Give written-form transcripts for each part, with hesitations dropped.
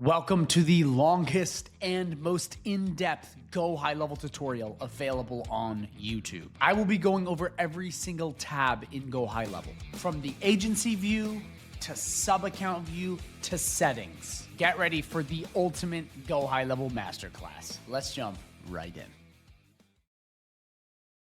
Welcome to the longest and most in-depth Go High Level tutorial available on YouTube. I will be going over every single tab in Go High Level, from the agency view to sub-account view to settings. Get ready for the ultimate Go High Level masterclass. Let's jump right in.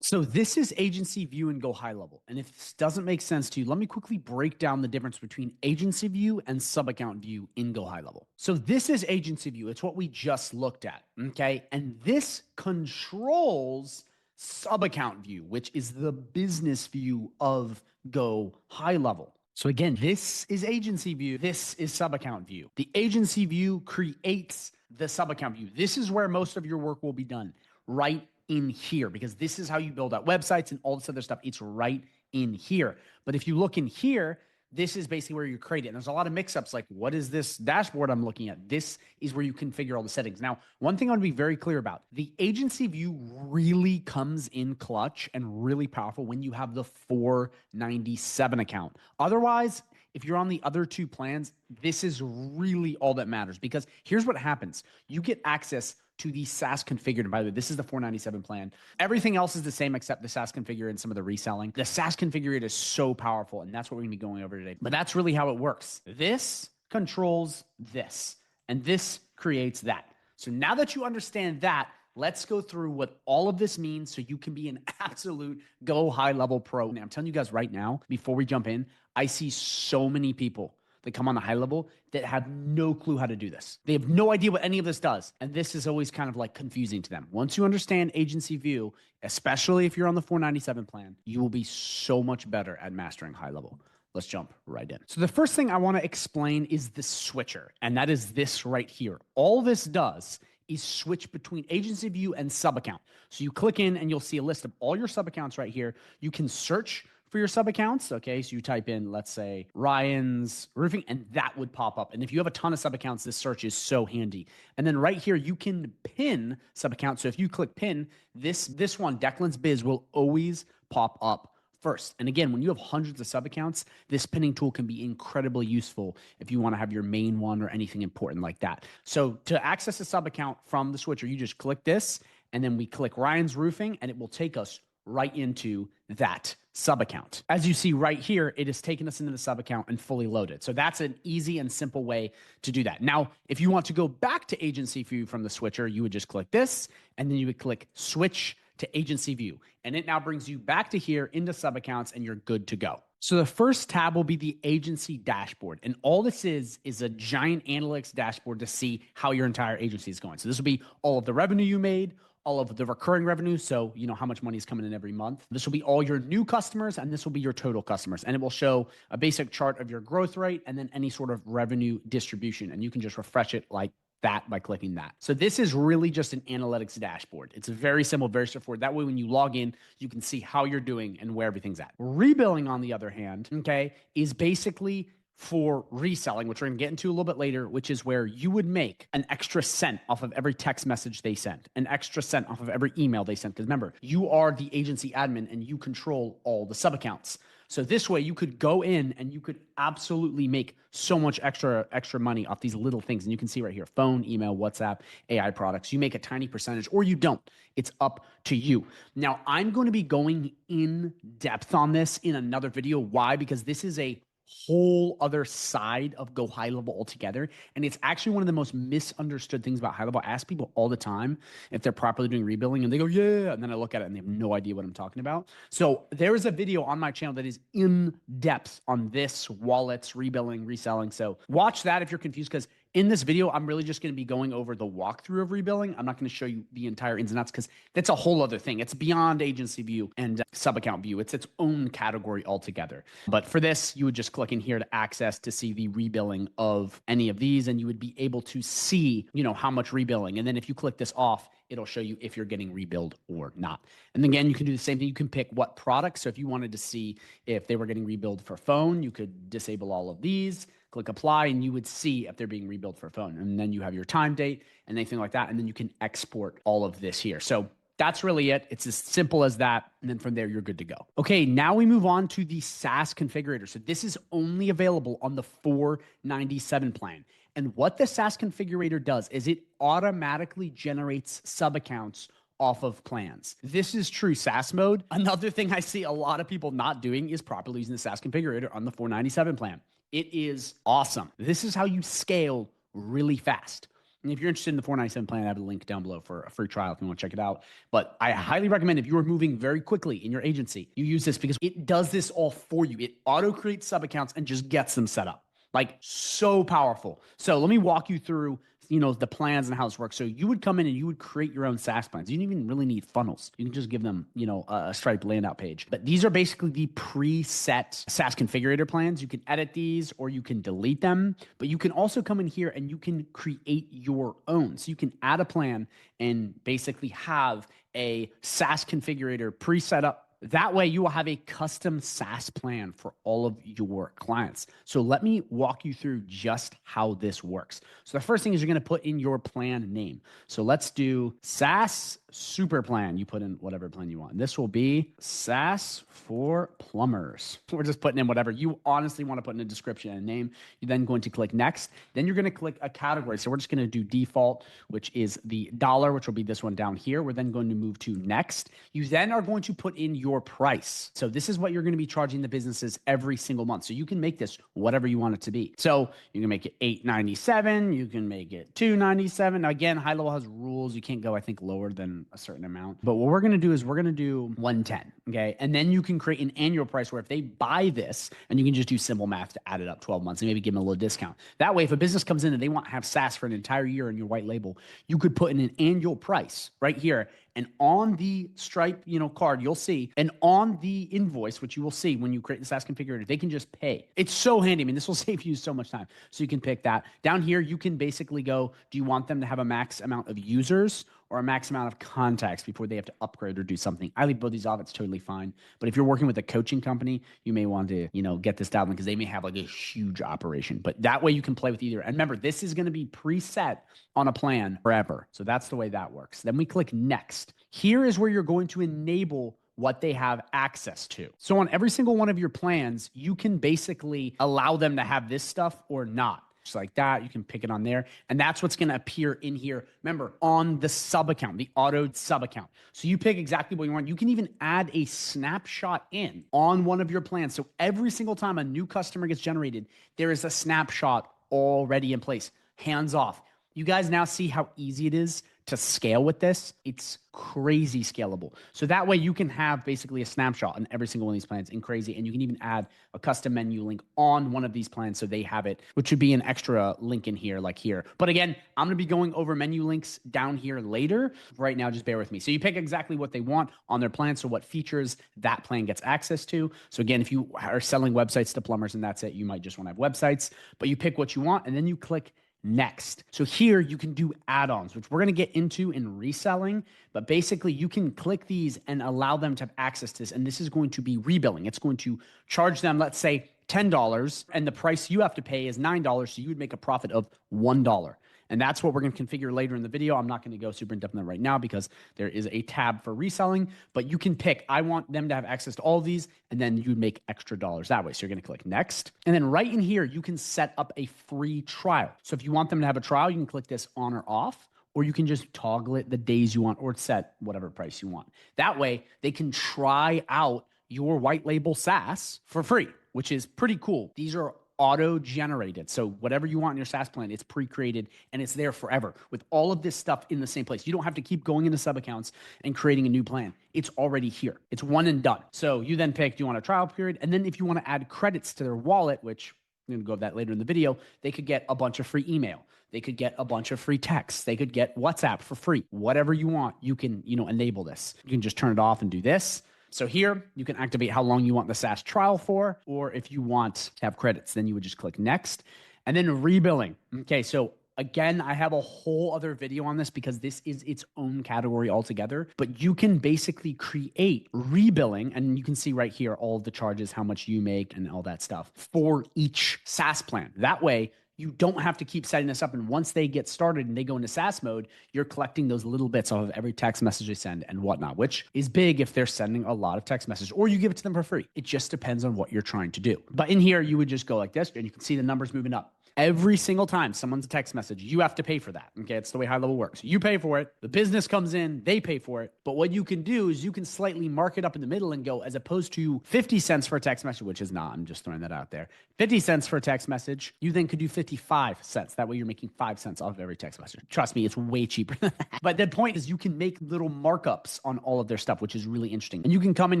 So this is agency view and Go High Level. And if this doesn't make sense to you, let me quickly break down the difference between agency view and sub-account view in Go High Level. So this is agency view. It's what we just looked at, okay? And this controls sub-account view, which is the business view of Go High Level. So again, this is agency view. This is sub-account view. The agency view creates the sub-account view. This is where most of your work will be done, right in here, because this is how you build out websites and all this other stuff. It's right in here. But if you look in here, this is basically where you create it. And there's a lot of mix-ups like, what is this dashboard I'm looking at? This is where you configure all the settings. Now, one thing I want to be very clear about, the agency view really comes in clutch and really powerful when you have the 497 account. Otherwise, if you're on the other two plans, this is really all that matters, because here's what happens. You get access to the SaaS Configurator. By the way, this is the 497 plan. Everything else is the same except the SaaS Configurator and some of the reselling. The SaaS Configurator is so powerful, and that's what we're gonna be going over today. But that's really how it works. This controls this, and this creates that. So now that you understand that, let's go through what all of this means so you can be an absolute Go High Level pro. Now, I'm telling you guys right now, before we jump in, I see so many people that come on the high level that have no clue how to do this. They have no idea what any of this does. And this is always kind of like confusing to them. Once you understand agency view, especially if you're on the 497 plan, you will be so much better at mastering high level. Let's jump right in. So the first thing I want to explain is the switcher, and that is this right here. All this does is switch between agency view and sub account. So you click in and you'll see a list of all your sub accounts right here. You can search for your sub accounts. Okay, so you type in, let's say, Ryan's Roofing, and that would pop up. And if you have a ton of sub accounts, this search is so handy. And then right here, you can pin sub accounts. So if you click pin, this one, Declan's Biz, will always pop up first. And again, when you have hundreds of sub accounts, this pinning tool can be incredibly useful if you want to have your main one or anything important like that. So to access a sub account from the switcher, you just click this, and then we click Ryan's Roofing, and it will take us right into that sub account. As you see right here, it has taken us into the sub account and fully loaded. So that's an easy and simple way to do that. Now, if you want to go back to agency view from the switcher, you would just click this, and then you would click switch to agency view. And it now brings you back to here into sub accounts, and you're good to go. So the first tab will be the agency dashboard. And all this is a giant analytics dashboard to see how your entire agency is going. So this will be all of the revenue you made, all of the recurring revenue, so you know how much money is coming in every month. This will be all your new customers, and this will be your total customers. And it will show a basic chart of your growth rate and then any sort of revenue distribution. And you can just refresh it like that by clicking that. So this is really just an analytics dashboard. It's very simple, very straightforward. That way, when you log in, you can see how you're doing and where everything's at. Rebilling, on the other hand, okay, is basically for reselling, which we're going to get into a little bit later, which is where you would make an extra cent off of every text message they send, an extra cent off of every email they send. Because remember, you are the agency admin and you control all the sub accounts. So this way you could go in and you could absolutely make so much extra money off these little things. And you can see right here, phone, email, WhatsApp, AI products. You make a tiny percentage or you don't. It's up to you. Now, I'm going to be going in depth on this in another video. Why? Because this is a whole other side of Go High Level altogether. And it's actually one of the most misunderstood things about high level. I ask people all the time if they're properly doing rebilling, and they go, yeah. And then I look at it and they have no idea what I'm talking about. So there is a video on my channel that is in depth on this, wallets, rebilling, reselling. So watch that if you're confused, because in this video, I'm really just going to be going over the walkthrough of rebilling. I'm not going to show you the entire ins and outs, because that's a whole other thing. It's beyond agency view and sub account view. It's its own category altogether. But for this, you would just click in here to access to see the rebilling of any of these, and you would be able to see, you know, how much rebilling. And then if you click this off, it'll show you if you're getting rebilled or not. And again, you can do the same thing. You can pick what product. So if you wanted to see if they were getting rebilled for phone, you could disable all of these, click apply, and you would see if they're being rebilled for phone. And then you have your time date and anything like that. And then you can export all of this here. So that's really it. It's as simple as that. And then from there, you're good to go. Okay, now we move on to the SaaS Configurator. So this is only available on the 497 plan. And what the SaaS Configurator does is it automatically generates sub-accounts off of plans. This is true SaaS mode. Another thing I see a lot of people not doing is properly using the SaaS Configurator on the 497 plan. It is awesome. This is how you scale really fast. And if you're interested in the 497 plan, I have a link down below for a free trial if you want to check it out. But I highly recommend if you are moving very quickly in your agency, you use this because it does this all for you. It auto creates sub accounts and just gets them set up. Like, so powerful. So let me walk you through, the plans and how this works. So you would come in and you would create your own SaaS plans. You don't even really need funnels. You can just give them, a Stripe layout page. But these are basically the preset SaaS Configurator plans. You can edit these or you can delete them, but you can also come in here and you can create your own. So you can add a plan and basically have a SaaS Configurator preset up. That way you will have a custom SaaS plan for all of your clients. So let me walk you through just how this works. So the first thing is you're going to put in your plan name. So let's do SaaS Super Plan. You put in whatever plan you want. This will be SaaS for plumbers. We're just putting in whatever you honestly want to put in a description and a name. You're then going to click next. Then you're going to click a category. So we're just going to do default, which is the dollar, which will be this one down here. We're then going to move to next. You then are going to put in your price. So this is what you're going to be charging the businesses every single month. So you can make this whatever you want it to be. So you can make it $8.97. You can make it $2.97. Now, again, high level has rules. You can't go, I think, lower than a certain amount. But what we're going to do is we're going to do 110. Okay. And then you can create an annual price where if they buy this, and you can just do simple math to add it up 12 months and maybe give them a little discount. That way, if a business comes in and they want to have SaaS for an entire year in your white label, you could put in an annual price right here. And on the Stripe, card, you'll see, and on the invoice, which you will see when you create the SaaS Configurator, they can just pay. It's so handy. I mean, this will save you so much time. So you can pick that. Down here, you can basically go, do you want them to have a max amount of users or a max amount of contacts before they have to upgrade or do something? I leave both these off. It's totally fine. But if you're working with a coaching company, you may want to, get this down because they may have like a huge operation. But that way you can play with either. And remember, this is going to be preset on a plan forever. So that's the way that works. Then we click next. Here is where you're going to enable what they have access to. So on every single one of your plans, you can basically allow them to have this stuff or not. Just like that, you can pick it on there. And that's what's going to appear in here. Remember, on the sub account, the auto sub account. So you pick exactly what you want. You can even add a snapshot in on one of your plans. So every single time a new customer gets generated, there is a snapshot already in place, hands off. You guys now see how easy it is to scale with this. It's crazy scalable. So that way you can have basically a snapshot on every single one of these plans and crazy. And you can even add a custom menu link on one of these plans so they have it, which would be an extra link in here, like here. But again, I'm going to be going over menu links down here later. Right now, just bear with me. So you pick exactly what they want on their plan. So what features that plan gets access to. So again, if you are selling websites to plumbers and that's it, you might just want to have websites, but you pick what you want and then you click next. So here you can do add-ons, which we're going to get into in reselling, but basically you can click these and allow them to have access to this. And this is going to be rebilling. It's going to charge them, let's say $10, and the price you have to pay is $9. So you would make a profit of $1. And that's what we're going to configure later in the video. I'm not going to go super in depth on that right now because there is a tab for reselling, but you can pick, I want them to have access to all of these, and then you'd make extra dollars that way. So you're going to click next. And then right in here, you can set up a free trial. So if you want them to have a trial, you can click this on or off, or you can just toggle it the days you want or set whatever price you want. That way they can try out your white label SaaS for free, which is pretty cool. These are auto-generated. So whatever you want in your SaaS plan, it's pre-created and it's there forever with all of this stuff in the same place. You don't have to keep going into sub-accounts and creating a new plan. It's already here. It's one and done. So you then pick, do you want a trial period? And then if you want to add credits to their wallet, which I'm going to go over that later in the video, they could get a bunch of free email. They could get a bunch of free texts. They could get WhatsApp for free. Whatever you want, you can, enable this. You can just turn it off and do this. So here you can activate how long you want the SaaS trial for, or if you want to have credits, then you would just click next and then rebilling. Okay. So again, I have a whole other video on this because this is its own category altogether, but you can basically create rebilling and you can see right here, all of the charges, how much you make and all that stuff for each SaaS plan. That way you don't have to keep setting this up. And once they get started and they go into SaaS mode, you're collecting those little bits off of every text message they send and whatnot, which is big if they're sending a lot of text messages or you give it to them for free. It just depends on what you're trying to do. But in here, you would just go like this and you can see the numbers moving up. Every single time someone's a text message, you have to pay for that. Okay, it's the way HighLevel works. You pay for it, the business comes in, they pay for it. But what you can do is you can slightly mark it up in the middle and go, as opposed to 50 cents for a text message, which is not, I'm just throwing that out there, 50 cents for a text message, you then could do 55 cents. That way you're making 5 cents off of every text message. Trust me, it's way cheaper than that. But the point is you can make little markups on all of their stuff, which is really interesting. And you can come in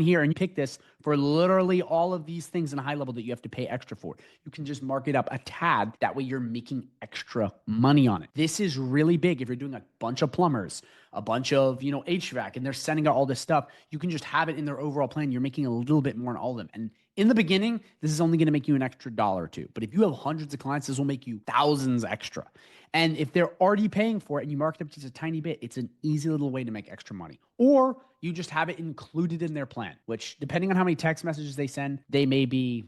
here and pick this for literally all of these things in HighLevel that you have to pay extra for. You can just mark it up a tad. That way you're making extra money on it. This is really big. If you're doing a bunch of plumbers, a bunch of, HVAC, and they're sending out all this stuff, you can just have it in their overall plan. You're making a little bit more on all of them. And in the beginning, this is only going to make you an extra $1 or $2. But if you have hundreds of clients, this will make you thousands extra. And if they're already paying for it and you mark it up just a tiny bit, it's an easy little way to make extra money. Or you just have it included in their plan, which depending on how many text messages they send, they may be,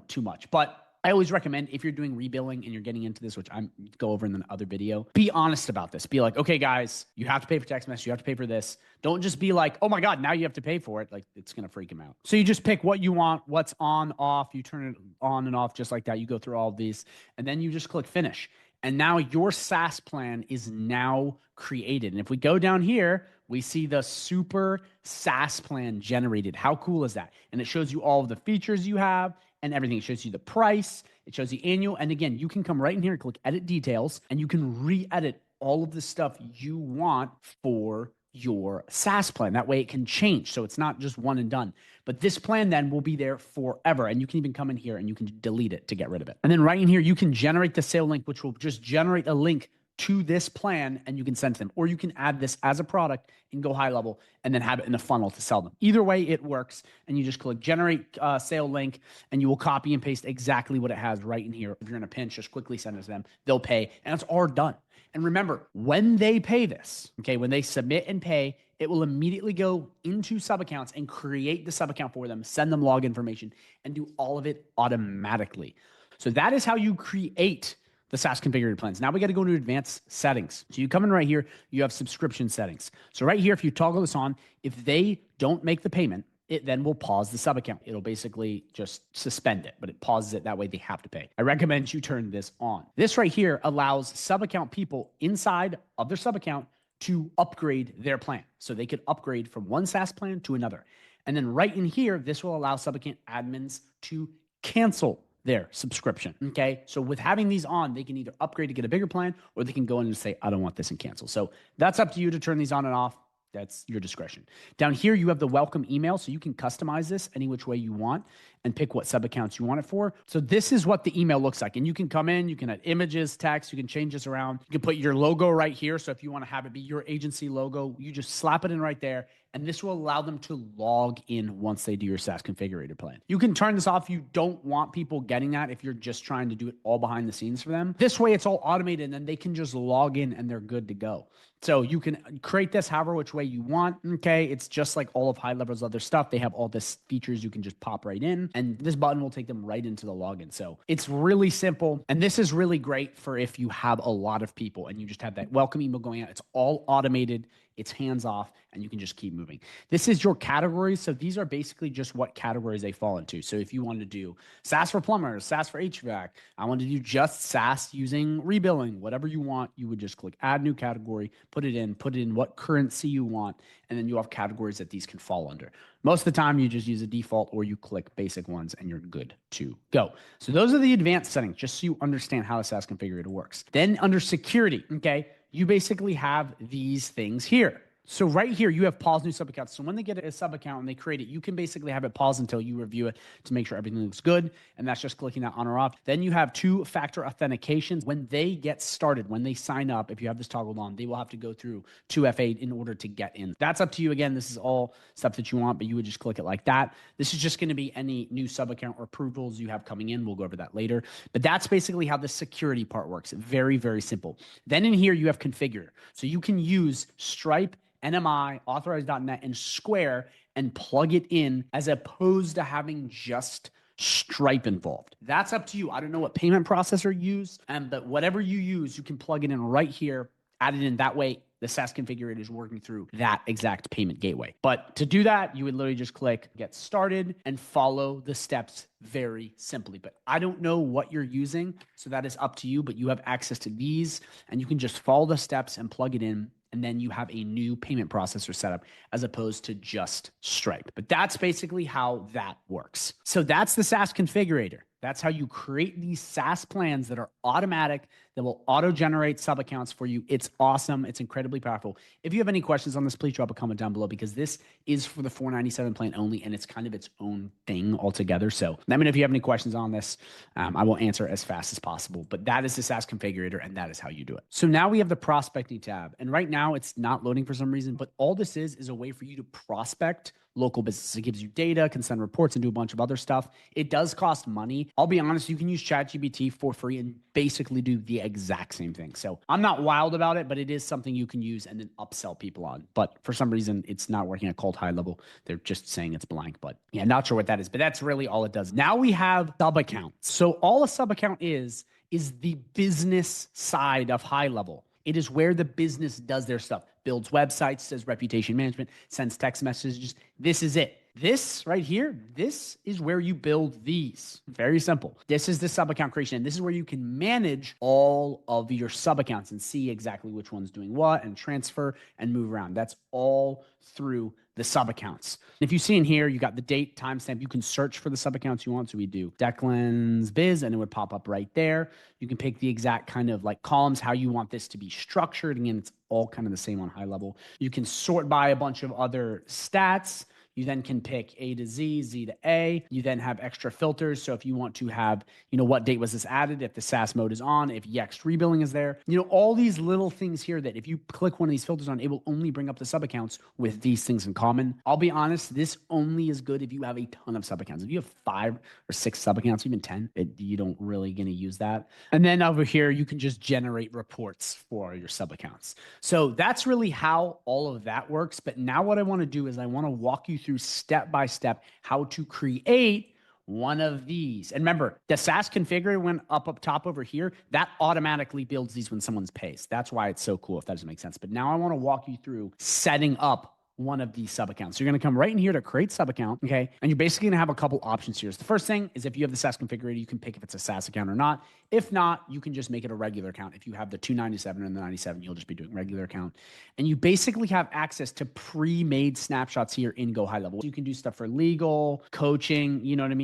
too much. But I always recommend if you're doing rebilling and you're getting into this, which I'm go over in the other video, be honest about this. Be like, okay, guys, you have to pay for text message. You have to pay for this. Don't just be like, oh my God, now you have to pay for it. Like it's going to freak them out. So you just pick what you want, what's on, off. You turn it on and off just like that. You go through all of these and then you just click finish. And now your SaaS plan is now created. And if we go down here, we see the super SaaS plan generated. How cool is that? And it shows you all of the features you have and everything. It shows you the price. It shows you annual. And again, you can come right in here and click edit details and you can re-edit all of the stuff you want for your SaaS plan. That way it can change. So it's not just one and done. But this plan then will be there forever. And you can even come in here and you can delete it to get rid of it. And then right in here, you can generate the sale link, which will just generate a link to this plan and you can send to them. Or you can add this as a product in GoHighLevel and then have it in a funnel to sell them. Either way, it works. And you just click generate sale link and you will copy and paste exactly what it has right in here. If you're in a pinch, just quickly send it to them. They'll pay and it's all done. And remember, when they pay this, okay, when they submit and pay, it will immediately go into Subaccounts and create the Subaccount for them, send them log information, and do all of it automatically. So that is how you create the SaaS configurator plans. Now we got to go into advanced settings. So you come in right here, you have subscription settings. So right here, if you toggle this on, if they don't make the payment, it then will pause the subaccount. It'll basically just suspend it, but it pauses it. That way they have to pay. I recommend you turn this on. This right here allows subaccount people inside of their subaccount to upgrade their plan. So they could upgrade from one SaaS plan to another. And then right in here, this will allow subaccount admins to cancel their subscription. Okay. So with having these on, they can either upgrade to get a bigger plan or they can go in and say, I don't want this and cancel. So that's up to you to turn these on and off. That's your discretion. Down here, you have the welcome email. So you can customize this any which way you want and pick what subaccounts you want it for. So this is what the email looks like. And you can come in, you can add images, text, you can change this around. You can put your logo right here. So if you want to have it be your agency logo, you just slap it in right there. And this will allow them to log in once they do your SaaS configurator plan. You can turn this off. You don't want people getting that if you're just trying to do it all behind the scenes for them. This way it's all automated and then they can just log in and they're good to go. So you can create this however which way you want. Okay. It's just like all of HighLevel's other stuff. They have all this features you can just pop right in and this button will take them right into the login. So it's really simple. And this is really great for if you have a lot of people and you just have that welcome email going out. It's all automated. It's hands off and you can just keep moving. This is your categories. So these are basically just what categories they fall into. So if you want to do SaaS for plumbers, SaaS for HVAC, I want to do just SaaS using rebilling, whatever you want, you would just click add new category, put it in what currency you want, and then you have categories that these can fall under. Most of the time you just use a default or you click basic ones and you're good to go. So those are the advanced settings, just so you understand how the SaaS configurator works. Then under security, okay, you basically have these things here. So right here, you have pause new subaccounts. So when they get a subaccount and they create it, you can basically have it pause until you review it to make sure everything looks good. And that's just clicking that on or off. Then you have two-factor authentications. When they get started, when they sign up, if you have this toggled on, they will have to go through 2FA in order to get in. That's up to you. Again, this is all stuff that you want, but you would just click it like that. This is just going to be any new subaccount or approvals you have coming in. We'll go over that later. But that's basically how the security part works. Very, very simple. Then in here, you have configurator. So you can use Stripe, NMI, Authorize.net, and Square and plug it in as opposed to having just Stripe involved. That's up to you. I don't know what payment processor you use, but whatever you use, you can plug it in right here, add it in that way. the SaaS configurator is working through that exact payment gateway. But to do that, you would literally just click get started and follow the steps very simply. But I don't know what you're using, so that is up to you, but you have access to these and you can just follow the steps and plug it in. And then you have a new payment processor setup as opposed to just Stripe. But that's basically how that works. So that's the SaaS configurator. That's how you create these SaaS plans that are automatic, that will auto-generate sub-accounts for you. It's awesome. It's incredibly powerful. If you have any questions on this, please drop a comment down below because this is for the $497 plan only, and it's kind of its own thing altogether. So let me know if you have any questions on this. I will answer as fast as possible. But that is the SaaS configurator, and that is how you do it. So now we have the prospecting tab. And right now it's not loading for some reason, but all this is a way for you to prospect local business. It gives you data, can send reports, and do a bunch of other stuff. It does cost money. I'll be honest, you can use ChatGPT for free and basically do the exact same thing. So I'm not wild about it, but it is something you can use and then upsell people on. But for some reason, it's not working at Cold High Level. They're just saying it's blank, but yeah, not sure what that is, but that's really all it does. Now we have Subaccount. So all a Subaccount is the business side of High Level. It is where the business does their stuff, builds websites, does reputation management, sends text messages. This is it. This right here, this is where you build these. Very simple. This is the sub-account creation. And this is where you can manage all of your sub-accounts and see exactly which one's doing what and transfer and move around. That's all through the sub-accounts. If you see in here, you got the date, timestamp. You can search for the sub-accounts you want. So we do Declan's Biz, and it would pop up right there. You can pick the exact kind of like columns, how you want this to be structured. Again, it's all kind of the same on High Level. You can sort by a bunch of other stats. You then can pick A to Z, Z to A. You then have extra filters. So if you want to have, what date was this added? If the SaaS mode is on, if Yext rebilling is there, all these little things here that if you click one of these filters on, it will only bring up the sub accounts with these things in common. I'll be honest, this only is good if you have a ton of sub accounts. If you have 5 or 6 sub accounts, even 10, you don't really going to use that. And then over here, you can just generate reports for your sub accounts. So that's really how all of that works. But now what I want to do is I want to walk you through step by step how to create one of these. And remember, the SaaS configurator went up top over here. That automatically builds these when someone's pays. That's why it's so cool, if that doesn't make sense. But now I want to walk you through setting up one of these sub accounts. So you're going to come right in here to create sub account. Okay. And you're basically going to have a couple options here. So the first thing is if you have the SaaS configurator, you can pick if it's a SaaS account or not. If not, you can just make it a regular account. If you have the 297 and the 97, you'll just be doing regular account. And you basically have access to pre-made snapshots here in GoHighLevel. So you can do stuff for legal, coaching,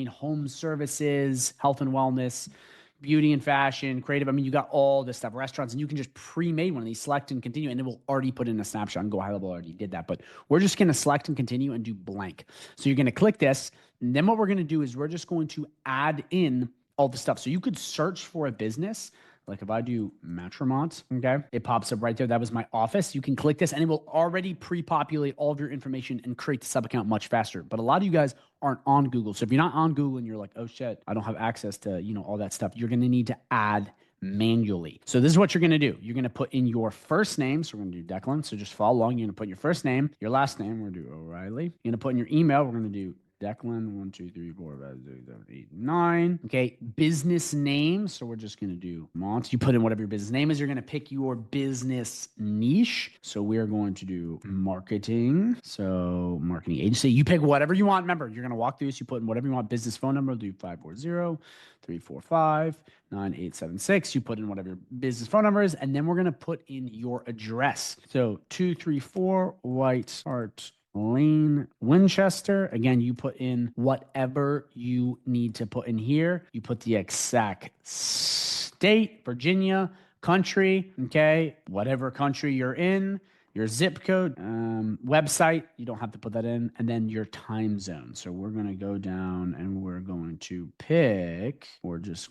home services, health and wellness, beauty and fashion, creative. You got all this stuff, restaurants, and you can just pre-made one of these, select and continue, and it will already put in a snapshot. And GoHighLevel already did that, but we're just going to select and continue and do blank. So you're going to click this. And then what we're going to do is we're just going to add in all the stuff. So you could search for a business. Like if I do Matrimont, okay, it pops up right there. That was my office. You can click this and it will already pre-populate all of your information and create the sub account much faster. But a lot of you guys aren't on Google. So if you're not on Google and you're like, oh shit, I don't have access to, all that stuff, you're going to need to add manually. So this is what you're going to do. You're going to put in your first name. So we're going to do Declan. So just follow along. You're going to put your first name, your last name. We're going to do O'Reilly. You're going to put in your email. We're going to do Declan 1 2 3 4 5 6 7 8 9. Okay, business name. So we're just going to do Mont. You put in whatever your business name is. You're going to pick your business niche. So we are going to do marketing. So marketing agency. You pick whatever you want. Remember, you're going to walk through this. You put in whatever you want. Business phone number. Do 540-345-9876. You put in whatever your business phone number is, and then we're going to put in your address. So 234 White Hart Lane, Winchester. Again, you put in whatever you need to put in here. You put the exact state, Virginia, country, okay, whatever country you're in, your zip code, website, you don't have to put that in, and then your time zone. So we're going to go down and we're going to pick, where is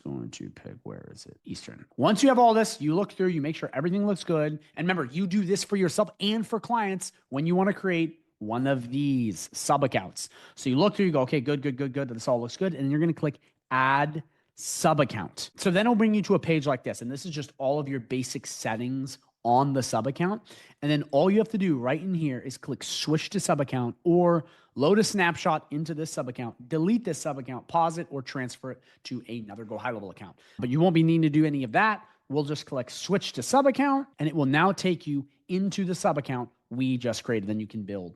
it? Eastern. Once you have all this, you look through, you make sure everything looks good. And remember, you do this for yourself and for clients when you want to create one of these sub accounts. So you look through, you go, okay, good. This all looks good. And then you're going to click add sub account. So then it'll bring you to a page like this. And this is just all of your basic settings on the sub account. And then all you have to do right in here is click switch to sub account or load a snapshot into this sub account, delete this sub account, pause it, or transfer it to another GoHighLevel account. But you won't be needing to do any of that. We'll just click switch to sub account and it will now take you into the sub account we just created. Then you can build,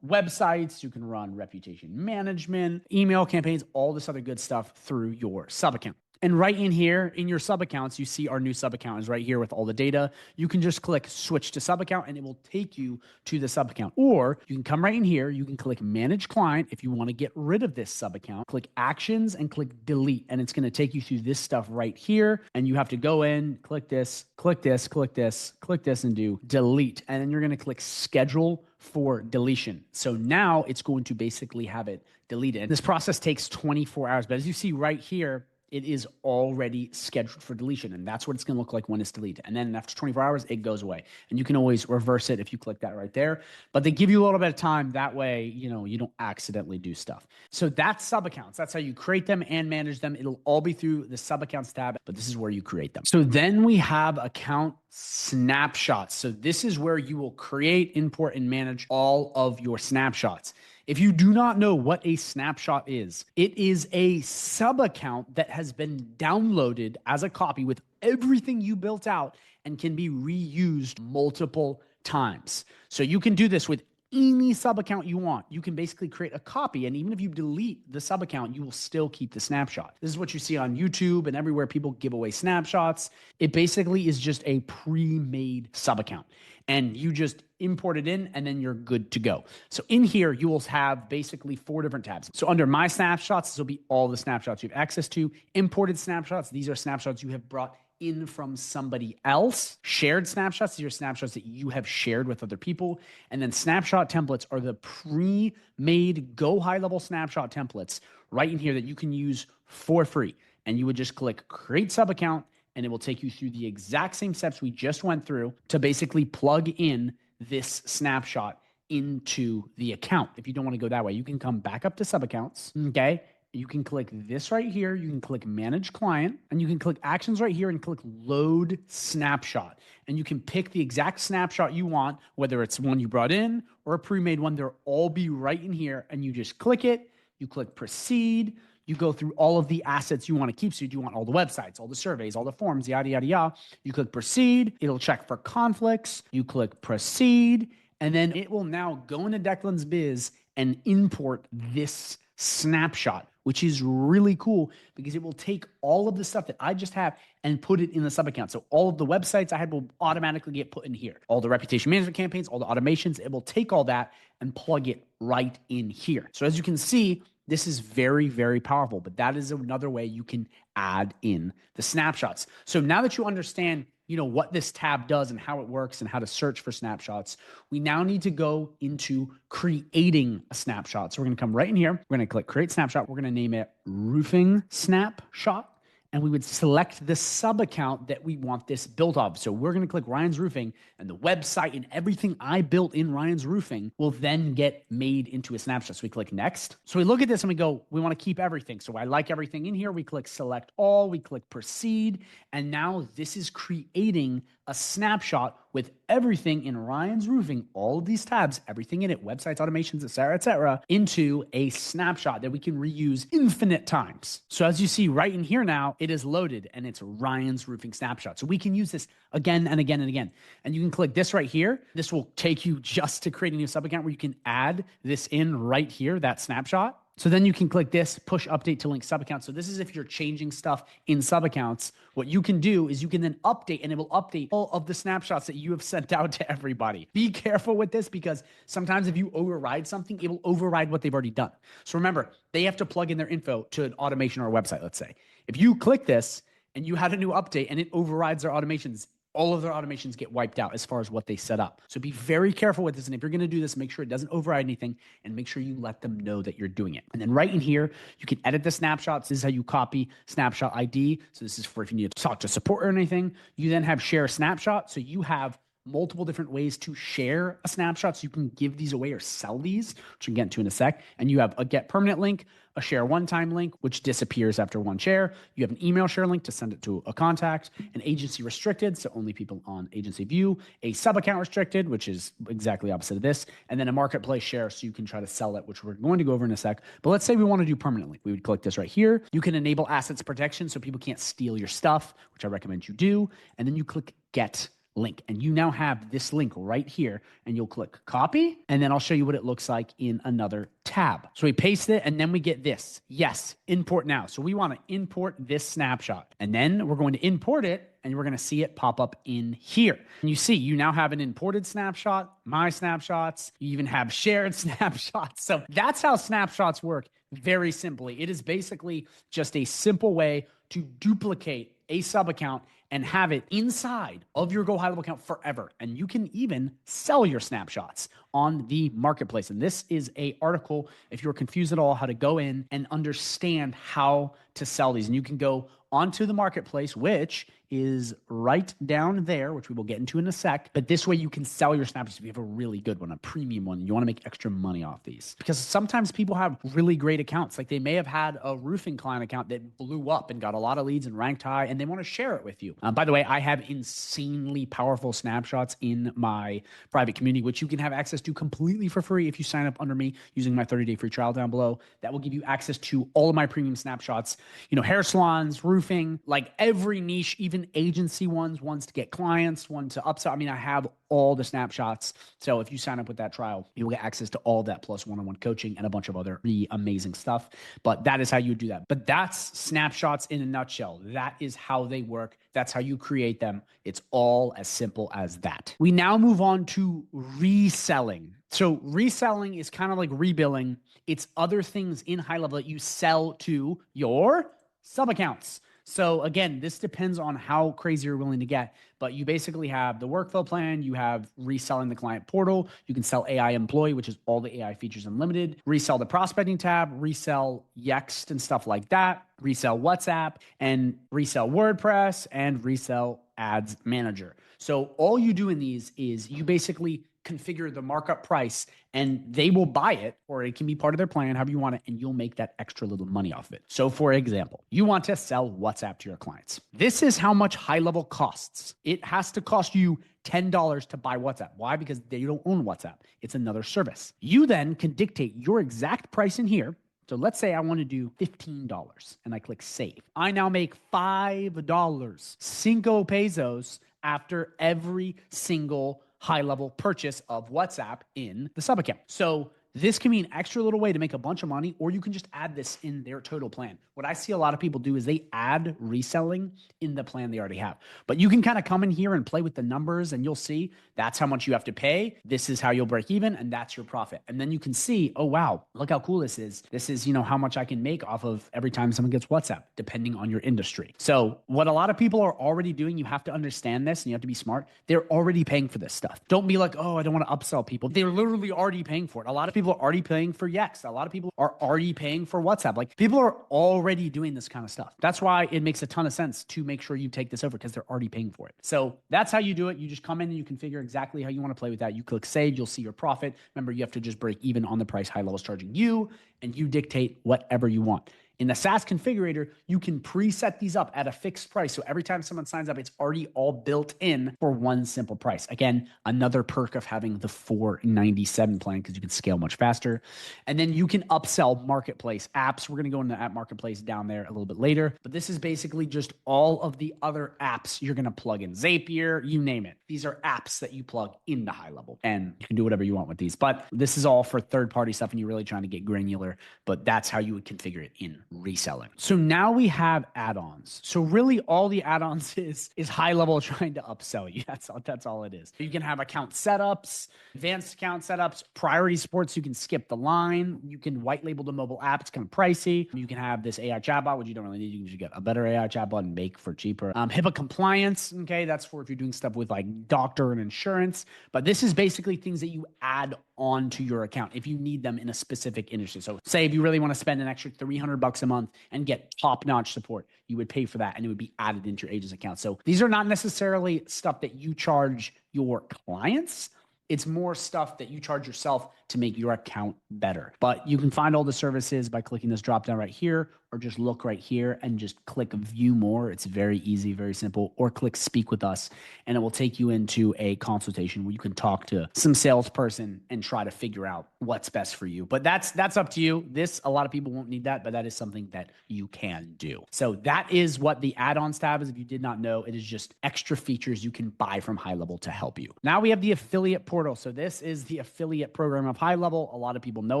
websites, you can run reputation management, email campaigns, all this other good stuff through your sub account. And right in here, in your sub accounts, you see our new sub account is right here with all the data. You can just click switch to sub account and it will take you to the sub account. Or you can come right in here, you can click manage client if you want to get rid of this sub account. Click actions and click delete. And it's going to take you through this stuff right here. And you have to go in, click this, click this, click this, click this, and do delete. And then you're going to click schedule for deletion. So now it's going to basically have it deleted. This process takes 24 hours. But as you see right here, it is already scheduled for deletion. And that's what it's going to look like when it's deleted. And then after 24 hours, it goes away. And you can always reverse it if you click that right there. But they give you a little bit of time. That way, you don't accidentally do stuff. So that's sub accounts. That's how you create them and manage them. It'll all be through the sub accounts tab, but this is where you create them. So then we have account snapshots. So this is where you will create, import, and manage all of your snapshots. If you do not know what a snapshot is, it is a sub account that has been downloaded as a copy with everything you built out and can be reused multiple times. So you can do this with any sub account you want. You can basically create a copy, and even if you delete the sub account, you will still keep the snapshot. This is what you see on YouTube and everywhere people give away snapshots. It basically is just a pre-made sub account, and you just import it in and then you're good to go. So in here, you will have basically 4 different tabs. So under my snapshots, this will be all the snapshots you have access to. Imported snapshots, these are snapshots you have brought in from somebody else. Shared snapshots, these are snapshots that you have shared with other people. And then snapshot templates are the pre-made GoHighLevel snapshot templates right in here that you can use for free. And you would just click create sub account and it will take you through the exact same steps we just went through to basically plug in this snapshot into the account. If you don't want to go that way, you can come back up to sub accounts. Okay. You can click this right here. You can click manage client and you can click actions right here and click load snapshot. And you can pick the exact snapshot you want, whether it's one you brought in or a pre-made one. They'll all be right in here and you just click it. You click proceed. You go through all of the assets you want to keep. So you want all the websites, all the surveys, all the forms, yada, yada, yada. You click proceed. It'll check for conflicts. You click proceed. And then it will now go into Declan's Biz and import this snapshot, which is really cool because it will take all of the stuff that I just have and put it in the sub account. So all of the websites I had will automatically get put in here. All the reputation management campaigns, all the automations, it will take all that and plug it right in here. So as you can see, this is very, very powerful, but that is another way you can add in the snapshots. So now that you understand, what this tab does and how it works and how to search for snapshots, we now need to go into creating a snapshot. So we're going to come right in here. We're going to click create snapshot. We're going to name it roofing snapshot. And we would select the sub account that we want this built of. So we're going to click Ryan's Roofing, and the website and everything I built in Ryan's Roofing will then get made into a snapshot. So we click next. So we look at this and we go, we want to keep everything. So I like everything in here. We click select all, we click proceed. And now this is creating a snapshot with everything in Ryan's Roofing, all of these tabs, everything in it, websites, automations, et cetera, into a snapshot that we can reuse infinite times. So as you see right in here now, it is loaded and it's Ryan's Roofing snapshot. So we can use this again and again and again. And you can click this right here. This will take you just to create a new sub account where you can add this in right here, that snapshot. So then you can click this, push update to link sub accounts. So this is if you're changing stuff in sub accounts. What you can do is you can then update and it will update all of the snapshots that you have sent out to everybody. Be careful with this because sometimes if you override something, it will override what they've already done. So remember, they have to plug in their info to an automation or a website, let's say. If you click this and you had a new update and it overrides their automations, all of their automations get wiped out as far as what they set up. So be very careful with this. And if you're going to do this, make sure it doesn't override anything and make sure you let them know that you're doing it. And then right in here, you can edit the snapshots. This is how you copy snapshot ID. So this is for if you need to talk to support or anything. You then have share snapshot. So you have multiple different ways to share a snapshot. So you can give these away or sell these, which we'll get into in a sec. And you have a get permanent link, a share one-time link, which disappears after one share. You have an email share link to send it to a contact, an agency restricted, so only people on agency view, a sub-account restricted, which is exactly opposite of this, and then a marketplace share so you can try to sell it, which we're going to go over in a sec. But let's say we want to do permanent link. We would click this right here. You can enable assets protection so people can't steal your stuff, which I recommend you do. And then you click get link. And you now have this link right here, and you'll click copy, and then I'll show you what it looks like in another tab. So we paste it, and then we get this. Yes, import now. So we want to import this snapshot, and then we're going to import it, and we're going to see it pop up in here. And you see, you now have an imported snapshot, my snapshots, you even have shared snapshots. So that's how snapshots work. Very simply, it is basically just a simple way to duplicate a sub account and have it inside of your GoHighLevel account forever. And you can even sell your snapshots on the marketplace. And this is an article, if you're confused at all, how to go in and understand how to sell these. And you can go onto the marketplace, which is right down there, which we will get into in a sec. But this way you can sell your snapshots if you have a really good one, a premium one. You want to make extra money off these. Because sometimes people have really great accounts. Like they may have had a roofing client account that blew up and got a lot of leads and ranked high, and they want to share it with you. By the way, I have insanely powerful snapshots in my private community, which you can have access to completely for free if you sign up under me using my 30-day free trial down below. That will give you access to all of my premium snapshots, you know, hair salons, roofing, like every niche, even agency ones to get clients, one to upsell. I mean, I have all the snapshots. So if you sign up with that trial, you'll get access to all that plus one-on-one coaching and a bunch of other really amazing stuff. But that is how you do that. But that's snapshots in a nutshell. That is how they work. That's how you create them. It's all as simple as that. We now move on to reselling. So reselling is kind of like rebilling. It's other things in HighLevel that you sell to your sub accounts. So again, this depends on how crazy you're willing to get, but you basically have the workflow plan, you have reselling the client portal, you can sell AI employee, which is all the AI features unlimited, resell the prospecting tab, resell Yext and stuff like that, resell WhatsApp, and resell WordPress, and resell Ads Manager. So all you do in these is you basically configure the markup price and they will buy it, or it can be part of their plan, however you want it, and you'll make that extra little money off of it. So for example, you want to sell WhatsApp to your clients. This is how much HighLevel costs. It has to cost you $10 to buy WhatsApp. Why? Because they don't own WhatsApp. It's another service. You then can dictate your exact price in here. So let's say I want to do $15 and I click save. I now make $5, cinco pesos, after every single HighLevel purchase of WhatsApp in the sub account. So this can be an extra little way to make a bunch of money, or you can just add this in their total plan. What I see a lot of people do is they add reselling in the plan they already have. But you can kind of come in here and play with the numbers, and you'll see that's how much you have to pay. This is how you'll break even, and that's your profit. And then you can see, oh, wow, look how cool this is. This is, you know, how much I can make off of every time someone gets WhatsApp, depending on your industry. So what a lot of people are already doing, you have to understand this, and you have to be smart. They're already paying for this stuff. Don't be like, oh, I don't want to upsell people. They're literally already paying for it. A lot of people are already paying for Yext. A lot of people are already paying for WhatsApp. Like people are already doing this kind of stuff. That's why it makes a ton of sense to make sure you take this over, because they're already paying for it. So that's how you do it. You just come in and you configure exactly how you want to play with that. You click save, you'll see your profit. Remember, you have to just break even on the price HighLevel is charging you, and you dictate whatever you want. In the SaaS Configurator, you can preset these up at a fixed price. So every time someone signs up, it's already all built in for one simple price. Again, another perk of having the $497 plan, because you can scale much faster. And then you can upsell marketplace apps. We're going to go into app marketplace down there a little bit later. But this is basically just all of the other apps you're going to plug in. Zapier, you name it. These are apps that you plug into HighLevel, and you can do whatever you want with these. But this is all for third-party stuff, and you're really trying to get granular. But that's how you would configure it in reselling. So now we have add-ons. So really all the add-ons is HighLevel trying to upsell you. That's all it is. You can have account setups, advanced account setups, priority supports. You can skip the line. You can white label the mobile app. It's kind of pricey. You can have this AI chatbot, which you don't really need. You can just get a better AI chatbot and make for cheaper. HIPAA compliance. Okay. That's for if you're doing stuff with like doctor and insurance, but this is basically things that you add on to your account if you need them in a specific industry. So say if you really want to spend an extra $300 a month and get top-notch support, you would pay for that and it would be added into your agent's account. So these are not necessarily stuff that you charge your clients. It's more stuff that you charge yourself to make your account better. But you can find all the services by clicking this drop down right here, or just look right here and just click view more. It's very easy, very simple, or click speak with us and it will take you into a consultation where you can talk to some salesperson and try to figure out what's best for you. But that's up to you. A lot of people won't need that, but that is something that you can do. So that is what the add-ons tab is. If you did not know, it is just extra features you can buy from HighLevel to help you. Now we have the affiliate portal. So this is the affiliate program of HighLevel. A lot of people know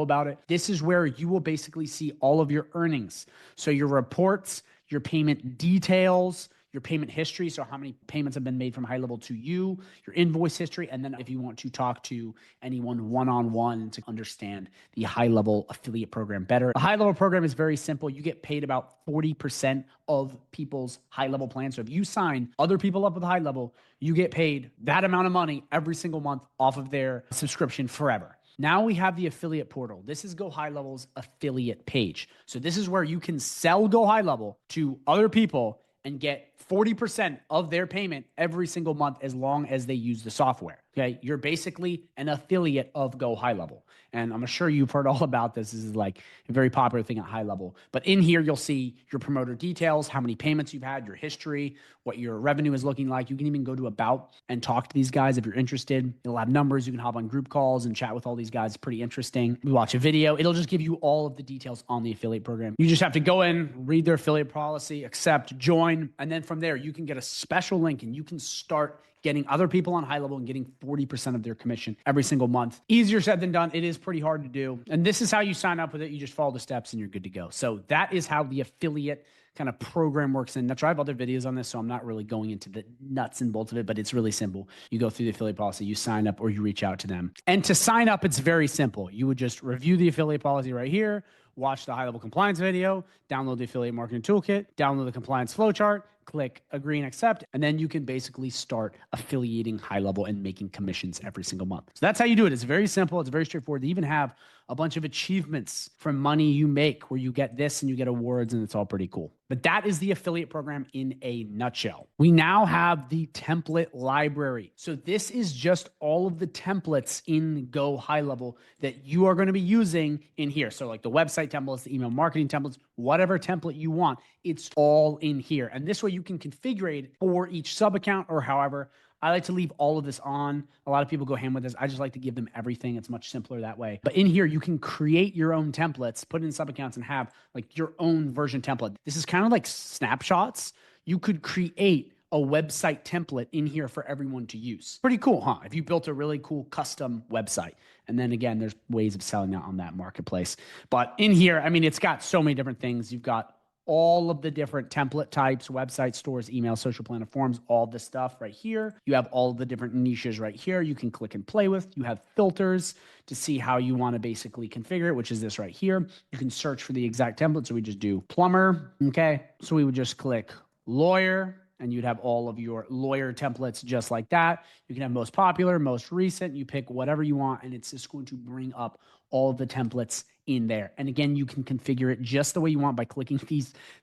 about it. This is where you will basically see all of your earnings. So your reports, your payment details, your payment history, so how many payments have been made from HighLevel to you, your invoice history, and then if you want to talk to anyone one-on-one to understand the HighLevel affiliate program better. The HighLevel program is very simple. You get paid about 40% of people's HighLevel plans. So if you sign other people up with HighLevel, you get paid that amount of money every single month off of their subscription forever. Now we have the affiliate portal. This is GoHighLevel's affiliate page. So this is where you can sell GoHighLevel to other people and get 40% of their payment every single month as long as they use the software. Okay, you're basically an affiliate of GoHighLevel. And I'm sure you've heard all about this. This is like a very popular thing at HighLevel. But in here, you'll see your promoter details, how many payments you've had, your history, what your revenue is looking like. You can even go to About and talk to these guys if you're interested. It'll have numbers. You can hop on group calls and chat with all these guys. It's pretty interesting. We watch a video. It'll just give you all of the details on the affiliate program. You just have to go in, read their affiliate policy, accept, join, and then from there, you can get a special link and you can start getting other people on HighLevel and getting 40% of their commission every single month. Easier said than done. It is pretty hard to do. And this is how you sign up with it. You just follow the steps and you're good to go. So that is how the affiliate kind of program works. And I have other videos on this, so I'm not really going into the nuts and bolts of it, but it's really simple. You go through the affiliate policy, you sign up or you reach out to them. And to sign up, it's very simple. You would just review the affiliate policy right here, watch the HighLevel compliance video, download the affiliate marketing toolkit, download the compliance flowchart, click agree and accept, and then you can basically start affiliating HighLevel and making commissions every single month. So that's how you do it. It's very simple. It's very straightforward. They even have a bunch of achievements from money you make where you get this and you get awards, and it's all pretty cool. But that is the affiliate program in a nutshell. We now have the template library. So this is just all of the templates in GoHighLevel that you are going to be using in here. So like the website templates, the email marketing templates, whatever template you want, it's all in here. And this way you can configure it for each sub account or however. I like to leave all of this on. A lot of people go ham with this. I just like to give them everything. It's much simpler that way. But in here, you can create your own templates, put in sub accounts and have like your own version template. This is kind of like Snapshots. You could create a website template in here for everyone to use. Pretty cool, huh? If you built a really cool custom website. And then again, there's ways of selling that on that marketplace. But in here, I mean, it's got so many different things. You've got all of the different template types, website stores, email, social planner, forms, all this stuff right here. You have all the different niches right here you can click and play with. You have filters to see how you want to basically configure it, which is this right here. You can search for the exact template. So we just do plumber. Okay. So we would just click lawyer and you'd have all of your lawyer templates just like that. You can have most popular, most recent. You pick whatever you want and it's just going to bring up all of the templates in there. And again, you can configure it just the way you want by clicking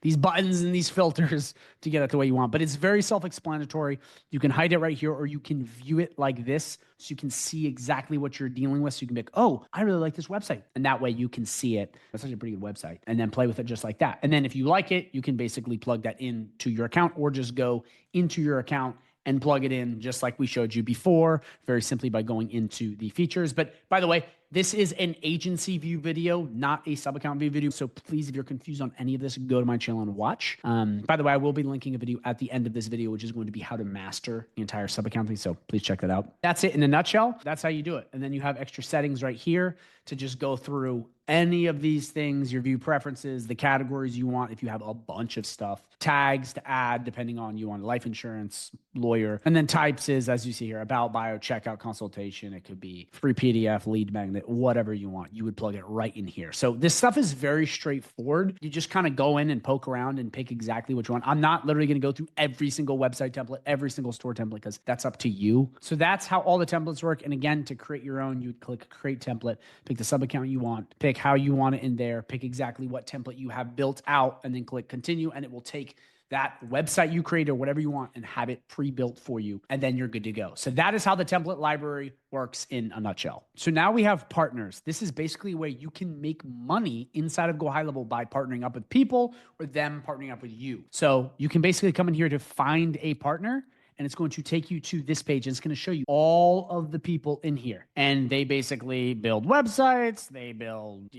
these buttons and these filters to get it the way you want. But it's very self-explanatory. You can hide it right here or you can view it like this so you can see exactly what you're dealing with. So you can be like, oh, I really like this website. And that way you can see it. That's actually a pretty good website. And then play with it just like that. And then if you like it, you can basically plug that into your account or just go into your account and plug it in just like we showed you before, very simply by going into the features. But by the way, this is an agency view video, not a sub-account view video. So please, if you're confused on any of this, go to my channel and watch. By the way, I will be linking a video at the end of this video, which is going to be how to master the entire sub-account thing. So please check that out. That's it in a nutshell. That's how you do it. And then you have extra settings right here to just go through any of these things, your view preferences, the categories you want. If you have a bunch of stuff, tags to add, depending on you want life insurance, lawyer, and then types is, as you see here, about, bio, checkout, consultation. It could be free PDF, lead magnet, whatever you want. You would plug it right in here. So this stuff is very straightforward. You just kind of go in and poke around and pick exactly what you want. I'm not literally going to go through every single website template, every single store template, because that's up to you. So that's how all the templates work. And again, to create your own, you would click create template, pick the sub account you want, pick how you want it in there, pick exactly what template you have built out, and then click continue, and it will take that website you create or whatever you want and have it pre-built for you, and then you're good to go. So that is how the template library works in a nutshell. So now we have partners. This is basically where you can make money inside of GoHighLevel by partnering up with people or them partnering up with you. So you can basically come in here to find a partner, and it's going to take you to this page, and it's going to show you all of the people in here. And they basically build websites, they build,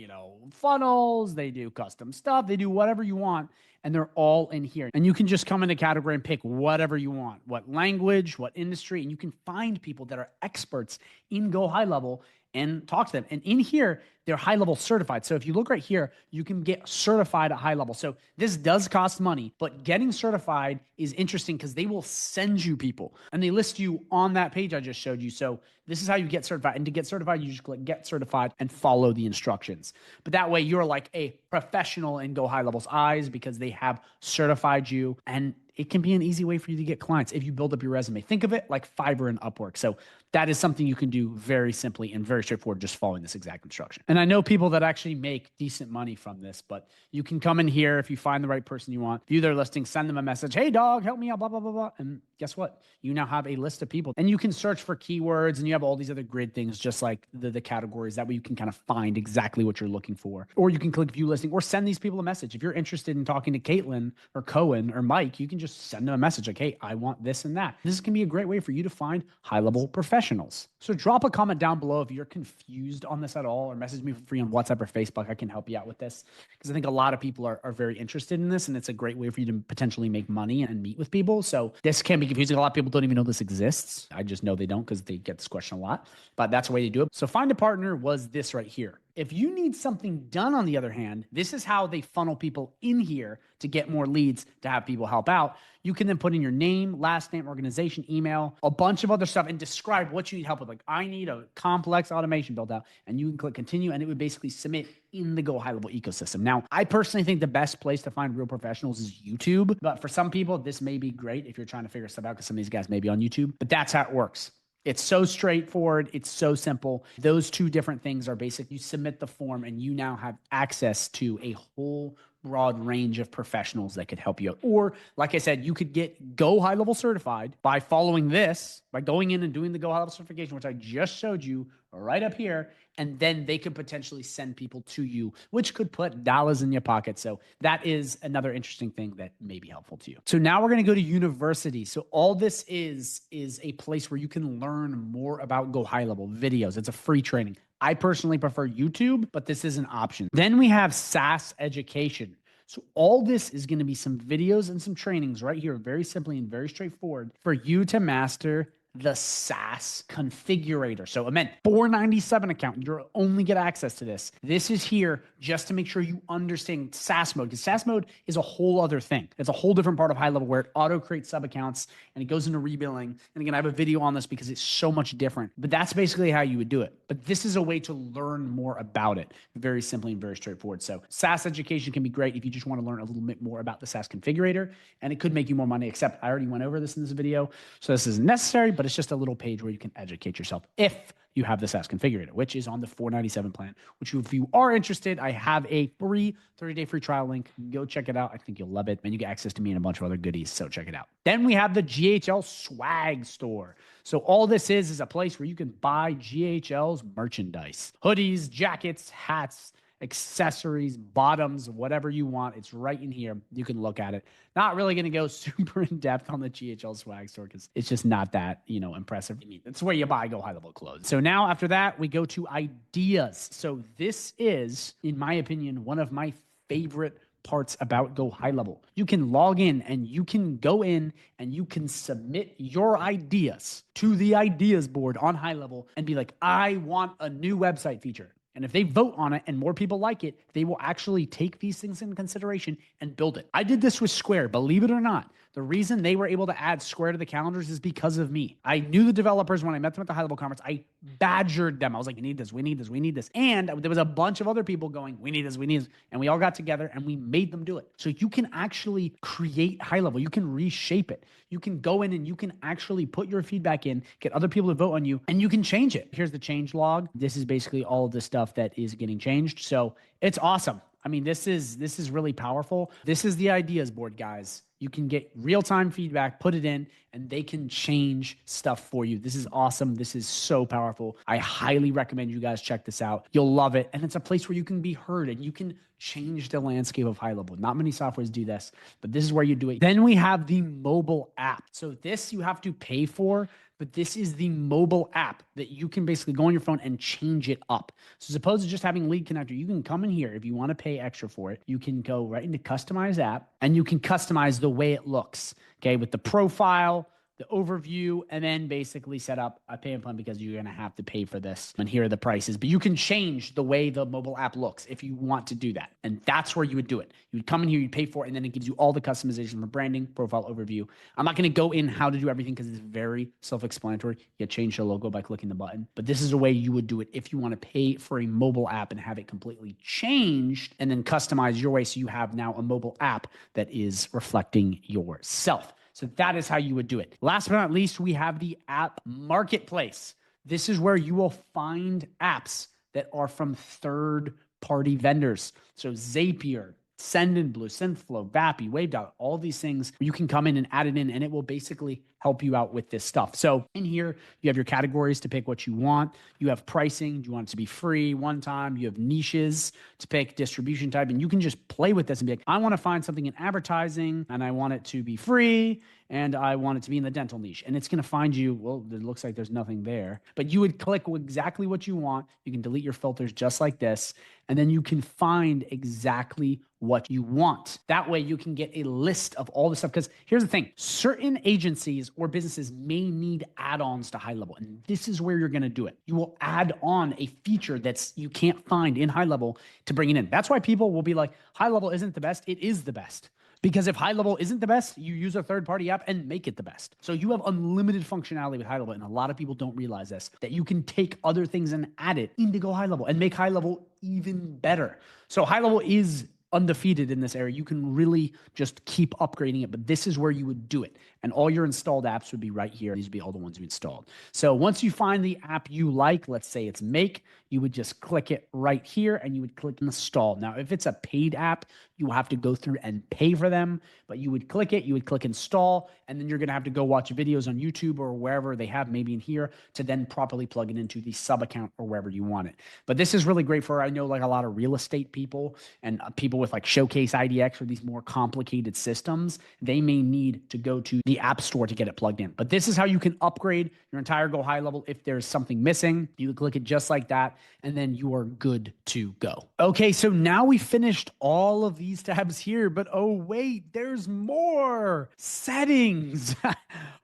funnels, they do custom stuff, they do whatever you want, and they're all in here. And you can just come in a category and pick whatever you want, what language, what industry, and you can find people that are experts in GoHighLevel and talk to them. And in here, they're high level certified. So if you look right here, you can get certified at high level. So this does cost money, but getting certified is interesting because they will send you people and they list you on that page I just showed you. So this is how you get certified. And to get certified, you just click get certified and follow the instructions. But that way you're like a professional in GoHighLevel's eyes because they have certified you, and it can be an easy way for you to get clients if you build up your resume. Think of it like Fiverr and Upwork. So that is something you can do very simply and very straightforward, just following this exact instruction. And I know people that actually make decent money from this, but you can come in here if you find the right person you want, view their listing, send them a message, hey dog, help me out, blah, blah, blah, blah. And guess what? You now have a list of people, and you can search for keywords, and you have all these other grid things, just like the categories. That way you can kind of find exactly what you're looking for. Or you can click view listing or send these people a message. If you're interested in talking to Caitlin or Cohen or Mike, you can just send them a message like, hey, I want this and that. This can be a great way for you to find high-level professionals. So drop a comment down below if you're confused on this at all, or message me for free on WhatsApp or Facebook. I can help you out with this because I think a lot of people are very interested in this, and it's a great way for you to potentially make money and meet with people. So this can be confusing. A lot of people don't even know this exists. I just know they don't because they get this question a lot, but that's a way to do it. So find a partner was this right here. If you need something done, on the other hand, this is how they funnel people in here to get more leads, to have people help out. You can then put in your name, last name, organization, email, a bunch of other stuff, and describe what you need help with. Like, I need a complex automation built out, and you can click continue, and it would basically submit in the GoHighLevel ecosystem. Now, I personally think the best place to find real professionals is YouTube, but for some people, this may be great if you're trying to figure stuff out because some of these guys may be on YouTube, but that's how it works. It's so straightforward. It's so simple. Those two different things are basic. You submit the form and you now have access to a whole broad range of professionals that could help you out. Or like I said, you could get GoHighLevel certified by following this, by going in and doing the GoHighLevel certification, which I just showed you right up here. And then they could potentially send people to you, which could put dollars in your pocket. So that is another interesting thing that may be helpful to you. So now we're going to go to university. So all this is a place where you can learn more about GoHighLevel videos. It's a free training. I personally prefer YouTube, but this is an option. Then we have SaaS education. So all this is going to be some videos and some trainings right here, very simply and very straightforward for you to master the SaaS Configurator. So it meant $497 account. You'll only get access to this. This is here just to make sure you understand SaaS mode, because SaaS mode is a whole other thing. It's a whole different part of HighLevel where it auto creates sub accounts and it goes into rebilling. And again, I have a video on this because it's so much different, but that's basically how you would do it. But this is a way to learn more about it, very simply and very straightforward. So SaaS education can be great if you just want to learn a little bit more about the SaaS Configurator, and it could make you more money, except I already went over this in this video. So this isn't necessary, but it's just a little page where you can educate yourself if you have the SaaS Configurator, which is on the $497 plan, which if you are interested, I have a free 30-day free trial link. Go check it out. I think you'll love it. And you get access to me and a bunch of other goodies. So check it out. Then we have the GHL swag store. So all this is a place where you can buy GHL's merchandise, hoodies, jackets, hats, accessories, bottoms, whatever you want. It's right in here. You can look at it. Not really going to go super in depth on the GHL swag store because it's just not that, impressive. It's where you buy GoHighLevel clothes. So now after that, we go to ideas. So this is, in my opinion, one of my favorite parts about GoHighLevel. You can log in and you can go in and you can submit your ideas to the ideas board on HighLevel and be like, I want a new website feature. And if they vote on it and more people like it, they will actually take these things into consideration and build it. I did this with Square, believe it or not. The reason they were able to add Square to the calendars is because of me. I knew the developers when I met them at the HighLevel conference. I badgered them. I was like, we need this, we need this, we need this. And there was a bunch of other people going, we need this, we need this. And we all got together and we made them do it. So you can actually create HighLevel. You can reshape it. You can go in and you can actually put your feedback in, get other people to vote on you, and you can change it. Here's the change log. This is basically all of the stuff that is getting changed. So it's awesome. I mean, this is really powerful. This is the ideas board, guys. You can get real-time feedback, put it in, and they can change stuff for you. This is awesome. This is so powerful. I highly recommend you guys check this out. You'll love it. And it's a place where you can be heard and you can change the landscape of high level. Not many softwares do this, but this is where you do it. Then we have the mobile app. So this you have to pay for, but this is the mobile app that you can basically go on your phone and change it up. So as opposed to just having Lead Connector, you can come in here. If you want to pay extra for it, you can go right into Customize App and you can customize the way it looks, okay, with the profile, the overview, and then basically set up a payment plan because you're going to have to pay for this. And here are the prices, but you can change the way the mobile app looks if you want to do that. And that's where you would do it. You would come in here, you'd pay for it, and then it gives you all the customization for branding, profile, overview. I'm not going to go in how to do everything because it's very self-explanatory. You change the logo by clicking the button, but this is a way you would do it if you want to pay for a mobile app and have it completely changed and then customize your way so you have now a mobile app that is reflecting yourself. So that is how you would do it. Last but not least, we have the app marketplace. This is where you will find apps that are from third-party vendors. So Zapier, Sendinblue, Synthflow, Vappy, Wavedial, all these things, you can come in and add it in, and it will basically help you out with this stuff. So in here, you have your categories to pick what you want. You have pricing. Do you want it to be free one time? You have niches to pick distribution type, and you can just play with this and be like, I want to find something in advertising, and I want it to be free, and I want it to be in the dental niche. And it's going to find you, well, it looks like there's nothing there, but you would click exactly what you want. You can delete your filters just like this, and then you can find exactly what you want. That way you can get a list of all the stuff. Because here's the thing, certain agencies or businesses may need add-ons to high level. And this is where you're going to do it. You will add on a feature that's you can't find in high level to bring it in. That's why people will be like, high level isn't the best. It is the best. Because if high level isn't the best, you use a third-party app and make it the best. So you have unlimited functionality with high level. And a lot of people don't realize this, that you can take other things and add it into Go High Level and make high level even better. So high level is undefeated in this area. You can really just keep upgrading it, but this is where you would do it. And all your installed apps would be right here. These would be all the ones you installed. So once you find the app you like, let's say it's Make, you would just click it right here and you would click install. Now, if it's a paid app, you will have to go through and pay for them, but you would click it, you would click install, and then you're going to have to go watch videos on YouTube or wherever they have, maybe in here, to then properly plug it into the sub account or wherever you want it. But this is really great for, I know, like a lot of real estate people and people with like Showcase IDX or these more complicated systems. They may need to go to the App Store to get it plugged in. But this is how you can upgrade your entire Go High Level. If there's something missing, you would click it just like that, and then you are good to go. Okay, so now we finished all of these tabs here, but oh wait, there's more. Settings.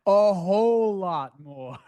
A whole lot more.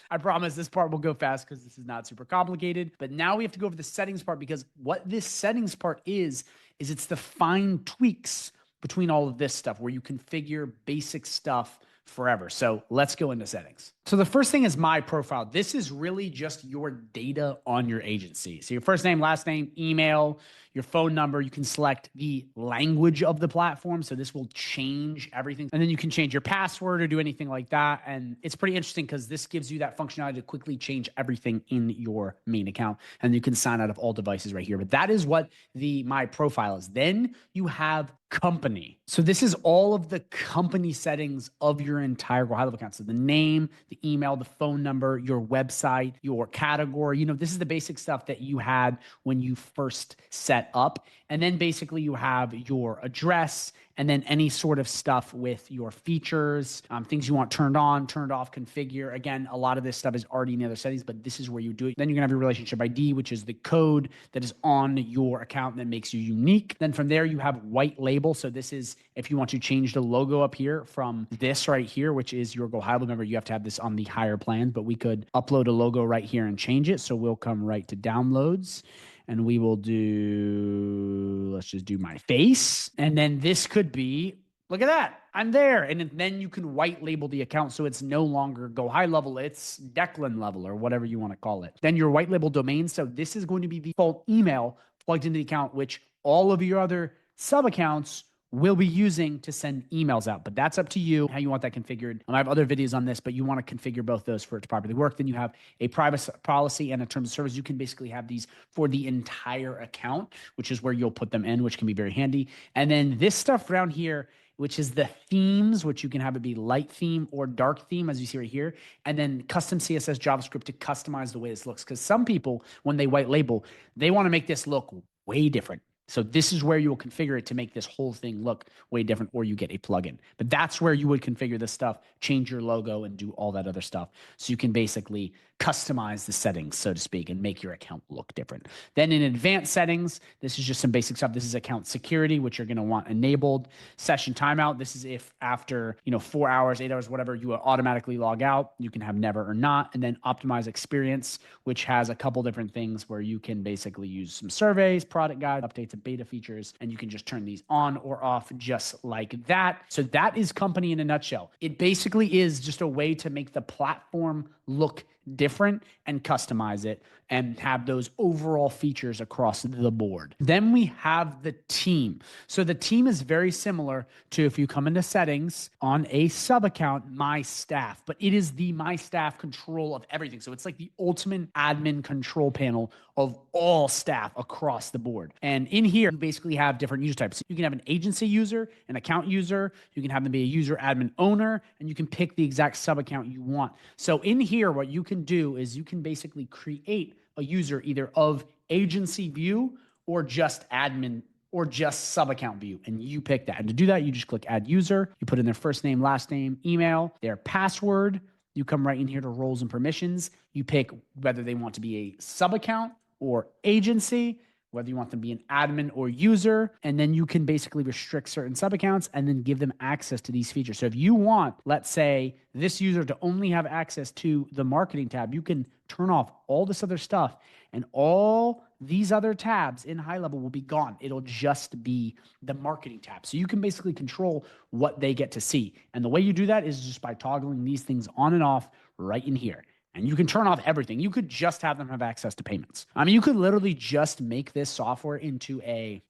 I promise this part will go fast because this is not super complicated. But now we have to go over the settings part, because what this settings part is it's the fine tweaks between all of this stuff where you configure basic stuff forever. So let's go into settings. So the first thing is My Profile. This is really just your data on your agency. So your first name, last name, email, your phone number. You can select the language of the platform. So this will change everything. And then you can change your password or do anything like that. And it's pretty interesting because this gives you that functionality to quickly change everything in your main account. And you can sign out of all devices right here. But that is what the My Profile is. Then you have Company. So this is all of the company settings of your entire GoHighLevel account. So the name, the email, the phone number, your website, your category. You know, this is the basic stuff that you had when you first set up. And then basically you have your address, and then any sort of stuff with your features, things you want turned on, turned off, configure. Again, a lot of this stuff is already in the other settings, but this is where you do it. Then you're gonna have your relationship ID, which is the code that is on your account that makes you unique. Then from there, you have white label. So this is if you want to change the logo up here from this right here, which is your GoHighLevel. Remember, you have to have this on the higher plans, but we could upload a logo right here and change it. So we'll come right to downloads. And we will do, let's just do my face. And then this could be, look at that, I'm there. And then you can white label the account so it's no longer Go High Level, it's Declan level or whatever you want to call it. Then your white label domain. So this is going to be the default email plugged into the account, which all of your other sub accounts will be using to send emails out. But that's up to you, how you want that configured. I have other videos on this, but you want to configure both those for it to properly work. Then you have a privacy policy and a terms of service. You can basically have these for the entire account, which is where you'll put them in, which can be very handy. And then this stuff around here, which is the themes, which you can have it be light theme or dark theme, as you see right here. And then custom CSS JavaScript to customize the way this looks. Because some people, when they white label, they want to make this look way different. So this is where you will configure it to make this whole thing look way different, or you get a plugin. But that's where you would configure this stuff, change your logo, and do all that other stuff. So you can basically customize the settings, so to speak, and make your account look different. Then in advanced settings, this is just some basic stuff. This is account security, which you're going to want enabled. Session timeout. This is if after 4 hours, 8 hours, whatever, you will automatically log out. You can have never or not. And then optimize experience, which has a couple different things where you can basically use some surveys, product guide, updates, and beta features, and you can just turn these on or off just like that. So that is company in a nutshell. It basically is just a way to make the platform look different and customize it and have those overall features across the board. Then we have the team. So the team is very similar to if you come into settings on a sub account, my staff, but it is the my staff control of everything. So it's like the ultimate admin control panel of all staff across the board. And in here, you basically have different user types. You can have an agency user, an account user, you can have them be a user admin owner, and you can pick the exact sub account you want. So in here, what you can do is you can basically create a user either of agency view or just admin or just sub account view, and you pick that. And to do that, you just click add user, you put in their first name, last name, email, their password. You come right in here to roles and permissions. You pick whether they want to be a sub account or agency, whether you want them to be an admin or user, and then you can basically restrict certain sub accounts and then give them access to these features. So if you want, let's say, this user to only have access to the marketing tab, you can turn off all this other stuff, and all these other tabs in high level will be gone. It'll just be the marketing tab. So you can basically control what they get to see. And the way you do that is just by toggling these things on and off right in here. And you can turn off everything. You could just have them have access to payments. I mean, you could literally just make this software into a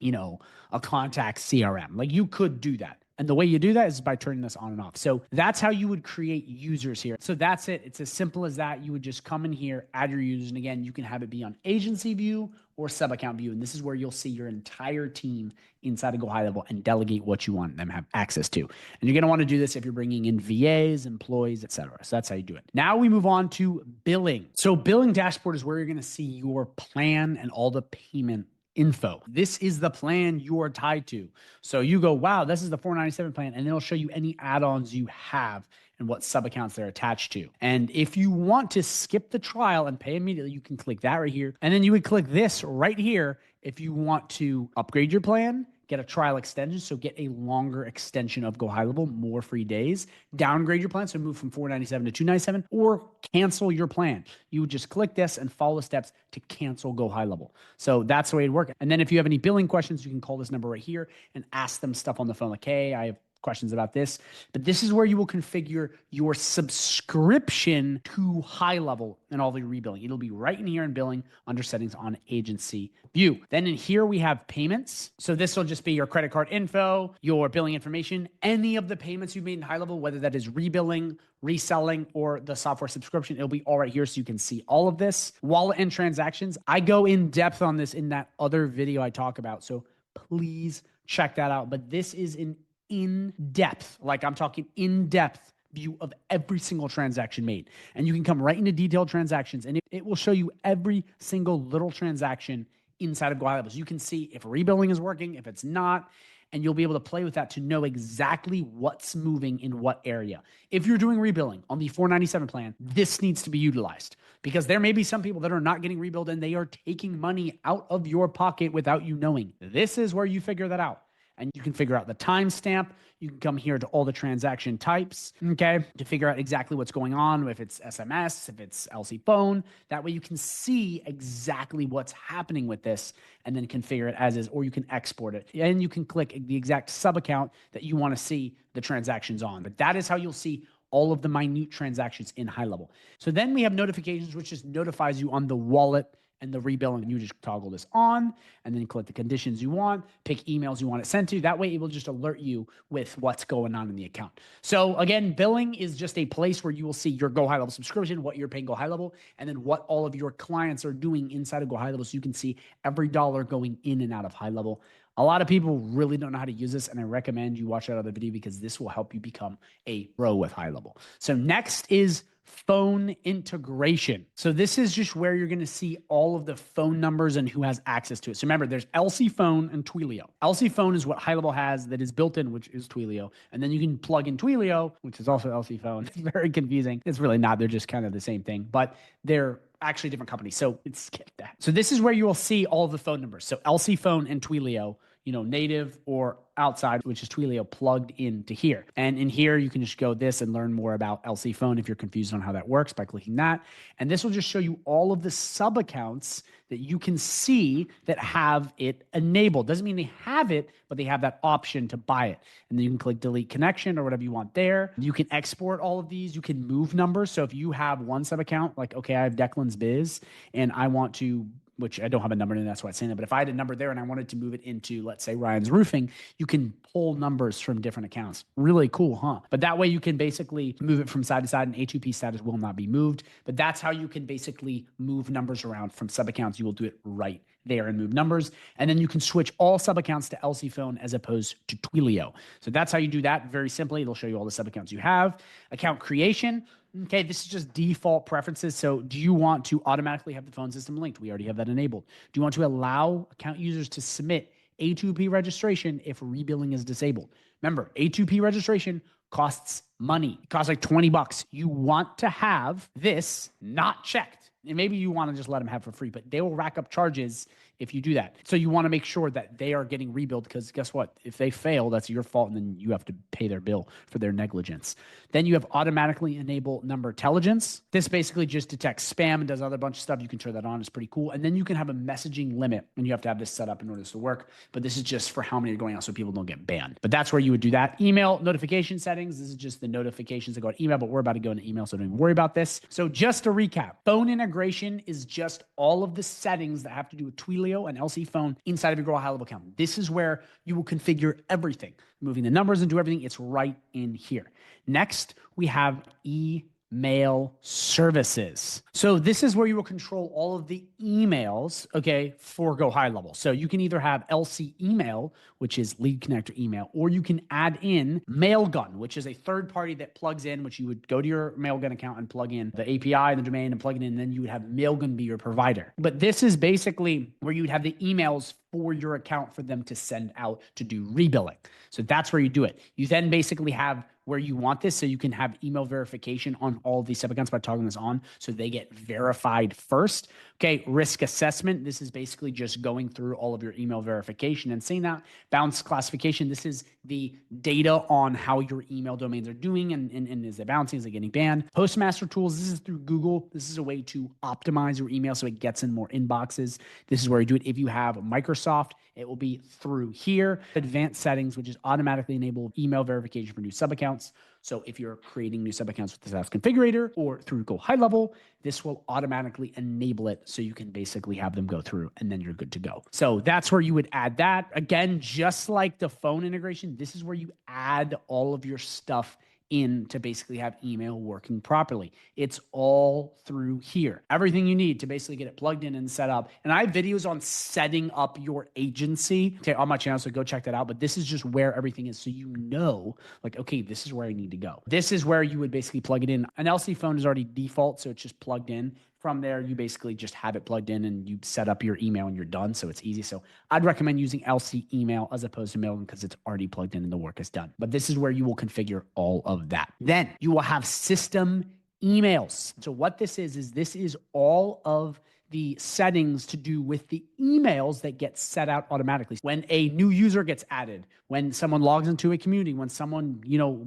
contact CRM. Like, you could do that. And the way you do that is by turning this on and off. So that's how you would create users here. So that's it. It's as simple as that. You would just come in here, add your users. And again, you can have it be on agency view or sub account view. And this is where you'll see your entire team inside of GoHighLevel and delegate what you want them to have access to. And you're going to want to do this if you're bringing in VAs, employees, etc. So that's how you do it. Now we move on to billing. So billing dashboard is where you're going to see your plan and all the payment info. This is the plan you're tied to. So you go, wow, this is the $497 plan, and it'll show you any add-ons you have and what sub-accounts they're attached to. And if you want to skip the trial and pay immediately, you can click that right here. And then you would click this right here if you want to upgrade your plan, get a trial extension, so get a longer extension of GoHighLevel, more free days, downgrade your plan, so move from $497 to $297, or cancel your plan. You would just click this and follow the steps to cancel GoHighLevel. So that's the way it works. And then if you have any billing questions, you can call this number right here and ask them stuff on the phone, like, hey, I have questions about this. But this is where you will configure your subscription to high level and all the rebilling. It'll be right in here in billing under settings on agency view. Then in here we have payments. So this will just be your credit card info, your billing information, any of the payments you've made in high level, whether that is rebilling, reselling, or the software subscription. It'll be all right here so you can see all of this. Wallet and transactions. I go in depth on this in that other video I talk about. So please check that out. But this is an in-depth, like I'm talking in-depth view of every single transaction made. And you can come right into detailed transactions, and it will show you every single little transaction inside of GoHighLevel. So you can see if rebilling is working, if it's not, and you'll be able to play with that to know exactly what's moving in what area. If you're doing rebilling on the $497 plan, this needs to be utilized, because there may be some people that are not getting rebilled and they are taking money out of your pocket without you knowing. This is where you figure that out. And you can figure out the timestamp. You can come here to all the transaction types, okay, to figure out exactly what's going on, if it's SMS, if it's LC phone. That way you can see exactly what's happening with this and then configure it as is, or you can export it. And you can click the exact sub-account that you want to see the transactions on. But that is how you'll see all of the minute transactions in high level. So then we have notifications, which just notifies you on the wallet and the rebilling. You just toggle this on and then click the conditions you want, pick emails you want it sent to. That way it will just alert you with what's going on in the account. So again, billing is just a place where you will see your GoHighLevel subscription, what you're paying GoHighLevel, and then what all of your clients are doing inside of GoHighLevel, so you can see every dollar going in and out of HighLevel. A lot of people really don't know how to use this, and I recommend you watch that other video because this will help you become a pro with HighLevel. So next is phone integration. So this is just where you're going to see all of the phone numbers and who has access to it. So remember, there's LC Phone and Twilio. LC Phone is what HighLevel has that is built in, which is Twilio. And then you can plug in Twilio, which is also LC Phone. It's very confusing. It's really not. They're just kind of the same thing, but they're actually different companies. So skip that. So this is where you will see all of the phone numbers. So LC Phone and Twilio, native or outside, which is Twilio, plugged into here. And in here, you can just go this and learn more about LC Phone if you're confused on how that works by clicking that. And this will just show you all of the sub accounts that you can see that have it enabled. Doesn't mean they have it, but they have that option to buy it. And then you can click delete connection or whatever you want there. You can export all of these. You can move numbers. So if you have one sub account, like, okay, I have Declan's Biz and I want to, which I don't have a number in, that's why it's saying that. But if I had a number there and I wanted to move it into, let's say, Ryan's Roofing, you can pull numbers from different accounts. Really cool, huh? But that way you can basically move it from side to side, and A2P status will not be moved. But that's how you can basically move numbers around from sub accounts. You will do it right there and move numbers. And then you can switch all sub accounts to LC Phone as opposed to Twilio. So that's how you do that very simply. It'll show you all the sub accounts you have. Account creation. Okay, this is just default preferences. So do you want to automatically have the phone system linked? We already have that enabled. Do you want to allow account users to submit A2P registration if rebilling is disabled? Remember, A2P registration costs money. It costs like $20. You want to have this not checked. And maybe you want to just let them have for free, but they will rack up charges if you do that. So you want to make sure that they are getting rebuilt, because guess what? If they fail, that's your fault, and then you have to pay their bill for their negligence. Then you have automatically enable number intelligence. This basically just detects spam and does other bunch of stuff. You can turn that on. It's pretty cool. And then you can have a messaging limit, and you have to have this set up in order to work. But this is just for how many are going out so people don't get banned. But that's where you would do that. Email notification settings. This is just the notifications that go to email, but we're about to go into email, so don't even worry about this. So just to recap, phone integration is just all of the settings that have to do with Twilio and LC Phone inside of your GoHighLevel account. This is where you will configure everything, moving the numbers and do everything. It's right in here. Next, we have email services. So this is where you will control all of the emails, okay, for GoHighLevel. So you can either have LC email, which is lead connector email, or you can add in Mailgun, which is a third party that plugs in, which you would go to your Mailgun account and plug in the API and the domain and plug it in, and then you would have Mailgun be your provider. But this is basically where you would have the emails for your account for them to send out to do rebilling. So that's where you do it. You then basically have where you want this, so you can have email verification on all of these sub accounts by toggling this on, so they get verified first. Okay, risk assessment. This is basically just going through all of your email verification and seeing that. Bounce classification. This is the data on how your email domains are doing, and is it bouncing? Is it getting banned? Postmaster tools. This is through Google. This is a way to optimize your email so it gets in more inboxes. This is where you do it. If you have Microsoft, it will be through here. Advanced settings, which is automatically enable email verification for new sub accounts. So if you're creating new sub accounts with the SaaS Configurator or through GoHighLevel, this will automatically enable it so you can basically have them go through, and then you're good to go. So that's where you would add that. Again, just like the phone integration, this is where you add all of your stuff in to basically have email working properly. It's all through here. Everything you need to basically get it plugged in and set up. And I have videos on setting up your agency on my channel, so go check that out. But this is just where everything is, so you know, like, okay, this is where I need to go. This is where you would basically plug it in. An LC Phone is already default, so it's just plugged in. From there, you basically just have it plugged in and you set up your email and you're done. So it's easy. So I'd recommend using LC email as opposed to Mailgun because it's already plugged in and the work is done. But this is where you will configure all of that. Then you will have system emails. So what this is this is all of the settings to do with the emails that get set out automatically. When a new user gets added, when someone logs into a community, when someone,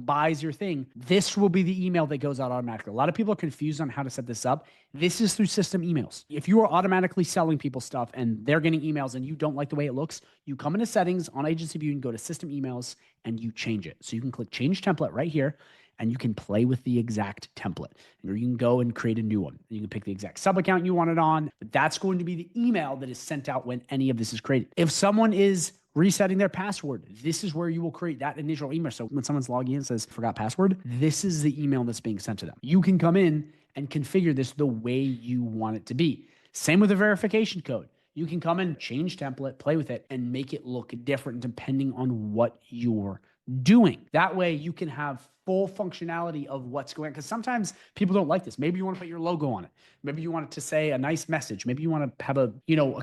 buys your thing, this will be the email that goes out automatically. A lot of people are confused on how to set this up. This is through system emails. If you are automatically selling people stuff and they're getting emails and you don't like the way it looks, you come into settings on Agency View and go to system emails and you change it. So you can click change template right here. and you can play with the exact template. Or you can go and create a new one. You can pick the exact sub account you want it on, but that's going to be the email that is sent out when any of this is created. If someone is resetting their password, this is where you will create that initial email. So when someone's logging in and says, forgot password, this is the email that's being sent to them. You can come in and configure this the way you want it to be. Same with the verification code. You can come in, change template, play with it, and make it look different depending on what you're doing. That way you can have full functionality of what's going on. Because sometimes people don't like this. Maybe you want to put your logo on it. Maybe you want it to say a nice message. Maybe you want to have a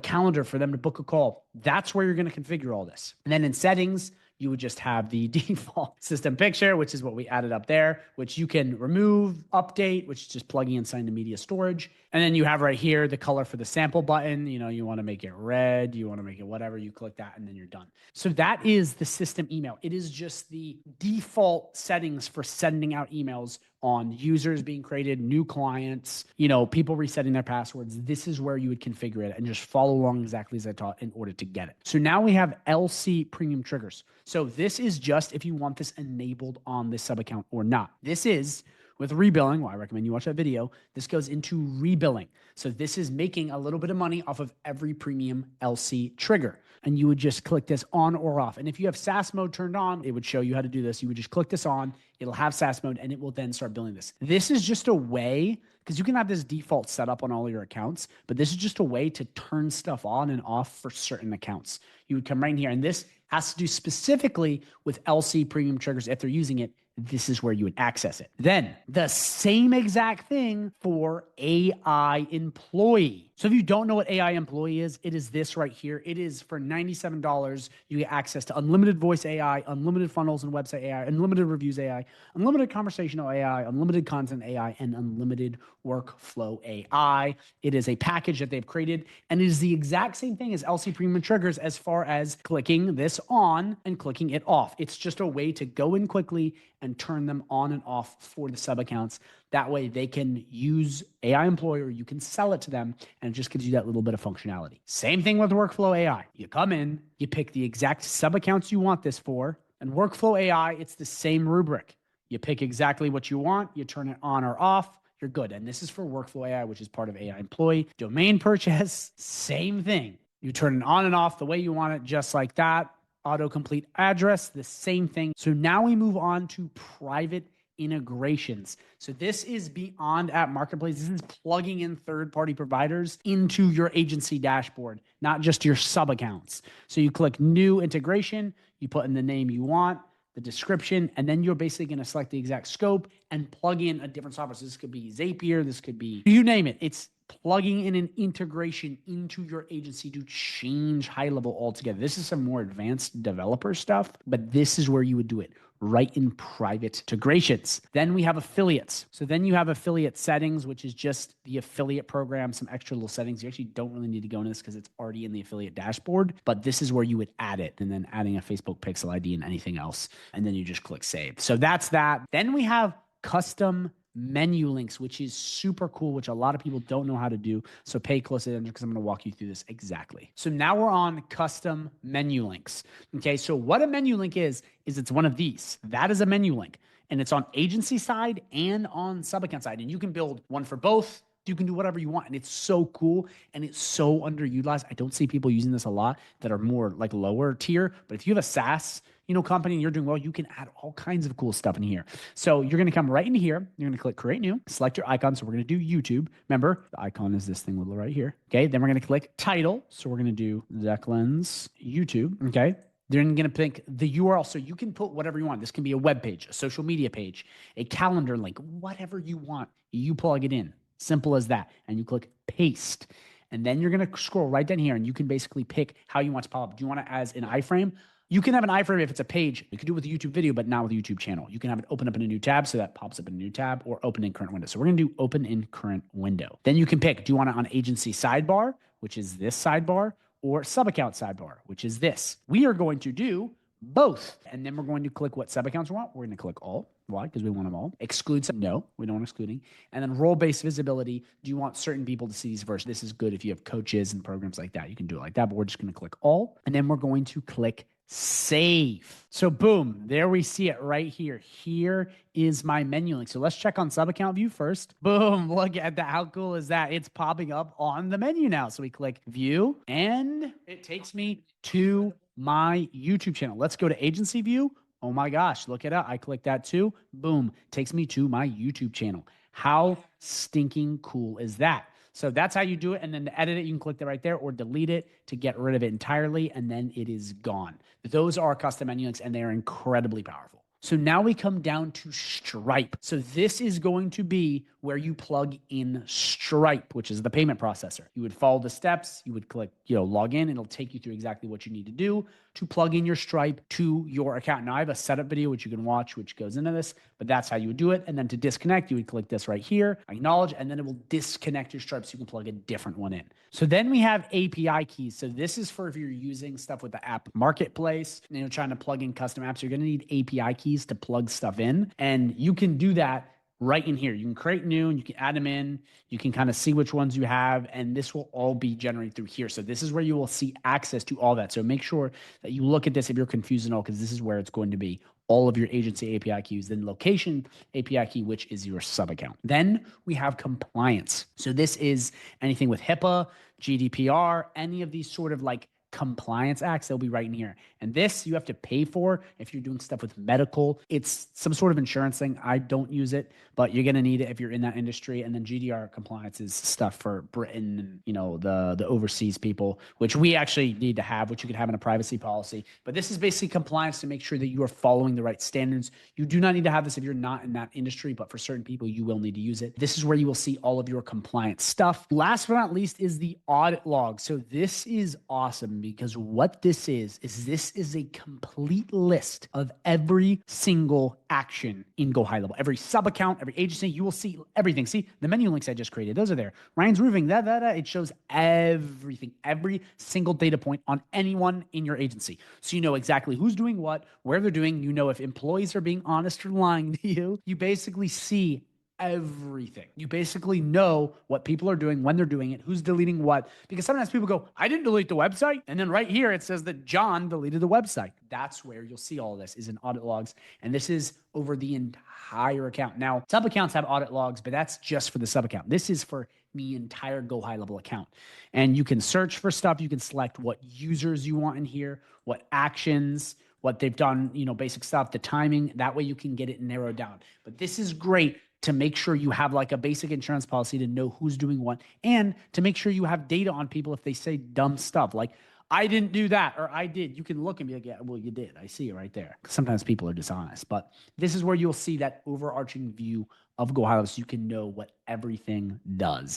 calendar for them to book a call. That's where you're going to configure all this. And then in settings, you would just have the default system picture, which is what we added up there, which you can remove, update, which is just plugging in sign to media storage. And then you have right here the color for the sample button. You want to make it red, you want to make it whatever, you click that and then you're done. So that is the system email. It is just the default settings for sending out emails on users being created, new clients, people resetting their passwords. This is where you would configure it and just follow along exactly as I taught in order to get it. So now we have LC premium triggers. So this is just if you want this enabled on this sub account or not. This is with rebilling. Well, I recommend you watch that video. This goes into rebilling. So this is making a little bit of money off of every premium LC trigger. And you would just click this on or off. And if you have SaaS mode turned on, it would show you how to do this. You would just click this on, it'll have SaaS mode, and it will then start billing this. This is just a way, because you can have this default setup on all your accounts, but this is just a way to turn stuff on and off for certain accounts. You would come right in here, and this has to do specifically with LC premium triggers. If they're using it, this is where you would access it. Then the same exact thing for AI employee. So if you don't know what AI employee is, it is this right here. It is for $97. You get access to unlimited voice AI, unlimited funnels and website AI, unlimited reviews AI, unlimited conversational AI, unlimited content AI, and unlimited workflow AI. It is a package that they've created, and it is the exact same thing as LC Premium Triggers as far as clicking this on and clicking it off. It's just a way to go in quickly and turn them on and off for the sub accounts. That way they can use AI employee, or you can sell it to them, and it just gives you that little bit of functionality. Same thing with Workflow AI. You come in, you pick the exact sub accounts you want this for, and Workflow AI, it's the same rubric. You pick exactly what you want, you turn it on or off, you're good. And this is for Workflow AI, which is part of AI employee. Domain purchase, same thing. You turn it on and off the way you want it, just like that. Autocomplete address, the same thing. So now we move on to private integrations. So this is beyond App Marketplace. This is plugging in third-party providers into your agency dashboard, not just your sub accounts. So you click new integration, you put in the name you want, the description, and then you're basically going to select the exact scope and plug in a different software. So this could be Zapier, this could be, you name it. It's plugging in an integration into your agency to change HighLevel altogether. This is some more advanced developer stuff, but this is where you would do it, right in private integrations. Then we have affiliates. So then you have affiliate settings, which is just the affiliate program, some extra little settings. You actually don't really need to go into this because it's already in the affiliate dashboard, but this is where you would add it, and then adding a Facebook pixel ID and anything else. And then you just click save. So that's that. Then we have custom menu links, which is super cool, which a lot of people don't know how to do. So pay close attention because I'm going to walk you through this exactly. So now we're on custom menu links. Okay, so what a menu link is it's one of these. That is a menu link, and it's on agency side and on sub account side. And you can build one for both. You can do whatever you want, and it's so cool and it's so underutilized. I don't see people using this a lot that are more like lower tier, but if you have a SaaS company and you're doing well, you can add all kinds of cool stuff in here. So you're going to come right into here. You're going to click create new, select your icon. So we're going to do YouTube. Remember, the icon is this thing little right here. Okay. Then we're going to click title. So we're going to do Declan's YouTube. Okay. Then you're going to pick the URL. So you can put whatever you want. This can be a web page, a social media page, a calendar link, whatever you want. You plug it in. Simple as that. And you click paste. And then you're going to scroll right down here, and you can basically pick how you want to pop up. Do you want it as an iframe? You can have an iframe if it's a page. You can do it with a YouTube video, but not with a YouTube channel. You can have it open up in a new tab, so that pops up in a new tab, or open in current window. So we're going to do open in current window. Then you can pick, do you want it on agency sidebar, which is this sidebar, or sub account sidebar, which is this. We are going to do both. And then we're going to click what sub accounts we want. We're going to click all. Why? Because we want them all. Exclude some. No, we don't want excluding. And then role-based visibility. Do you want certain people to see these first? This is good if you have coaches and programs like that. You can do it like that, but we're just going to click all. And then we're going to click save. So boom, there we see it right here. Here is my menu link. So let's check on Subaccount view first. Boom, look at that. How cool is that? It's popping up on the menu now. So we click view and it takes me to my YouTube channel. Let's go to agency view. Oh my gosh, look it up. I click that too. Boom, takes me to my YouTube channel. How stinking cool is that? So that's how you do it. And then to edit it, you can click that right there or delete it to get rid of it entirely. And then it is gone. Those are custom menu links and they are incredibly powerful. So now we come down to Stripe. So this is going to be where you plug in Stripe, which is the payment processor. You would follow the steps. You would click, log in. It'll take you through exactly what you need to do to plug in your Stripe to your account. Now I have a setup video, which you can watch, which goes into this, but that's how you would do it. And then to disconnect, you would click this right here, acknowledge, and then it will disconnect your Stripe so you can plug a different one in. So then we have API keys. So this is for if you're using stuff with the app marketplace, trying to plug in custom apps, you're going to need API keys to plug stuff in. And you can do that right in here. You can create new and you can add them in. You can kind of see which ones you have, and this will all be generated through here. So this is where you will see access to all that. So make sure that you look at this if you're confused at all, because this is where it's going to be all of your agency API keys, then location API key, which is your sub account. Then we have compliance. So this is anything with HIPAA, GDPR, any of these sort of like compliance acts, they'll be right in here. And this you have to pay for if you're doing stuff with medical. It's some sort of insurance thing. I don't use it, but you're going to need it if you're in that industry. And then GDPR compliance is stuff for Britain, the overseas people, which we actually need to have, which you can have in a privacy policy. But this is basically compliance to make sure that you are following the right standards. You do not need to have this if you're not in that industry, but for certain people, you will need to use it. This is where you will see all of your compliance stuff. Last but not least is the audit log. So this is awesome because what this is this is a complete list of every single action in GoHighLevel. Every sub account, every agency, you will see everything. See the menu links I just created, those are there. Ryan's Roofing, it shows everything, every single data point on anyone in your agency. So you know exactly who's doing what, where they're doing, if employees are being honest or lying to you. You basically see everything. You basically know what people are doing, when they're doing it, who's deleting what, because sometimes people go, I didn't delete the website. And then right here, it says that John deleted the website. That's where you'll see all of this is in audit logs. And this is over the entire account. Now, sub accounts have audit logs, but that's just for the sub account. This is for the entire GoHighLevel account. And you can search for stuff. You can select what users you want in here, what actions, what they've done, basic stuff, the timing. That way you can get it narrowed down. But this is great to make sure you have like a basic insurance policy to know who's doing what, and to make sure you have data on people if they say dumb stuff like, I didn't do that, or I did. You can look and be like, yeah, well, you did. I see it right there. Sometimes people are dishonest, but this is where you'll see that overarching view of GoHighLevel so you can know what everything does.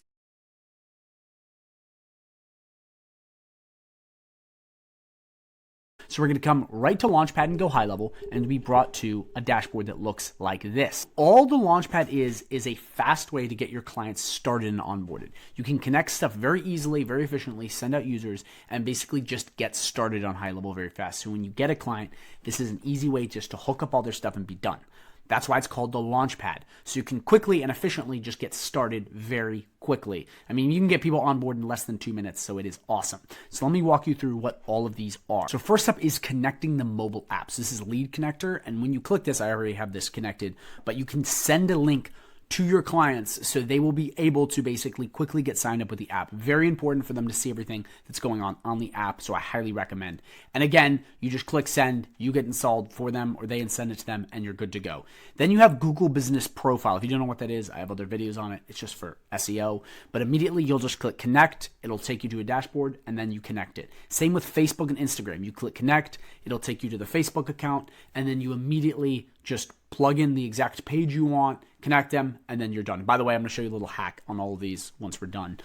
So we're going to come right to Launchpad and GoHighLevel and be brought to a dashboard that looks like this. All the Launchpad is a fast way to get your clients started and onboarded. You can connect stuff very easily, very efficiently, send out users, and basically just get started on HighLevel very fast. So when you get a client, this is an easy way just to hook up all their stuff and be done. That's why it's called the Launchpad. So you can quickly and efficiently just get started very quickly. I mean, you can get people on board in less than 2 minutes, so it is awesome. So let me walk you through what all of these are. So first up is connecting the mobile apps. This is Lead Connector, and when you click this, I already have this connected, but you can send a link to your clients so they will be able to basically quickly get signed up with the app. Very important for them to see everything that's going on the app, so I highly recommend. And again, you just click send, you get installed for them, or they send it to them, and you're good to go. Then you have Google Business Profile. If you don't know what that is, I have other videos on it. It's just for SEO, but immediately you'll just click connect. It'll take you to a dashboard, and then you connect it. Same with Facebook and Instagram. You click connect, it'll take you to the Facebook account, and then you immediately just plug in the exact page you want, connect them, and then you're done. By the way, I'm going to show you a little hack on all of these once we're done.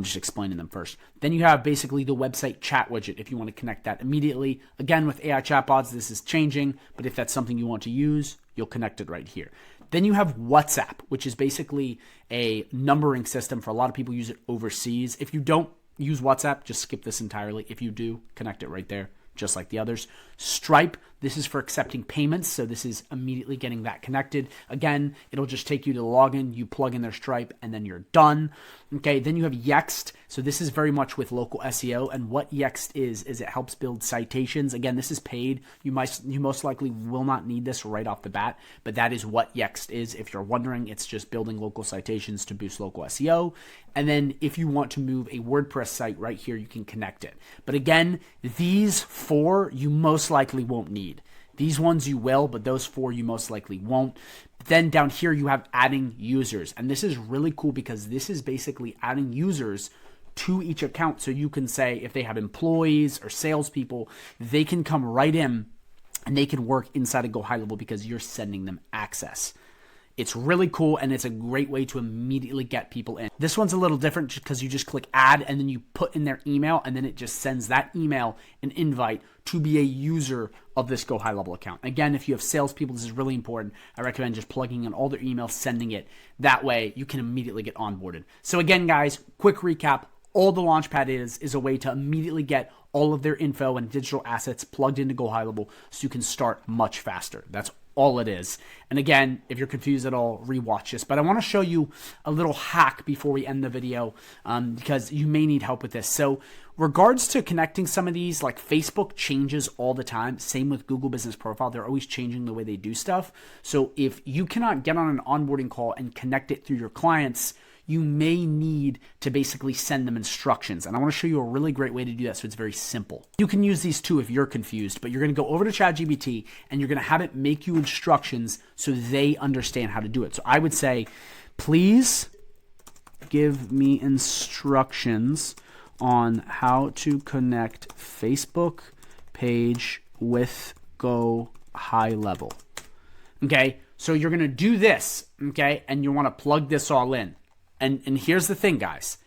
Just explaining them first. Then you have basically the website chat widget if you want to connect that immediately. Again, with AI chatbots, this is changing, but if that's something you want to use, you'll connect it right here. Then you have WhatsApp, which is basically a numbering system. For a lot of people use it overseas. If you don't use WhatsApp, just skip this entirely. If you do, connect it right there, just like the others. Stripe, This is for accepting payments. So this is immediately getting that connected. Again, it'll just take you to the login. You plug in their Stripe and then you're done. Okay. Then you have Yext. So this is very much with local SEO. And what Yext is it helps build citations. Again, this is paid. You most likely will not need this right off the bat, but that is what Yext is. If you're wondering, it's just building local citations to boost local SEO. And then if you want to move a WordPress site right here, you can connect it. But again, these 4 you most likely won't need. These ones you will, but those 4 you most likely won't. Then down here you have adding users. And this is really cool because this is basically adding users to each account. So you can say if they have employees or salespeople, they can come right in and they can work inside of GoHighLevel because you're sending them access. It's really cool, and it's a great way to immediately get people in. This one's a little different because you just click add and then you put in their email, and then it just sends that email an invite to be a user of this GoHighLevel account. Again, if you have salespeople, this is really important. I recommend just plugging in all their emails, sending it. That way you can immediately get onboarded. So again, guys, quick recap. All the Launchpad is a way to immediately get all of their info and digital assets plugged into GoHighLevel so you can start much faster. That's all it is. And again, if you're confused at all, rewatch this. But I want to show you a little hack before we end the video because you may need help with this. So regards to connecting some of these, like Facebook changes all the time. Same with Google Business Profile. They're always changing the way they do stuff. So if you cannot get on an onboarding call and connect it through your clients, you may need to basically send them instructions. And I want to show you a really great way to do that so it's very simple. You can use these too if you're confused, but you're going to go over to ChatGPT and you're going to have it make you instructions so they understand how to do it. So I would say, please give me instructions on how to connect Facebook page with GoHighLevel. Okay, so you're going to do this, okay, and you want to plug this all in. And here's the thing, guys.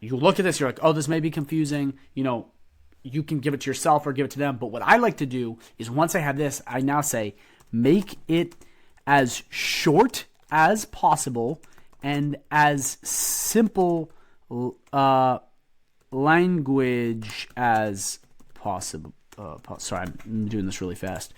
You look at this, you're like, oh, this may be confusing. You know, you can give it to yourself or give it to them. But what I like to do is once I have this, I now say, make it as short as possible and as simple language as possible. Sorry, I'm doing this really fast.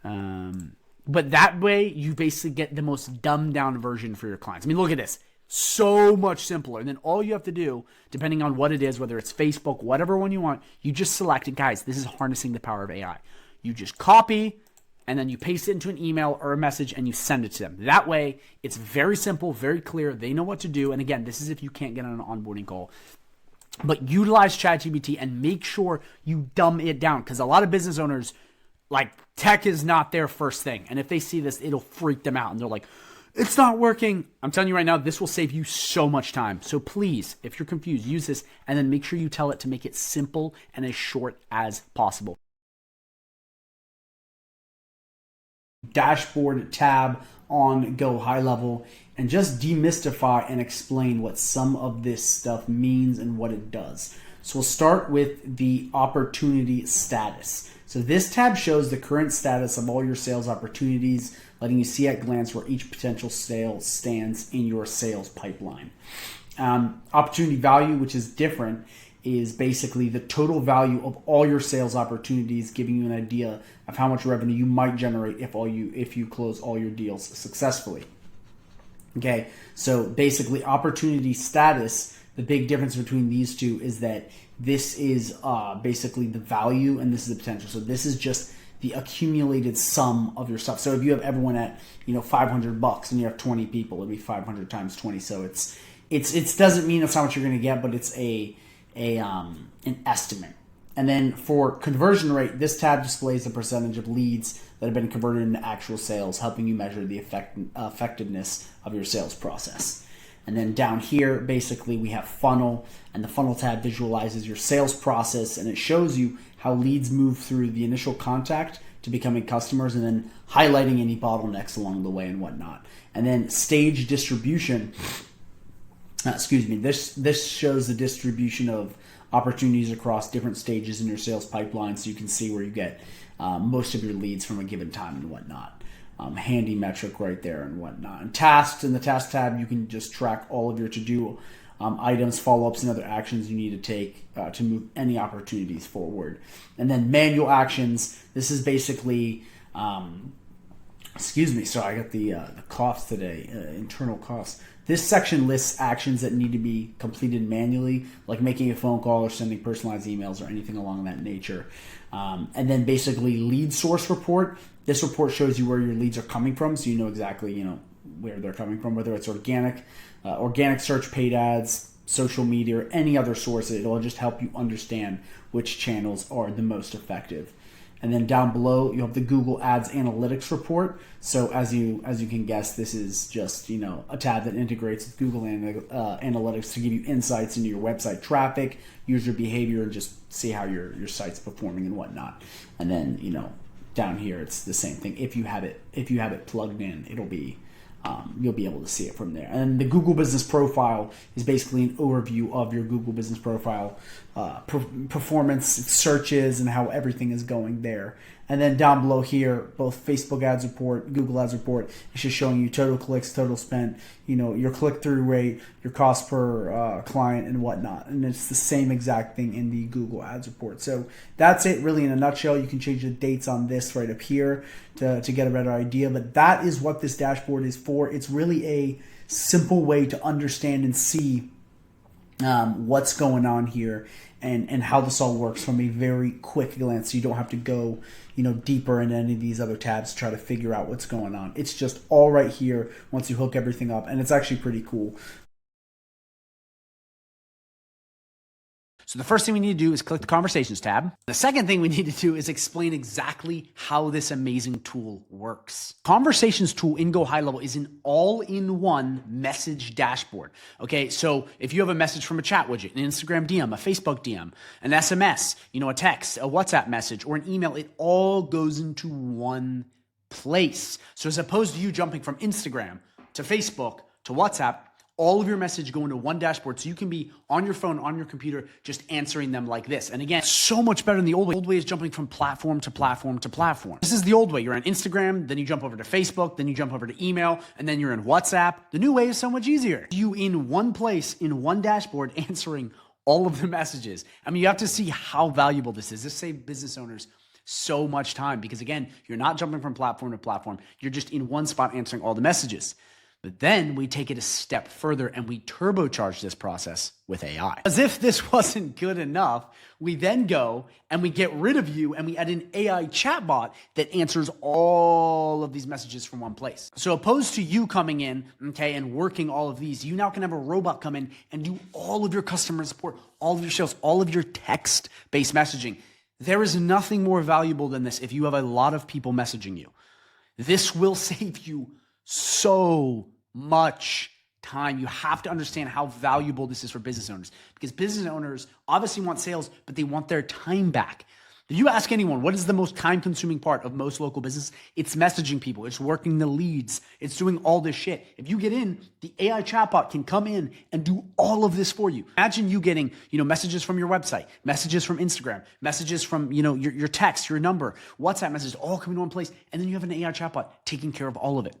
But that way, you basically get the most dumbed down version for your clients. I mean, look at this. So much simpler. And then all you have to do, depending on what it is, whether it's Facebook, whatever one you want, you just select it. Guys, this is harnessing the power of AI. You just copy and then you paste it into an email or a message and you send it to them. That way, it's very simple, very clear. They know what to do. And again, this is if you can't get on an onboarding call. But utilize ChatGPT and make sure you dumb it down because a lot of business owners, like, tech is not their first thing. And if they see this, it'll freak them out. And they're like, it's not working. I'm telling you right now, this will save you so much time. So please, if you're confused, use this and then make sure you tell it to make it simple and as short as possible. Dashboard tab on GoHighLevel and just demystify and explain what some of this stuff means and what it does. So we'll start with the opportunity status. So this tab shows the current status of all your sales opportunities, letting you see at a glance where each potential sale stands in your sales pipeline. Opportunity value, which is different, is basically the total value of all your sales opportunities, giving you an idea of how much revenue you might generate if you close all your deals successfully. Okay, so basically opportunity status, the big difference between these two is that this is basically the value and this is the potential. So this is just the accumulated sum of your stuff. So if you have everyone at $500 and you have 20 people, it'd be 500 times 20. So it doesn't mean that's how much you're going to get, but it's an estimate. And then for conversion rate, this tab displays the percentage of leads that have been converted into actual sales, helping you measure the effectiveness of your sales process. And then down here, basically, we have funnel, and the funnel tab visualizes your sales process, and it shows you how leads move through the initial contact to becoming customers, and then highlighting any bottlenecks along the way and whatnot. And then stage distribution, this shows the distribution of opportunities across different stages in your sales pipeline, so you can see where you get most of your leads from a given time and whatnot. Handy metric right there and whatnot. And tasks, in the task tab, you can just track all of your to-do items, follow-ups, and other actions you need to take to move any opportunities forward. And then manual actions. This is basically, excuse me, sorry, I got the coughs today, internal coughs. This section lists actions that need to be completed manually, like making a phone call or sending personalized emails or anything along that nature. And then basically lead source report. This report shows you where your leads are coming from, so you know exactly where they're coming from, whether it's organic search, paid ads, social media, or any other source. It'll just help you understand which channels are the most effective. And then down below, you have the Google Ads Analytics report. So as you can guess, this is just a tab that integrates with Google Analytics to give you insights into your website traffic, user behavior, and just see how your site's performing and whatnot. And then down here, it's the same thing. If you have it plugged in, it'll be you'll be able to see it from there. And the Google Business Profile is basically an overview of your Google Business Profile performance, searches, and how everything is going there. And then down below here, both Facebook Ads Report, Google Ads Report, it's just showing you total clicks, total spent, your click-through rate, your cost per client, and whatnot. And it's the same exact thing in the Google Ads Report. So that's it really in a nutshell. You can change the dates on this right up here to get a better idea. But that is what this dashboard is for. It's really a simple way to understand and see what's going on here and how this all works from a very quick glance. So you don't have to go deeper into any of these other tabs to try to figure out what's going on. It's just all right here once you hook everything up, and it's actually pretty cool. So the first thing we need to do is click the Conversations tab. The second thing we need to do is explain exactly how this amazing tool works. Conversations tool in GoHighLevel is an all-in-one message dashboard. Okay, so if you have a message from a chat widget, an Instagram DM, a Facebook DM, an SMS, a text, a WhatsApp message, or an email, it all goes into one place. So as opposed to you jumping from Instagram to Facebook to WhatsApp, all of your message go into one dashboard, so you can be on your phone, on your computer, just answering them like this. And again, so much better than the old way. The old way is jumping from platform to platform to platform. This is the old way. You're on Instagram, then you jump over to Facebook, then you jump over to email, and then you're in WhatsApp. The new way is so much easier. You in one place, in one dashboard, answering all of the messages. I mean, you have to see how valuable this is. This saves business owners so much time because, again, you're not jumping from platform to platform. You're just in one spot answering all the messages. But then we take it a step further and we turbocharge this process with AI. As if this wasn't good enough, we then go and we get rid of you and we add an AI chatbot that answers all of these messages from one place. So opposed to you coming in, and working all of these, you now can have a robot come in and do all of your customer support, all of your sales, all of your text-based messaging. There is nothing more valuable than this if you have a lot of people messaging you. This will save you so much time. You have to understand how valuable this is for business owners, because business owners obviously want sales, but they want their time back. If you ask anyone, what is the most time-consuming part of most local business? It's messaging people. It's working the leads. It's doing all this shit. If you get in, the AI chatbot can come in and do all of this for you. Imagine you getting, messages from your website, messages from Instagram, messages from, your text, your number, WhatsApp messages, all coming to one place, and then you have an AI chatbot taking care of all of it.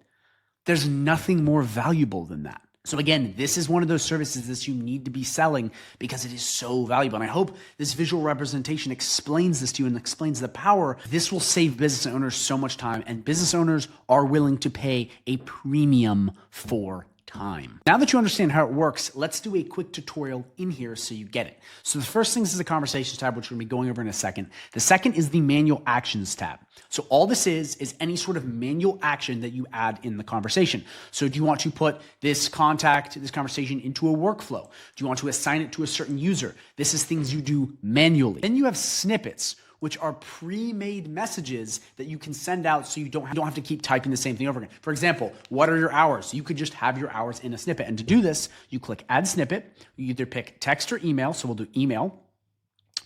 There's nothing more valuable than that. So again, this is one of those services that you need to be selling because it is so valuable. And I hope this visual representation explains this to you and explains the power. This will save business owners so much time, and business owners are willing to pay a premium for time. Now that you understand how it works, let's do a quick tutorial in here so you get it. So the first thing is the Conversations tab, which we're going to be going over in a second. The second is the Manual Actions tab. So all this is any sort of manual action that you add in the conversation. So do you want to put this conversation into a workflow? Do you want to assign it to a certain user? This is things you do manually. Then you have snippets, which are pre-made messages that you can send out so you don't have to keep typing the same thing over again. For example, what are your hours? You could just have your hours in a snippet. And to do this, you click Add Snippet. You either pick text or email. So we'll do email.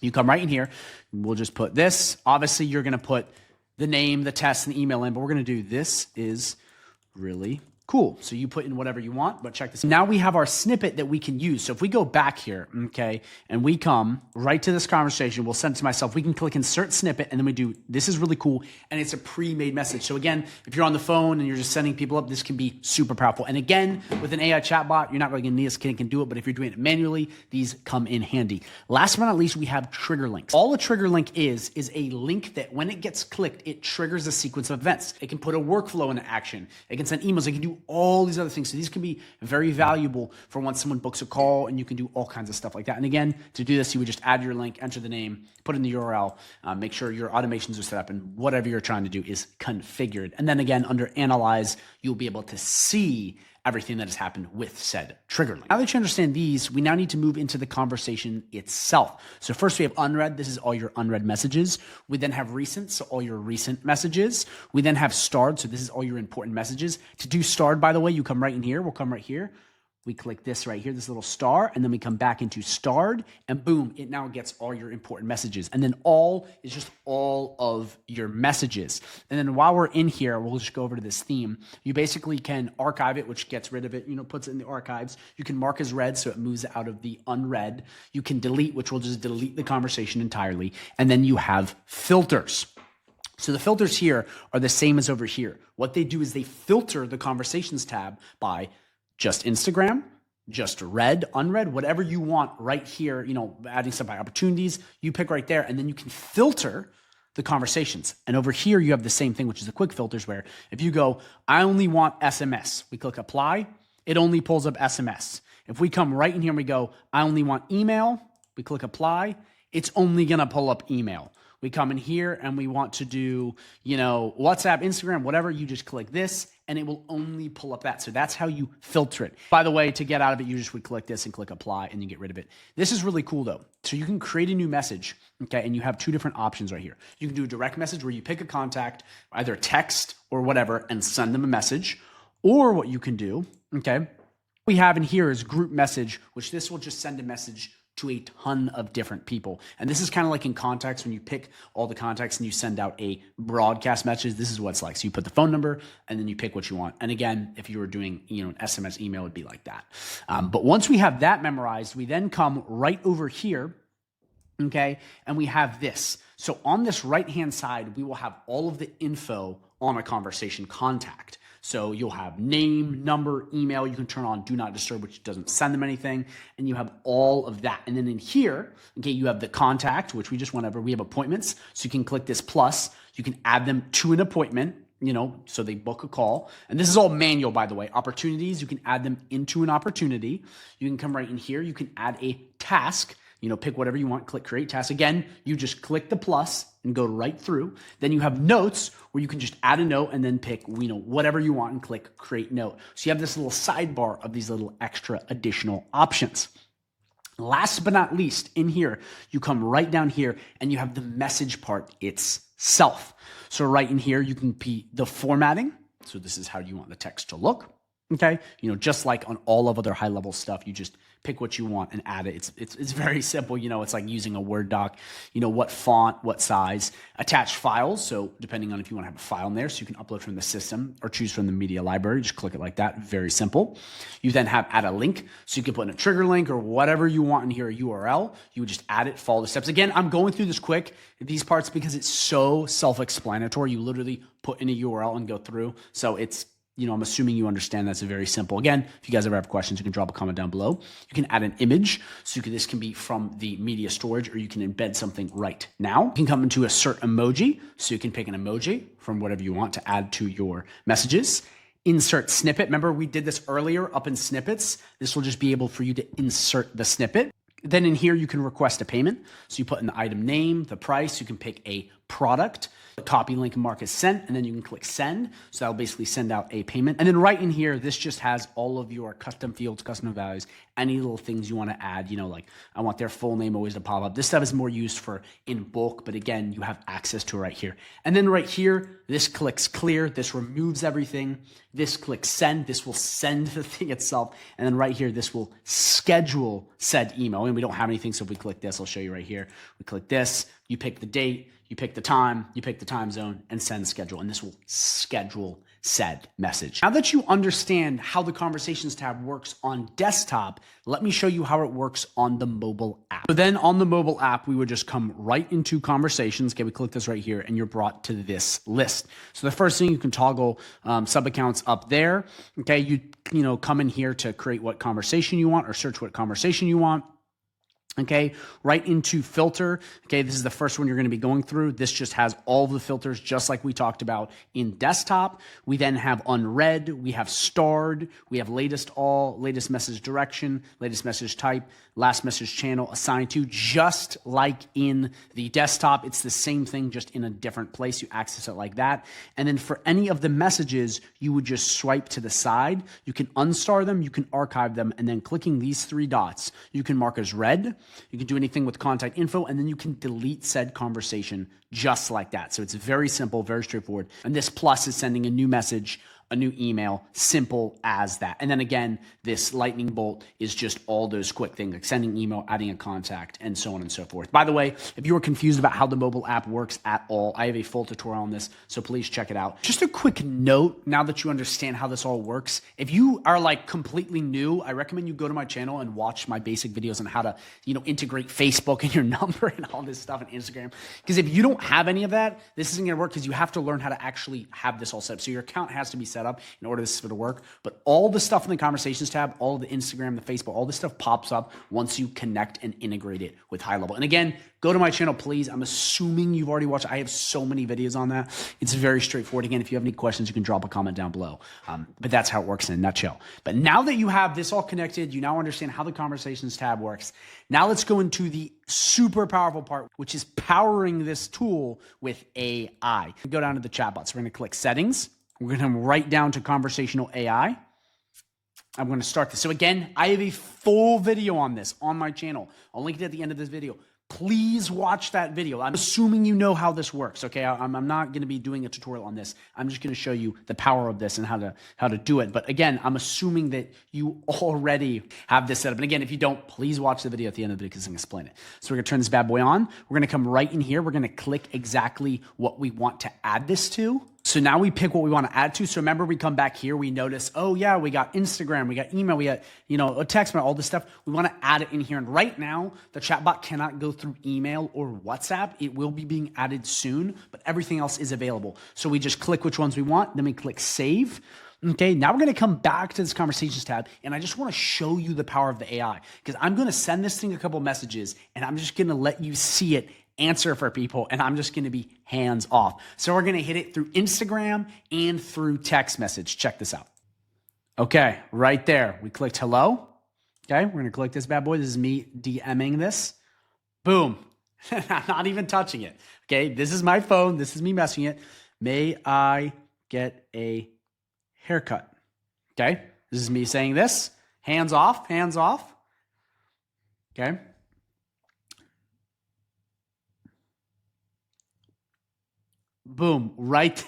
You come right in here. We'll just put this. Obviously, you're going to put the name, the test, and the email in, but we're going to do this is really Cool. So you put in whatever you want, but check this. Now we have our snippet that we can use. So if we go back here, okay, and we come right to this conversation, we'll send it to myself. We can click insert snippet, and then we do, this is really cool, and it's a pre-made message. So again, if you're on the phone and you're just sending people up, this can be super powerful. And again, with an AI chatbot, you're not really gonna need this, can do it, but if you're doing it manually, these come in handy. Last but not least, we have trigger links. All a trigger link is a link that when it gets clicked, it triggers a sequence of events. It can put a workflow into action. It can send emails. It can do all these other things. So these can be very valuable for when someone books a call, and you can do all kinds of stuff like that. And again, to do this, you would just add your link, enter the name, put in the URL, make sure your automations are set up, and whatever you're trying to do is configured. And then again, under Analyze, you'll be able to see everything that has happened with said trigger link. Now that you understand these, we now need to move into the conversation itself. So first we have unread. This is all your unread messages. We then have recent, so all your recent messages. We then have starred, so this is all your important messages. To do starred, by the way, you come right in here. We'll come right here. We click this right here, this little star, and then we come back into starred, and boom, it now gets all your important messages. And then all is just all of your messages. And then while we're in here, we'll just go over to this theme. You basically can archive it, which gets rid of it, puts it in the archives. You can mark as read, so it moves out of the unread. You can delete, which will just delete the conversation entirely. And then you have filters. So the filters here are the same as over here. What they do is they filter the conversations tab by just Instagram, just read, unread, whatever you want right here, adding stuff by opportunities, you pick right there, and then you can filter the conversations. And over here, you have the same thing, which is the quick filters, where if you go, I only want SMS, we click apply, it only pulls up SMS. If we come right in here and we go, I only want email, we click apply, it's only gonna pull up email. We come in here and we want to do, WhatsApp, Instagram, whatever, you just click this and it will only pull up that. So that's how you filter it. By the way, to get out of it, you just would click this and click apply and you get rid of it. This is really cool though. So you can create a new message, okay? And you have two different options right here. You can do a direct message where you pick a contact, either text or whatever, and send them a message. Or what you can do, okay, we have in here is group message, which this will just send a message to a ton of different people. And this is kind of like in contacts, when you pick all the contacts and you send out a broadcast message, this is what it's like. So you put the phone number and then you pick what you want. And again, if you were doing, an SMS email, it would be like that. But once we have that memorized, we then come right over here, okay? And we have this. So on this right-hand side, we will have all of the info on a conversation contact. So you'll have name, number, email. You can turn on do not disturb, which doesn't send them anything. And you have all of that. And then in here, okay, you have the contact, which we just went over. We have appointments. So you can click this plus. You can add them to an appointment, so they book a call. And this is all manual, by the way. Opportunities, you can add them into an opportunity. You can come right in here. You can add a task. Pick whatever you want, click create task. Again, you just click the plus and go right through. Then you have notes where you can just add a note and then pick, whatever you want and click create note. So you have this little sidebar of these little extra additional options. Last but not least, in here, you come right down here and you have the message part itself. So right in here, you can be the formatting. So this is how you want the text to look. Okay, just like on all of other high-level stuff, you just pick what you want and add it. It's very simple. It's like using a Word doc. What font, what size. Attach files. So depending on if you want to have a file in there, so you can upload from the system or choose from the media library. Just click it like that. Very simple. You then have add a link. So you can put in a trigger link or whatever you want in here, a URL. You would just add it, follow the steps. Again, I'm going through this quick, these parts, because it's so self-explanatory. You literally put in a URL and go through. So it's, I'm assuming you understand that's very simple. Again, if you guys ever have questions, you can drop a comment down below. You can add an image. So this can be from the media storage, or you can embed something right now. You can come into assert emoji. So you can pick an emoji from whatever you want to add to your messages. Insert snippet. Remember, we did this earlier up in snippets. This will just be able for you to insert the snippet. Then in here, you can request a payment. So you put in the item name, the price. You can pick a product, copy link and mark as sent, and then you can click send. So that'll basically send out a payment. And then right in here, this just has all of your custom fields, custom values, any little things you want to add, like I want their full name always to pop up. This stuff is more used for in bulk, but again, you have access to it right here. And then right here, this clicks clear. This removes everything. This clicks send. This will send the thing itself. And then right here, this will schedule said email. And we don't have anything, so if we click this, I'll show you right here. We click this, you pick the date, you pick the time, you pick the time zone, and send schedule. And this will schedule said message. Now that you understand how the Conversations tab works on desktop, let me show you how it works on the mobile app. So then on the mobile app, we would just come right into Conversations. Okay, we click this right here and you're brought to this list. So the first thing, you can toggle sub accounts up there. Okay, you come in here to create what conversation you want or search what conversation you want. Okay, right into filter. Okay, this is the first one you're going to be going through. This just has all of the filters just like we talked about in desktop. We then have unread, we have starred, we have latest all, latest message direction, latest message type, last message channel assigned to, just like in the desktop. It's the same thing, just in a different place. You access it like that. And then for any of the messages, you would just swipe to the side. You can unstar them, you can archive them, and then clicking these three dots, you can mark as read. You can do anything with contact info, and then you can delete said conversation just like that. So it's very simple, very straightforward. And this plus is sending a new message, a new email, simple as that. And then again, this lightning bolt is just all those quick things like sending email, adding a contact, and so on and so forth. By the way, if you were confused about how the mobile app works at all, I have a full tutorial on this, so please check it out. Just a quick note, now that you understand how this all works, if you are like completely new, I recommend you go to my channel and watch my basic videos on how to, integrate Facebook and your number and all this stuff and Instagram. Because if you don't have any of that, this isn't gonna work, because you have to learn how to actually have this all set up. So your account has to be set up in order for this to work. But all the stuff in the Conversations tab, all the Instagram, the Facebook, all this stuff pops up once you connect and integrate it with HighLevel. And again, go to my channel, please. I'm assuming you've already watched. I have so many videos on that. It's very straightforward. Again, if you have any questions, you can drop a comment down below. But that's how it works in a nutshell. But now that you have this all connected, you now understand how the Conversations tab works. Now let's go into the super powerful part, which is powering this tool with AI. Go down to the chatbot. So we're going to click Settings. We're going to come right down to Conversational AI. I'm going to start this. So again, I have a full video on this on my channel. I'll link it at the end of this video. Please watch that video. I'm assuming you know how this works, okay? I'm not going to be doing a tutorial on this. I'm just going to show you the power of this and how to do it. But again, I'm assuming that you already have this set up. And again, if you don't, please watch the video at the end of the video because I'm going to explain it. So we're going to turn this bad boy on. We're going to come right in here. We're going to click exactly what we want to add this to. So now we pick what we want to add to. So remember, we come back here, we notice, oh yeah, we got Instagram, we got email, we got, a text, all this stuff. We want to add it in here. And right now, the chatbot cannot go through email or WhatsApp. It will be being added soon, but everything else is available. So we just click which ones we want, then we click save. Okay, now we're going to come back to this Conversations tab, and I just want to show you the power of the AI, because I'm going to send this thing a couple messages, and I'm just going to let you see it answer for people, and I'm just going to be hands off. So we're going to hit it through Instagram and through text message. Check this out. Okay, right there. We clicked hello. Okay, we're going to click this bad boy. This is me DMing this. Boom. I'm not even touching it. Okay, this is my phone. This is me messaging it. May I get a haircut? Okay, this is me saying this. Hands off, hands off. Okay. Boom, right.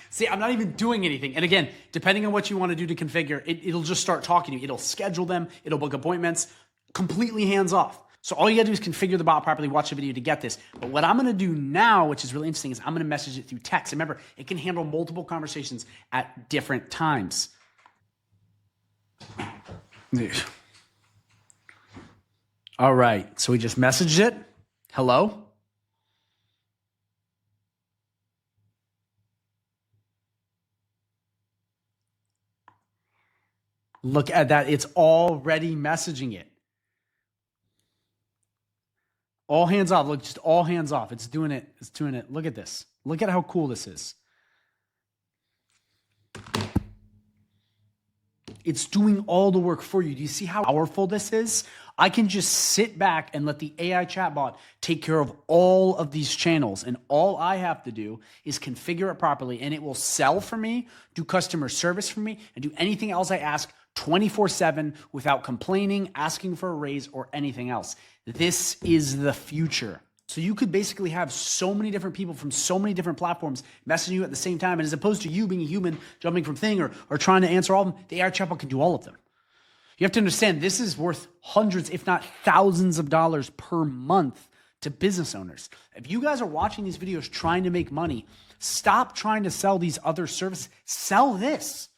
See, I'm not even doing anything. And again, depending on what you want to do to configure, it'll just start talking to you. It'll schedule them. It'll book appointments, completely hands off. So all you gotta do is configure the bot properly, watch the video to get this. But what I'm gonna do now, which is really interesting, is I'm gonna message it through text. Remember, it can handle multiple conversations at different times. All right, so we just messaged it. Hello. Look at that, it's already messaging it. All hands off, look, just all hands off. It's doing it, it's doing it. Look at this. Look at how cool this is. It's doing all the work for you. Do you see how powerful this is? I can just sit back and let the AI chatbot take care of all of these channels. And all I have to do is configure it properly, and it will sell for me, do customer service for me, and do anything else I ask 24/7 without complaining, asking for a raise, or anything else. This is the future. So you could basically have so many different people from so many different platforms messaging you at the same time. And as opposed to you being a human jumping from thing or trying to answer all of them, the AI chatbot can do all of them. You have to understand, this is worth hundreds, if not thousands of dollars per month to business owners. If you guys are watching these videos trying to make money, Stop trying to sell these other services. Sell this.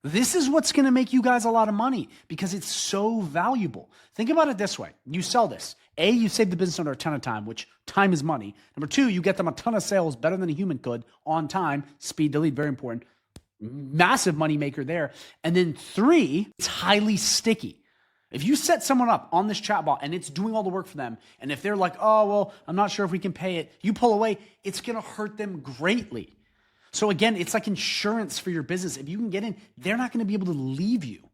This is what's going to make you guys a lot of money because it's so valuable. Think about it this way. You sell this. A, you save the business owner a ton of time, which time is money. Number two, you get them a ton of sales better than a human could on time. Speed to lead, very important. Massive money maker there. And then three, it's highly sticky. If you set someone up on this chatbot and it's doing all the work for them, and if they're like, oh, well, I'm not sure if we can pay it, you pull away, it's going to hurt them greatly. So again, it's like insurance for your business. If you can get in, they're not going to be able to leave you.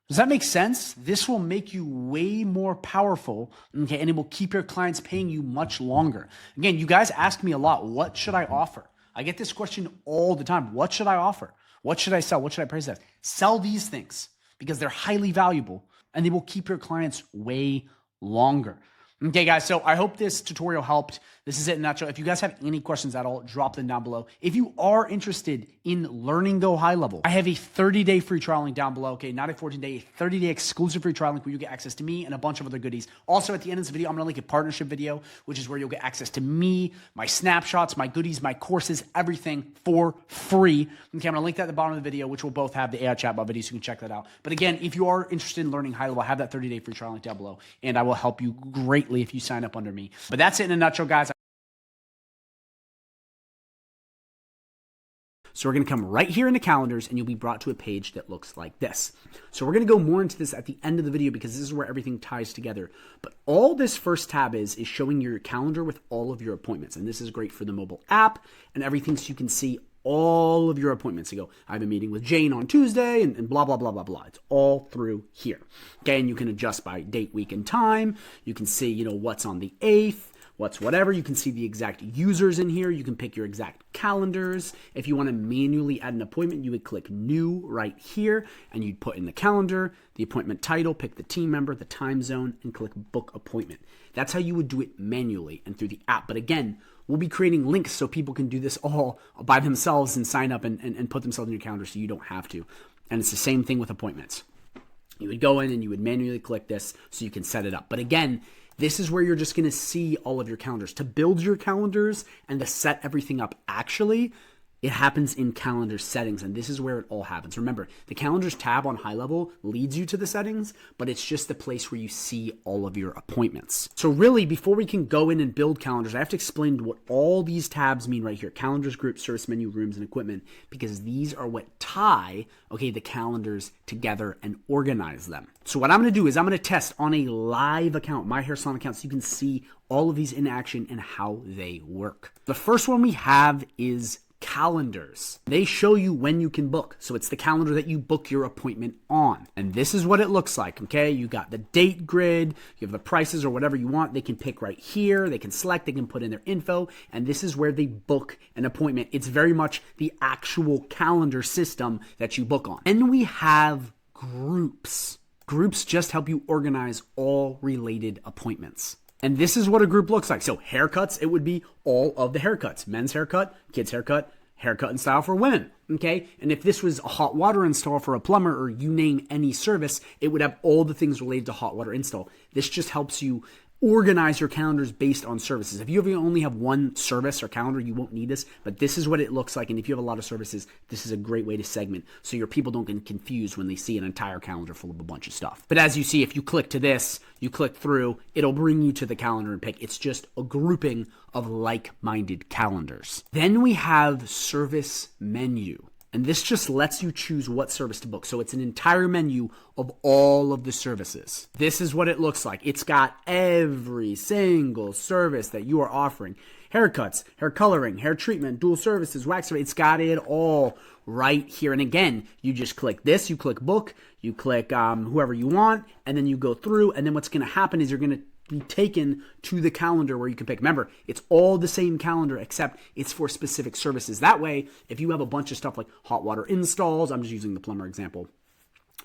Does that make sense? This will make you way more powerful, okay, and it will keep your clients paying you much longer. Again, you guys ask me a lot, what should I offer? I get this question all the time. What should I offer? What should I sell? What should I price that? Sell these things because they're highly valuable and they will keep your clients way longer. Okay, guys, so I hope this tutorial helped. This is it in a nutshell. If you guys have any questions at all, drop them down below. If you are interested in learning GoHighLevel, I have a 30-day free trial link down below, okay? Not a 14-day, a 30-day exclusive free trial link where you get access to me and a bunch of other goodies. Also, at the end of this video, I'm going to link a partnership video, which is where you'll get access to me, my snapshots, my goodies, my courses, everything for free. Okay, I'm going to link that at the bottom of the video, which will both have the AI chatbot video, so you can check that out. But again, if you are interested in learning high level, I have that 30-day free trial link down below, and I will help you greatly if you sign up under me. But that's it in a nutshell, guys. So we're going to come right here into calendars and you'll be brought to a page that looks like this. So we're going to go more into this at the end of the video because this is where everything ties together. But all this first tab is showing your calendar with all of your appointments. And this is great for the mobile app and everything so you can see all of your appointments. You go, I have a meeting with Jane on Tuesday and blah, blah, blah, blah, blah. It's all through here. Okay, and you can adjust by date, week, and time. You can see, what's on the 8th. What's whatever. You can see the exact users in here. You can pick your exact calendars. If you want to manually add an appointment, you would click new right here and you'd put in the calendar, the appointment title, pick the team member, the time zone, and click book appointment. That's how you would do it manually and through the app. But again, we'll be creating links so people can do this all by themselves and sign up and put themselves in your calendar so you don't have to. And it's the same thing with appointments. You would go in and you would manually click this so you can set it up. But again, this is where you're just going to see all of your calendars. To build your calendars and to set everything up, actually, it happens in calendar settings, and this is where it all happens. Remember, the calendars tab on high level leads you to the settings, but it's just the place where you see all of your appointments. So really, before we can go in and build calendars, I have to explain what all these tabs mean right here. Calendars, groups, service menu, rooms, and equipment, because these are what tie, the calendars together and organize them. So what I'm going to do is I'm going to test on a live account, my hair salon account, so you can see all of these in action and how they work. The first one we have is calendars. They show you when you can book. So it's the calendar that you book your appointment on. And this is what it looks like, okay? You got the date grid, you have the prices or whatever you want. They can pick right here. They can select, they can put in their info. And this is where they book an appointment. It's very much the actual calendar system that you book on. And we have groups. Groups just help you organize all related appointments. And this is what a group looks like. So haircuts, it would be all of the haircuts. Men's haircut, kids haircut, haircut and style for women, okay? And if this was a hot water install for a plumber or you name any service, it would have all the things related to hot water install. This just helps you organize your calendars based on services. If you only have one service or calendar, you won't need this, but this is what it looks like. And if you have a lot of services, this is a great way to segment so your people don't get confused when they see an entire calendar full of a bunch of stuff. But as you see, if you click to this, you click through, it'll bring you to the calendar and pick. It's just a grouping of like-minded calendars. Then we have service menu. And this just lets you choose what service to book. So it's an entire menu of all of the services. This is what it looks like. It's got every single service that you are offering. Haircuts, hair coloring, hair treatment, dual services, wax. It's got it all right here. And again, you just click this, you click book, you click whoever you want, and then you go through. And then what's going to happen is you're going to be taken to the calendar where you can pick. Remember, it's all the same calendar except it's for specific services. That way, if you have a bunch of stuff like hot water installs, I'm just using the plumber example,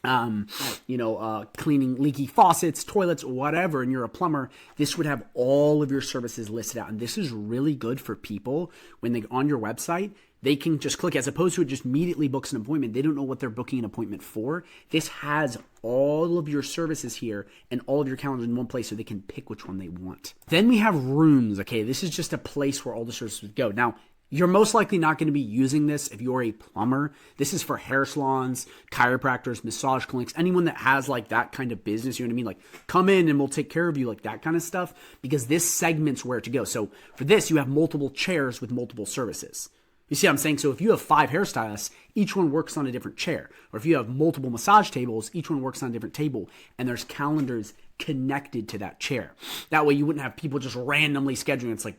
cleaning leaky faucets, toilets, whatever, and you're a plumber, this would have all of your services listed out. And this is really good for people when they're on your website. They can just click, as opposed to it just immediately books an appointment. They don't know what they're booking an appointment for. This has all of your services here and all of your calendars in one place so they can pick which one they want. Then we have rooms, okay? This is just a place where all the services go. Now, You're most likely not going to be using this if you're a plumber. This is for hair salons, chiropractors, massage clinics, anyone that has like that kind of business, you know what I mean? Like come in and we'll take care of you, like that kind of stuff, because this segments where to go. So for this, you have multiple chairs with multiple services. You see what I'm saying? So if you have 5 hairstylists, each one works on a different chair. Or if you have multiple massage tables, each one works on a different table, and there's calendars connected to that chair. That way you wouldn't have people just randomly scheduling. It's like,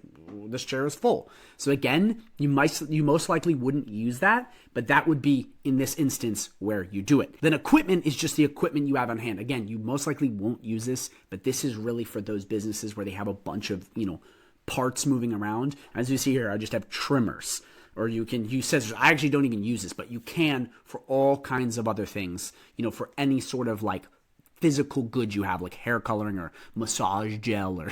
this chair is full. So again, you most likely wouldn't use that, but that would be in this instance where you do it. Then equipment is just the equipment you have on hand. Again, you most likely won't use this, but this is really for those businesses where they have a bunch of, parts moving around. As you see here, I just have trimmers. Or you can use scissors. I actually don't even use this, but you can for all kinds of other things, for any sort of like physical good you have, like hair coloring or massage gel or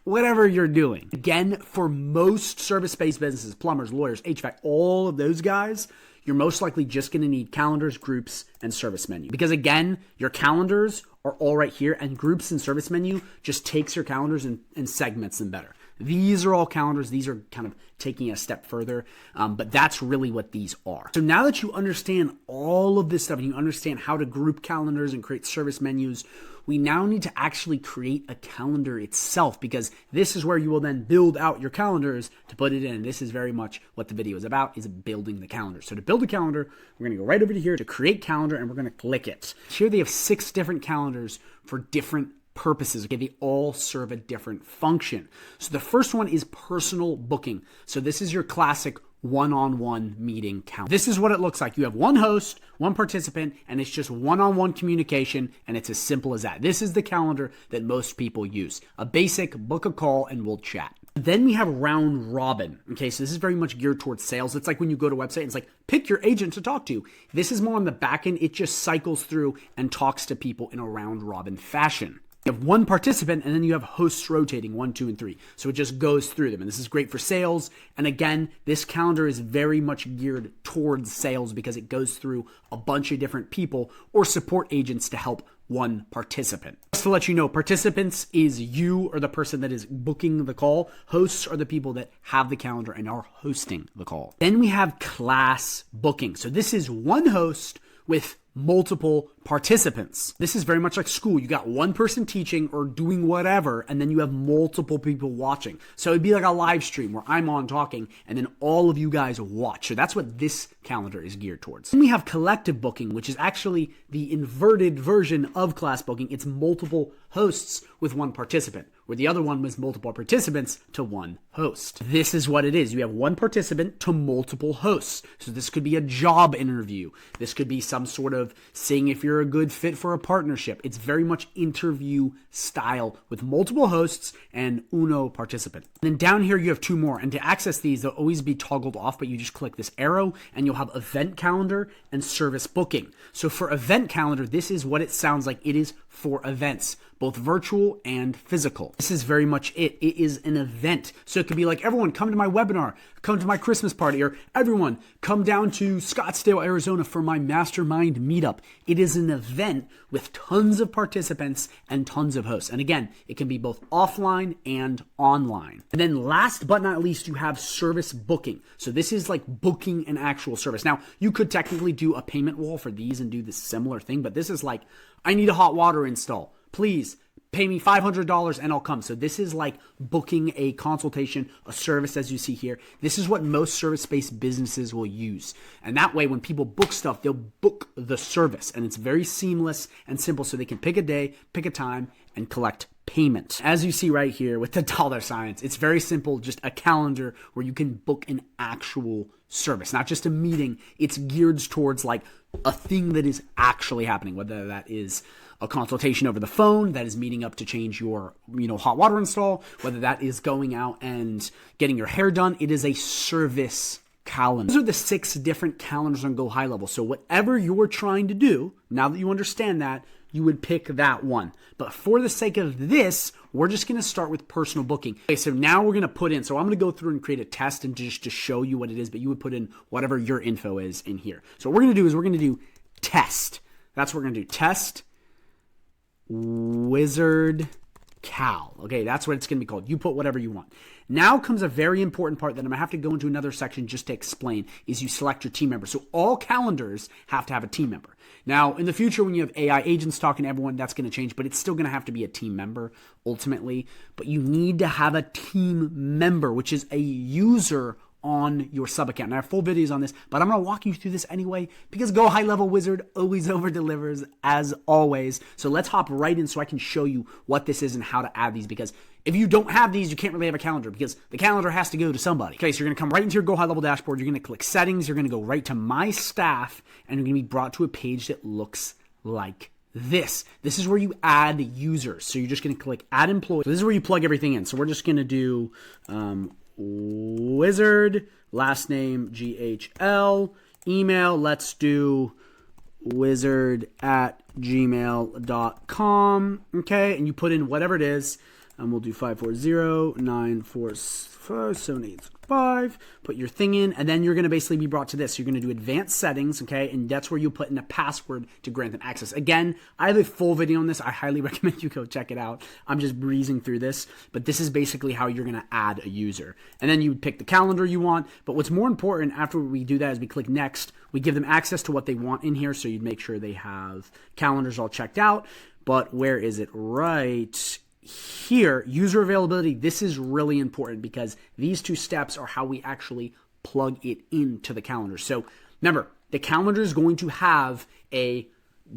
whatever you're doing. Again, for most service-based businesses, plumbers, lawyers, HVAC, all of those guys, you're most likely just going to need calendars, groups, and service menu. Because again, your calendars are all right here, and groups and service menu just takes your calendars and segments them better. These are all calendars. These are kind of taking a step further, but that's really what these are. So now that you understand all of this stuff and you understand how to group calendars and create service menus, we now need to actually create a calendar itself, because this is where you will then build out your calendars to put it in. This is very much what the video is about, is building the calendar. So to build a calendar, we're going to go right over to here to create calendar, and we're going to click it. Here they have 6 different calendars for different purposes. Okay, they all serve a different function. So the first one is personal booking. So this is your classic one-on-one meeting calendar. This is what it looks like. You have one host, one participant, and it's just one-on-one communication, and it's as simple as that. This is the calendar that most people use. A basic book a call and we'll chat. Then we have round robin. Okay, so this is very much geared towards sales. It's like when you go to a website, it's like pick your agent to talk to. This is more on the back end. It just cycles through and talks to people in a round robin fashion. You have one participant, and then you have hosts rotating 1, 2, and 3. So it just goes through them. And this is great for sales. And again, this calendar is very much geared towards sales because it goes through a bunch of different people or support agents to help one participant. Just to let you know, participants is you or the person that is booking the call. Hosts are the people that have the calendar and are hosting the call. Then we have class booking. So this is one host with multiple participants. This is very much like school. You got one person teaching or doing whatever, and then you have multiple people watching. So it'd be like a live stream where I'm on talking, and then all of you guys watch. So that's what this calendar is geared towards. Then we have collective booking, which is actually the inverted version of class booking. It's multiple hosts with one participant, where the other one was multiple participants to one host. This is what it is. You have one participant to multiple hosts. So this could be a job interview. This could be some sort of seeing if you're a good fit for a partnership. It's very much interview style with multiple hosts and uno participant. And then down here you have 2 more. And to access these, they'll always be toggled off, but you just click this arrow and you'll have event calendar and service booking. So for event calendar, this is what it sounds like. It is for events, both virtual and physical. This is very much it. It is an event. So it could be like, everyone come to my webinar, come to my Christmas party, or everyone come down to Scottsdale, Arizona for my mastermind meetup. It is an event with tons of participants and tons of hosts. And again, it can be both offline and online. And then last but not least, you have service booking. So this is like booking an actual service. Now, you could technically do a payment wall for these and do this similar thing, but this is like, I need a hot water install. Please pay me $500 and I'll come. So this is like booking a consultation, a service, as you see here. This is what most service-based businesses will use. And that way, when people book stuff, they'll book the service. And it's very seamless and simple, so they can pick a day, pick a time, and collect payment. As you see right here with the dollar signs, it's very simple, just a calendar where you can book an actual service, not just a meeting. It's geared towards like a thing that is actually happening, whether that is a consultation over the phone, that is meeting up to change your, hot water install, whether that is going out and getting your hair done. It is a service calendar. Those are the 6 different calendars on GoHighLevel. So whatever you're trying to do, now that you understand that, you would pick that one. But for the sake of this, we're just going to start with personal booking. Okay, so now we're going to put in, so I'm going to go through and create a test and just to show you what it is, but you would put in whatever your info is in here. So what we're going to do is we're going to do test. That's what we're going to do. Test wizard Cal. Okay, that's what it's going to be called. You put whatever you want. Now comes a very important part that I'm going to have to go into another section just to explain, is you select your team member. So all calendars have to have a team member. Now, in the future, when you have AI agents talking to everyone, that's going to change, but it's still going to have to be a team member ultimately. But you need to have a team member, which is a user on your sub account. And I have full videos on this, but I'm going to walk you through this anyway because Go High Level Wizard always over delivers as always. So let's hop right in so I can show you what this is and how to add these, because if you don't have these, you can't really have a calendar because the calendar has to go to somebody. Okay, so you're going to come right into your Go High Level dashboard. You're going to click settings. You're going to go right to my staff, and you're going to be brought to a page that looks like this. This is where you add users. So you're just going to click add employee. So this is where you plug everything in. So we're just going to do Wizard, last name GHL, email, let's do wizard@gmail.com. Okay, and you put in whatever it is, and we'll do 540-945-7865. Put your thing in, and then you're going to basically be brought to this. You're going to do advanced settings, okay, and that's where you put in a password to grant them access. Again, I have a full video on this. I highly recommend you go check it out. I'm just breezing through this, but this is basically how you're going to add a user. And then you pick the calendar you want, but what's more important after we do that is we click next. We give them access to what they want in here, so you'd make sure they have calendars all checked out. But where is it? Right here, user availability. This is really important because these two steps are how we actually plug it into the calendar. So remember, the calendar is going to have a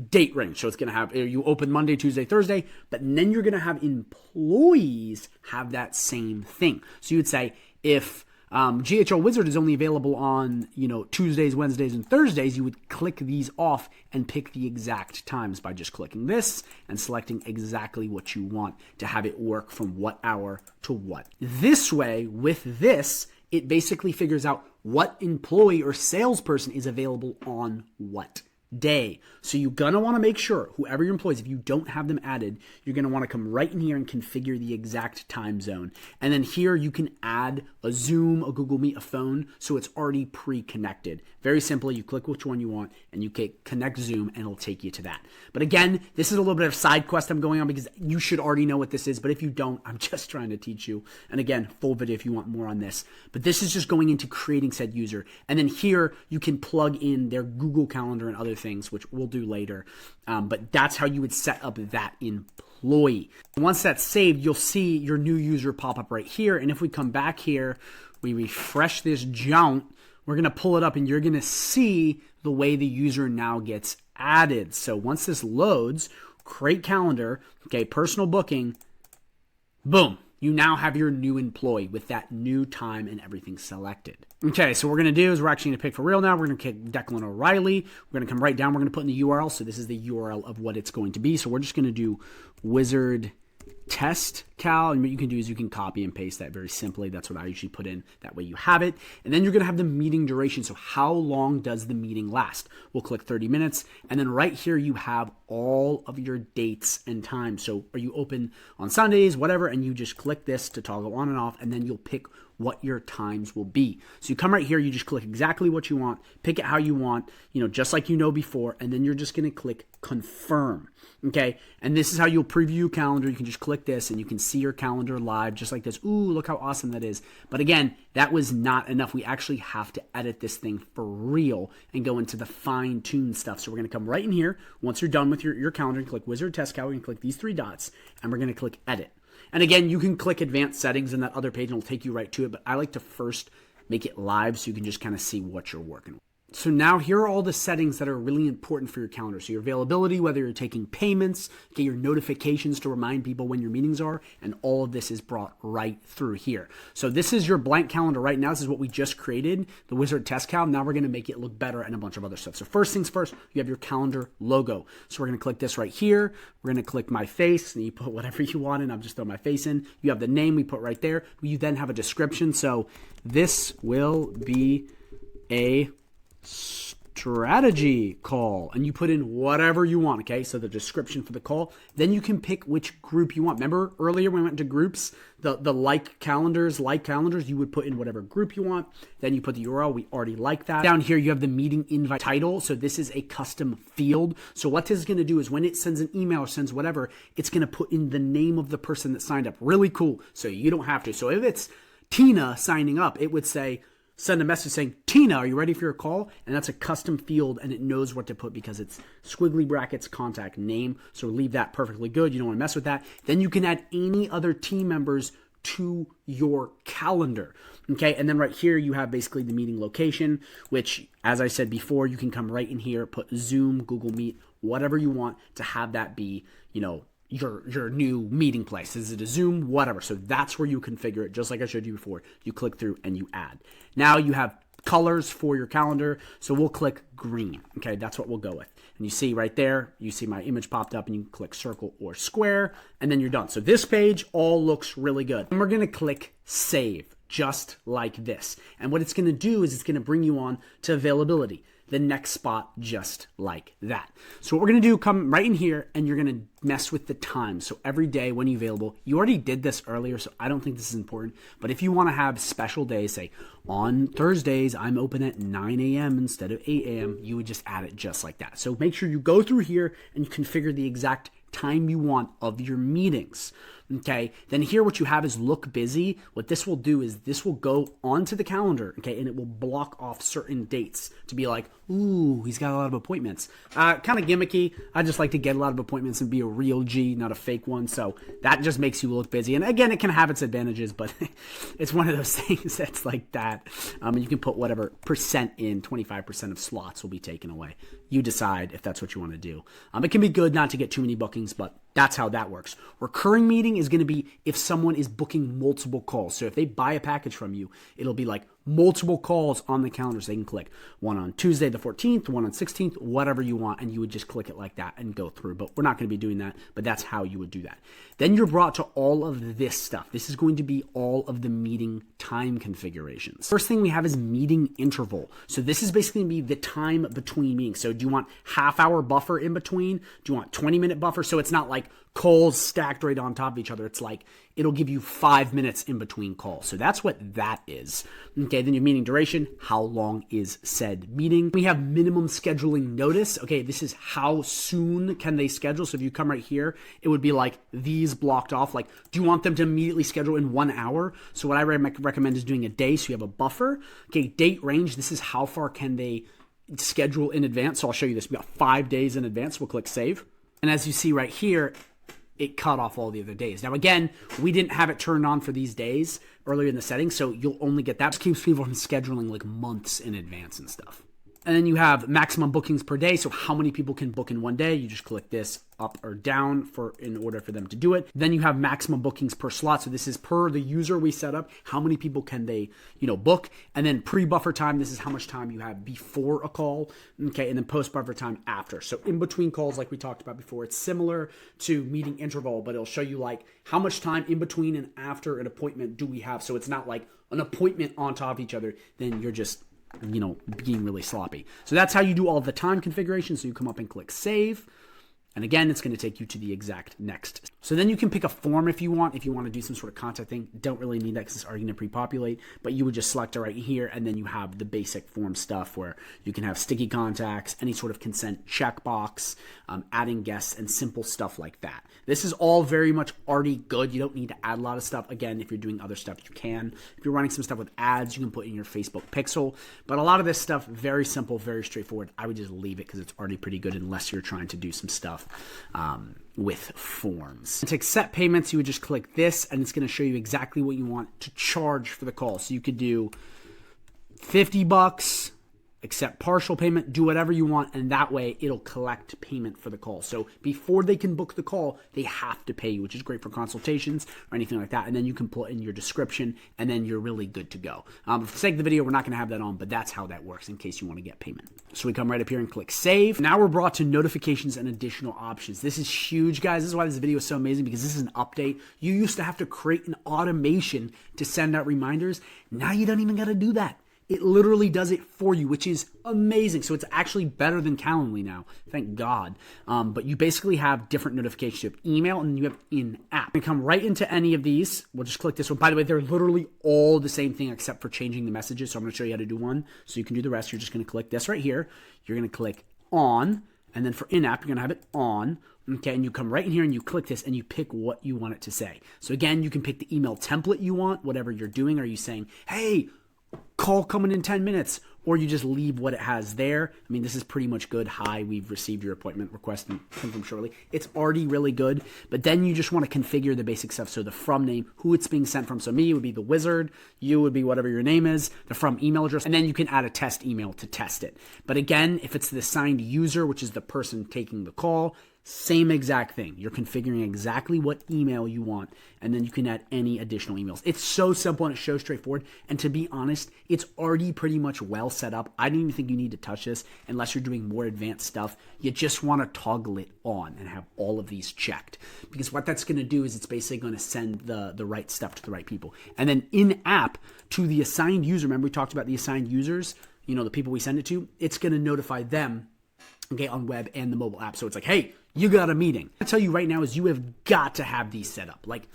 date range. So it's going to have, you open Monday, Tuesday, Thursday, but then you're going to have employees have that same thing. So you would say if GHL Wizard is only available on, Tuesdays, Wednesdays, and Thursdays, you would click these off and pick the exact times by just clicking this and selecting exactly what you want to have it work from what hour to what. This way, with this, it basically figures out what employee or salesperson is available on what day. So you're going to want to make sure whoever your employees, if you don't have them added, you're going to want to come right in here and configure the exact time zone. And then here you can add a Zoom, a Google Meet, a phone, so it's already pre-connected. Very simply, you click which one you want and you click connect Zoom and it'll take you to that. But again, this is a little bit of side quest I'm going on because you should already know what this is. But if you don't, I'm just trying to teach you. And again, full video if you want more on this. But this is just going into creating said user. And then here you can plug in their Google Calendar and other things, which we'll do later. But that's how you would set up that employee. Once that's saved, you'll see your new user pop up right here. And if we come back here, we refresh this jaunt, we're going to pull it up and you're going to see the way the user now gets added. So once this loads, create calendar, okay, personal booking, boom. You now have your new employee with that new time and everything selected. Okay, so what we're going to do is we're actually going to pick for real now. We're going to pick Declan O'Reilly. We're going to come right down. We're going to put in the URL. So this is the URL of what it's going to be. So we're just going to do wizard test cal, and what you can do is you can copy and paste that very simply. That's what I usually put in. That way you have it. And then you're going to have the meeting duration. So how long does the meeting last? We'll click 30 minutes. And then right here you have all of your dates and times. So are you open on Sundays, whatever, and you just click this to toggle on and off, and then you'll pick what your times will be. So you come right here, you just click exactly what you want, pick it how you want, just like before, and then you're just going to click confirm. Okay, and this is how you'll preview your calendar. You can just click this and you can see your calendar live just like this. Ooh, look how awesome that is. But again, that was not enough. We actually have to edit this thing for real and go into the fine-tune stuff. So we're going to come right in here. Once you're done with your calendar, you click Wizard Test Cal. We're going to click these three dots and we're going to click Edit. And again, you can click Advanced Settings in that other page and it'll take you right to it. But I like to first make it live so you can just kind of see what you're working with. So now here are all the settings that are really important for your calendar. So your availability, whether you're taking payments, get your notifications to remind people when your meetings are, and all of this is brought right through here. So this is your blank calendar right now. This is what we just created, the Wizard Test Cal. Now we're going to make it look better and a bunch of other stuff. So first things first, you have your calendar logo. So we're going to click this right here. We're going to click my face, and you put whatever you want in. I'm just throwing my face in. You have the name we put right there. You then have a description. So this will be a strategy call, and you put in whatever you want, okay? So the description for the call, then you can pick which group you want. Remember earlier when we went to groups, the like calendars, you would put in whatever group you want. Then you put the URL. We already like that. Down here, you have the meeting invite title. So this is a custom field. So what this is going to do is when it sends an email or sends whatever, it's going to put in the name of the person that signed up. Really cool. So you don't have to. So if it's Tina signing up, it would say, send a message saying, Tina, are you ready for your call? And that's a custom field, and it knows what to put because it's squiggly brackets, contact name. So leave that perfectly good. You don't want to mess with that. Then you can add any other team members to your calendar. Okay, and then right here you have basically the meeting location, which, as I said before, you can come right in here, put Zoom, Google Meet, whatever you want to have that be, your new meeting place. Is it a Zoom? Whatever. So that's where you configure it, just like I showed you before. You click through and you add. Now you have colors for your calendar. So we'll click green. Okay, that's what we'll go with. And you see right there, you see my image popped up, and you can click circle or square, and then you're done. So this page all looks really good. And we're going to click save, just like this. And what it's going to do is it's going to bring you on to availability, the next spot, just like that. So what we're going to do, come right in here, and you're going to mess with the time. So every day when you're available, you already did this earlier, so I don't think this is important. But if you want to have special days, say on Thursdays, I'm open at 9 a.m. instead of 8 a.m., you would just add it just like that. So make sure you go through here and you configure the exact time you want of your meetings. Okay, then here what you have is look busy. What this will do is this will go onto the calendar, okay, and it will block off certain dates to be like, ooh, he's got a lot of appointments. Kind of gimmicky. I just like to get a lot of appointments and be a real G, not a fake one. So that just makes you look busy. And again, it can have its advantages, but it's one of those things that's like that. And you can put whatever percent in, 25% of slots will be taken away. You decide if that's what you want to do. It can be good not to get too many bookings, but that's how that works. Recurring meeting is going to be if someone is booking multiple calls. So if they buy a package from you, it'll be like multiple calls on the calendar. So they can click one on Tuesday the 14th, one on 16th, whatever you want. And you would just click it like that and go through. But we're not going to be doing that. But that's how you would do that. Then you're brought to all of this stuff. This is going to be all of the meeting time configurations. First thing we have is meeting interval. So this is basically going to be the time between meetings. So do you want half-hour buffer in between? Do you want 20-minute buffer? So it's not like calls stacked right on top of each other. It's like it'll give you 5 minutes in between calls. So that's what that is. Okay, then your meeting duration. How long is said meeting? We have minimum scheduling notice. Okay, this is how soon can they schedule. So if you come right here, it would be like these blocked off. Like, do you want them to immediately schedule in 1 hour? So what I recommend is doing a day so you have a buffer. Okay, date range. This is how far can they schedule in advance. So I'll show you this about 5 days in advance. We'll click save. And as you see right here, it cut off all the other days. Now, again, we didn't have it turned on for these days earlier in the settings, so you'll only get that. It keeps people from scheduling like months in advance and stuff. And then you have maximum bookings per day. So how many people can book in one day? You just click this up or down in order for them to do it. Then you have maximum bookings per slot. So this is per the user we set up. How many people can they, book? And then pre-buffer time, this is how much time you have before a call. Okay, and then post-buffer time after. So in between calls, like we talked about before, it's similar to meeting interval, but it'll show you like how much time in between and after an appointment do we have. So it's not like an appointment on top of each other. Then you're just being really sloppy. So that's how you do all of the time configuration. So you come up and click save. And again, it's going to take you to the exact next. So then you can pick a form if you want to do some sort of contact thing. Don't really need that because it's already going to pre-populate, but you would just select it right here. And then you have the basic form stuff where you can have sticky contacts, any sort of consent checkbox, adding guests, and simple stuff like that. This is all very much already good. You don't need to add a lot of stuff. Again, if you're doing other stuff, you can. If you're running some stuff with ads, you can put in your Facebook pixel. But a lot of this stuff, very simple, very straightforward. I would just leave it because it's already pretty good unless you're trying to do some stuff with forms. And to accept payments, you would just click this and it's going to show you exactly what you want to charge for the call. So you could do $50, accept partial payment, do whatever you want, and that way it'll collect payment for the call. So before they can book the call, they have to pay you, which is great for consultations or anything like that. And then you can put in your description and then you're really good to go. For the sake of the video, we're not going to have that on, but that's how that works in case you want to get payment. So we come right up here and click save. Now we're brought to notifications and additional options. This is huge, guys. This is why this video is so amazing, because this is an update. You used to have to create an automation to send out reminders. Now you don't even got to do that. It literally does it for you, which is amazing. So it's actually better than Calendly now, thank God. But you basically have different notifications. You have email and you have in-app. You can come right into any of these. We'll just click this one. By the way, they're literally all the same thing except for changing the messages. So I'm going to show you how to do one so you can do the rest. You're just going to click this right here. You're going to click on, and then for in-app, you're going to have it on. Okay, and you come right in here and you click this and you pick what you want it to say. So again, you can pick the email template you want, whatever you're doing. Are you saying, hey, call coming in 10 minutes, or you just leave what it has there? I mean, this is pretty much good. Hi, we've received your appointment request and confirm shortly. It's already really good, but then you just want to configure the basic stuff. So the from name, who it's being sent from. So me would be the wizard, you would be whatever your name is, the from email address, and then you can add a test email to test it. But again, if it's the assigned user, which is the person taking the call, same exact thing. You're configuring exactly what email you want, and then you can add any additional emails. It's so simple and it's so straightforward. And to be honest, it's already pretty much well set up. I don't even think you need to touch this unless you're doing more advanced stuff. You just want to toggle it on and have all of these checked, because what that's going to do is it's basically going to send the right stuff to the right people. And then in app to the assigned user, remember we talked about the assigned users, you know, the people we send it to, it's going to notify them, okay, on web and the mobile app. So it's like, hey, you got a meeting. I tell you right now is you have got to have these set up. Like,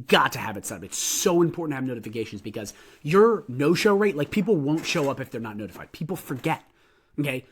got to have it set up. It's so important to have notifications because your no-show rate, like people won't show up if they're not notified. People forget, okay?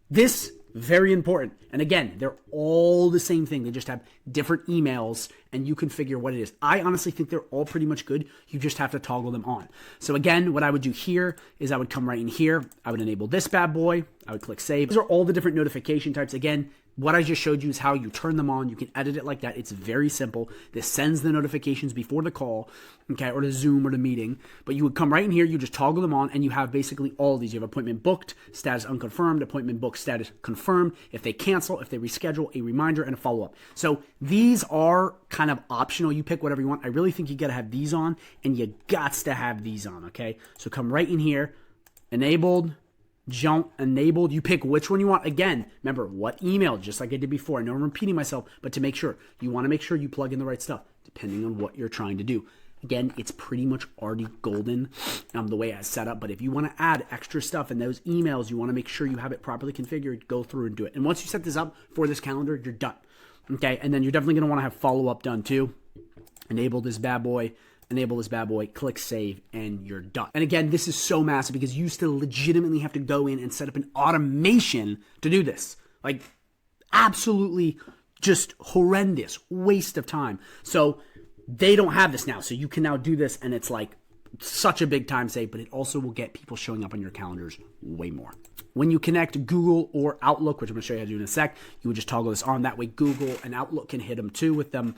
This, very important. And again, they're all the same thing. They just have different emails and you configure what it is. I honestly think they're all pretty much good. You just have to toggle them on. So again, what I would do here is I would come right in here. I would enable this bad boy. I would click save. These are all the different notification types. Again, what I just showed you is how you turn them on. You can edit it like that. It's very simple. This sends the notifications before the call, okay, or the Zoom or the meeting. But you would come right in here, you just toggle them on, and you have basically all of these. You have appointment booked, status unconfirmed, appointment booked, status confirmed. If they cancel, if they reschedule, a reminder, and a follow-up. So these are kind of optional. You pick whatever you want. I really think you got to have these on, and you gots to have these on, okay? So come right in here, enabled, jump enabled. You pick which one you want. Again, remember what email, just like I did before. I know I'm repeating myself, but to make sure, you want to make sure you plug in the right stuff depending on what you're trying to do. Again, it's pretty much already golden the way it's set up, but if you want to add extra stuff in those emails, you want to make sure you have it properly configured, go through and do it. And once you set this up for this calendar, you're done. Okay, and then you're definitely going to want to have follow-up done too. Enable this bad boy. Enable this bad boy, click save, and you're done. And again, this is so massive because you still legitimately have to go in and set up an automation to do this. Like, absolutely just horrendous waste of time. So they don't have this now. So you can now do this, and it's like such a big time save, but it also will get people showing up on your calendars way more. When you connect Google or Outlook, which I'm going to show you how to do in a sec, you would just toggle this on. That way Google and Outlook can hit them too with them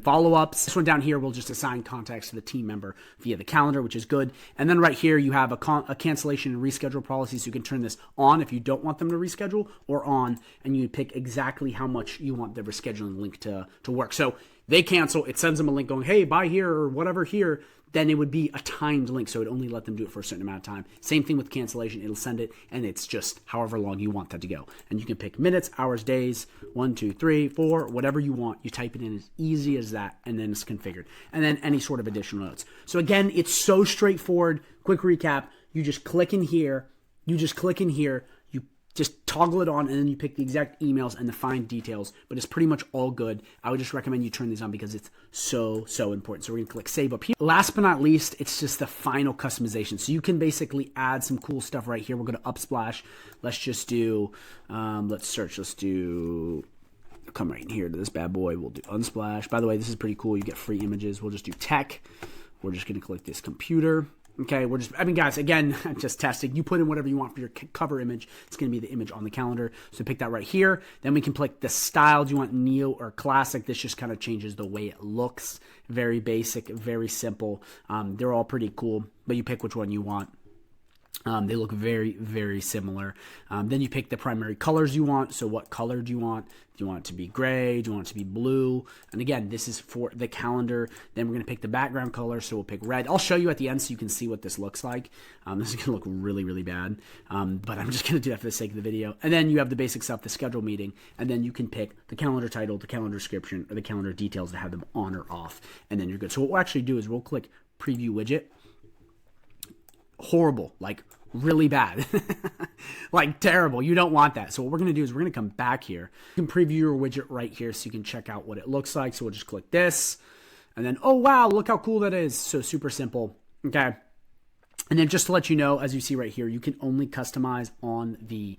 follow-ups. This one down here will just assign contacts to the team member via the calendar, which is good. And then right here you have a cancellation and reschedule policy, so you can turn this on if you don't want them to reschedule, or on, and you pick exactly how much you want the rescheduling link to work. So they cancel, it sends them a link going, hey, buy here or whatever here. Then it would be a timed link, so it would only let them do it for a certain amount of time. Same thing with cancellation. It'll send it, and it's just however long you want that to go. And you can pick minutes, hours, days, 1, 2, 3, 4, whatever you want. You type it in as easy as that, and then it's configured. And then any sort of additional notes. So again, it's so straightforward. Quick recap. You just click in here. You just toggle it on, and then you pick the exact emails and the fine details, but it's pretty much all good. I would just recommend you turn these on because it's so important. So we're going to click save up here. Last but not least, it's just the final customization. So you can basically add some cool stuff right here. We're going to Upsplash. Let's just do, let's search. Let's do, come right in here to this bad boy. We'll do Unsplash. By the way, this is pretty cool. You get free images. We'll just do tech. We're just going to click this computer. Okay, guys, again, I'm just testing. You put in whatever you want for your cover image. It's going to be the image on the calendar. So pick that right here. Then we can pick the style. Do you want neo or classic? This just kind of changes the way it looks. Very basic, very simple. They're all pretty cool, but you pick which one you want. They look very similar. Then you pick the primary colors you want. So what color do you want? Do you want it to be gray? Do you want it to be blue? And again, this is for the calendar. Then we're going to pick the background color. So we'll pick red. I'll show you at the end so you can see what this looks like. This is going to look really bad. But I'm just going to do that for the sake of the video. And then you have the basic stuff, the schedule meeting. And then you can pick the calendar title, the calendar description, or the calendar details to have them on or off. And then you're good. So what we'll actually do is we'll click preview widget. Horrible, like really bad. Like terrible. You don't want that. So what we're going to do is we're going to come back here. You can preview your widget right here so you can check out what it looks like. So we'll just click this and then, oh wow, look how cool that is. So super simple. Okay. And then just to let you know, as you see right here, you can only customize on the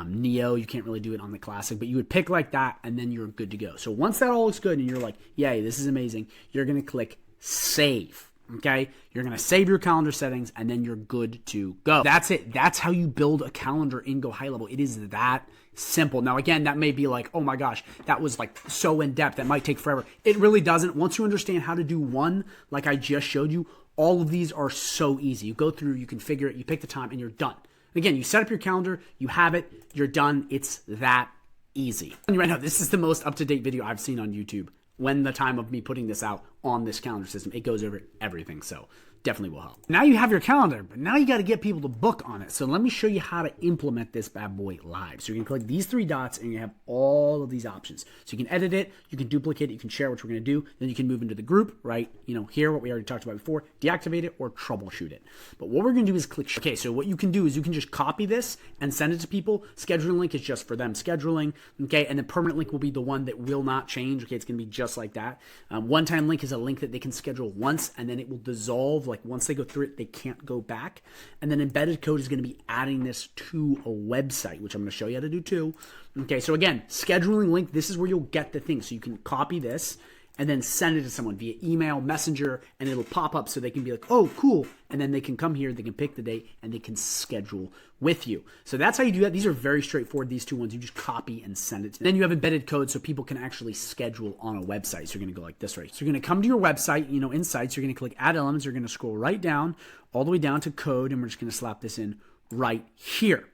Neo. You can't really do it on the Classic, but you would pick like that and then you're good to go. So once that all looks good and you're like, yay, this is amazing, you're going to click Save. Okay, you're going to save your calendar settings and then you're good to go. That's it. That's how you build a calendar in GoHighLevel. It is that simple. Now, again, that may be like, oh my gosh, that was like so in depth. That might take forever. It really doesn't. Once you understand how to do one, like I just showed you, all of these are so easy. You go through, you configure it, you pick the time, and you're done. Again, you set up your calendar, you have it, you're done. It's that easy. And right now, this is the most up-to-date video I've seen on YouTube. When the time of me putting this out on this calendar system, it goes over everything. So definitely will help. Now you have your calendar, but now you got to get people to book on it. So let me show you how to implement this bad boy live. So you're going to click these three dots and you have all of these options. So you can edit it, you can duplicate it, you can share, which we're going to do. Then you can move into the group, right? You know, here, what we already talked about before, deactivate it or troubleshoot it. But what we're going to do is click, okay, so what you can do is you can just copy this and send it to people. Scheduling link is just for them scheduling, okay? And the permanent link will be the one that will not change, okay? It's going to be just like that. One-time link is a link that they can schedule once and then it will dissolve. Like once they go through it, they can't go back. And then embedded code is going to be adding this to a website, which I'm going to show you how to do too. Okay, so again, scheduling link, this is where you'll get the thing. So you can copy this and then send it to someone via email, messenger, and it'll pop up so they can be like, oh, cool. And then they can come here, they can pick the date, and they can schedule with you. So that's how you do that. These are very straightforward, these two ones. You just copy and send it to them. Then you have embedded code so people can actually schedule on a website. So you're going to go like this, right? So you're going to come to your website, you know, in Sites. You're going to click Add Elements. You're going to scroll right down, all the way down to Code, and we're just going to slap this in right here.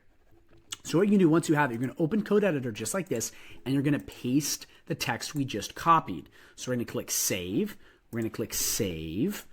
So what you can do once you have it, you're going to open Code Editor just like this, and you're going to paste the text we just copied. So we're going to click Save. We're going to click Save.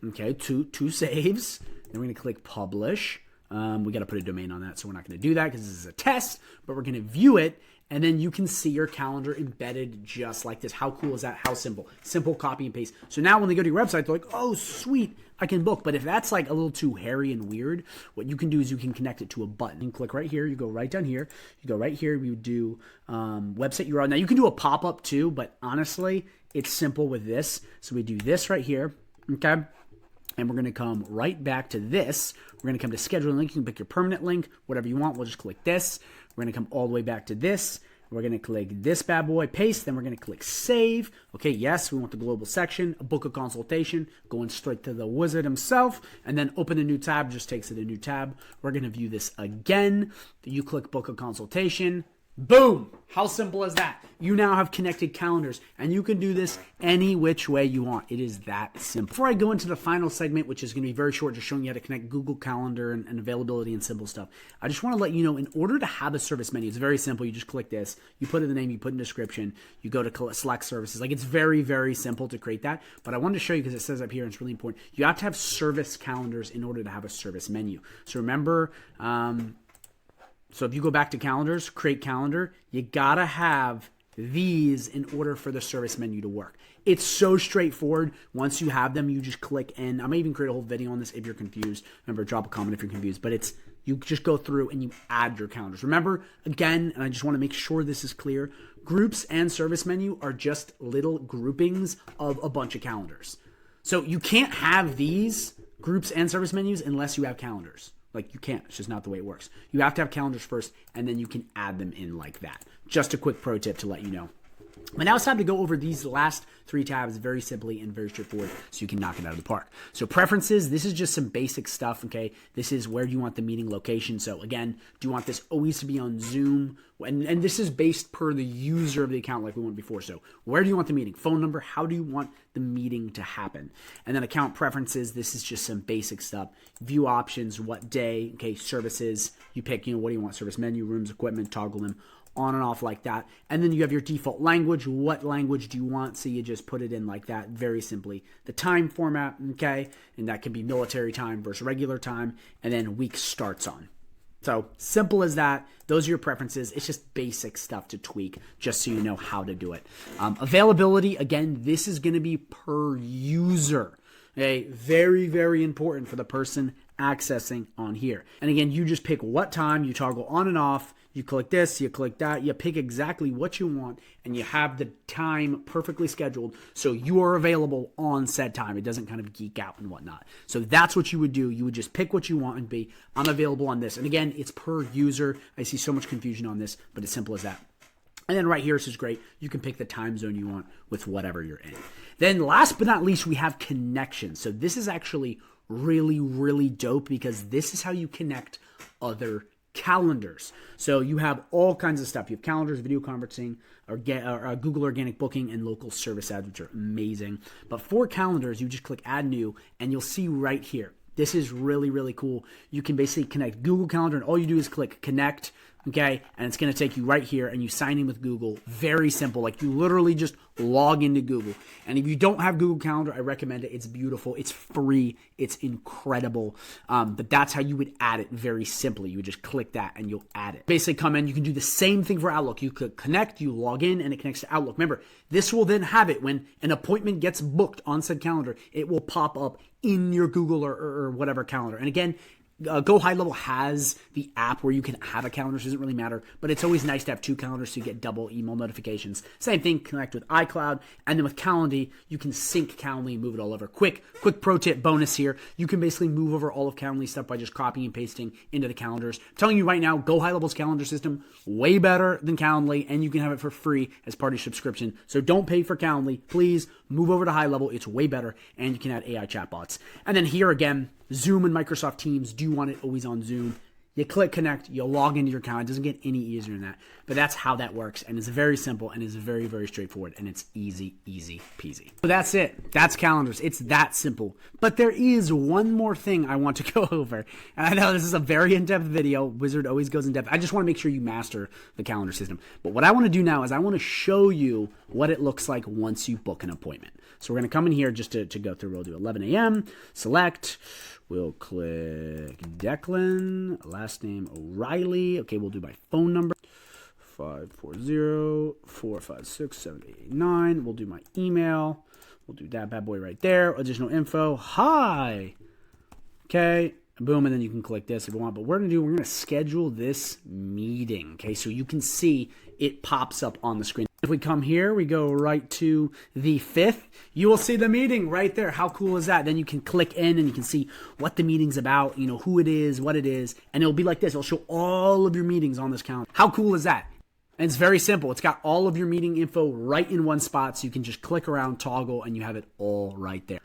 Okay, two saves. Then we're going to click Publish. We got to put a domain on that, so we're not going to do that because this is a test, but we're going to view it, and then you can see your calendar embedded just like this. How cool is that? How simple? Simple copy and paste. So now when they go to your website, they're like, oh, sweet, I can book. But if that's like a little too hairy and weird, what you can do is you can connect it to a button. You click right here. You go right down here. You go right here. You do website URL. Now you can do a pop-up too, but honestly, it's simple with this. So we do this right here, okay? And we're going to come right back to this. We're going to come to scheduling link. You can pick your permanent link, whatever you want. We'll just click this. We're going to come all the way back to this. We're going to click this bad boy, paste. Then we're going to click Save. Okay, yes, we want the global section, book a consultation, going straight to the wizard himself, and then open a new tab. Just takes it a new tab. We're going to view this again. You click book a consultation. Boom! How simple is that? You now have connected calendars, and you can do this any which way you want. It is that simple. Before I go into the final segment, which is going to be very short, just showing you how to connect Google Calendar and availability and simple stuff, I just want to let you know, in order to have a service menu, it's very simple. You just click this, you put in the name, you put in the description, you go to select services. Like, it's very, very simple to create that, but I wanted to show you because it says up here, and it's really important. You have to have service calendars in order to have a service menu. So remember, so if you go back to calendars, create calendar, you gotta have these in order for the service menu to work. It's so straightforward. Once you have them, you just click in. I may even create a whole video on this if you're confused. Remember, drop a comment if you're confused, but it's, you just go through and you add your calendars. Remember, again, and I just want to make sure this is clear, groups and service menu are just little groupings of a bunch of calendars. So you can't have these groups and service menus unless you have calendars. Like, you can't. It's just not the way it works. You have to have calendars first, and then you can add them in like that. Just a quick pro tip to let you know. But now it's time to go over these last three tabs very simply and very straightforward so you can knock it out of the park. So preferences, this is just some basic stuff, okay? This is where you want the meeting location. So again, do you want this always to be on Zoom? And this is based per the user of the account like we went before. So where do you want the meeting? Phone number, how do you want the meeting to happen? And then account preferences, this is just some basic stuff. View options, what day, okay, services, you pick, what do you want? Service menu, rooms, equipment, toggle them on and off like that. And then you have your default language. What language do you want? So you just put it in like that, very simply. The time format, okay? And that can be military time versus regular time. And then week starts on. So simple as that. Those are your preferences. It's just basic stuff to tweak just so you know how to do it. Availability, again, this is going to be per user. Okay, very, very important for the person accessing on here. And again, you just pick what time, you toggle on and off, you click this, you click that, you pick exactly what you want, and you have the time perfectly scheduled so you are available on said time. It doesn't kind of geek out and whatnot. So that's what you would do. You would just pick what you want and be, I'm available on this. And again, it's per user. I see so much confusion on this, but it's simple as that. And then right here, this is great. You can pick the time zone you want with whatever you're in. Then last but not least, we have connections. So this is actually really, really dope because this is how you connect other calendars. So you have all kinds of stuff. You have calendars, video conferencing, or Google Organic Booking, and local service ads, which are amazing. But for calendars, you just click Add New, and you'll see right here. This is really, really cool. You can basically connect Google Calendar, and all you do is click Connect, okay? And it's going to take you right here, and you sign in with Google. Very simple. Like, you literally just log into Google. And if you don't have Google Calendar, I recommend it. It's beautiful. It's free. It's incredible. But that's how you would add it very simply. You would just click that, and you'll add it. Basically, come in. You can do the same thing for Outlook. You could connect, you log in, and it connects to Outlook. Remember, this will then have it when an appointment gets booked on said calendar. It will pop up in your Google or whatever calendar. And again, GoHighLevel has the app where you can have a calendar, so it doesn't really matter, but it's always nice to have two calendars so you get double email notifications. Same thing, connect with iCloud, and then with Calendly, you can sync Calendly and move it all over. Quick pro tip bonus here, you can basically move over all of Calendly stuff by just copying and pasting into the calendars. I'm telling you right now, GoHighLevel's calendar system, way better than Calendly, and you can have it for free as part of your subscription. So don't pay for Calendly, please move over to HighLevel, it's way better, and you can add AI chatbots. And then here again, Zoom and Microsoft Teams, do you want it always on Zoom? You click connect, you log into your account. It doesn't get any easier than that, but that's how that works. And it's very simple and it's very, very straightforward, and it's easy, easy peasy. So that's it. That's calendars. It's that simple. But there is one more thing I want to go over. And I know this is a very in-depth video. Wizard always goes in depth. I just want to make sure you master the calendar system. But what I want to do now is I want to show you what it looks like once you book an appointment. So we're going to come in here just to go through. We'll do 11 a.m., select. We'll click Declan, last name O'Reilly. Okay, we'll do my phone number, 540-456-7889. We'll do my email. We'll do that bad boy right there. Additional info. Hi. Okay, boom, and then you can click this if you want. But we're going to schedule this meeting. Okay, so you can see it pops up on the screen. If we come here, we go right to the 5th, you will see the meeting right there. How cool is that? Then you can click in and you can see what the meeting's about, you know, who it is, what it is, and it'll be like this. It'll show all of your meetings on this calendar. How cool is that? And it's very simple. It's got all of your meeting info right in one spot, so you can just click around, toggle, and you have it all right there.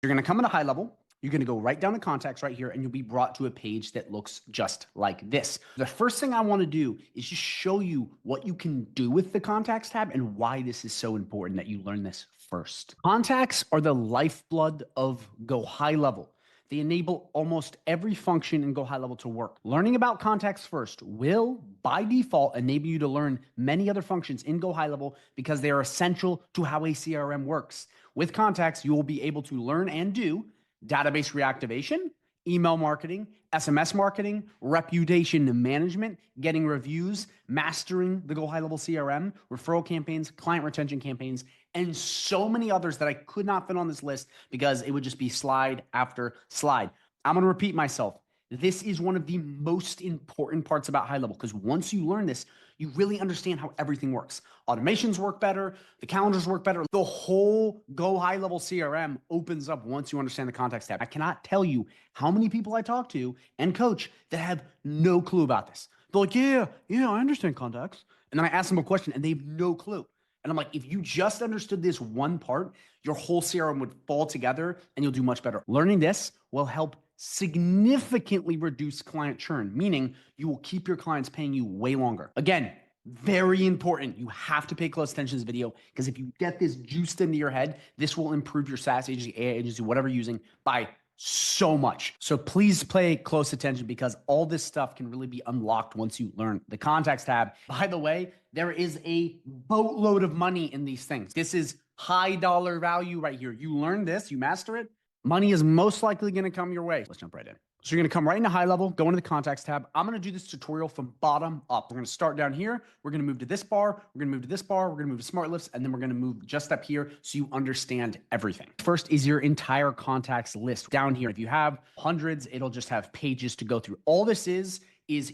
You're going to come into HighLevel. You're going to go right down to contacts right here, and you'll be brought to a page that looks just like this. The first thing I want to do is just show you what you can do with the contacts tab and why this is so important that you learn this first. Contacts are the lifeblood of GoHighLevel. They enable almost every function in GoHighLevel to work. Learning about contacts first will, by default, enable you to learn many other functions in GoHighLevel because they are essential to how a CRM works. With contacts, you will be able to learn and do database reactivation, email marketing, SMS marketing, reputation management, getting reviews, mastering the GoHighLevel CRM, referral campaigns, client retention campaigns, and so many others that I could not fit on this list because it would just be slide after slide. I'm going to repeat myself. This is one of the most important parts about HighLevel because once you learn this, you really understand how everything works. Automations work better. The calendars work better. The whole GoHighLevel CRM opens up once you understand the context tab. I cannot tell you how many people I talk to and coach that have no clue about this. They're like, yeah, I understand contacts. And then I ask them a question and they have no clue. And I'm like, if you just understood this one part, your whole CRM would fall together and you'll do much better. Learning this will help significantly reduce client churn, meaning you will keep your clients paying you way longer. Again, very important. You have to pay close attention to this video because if you get this juiced into your head, this will improve your SaaS agency, AI agency, whatever you're using by so much. So please pay close attention because all this stuff can really be unlocked once you learn the contacts tab. By the way, there is a boatload of money in these things. This is high dollar value right here. You learn this, you master it, money is most likely going to come your way. Let's jump right in. So you're going to come right into high level, go into the contacts tab. I'm going to do this tutorial from bottom up. We're going to start down here. We're going to move to this bar. We're going to move to this bar. We're going to move to smart lists. And then we're going to move just up here so you understand everything. First is your entire contacts list. Down here, if you have hundreds, it'll just have pages to go through. All this is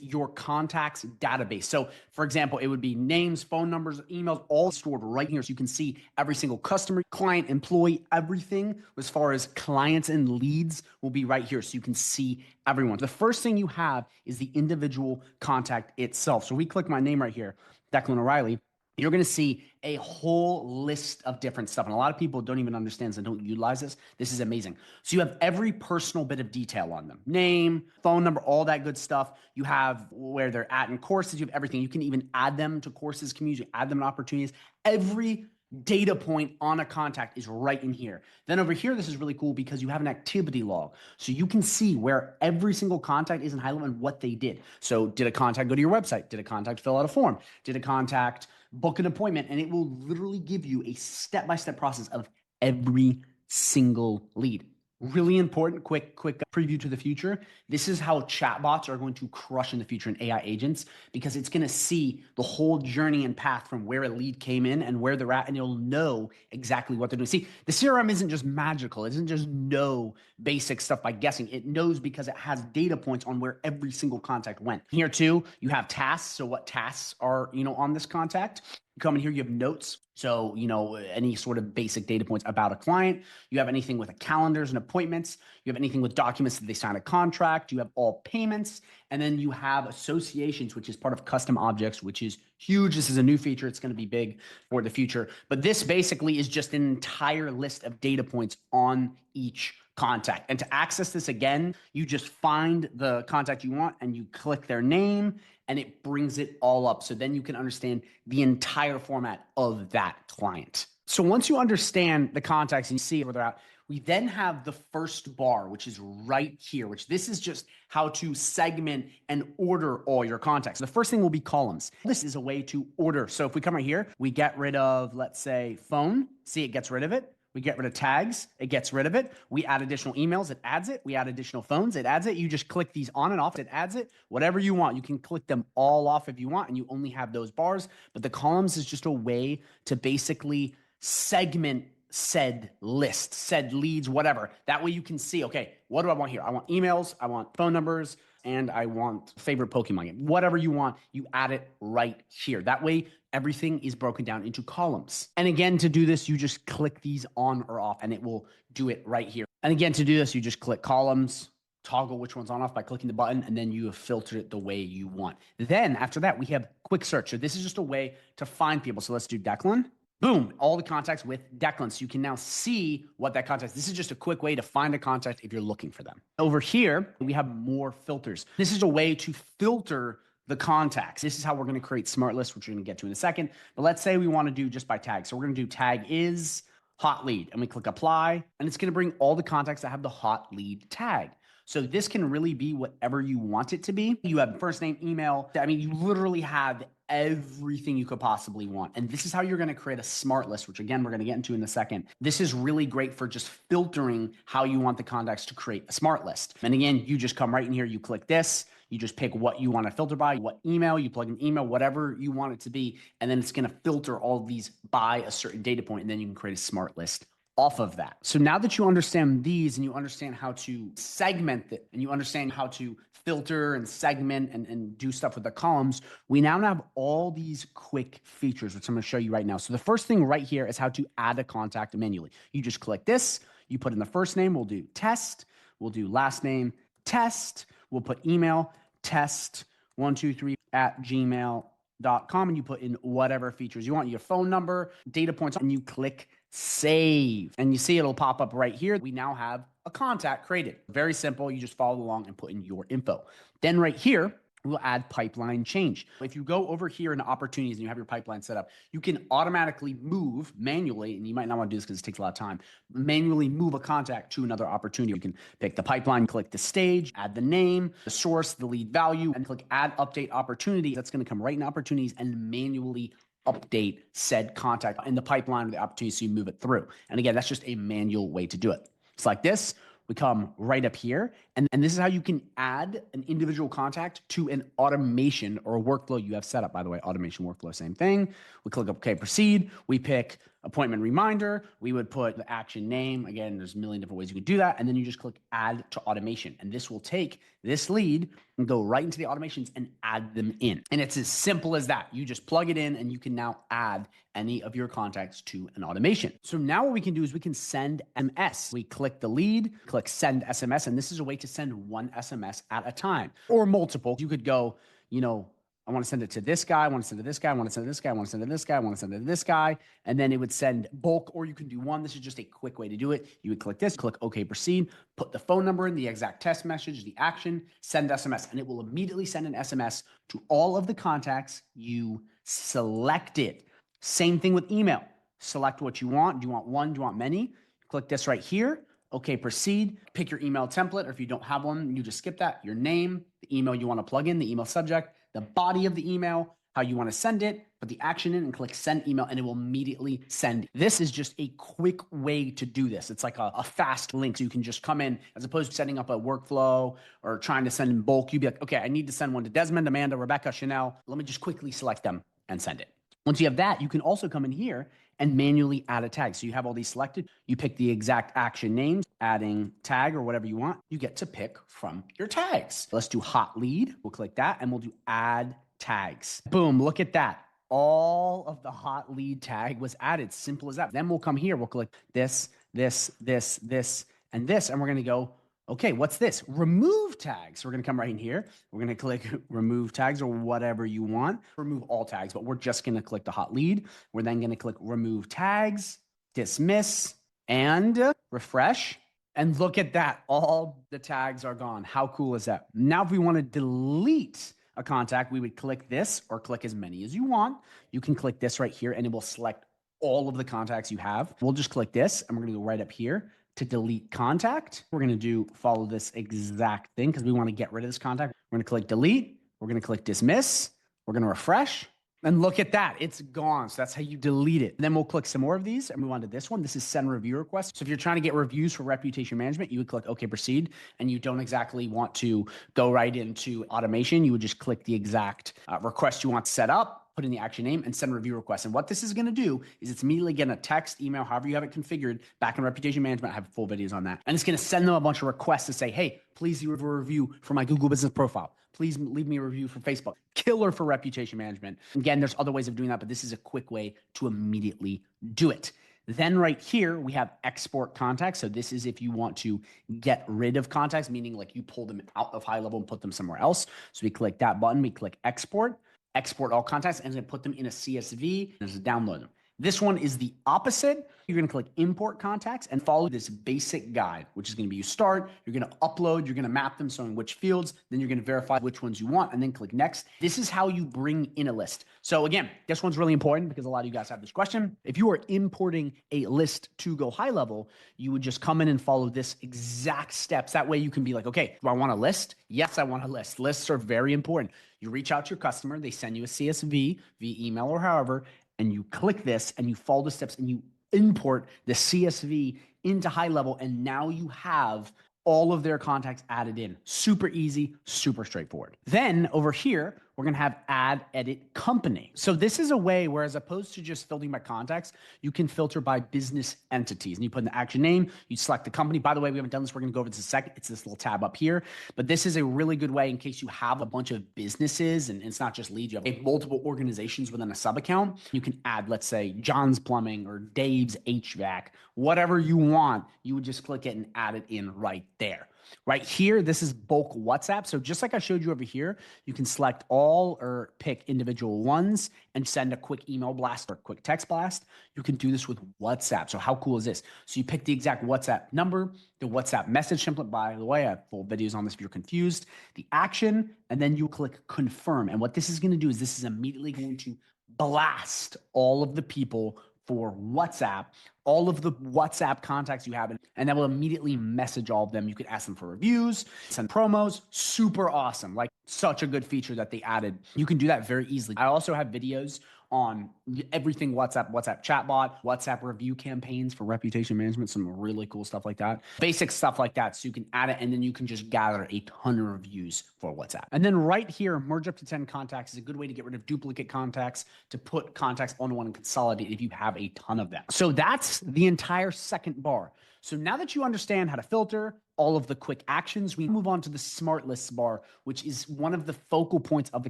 your contacts database. So for example, it would be names, phone numbers, emails, all stored right here. So you can see every single customer, client, employee, everything as far as clients and leads will be right here. So you can see everyone. The first thing you have is the individual contact itself. So we click my name right here, Declan O'Reilly. You're going to see a whole list of different stuff. And a lot of people don't even understand and don't utilize this. This is amazing. So you have every personal bit of detail on them. Name, phone number, all that good stuff. You have where they're at in courses. You have everything. You can even add them to courses, community, add them in opportunities. Every data point on a contact is right in here. Then over here, this is really cool because you have an activity log. So you can see where every single contact is in high level and what they did. So did a contact go to your website? Did a contact fill out a form? Did a contact book an appointment? And it will literally give you a step-by-step process of every single lead. Really important, quick preview to the future. This is how chatbots are going to crush in the future in AI agents, because it's going to see the whole journey and path from where a lead came in and where they're at, and it'll know exactly what they're doing. See, the CRM isn't just magical. It doesn't just know basic stuff by guessing. It knows because it has data points on where every single contact went. Here too, you have tasks. So what tasks are, on this contact? You come in here, you have notes. So, any sort of basic data points about a client. You have anything with calendars and appointments. You have anything with documents that they sign a contract. You have all payments. And then you have associations, which is part of custom objects, which is huge. This is a new feature. It's going to be big for the future. But this basically is just an entire list of data points on each contact. And to access this again, you just find the contact you want and you click their name and it brings it all up. So then you can understand the entire format of that client. So once you understand the contacts and you see where they're at, we then have the first bar, which is right here, which this is just how to segment and order all your contacts. The first thing will be columns. This is a way to order. So if we come right here, we get rid of, let's say, phone. See, it gets rid of it. We get rid of tags, it gets rid of it. We add additional emails, it adds it. We add additional phones, it adds it. You just click these on and off, it adds it. Whatever you want, you can click them all off if you want, and you only have those bars. But the columns is just a way to basically segment said list, said leads, whatever. That way you can see, okay, what do I want here? I want emails, I want phone numbers, and I want favorite Pokemon game. Whatever you want, you add it right here. That way, everything is broken down into columns. And again, to do this, you just click these on or off, and it will do it right here. And again, to do this, you just click columns, toggle which one's on off by clicking the button, and then you have filtered it the way you want. Then after that, we have quick search. So this is just a way to find people. So let's do Declan. Boom, all the contacts with Declan. So you can now see what that contact is. This is just a quick way to find a contact if you're looking for them. Over here, we have more filters. This is a way to filter the contacts. This is how we're going to create smart lists, which we're going to get to in a second. But let's say we want to do just by tag. So we're going to do tag is hot lead, and we click apply, and it's going to bring all the contacts that have the hot lead tag. So this can really be whatever you want it to be. You have first name, email. I mean, you literally have everything you could possibly want. And this is how you're going to create a smart list, which again, we're going to get into in a second. This is really great for just filtering how you want the contacts to create a smart list. And again, you just come right in here, you click this, you just pick what you want to filter by, what email, you plug in email, whatever you want it to be. And then it's going to filter all of these by a certain data point, and then you can create a smart list off of that. So now that you understand these and you understand how to segment it and you understand how to filter and segment and do stuff with the columns, we now have all these quick features, which I'm going to show you right now. So the first thing right here is how to add a contact manually. You just click this, you put in the first name, we'll do test, we'll do last name, test, we'll put email, test123@gmail.com, and you put in whatever features you want, your phone number, data points, and you click save. And you see it'll pop up right here. We now have a contact created. Very simple. You just follow along and put in your info. Then right here, we'll add pipeline change. If you go over here into opportunities and you have your pipeline set up, you can automatically move manually, and you might not want to do this because it takes a lot of time, manually move a contact to another opportunity. You can pick the pipeline, click the stage, add the name, the source, the lead value, and click add update opportunity. That's going to come right in opportunities and manually update said contact in the pipeline or the opportunity so you move it through. And again, that's just a manual way to do it. It's like this. we come right up here. And this is how you can add an individual contact to an automation or a workflow you have set up. By the way, automation workflow, same thing. We click OK, proceed. We pick appointment reminder. We would put the action name. Again, there's a million different ways you could do that. And then you just click add to automation. And this will take this lead and go right into the automations and add them in. And it's as simple as that. You just plug it in and you can now add any of your contacts to an automation. So now what we can do is we can send SMS. We click the lead, click send SMS, and this is a way to send one SMS at a time or multiple. You could go, I want to send it to this guy, I want to send it to this guy, I want to send it to this guy, I want to send it to this guy, I want to send it to this guy. And then it would send bulk, or you can do one. This is just a quick way to do it. You would click this, click OK, proceed, put the phone number in, the exact text message, the action, send SMS, and it will immediately send an SMS to all of the contacts you selected. Same thing with email. Select what you want. Do you want one? Do you want many? Click this right here. Okay, proceed. Pick your email template, or if you don't have one, you just skip that. Your name, the email you want to plug in, the email subject, the body of the email, how you want to send it, put the action in and click send email, and it will immediately send. This is just a quick way to do this. It's like a fast link. So you can just come in, as opposed to setting up a workflow or trying to send in bulk. You'd be like, okay, I need to send one to Desmond, Amanda, Rebecca, Chanel. Let me just quickly select them and send it. Once you have that, you can also come in here and manually add a tag. So you have all these selected, you pick the exact action names, adding tag or whatever you want, you get to pick from your tags. Let's do hot lead. We'll click that and we'll do add tags. Boom, look at that. All of the hot lead tag was added. Simple as that. Then we'll come here, we'll click this, this, this, this, and this, and we're gonna go, okay, what's this? Remove tags. We're gonna come right in here. We're gonna click remove tags or whatever you want. Remove all tags, but we're just gonna click the hot lead. We're then gonna click remove tags, dismiss, and refresh. And look at that, all the tags are gone. How cool is that? Now, if we wanna delete a contact, we would click this or click as many as you want. You can click this right here and it will select all of the contacts you have. We'll just click this and we're gonna go right up here to delete contact. We're gonna follow this exact thing because we wanna get rid of this contact. We're gonna click delete, we're gonna click dismiss, we're gonna refresh, and look at that, it's gone. So that's how you delete it. And then we'll click some more of these and move on to this one. This is send review requests. So if you're trying to get reviews for reputation management, you would click OK, proceed, and you don't exactly want to go right into automation. You would just click the exact request you want set up, put in the action name, and send review requests. And what this is going to do is it's immediately going to text, email, however you have it configured back in reputation management. I have full videos on that. And it's going to send them a bunch of requests to say, hey, please leave a review for my Google business profile. Please leave me a review for Facebook. Killer for reputation management. Again, there's other ways of doing that, but this is a quick way to immediately do it. Then right here, we have export contacts. So this is if you want to get rid of contacts, meaning like you pull them out of high level and put them somewhere else. So we click that button, we click export all contacts, and then put them in a CSV and just download them. This one is the opposite. You're gonna click import contacts and follow this basic guide, which is gonna be you start, you're gonna upload, you're gonna map them, so in which fields, then you're gonna verify which ones you want, and then click next. This is how you bring in a list. So again, this one's really important because a lot of you guys have this question. If you are importing a list to GoHighLevel, you would just come in and follow this exact steps. That way you can be like, okay, do I want a list? Yes, I want a list. Lists are very important. You reach out to your customer, they send you a CSV via email or however, and you click this and you follow the steps and you import the CSV into HighLevel, and now you have all of their contacts added in. Super easy, super straightforward. Then over here, we're gonna have add edit company. So this is a way where, as opposed to just filtering by contacts, you can filter by business entities. And you put in the action name, you select the company. By the way, we haven't done this, we're gonna go over this in a second. It's this little tab up here. But this is a really good way in case you have a bunch of businesses and it's not just leads, you have multiple organizations within a sub account. You can add, let's say, John's Plumbing or Dave's HVAC, whatever you want, you would just click it and add it in right there. Right here, this is bulk WhatsApp. So just like I showed you over here, you can select all or pick individual ones and send a quick email blast or quick text blast. You can do this with WhatsApp. So how cool is this? So you pick the exact WhatsApp number, the WhatsApp message template. By the way, I have full videos on this if you're confused, the action, and then you click confirm. And what this is going to do is this is immediately going to blast all of the people for WhatsApp, all of the WhatsApp contacts you have, and that will immediately message all of them. You could ask them for reviews, send promos, super awesome. Like such a good feature that they added. You can do that very easily. I also have videos on everything WhatsApp, WhatsApp chatbot, WhatsApp review campaigns for reputation management, some really cool stuff like that. Basic stuff like that. So you can add it and then you can just gather a ton of reviews for WhatsApp. And then right here, merge up to 10 contacts is a good way to get rid of duplicate contacts, to put contacts on one and consolidate if you have a ton of them. So that's the entire second bar. So now that you understand how to filter all of the quick actions, we move on to the smart lists bar, which is one of the focal points of the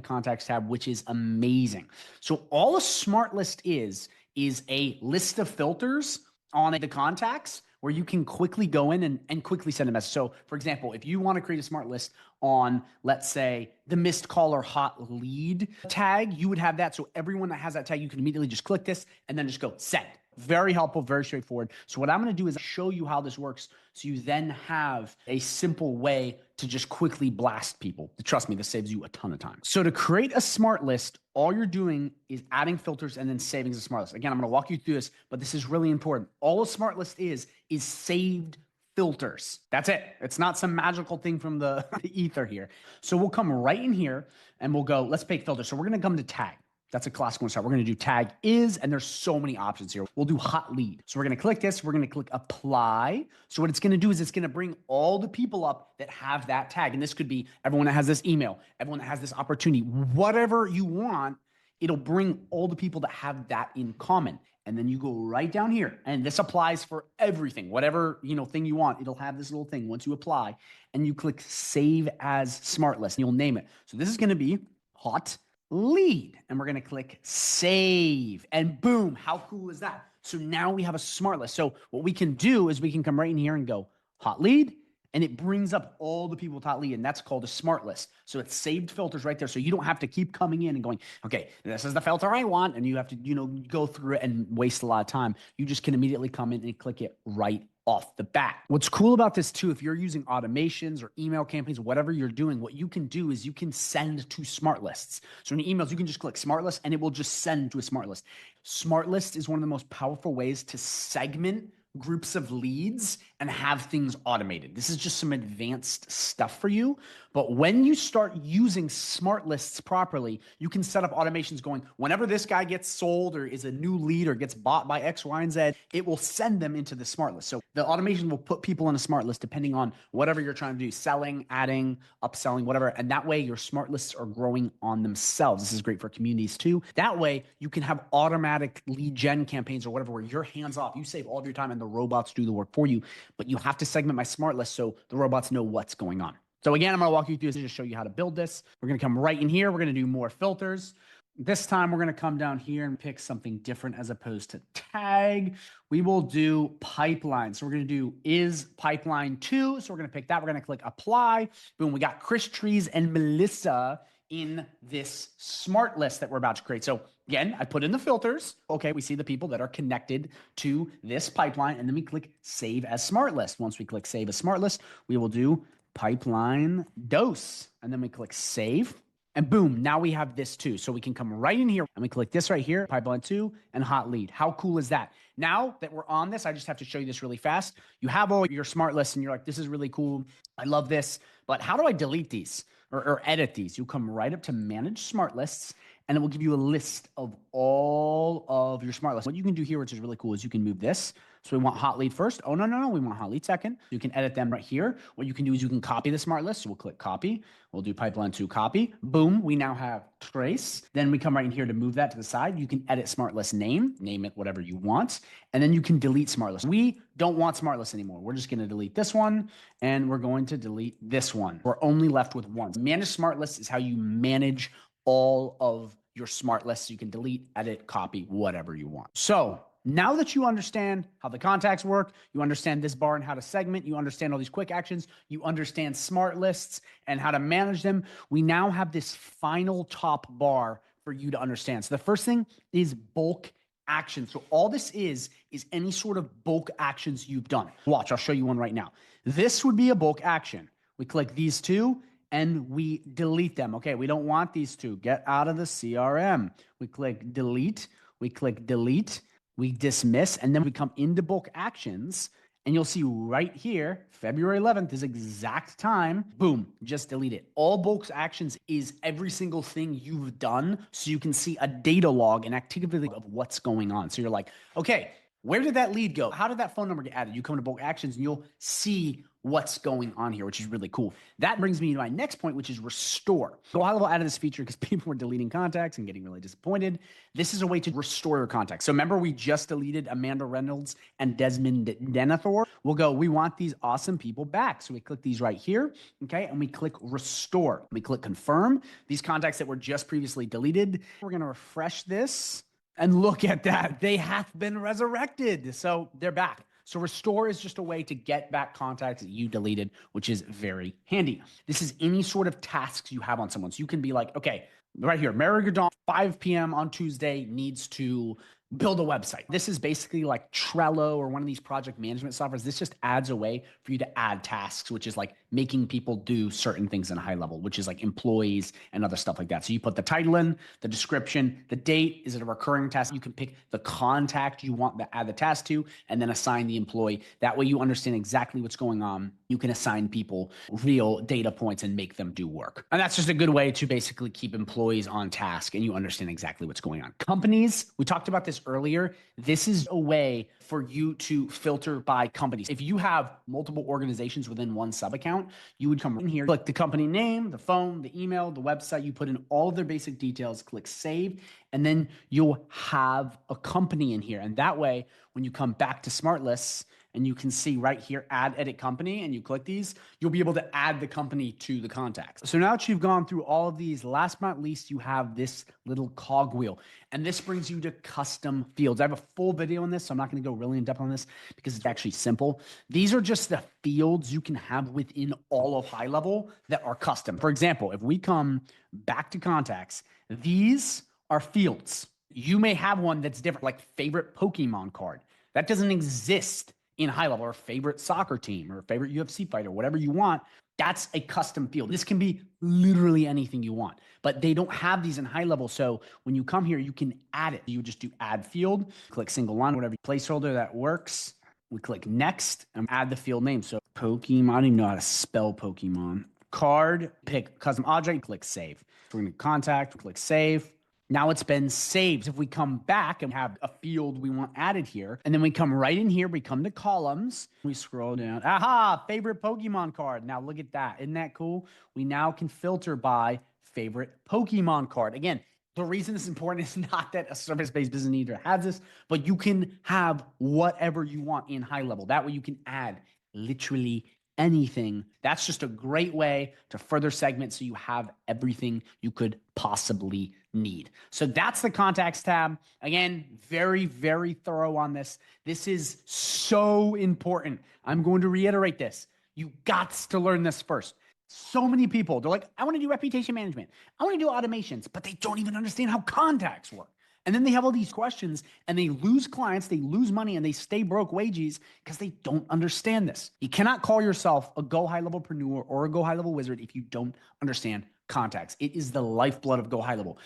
contacts tab, which is amazing. So all a smart list is a list of filters on the contacts where you can quickly go in and quickly send a message. So for example, if you want to create a smart list on, let's say, the missed call or hot lead tag, you would have that. So everyone that has that tag, you can immediately just click this and then just go send. Very helpful, very straightforward. So what I'm going to do is show you how this works so you then have a simple way to just quickly blast people. Trust me, this saves you a ton of time. So to create a smart list, all you're doing is adding filters and then saving as a smart list. Again, I'm going to walk you through this, but this is really important. All a smart list is saved filters. That's it. It's not some magical thing from the ether here. So we'll come right in here and we'll go, let's pick filters. So we're going to come to tag. That's a classic one to start. We're going to do tag is, and there's so many options here. We'll do hot lead. So we're going to click this. We're going to click apply. So what it's going to do is it's going to bring all the people up that have that tag. And this could be everyone that has this email, everyone that has this opportunity, whatever you want, it'll bring all the people that have that in common. And then you go right down here. And this applies for everything, whatever, thing you want. It'll have this little thing once you apply and you click save as smart list. You'll name it. So this is going to be hot lead, and we're going to click save, and boom, how cool is that? So now we have a smart list. So what we can do is we can come right in here and go hot lead, and it brings up all the people with hot lead, and that's called a smart list. So it's saved filters right there. So you don't have to keep coming in and going, okay, this is the filter I want, and you have to, go through it and waste a lot of time. You just can immediately come in and click it right off the bat. What's cool about this too, if you're using automations or email campaigns, whatever you're doing, what you can do is you can send to smart lists. So in emails, you can just click smart list and it will just send to a smart list. Smart list is one of the most powerful ways to segment groups of leads and have things automated. This is just some advanced stuff for you. But when you start using smart lists properly, you can set up automations going, whenever this guy gets sold or is a new lead or gets bought by X, Y, and Z, it will send them into the smart list. So the automation will put people in a smart list depending on whatever you're trying to do, selling, adding, upselling, whatever. And that way your smart lists are growing on themselves. This is great for communities too. That way you can have automatic lead gen campaigns or whatever, where you're hands off, you save all of your time and the robots do the work for you, but you have to segment my smart list so the robots know what's going on. So again, I'm going to walk you through this to just show you how to build this. We're going to come right in here. We're going to do more filters. This time we're going to come down here and pick something different as opposed to tag. We will do pipeline. So we're going to do is pipeline 2. So we're going to pick that. We're going to click apply. Boom. We got Chris Trees and Melissa in this smart list that we're about to create. So again, I put in the filters. Okay, we see the people that are connected to this pipeline, and then we click save as smart list. Once we click save as smart list, we will do pipeline dose, and then we click save, and boom, now we have this too. So we can come right in here and we click this right here, pipeline 2 and hot lead. How cool is that? Now that we're on this, I just have to show you this really fast. You have all your smart lists and you're like, this is really cool. I love this, but how do I delete these or edit these? You come right up to manage smart lists, and it will give you a list of all of your smart lists. What you can do here, which is really cool, is you can move this. So we want hot lead first. Oh, no. We want hot lead second. You can edit them right here. What you can do is you can copy the smart list. So we'll click copy. We'll do pipeline 2 copy. Boom. We now have trace. Then we come right in here to move that to the side. You can edit smart list name it whatever you want. And then you can delete smart list. We don't want smart list anymore. We're just going to delete this one, and we're going to delete this one. We're only left with one. Manage smart lists is how you manage all of your smart lists. You can delete, edit, copy, whatever you want. So now that you understand how the contacts work, you understand this bar and how to segment, you understand all these quick actions, you understand smart lists and how to manage them, we now have this final top bar for you to understand. So the first thing is bulk action. So all this is any sort of bulk actions you've done. Watch, I'll show you one right now. This would be a bulk action. We click these two and we delete them. Okay, we don't want these two. Get out of the CRM. We click delete. We click delete. We dismiss, and then we come into bulk actions, And you'll see right here, February 11th, this exact time, boom, just delete it. All bulk actions is every single thing you've done, so you can see a data log and activity of what's going on. So you're like, okay, where did that lead go? How did that phone number get added? You come to bulk actions and you'll see what's going on here, which is really cool. That brings me to my next point, which is restore. GoHighLevel added this feature because people were deleting contacts and getting really disappointed. This is a way to restore your contacts. So remember, we just deleted Amanda Reynolds and Desmond Denethor. We'll go, we want these awesome people back. So we click these right here, okay? And we click restore. We click confirm. These contacts that were just previously deleted. We're gonna refresh this and look at that. They have been resurrected. So they're back. So restore is just a way to get back contacts that you deleted, which is very handy. This is any sort of tasks you have on someone. So you can be like, okay, right here, Mary Gordon, 5 p.m. on Tuesday needs to build a website. This is basically like Trello or one of these project management softwares. This just adds a way for you to add tasks, which is like making people do certain things in HighLevel, which is like employees and other stuff like that. So you put the title in, the description, the date, is it a recurring task? You can pick the contact you want to add the task to, and then assign the employee. That way you understand exactly what's going on. You can assign people real data points and make them do work. And that's just a good way to basically keep employees on task and you understand exactly what's going on. Companies, we talked about this earlier. This is a way for you to filter by companies. If you have multiple organizations within one sub account, you would come in here, click the company name, the phone, the email, the website, you put in all of their basic details, click save, and then you'll have a company in here. And that way, when you come back to Smart Lists, and you can see right here, add edit company, and you click these, you'll be able to add the company to the contacts. So now that you've gone through all of these, last but not least, you have this little cogwheel, and this brings you to custom fields. I have a full video on this, so I'm not gonna go really in depth on this because it's actually simple. These are just the fields you can have within all of HighLevel that are custom. For example, if we come back to contacts, these are fields. You may have one that's different, like favorite Pokemon card. That doesn't exist in HighLevel, or favorite soccer team or favorite UFC fighter, whatever you want. That's a custom field. This can be literally anything you want, but they don't have these in HighLevel. So when you come here, you can add it. You just do add field, click single line, whatever placeholder that works. We click next and add the field name. So Pokemon, I don't even know how to spell Pokemon. Card, pick custom object, click save. We're going to contact, click save. Now it's been saved. If we come back and have a field we want added here, and then we come right in here, we come to columns, we scroll down, aha, favorite Pokemon card. Now look at that. Isn't that cool? We now can filter by favorite Pokemon card. Again, the reason this is important is not that a service-based business leader has this, but you can have whatever you want in HighLevel. That way you can add literally anything. That's just a great way to further segment so you have everything you could possibly need. So that's the contacts tab. Again, very, very thorough on this. This is so important. I'm going to reiterate this. You got to learn this first. So many people, they're like, I want to do reputation management. I want to do automations, but they don't even understand how contacts work. And then they have all these questions and they lose clients, they lose money, and they stay broke wages because they don't understand this. You cannot call yourself a GoHighLevelpreneur or a GoHighLevel wizard if you don't understand contacts. It is the lifeblood of GoHighLevel.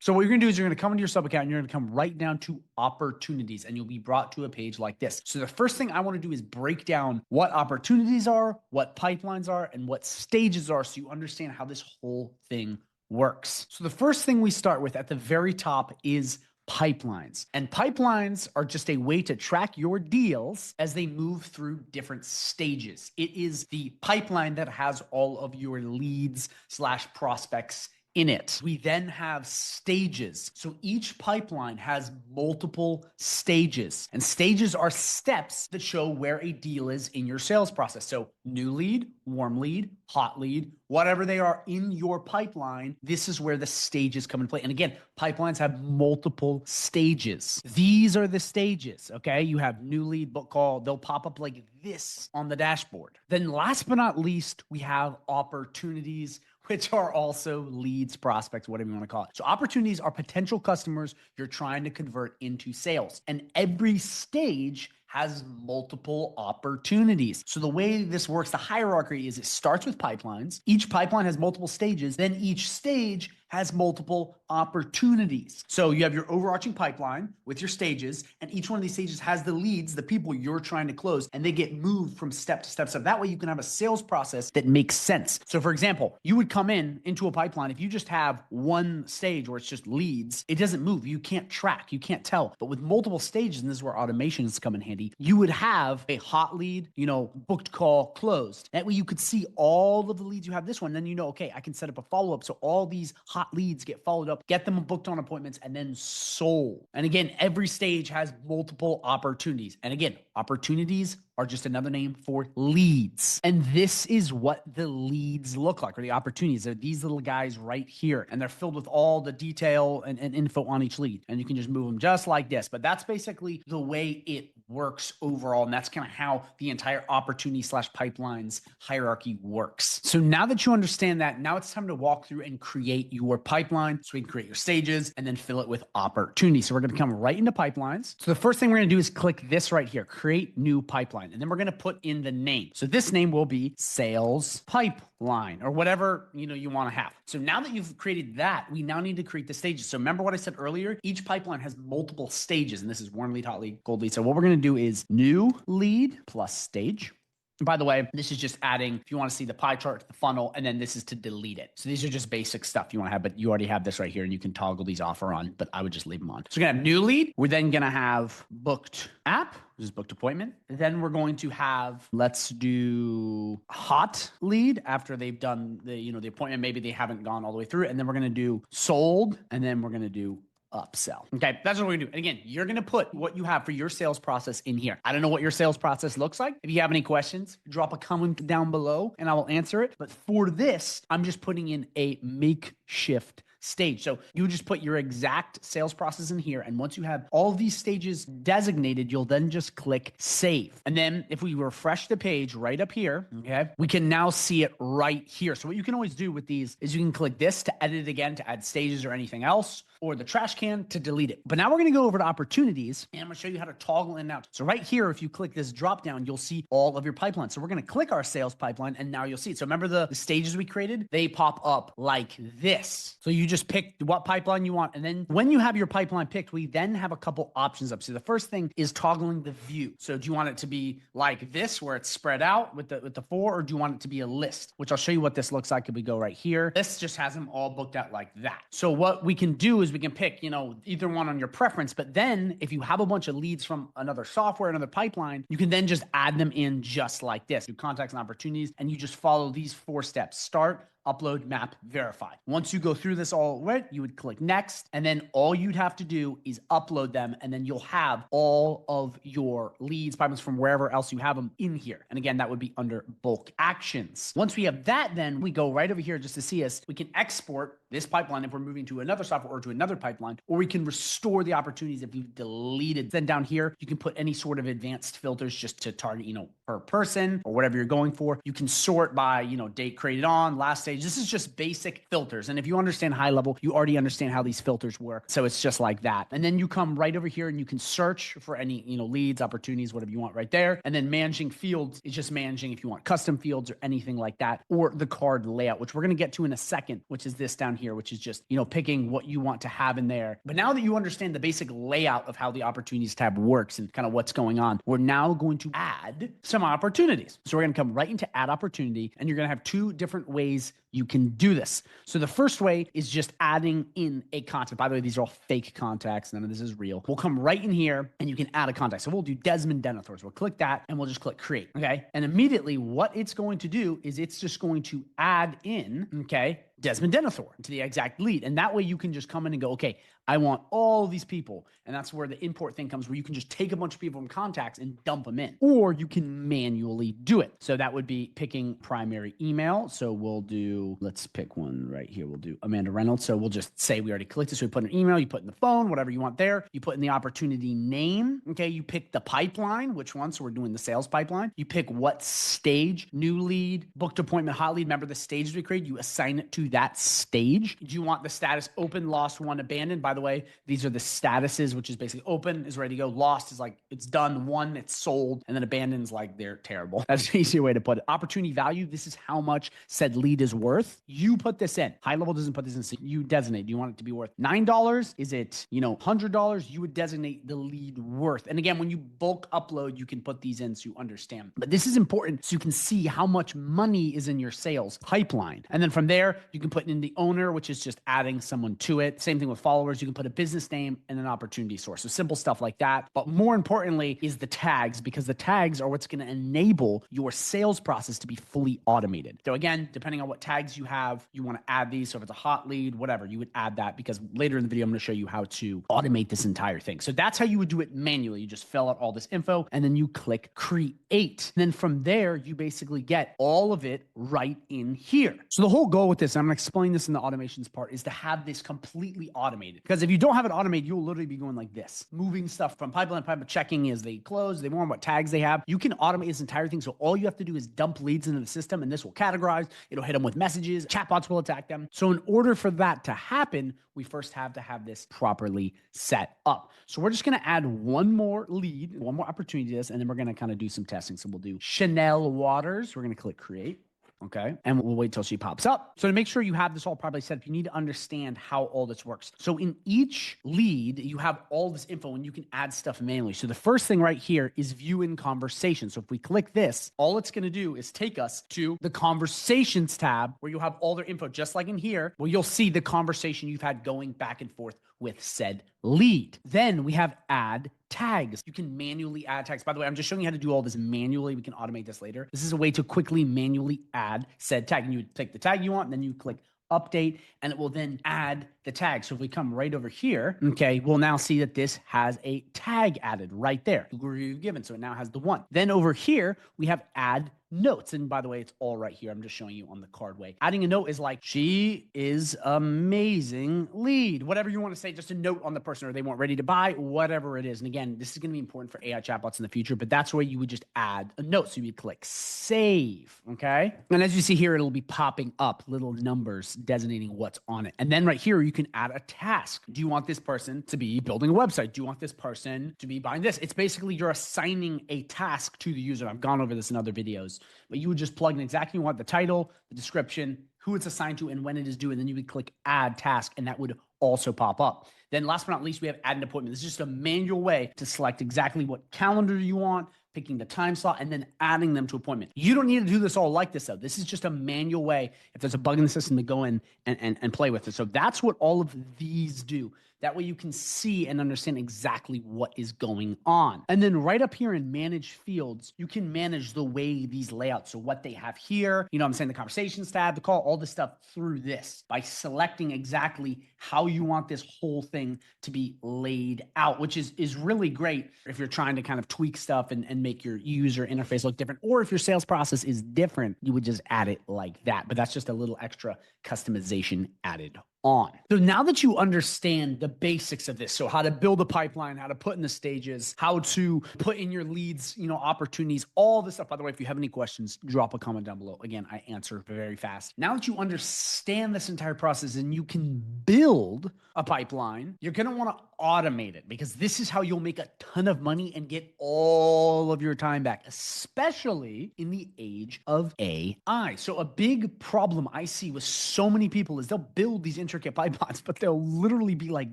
So what you're gonna do is you're gonna come into your sub account and you're gonna come right down to opportunities and you'll be brought to a page like this. So the first thing I wanna do is break down what opportunities are, what pipelines are, and what stages are so you understand how this whole thing works. So the first thing we start with at the very top is pipelines. And pipelines are just a way to track your deals as they move through different stages. It is the pipeline that has all of your leads / prospects in it. We then have stages. So each pipeline has multiple stages, and stages are steps that show where a deal is in your sales process. So new lead, warm lead, hot lead, whatever they are in your pipeline, this is where the stages come into play. And again, pipelines have multiple stages. These are the stages, okay? You have new lead, book call, they'll pop up like this on the dashboard. Then last but not least, we have opportunities, which are also leads, prospects, whatever you want to call it. So opportunities are potential customers you're trying to convert into sales. And every stage has multiple opportunities. So the way this works, the hierarchy is it starts with pipelines. Each pipeline has multiple stages. Then each stage has multiple opportunities. So you have your overarching pipeline with your stages, and each one of these stages has the leads, the people you're trying to close, and they get moved from step to step. So that way you can have a sales process that makes sense. So for example, you would come into a pipeline. If you just have one stage where it's just leads, it doesn't move. You can't track, you can't tell. But with multiple stages, and this is where automations come in handy, you would have a hot lead, booked call, closed. That way you could see all of the leads you have this one. Then okay, I can set up a follow-up. So all these hot leads get followed up, get them booked on appointments, and then sold. And again, every stage has multiple opportunities. And again, opportunities are just another name for leads. And this is what the leads look like, or the opportunities. They're these little guys right here, and they're filled with all the detail and info on each lead. And you can just move them just like this. But that's basically the way it works overall. And that's kind of how the entire opportunity / pipelines hierarchy works. So now that you understand that, now it's time to walk through and create your pipeline so we can create your stages and then fill it with opportunities. So we're going to come right into pipelines. So the first thing we're going to do is click this right here, create new pipeline. And then we're going to put in the name. So this name will be sales pipeline or whatever, you want to have. So now that you've created that, we now need to create the stages. So remember what I said earlier, each pipeline has multiple stages, and this is warm lead, hot lead, cold lead. So what we're going to do is new lead plus stage. And by the way, this is just adding, if you want to see the pie chart, the funnel, and then this is to delete it. So these are just basic stuff you want to have, but you already have this right here and you can toggle these off or on, but I would just leave them on. So we're going to have new lead. We're then going to have booked app, which is booked appointment. Then we're going to have, let's do hot lead after they've done the appointment. Maybe they haven't gone all the way through it. And then we're going to do sold, and then we're going to do upsell. Okay, that's what we're gonna do. And again, you're gonna put what you have for your sales process in here. I don't know what your sales process looks like. If you have any questions, drop a comment down below and I will answer it. But for this, I'm just putting in a makeshift stage. So you just put your exact sales process in here. And once you have all these stages designated, you'll then just click save. And then if we refresh the page right up here, okay, we can now see it right here. So what you can always do with these is you can click this to edit it again, to add stages or anything else, or the trash can to delete it. But now we're going to go over to opportunities and I'm going to show you how to toggle in and out. So right here, if you click this drop down, you'll see all of your pipelines. So we're going to click our sales pipeline and now you'll see it. So remember the stages we created, they pop up like this. So you just pick what pipeline you want. And then when you have your pipeline picked, we then have a couple options up. So the first thing is toggling the view. So do you want it to be like this, where it's spread out with the 4, or do you want it to be a list, which I'll show you what this looks like if we go right here. This just has them all booked out like that. So what we can do is we can pick, either one on your preference, but then if you have a bunch of leads from another software, another pipeline, you can then just add them in just like this. Do contacts and opportunities, and you just follow these 4 steps. Start, upload, map, verify. Once you go through this all right, you would click next, and then all you'd have to do is upload them, and then you'll have all of your leads, pipelines from wherever else you have them in here. And again, that would be under bulk actions. Once we have that, then we go right over here just to see us. We can export this pipeline if we're moving to another software or to another pipeline, or we can restore the opportunities if we've deleted. Then down here, you can put any sort of advanced filters just to target, per person or whatever you're going for. You can sort by, date created on, last stage. This is just basic filters. And if you understand high level, you already understand how these filters work. So it's just like that. And then you come right over here and you can search for any, leads, opportunities, whatever you want right there. And then managing fields is just managing if you want custom fields or anything like that, or the card layout, which we're going to get to in a second, which is this down here, which is just, picking what you want to have in there. But now that you understand the basic layout of how the opportunities tab works and kind of what's going on, we're now going to add some opportunities. So we're going to come right into add opportunity, and you're going to have 2 different ways you can do this. So the first way is just adding in a contact. By the way, these are all fake contacts. None of this is real. We'll come right in here and you can add a contact. So we'll do Desmond Denethor. So we'll click that and we'll just click create. Okay. And immediately what it's going to do is it's just going to add in, okay, Desmond Denethor to the exact lead. And that way you can just come in and go, okay, I want all these people. And that's where the import thing comes, where you can just take a bunch of people from contacts and dump them in, or you can manually do it. So that would be picking primary email. So we'll do, let's pick one right here. We'll do Amanda Reynolds. So we'll just say we already clicked it. So we put an email, you put in the phone, whatever you want there. You put in the opportunity name. Okay. You pick the pipeline, which one? So we're doing the sales pipeline. You pick what stage, new lead, booked appointment, hot lead. Remember the stages we created, you assign it to to that stage. Do you want the status open, lost, won, abandoned? By the way, these are the statuses, which is basically open is ready to go. Lost is like it's done. Won, it's sold. And then abandoned is like they're terrible. That's an easier way to put it. Opportunity value. This is how much said lead is worth. You put this in. High level doesn't put this in. So you designate. Do you want it to be worth $9? Is it, $100? You would designate the lead worth. And again, when you bulk upload, you can put these in so you understand. But this is important so you can see how much money is in your sales pipeline. And then from there, you can put in the owner, which is just adding someone to it. Same thing with followers. You can put a business name and an opportunity source. So simple stuff like that. But more importantly is the tags, because the tags are what's going to enable your sales process to be fully automated. So again, depending on what tags you have, you want to add these. So if it's a hot lead, whatever, you would add that, because later in the video, I'm going to show you how to automate this entire thing. So that's how you would do it manually. You just fill out all this info and then you click create. And then from there, you basically get all of it right in here. So the whole goal with this, I'm going to explain this in the automations part, is to have this completely automated. Because if you don't have it automated, you'll literally be going like this, moving stuff from pipeline to pipeline, checking as they close, they want what tags they have. You can automate this entire thing. So all you have to do is dump leads into the system and this will categorize. It'll hit them with messages. Chatbots will attack them. So in order for that to happen, we first have to have this properly set up. So we're just going to add one more lead, one more opportunity to this, and then we're going to kind of do some testing. So we'll do Chanel Waters. We're going to click create. Okay. And we'll wait till she pops up. So to make sure you have this all properly set up, you need to understand how all this works. So in each lead, you have all this info and you can add stuff manually. So the first thing right here is view in conversation. So if we click this, all it's going to do is take us to the conversations tab where you'll have all their info, just like in here, where you'll see the conversation you've had going back and forth with said lead. Then we have add tags. You can manually add tags. By the way, I'm just showing you how to do all this manually. We can automate this later. This is a way to quickly manually add said tag. And you would take the tag you want, and then you click update, and it will then add the tag. So if we come right over here, okay, we'll now see that this has a tag added right there. Google review given. So it now has the one. Then over here, we have add notes. And by the way, it's all right here. I'm just showing you on the card way. Adding a note is like, she is amazing lead. Whatever you want to say, just a note on the person, or they want ready to buy, whatever it is. And again, this is going to be important for AI chatbots in the future, but that's where you would just add a note. So you click save. Okay. And as you see here, it'll be popping up little numbers designating what's on it. And then right here, you can add a task. Do you want this person to be building a website? Do you want this person to be buying this? It's basically you're assigning a task to the user. I've gone over this in other videos, but you would just plug in exactly what the title, the description, who it's assigned to, and when it is due. And then you would click add task, and that would also pop up. Then last but not least, we have add an appointment. This is just a manual way to select exactly what calendar you want, picking the time slot, and then adding them to appointment. You don't need to do this all like this though. This is just a manual way, if there's a bug in the system, to go in and play with it. So that's what all of these do. That way you can see and understand exactly what is going on. And then right up here in manage fields, you can manage the way these layouts. So what they have here, I'm saying the conversations tab, the call, all this stuff through this by selecting exactly how you want this whole thing to be laid out, which is really great if you're trying to kind of tweak stuff and make your user interface look different. Or if your sales process is different, you would just add it like that. But that's just a little extra customization added on. So now that you understand the basics of this, so how to build a pipeline, how to put in the stages, how to put in your leads, opportunities, all this stuff. By the way, if you have any questions, drop a comment down below. Again, I answer very fast. Now that you understand this entire process and you can build a pipeline, you're going to want to automate it, because this is how you'll make a ton of money and get all of your time back, especially in the age of AI. So a big problem I see with so many people is they'll build these intricate pipelines, but they'll literally be like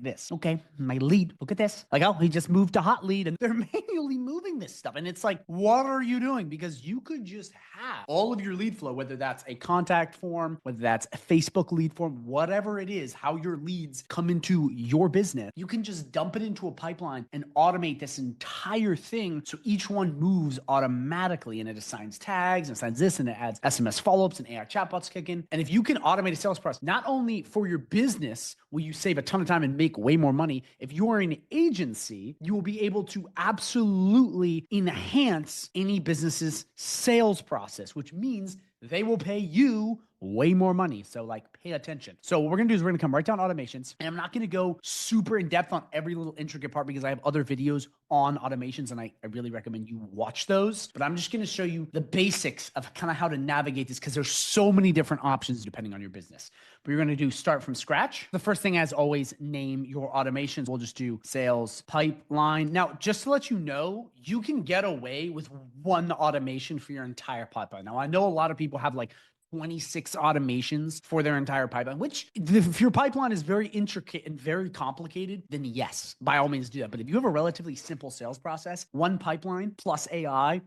this. Okay, my lead, look at this. Like, oh, he just moved to hot lead, and they're manually moving this stuff. And it's like, what are you doing? Because you could just have all of your lead flow, whether that's a contact form, whether that's a Facebook lead form, whatever it is, how your leads come into your business, you can just dump it into a pipeline and automate this entire thing. So each one moves automatically, and it assigns tags and assigns this, and it adds SMS follow-ups, and AI chatbots kick in. And if you can automate a sales process, not only for your business will you save a ton of time and make way more money, if you are an agency, you will be able to absolutely enhance any business's sales process, which means they will pay you way more money. So like pay attention. So what we're going to do is we're going to come right down automations, and I'm not going to go super in depth on every little intricate part because I have other videos on automations and I really recommend you watch those. But I'm just going to show you the basics of kind of how to navigate this because there's so many different options depending on your business. But you're going to do start from scratch. The first thing, as always, name your automations. We'll just do sales pipeline. Now, just to let you know, you can get away with one automation for your entire pipeline. Now, I know a lot of people have like 26 automations for their entire pipeline, which if your pipeline is very intricate and very complicated, then yes, by all means do that. But if you have a relatively simple sales process, one pipeline plus AI,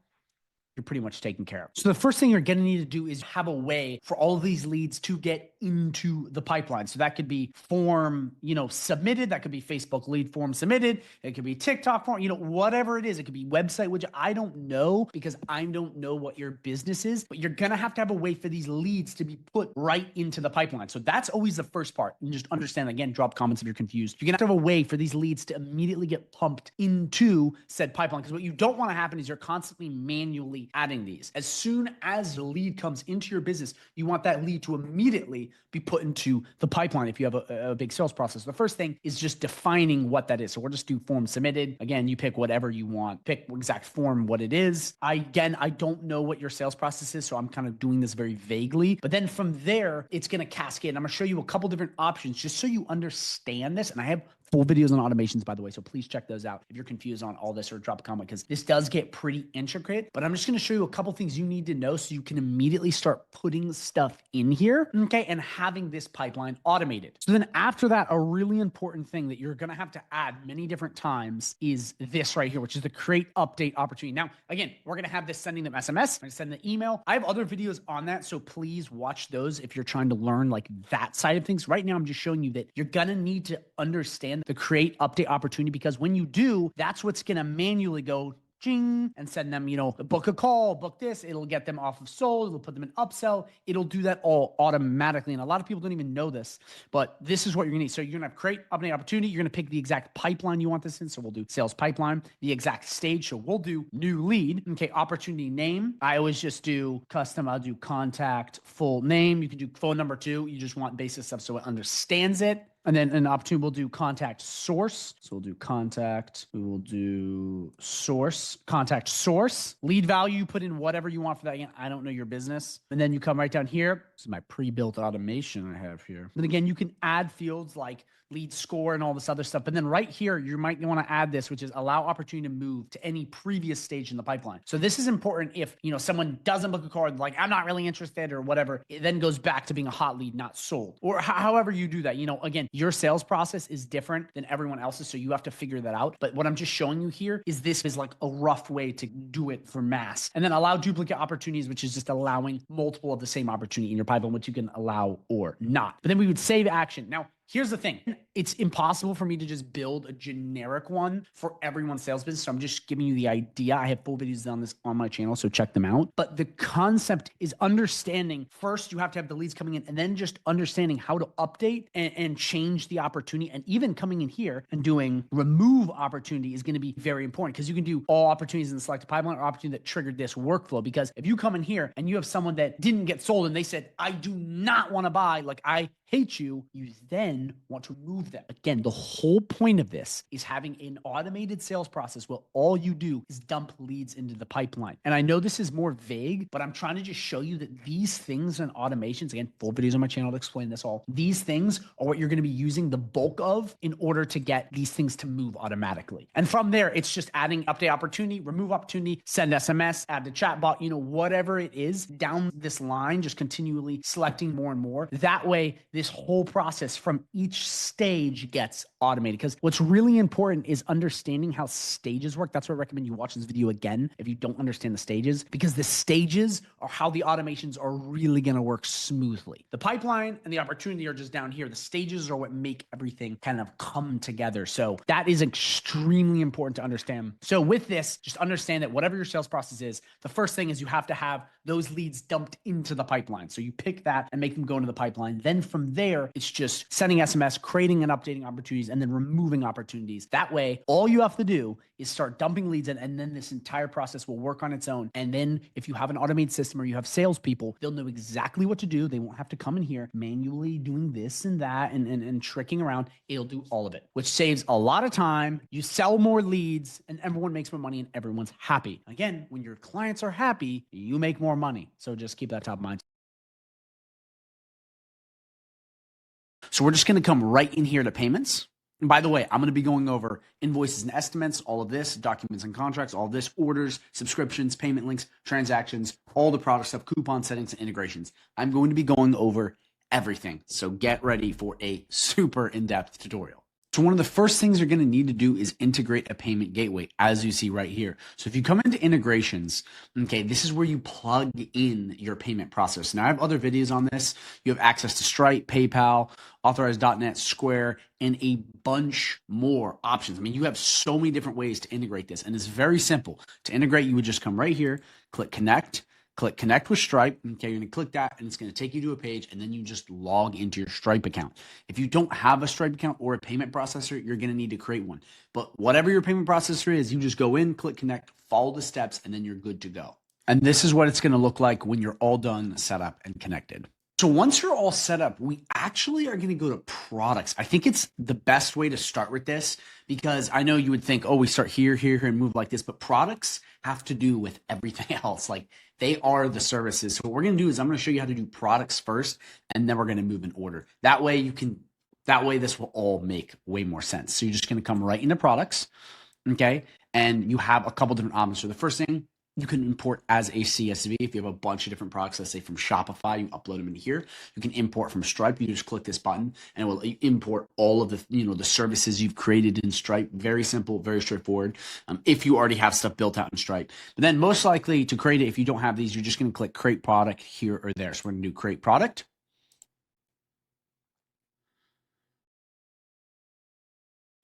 you're pretty much taken care of. So the first thing you're going to need to do is have a way for all of these leads to get into the pipeline. So that could be form, submitted. That could be Facebook lead form submitted. It could be TikTok form, whatever it is. It could be website widget. I don't know because I don't know what your business is, but you're going to have a way for these leads to be put right into the pipeline. So that's always the first part. And just understand, again, drop comments if you're confused. You're going to have a way for these leads to immediately get pumped into said pipeline. Because what you don't want to happen is you're constantly manually adding these. As soon as the lead comes into your business, you want that lead to immediately be put into the pipeline if you have a big sales process. The first thing is just defining what that is. So we'll just do form submitted. Again, you pick whatever you want. Pick exact form, what it is. I don't know what your sales process is, so I'm kind of doing this very vaguely. But then from there, it's going to cascade. I'm going to show you a couple different options just so you understand this. And I have full videos on automations, by the way, so please check those out if you're confused on all this, or drop a comment because this does get pretty intricate. But I'm just going to show you a couple things you need to know so you can immediately start putting stuff in here, okay, and having this pipeline automated. So then after that, a really important thing that you're going to have to add many different times is this right here, which is the create update opportunity. Now, again, we're going to have this sending them SMS, I'm going to send the email. I have other videos on that, so please watch those if you're trying to learn like that side of things. Right now, I'm just showing you that you're going to need to understand the create update opportunity, because when you do, that's what's going to manually go ching and send them, book a call, book this. It'll get them off of sold. It'll put them in upsell. It'll do that all automatically. And a lot of people don't even know this, but this is what you're gonna need. So you're gonna have create update opportunity. You're gonna pick the exact pipeline you want this in. So we'll do sales pipeline, the exact stage. So we'll do new lead. Okay. Opportunity name. I always just do custom. I'll do contact full name. You can do phone number too. You just want basic stuff so it understands it. And then an opportunity, we'll do contact source. So we'll do contact, we will do source, contact source, lead value, put in whatever you want for that. Again, I don't know your business. And then you come right down here. This is my pre-built automation I have here. And again, you can add fields like lead score and all this other stuff. But then right here, you might want to add this, which is allow opportunity to move to any previous stage in the pipeline. So this is important if, someone doesn't book a call, like I'm not really interested or whatever, it then goes back to being a hot lead, not sold, or however you do that. Again, your sales process is different than everyone else's, so you have to figure that out. But what I'm just showing you here is this is like a rough way to do it for mass. And then allow duplicate opportunities, which is just allowing multiple of the same opportunity in your pipeline, which you can allow or not. But then we would save action. Now, here's the thing. It's impossible for me to just build a generic one for everyone's sales business. So I'm just giving you the idea. I have full videos on this on my channel, so check them out. But the concept is understanding first, you have to have the leads coming in, and then just understanding how to update and change the opportunity. And even coming in here and doing remove opportunity is going to be very important, because you can do all opportunities in the selected pipeline or opportunity that triggered this workflow. Because if you come in here and you have someone that didn't get sold and they said, I do not want to buy, like I hate you, you then want to move them. Again, the whole point of this is having an automated sales process where all you do is dump leads into the pipeline. And I know this is more vague, but I'm trying to just show you that these things and automations, again, full videos on my channel to explain this all. These things are what you're going to be using the bulk of in order to get these things to move automatically. And from there, it's just adding update opportunity, remove opportunity, send SMS, add the chatbot, whatever it is down this line, just continually selecting more and more. That way, this whole process from each stage gets automated. Because what's really important is understanding how stages work. That's why I recommend you watch this video again if you don't understand the stages, because the stages are how the automations are really going to work smoothly. The pipeline and the opportunity are just down here. The stages are what make everything kind of come together. So that is extremely important to understand. So with this, just understand that whatever your sales process is, the first thing is you have to have those leads dumped into the pipeline. So you pick that and make them go into the pipeline. Then from there, it's just sending running SMS, creating and updating opportunities, and then removing opportunities. That way, all you have to do is start dumping leads in, and then this entire process will work on its own. And then if you have an automated system or you have salespeople, they'll know exactly what to do. They won't have to come in here manually doing this and that and tricking around. It'll do all of it, which saves a lot of time. You sell more leads and everyone makes more money and everyone's happy. Again, when your clients are happy, you make more money. So just keep that top of mind. So we're just going to come right in here to payments. And by the way, I'm going to be going over invoices and estimates, all of this, documents and contracts, all of this, orders, subscriptions, payment links, transactions, all the product stuff, coupon settings, and integrations. I'm going to be going over everything. So get ready for a super in-depth tutorial. So one of the first things you're going to need to do is integrate a payment gateway, as you see right here. So if you come into integrations, okay, this is where you plug in your payment process. Now I have other videos on this. You have access to Stripe, PayPal, Authorize.net, Square, and a bunch more options. I mean, you have so many different ways to integrate this, and it's very simple. To integrate, you would just come right here, click connect with Stripe. Okay, you're going to click that and it's going to take you to a page, and then you just log into your Stripe account. If you don't have a Stripe account or a payment processor, you're going to need to create one. But whatever your payment processor is, you just go in, click connect, follow the steps, and then you're good to go. And this is what it's going to look like when you're all done, set up, and connected. So once you're all set up, we actually are going to go to products. I think it's the best way to start with this, because I know you would think, oh, we start here, and move like this, but products have to do with everything else. Like, they are the services. So what we're going to do is I'm going to show you how to do products first, and then we're going to move in order. That way this will all make way more sense. So you're just going to come right into products. Okay. And you have a couple different options. So the first thing, you can import as a CSV. If you have a bunch of different products, let's say from Shopify, you upload them into here. You can import from Stripe. You just click this button and it will import all of the, the services you've created in Stripe. Very simple, very straightforward. If you already have stuff built out in Stripe. But then most likely to create it, if you don't have these, you're just going to click create product here or there. So we're going to do create product.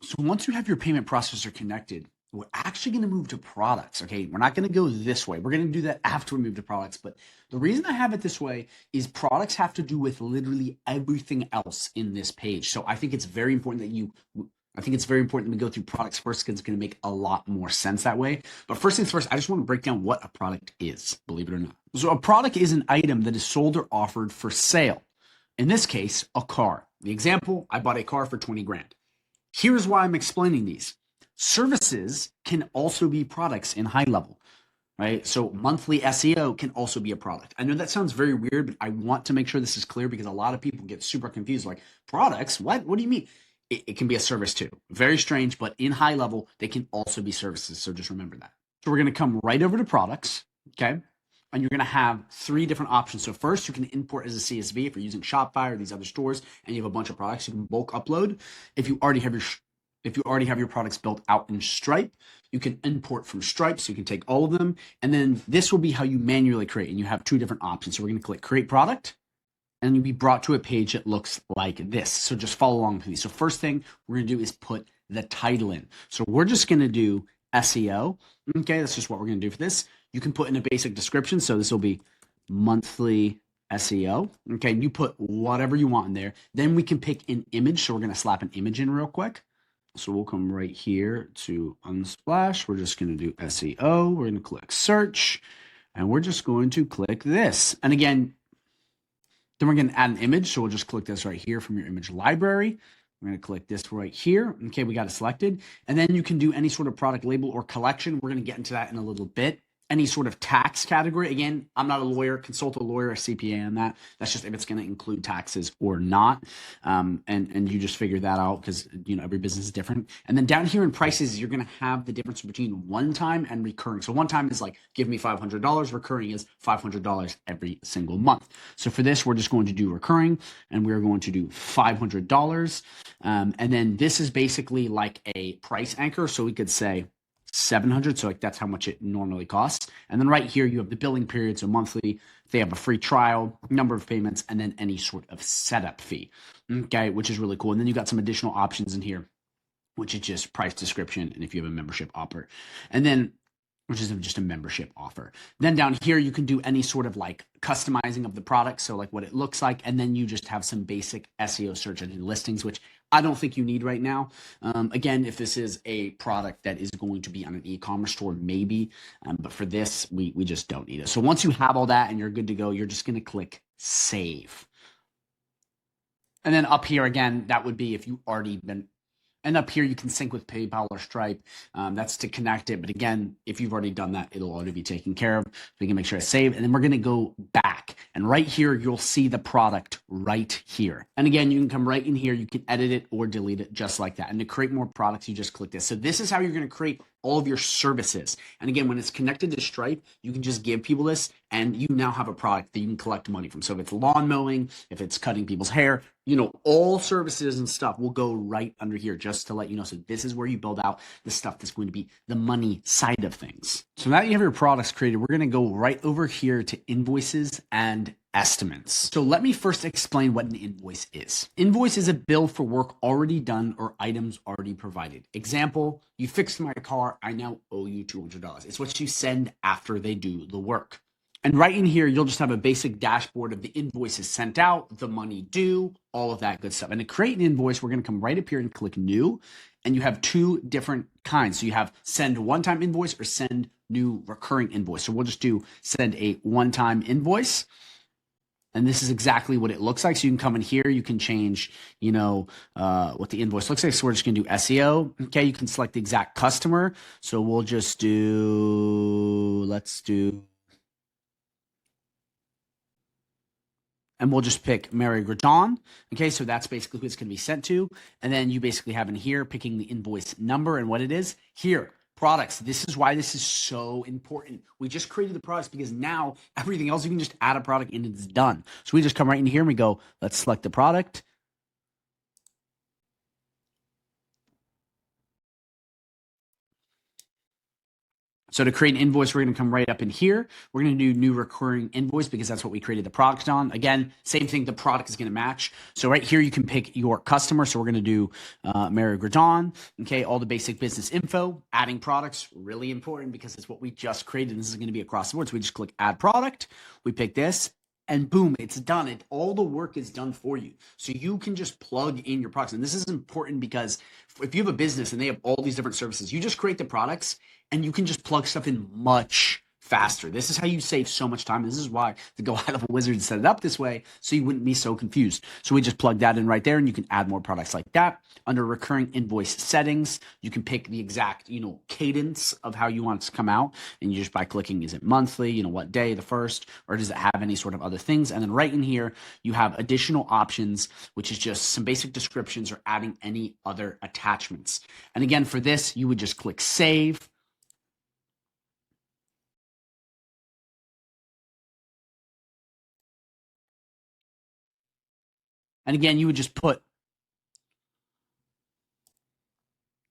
So once you have your payment processor connected, we're actually going to move to products. Okay, we're not going to go this way. We're going to do that after we move to products. But the reason I have it this way is products have to do with literally everything else in this page. So I think it's very important that we go through products first, because it's going to make a lot more sense that way. But first things first, I just want to break down what a product is, believe it or not. So a product is an item that is sold or offered for sale. In this case, a car. The example, I bought a car for 20 grand. Here's why I'm explaining these. Services can also be products in high level, right? So monthly SEO can also be a product. I know that sounds very weird, but I want to make sure this is clear, because a lot of people get super confused. Like, products? What do you mean? It can be a service too. Very strange, but in high level, they can also be services. So just remember that. So we're going to come right over to products, okay? And you're going to have three different options. So first, you can import as a CSV if you're using Shopify or these other stores and you have a bunch of products, you can bulk upload. If you already have your products built out in Stripe, you can import from Stripe, so you can take all of them. And then this will be how you manually create, and you have two different options. So we're going to click create product, and you'll be brought to a page that looks like this. So just follow along with me. So first thing we're going to do is put the title in. So we're just going to do SEO. Okay, that's just what we're going to do for this. You can put in a basic description. So this will be monthly SEO. Okay, and you put whatever you want in there. Then we can pick an image. So we're going to slap an image in real quick. So we'll come right here to Unsplash. We're just going to do SEO. We're going to click search, and we're just going to click this. And again, then we're going to add an image. So we'll just click this right here from your image library. We're going to click this right here. Okay, we got it selected. And then you can do any sort of product label or collection. We're going to get into that in a little bit. Any sort of tax category. Again, I'm not a lawyer, consult a lawyer, a CPA on that. That's just if it's going to include taxes or not. And you just figure that out, because every business is different. And then down here in prices, you're going to have the difference between one time and recurring. So one time is like, give me $500. Recurring is $500 every single month. So for this, we're just going to do recurring, and we're going to do $500. And then this is basically like a price anchor. So we could say $700. So like that's how much it normally costs. And then right here, you have the billing period. So monthly, they have a free trial, number of payments, and then any sort of setup fee. Okay, which is really cool. And then you got some additional options in here, which is just price description, and if you have a membership offer. And then which is just a membership offer. Then down here, you can do any sort of like customizing of the product. So like what it looks like. And then you just have some basic SEO search engine listings, which I don't think you need right now. Again, if this is a product that is going to be on an e-commerce store, maybe. But for this, we just don't need it. So once you have all that and you're good to go, you're just going to click save. And then up here again, that would be if you already been. And up here, you can sync with PayPal or Stripe. That's to connect it. But again, if you've already done that, it'll already be taken care of. So we can make sure it's saved. And then we're going to go back. And right here, you'll see the product right here. And again, you can come right in here. You can edit it or delete it just like that. And to create more products, you just click this. So this is how you're going to create all of your services. And again, when it's connected to Stripe, you can just give people this and you now have a product that you can collect money from. So if it's lawn mowing, if it's cutting people's hair, all services and stuff will go right under here just to let you know. So this is where you build out the stuff that's going to be the money side of things. So now that you have your products created, we're going to go right over here to invoices and estimates. So let me first explain what an invoice is. Invoice is a bill for work already done or items already provided. Example, you fixed my car, I now owe you $200. It's what you send after they do the work. And right in here, you'll just have a basic dashboard of the invoices sent out, the money due, all of that good stuff. And to create an invoice, we're going to come right up here and click new. And you have two different kinds. So you have send one-time invoice or send new recurring invoice. So we'll just do send a one-time invoice. And this is exactly what it looks like. So you can come in here, you can change, what the invoice looks like. So we're just gonna do SEO. Okay, you can select the exact customer. So we'll just and we'll just pick Mary Grajon. Okay, so that's basically who it's going to be sent to. And then you basically have in here picking the invoice number and what it is. Here, products. This is why this is so important. We just created the products because now everything else, you can just add a product and it's done. So we just come right in here and we go, let's select the product. So to create an invoice, we're going to come right up in here. We're going to do new recurring invoice because that's what we created the product on. Again, same thing, the product is going to match. So right here, you can pick your customer. So we're going to do Mary Grajon. Okay, all the basic business info, adding products, really important because it's what we just created. This is going to be across the board. So we just click add product. We pick this. And boom, it's done. All the work is done for you. So you can just plug in your products. And this is important because if you have a business and they have all these different services, you just create the products and you can just plug stuff in much faster. This is how you save so much time. This is why the GoHighLevel Wizard set it up this way so you wouldn't be so confused. So we just plug that in right there and you can add more products like that. Under recurring invoice settings, you can pick the exact, cadence of how you want it to come out. And you just by clicking, is it monthly, what day, the first, or does it have any sort of other things? And then right in here, you have additional options, which is just some basic descriptions or adding any other attachments. And again, for this, you would just click save. And again, you would just put,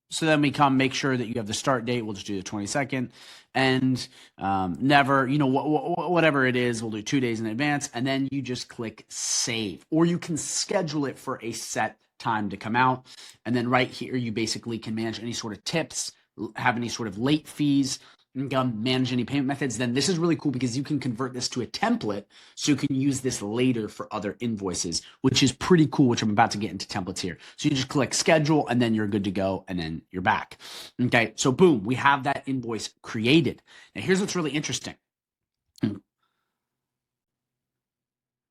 so then we come make sure that you have the start date. We'll just do the 22nd and never, whatever it is, we'll do 2 days in advance. And then you just click save, or you can schedule it for a set time to come out. And then right here, you basically can manage any sort of tips, have any sort of late fees, manage any payment methods. Then this is really cool because you can convert this to a template so you can use this later for other invoices, which is pretty cool, which I'm about to get into templates here. So you just click schedule and then you're good to go and then you're back. Okay, so boom, we have that invoice created. Now here's what's really interesting.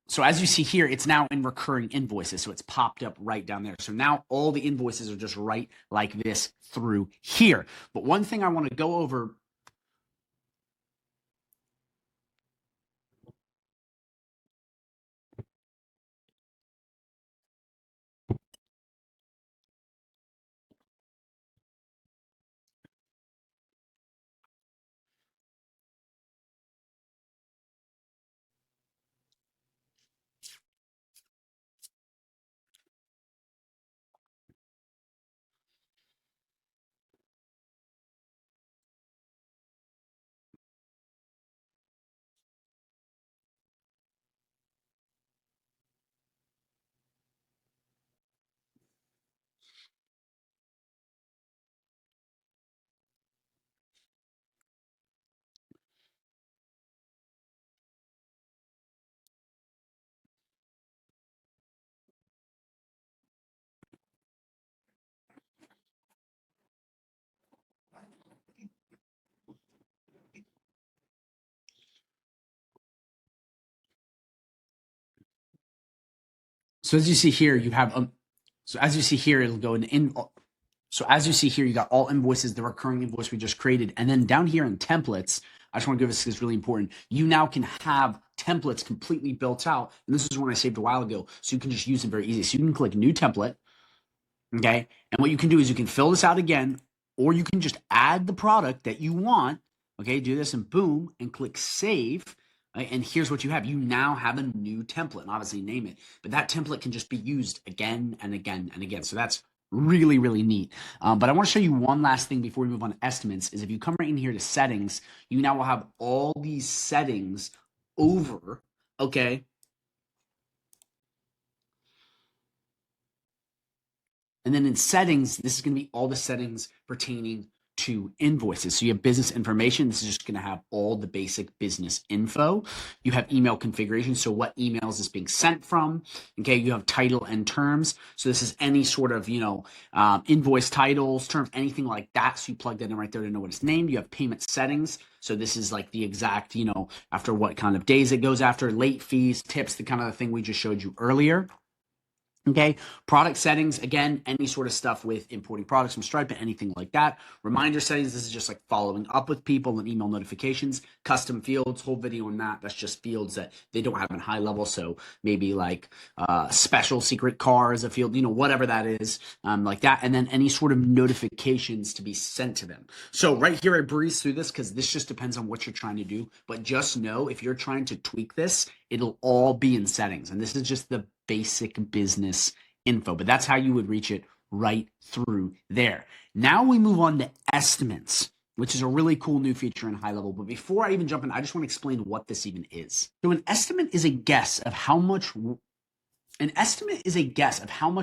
So as you see here, it's now in recurring invoices. So it's popped up right down there. So now all the invoices are just right like this through here. But one thing I want to go over So as you see here, you have so as you see here, it'll go in. So as you see here, you got all invoices, the recurring invoice we just created, and then down here in templates, I just want to give this is really important. You now can have templates completely built out, and this is one I saved a while ago, so you can just use it very easy. So you can click New Template, okay, and what you can do is you can fill this out again, or you can just add the product that you want. Okay, do this and boom, and click Save. Right? And here's what you have. You now have a new template, and obviously name it, but that template can just be used again and again and again. So that's really, really neat. But I want to show you one last thing before we move on to estimates is if you come right in here to settings, you now will have all these settings over, okay? And then in settings, this is going to be all the settings pertaining to invoices. So you have business information. This is just going to have all the basic business info. You have email configuration. So what emails is being sent from. Okay. You have title and terms. So this is any sort of, invoice titles, terms, anything like that. So you plug that in right there to know what it's named. You have payment settings. So this is like the exact, after what kind of days it goes after, late fees, tips, the kind of thing we just showed you earlier. Okay, product settings, again, any sort of stuff with importing products from Stripe, anything like that. Reminder settings, this is just like following up with people and email notifications. Custom fields, whole video on that. That's just fields that they don't have in high level. So maybe like special secret car is a field, whatever that is, like that. And then any sort of notifications to be sent to them. So right here, I breeze through this because this just depends on what you're trying to do. But just know if you're trying to tweak this, it'll all be in settings. And this is just the basic business info, but that's how you would reach it right through there. Now we move on to estimates, which is a really cool new feature in high level. But before I even jump in, I just want to explain what this even is. So an estimate is a guess of how much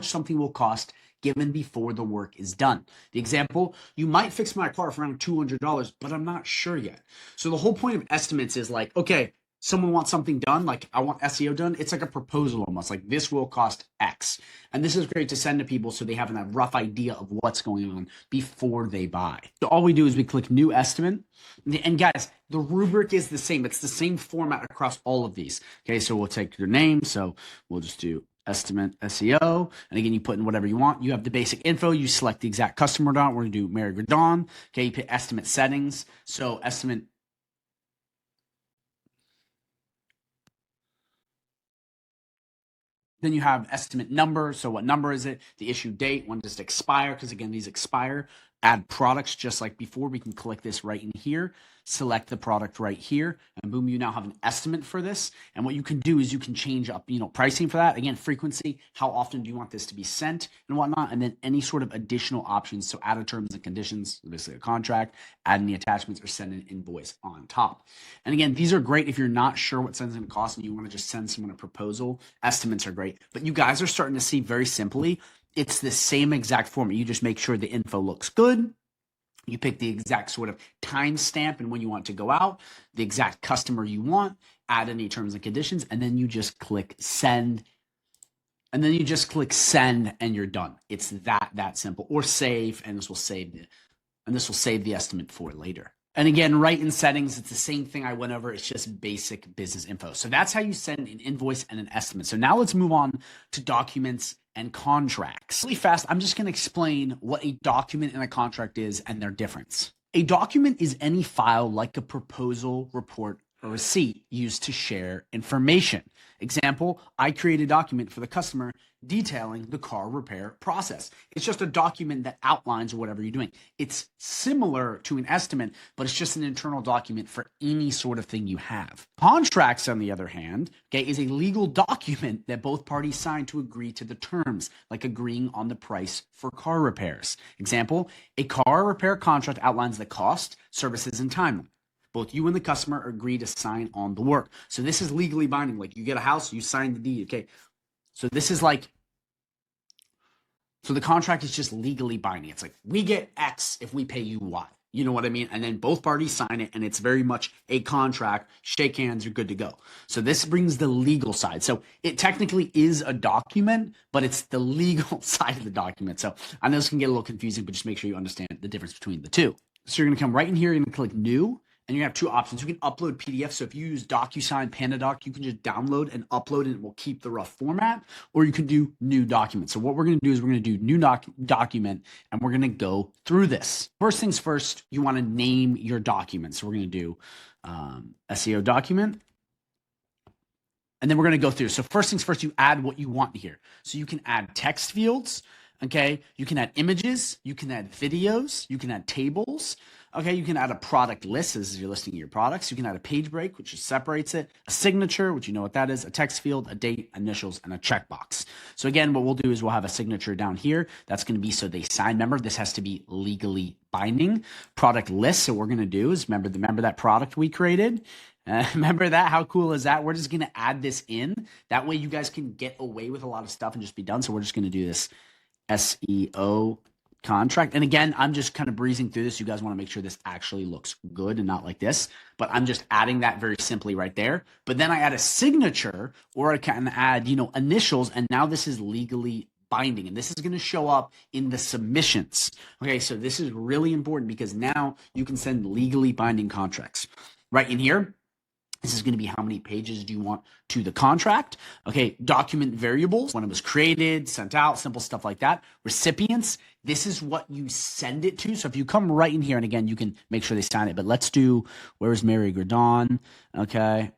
something will cost given before the work is done. The example, you might fix my car for around $200, but I'm not sure yet. So the whole point of estimates is like, okay, someone wants something done, like I want SEO done, it's like a proposal almost, like this will cost X. And this is great to send to people so they have a rough idea of what's going on before they buy. So all we do is we click New Estimate. And guys, the rubric is the same. It's the same format across all of these. Okay, so we'll take your name. So we'll just do Estimate SEO. And again, you put in whatever you want. You have the basic info. You select the exact customer dot. We're going to do Mary Gradon. Okay, you put estimate settings. So estimate. Then you have estimate number. So what number is it? The issue date. When does it expire? Because again, these expire. Add products just like before. We can click this right in here. Select the product right here. And boom, you now have an estimate for this. And what you can do is you can change up, pricing for that. Again, frequency. How often do you want this to be sent and whatnot? And then any sort of additional options. So add a terms and conditions, basically a contract, add any attachments, or send an invoice on top. And again, these are great if you're not sure what something's going to cost and you want to just send someone a proposal. Estimates are great. But you guys are starting to see very simply, it's the same exact format. You just make sure the info looks good. You pick the exact sort of timestamp and when you want to go out, the exact customer you want, add any terms and conditions, and then you just click send. And then you just click send and you're done. It's that simple. Or save, and this will save the estimate for later. And again, right in settings, it's the same thing I went over. It's just basic business info. So that's how you send an invoice and an estimate. So now let's move on to documents and contracts. Really fast, I'm just going to explain what a document and a contract is and their difference. A document is any file like a proposal, report, or receipt used to share information. Example, I create a document for the customer detailing the car repair process. It's just a document that outlines whatever you're doing. It's similar to an estimate, but it's just an internal document for any sort of thing you have. Contracts, on the other hand, okay, is a legal document that both parties sign to agree to the terms, like agreeing on the price for car repairs. Example, a car repair contract outlines the cost, services, and timeline. Both you and the customer agree to sign on the work. So this is legally binding. Like you get a house, you sign the deed. Okay. So this is like, so the contract is just legally binding. It's like, we get X if we pay you Y. You know what I mean? And then both parties sign it and it's very much a contract. Shake hands, you're good to go. So this brings the legal side. So it technically is a document, but it's the legal side of the document. So I know this can get a little confusing, but just make sure you understand the difference between the two. So you're going to come right in here, you're going to click new. and you have two options. You can upload PDF. So if you use DocuSign, PandaDoc, you can just download and upload and it will keep the rough format, or you can do new document. So what we're going to do is we're going to do new document and we're going to go through this. First things first, you want to name your document. So we're going to do SEO document. And then we're going to go through. So first things first, you add what you want here. So you can add text fields. Okay. You can add images. You can add videos. You can add tables. Okay. You can add a product list as you're listing your products. You can add a page break, which just separates it, a signature, which you know what that is, a text field, a date, initials, and a checkbox. So again, what we'll do is we'll have a signature down here. That's going to be so they sign. Remember, this has to be legally binding. Product list. So what we're going to do is remember that product we created. Remember that? How cool is that? We're just going to add this in. That way you guys can get away with a lot of stuff and just be done. So we're just going to do this SEO contract. And again, I'm just kind of breezing through this. You guys want to make sure this actually looks good and not like this, but I'm just adding that very simply right there. But then I add a signature, or I can add, initials. And now this is legally binding. And this is going to show up in the submissions. Okay. So this is really important because now you can send legally binding contracts right in here. This is going to be how many pages do you want to the contract. Okay, document variables, when it was created, sent out, simple stuff like that. Recipients, this is what you send it to. So if you come right in here, and again, you can make sure they sign it, but let's do, where's Mary Gordon? Okay.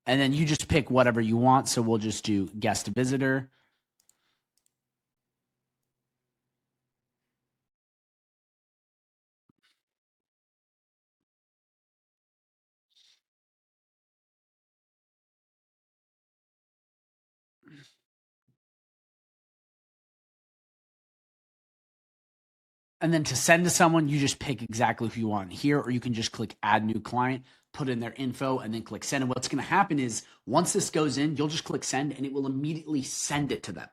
And then you just pick whatever you want. So we'll just do guest visitor. And then to send to someone, you just pick exactly who you want here, or you can just click add new client, put in their info, and then click send. And what's going to happen is once this goes in, you'll just click send and it will immediately send it to them.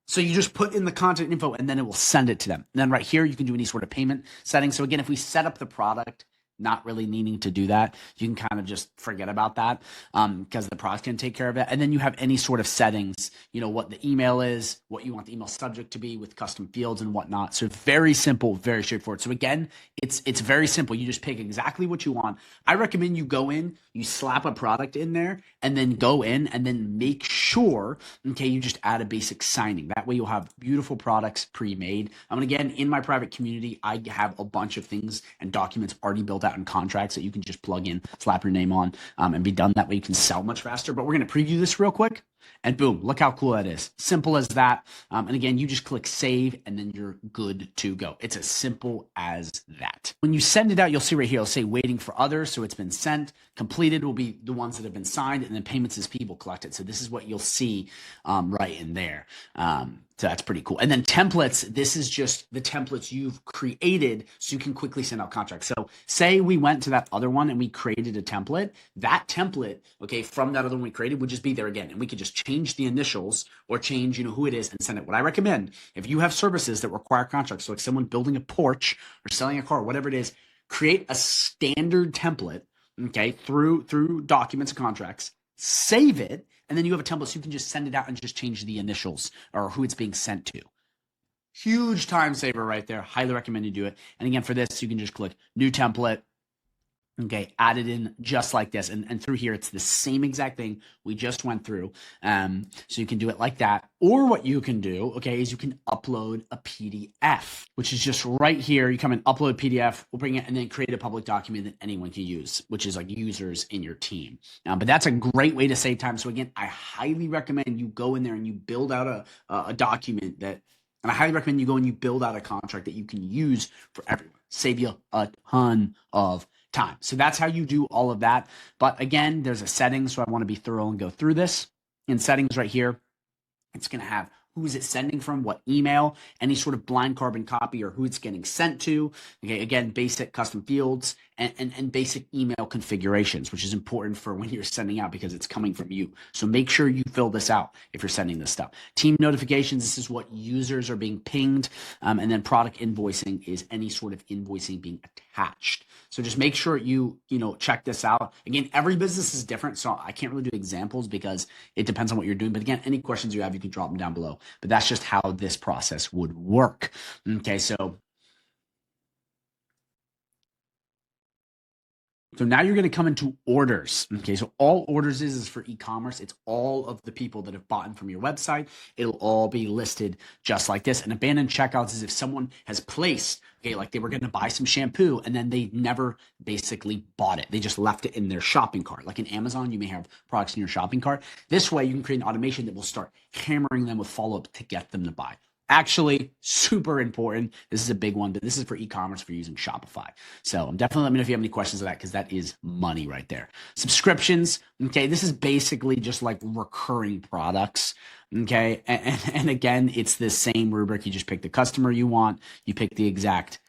So you just put in the contact info and then it will send it to them. And then right here, you can do any sort of payment setting. So again, if we set up the product, not really needing to do that, you can kind of just forget about that because the product can take care of it. And then you have any sort of settings, what the email is, what you want the email subject to be with custom fields and whatnot. So very simple, very straightforward. So again, it's very simple. You just pick exactly what you want. I recommend you go in, you slap a product in there, and then go in and then make sure, okay, you just add a basic signing. That way you'll have beautiful products pre-made. And again, in my private community, I have a bunch of things and documents already built out in contracts that you can just plug in, slap your name on, and be done. That way you can sell much faster. But we're going to preview this real quick. And boom, look how cool that is. Simple as that. And again, you just click save and then you're good to go. It's as simple as that. When you send it out, you'll see right here, it'll say waiting for others. So it's been sent. Completed will be the ones that have been signed, and then payments as people collected. So this is what you'll see right in there. So that's pretty cool. And then templates, this is just the templates you've created so you can quickly send out contracts. So say we went to that other one and we created a template. That template, okay, from that other one we created would just be there again. And we could just change the initials or change, who it is and send it. What I recommend, if you have services that require contracts, so like someone building a porch or selling a car, whatever it is, create a standard template, okay, through documents and contracts, save it, and then you have a template so you can just send it out and just change the initials or who it's being sent to. Huge time saver right there. Highly recommend you do it. And again, for this, you can just click new template. Okay, add it in just like this. And through here, it's the same exact thing we just went through. So you can do it like that. Or what you can do, okay, is you can upload a PDF, which is just right here. You come and upload PDF, we'll bring it and then create a public document that anyone can use, which is like users in your team. But that's a great way to save time. So again, I highly recommend you go in there and you build out a document that, and I highly recommend you go and you build out a contract that you can use for everyone. Save you a ton of time. So that's how you do all of that. But again, there's a settings. So I want to be thorough and go through this. In settings right here, it's going to have who is it sending from, what email, any sort of blind carbon copy or who it's getting sent to. Okay, again, basic custom fields and basic email configurations, which is important for when you're sending out because it's coming from you. So make sure you fill this out if you're sending this stuff. Team notifications, this is what users are being pinged. And then product invoicing is any sort of invoicing being attached. So just make sure you check this out. Again, every business is different, so I can't really do examples because it depends on what you're doing. But again, any questions you have, you can drop them down below. But that's just how this process would work. Okay, so So now you're going to come into orders. Okay. So all orders is for e-commerce. It's all of the people that have bought from your website. It'll all be listed just like this. And abandoned checkouts is if someone has placed, okay, like they were going to buy some shampoo and then they never basically bought it. They just left it in their shopping cart. Like in Amazon, you may have products in your shopping cart. This way you can create an automation that will start hammering them with follow-up to get them to buy. Actually, super important. This is a big one, but this is for e-commerce for using Shopify. So definitely let me know if you have any questions of that, because that is money right there. Subscriptions, okay, this is basically just like recurring products, okay? And again, it's the same rubric. You just pick the customer you want, you pick the exact,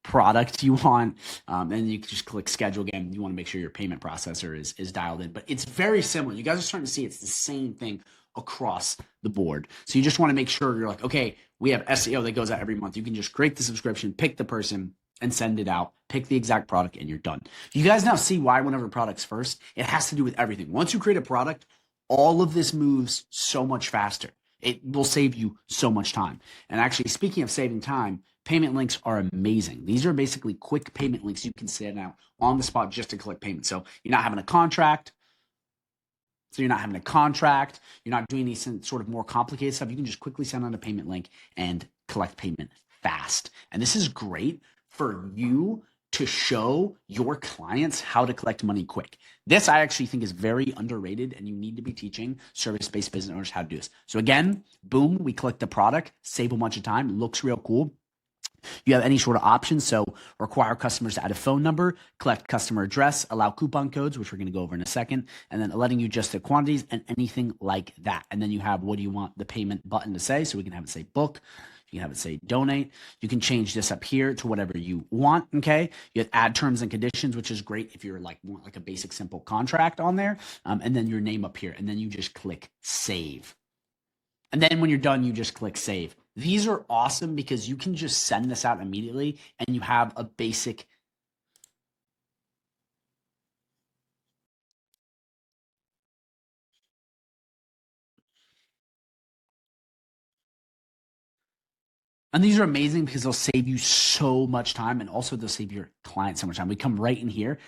product you want, and you can just click schedule again. You want to make sure your payment processor is dialed in, but it's very similar. You guys are starting to see it's the same thing across the board. So you just want to make sure you're like, okay, we have SEO that goes out every month. You can just create the subscription, pick the person, and send it out, pick the exact product, and you're done. You guys now see why whenever product's first, it has to do with everything. Once you create a product, all of this moves so much faster. It will save you so much time. And actually, speaking of saving time, payment links are amazing. These are basically quick payment links you can send out on the spot just to collect payment. So you're not having a contract. You're not doing any sort of more complicated stuff. You can just quickly send out a payment link and collect payment fast. And this is great for you to show your clients how to collect money quick. This I actually think is very underrated, and you need to be teaching service-based business owners how to do this. So again, boom, we click the product, save a bunch of time, looks real cool. You have any sort of options. So require customers to add a phone number, collect customer address, allow coupon codes, which we're going to go over in a second, and then letting you just the quantities and anything like that. And then you have, what do you want the payment button to say? So we can have it say book. You can have it say donate. You can change this up here to whatever you want. Okay. You have add terms and conditions, which is great if you're like want like a basic simple contract on there. And then your name up here, and then you just click save. And then when you're done, you just click save. These are awesome because you can just send this out immediately and you have a basic and these are amazing because they'll save you so much time, and also they'll save your client so much time. We come right in here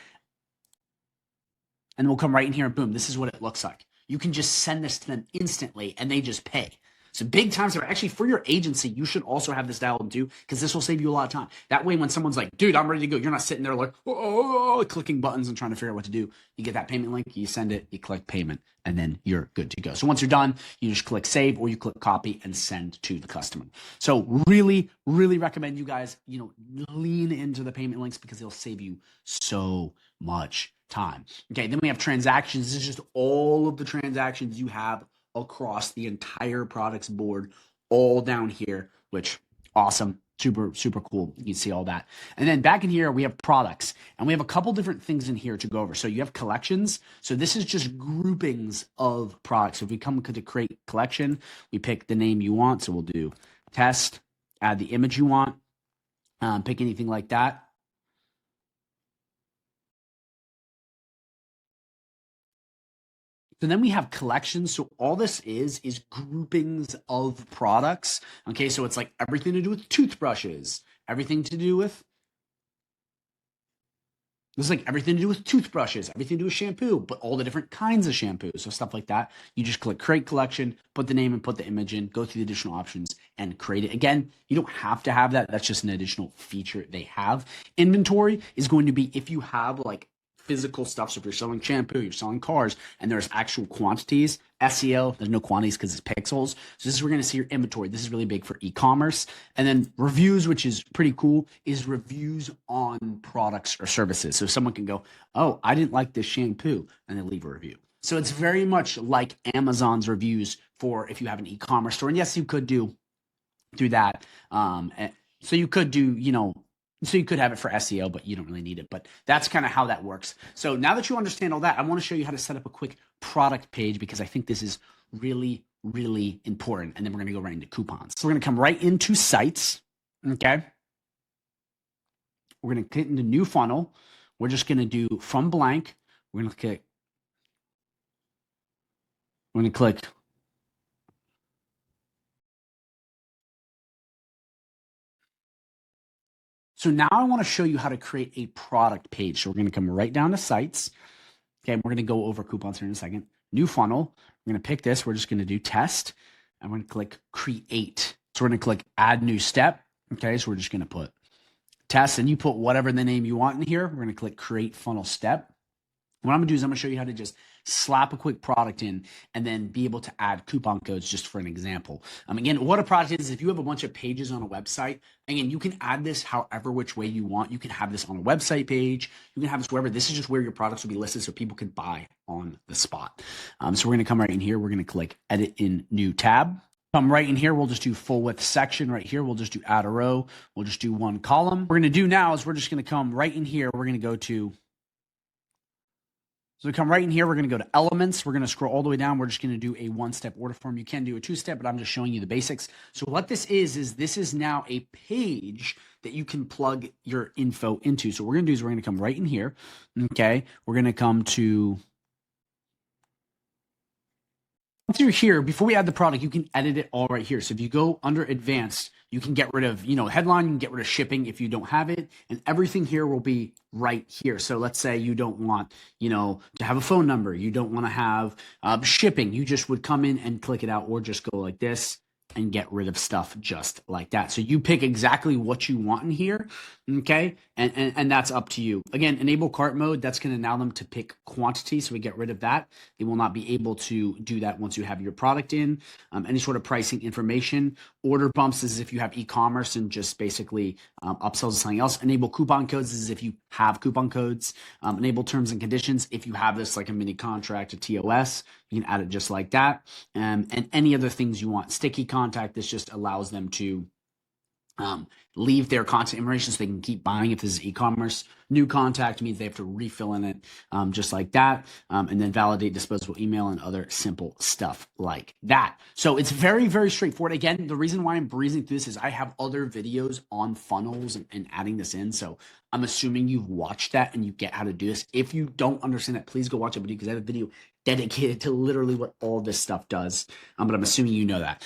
and we'll come right in here and boom, this is what it looks like. You can just send this to them instantly and they just pay. So big time saver. Actually, for your agency, you should also have this dialed in too, because this will save you a lot of time. That way, when someone's like, dude, I'm ready to go, you're not sitting there like, oh, clicking buttons and trying to figure out what to do. You get that payment link, you send it, you click payment, and then you're good to go. So once you're done, you just click save or you click copy and send to the customer. So really, really recommend you guys, lean into the payment links because they'll save you so much time. Okay, then we have transactions. This is just all of the transactions you have across the entire products board, all down here, which awesome, super, super cool. You can see all that. And then back in here, we have products, and we have a couple different things in here to go over. So you have collections. So this is just groupings of products. So if we come to create collection, we pick the name you want. So we'll do test, add the image you want, pick anything like that. So then we have collections. So all this is groupings of products. Okay, so it's like everything to do with toothbrushes, everything to do with everything to do with toothbrushes, everything to do with shampoo, but all the different kinds of shampoo. So stuff like that. You just click create collection, put the name and put the image in, go through the additional options and create it. Again, you don't have to have that. That's just an additional feature they have. Inventory is going to be if you have like physical stuff. So if you're selling shampoo, you're selling cars, and there's actual quantities. SEO, there's no quantities because it's pixels. So this is where we're going to see your inventory. This is really big for e-commerce. And then reviews, which is pretty cool, is reviews on products or services. So someone can go, oh, I didn't like this shampoo, and they leave a review. So it's very much like Amazon's reviews for if you have an e-commerce store. And yes, you could do that. So you could do, so you could have it for SEO, but you don't really need it. But that's kind of how that works. So now that you understand all that, I want to show you how to set up a quick product page because I think this is really, really important. And then we're going to go right into coupons. So we're going to come right into sites. Okay. We're going to get into new funnel. We're just going to do from blank. We're going to click So now I want to show you how to create a product page. So we're going to come right down to sites. Okay, we're going to go over coupons here in a second. New funnel. We're going to pick this. We're just going to do test. And we're going to click create. So we're going to click add new step. Okay, so we're just going to put test, and you put whatever the name you want in here. We're going to click create funnel step. What I'm going to do is I'm going to show you how to just slap a quick product in and then be able to add coupon codes just for an example. Again, what a product is if you have a bunch of pages on a website, again, you can add this however which way you want. You can have this on a website page. You can have this wherever. This is just where your products will be listed so people can buy on the spot. So we're going to come right in here. We're going to click edit in new tab. Come right in here. We'll just do full width section right here. We'll just do add a row. We'll just do one column. What we're going to do now is we're just going to come right in here. We're going to go to So we come right in here, we're going to go to elements. We're going to scroll all the way down. We're just going to do a one-step order form. You can do a two-step, but I'm just showing you the basics. So what this is this is now a page that you can plug your info into. So what we're going to do is we're going to come right in here. Okay. We're going to come to through here. Before we add the product, you can edit it all right here. So if you go under advanced, you can get rid of, headline, you can get rid of shipping if you don't have it, and everything here will be right here. So let's say you don't want, to have a phone number. You don't want to have shipping. You just would come in and click it out, or just go like this and get rid of stuff just like that. So you pick exactly what you want in here, okay? And that's up to you. Again, enable cart mode, that's going to allow them to pick quantity, so we get rid of that. They will not be able to do that once you have your product in. Any sort of pricing information. Order bumps is if you have e-commerce and just basically upsells to something else. Enable coupon codes is if you have coupon codes. Enable terms and conditions if you have this like a mini contract, a TOS, you can add it just like that. And any other things you want. Sticky contact, this just allows them to leave their contact information so they can keep buying if this is e-commerce. New contact means they have to refill in it just like that. And then validate disposable email and other simple stuff like that. So it's very, very straightforward. Again, the reason why I'm breezing through this is I have other videos on funnels and adding this in. So I'm assuming you've watched that and you get how to do this. If you don't understand that, please go watch a video because I have a video dedicated to literally what all this stuff does. But I'm assuming you know that.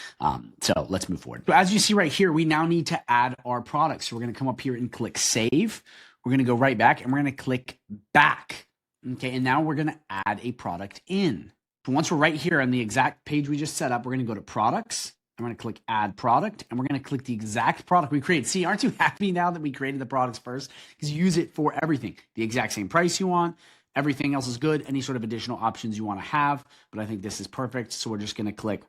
So let's move forward. So as you see right here, we now need to add our products. So we're going to come up here and click save. We're going to go right back and we're going to click back. Okay. And now we're going to add a product in. So once we're right here on the exact page we just set up, we're going to go to products. I'm going to click add product and we're going to click the exact product we created. See, aren't you happy now that we created the products first? Because you use it for everything. The exact same price you want. Everything else is good. Any sort of additional options you want to have, but I think this is perfect. So we're just going to click.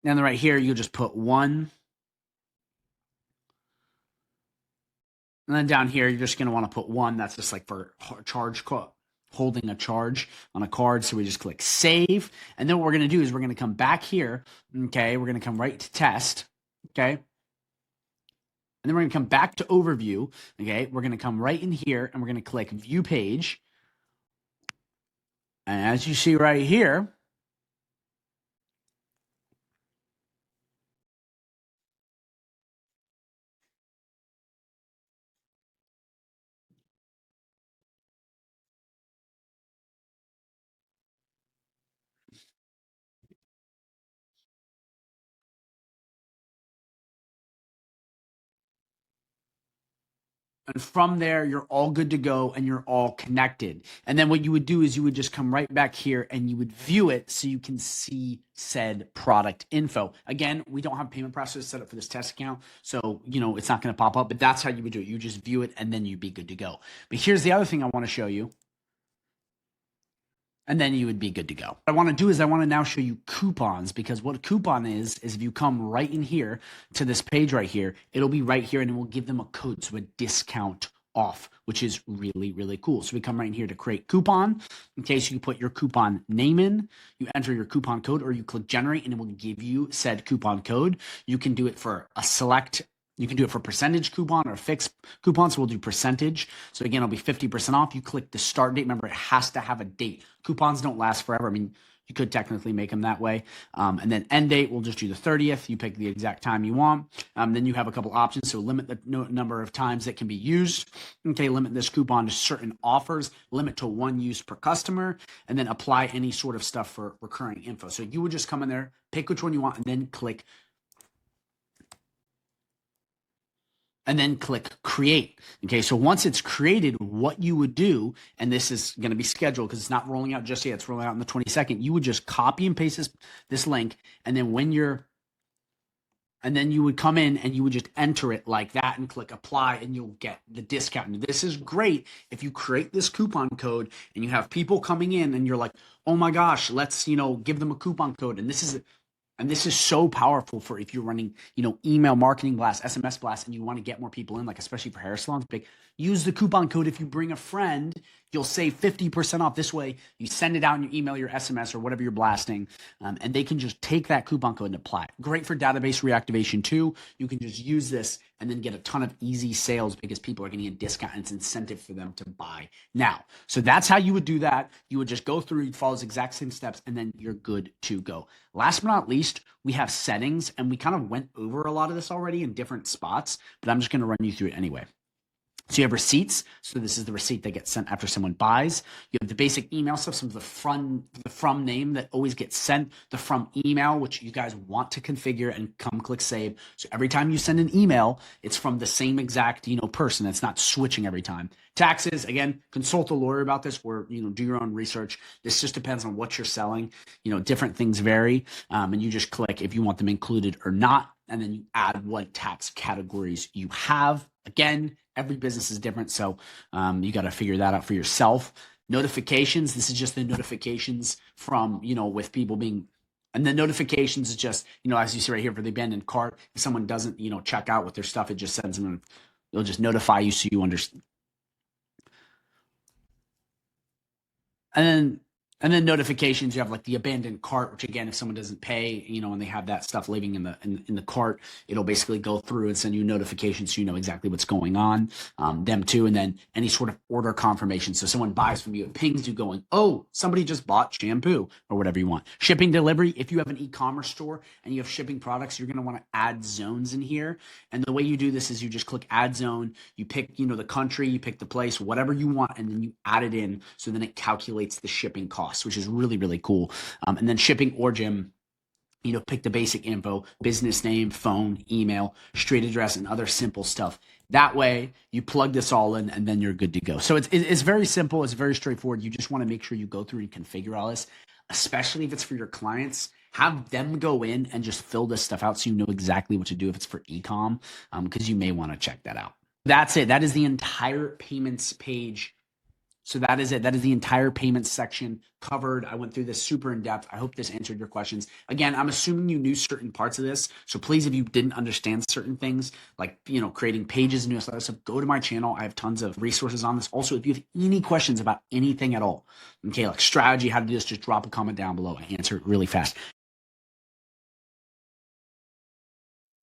And then right here, you'll just put one. And then down here, you're just going to want to put one. That's just like for charge holding a charge on a card. So we just click save. And then what we're going to do is we're going to come back here. Okay. We're going to come right to test. Okay. And then we're going to come back to overview. Okay. We're going to come right in here and we're going to click view page. And as you see right here, and from there, you're all good to go and you're all connected. And then what you would do is you would just come right back here and you would view it so you can see said product info. Again, we don't have payment process set up for this test account. So, it's not going to pop up, but that's how you would do it. You just view it and then you'd be good to go. But here's the other thing I want to show you. And then you would be good to go. What I want to do is I want to now show you coupons, because what a coupon is if you come right in here to this page right here, it'll be right here and it will give them a code, so a discount off, which is really, really cool. So we come right in here to create coupon. Okay, so you put your coupon name in, you enter your coupon code, or you click generate and it will give you said coupon code. You can do it for a select You can do it for percentage coupon or fixed coupon. So we'll do percentage. So again, it'll be 50% off. You click the start date. Remember, it has to have a date. Coupons don't last forever. I mean, you could technically make them that way. And then end date, we'll just do the 30th. You pick the exact time you want. Then you have a couple options. So limit the number of times that can be used. Okay, limit this coupon to certain offers, limit to 1 use per customer, and then apply any sort of stuff for recurring info. So you would just come in there, pick which one you want, and then click create. Okay, so once it's created, what you would do, and this is going to be scheduled because it's not rolling out just yet, it's rolling out on the 22nd. You would just copy and paste this link, and then you would come in and you would just enter it like that and click apply, and you'll get the discount. And this is great if you create this coupon code and you have people coming in and you're like, oh my gosh, let's give them a coupon code. And this is so powerful for if you're running, email marketing blast, SMS blast, and you want to get more people in, like especially for hair salons, big. Use the coupon code. If you bring a friend, you'll save 50% off. This way, you send it out in your email, your SMS, or whatever you're blasting, and they can just take that coupon code and apply it. Great for database reactivation too. You can just use this and then get a ton of easy sales because people are getting a discount and it's incentive for them to buy now. So that's how you would do that. You would just go through, you'd follow those exact same steps, and then you're good to go. Last but not least, we have settings, and we kind of went over a lot of this already in different spots, but I'm just going to run you through it anyway. So you have receipts. So this is the receipt that gets sent after someone buys. You have the basic email stuff, some of the from name that always gets sent, the from email, which you guys want to configure and click save. So every time you send an email, it's from the same exact, person. It's not switching every time. Taxes, again, consult a lawyer about this, or, do your own research. This just depends on what you're selling. Different things vary. And you just click if you want them included or not. And then you add what tax categories you have. Again, every business is different, so you got to figure that out for yourself. Notifications, this is just the notifications from, with people being, and the notifications is just, as you see right here for the abandoned cart, if someone doesn't, check out with their stuff, it just sends them, it'll just notify you so you understand. And then notifications, you have like the abandoned cart, which again, if someone doesn't pay, and they have that stuff living in the cart, it'll basically go through and send you notifications so you know exactly what's going on, them too. And then any sort of order confirmation. So someone buys from you, it pings you going, oh, somebody just bought shampoo or whatever you want. Shipping delivery, if you have an e-commerce store and you have shipping products, you're going to want to add zones in here. And the way you do this is you just click add zone, you pick, the country, you pick the place, whatever you want, and then you add it in. So then it calculates the shipping cost, which is really, really cool. And then shipping origin, pick the basic info, business name, phone, email, street address, and other simple stuff. That way you plug this all in and then you're good to go. So it's very simple. It's very straightforward. You just want to make sure you go through and configure all this, especially if it's for your clients. Have them go in and just fill this stuff out so you know exactly what to do if it's for e-com, because you may want to check that out. That's it. That is the entire payments page. So that is it. That is the entire payments section covered. I went through this super in depth. I hope this answered your questions. Again, I'm assuming you knew certain parts of this. So please, if you didn't understand certain things, like, creating pages and newsletters, so go to my channel. I have tons of resources on this. Also, if you have any questions about anything at all, okay, like strategy, how to do this, just drop a comment down below. I answer it really fast.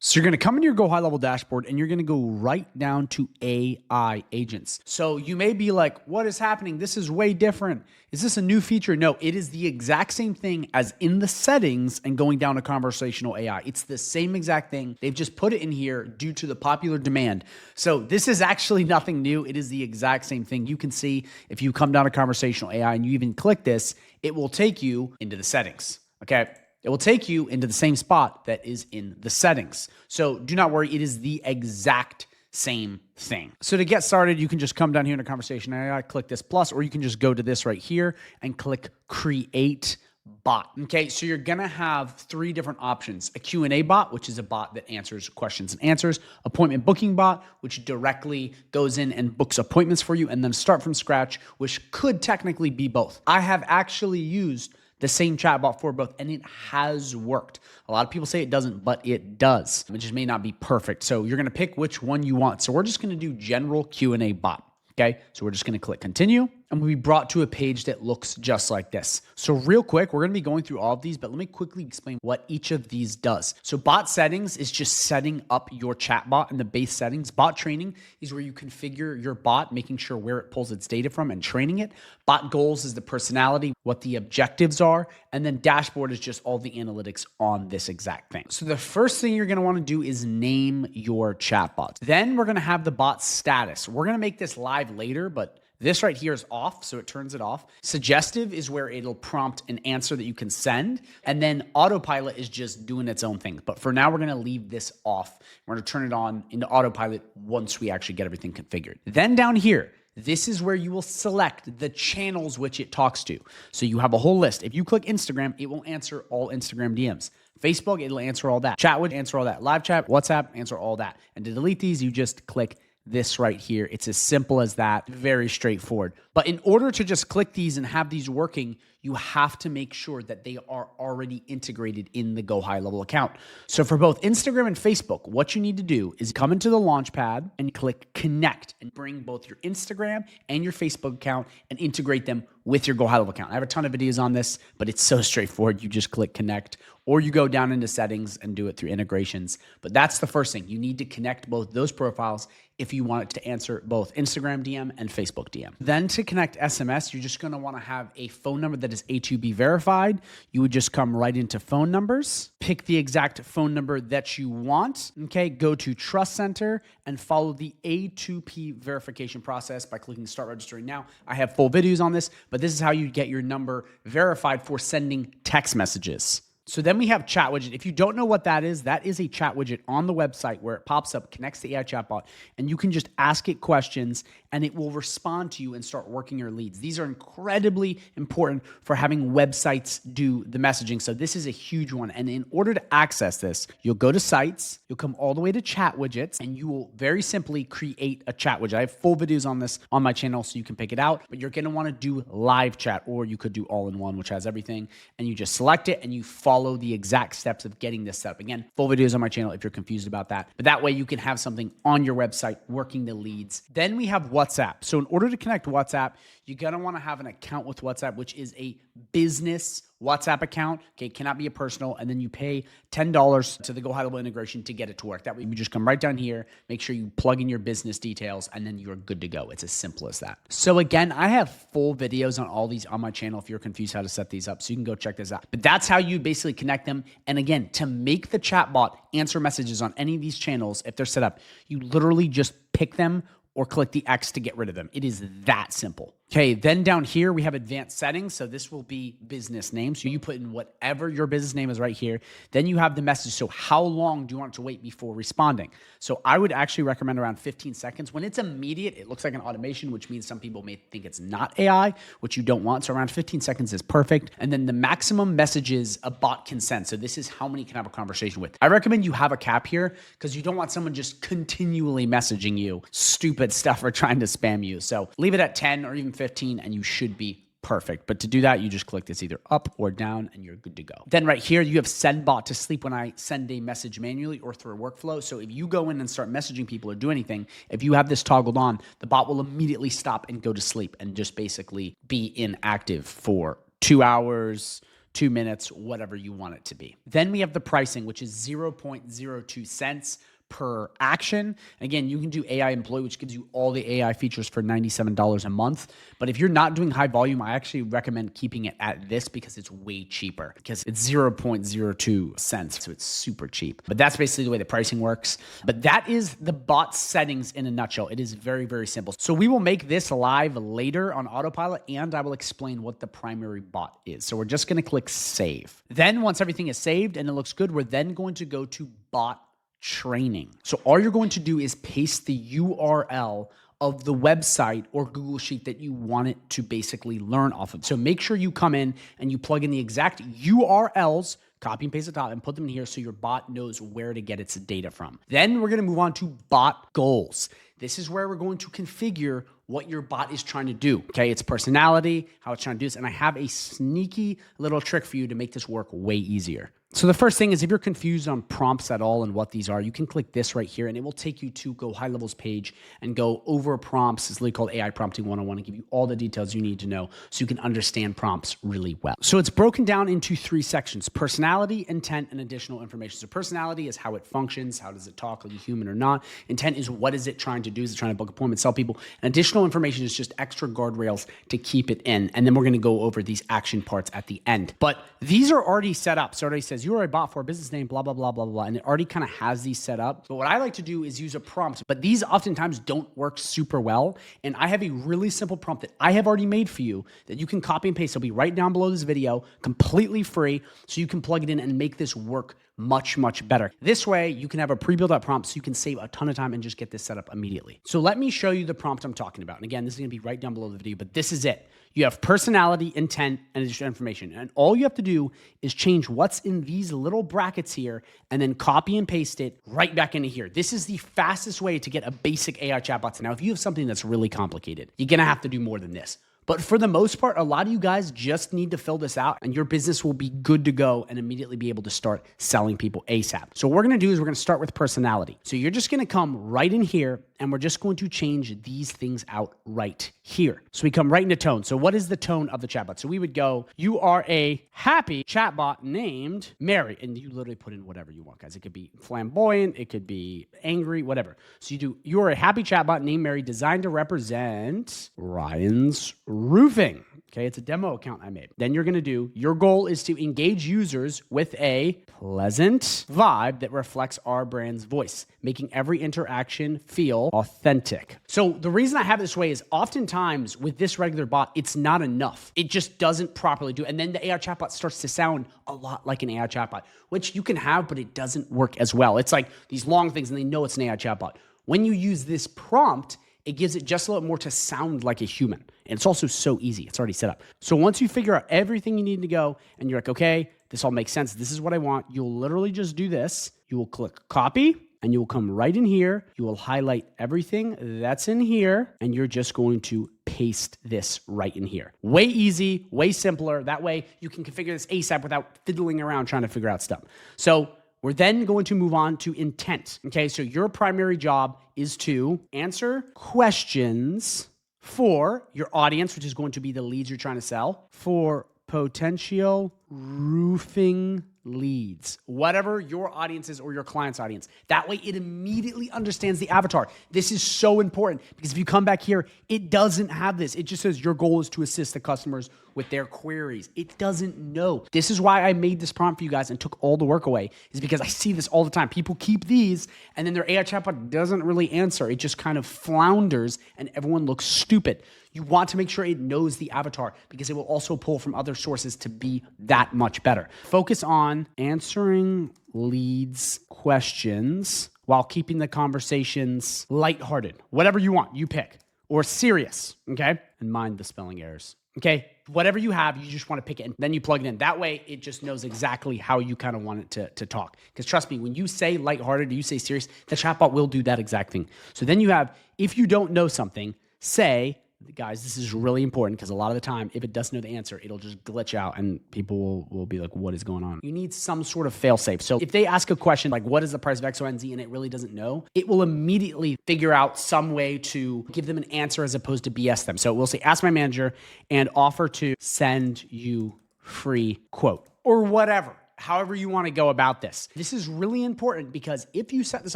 So you're going to come into your GoHighLevel dashboard and you're going to go right down to AI agents. So you may be like, what is happening? This is way different. Is this a new feature? No, it is the exact same thing as in the settings and going down to conversational AI. It's the same exact thing. They've just put it in here due to the popular demand. So this is actually nothing new. It is the exact same thing. You can see if you come down to conversational AI and you even click this, it will take you into the settings. Okay. It will take you into the same spot that is in the settings. So do not worry, it is the exact same thing. So to get started, you can just come down here in a conversation area, click this plus, or you can just go to this right here and click create bot. Okay, so you're gonna have 3 different options: a Q&A bot, which is a bot that answers questions and answers; appointment booking bot, which directly goes in and books appointments for you; and then start from scratch, which could technically be both. I have actually used the same chatbot for both, and it has worked. A lot of people say it doesn't, but it does. It just may not be perfect. So you're gonna pick which one you want. So we're just gonna do general Q&A bot, okay? So we're just gonna click continue. and we'll be brought to a page that looks just like this. So real quick, we're going to be going through all of these, but let me quickly explain what each of these does. So bot settings is just setting up your chatbot and the base settings. Bot training is where you configure your bot, making sure where it pulls its data from and training it. Bot goals is the personality, what the objectives are, and then dashboard is just all the analytics on this exact thing. So the first thing you're going to want to do is name your chatbot. Then we're going to have the bot status. We're going to make this live later, but this right here is off, so it turns it off. Suggestive is where it'll prompt an answer that you can send. And then autopilot is just doing its own thing. But for now, we're gonna leave this off. We're gonna turn it on into autopilot once we actually get everything configured. Then down here, this is where you will select the channels which it talks to. So you have a whole list. If you click Instagram, it will answer all Instagram DMs. Facebook, it'll answer all that. Chat would answer all that. Live chat, WhatsApp, answer all that. And to delete these, you just click this right here. It's as simple as that, very straightforward. But in order to just click these and have these working, you have to make sure that they are already integrated in the GoHighLevel account. So for both Instagram and Facebook, what you need to do is come into the Launchpad and click Connect and bring both your Instagram and your Facebook account and integrate them with your GoHighLevel account. I have a ton of videos on this, but it's so straightforward. You just click Connect, or you go down into settings and do it through integrations. But that's the first thing. You need to connect both those profiles if you want it to answer both Instagram DM and Facebook DM. Then to connect SMS, you're just gonna wanna have a phone number that is A2B verified. You would just come right into phone numbers, pick the exact phone number that you want, okay? Go to Trust Center and follow the A2P verification process by clicking Start Registering Now. I have full videos on this, but this is how you get your number verified for sending text messages. So then we have chat widget. If you don't know what that is a chat widget on the website where it pops up, connects the AI chatbot, and you can just ask it questions and it will respond to you and start working your leads. These are incredibly important for having websites do the messaging. So this is a huge one. And in order to access this, you'll go to sites, you'll come all the way to chat widgets, and you will very simply create a chat widget. I have full videos on this on my channel, so you can pick it out, but you're gonna wanna do live chat, or you could do all-in-one, which has everything, and you just select it and you follow the exact steps of getting this set up. Again, full videos on my channel if you're confused about that. But that way you can have something on your website working the leads. Then we have WhatsApp. So in order to connect WhatsApp, you're gonna wanna have an account with WhatsApp, which is a business WhatsApp account. Okay, it cannot be a personal. And then you pay $10 to the GoHighLevel integration to get it to work. That way you just come right down here, make sure you plug in your business details, and then you're good to go. It's as simple as that. So again, I have full videos on all these on my channel if you're confused how to set these up. So you can go check this out. But that's how you basically connect them. And again, to make the chatbot answer messages on any of these channels, if they're set up, you literally just pick them or click the X to get rid of them. It is that simple. Okay, then down here, we have advanced settings. So this will be business name. So you put in whatever your business name is right here. Then you have the message. So how long do you want it to wait before responding? So I would actually recommend around 15 seconds. When it's immediate, it looks like an automation, which means some people may think it's not AI, which you don't want. So around 15 seconds is perfect. And then the maximum messages a bot can send. So this is how many can have a conversation with. I recommend you have a cap here because you don't want someone just continually messaging you stupid stuff or trying to spam you. So leave it at 10 or even 15 and you should be perfect. But to do that, you just click this either up or down and you're good to go. Then right here, you have send bot to sleep when I send a message manually or through a workflow. So if you go in and start messaging people or do anything, if you have this toggled on, the bot will immediately stop and go to sleep and just basically be inactive for 2 hours, 2 minutes, whatever you want it to be. Then we have the pricing, which is 0.02 cents per action. Again, you can do AI employee, which gives you all the AI features for $97 a month. But if you're not doing high volume, I actually recommend keeping it at this because it's way cheaper because it's 0.02 cents. So it's super cheap. But that's basically the way the pricing works. But that is the bot settings in a nutshell. It is very, very simple. So we will make this live later on autopilot and I will explain what the primary bot is. So we're just going to click save. Then once everything is saved and it looks good, we're then going to go to bot training. So all you're going to do is paste the URL of the website or Google Sheet that you want it to basically learn off of. So make sure you come in and you plug in the exact URLs, copy and paste the top and put them in here so your bot knows where to get its data from. Then we're going to move on to bot goals. This is where we're going to configure what your bot is trying to do. Okay, its personality, how it's trying to do this. And I have a sneaky little trick for you to make this work way easier. So the first thing is if you're confused on prompts at all and what these are, you can click this right here and it will take you to GoHighLevel's page and go over prompts. It's literally called AI Prompting 101 and give you all the details you need to know so you can understand prompts really well. So it's broken down into 3 sections: personality, intent, and additional information. So personality is how it functions. How does it talk, like a human or not? Intent is what is it trying to do? Is it trying to book appointments, sell people? And additional information is just extra guardrails to keep it in. And then we're going to go over these action parts at the end. But these are already set up. So it already says you are a bot for a business name, blah, blah, blah, blah, blah. And it already kind of has these set up. But what I like to do is use a prompt. But these oftentimes don't work super well. And I have a really simple prompt that I have already made for you that you can copy and paste. It'll be right down below this video, completely free. So you can plug it in and make this work much, much better. This way, you can have a pre-built up prompt so you can save a ton of time and just get this set up immediately. So let me show you the prompt I'm talking about. And again, this is gonna be right down below the video, but this is it. You have personality, intent, and additional information. And all you have to do is change what's in these little brackets here and then copy and paste it right back into here. This is the fastest way to get a basic AI chatbot. Now, if you have something that's really complicated, you're gonna have to do more than this. But for the most part, a lot of you guys just need to fill this out and your business will be good to go and immediately be able to start selling people ASAP. So what we're gonna do is we're gonna start with personality. So you're just gonna come right in here and we're just going to change these things out right here. So we come right into tone. So what is the tone of the chatbot? So we would go, you are a happy chatbot named Mary. And you literally put in whatever you want, guys. It could be flamboyant, it could be angry, whatever. So you are a happy chatbot named Mary designed to represent Ryan's Roofing. Okay, it's a demo account I made. Then you're gonna do, your goal is to engage users with a pleasant vibe that reflects our brand's voice, making every interaction feel authentic. So the reason I have it this way is oftentimes with this regular bot, it's not enough. It just doesn't properly do it. And then the AI chatbot starts to sound a lot like an AI chatbot, which you can have, but it doesn't work as well. It's like these long things and they know it's an AI chatbot. When you use this prompt, it gives it just a little more to sound like a human. And it's also so easy. It's already set up. So once you figure out everything you need to go and you're like, okay, this all makes sense. This is what I want. You'll literally just do this. You will click copy and you will come right in here. You will highlight everything that's in here and you're just going to paste this right in here. Way easy, way simpler. That way you can configure this ASAP without fiddling around trying to figure out stuff. So we're then going to move on to intent. Okay, so your primary job is to answer questions for your audience, which is going to be the leads you're trying to sell, for potential roofing leads, whatever your audience is or your client's audience. That way it immediately understands the avatar. This is so important because if you come back here, it doesn't have this. It just says your goal is to assist the customers with their queries. It doesn't know. This is why I made this prompt for you guys and took all the work away, is because I see this all the time. People keep these and then their AI chatbot doesn't really answer. It just kind of flounders and everyone looks stupid. You want to make sure it knows the avatar because it will also pull from other sources to be that much better. Focus on answering leads questions while keeping the conversations lighthearted. Whatever you want, you pick. Or serious, okay? And mind the spelling errors, okay? Whatever you have, you just want to pick it and then you plug it in. That way, it just knows exactly how you kind of want it to talk. Because trust me, when you say lighthearted or you say serious, the chatbot will do that exact thing. So then you have, if you don't know something, say, guys, this is really important because a lot of the time, if it doesn't know the answer, it'll just glitch out and people will be like, what is going on? You need some sort of fail-safe. So if they ask a question like, what is the price of X, Y, and Z, and it really doesn't know, it will immediately figure out some way to give them an answer as opposed to BS them. So we'll say, ask my manager and offer to send you free quote or whatever. However you want to go about this. This is really important because if you set this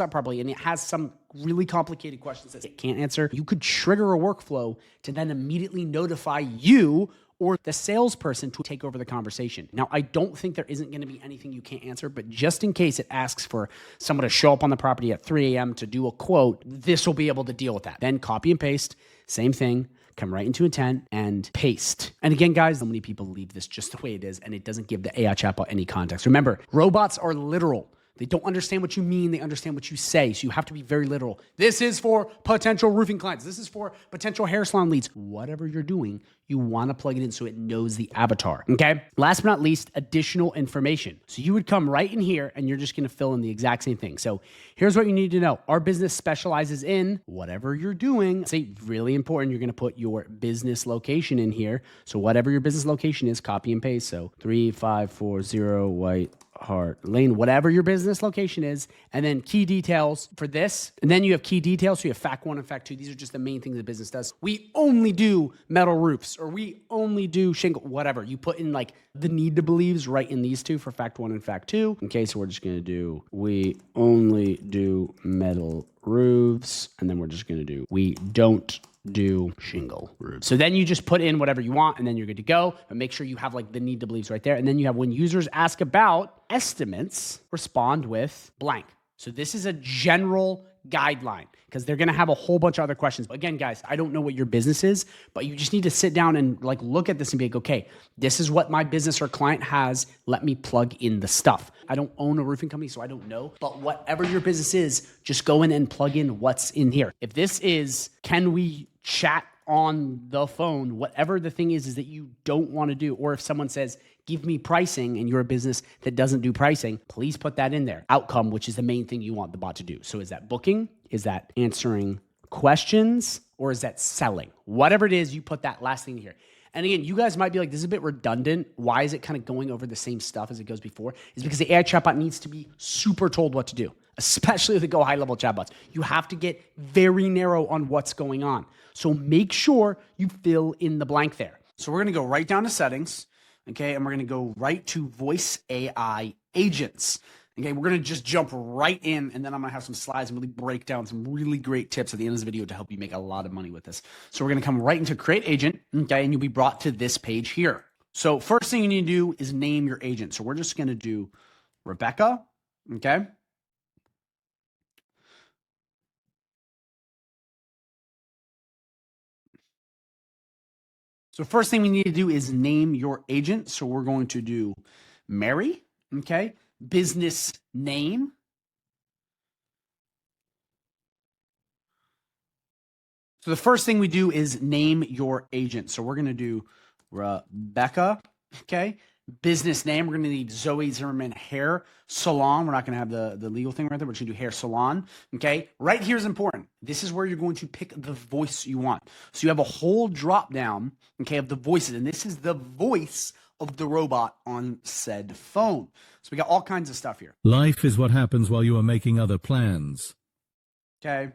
up properly and it has some really complicated questions that it can't answer, you could trigger a workflow to then immediately notify you or the salesperson to take over the conversation. Now, I don't think there isn't going to be anything you can't answer, but just in case it asks for someone to show up on the property at 3 a.m. to do a quote, this will be able to deal with that. Then copy and paste, same thing. Come right into intent and paste. And again, guys, so many people leave this just the way it is and it doesn't give the AI chatbot any context. Remember, robots are literal. They don't understand what you mean. They understand what you say. So you have to be very literal. This is for potential roofing clients. This is for potential hair salon leads. Whatever you're doing, you want to plug it in so it knows the avatar. Okay. Last but not least, additional information. So you would come right in here and you're just going to fill in the exact same thing. So here's what you need to know. Our business specializes in whatever you're doing. Say really important. You're going to put your business location in here. So whatever your business location is, copy and paste. So 3540 White Hart Lane, whatever your business location is, and then key details for this. And then you have key details. So you have fact 1 and fact 2. These are just the main things the business does. We only do metal roofs, or we only do shingle, whatever. You put in like the need to believes right in these two for fact 1 and fact 2. Okay, so we're just going to do, we only do metal roofs. And then we're just going to do, we don't do shingle roofs. So then you just put in whatever you want and then you're good to go. But make sure you have like the need to believes right there. And then you have when users ask about estimates, respond with blank. So this is a general guideline because they're going to have a whole bunch of other questions. But again, guys, I don't know what your business is, but you just need to sit down and like look at this and be like, okay, this is what my business or client has. Let me plug in the stuff. I don't own a roofing company, so I don't know. But whatever your business is, just go in and plug in what's in here. If this is, can we chat on the phone, whatever the thing is that you don't want to do. Or if someone says, give me pricing and you're a business that doesn't do pricing, please put that in there. Outcome, which is the main thing you want the bot to do. So is that booking? Is that answering questions? Or is that selling? Whatever it is, you put that last thing here. And again, you guys might be like, this is a bit redundant. Why is it kind of going over the same stuff as it goes before? Is because the AI chatbot needs to be super told what to do, especially the GoHighLevel chatbots. You have to get very narrow on what's going on. So make sure you fill in the blank there. So we're going to go right down to settings, okay? And we're going to go right to voice AI agents. Okay, we're going to just jump right in, and then I'm going to have some slides and really break down some really great tips at the end of this video to help you make a lot of money with this. So we're going to come right into create agent, okay? And you'll be brought to this page here. So first thing you need to do is name your agent. So we're just going to do Rebecca, okay? So first thing we need to do is name your agent. So we're going to do Mary, okay? Business name. So the first thing we do is name your agent. So we're going to do Rebecca, okay? Business name, we're going to need Zoe Zimmerman Hair Salon. We're not going to have the legal thing right there. We're just going to do hair salon, okay? Right here is important. This is where you're going to pick the voice you want. So you have a whole drop down, okay, of the voices, and this is the voice of the robot on said phone. So we got all kinds of stuff here. Life is what happens while you are making other plans. Okay.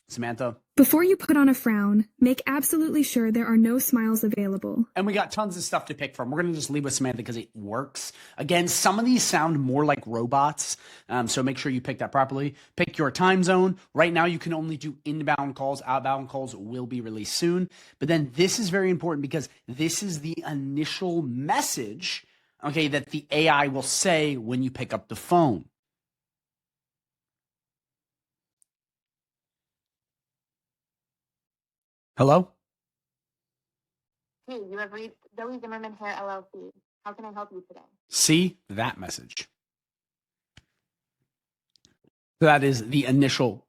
Samantha. Before you put on a frown, make absolutely sure there are no smiles available. And we got tons of stuff to pick from. We're going to just leave with Samantha because it works. Again, some of these sound more like robots, so make sure you pick that properly. Pick your time zone. Right now, you can only do inbound calls. Outbound calls will be released soon. But then this is very important because this is the initial message, okay, that the AI will say when you pick up the phone. Hello? Hey, you have reached Zoe Zimmerman Hair LLC. How can I help you today? See that message. So that is the initial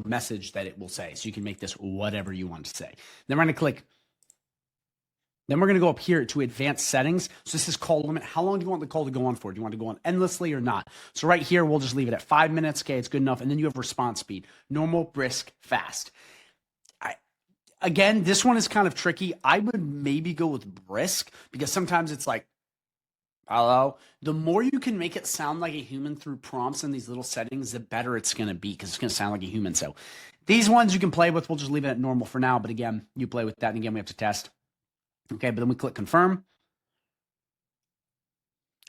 message that it will say. So you can make this whatever you want to say. Then we're going to click. Then we're going to go up here to advanced settings. So this is call limit. How long do you want the call to go on for? Do you want to go on endlessly or not? So right here, we'll just leave it at 5 minutes. Okay, it's good enough. And then you have response speed, normal, brisk, fast. Again, this one is kind of tricky. I would maybe go with brisk because sometimes it's like, hello. The more you can make it sound like a human through prompts and these little settings, the better it's going to be because it's going to sound like a human. So these ones you can play with. We'll just leave it at normal for now. But again, you play with that. And again, we have to test. Okay, but then we click confirm.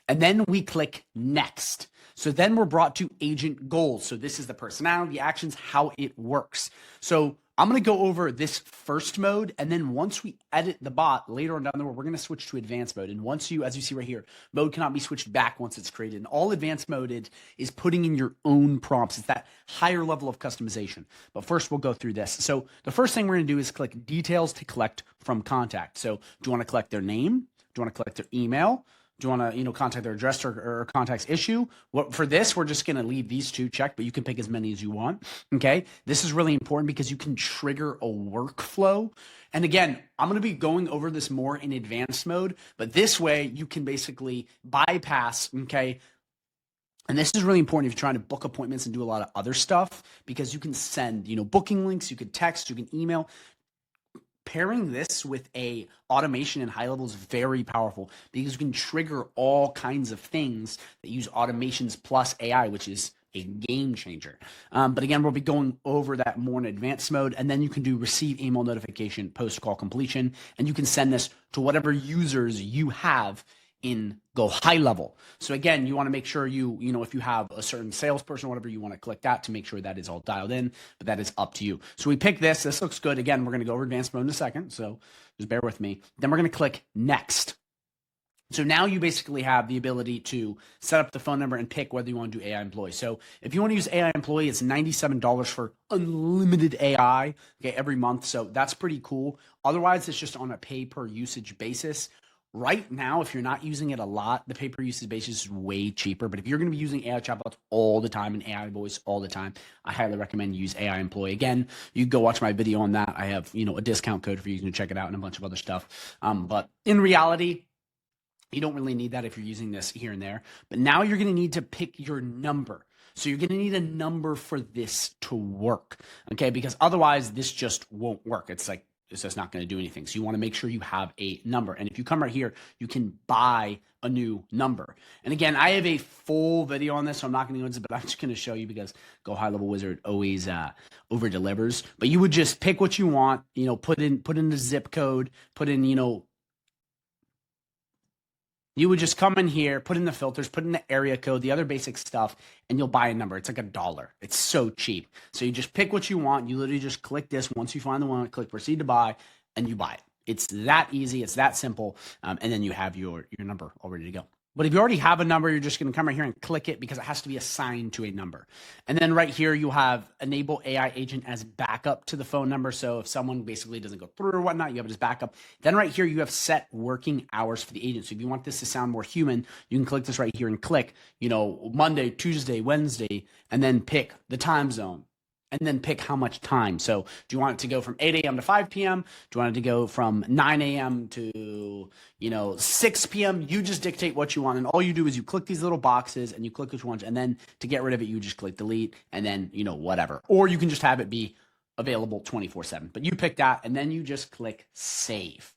And then we click next. So then we're brought to agent goals. So this is the personality, actions, how it works. So I'm going to go over this first mode. And then once we edit the bot later on down the road, we're going to switch to advanced mode. And once you, as you see right here, mode cannot be switched back once it's created. And all advanced mode is putting in your own prompts. It's that higher level of customization. But first we'll go through this. So the first thing we're going to do is click details to collect from contact. So do you want to collect their name? Do you want to collect their email? Do you want to, contact their address or contacts issue? For this, we're just going to leave these two checked, but you can pick as many as you want. Okay. This is really important because you can trigger a workflow. And again, I'm going to be going over this more in advanced mode, but this way you can basically bypass, okay. And this is really important if you're trying to book appointments and do a lot of other stuff because you can send, booking links, you can text, you can email. pairing this with a automation in high level is very powerful because you can trigger all kinds of things that use automations plus AI, which is a game changer. But again, we'll be going over that more in advanced mode, and then you can do receive email notification post call completion, and you can send this to whatever users you have in GoHighLevel. So again, you want to make sure if you have a certain salesperson or whatever, you want to click that to make sure that is all dialed in, but that is up to you. So we pick this. This looks good. Again, we're going to go over advanced mode in a second, so just bear with me. Then we're going to click next. So now you basically have the ability to set up the phone number and pick whether you want to do AI employee. So if you want to use AI employee, it's $97 for unlimited AI, okay, every month. So that's pretty cool. Otherwise, it's just on a pay per usage basis. Right now, if you're not using it a lot, the pay per usage basis is way cheaper. But if you're going to be using AI chatbots all the time and AI voice all the time, I highly recommend you use AI employee. Again, you can go watch my video on that. I have a discount code for you to check it out and a bunch of other stuff. But in reality, you don't really need that if you're using this here and there. But now you're going to need to pick your number. So you're going to need a number for this to work, okay? Because otherwise, this just won't work. It's just not going to do anything. So you want to make sure you have a number. And if you come right here, you can buy a new number. And again, I have a full video on this, so I'm not going to go into it, but I'm just going to show you because GoHighLevel Wizard always over delivers. But you would just pick what you want, put in the zip code, put in, you would just come in here, put in the filters, put in the area code, the other basic stuff, and you'll buy a number. It's like $1. It's so cheap. So you just pick what you want. You literally just click this. Once you find the one, click proceed to buy, and you buy it. It's that easy. It's that simple. And then you have your number all ready to go. But if you already have a number, you're just going to come right here and click it because it has to be assigned to a number. And then right here, you have enable AI agent as backup to the phone number. So if someone basically doesn't go through or whatnot, you have it as backup. Then right here, you have set working hours for the agent. So if you want this to sound more human, you can click this right here and click, Monday, Tuesday, Wednesday, and then pick the time zone. And then pick how much time. So do you want it to go from 8 a.m. to 5 p.m.? Do you want it to go from 9 a.m. to, 6 p.m.? You just dictate what you want. And all you do is you click these little boxes and you click which ones. And then to get rid of it, you just click delete and then, whatever. Or you can just have it be available 24/7. But you pick that and then you just click save.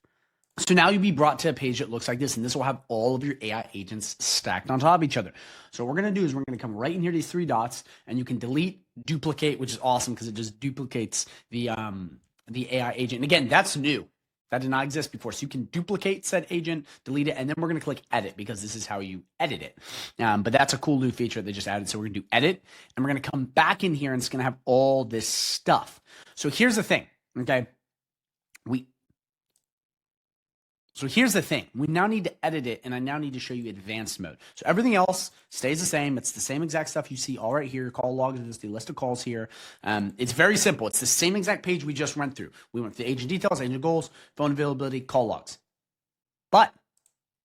So now you'll be brought to a page that looks like this, and this will have all of your AI agents stacked on top of each other. So what we're going to do is we're going to come right in here, these three dots, and you can delete, duplicate, which is awesome because it just duplicates the AI agent. And again, that's new. That did not exist before. So you can duplicate said agent, delete it, and then we're going to click edit because this is how you edit it. But that's a cool new feature they just added. So we're going to do edit, and we're going to come back in here, and it's going to have all this stuff. So here's the thing, okay? So here's the thing. We now need to edit it, and I now need to show you advanced mode. So everything else stays the same. It's the same exact stuff you see all right here. Call logs is the list of calls here. It's very simple. It's the same exact page we just went through. We went through the agent details, agent goals, phone availability, call logs. But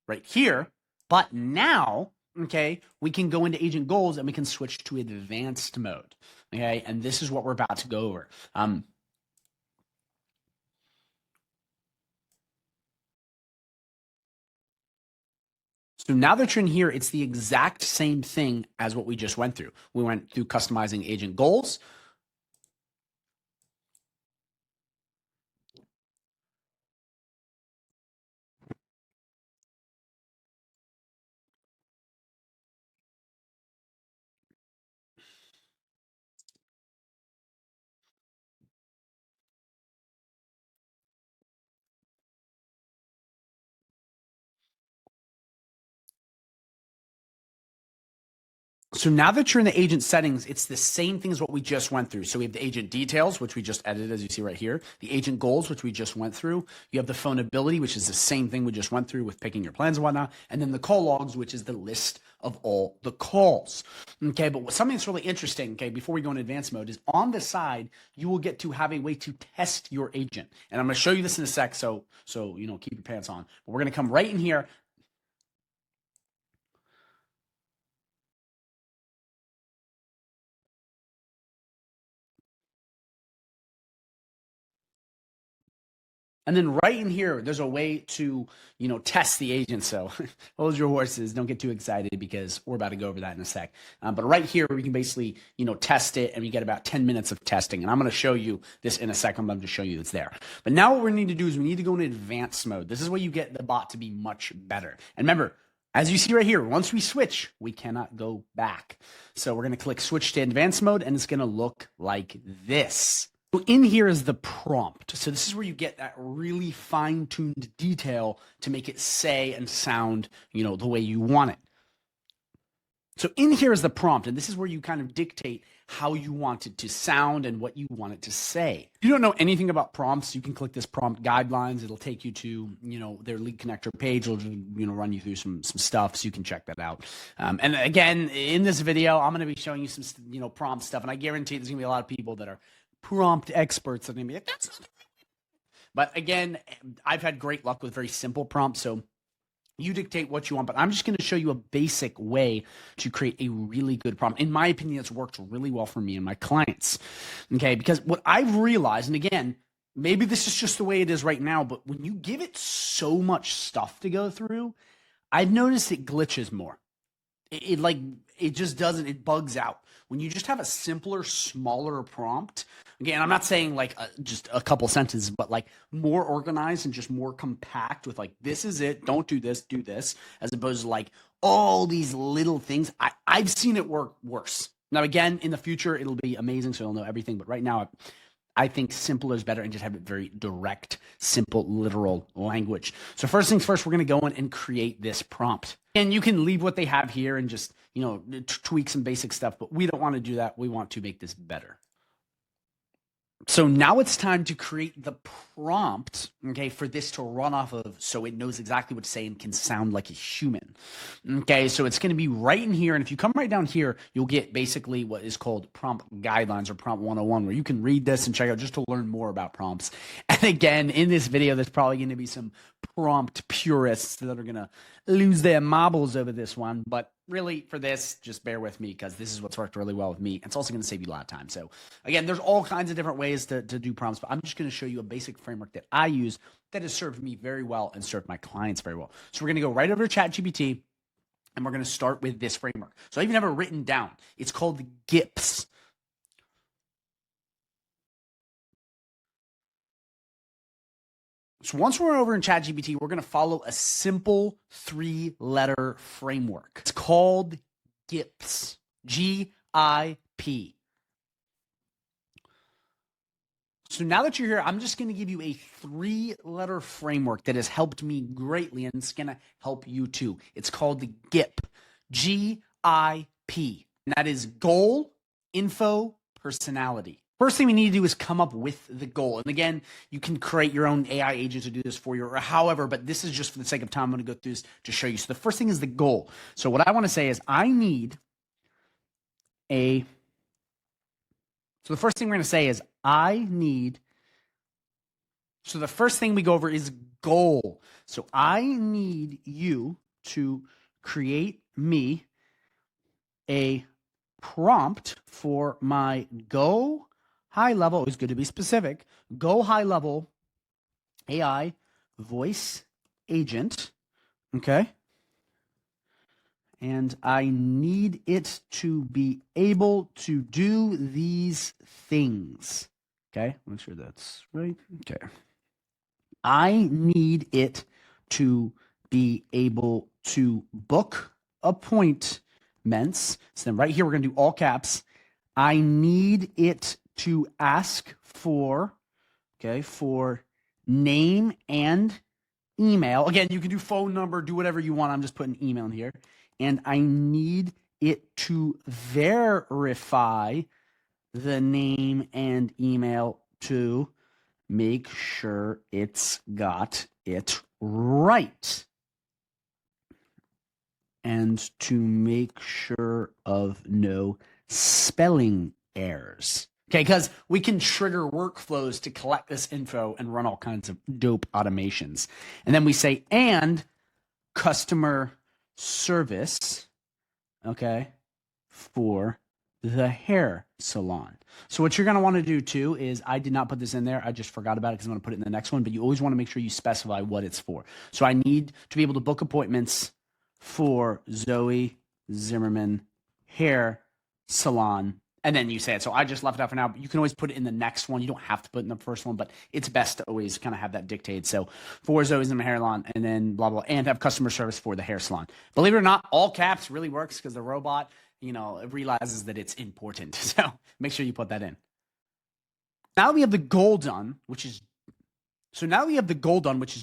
right here, but now, okay, we can go into agent goals, and we can switch to advanced mode, okay? And this is what we're about to go over. So now that you're in here, it's the exact same thing as what we just went through. We went through customizing agent goals. So now that you're in the agent settings, it's the same thing as what we just went through. So we have the agent details, which we just edited, as you see right here. The agent goals, which we just went through. You have the phone ability, which is the same thing we just went through with picking your plans and whatnot. And then the call logs, which is the list of all the calls. Okay, but something that's really interesting, okay, before we go in advanced mode is on the side, you will get to have a way to test your agent. And I'm going to show you this in a sec, so keep your pants on. But we're going to come right in here. And then right in here, there's a way to, test the agent. So hold your horses. Don't get too excited because we're about to go over that in a sec. But right here, we can basically, test it, and we get about 10 minutes of testing. And I'm going to show you this in a second. I'm going to show you it's there. But now what we need to do is we need to go into advanced mode. This is where you get the bot to be much better. And remember, as you see right here, once we switch, we cannot go back. So we're going to click switch to advanced mode, and it's going to look like this. So in here is the prompt. So this is where you get that really fine-tuned detail to make it say and sound, the way you want it. So in here is the prompt, and this is where you kind of dictate how you want it to sound and what you want it to say. If you don't know anything about prompts, you can click this prompt guidelines. It'll take you to, their lead connector page. It'll, run you through some stuff, so you can check that out. And again, in this video, I'm going to be showing you some, prompt stuff, and I guarantee there's going to be a lot of people that are prompt experts that are going to be like, that's not the right way. But again, I've had great luck with very simple prompts, so you dictate what you want, but I'm just going to show you a basic way to create a really good prompt. In my opinion, it's worked really well for me and my clients. Okay, because what I've realized, and again, maybe this is just the way it is right now, but when you give it so much stuff to go through, I've noticed it glitches more. It just doesn't, it bugs out. When you just have a simpler, smaller prompt, again, I'm not saying just a couple sentences, but more organized and just more compact with this is it, don't do this, do this, as opposed to all these little things. I've seen it work worse. Now, again, in the future, it'll be amazing, so you'll know everything. But right now, I think simpler is better and just have it very direct, simple, literal language. So first things first, we're going to go in and create this prompt. And you can leave what they have here and just, tweak some basic stuff, but we don't want to do that. We want to make this better. So now it's time to create the prompt, okay, for this to run off of so it knows exactly what to say and can sound like a human. Okay, so it's going to be right in here. And if you come right down here, you'll get basically what is called prompt guidelines or prompt 101, where you can read this and check out just to learn more about prompts. And again, in this video, there's probably going to be some prompt purists that are going to lose their marbles over this one. But really, for this, just bear with me because this is what's worked really well with me. It's also going to save you a lot of time. So again, there's all kinds of different ways to do prompts, but I'm just going to show you a basic framework that I use that has served me very well and served my clients very well. So we're going to go right over to ChatGPT, and we're going to start with this framework. So I even have it written down. It's called GIPS. So once we're over in ChatGPT, we're going to follow a simple 3-letter framework. It's called GIPS, G-I-P. So now that you're here, I'm just going to give you a 3-letter framework that has helped me greatly, and it's going to help you too. It's called the GIP, G-I-P. And that is goal, info, personality. First thing we need to do is come up with the goal. And again, you can create your own AI agent to do this for you or however, but this is just for the sake of time. I'm going to go through this to show you. So the first thing is the goal. So what I want to say is so the first thing we're going to say is so the first thing we go over is goal. So I need you to create me a prompt for my GoHighLevel, always good to be specific, GoHighLevel AI voice agent, okay? And I need it to be able to do these things, okay? Make sure that's right, okay. I need it to be able to book appointments. So then right here, we're going to do all caps. I need it to ask for, okay, for name and email. Again, you can do phone number, do whatever you want. I'm just putting email in here. And I need it to verify the name and email to make sure it's got it right. And to make sure of no spelling errors. Okay, because we can trigger workflows to collect this info and run all kinds of dope automations. And then we say, and customer service, okay, for the hair salon. So what you're going to want to do too is, I did not put this in there. I just forgot about it because I'm going to put it in the next one, but you always want to make sure you specify what it's for. So I need to be able to book appointments for Zoe Zimmerman hair salon. And then you say it. So I just left it out for now, but you can always put it in the next one. You don't have to put it in the first one, but it's best to always kind of have that dictated. So for Zoe Zimmerman hair salon, and then blah, blah, and have customer service for the hair salon. Believe it or not, all caps really works because the robot, it realizes that it's important. So make sure you put that in. Now we have the goal done, which is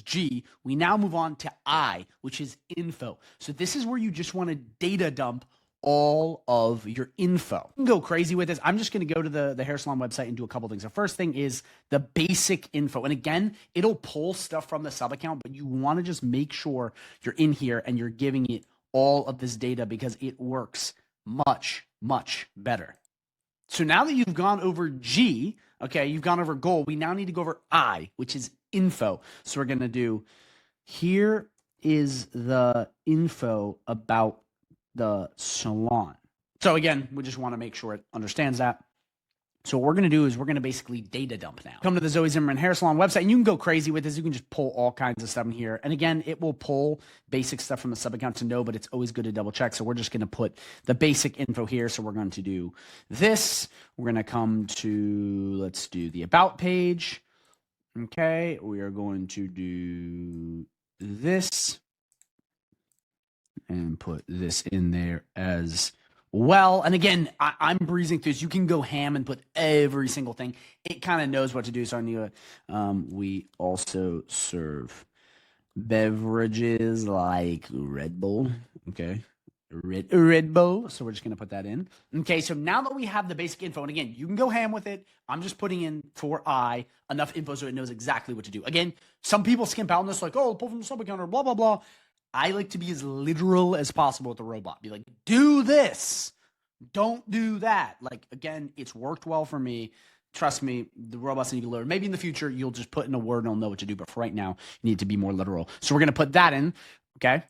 G. We now move on to I, which is info. So this is where you just want to data dump all of your info. You can go crazy with this. I'm just going to go to the hair salon website and do a couple things. The first thing is the basic info. And again, it'll pull stuff from the sub account, but you want to just make sure you're in here and you're giving it all of this data because it works much, much better. So now that you've gone over G, okay, you've gone over goal, we now need to go over I, which is info. So we're going to do, here is the info about the salon. So again, we just want to make sure it understands that. So what we're going to do is we're going to basically data dump now. Come to the Zoe Zimmerman hair salon website, and you can go crazy with this. You can just pull all kinds of stuff in here. And again, it will pull basic stuff from the sub account to know, but it's always good to double check. So we're just going to put the basic info here. So we're going to do this. We're going to come to, let's do the about page. Okay. We are going to do this and put this in there as well. And again, I'm breezing through this. You can go ham and put every single thing. It kind of knows what to do. So I knew we also serve beverages like Red Bull. Okay. Red Bull. So we're just going to put that in. Okay. So now that we have the basic info, and again, you can go ham with it. I'm just putting in for I enough info so it knows exactly what to do. Again, some people skimp out on this like, oh, pull from the sub account or blah, blah, blah. I like to be as literal as possible with the robot. Be like, do this. Don't do that. Like, again, it's worked well for me. Trust me, the robots need to learn. Maybe in the future, you'll just put in a word and it'll know what to do. But for right now, you need to be more literal. So we're going to put that in. Okay.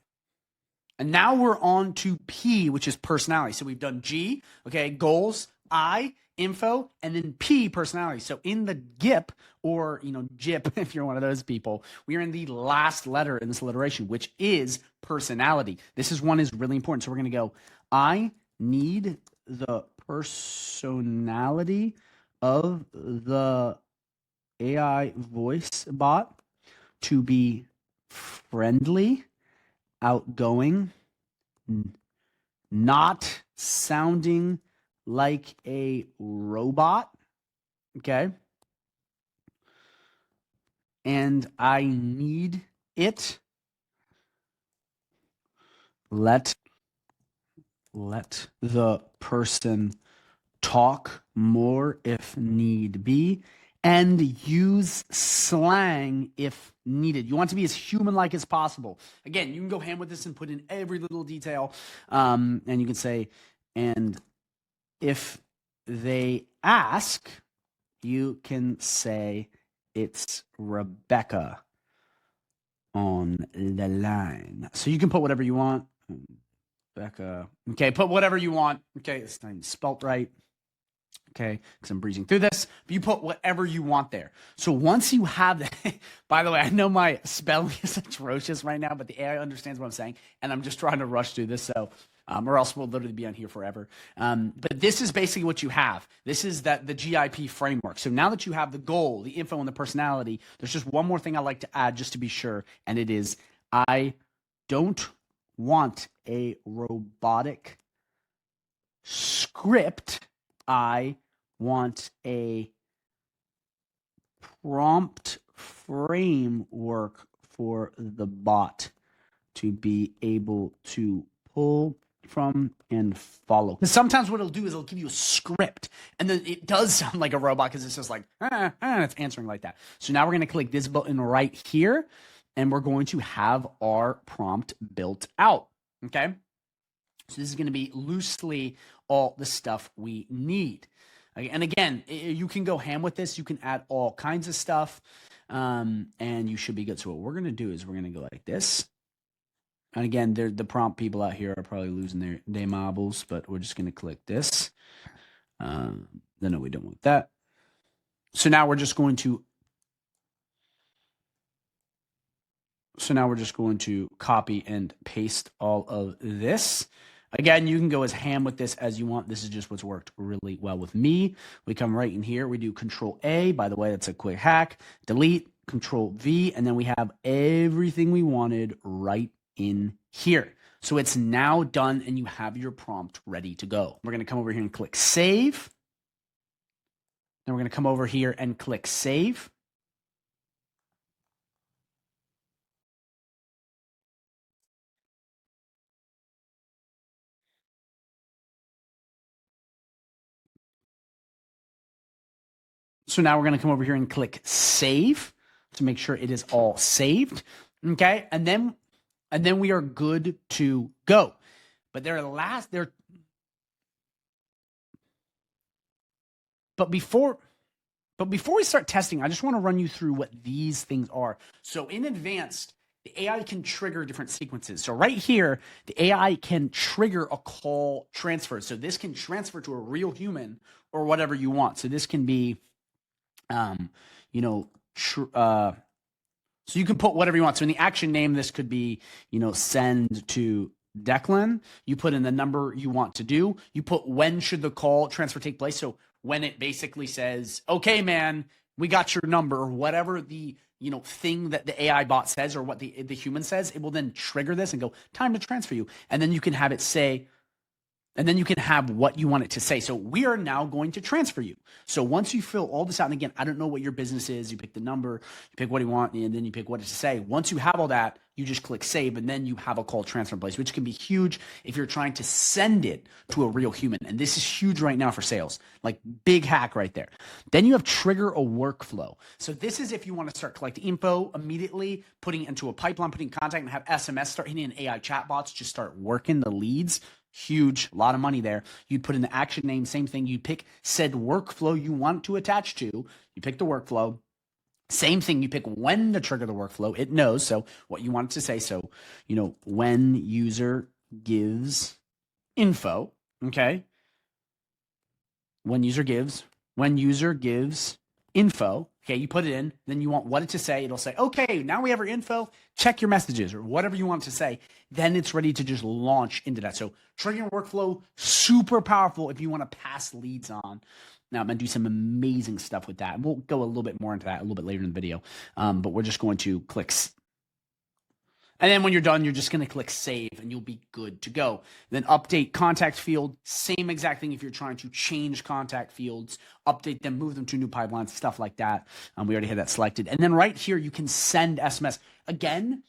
And now we're on to P, which is personality. So we've done G, okay, goals, I, info, and then P, personality. So in the GIP, or, JIP, if you're one of those people, we are in the last letter in this alliteration, which is personality. This is really important. So we're going to go, I need the personality of the AI voice bot to be friendly, outgoing, not sounding like a robot. Okay. And I need it. Let the person talk more if need be, and use slang if needed. You want to be as human-like as possible. Again, you can go ham with this and put in every little detail, and you can say, and if they ask, you can say, it's Rebecca on the line. So you can put whatever you want. Rebecca. Okay, put whatever you want. Okay, it's not spelt right. Okay, because I'm breezing through this. But you put whatever you want there. So once you have that, by the way, I know my spelling is atrocious right now, but the AI understands what I'm saying, and I'm just trying to rush through this. So, or else we'll literally be on here forever. But this is basically what you have. This is the GIP framework. So now that you have the goal, the info, and the personality, there's just one more thing I like to add just to be sure, and it is I don't want a robotic script. I want a prompt framework for the bot to be able to pull from and follow. Because sometimes what it'll do is it'll give you a script, and then it does sound like a robot because it's just like, it's answering like that. So now we're going to click this button right here, and we're going to have our prompt built out. Okay. So this is going to be loosely all the stuff we need. And again, you can go ham with this. You can add all kinds of stuff, and you should be good. So what we're going to do is we're going to go like this. And again, the prompt people out here are probably losing their marbles, but we're just going to click this. No, we don't want that. So now we're just going to copy and paste all of this. Again, you can go as ham with this as you want. This is just what's worked really well with me. We come right in here. We do Control A. By the way, that's a quick hack. Delete, Control V, and then we have everything we wanted right in here. So it's now done, and you have your prompt ready to go. We're going to come over here and click Save. Then we're going to come over here and click Save. So now we're going to come over here and click Save to make sure it is all saved. Okay, and then we are good to go. But before we start testing, I just want to run you through what these things are. So in advanced, the AI can trigger different sequences. So right here, the AI can trigger a call transfer. So this can transfer to a real human or whatever you want. So this can be, so you can put whatever you want. So in the action name, this could be, send to Declan. You put in the number you want to do. You put when should the call transfer take place. So when it basically says, okay, man, we got your number, or whatever the thing that the AI bot says or what the human says, it will then trigger this and go, time to transfer you. And then you can have it say, and then you can have what you want it to say. So we are now going to transfer you. So once you fill all this out, and again, I don't know what your business is. You pick the number, you pick what you want, and then you pick what to say. Once you have all that, you just click save, and then you have a call transfer in place, which can be huge if you're trying to send it to a real human. And this is huge right now for sales, like big hack right there. Then you have trigger a workflow. So this is if you want to start collecting info immediately, putting it into a pipeline, putting contact, and have SMS start hitting, and AI chatbots just start working the leads. Huge, a lot of money there. You'd put in the action name, same thing. You pick said workflow you want to attach to. You pick the workflow. Same thing, you pick when to trigger the workflow. It knows, so what you want it to say. So, when user gives info, okay? When user gives info, okay, you put it in, then you want what it to say. It'll say, okay, now we have our info, check your messages, or whatever you want it to say. Then it's ready to just launch into that. So triggering workflow, super powerful if you want to pass leads on. Now I'm going to do some amazing stuff with that. And we'll go a little bit more into that a little bit later in the video. But we're just going to click. And then when you're done, you're just going to click save and you'll be good to go. Then update contact field. Same exact thing if you're trying to change contact fields, update them, move them to new pipelines, stuff like that. We already had that selected. And then right here, you can send SMS. Again,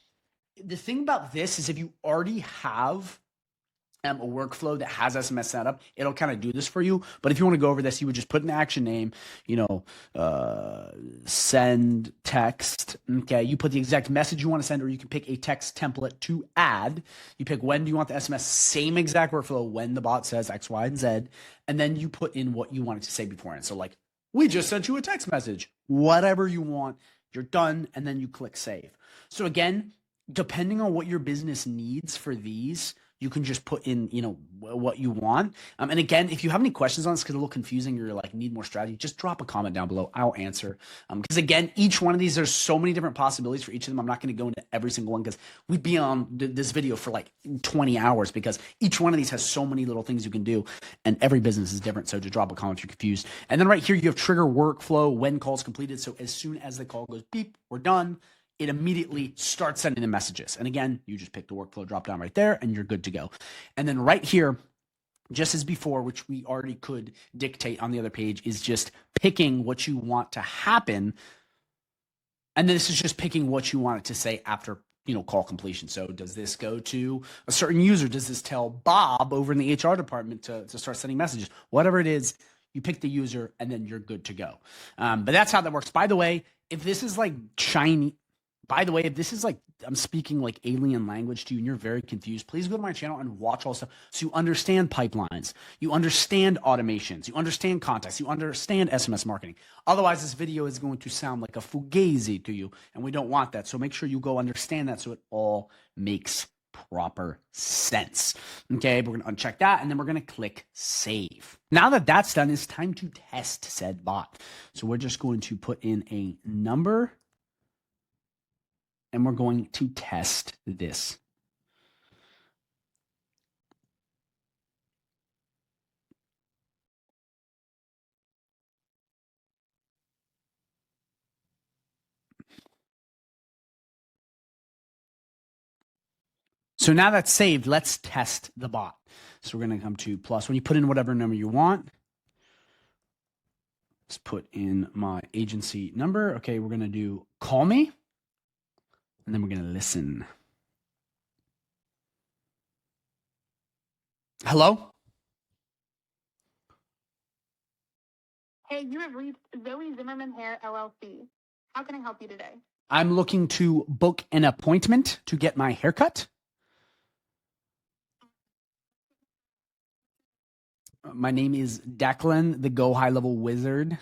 the thing about this is if you already have a workflow that has SMS set up, it'll kind of do this for you. But if you want to go over this, you would just put an action name, send text. Okay. You put the exact message you want to send, or you can pick a text template to add. You pick when do you want the SMS, same exact workflow when the bot says X, Y, and Z. And then you put in what you want it to say beforehand. So like, we just sent you a text message, whatever you want, you're done. And then you click save. So again, depending on what your business needs for these, you can just put in, what you want. And again, if you have any questions on this, because it's a little confusing, you're like, need more strategy, just drop a comment down below. I'll answer. Because again, each one of these, there's so many different possibilities for each of them. I'm not going to go into every single one because we'd be on this video for like 20 hours because each one of these has so many little things you can do and every business is different. So just drop a comment if you're confused. And then right here, you have trigger workflow when calls completed. So as soon as the call goes beep, we're done, it immediately starts sending the messages. And again, you just pick the workflow drop down right there and you're good to go. And then right here, just as before, which we already could dictate on the other page, is just picking what you want to happen. And this is just picking what you want it to say after, call completion. So does this go to a certain user? Does this tell Bob over in the HR department to start sending messages? Whatever it is, you pick the user and then you're good to go. But that's how that works. By the way, if this is like if this is like, I'm speaking like alien language to you and you're very confused, please go to my channel and watch all stuff so you understand pipelines, you understand automations, you understand contacts, you understand SMS marketing. Otherwise, this video is going to sound like a fugazi to you, and we don't want that. So make sure you go understand that so it all makes proper sense. Okay, we're going to uncheck that, and then we're going to click save. Now that that's done, it's time to test said bot. So we're just going to put in a number, and we're going to test this. So now that's saved, let's test the bot. So we're going to come to plus. When you put in whatever number you want, let's put in my agency number. Okay, we're going to do call me, and then we're going to listen. Hello? Hey, you have reached Zoe Zimmerman Hair LLC. How can I help you today? I'm looking to book an appointment to get my haircut. My name is Declan, the GoHighLevel Wizard,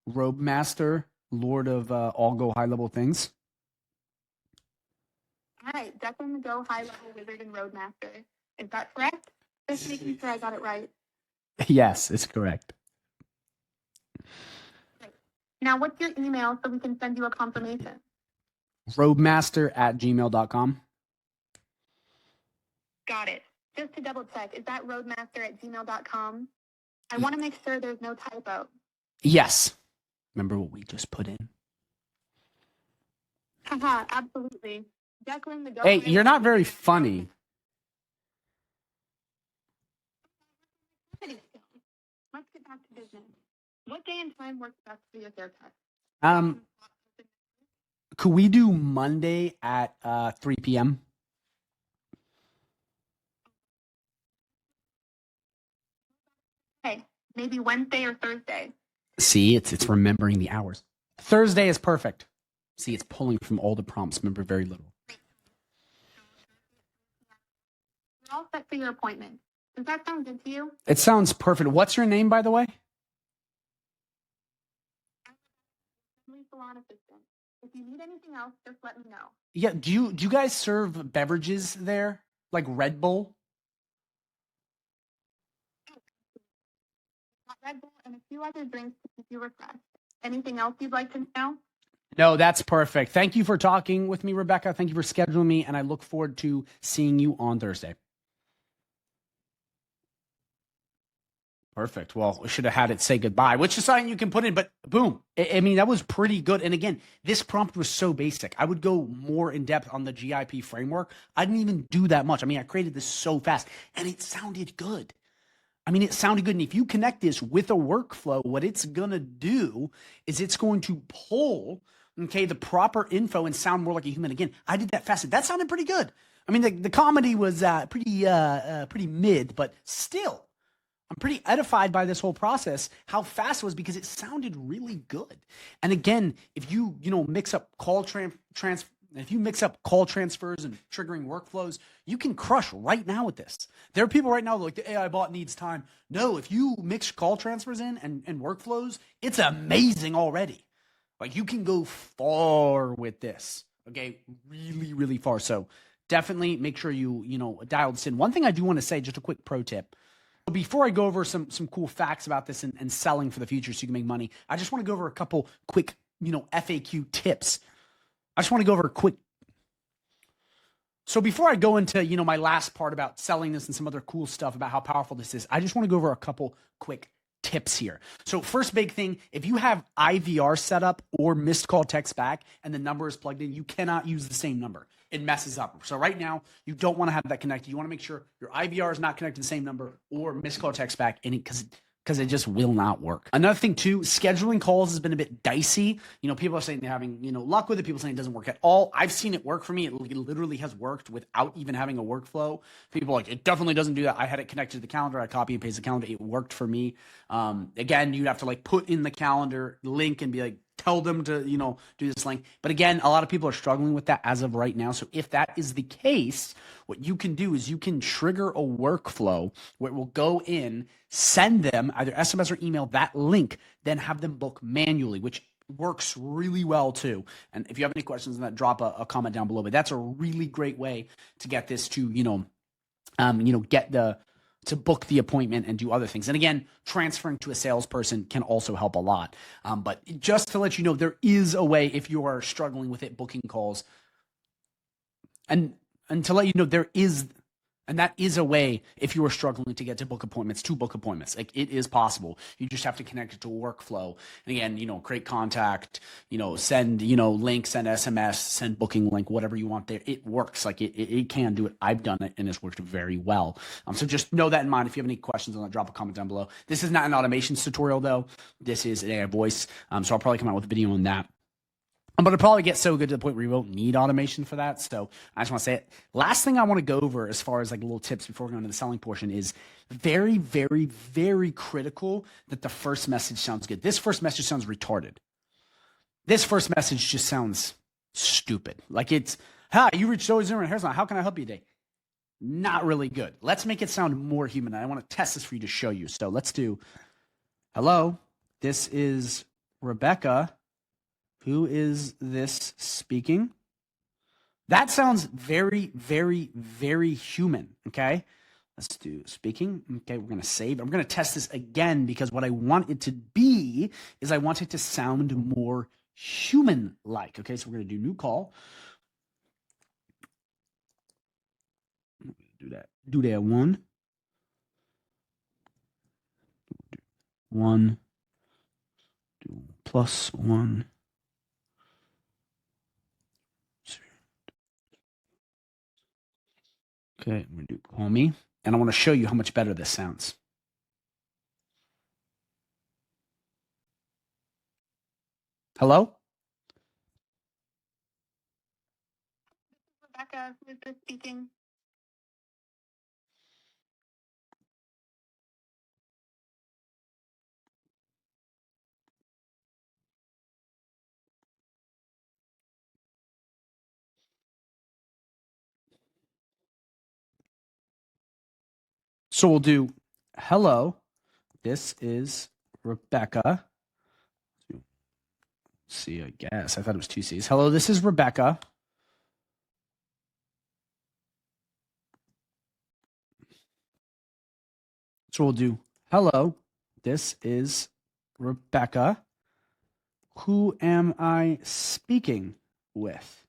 Robe Master, Lord of all GoHighLevel things. All right, Declan the GoHighLevel Wizard and Roadmaster. Is that correct? Just making sure I got it right. Yes, it's correct. Now, what's your email so we can send you a confirmation? Robemaster@gmail.com. Got it. Just to double check, is that roadmaster@gmail.com? I want to make sure there's no typo. Yes. Remember what we just put in? Haha, absolutely. Declan the Go. Hey, you're not very funny. Let's get back to business. What day and time works best for your haircut? Could we do Monday at 3 p.m.? Hey, maybe Wednesday or Thursday. See, it's remembering the hours. Thursday is perfect. See, it's pulling from all the prompts. Remember very little. You're all set for your appointment. Does that sound good to you? It sounds perfect. What's your name, by the way? I'm a salon assistant. If you need anything else, just let me know. Yeah, do you guys serve beverages there? Like Red Bull? Red Bull and a few other drinks to keep you refreshed. Anything else you'd like to know? No, that's perfect. Thank you for talking with me, Rebecca. Thank you for scheduling me, and I look forward to seeing you on Thursday. Perfect. Well, we should have had it say goodbye, which is something you can put in, but boom. I mean, that was pretty good. And again, this prompt was so basic. I would go more in depth on the GIP framework. I didn't even do that much. I mean, I created this so fast, and it sounded good. I mean, it sounded good. And if you connect this with a workflow, what it's going to do is it's going to pull, okay, the proper info and sound more like a human. Again, I did that fast. That sounded pretty good. I mean, the comedy was pretty mid, but still, I'm pretty edified by this whole process, how fast it was, because it sounded really good. And again, if you mix up call transfers and triggering workflows, you can crush right now with this. There are people right now like the AI bot needs time. No, if you mix call transfers in and workflows, it's amazing already. Like you can go far with this. Okay, really, really far. So definitely make sure you dial this in. One thing I do want to say, just a quick pro tip. Before I go over some cool facts about this and selling for the future so you can make money, I just want to go over a couple quick, FAQ tips. I just want to go over a quick. So before I go into, my last part about selling this and some other cool stuff about how powerful this is, I just want to go over a couple quick tips here. So first big thing, if you have IVR set up or missed call text back and the number is plugged in, you cannot use the same number. It messes up. So right now, you don't want to have that connected. You want to make sure your IVR is not connected to the same number or missed call text back because it just will not work. Another thing too, scheduling calls has been a bit dicey. People are saying they're having, luck with it. People saying it doesn't work at all. I've seen it work for me. It literally has worked without even having a workflow. People are like, it definitely doesn't do that. I had it connected to the calendar. I copy and paste the calendar. It worked for me. Again, you'd have to put in the calendar link and be like, tell them to, do this link. But again, a lot of people are struggling with that as of right now. So if that is the case, what you can do is you can trigger a workflow where it will go in, send them either SMS or email that link, then have them book manually, which works really well too. And if you have any questions on that, drop a comment down below. But that's a really great way to get this to, to book the appointment and do other things. And again, transferring to a salesperson can also help a lot. But just to let you know, there is a way if you are struggling with it, booking calls. And to let you know, that is a way if you are struggling to get to book appointments. Like, it is possible. You just have to connect it to a workflow. And again, create contact, send, link, send SMS, send booking link, whatever you want there. It works. Like, it can do it. I've done it and it's worked very well. So just know that in mind. If you have any questions on that, drop a comment down below. This is not an automations tutorial though. This is an AI voice. So I'll probably come out with a video on that. But it'll probably get so good to the point where you won't need automation for that. So I just want to say it. Last thing I want to go over as far as like little tips before we go into the selling portion is very, very, very critical that the first message sounds good. This first message sounds retarded. This first message just sounds stupid. Like it's, hi, you reached Zoe Zimmerman Hairsalon. How can I help you today? Not really good. Let's make it sound more human. I want to test this for you to show you. So let's do, hello, this is Rebecca. Who is this speaking? That sounds very, very, very human, okay? Let's do speaking. Okay, we're going to save. I'm going to test this again because what I want it to be is I want it to sound more human-like, okay? So we're going to do new call. Do that. Do that one. One. Do +1. Okay, I'm going to do call me, and I want to show you how much better this sounds. Hello? Rebecca, who is this speaking? So we'll do, hello, this is Rebecca. C, I guess. I thought it was 2 C's. Hello, this is Rebecca. So we'll do, hello, this is Rebecca. Who am I speaking with?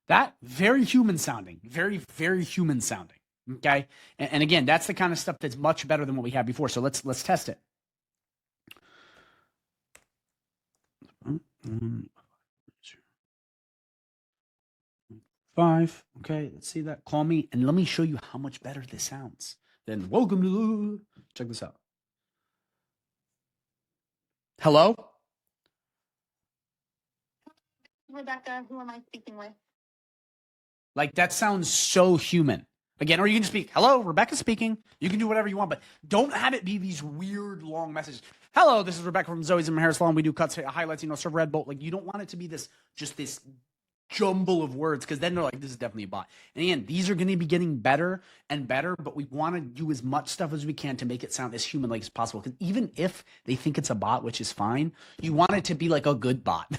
That very human sounding, very, very human sounding. Okay. And again, that's the kind of stuff that's much better than what we had before. So let's test it. Five. Okay. Let's see that. Call me and let me show you how much better this sounds. Then welcome to check this out. Hello? Rebecca, who am I speaking with? Like, that sounds so human. Again, or you can just speak, hello, Rebecca speaking. You can do whatever you want, but don't have it be these weird long messages. Hello, this is Rebecca from Zoe's Zimmerman Hair Salon. We do cuts, highlights, serve Red Bolt. Like, you don't want it to be this jumble of words, because then they're like, this is definitely a bot. And again, these are going to be getting better and better, but we want to do as much stuff as we can to make it sound as human-like as possible. Because even if they think it's a bot, which is fine, you want it to be like a good bot,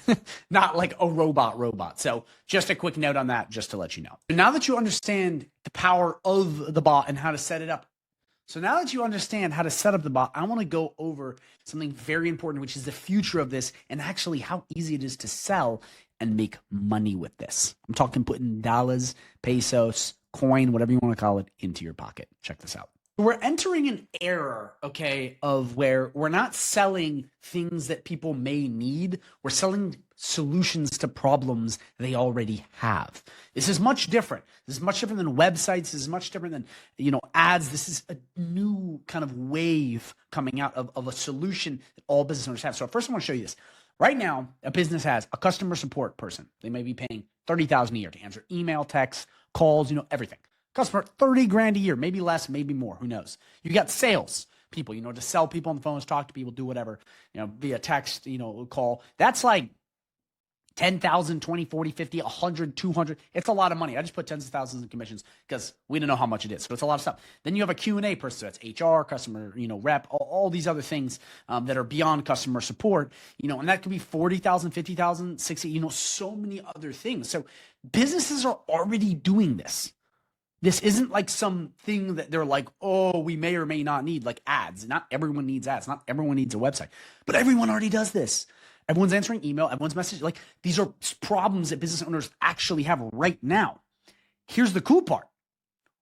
not like a robot. So just a quick note on that, just to let you know. Now that you understand the power of the bot and how to set it up, so now that you understand how to set up the bot, I want to go over something very important, which is the future of this and actually how easy it is to sell and make money with this. I'm talking putting dollars, pesos, coin, whatever you want to call it, into your pocket. Check this out. We're entering an era, okay, of where we're not selling things that people may need. We're selling solutions to problems they already have. This is much different. This is much different than websites. This is much different than, ads. This is a new kind of wave coming out of a solution that all business owners have. So first I want to show you this. Right now, a business has a customer support person. They may be paying $30,000 a year to answer email, texts, calls, everything. Customer, $30,000 a year, maybe less, maybe more, who knows? You got sales people, to sell people on the phones, talk to people, do whatever, via text, call. That's like 10,000, 20, 40, 50, 100, 200. It's a lot of money. I just put tens of thousands in commissions because we don't know how much it is. So it's a lot of stuff. Then you have a Q&A person. So that's HR, customer, rep, all these other things that are beyond customer support, and that could be 40,000, 50,000, 60, so many other things. So businesses are already doing this. This isn't like something that they're like, oh, we may or may not need, like ads. Not everyone needs ads. Not everyone needs a website, but everyone already does this. Everyone's answering email, everyone's messaging. Like, these are problems that business owners actually have right now. Here's the cool part.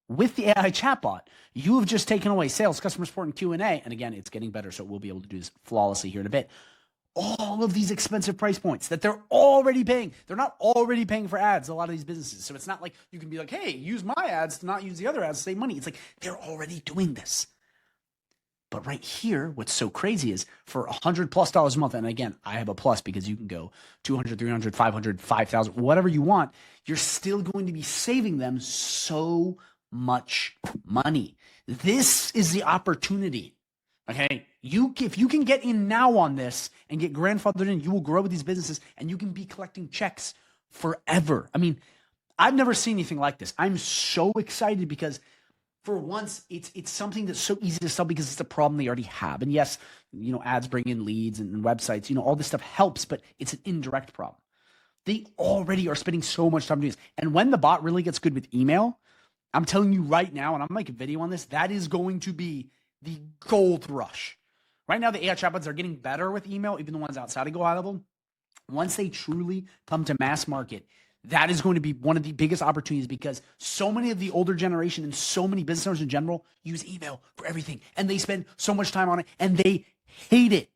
With the AI chatbot, you have just taken away sales, customer support, and Q&A. And again, it's getting better, so we'll be able to do this flawlessly here in a bit. All of these expensive price points that they're already paying. They're not already paying for ads, a lot of these businesses. So it's not like you can be like, hey, use my ads to not use the other ads to save money. It's like they're already doing this. But right here, what's so crazy is for $100+ a month, and again, I have a plus because you can go 200, 300, 500, 5,000, whatever you want, you're still going to be saving them so much money. This is the opportunity. Okay, if you can get in now on this and get grandfathered in, you will grow with these businesses and you can be collecting checks forever. I mean, I've never seen anything like this. I'm so excited because for once, it's something that's so easy to sell because it's a problem they already have. And yes, ads bring in leads and websites, all this stuff helps, but it's an indirect problem. They already are spending so much time doing this. And when the bot really gets good with email, I'm telling you right now, and I'm making a video on this, that is going to be the gold rush. Right now, the AI chatbots are getting better with email, even the ones outside of GoHighLevel. Once they truly come to mass market, that is going to be one of the biggest opportunities because so many of the older generation and so many business owners in general use email for everything. And they spend so much time on it and they hate it.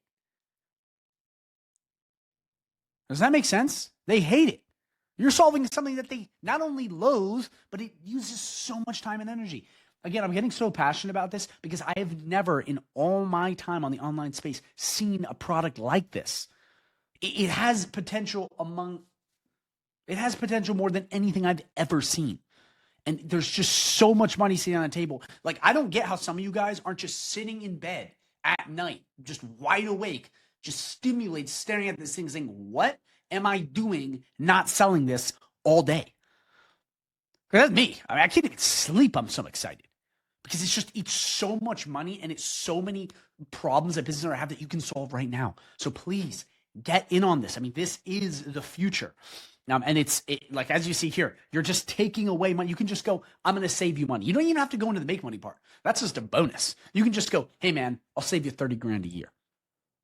Does that make sense? They hate it. You're solving something that they not only loathe, but it uses so much time and energy. Again, I'm getting so passionate about this because I have never in all my time on the online space seen a product like this. It has potential more than anything I've ever seen. And there's just so much money sitting on the table. Like, I don't get how some of you guys aren't just sitting in bed at night, just wide awake, just stimulated, staring at this thing saying, what am I doing not selling this all day? That's me. I mean, I can't even sleep. I'm so excited because it's so much money and it's so many problems that business owners have that you can solve right now. So please get in on this. I mean, this is the future. And like, as you see here, you're just taking away money. You can just go, I'm going to save you money. You don't even have to go into the make money part. That's just a bonus. You can just go, hey man, I'll save you 30 grand a year.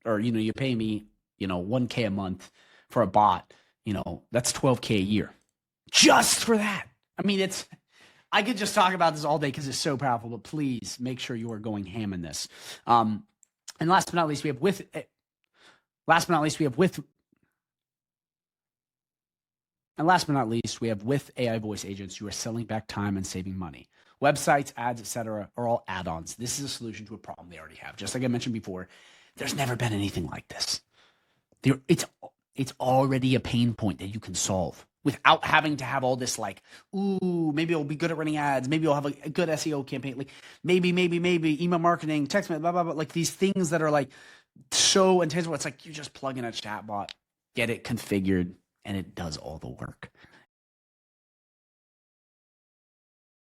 Or, you pay me, $1K a month for a bot, that's 12K a year just for that. I mean, I could just talk about this all day because it's so powerful, but please make sure you are going ham in this. And last but not least, we have with AI voice agents, you are selling back time and saving money. Websites, ads, etc. are all add-ons. This is a solution to a problem they already have. Just like I mentioned before, there's never been anything like this. It's already a pain point that you can solve without having to have all this like, ooh, maybe I'll be good at running ads. Maybe I'll have a good SEO campaign. Like maybe email marketing, text, blah, blah, blah. Like these things that are like so intangible. It's like you just plug in a chatbot, get it configured, and it does all the work.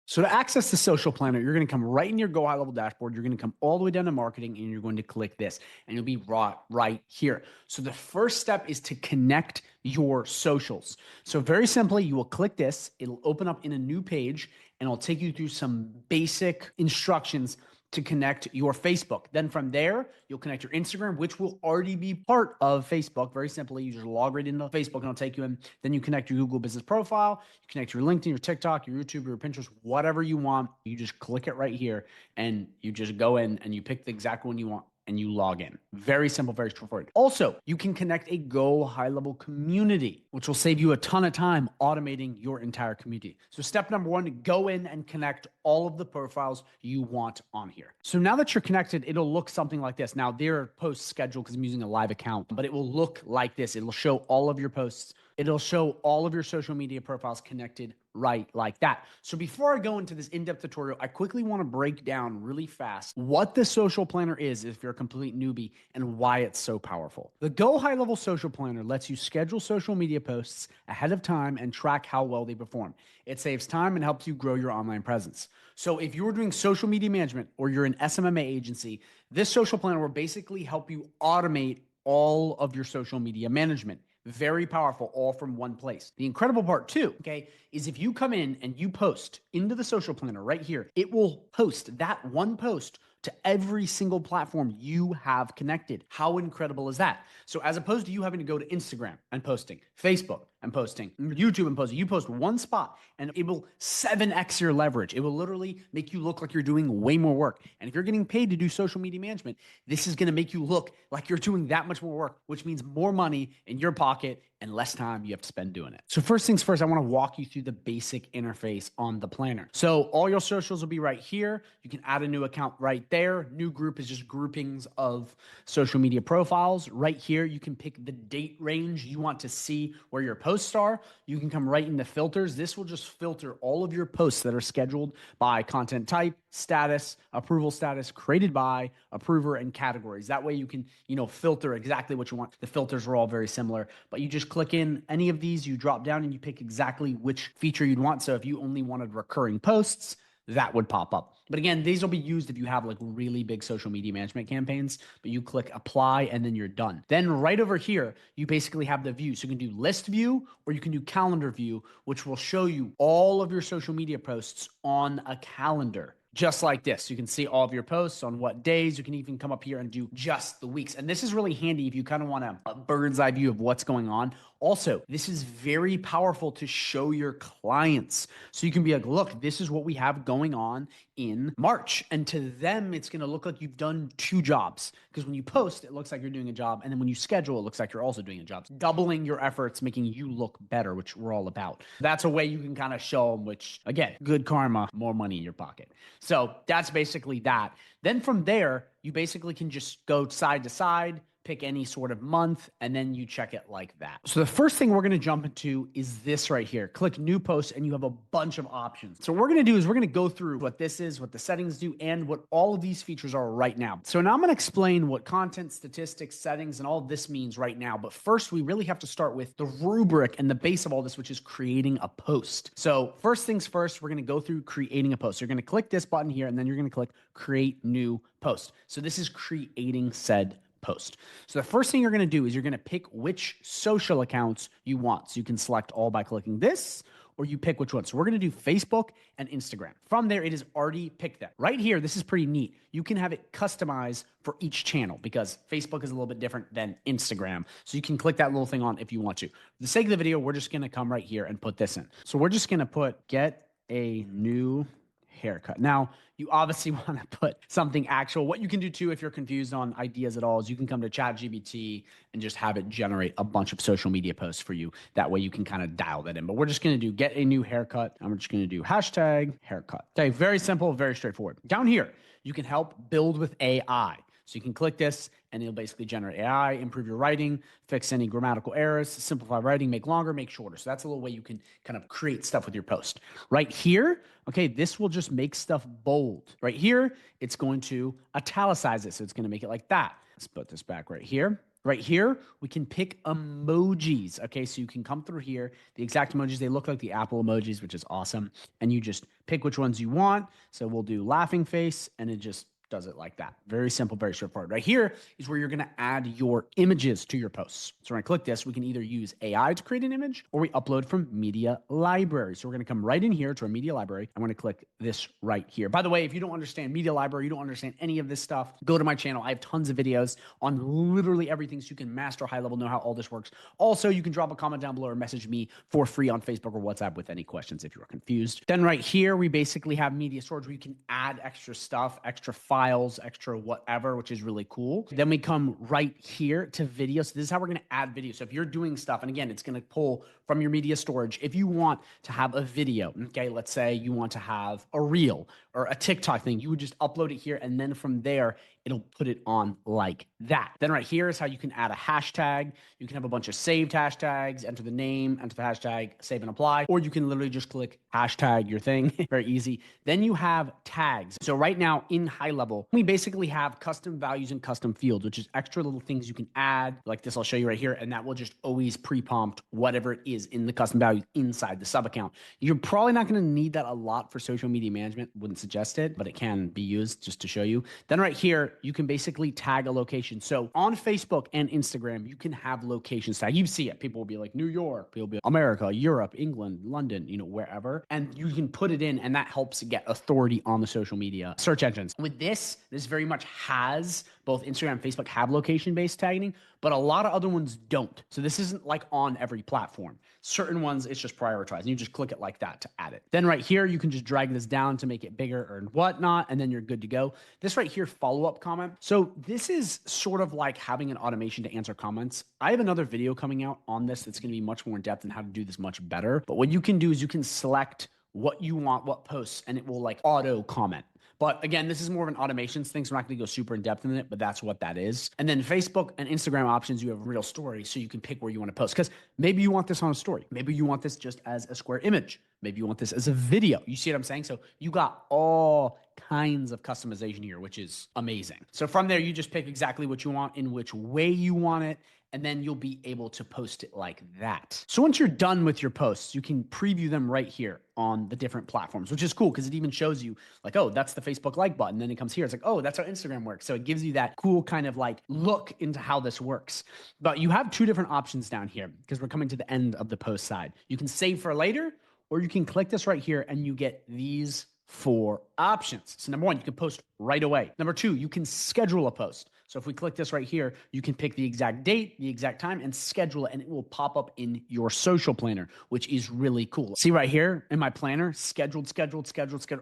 So to access the social planner, you're going to come right in your GoHighLevel dashboard. You're going to come all the way down to marketing and you're going to click this and you'll be right here. So the first step is to connect your socials. So very simply, you will click this. It'll open up in a new page and it'll take you through some basic instructions to connect your Facebook. Then from there, you'll connect your Instagram, which will already be part of Facebook. Very simply, you just log right into Facebook and it'll take you in. Then you connect your Google business profile, you connect your LinkedIn, your TikTok, your YouTube, your Pinterest, whatever you want. You just click it right here and you just go in and you pick the exact one you want and you log in. Very simple, very straightforward. Also, you can connect a GoHighLevel community, which will save you a ton of time automating your entire community. So step number one, go in and connect all of the profiles you want on here. So now that you're connected, it'll look something like this. Now, there are posts scheduled because I'm using a live account, but it will look like this. It'll show all of your posts it'll show all of your social media profiles connected right like that. So before I go into this in-depth tutorial, I quickly want to break down really fast what the social planner is if you're a complete newbie and why it's so powerful. The GoHighLevel social planner lets you schedule social media posts ahead of time and track how well they perform. It saves time and helps you grow your online presence. So if you're doing social media management or you're an SMMA agency, this social planner will basically help you automate all of your social media management. Very powerful, all from one place. The incredible part too, okay, is if you come in and you post into the social planner right here, it will post that one post to every single platform you have connected. How incredible is that? So as opposed to you having to go to Instagram and posting, Facebook and posting, YouTube and posting, you post one spot and it will 7x your leverage. It will literally make you look like you're doing way more work. And if you're getting paid to do social media management, this is going to make you look like you're doing that much more work, which means more money in your pocket and less time you have to spend doing it. So first things first, I want to walk you through the basic interface on the planner. So all your socials will be right here. You can add a new account right there. New group is just groupings of social media profiles. Right here, you can pick the date range you want to see where your posts are. You can come right into filters. This will just filter all of your posts that are scheduled by content type, status, approval status, created by, approver, and categories. That way you can, filter exactly what you want. The filters are all very similar, but you just click in any of these, you drop down and you pick exactly which feature you'd want. So if you only wanted recurring posts, that would pop up. But again, these will be used if you have like really big social media management campaigns, but you click apply and then you're done. Then right over here, you basically have the view. So you can do list view or you can do calendar view, which will show you all of your social media posts on a calendar. Just like this. You can see all of your posts on what days. You can even come up here and do just the weeks. And this is really handy if you kind of want a bird's eye view of what's going on. Also, this is very powerful to show your clients. So you can be like, look, this is what we have going on in March. And to them, it's going to look like you've done 2 jobs. Because when you post, it looks like you're doing a job. And then when you schedule, it looks like you're also doing a job. Doubling your efforts, making you look better, which we're all about. That's a way you can kind of show them, which again, good karma, more money in your pocket. So that's basically that. Then from there, you basically can just go side to side, pick any sort of month, and then you check it like that. So the first thing we're going to jump into is this right here. Click new post and you have a bunch of options. So what we're going to do is we're going to go through what this is, what the settings do, and what all of these features are right now. So now I'm going to explain what content, statistics, settings, and all of this means right now. But first, we really have to start with the rubric and the base of all this, which is creating a post. So first things first, we're going to go through creating a post. You're going to click this button here, and then you're going to click create new post. So this is creating said post. So the first thing you're going to do is you're going to pick which social accounts you want. So you can select all by clicking this, or you pick which one. So we're going to do Facebook and Instagram. From there, it is already picked that. Right here, this is pretty neat. You can have it customized for each channel because Facebook is a little bit different than Instagram. So you can click that little thing on if you want to. For the sake of the video, we're just going to come right here and put this in. So we're just going to put get a new haircut. Now, you obviously want to put something actual. What you can do too, if you're confused on ideas at all, is you can come to ChatGPT and just have it generate a bunch of social media posts for you. That way you can kind of dial that in. But we're just going to do get a new haircut. And we're just going to do hashtag haircut. Okay, very simple, very straightforward. Down here, you can help build with AI. So you can click this and it'll basically generate AI, improve your writing, fix any grammatical errors, simplify writing, make longer, make shorter. So that's a little way you can kind of create stuff with your post. Right here, okay, this will just make stuff bold. Right here, it's going to italicize it. So it's going to make it like that. Let's put this back right here. Right here, we can pick emojis. Okay, so you can come through here. The exact emojis, they look like the Apple emojis, which is awesome. And you just pick which ones you want. So we'll do laughing face, and it just does it like that. Very simple, very straightforward. Right here is where you're going to add your images to your posts. So when I click this, we can either use AI to create an image or we upload from media library. So we're going to come right in here to our media library. I'm going to click this right here. By the way, if you don't understand media library, you don't understand any of this stuff, go to my channel. I have tons of videos on literally everything so you can master high level, know how all this works. Also, you can drop a comment down below or message me for free on Facebook or WhatsApp with any questions if you are confused. Then right here, we basically have media storage where you can add extra stuff, extra files, extra whatever, which is really cool. Then we come right here to video. So this is how we're going to add video. So if you're doing stuff, and again, it's going to pull from your media storage. If you want to have a video, okay, let's say you want to have a reel or a TikTok thing, you would just upload it here. And then from there, it'll put it on like that. Then right here is how you can add a hashtag. You can have a bunch of saved hashtags, enter the name, enter the hashtag, save and apply, or you can literally just click hashtag your thing. Very easy. Then you have tags. So right now in high level, we basically have custom values and custom fields, which is extra little things you can add. Like this, I'll show you right here. And that will just always pre-prompt whatever it is in the custom values inside the sub account. You're probably not going to need that a lot for social media management. Wouldn't suggest it, but it can be used just to show you. Then right here, you can basically tag a location. So on Facebook and Instagram, you can have locations tag. You see it. People will be like New York, people will be America, Europe, England, London, wherever. And you can put it in, and that helps get authority on the social media search engines. With this very much has both Instagram and Facebook have location-based tagging, but a lot of other ones don't. So this isn't like on every platform. Certain ones, it's just prioritized. And you just click it like that to add it. Then right here, you can just drag this down to make it bigger or whatnot, and then you're good to go. This right here, follow-up comment. So this is sort of like having an automation to answer comments. I have another video coming out on this that's going to be much more in depth and how to do this much better. But what you can do is you can select what you want, what posts, and it will like auto comment. But again, this is more of an automations thing, so I'm not going to go super in depth in it, but that's what that is. And then Facebook and Instagram options, you have real stories, so you can pick where you want to post. Because maybe you want this on a story. Maybe you want this just as a square image. Maybe you want this as a video. You see what I'm saying? So you got all kinds of customization here, which is amazing. So from there, you just pick exactly what you want, in which way you want it, and then you'll be able to post it like that. So once you're done with your posts, you can preview them right here on the different platforms, which is cool because it even shows you like, oh, that's the Facebook like button. Then it comes here. It's like, oh, that's how Instagram works. So it gives you that cool kind of like look into how this works. But you have two different options down here because we're coming to the end of the post side. You can save for later, or you can click this right here and you get these 4 options. So number 1, you can post right away. Number 2, you can schedule a post. So if we click this right here, you can pick the exact date, the exact time, and schedule it, and it will pop up in your social planner, which is really cool. See right here in my planner, scheduled.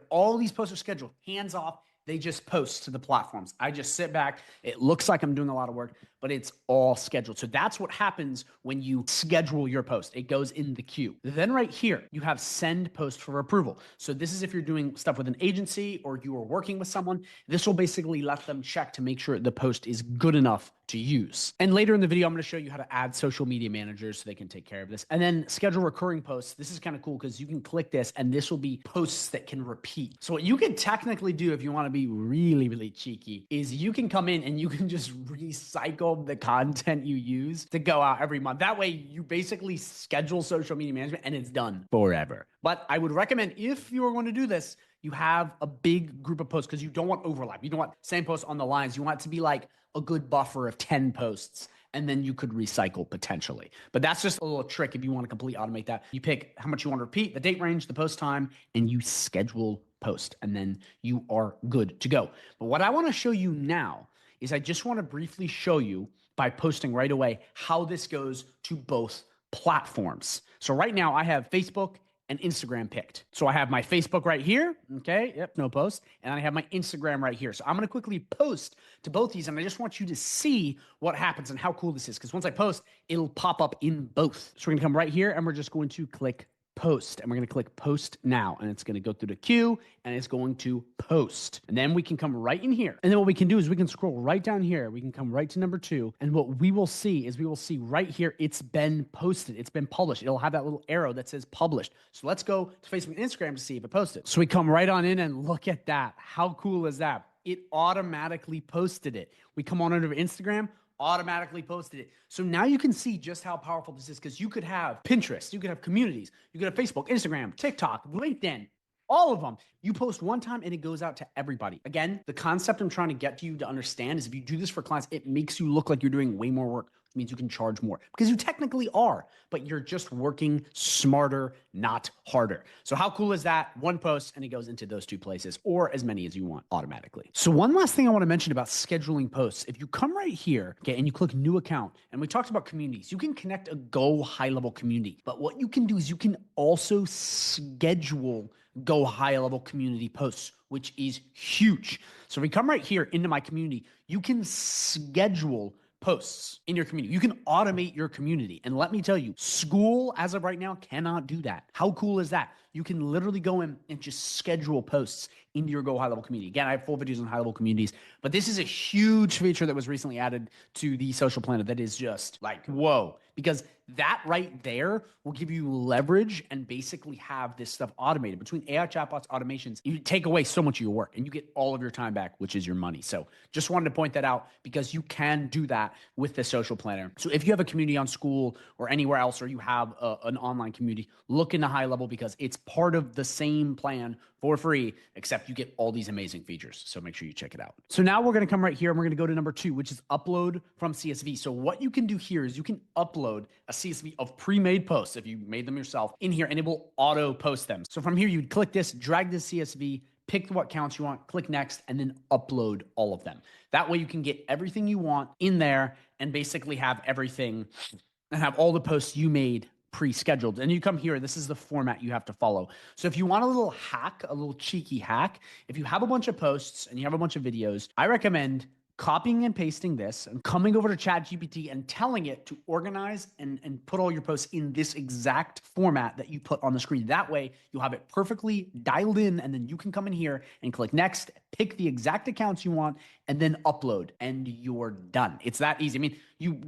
All these posts are scheduled, hands off. They just post to the platforms. I just sit back. It looks like I'm doing a lot of work, but it's all scheduled. So that's what happens when you schedule your post. It goes in the queue. Then right here, you have send post for approval. So this is if you're doing stuff with an agency or you are working with someone. This will basically let them check to make sure the post is good enough to use. And later in the video, I'm going to show you how to add social media managers so they can take care of this. And then schedule recurring posts. This is kind of cool because you can click this and this will be posts that can repeat. So what you can technically do if you want to be really, really cheeky is you can come in and you can just recycle the content you use to go out every month. That way you basically schedule social media management and it's done forever. But I would recommend if you are going to do this, you have a big group of posts because you don't want overlap. You don't want same posts on the lines. You want it to be like a good buffer of 10 posts, and then you could recycle potentially. But that's just a little trick if you want to completely automate that. You pick how much you want to repeat, the date range, the post time, and you schedule post, and then you are good to go. But what I want to show you now is I just want to briefly show you by posting right away how this goes to both platforms. So right now I have Facebook and Instagram picked. So I have my Facebook right here. Okay. Yep. No post. And I have my Instagram right here. So I'm going to quickly post to both these. And I just want you to see what happens and how cool this is. Because once I post, it'll pop up in both. So we're going to come right here and we're just going to click post, and we're going to click post now, and it's going to go through the queue and it's going to post. And then we can come right in here. And then what we can do is we can scroll right down here. We can come right to number 2. And what we will see is we will see right here, it's been posted. It's been published. It'll have that little arrow that says published. So let's go to Facebook and Instagram to see if it posted. So we come right on in and look at that. How cool is that? It automatically posted it. We come on over to Instagram, automatically posted it. So now you can see just how powerful this is, because you could have Pinterest, you could have communities, you could have Facebook, Instagram, TikTok, LinkedIn, all of them. You post one time and it goes out to everybody. Again, the concept I'm trying to get you to understand is if you do this for clients, it makes you look like you're doing way more work. It means you can charge more because you technically are, but you're just working smarter, not harder. So how cool is that? One post and it goes into those 2 places, or as many as you want automatically. So one last thing I want to mention about scheduling posts. If you come right here, okay, and you click new account, and we talked about communities, you can connect a GoHighLevel community. But what you can do is you can also schedule GoHighLevel community posts, which is huge. So if we come right here into my community, you can schedule posts in your community. You can automate your community. And let me tell you, school as of right now cannot do that. How cool is that? you can literally go in and just schedule posts into your Go High Level community. Again, I have full videos on high level communities, but this is a huge feature that was recently added to the social planner that is just like, whoa, because that right there will give you leverage and basically have this stuff automated. Between AI chatbots, automations, you take away so much of your work and you get all of your time back, which is your money. So just wanted to point that out because you can do that with the social planner. So if you have a community on school or anywhere else, or you have an online community, look into High Level because it's part of the same plan for free, except you get all these amazing features. So make sure you check it out. So now we're going to come right here and we're going to go to number 2, which is upload from CSV. So what you can do here is you can upload a CSV of pre-made posts if you made them yourself in here, and it will auto post them. So from here, you'd click this, drag this CSV, pick what counts you want, click next, and then upload all of them. That way you can get everything you want in there and basically have everything and have all the posts you made pre-scheduled. And you come here, this is the format you have to follow. So if you want a little hack, a little cheeky hack, if you have a bunch of posts and you have a bunch of videos, I recommend copying and pasting this and coming over to ChatGPT and telling it to organize and put all your posts in this exact format that you put on the screen. That way you'll have it perfectly dialed in, and then you can come in here and click next, pick the exact accounts you want, and then upload, and you're done. It's that easy. I mean,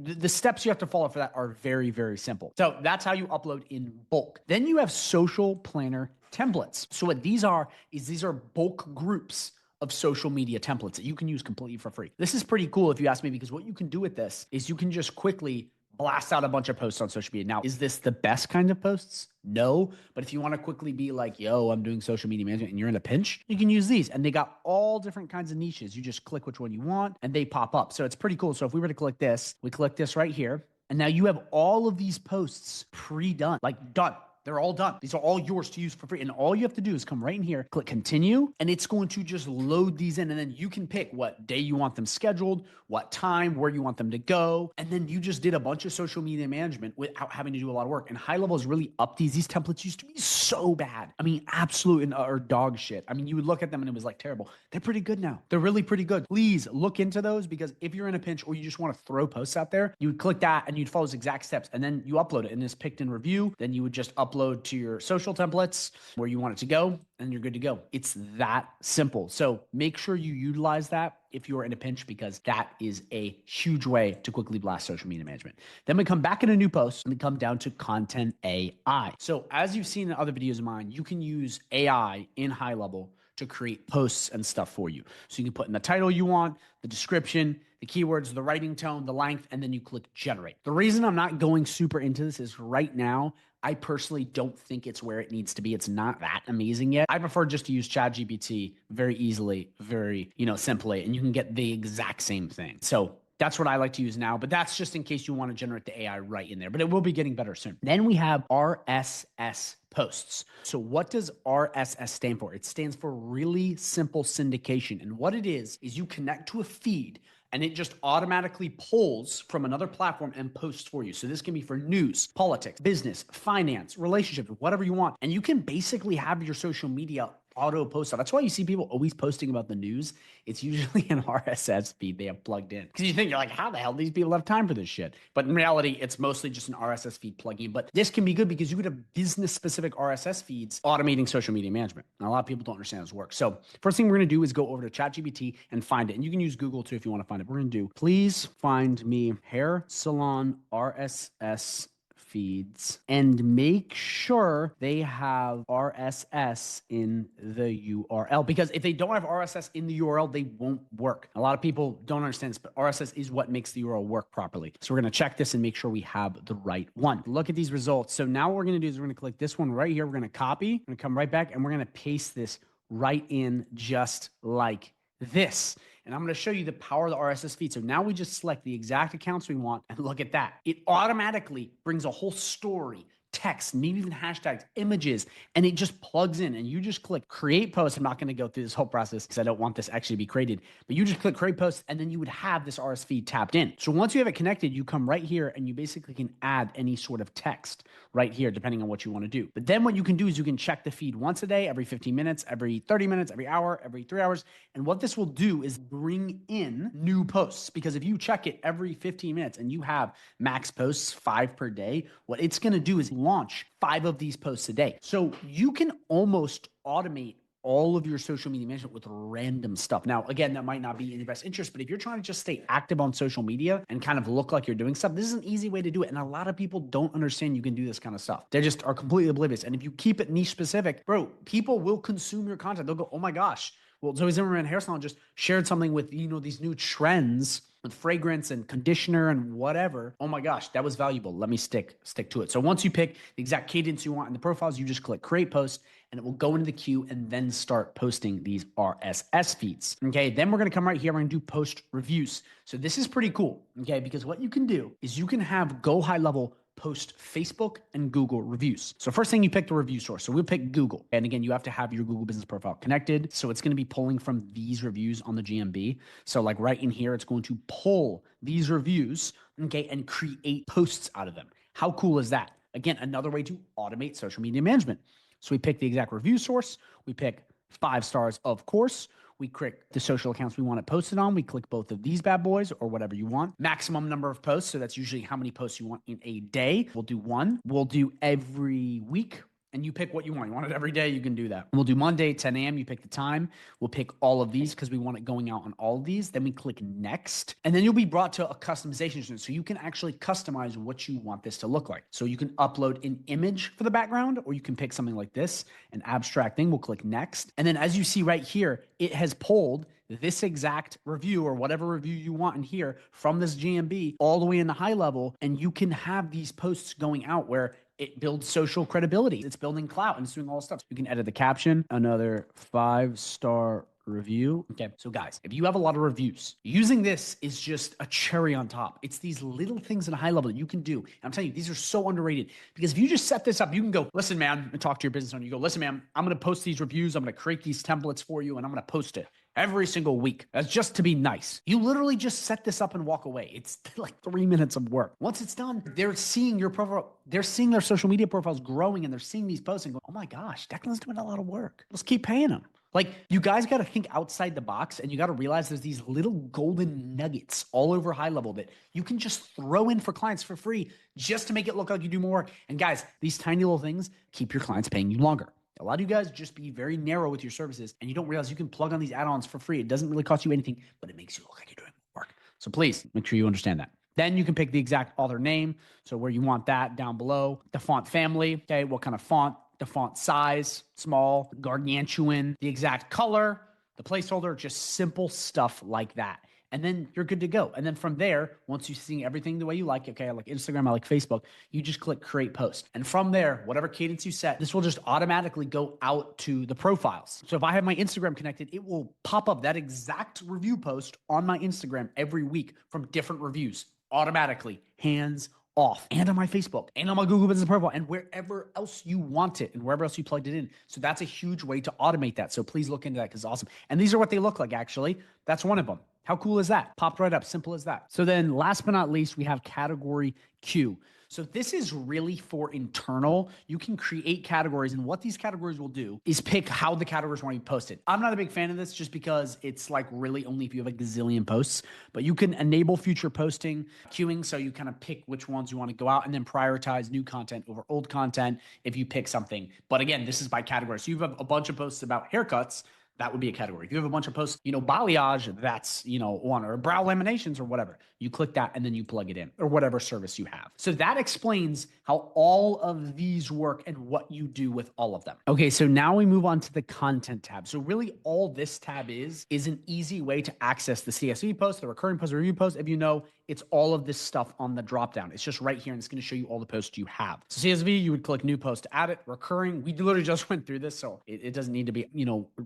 the steps you have to follow for that are very, very simple. So that's how you upload in bulk. Then you have social planner templates. So what these are is these are bulk groups of social media templates that you can use completely for free. This is pretty cool if you ask me, because what you can do with this is you can just quickly blast out a bunch of posts on social media. Now, is this the best kind of posts? No, but if you want to quickly be like, yo, I'm doing social media management and you're in a pinch, you can use these. And they got all different kinds of niches. You just click which one you want and they pop up. So it's pretty cool. So if we were to click this, we click this right here, and now you have all of these posts pre-done, like done. They're all done. These are all yours to use for free. And all you have to do is come right in here, click continue, and it's going to just load these in. And then you can pick what day you want them scheduled, what time, where you want them to go. And then you just did a bunch of social media management without having to do a lot of work. And High Level has really upped these. These templates used to be so bad. I mean, absolute and utter dog shit. I mean, you would look at them and it was like terrible. They're pretty good now. They're really pretty good. Please look into those, because if you're in a pinch or you just want to throw posts out there, you would click that and you'd follow those exact steps. And then you upload it and it's picked in review. Then you would just upload to your social templates where you want it to go, and you're good to go. It's that simple. So make sure you utilize that if you're in a pinch, because that is a huge way to quickly blast social media management. Then we come back in a new post and we come down to content AI. So as you've seen in other videos of mine, you can use AI in High Level to create posts and stuff for you. So you can put in the title you want, the description, the keywords, the writing tone, the length, and then you click generate. The reason I'm not going super into this is right now, I personally don't think it's where it needs to be. It's not that amazing yet. I prefer just to use ChatGPT very easily, very, simply, and you can get the exact same thing. So that's what I like to use now, but that's just in case you want to generate the AI right in there, but it will be getting better soon. Then we have RSS posts. So what does RSS stand for? It stands for really simple syndication. And what it is you connect to a feed and it just automatically pulls from another platform and posts for you. So this can be for news, politics, business, finance, relationships, whatever you want. And you can basically have your social media auto post out. That's why you see people always posting about the news. It's usually an RSS feed they have plugged in. Because you think, you're like, how the hell do these people have time for this shit? But in reality, it's mostly just an RSS feed plugin. But this can be good because you could have business-specific RSS feeds automating social media management. And a lot of people don't understand how this works. So first thing we're going to do is go over to ChatGPT and find it. And you can use Google too if you want to find it. We're going to do, please find me hair salon RSS feeds and make sure they have RSS in the URL, because if they don't have RSS in the URL, they won't work. A lot of people don't understand this, but RSS is what makes the URL work properly. So we're going to check this and make sure we have the right one. Look at these results. So now what we're going to do is we're going to click this one right here. We're going to copy, we're going to come right back, and we're going to paste this right in just like this. And I'm going to show you the power of the RSS feed. So now we just select the exact accounts we want, and look at that. It automatically brings a whole story, text, maybe even hashtags, images, and it just plugs in, and you just click create post. I'm not going to go through this whole process because I don't want this actually to be created, but you just click create post, and then you would have this RSS feed tapped in. So once you have it connected, you come right here and you basically can add any sort of text right here, depending on what you want to do. But then what you can do is you can check the feed once a day, every 15 minutes, every 30 minutes, every hour, every 3 hours. And what this will do is bring in new posts, because if you check it every 15 minutes and you have max posts 5 per day, what it's going to do is launch 5 of these posts a day. So you can almost automate all of your social media management with random stuff. Now, again, that might not be in your best interest, but if you're trying to just stay active on social media and kind of look like you're doing stuff, this is an easy way to do it. And a lot of people don't understand you can do this kind of stuff. They just are completely oblivious. And if you keep it niche specific, bro, people will consume your content. They'll go, oh my gosh, well, Zoe Zimmerman Hair Salon just shared something with, these new trends with fragrance and conditioner and whatever. Oh my gosh, that was valuable. Let me stick to it. So once you pick the exact cadence you want in the profiles, you just click create post and it will go into the queue and then start posting these RSS feeds. Okay, then we're gonna come right here, we're gonna do post reviews. So this is pretty cool, okay, because what you can do is you can have GoHighLevel post Facebook and Google reviews. So first thing, you pick the review source. So we'll pick Google. And again, you have to have your Google business profile connected. So it's going to be pulling from these reviews on the GMB. So like right in here, it's going to pull these reviews, okay, and create posts out of them. How cool is that? Again, another way to automate social media management. So we pick the exact review source. We pick 5 stars, of course. We click the social accounts we want it posted on. We click both of these bad boys or whatever you want. Maximum number of posts. So that's usually how many posts you want in a day. We'll do 1. We'll do every week. And you pick what you want. You want it every day, you can do that. We'll do Monday, 10 a.m. You pick the time. We'll pick all of these because we want it going out on all of these. Then we click next. And then you'll be brought to a customization screen. So you can actually customize what you want this to look like. So you can upload an image for the background, or you can pick something like this, an abstract thing. We'll click next. And then as you see right here, it has pulled this exact review or whatever review you want in here from this GMB all the way in the high level. And you can have these posts going out where it builds social credibility. It's building clout and it's doing all this stuff. You can edit the caption, another 5-star review. Okay, so guys, if you have a lot of reviews, using this is just a cherry on top. It's these little things at a high level that you can do. And I'm telling you, these are so underrated because if you just set this up, you can go, listen, man, and talk to your business owner. You go, listen, man, I'm going to post these reviews. I'm going to create these templates for you and I'm going to post it every single week. That's just to be nice. You literally just set this up and walk away. It's like 3 minutes of work. Once it's done, they're seeing your profile. They're seeing their social media profiles growing and they're seeing these posts and going, oh my gosh, Declan's doing a lot of work. Let's keep paying him. Like, you guys got to think outside the box and you got to realize there's these little golden nuggets all over high level that you can just throw in for clients for free just to make it look like you do more work. And guys, these tiny little things keep your clients paying you longer. A lot of you guys just be very narrow with your services and you don't realize you can plug on these add-ons for free. It doesn't really cost you anything, but it makes you look like you're doing work. So please make sure you understand that. Then you can pick the exact author name. So where you want that down below, the font family, okay, what kind of font, the font size, small, gargantuan, the exact color, the placeholder, just simple stuff like that. And then you're good to go. And then from there, once you see everything the way you like, okay, I like Instagram, I like Facebook, you just click create post. And from there, whatever cadence you set, this will just automatically go out to the profiles. So if I have my Instagram connected, it will pop up that exact review post on my Instagram every week from different reviews, automatically, hands off, and on my Facebook and on my Google business profile and wherever else you want it and wherever else you plugged it in. So that's a huge way to automate that. So please look into that because it's awesome. And these are what they look like, actually. That's one of them. How cool is that? Popped right up. Simple as that. So then last but not least, we have category queue. So this is really for internal. You can create categories, and what these categories will do is pick how the categories want to be posted. I'm not a big fan of this just because it's like really only if you have a gazillion posts, but you can enable future posting queuing. So you kind of pick which ones you want to go out and then prioritize new content over old content if you pick something. But again, this is by category. So you have a bunch of posts about haircuts. That would be a category. If you have a bunch of posts, balayage, that's, one, or brow laminations or whatever. You click that and then you plug it in or whatever service you have. So that explains how all of these work and what you do with all of them. Okay, so now we move on to the content tab. So really all this tab is an easy way to access the CSV post, the recurring post, the review post. If you know, it's all of this stuff on the dropdown. It's just right here and it's going to show you all the posts you have. So CSV, you would click new post to add it. Recurring, we literally just went through this, so it doesn't need to be,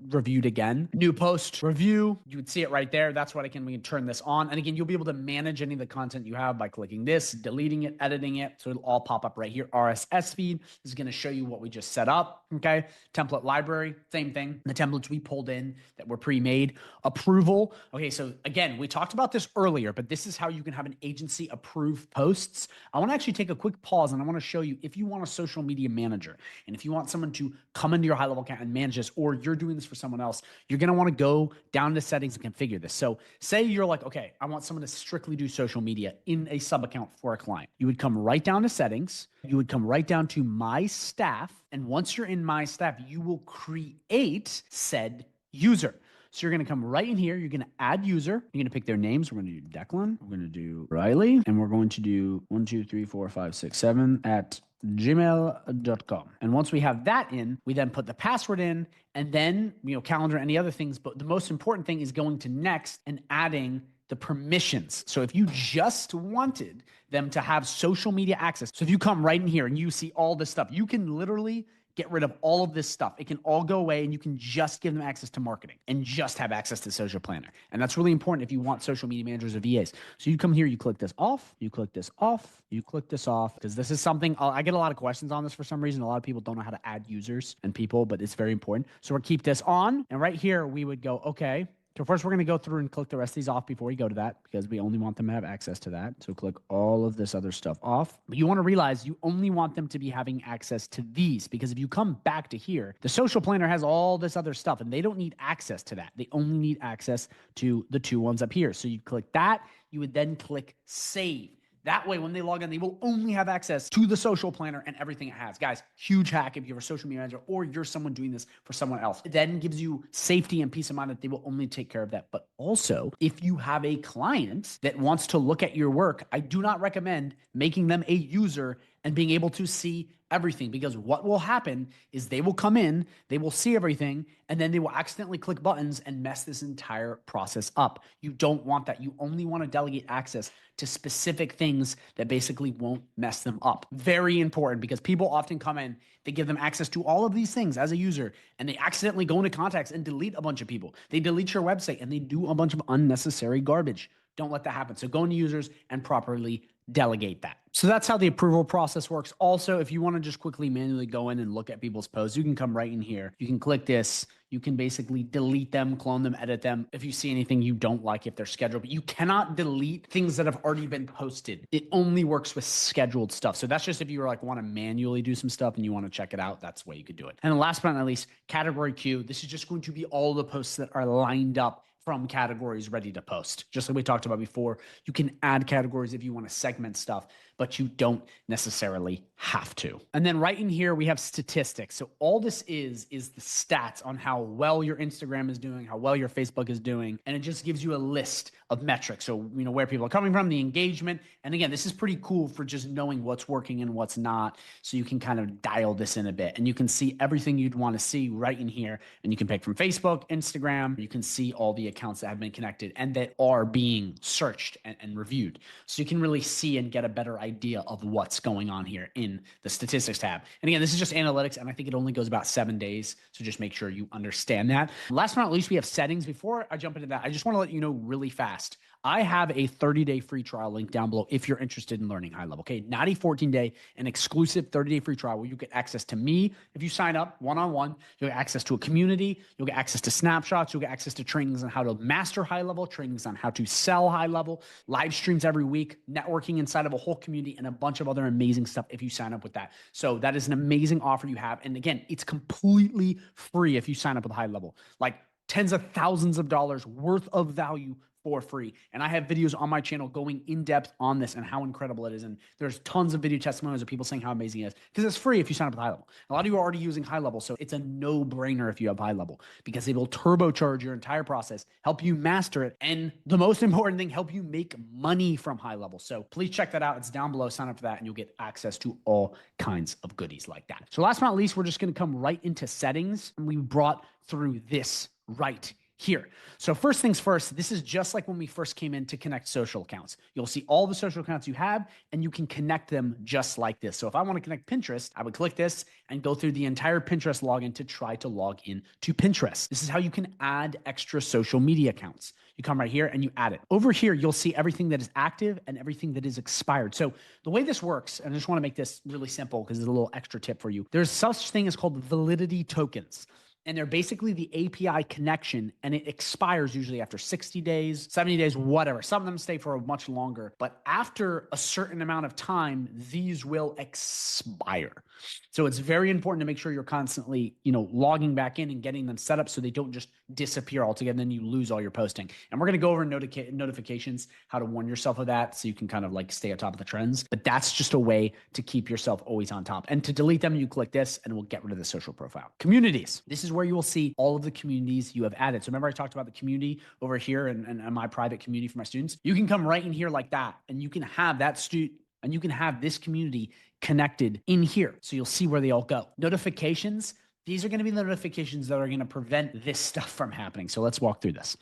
reviewed again. New post, review, you would see it right there. That's what we can turn this on. And again, you'll be able to manage any of the content you have by clicking this, deleting it, editing it. So it'll all pop up right here. RSS feed is going to show you what we just set up. Okay. Template library, same thing. The templates we pulled in that were pre-made. Approval. Okay. So again, we talked about this earlier, but this is how you can can have an agency approve posts. I want to actually take a quick pause and I want to show you if you want a social media manager and if you want someone to come into your high level account and manage this, or you're doing this for someone else, you're going to want to go down to settings and configure this. So say you're like, okay, I want someone to strictly do social media in a sub account for a client. You would come right down to settings. You would come right down to my staff. And once you're in my staff, you will create said user. So you're going to come right in here. You're going to add user. You're going to pick their names. We're going to do Declan. We're going to do Riley. And we're going to do 1, 2, 3, 4, 5, 6, 7 at gmail.com. And once we have that in, we then put the password in and then, calendar, any other things. But the most important thing is going to next and adding the permissions. So if you just wanted them to have social media access, so if you come right in here and you see all this stuff, you can literally get rid of all of this stuff. It can all go away and you can just give them access to marketing and just have access to social planner. And that's really important if you want social media managers or VAs. So you come here, you click this off, you click this off, you click this off, because this is something I get a lot of questions on this for some reason. A lot of people don't know how to add users and people, but it's very important. So we'll keep this on. And right here, we would go, okay. So first we're going to go through and click the rest of these off before we go to that, because we only want them to have access to that. So click all of this other stuff off. But you want to realize you only want them to be having access to these, because if you come back to here, the social planner has all this other stuff and they don't need access to that. They only need access to the two ones up here. So you click that, you would then click save. That way, when they log in, they will only have access to the social planner and everything it has. Guys, huge hack if you're a social media manager or you're someone doing this for someone else. It then gives you safety and peace of mind that they will only take care of that. But also, if you have a client that wants to look at your work, I do not recommend making them a user and being able to see everything, because what will happen is they will come in, they will see everything, and then they will accidentally click buttons and mess this entire process up. You don't want that. You only want to delegate access to specific things that basically won't mess them up. Very important, because people often come in, they give them access to all of these things as a user, and they accidentally go into contacts and delete a bunch of people. They delete your website and they do a bunch of unnecessary garbage. Don't let that happen. So go into users and properly delegate that. So that's how the approval process works. Also, if you want to just quickly manually go in and look at people's posts, you can come right in here. You can click this. You can basically delete them, clone them, edit them if you see anything you don't like, if they're scheduled. But you cannot delete things that have already been posted. It only works with scheduled stuff. So that's just if you want to manually do some stuff and you want to check it out, that's the way you could do it. And last but not least, category queue. This is just going to be all the posts that are lined up from categories ready to post. Just like we talked about before, you can add categories if you want to segment stuff, but you don't necessarily have to. And then right in here, we have statistics. So all this is the stats on how well your Instagram is doing, how well your Facebook is doing. And it just gives you a list of metrics. So, where people are coming from, the engagement. And again, this is pretty cool for just knowing what's working and what's not. So you can kind of dial this in a bit and you can see everything you'd want to see right in here. And you can pick from Facebook, Instagram. You can see all the accounts that have been connected and that are being searched and reviewed. So you can really see and get a better idea of what's going on here in the statistics tab. And again, this is just analytics, and I think it only goes about 7 days. So just make sure you understand that. Last but not least, we have settings. Before I jump into that, I just want to let you know really fast, I have a 30-day free trial link down below if you're interested in learning high level. Okay, not a 14-day, an exclusive 30-day free trial where you get access to me. If you sign up one-on-one, you'll get access to a community, you'll get access to snapshots, you'll get access to trainings on how to master high level, trainings on how to sell high level, live streams every week, networking inside of a whole community, and a bunch of other amazing stuff if you sign up with that. So that is an amazing offer you have. And again, it's completely free if you sign up with high level, like tens of thousands of dollars worth of value for free. And I have videos on my channel going in depth on this and how incredible it is. And there's tons of video testimonials of people saying how amazing it is, because it's free if you sign up with high level. A lot of you are already using high level. So it's a no brainer if you have high level, because it will turbocharge your entire process, help you master it. And the most important thing, help you make money from high level. So please check that out. It's down below. Sign up for that and you'll get access to all kinds of goodies like that. So last but not least, we're just going to come right into settings. And we brought through this right here. So first things first, this is just like when we first came in to connect social accounts. You'll see all the social accounts you have and you can connect them just like this. So if I want to connect Pinterest, I would click this and go through the entire Pinterest login to try to log in to Pinterest. This is how you can add extra social media accounts. You come right here and you add it. Over here, you'll see everything that is active and everything that is expired. So the way this works, and I just want to make this really simple because there's a little extra tip for you. There's such thing as called validity tokens. And they're basically the API connection, and it expires usually after 60 days, 70 days, whatever. Some of them stay for a much longer, but after a certain amount of time, these will expire. So it's very important to make sure you're constantly, logging back in and getting them set up so they don't just disappear altogether. And then you lose all your posting. And we're going to go over notifications, how to warn yourself of that so you can kind of like stay on top of the trends. But that's just a way to keep yourself always on top. And to delete them, you click this and we'll get rid of the social profile. Communities. This is where you will see all of the communities you have added. So remember I talked about the community over here and my private community for my students. You can come right in here like that, and you can have that student and you can have this community connected in here. So you'll see where they all go. Notifications. These are going to be the notifications that are going to prevent this stuff from happening. So let's walk through this.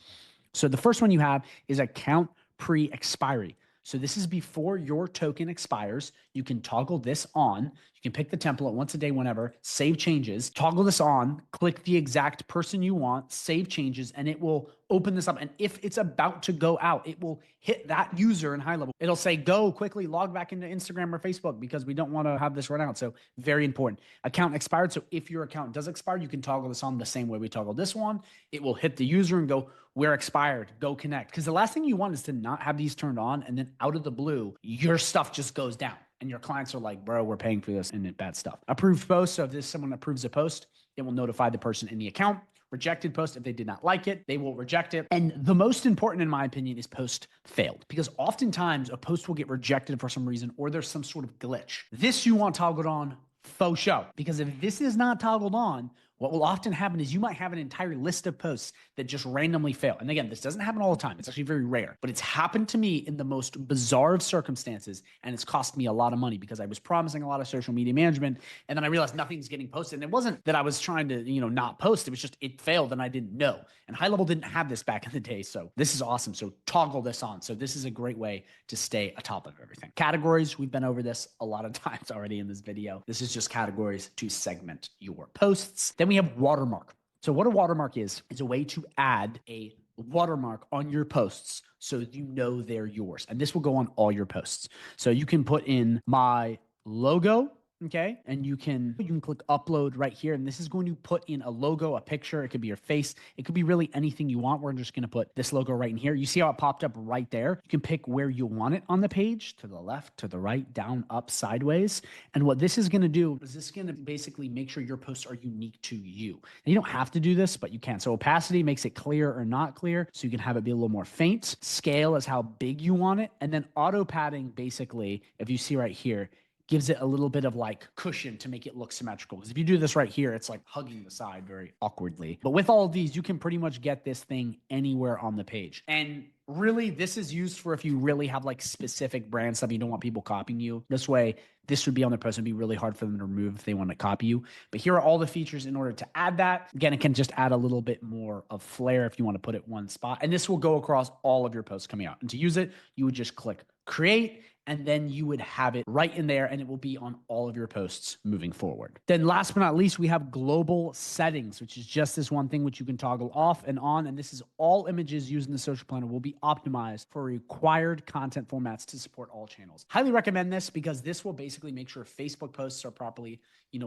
So the first one you have is account pre-expiry. So this is before your token expires. You can toggle this on. You can pick the template once a day, whenever, save changes, toggle this on, click the exact person you want, save changes, and it will open this up. And if it's about to go out, it will hit that user in high level. It'll say, go quickly, log back into Instagram or Facebook because we don't want to have this run out. So very important. Account expired. So if your account does expire, you can toggle this on the same way we toggle this one. It will hit the user and go, we're expired, go connect. Because the last thing you want is to not have these turned on and then out of the blue, your stuff just goes down. And your clients are like, bro, we're paying for this and bad stuff. Approved post. So if someone approves a post, it will notify the person in the account. Rejected post, if they did not like it, they will reject it. And the most important, in my opinion, is post failed, because oftentimes a post will get rejected for some reason or there's some sort of glitch. This you want toggled on faux show, because if this is not toggled on, what will often happen is you might have an entire list of posts that just randomly fail. And again, this doesn't happen all the time. It's actually very rare, but it's happened to me in the most bizarre of circumstances. And it's cost me a lot of money because I was promising a lot of social media management. And then I realized nothing's getting posted. And it wasn't that I was trying to, not post. It was just, it failed and I didn't know. And HighLevel didn't have this back in the day. So this is awesome. So toggle this on. So this is a great way to stay atop of everything. Categories. We've been over this a lot of times already in this video. This is just categories to segment your posts. Then we have watermark. So what a watermark is a way to add a watermark on your posts so you know they're yours. And this will go on all your posts. So you can put in my logo, okay? And you can click upload right here. And this is going to put in a logo, a picture. It could be your face. It could be really anything you want. We're just going to put this logo right in here. You see how it popped up right there? You can pick where you want it on the page, to the left, to the right, down, up, sideways. And what this is going to do is this is going to basically make sure your posts are unique to you. And you don't have to do this, but you can. So opacity makes it clear or not clear. So you can have it be a little more faint. Scale is how big you want it. And then auto padding, basically, if you see right here, gives it a little bit of like cushion to make it look symmetrical. Because if you do this right here, it's like hugging the side very awkwardly. But with all of these, you can pretty much get this thing anywhere on the page. And really, this is used for if you really have like specific brand stuff, you don't want people copying you. This way, this would be on their post. It'd be really hard for them to remove if they want to copy you. But here are all the features in order to add that. Again, it can just add a little bit more of flair if you want to put it one spot. And this will go across all of your posts coming out. And to use it, you would just click create, and then you would have it right in there and it will be on all of your posts moving forward. Then last but not least, we have global settings, which is just this one thing which you can toggle off and on. And this is all images used in the social planner will be optimized for required content formats to support all channels. Highly recommend this because this will basically make sure Facebook posts are properly,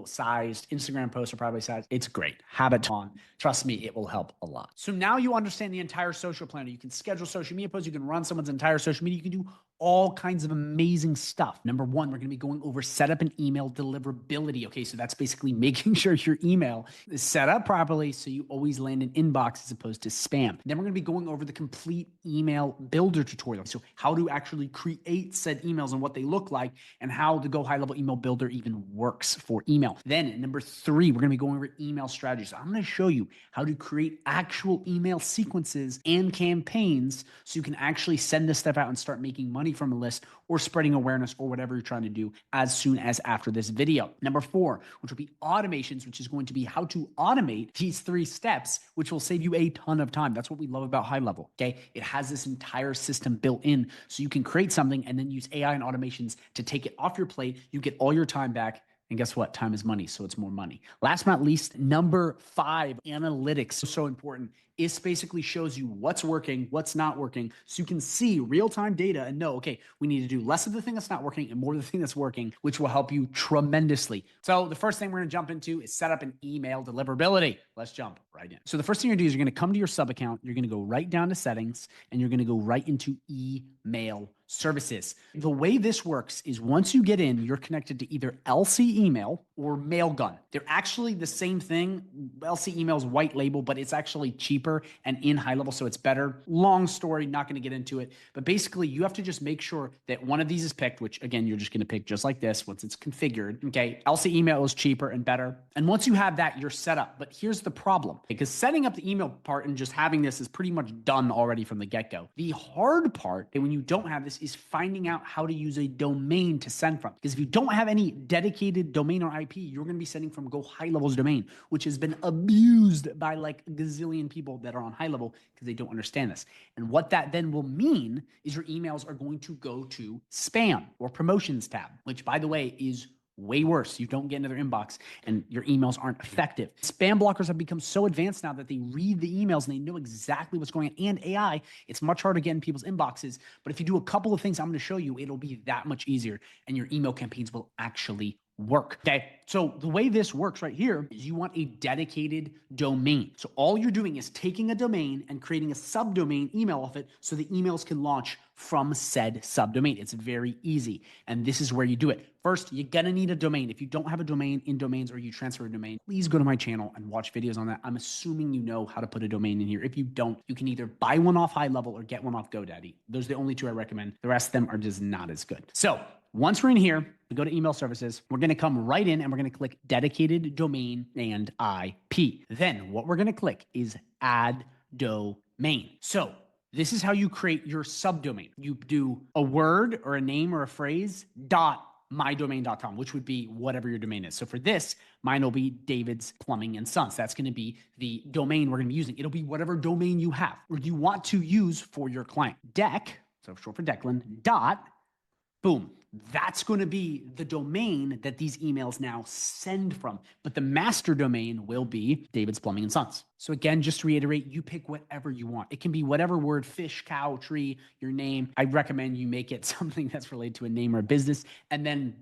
sized, Instagram posts are properly sized. It's great. Have it on. Trust me, it will help a lot. So now you understand the entire social planner. You can schedule social media posts. You can run someone's entire social media. You can do all kinds of amazing stuff. Number one, we're going to be going over setup and email deliverability. Okay, so that's basically making sure your email is set up properly so you always land in inbox as opposed to spam. Then we're going to be going over the complete email builder tutorial. So how to actually create said emails and what they look like and how the GoHighLevel email builder even works for email. Then number three, we're going to be going over email strategies. So I'm going to show you how to create actual email sequences and campaigns so you can actually send this stuff out and start making money from a list or spreading awareness or whatever you're trying to do as soon as after this video. Number four, which will be automations, which is going to be how to automate these 3 steps, which will save you a ton of time. That's what we love about HighLevel, okay? It has this entire system built in so you can create something and then use AI and automations to take it off your plate. You get all your time back. And guess what? Time is money, so it's more money. Last but not least, number 5, analytics. So important. It basically shows you what's working, what's not working, so you can see real-time data and know, okay, we need to do less of the thing that's not working and more of the thing that's working, which will help you tremendously. So the first thing we're going to jump into is set up an email deliverability. Let's jump right in. So the first thing you're going to do is you're going to come to your sub account, you're going to go right down to settings, and you're going to go right into email services. The way this works is once you get in, you're connected to either LC email or Mailgun. They're actually the same thing. LC email is white label, but it's actually cheaper and in high level, so it's better. Long story, not going to get into it. But basically, you have to just make sure that one of these is picked, which again, you're just going to pick just like this once it's configured. Okay, LC email is cheaper and better. And once you have that, you're set up. But here's the problem, because setting up the email part and just having this is pretty much done already from the get-go. The hard part, when you don't have this, is finding out how to use a domain to send from. Because if you don't have any dedicated domain or IP, you're going to be sending from GoHighLevel's domain, which has been abused by like a gazillion people that are on high level because they don't understand this. And what that then will mean is your emails are going to go to spam or promotions tab, which by the way is way worse. You don't get into their inbox and your emails aren't effective. Spam blockers have become so advanced now that they read the emails and they know exactly what's going on. And AI, it's much harder to get in people's inboxes. But if you do a couple of things I'm going to show you, it'll be that much easier and your email campaigns will actually work. Okay. So the way this works right here is you want a dedicated domain. So all you're doing is taking a domain and creating a subdomain email off it so the emails can launch from said subdomain. It's very easy. And this is where you do it. First, you're going to need a domain. If you don't have a domain in domains or you transfer a domain, please go to my channel and watch videos on that. I'm assuming you know how to put a domain in here. If you don't, you can either buy one off High Level or get one off GoDaddy. Those are the only two I recommend. The rest of them are just not as good. So once we're in here, we go to email services, we're going to come right in and we're going to click dedicated domain and IP. Then what we're going to click is add domain. So this is how you create your subdomain. You do a word or a name or a phrase .mydomain.com, which would be whatever your domain is. So for this, mine will be David's Plumbing and Sons. That's going to be the domain we're going to be using. It'll be whatever domain you have or you want to use for your client. Deck, so short for Declan, boom. That's going to be the domain that these emails now send from. But the master domain will be David's Plumbing and Sons. So again, just to reiterate, you pick whatever you want. It can be whatever word, fish, cow, tree, your name. I recommend you make it something that's related to a name or a business, and then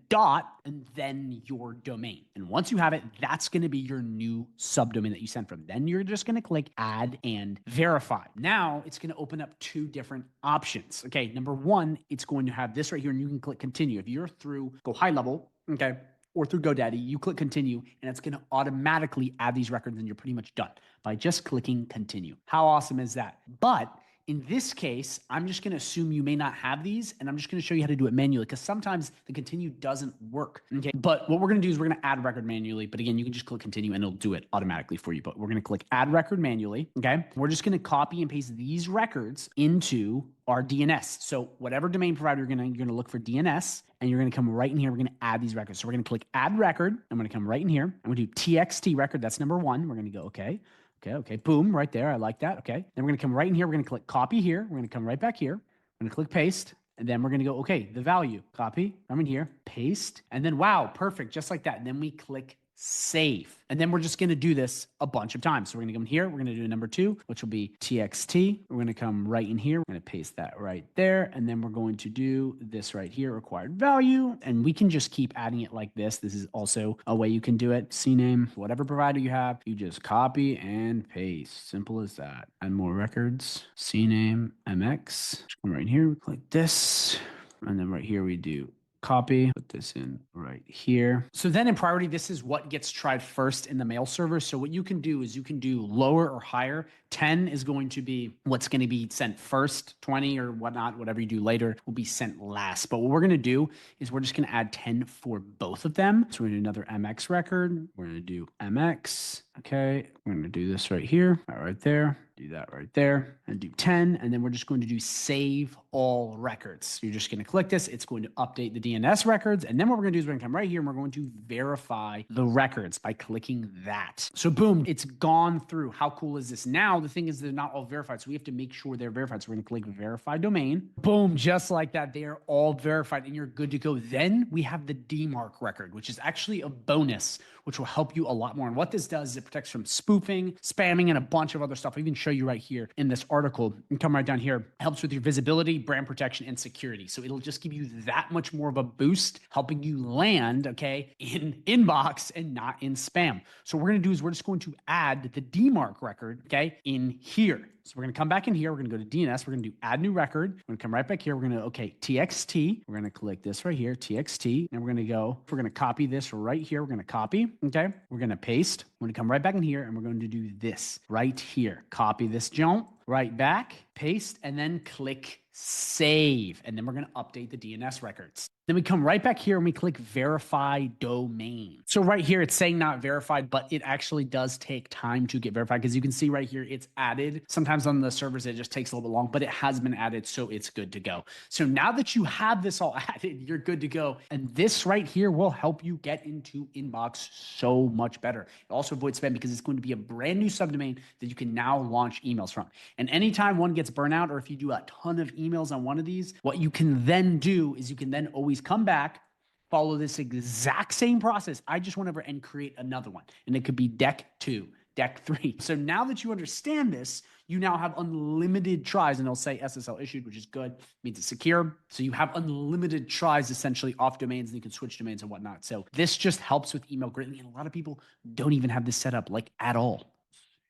and then your domain. And once you have it, that's going to be your new subdomain that you send from. Then you're just going to click add and verify. Now it's going to open up two different options. Okay, number one, it's going to have this right here, and you can click continue. If you're through GoHighLevel, okay, or through GoDaddy, you click continue and it's going to automatically add these records and you're pretty much done by just clicking continue. How awesome is that? But in this case, I'm just going to assume you may not have these and I'm just going to show you how to do it manually because sometimes the continue doesn't work. Okay. But what we're going to do is we're going to add record manually. But again, you can just click continue and it'll do it automatically for you. But we're going to click add record manually. Okay. We're just going to copy and paste these records into our DNS. So whatever domain provider you're going to look for DNS and you're going to come right in here. We're going to add these records. So we're going to click add record. I'm going to come right in here. I'm going to do TXT record. That's number one. We're going to go, okay. Okay. Boom, right there. I like that. Okay. Then we're going to come right in here. We're going to click copy here. We're going to come right back here. We're going to click paste. And then we're going to go, okay, the value, copy, I'm in here, paste. And then, wow, perfect. Just like that. And then we click save. And then we're just going to do this a bunch of times. So we're going to come here. We're going to do number two, which will be TXT. We're going to come right in here. We're going to paste that right there. And then we're going to do this right here, required value. And we can just keep adding it like this. This is also a way you can do it. CNAME, whatever provider you have, you just copy and paste. Simple as that. Add more records. CNAME, MX. Just come right here. We click this. And then right here we do copy, put this in right here. So then in priority, this is what gets tried first in the mail server. So what you can do is you can do lower or higher. 10 is going to be what's going to be sent first. 20 or whatnot, whatever you do later will be sent last. But what we're going to do is we're just going to add 10 for both of them. So we're going to do another MX record. We're going to do MX. Okay. We're going to do this right here, right there. Do that right there and do 10. And then we're just going to do save all records. You're just going to click this. It's going to update the DNS records. And then what we're going to do is we're going to come right here and we're going to verify the records by clicking that. So boom, it's gone through. How cool is this? Now, the thing is they're not all verified. So we have to make sure they're verified. So we're going to click verify domain. Boom, just like that. They are all verified and you're good to go. Then we have the DMARC record, which is actually a bonus, which will help you a lot more. And what this does is it protects from spoofing, spamming, and a bunch of other stuff. I even show you right here in this article and come right down here. It helps with your visibility, brand protection, and security. So it'll just give you that much more of a boost, helping you land, okay, in inbox and not in spam. So what we're going to do is we're just going to add the DMARC record, okay, in here. So we're going to come back in here. We're going to go to DNS. We're going to do add new record. We're going to come right back here. We're going to, okay, TXT. We're going to click this right here, TXT. And we're going to go, we're going to copy this right here. We're going to copy, okay? We're going to paste. We're going to come right back in here and we're going to do this right here. Copy this jump right back, paste, and then click save. And then we're going to update the DNS records. Then we come right back here and we click verify domain. So right here, it's saying not verified, but it actually does take time to get verified because you can see right here, it's added. Sometimes on the servers, it just takes a little bit long, but it has been added. So it's good to go. So now that you have this all added, you're good to go. And this right here will help you get into inbox so much better. It also avoids spam because it's going to be a brand new subdomain that you can now launch emails from. And anytime one gets burnout, or if you do a ton of emails on one of these, what you can then do is you can then always come back, follow this exact same process. I just went over and create another one. And it could be deck 2, deck 3. So now that you understand this, you now have unlimited tries, and it'll say SSL issued, which is good, means it's secure. So you have unlimited tries essentially off domains, and you can switch domains and whatnot. So this just helps with email greatly. And a lot of people don't even have this set up like at all.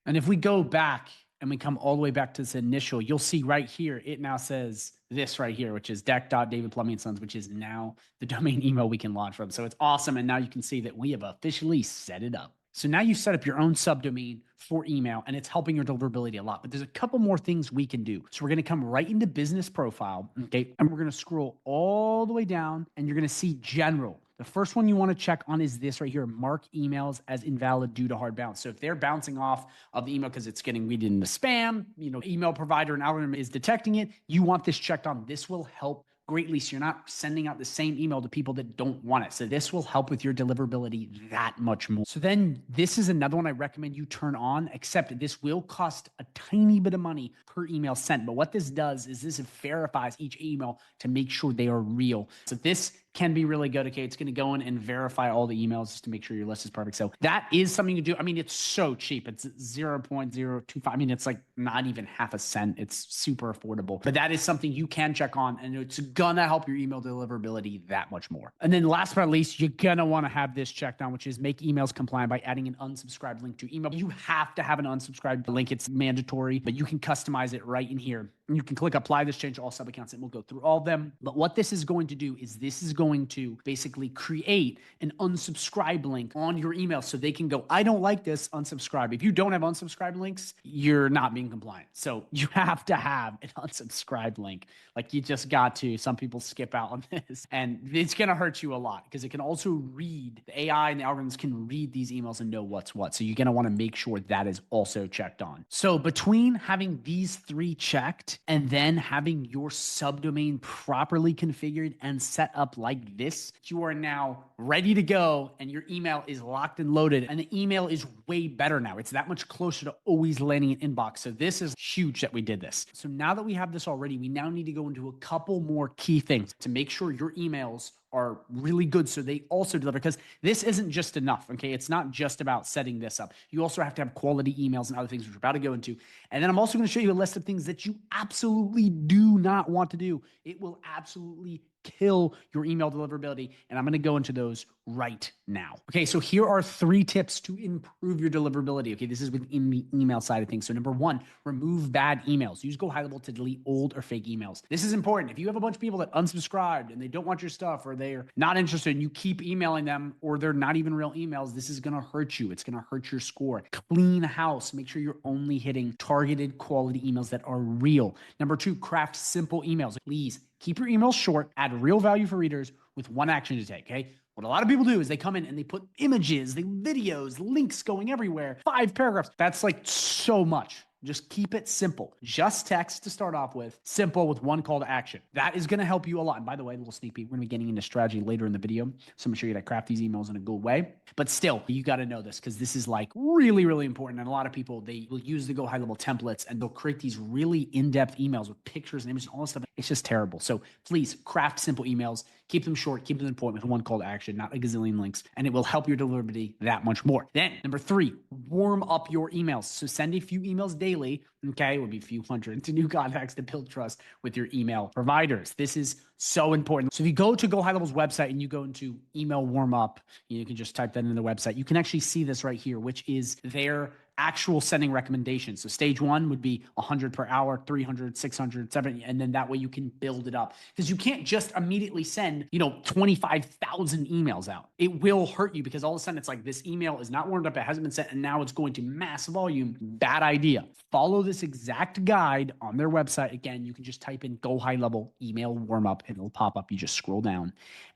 And if we go back and we come all the way back to this initial, you'll see right here, it now says this right here, which is deck.davidplumbing&sons, which is now the domain email we can launch from. So it's awesome. And now you can see that we have officially set it up. So now you set up your own subdomain for email, and it's helping your deliverability a lot. But there's a couple more things we can do. So we're going to come right into business profile, okay? And we're going to scroll all the way down, and you're going to see general. The first one you want to check on is this right here, mark emails as invalid due to hard bounce. So if they're bouncing off of the email because it's getting weeded into spam, email provider and algorithm is detecting it, you want this checked on. This will help greatly so you're not sending out the same email to people that don't want it. So this will help with your deliverability that much more. So then this is another one I recommend you turn on, except this will cost a tiny bit of money per email sent. But what this does is this verifies each email to make sure they are real. So this can be really good. Okay, it's going to go in and verify all the emails just to make sure your list is perfect. So that is something you do. I mean, it's so cheap. It's 0.025. I mean, it's like not even half a cent. It's super affordable. But that is something you can check on, and it's gonna help your email deliverability that much more. And then last but not least, you're gonna want to have this checked on, which is make emails compliant by adding an unsubscribed link to email. You have to have an unsubscribed link. It's mandatory, but you can customize it right in here. You can click apply this change to all sub accounts and we'll go through all of them. But what this is going to do is this is going to basically create an unsubscribe link on your email so they can go, I don't like this, unsubscribe. If you don't have unsubscribe links, you're not being compliant. So you have to have an unsubscribe link. Like you just got to. Some people skip out on this and it's going to hurt you a lot because it can also read, the AI and the algorithms can read these emails and know what's what. So you're going to want to make sure that is also checked on. So between having these 3 checked and then having your subdomain properly configured and set up like this, you are now ready to go and your email is locked and loaded and the email is way better now. It's that much closer to always landing in inbox. So this is huge that we did this. So now that we have this already, we now need to go into a couple more key things to make sure your emails are really good so they also deliver, because this isn't just enough, okay? It's not just about setting this up. You also have to have quality emails and other things which we're about to go into. And then I'm also going to show you a list of things that you absolutely do not want to do. It will absolutely kill your email deliverability. And I'm going to go into those right now. Okay, so here are 3 tips to improve your deliverability. Okay, this is within the email side of things. So number 1, remove bad emails. Use GoHighLevel to delete old or fake emails. This is important. If you have a bunch of people that unsubscribed and they don't want your stuff or they're not interested and you keep emailing them or they're not even real emails, this is going to hurt you. It's going to hurt your score. Clean house. Make sure you're only hitting targeted quality emails that are real. Number 2, craft simple emails. Please keep your emails short, add real value for readers with one action to take, okay? What a lot of people do is they come in and they put images, the videos, links going everywhere, 5 paragraphs. That's like so much. Just keep it simple. Just text to start off with, simple with one call to action. That is going to help you a lot. And by the way, a little sneak peek, we're going to be getting into strategy later in the video. So I'm going to show you how to craft these emails in a good way. But still, you got to know this because this is like really, really important. And a lot of people, they will use the GoHighLevel templates and they'll create these really in-depth emails with pictures and images and all this stuff. It's just terrible. So please craft simple emails. Keep them short, keep them to the point with one call to action, not a gazillion links, and it will help your deliverability that much more. Then number 3, warm up your emails. So send a few emails daily. Okay, it would be a few hundred to new contacts to build trust with your email providers. This is so important. So if you go to GoHighLevel's website and you go into email warm up, you can just type that into the website. You can actually see this right here, which is their actual sending recommendations. So stage 1 would be 100 per hour, 300, 600, 700, and then that way you can build it up, because you can't just immediately send, 25,000 emails out. It will hurt you, because all of a sudden it's like, this email is not warmed up, it hasn't been sent, and now it's going to mass volume. Bad idea. Follow this exact guide on their website. Again, you can just type in GoHighLevel email warm up and it'll pop up. You just scroll down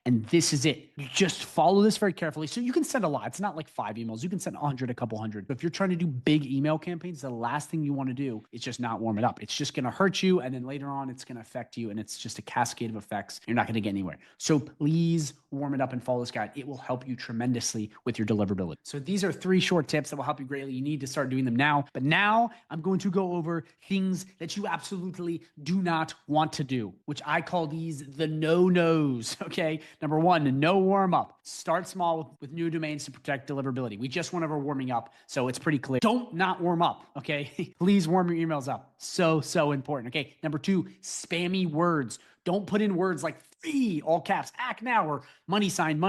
and this is it. You just follow this very carefully. So you can send a lot. It's not like 5 emails. You can send 100, a couple hundred. But if you're trying to do big email campaigns, the last thing you want to do is just not warm it up. It's just going to hurt you. And then later on, it's going to affect you. And it's just a cascade of effects. You're not going to get anywhere. So please warm it up and follow this guide. It will help you tremendously with your deliverability. So these are 3 short tips that will help you greatly. You need to start doing them now. But now I'm going to go over things that you absolutely do not want to do, which I call these the no-nos. Okay. Number 1, no warm up. Start small with new domains to protect deliverability. We just went over warming up, so it's pretty clear. Don't not warm up, okay? Please warm your emails up. So important, okay? Number 2, spammy words. Don't put in words like free, all caps, act now, or money sign,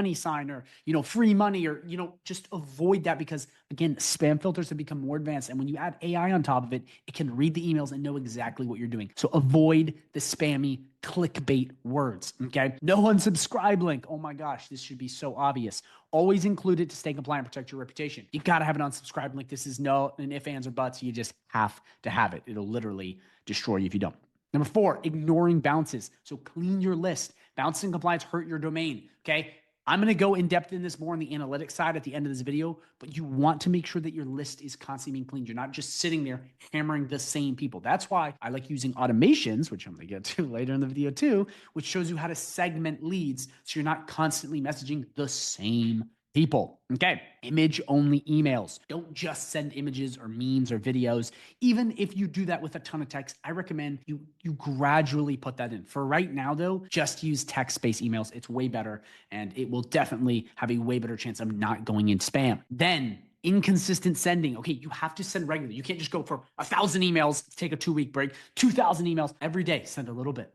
or, free money, or, just avoid that, because again, spam filters have become more advanced. And when you add AI on top of it, it can read the emails and know exactly what you're doing. So avoid the spammy clickbait words, okay? No unsubscribe link. Oh my gosh, this should be so obvious. Always include it to stay compliant and protect your reputation. You got to have an unsubscribe link. This is no an if, ands, or buts. You just have to have it. It'll literally destroy you if you don't. Number 4, ignoring bounces. So clean your list. Bounces and compliance hurt your domain, okay? I'm going to go in depth in this more on the analytics side at the end of this video, but you want to make sure that your list is constantly being cleaned. You're not just sitting there hammering the same people. That's why I like using automations, which I'm going to get to later in the video too, which shows you how to segment leads so you're not constantly messaging the same people. Okay. Image only emails. Don't just send images or memes or videos. Even if you do that with a ton of text, I recommend you gradually put that in. For right now though, just use text-based emails. It's way better and it will definitely have a way better chance of not going in spam. Then inconsistent sending. Okay, you have to send regularly. You can't just go for 1,000 emails, take a 2-week break, 2,000 emails every day. Send a little bit,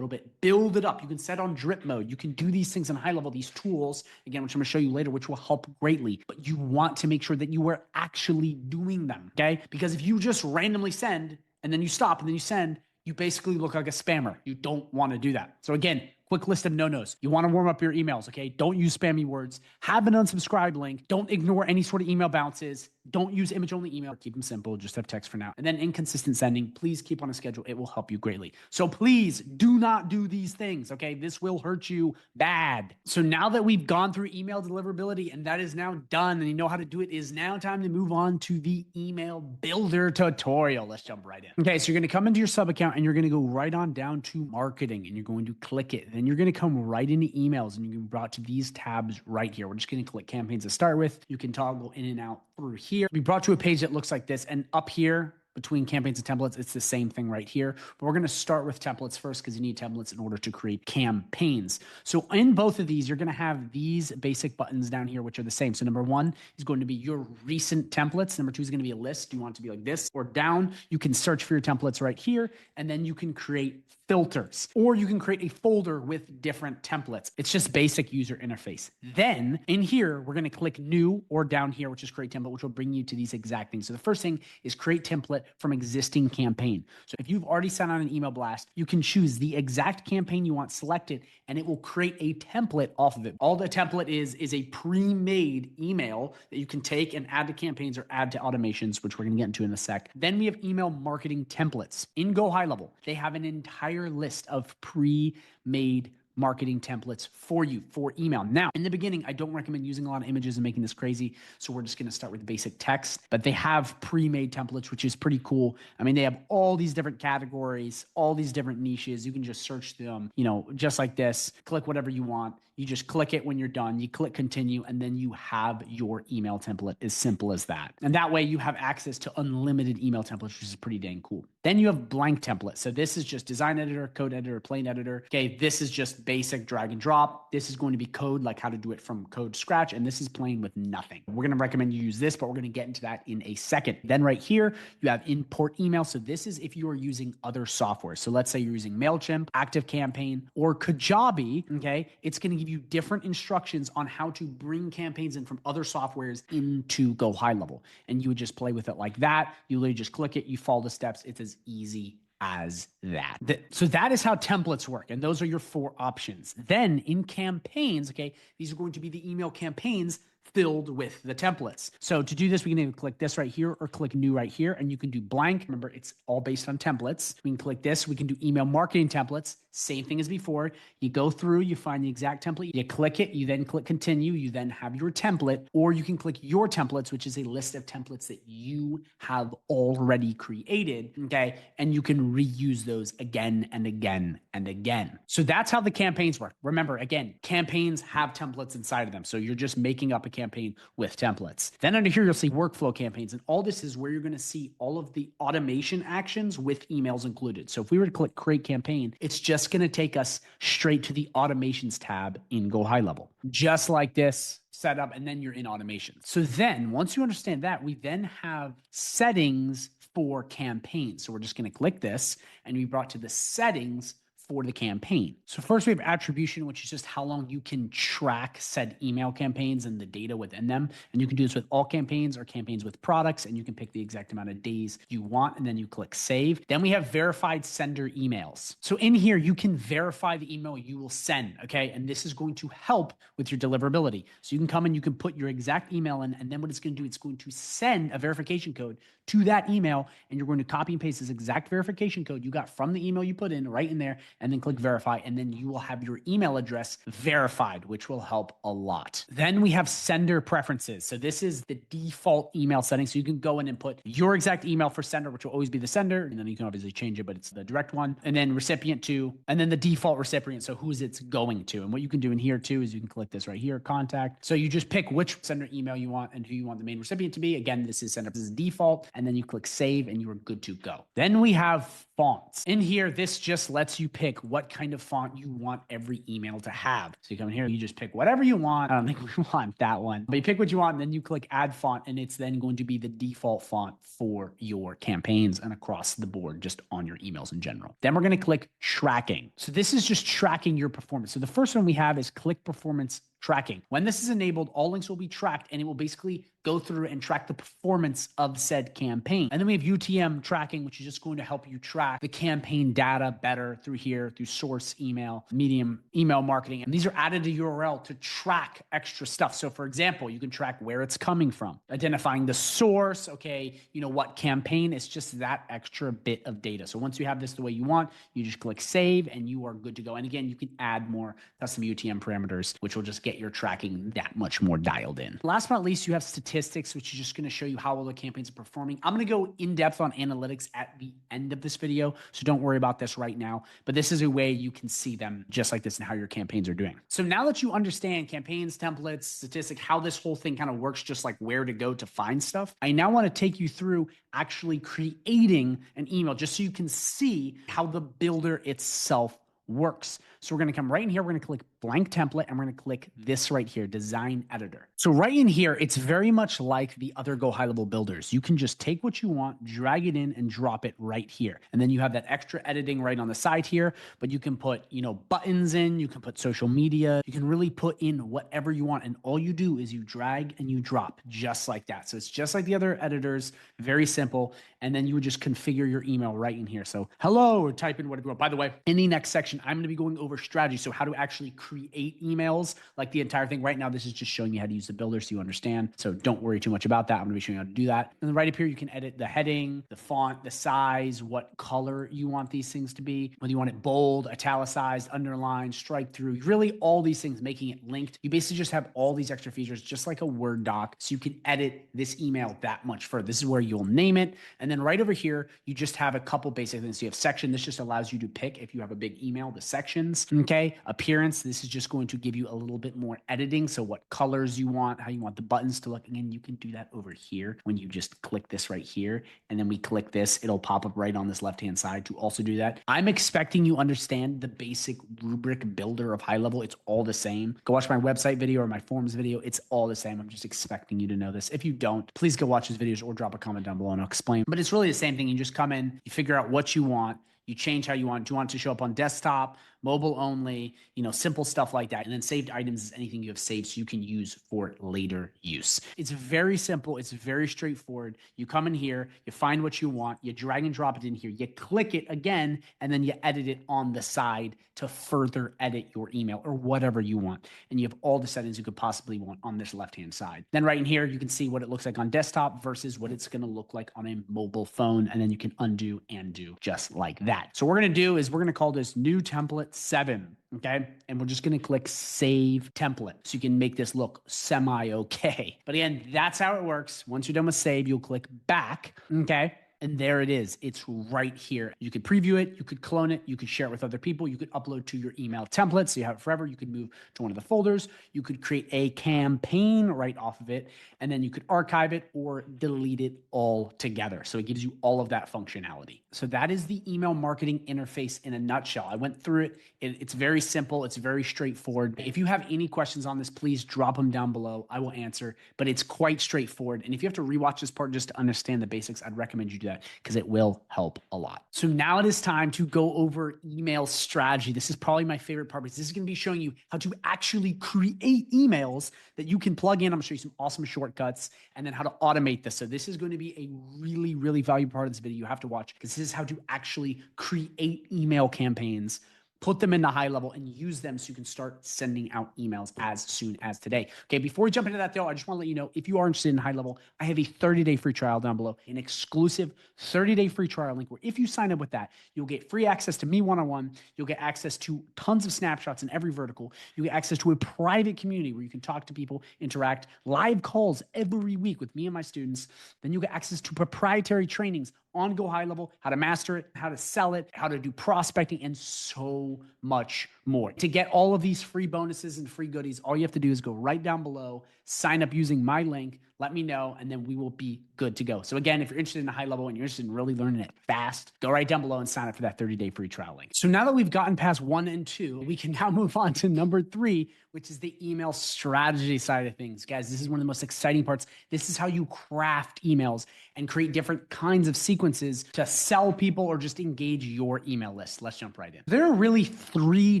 build it up. You can set on drip mode. You can do these things on high level, these tools, again, which I'm gonna show you later, which will help greatly, but you want to make sure that you are actually doing them, okay? Because if you just randomly send and then you stop and then you send, you basically look like a spammer. You don't want to do that. So again, quick list of no-nos. You want to warm up your emails, okay? Don't use spammy words. Have an unsubscribe link. Don't ignore any sort of email bounces. Don't use image-only email. Keep them simple. Just have text for now. And then inconsistent sending. Please keep on a schedule. It will help you greatly. So please do not do these things, okay? This will hurt you bad. So now that we've gone through email deliverability and that is now done and you know how to do it, is now time to move on to the email builder tutorial. Let's jump right in. Okay, so you're going to come into your sub account and you're going to go right on down to marketing and you're going to click it. Then you're going to come right into emails and you're going to be brought to these tabs right here. We're just going to click campaigns to start with. You can toggle in and out through here. Be brought to a page that looks like this, and up here between campaigns and templates, it's the same thing right here. But we're going to start with templates first because you need templates in order to create campaigns. So in both of these, you're going to have these basic buttons down here, which are the same. So number 1 is going to be your recent templates. Number 2 is going to be a list. You want it to be like this or down. You can search for your templates right here, and then you can create filters, or you can create a folder with different templates. It's just basic user interface. Then in here, we're going to click new, or down here, which is create template, which will bring you to these exact things. So the first thing is create template from existing campaign. So if you've already sent out an email blast, you can choose the exact campaign you want selected, and it will create a template off of it. All the template is a pre-made email that you can take and add to campaigns or add to automations, which we're going to get into in a sec. Then we have email marketing templates. In GoHighLevel, they have an entire list of pre-made marketing templates for you for email. Now, in the beginning, I don't recommend using a lot of images and making this crazy. So we're just going to start with basic text, but they have pre-made templates, which is pretty cool. I mean, they have all these different categories, all these different niches. You can just search them, just like this, click whatever you want. You just click it when you're done. You click continue, and then you have your email template. As simple as that. And that way you have access to unlimited email templates, which is pretty dang cool. Then you have blank template. So this is just design editor, code editor, plain editor. Okay, this is just basic drag and drop. This is going to be code, like how to do it from code scratch. And this is plain with nothing. We're going to recommend you use this, but we're going to get into that in a second. Then right here, you have import email. So this is if you are using other software. So let's say you're using MailChimp, ActiveCampaign, or Kajabi. Okay, it's going to give you different instructions on how to bring campaigns in from other softwares into GoHighLevel. And you would just play with it like that. You literally just click it, you follow the steps. It's as easy as that. So that is how templates work. And those are your 4 options. Then in campaigns, okay, these are going to be the email campaigns filled with the templates. So to do this, we can either click this right here or click new right here, and you can do blank. Remember, it's all based on templates. We can click this. We can do email marketing templates. Same thing as before. You go through, you find the exact template, you click it, you then click continue, you then have your template, or you can click your templates, which is a list of templates that you have already created, okay? And you can reuse those again and again and again. So that's how the campaigns work. Remember, again, campaigns have templates inside of them. So you're just making up a campaign with templates. Then under here, you'll see workflow campaigns. And all this is where you're going to see all of the automation actions with emails included. So if we were to click create campaign, it's just going to take us straight to the automations tab in GoHighLevel. Just like this, setup, and then you're in automation. So then once you understand that, we then have settings for campaigns. So we're just going to click this and we brought to the settings for the campaign. So first we have attribution, which is just how long you can track said email campaigns and the data within them. And you can do this with all campaigns or campaigns with products, and you can pick the exact amount of days you want, and then you click save. Then we have verified sender emails. So in here, you can verify the email you will send, okay? And this is going to help with your deliverability. So you can come and you can put your exact email in, and then what it's going to do, it's going to send a verification code to that email, and you're going to copy and paste this exact verification code you got from the email you put in right in there, and then click verify, and then you will have your email address verified, which will help a lot. Then we have sender preferences. So this is the default email setting. So you can go in and put your exact email for sender, which will always be the sender, and then you can obviously change it, but it's the direct one. And then recipient to, and then the default recipient, so who's it's going to. And what you can do in here too is you can click this right here, contact. So you just pick which sender email you want and who you want the main recipient to be. Again, this is sender, this is default, and then you click save and you are good to go. Then we have fonts. In here, this just lets you pick what kind of font you want every email to have. So you come in here, you just pick whatever you want. I don't think we want that one, but you pick what you want, and then you click add font, and it's then going to be the default font for your campaigns and across the board, just on your emails in general. Then we're going to click tracking. So this is just tracking your performance. So the first one we have is click performance tracking. When this is enabled, all links will be tracked, and it will basically go through and track the performance of said campaign. And then we have UTM tracking, which is just going to help you track the campaign data better through here, through source email, medium email marketing. And these are added to URL to track extra stuff. So for example, you can track where it's coming from, identifying the source, okay, you know, what campaign. It's just that extra bit of data. So once you have this the way you want, you just click save and you are good to go. And again, you can add more custom UTM parameters, which will just get your tracking that much more dialed in. Last but not least, you have statistics, which is just going to show you how all the campaigns are performing. I'm going to go in depth on analytics at the end of this video, so don't worry about this right now, but this is a way you can see them just like this and how your campaigns are doing. So now that you understand campaigns, templates, statistics, how this whole thing kind of works, just like where to go to find stuff, I now want to take you through actually creating an email just so you can see how the builder itself works. So we're going to come right in here. We're going to click blank template, and we're going to click this right here, design editor. So right in here, it's very much like the other GoHighLevel builders. You can just take what you want, drag it in, and drop it right here. And then you have that extra editing right on the side here, but you can put, you know, buttons in, you can put social media, you can really put in whatever you want. And all you do is you drag and you drop just like that. So it's just like the other editors, very simple. And then you would just configure your email right in here. So hello, or type in whatever you want. By the way, in the next section, I'm going to be going over strategy. So how to actually create emails, like the entire thing. Right now, this is just showing you how to use the builder so you understand. So don't worry too much about that. I'm going to be showing you how to do that. And then right up here, you can edit the heading, the font, the size, what color you want these things to be, whether you want it bold, italicized, underlined, strike through, really all these things, making it linked. You basically just have all these extra features, just like a Word doc. So you can edit this email that much further. This is where you'll name it. And then right over here, you just have a couple basic things. So you have section. This just allows you to pick, if you have a big email, the sections. Okay. Appearance. This This is just going to give you a little bit more editing. So what colors you want, how you want the buttons to look. Again, you can do that over here when you just click this right here. And then we click this, it'll pop up right on this left-hand side to also do that. I'm expecting you understand the basic rubric builder of HighLevel. It's all the same. Go watch my website video or my forms video. It's all the same. I'm just expecting you to know this. If you don't, please go watch his videos or drop a comment down below and I'll explain. But it's really the same thing. You just come in, you figure out what you want. You change how you want. Do you want it to show up on desktop, mobile only, simple stuff like that. And then saved items is anything you have saved so you can use for later use. It's very simple. It's very straightforward. You come in here, you find what you want, you drag and drop it in here, you click it again, and then you edit it on the side to further edit your email or whatever you want. And you have all the settings you could possibly want on this left-hand side. Then right in here, you can see what it looks like on desktop versus what it's going to look like on a mobile phone. And then you can undo and do just like that. So what we're going to do is we're going to call this new template 7. Okay. And we're just going to click save template. So you can make this look semi-okay. But again, that's how it works. Once you're done with save, you'll click back. Okay. And there it is. It's right here. You could preview it. You could clone it. You could share it with other people. You could upload to your email template so you have it forever. You could move to one of the folders. You could create a campaign right off of it. And then you could archive it or delete it all together. So it gives you all of that functionality. So that is the email marketing interface in a nutshell. I went through it. It's very simple. It's very straightforward. If you have any questions on this, please drop them down below. I will answer, but it's quite straightforward. And if you have to rewatch this part just to understand the basics, I'd recommend you do that because it will help a lot. So now it is time to go over email strategy. This is probably my favorite part because this is going to be showing you how to actually create emails that you can plug in. I'm going to show you some awesome shortcuts and then how to automate this. So this is going to be a really, really valuable part of this video you have to watch because this is how to actually create email campaigns, put them into HighLevel and use them so you can start sending out emails as soon as today. Okay, before we jump into that though, I just want to let you know, if you are interested in HighLevel, I have a 30-day free trial down below, an exclusive 30-day free trial link where if you sign up with that, you'll get free access to me one-on-one, you'll get access to tons of snapshots in every vertical, you'll get access to a private community where you can talk to people, interact, live calls every week with me and my students, then you'll get access to proprietary trainings on GoHighLevel, how to master it, how to sell it, how to do prospecting, and so much more. To get all of these free bonuses and free goodies, all you have to do is go right down below, sign up using my link, let me know, and then we will be good to go. So again, if you're interested in a HighLevel and you're interested in really learning it fast, go right down below and sign up for that 30-day free trial link. So now that we've gotten past 1 and 2, we can now move on to number 3, which is the email strategy side of things. Guys, this is one of the most exciting parts. This is how you craft emails and create different kinds of sequences to sell people or just engage your email list. Let's jump right in. There are really 3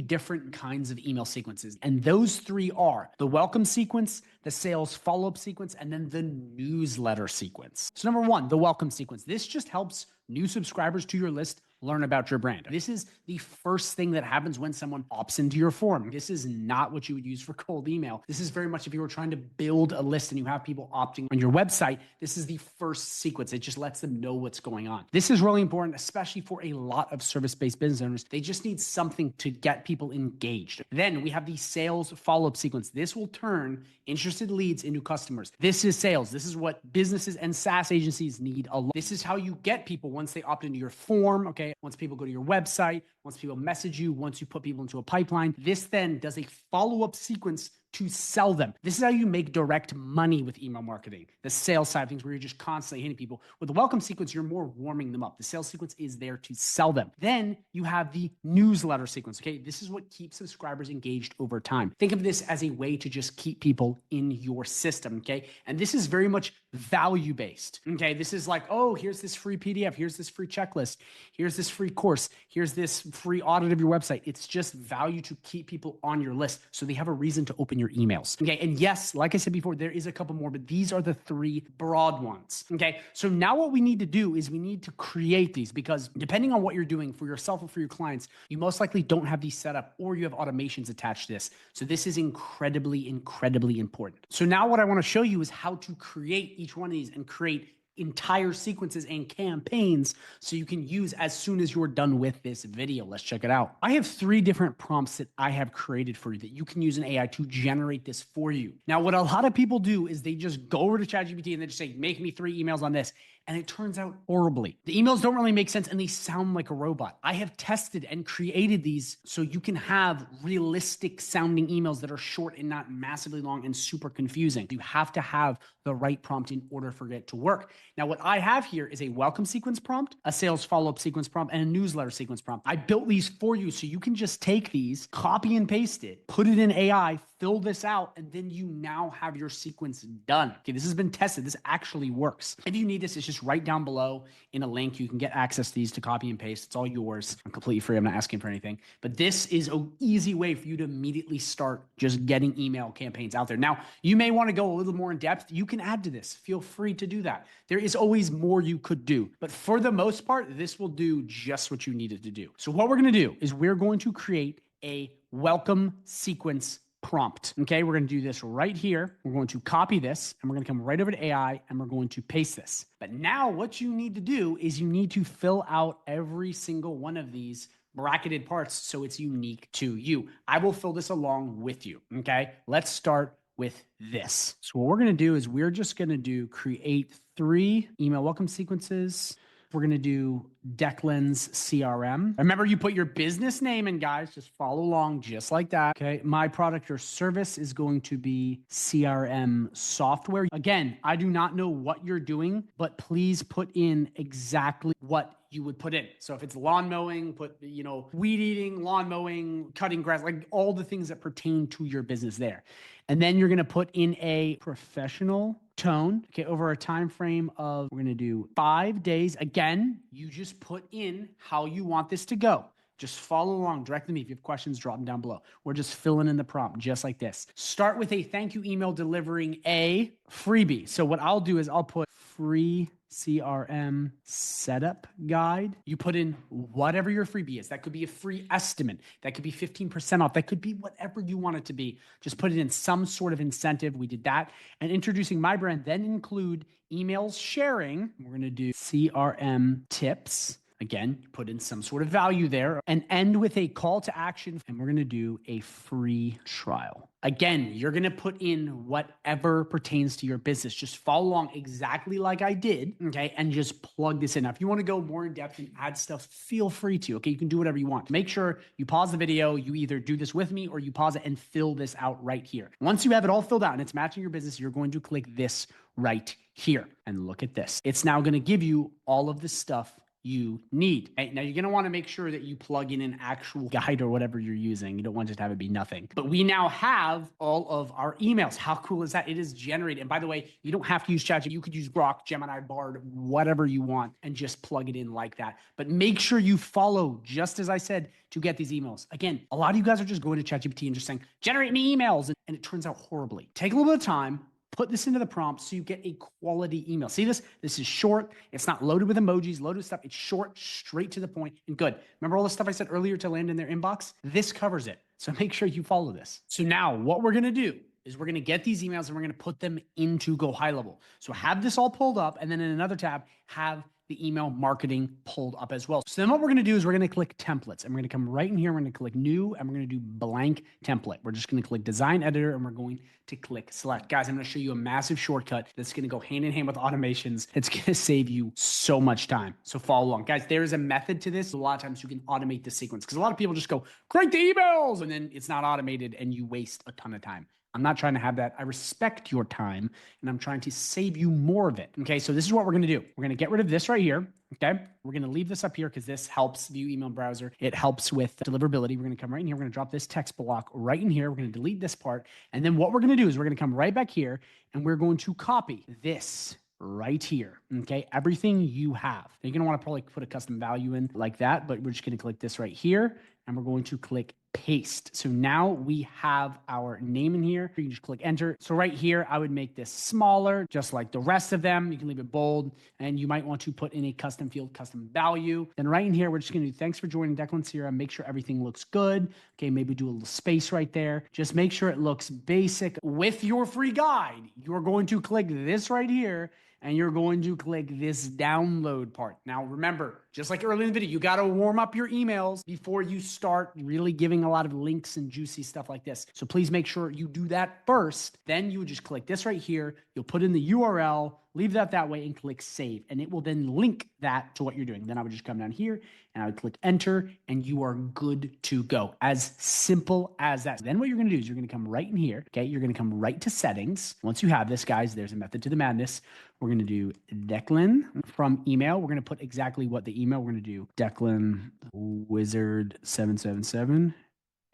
different kinds of email sequences, and those 3 are the welcome sequence, the sales follow-up sequence, and then the newsletter sequence. So number 1, the welcome sequence. This just helps new subscribers to your list learn about your brand. This is the first thing that happens when someone opts into your form. This is not what you would use for cold email. This is very much if you were trying to build a list and you have people opting on your website, this is the first sequence. It just lets them know what's going on. This is really important, especially for a lot of service-based business owners. They just need something to get people engaged. Then we have the sales follow-up sequence. This will turn interested leads into customers. This is sales. This is what businesses and SaaS agencies need a lot. This is how you get people once they opt into your form, okay? Once people go to your website, once people message you, once you put people into a pipeline. This then does a follow-up sequence to sell them. This is how you make direct money with email marketing. The sales side of things where you're just constantly hitting people. With the welcome sequence, you're more warming them up. The sales sequence is there to sell them. Then you have the newsletter sequence, okay? This is what keeps subscribers engaged over time. Think of this as a way to just keep people in your system, okay? And this is very much value-based, okay? This is like, oh, here's this free PDF, here's this free checklist, here's this free course, here's this free audit of your website. It's just value to keep people on your list so they have a reason to open your emails. Okay. And yes, like I said before, there is a couple more, but these are the 3 broad ones. Okay. So now what we need to do is we need to create these because depending on what you're doing for yourself or for your clients, you most likely don't have these set up or you have automations attached to this. So this is incredibly, incredibly important. So now what I want to show you is how to create each one of these and create entire sequences and campaigns so you can use as soon as you're done with this video. Let's check it out. I have 3 different prompts that I have created for you that you can use an AI to generate this for you. Now, what a lot of people do is they just go over to ChatGPT and they just say, make me 3 emails on this. and it turns out horribly. The emails don't really make sense and they sound like a robot. I have tested and created these so you can have realistic sounding emails that are short and not massively long and super confusing. You have to have the right prompt in order for it to work. Now, what I have here is a welcome sequence prompt, a sales follow-up sequence prompt, and a newsletter sequence prompt. I built these for you so you can just take these, copy and paste it, put it in AI, fill this out, and then you now have your sequence done. Okay, this has been tested. This actually works. If you need this, it's just right down below in a link. You can get access to these to copy and paste. It's all yours. I'm completely free. I'm not asking for anything. But this is an easy way for you to immediately start just getting email campaigns out there. Now, you may want to go a little more in depth. You can add to this. Feel free to do that. There is always more you could do. But for the most part, this will do just what you needed to do. So what we're going to do is we're going to create a welcome sequence prompt. Okay, we're going to do this right here. We're going to copy this and we're going to come right over to AI and we're going to paste this. But now what you need to do is you need to fill out every single one of these bracketed parts so it's unique to you. I will fill this along with you. Okay, let's start with this. So what we're going to do is we're just going to create 3 email welcome sequences. We're going to do Declan's CRM. Remember, you put your business name in, guys. Just follow along just like that. Okay. My product or service is going to be CRM software. Again, I do not know what you're doing, but please put in exactly what you would put in. So if it's lawn mowing, put, weed eating, lawn mowing, cutting grass, like all the things that pertain to your business there. And then you're going to put in a professional tone, okay, over a time frame of, we're going to do 5 days. Again, you just put in how you want this to go. Just follow along directly to me. If you have questions, drop them down below. We're just filling in the prompt just like this. Start with a thank you email delivering a freebie. So what I'll do is I'll put free CRM setup guide. You put in whatever your freebie is. That could be a free estimate. That could be 15% off. That could be whatever you want it to be. Just put it in some sort of incentive. We did that. And introducing my brand, then include emails sharing. We're going to do CRM tips. Again, put in some sort of value there and end with a call to action. And we're going to do a free trial. Again, you're going to put in whatever pertains to your business. Just follow along exactly like I did. Okay. And just plug this in. Now, if you want to go more in depth and add stuff, feel free to. Okay. You can do whatever you want. Make sure you pause the video. You either do this with me or you pause it and fill this out right here. Once you have it all filled out and it's matching your business, you're going to click this right here and look at this. It's now going to give you all of the stuff you need. Okay? Now you're going to want to make sure that you plug in an actual guide or whatever you're using. You don't want to just have it be nothing. But we now have all of our emails. How cool is that? It is generated. And by the way, you don't have to use ChatGPT. You could use Grok, Gemini, Bard, whatever you want, and just plug it in like that. But make sure you follow, just as I said, to get these emails. Again, a lot of you guys are just going to ChatGPT and just saying, generate me emails. And it turns out horribly. Take a little bit of time. Put this into the prompt so you get a quality email. See this? This is short. It's not loaded with emojis, loaded with stuff. It's short, straight to the point, and good. Remember all the stuff I said earlier to land in their inbox? This covers it. So make sure you follow this. So now what we're going to do is we're going to get these emails and we're going to put them into GoHighLevel. So have this all pulled up, and then in another tab, have the email marketing pulled up as well. So then what we're going to do is we're going to click templates and we're going to come right in here. We're going to click new and we're going to do blank template. We're just going to click design editor and we're going to click select. Guys, I'm going to show you a massive shortcut that's going to go hand in hand with automations. It's going to save you so much time. So follow along. Guys, there is a method to this. A lot of times you can automate the sequence because a lot of people just go, create the emails, and then it's not automated and you waste a ton of time. I'm not trying to have that. I respect your time and I'm trying to save you more of it. Okay, so this is what we're going to do. We're going to get rid of this right here. Okay, we're going to leave this up here because this helps view email browser. It helps with deliverability. We're going to come right in here. We're going to drop this text block right in here. We're going to delete this part. And then what we're going to do is we're going to come right back here and we're going to copy this right here. Okay, everything you have. You're going to want to probably put a custom value in like that, but we're just going to click this right here and we're going to click paste. So now we have our name in here. You can just click enter. So right here, I would make this smaller, just like the rest of them. You can leave it bold, and you might want to put in a custom field, custom value. Then right in here, we're just going to do thanks for joining Declan's CRM. Make sure everything looks good. Okay, maybe do a little space right there. Just make sure it looks basic. With your free guide, you're going to click this right here, and you're going to click this download part. Now, remember, just like earlier in the video, you got to warm up your emails before you start really giving a lot of links and juicy stuff like this. So please make sure you do that first. Then you would just click this right here. You'll put in the URL, leave that way, and click save. And it will then link that to what you're doing. Then I would just come down here and I would click enter, and you are good to go. As simple as that. Then what you're going to do is you're going to come right in here. Okay. You're going to come right to settings. Once you have this, guys, there's a method to the madness. We're going to do Declan from email. We're going to put exactly what the email we're going to do. Declan Wizard777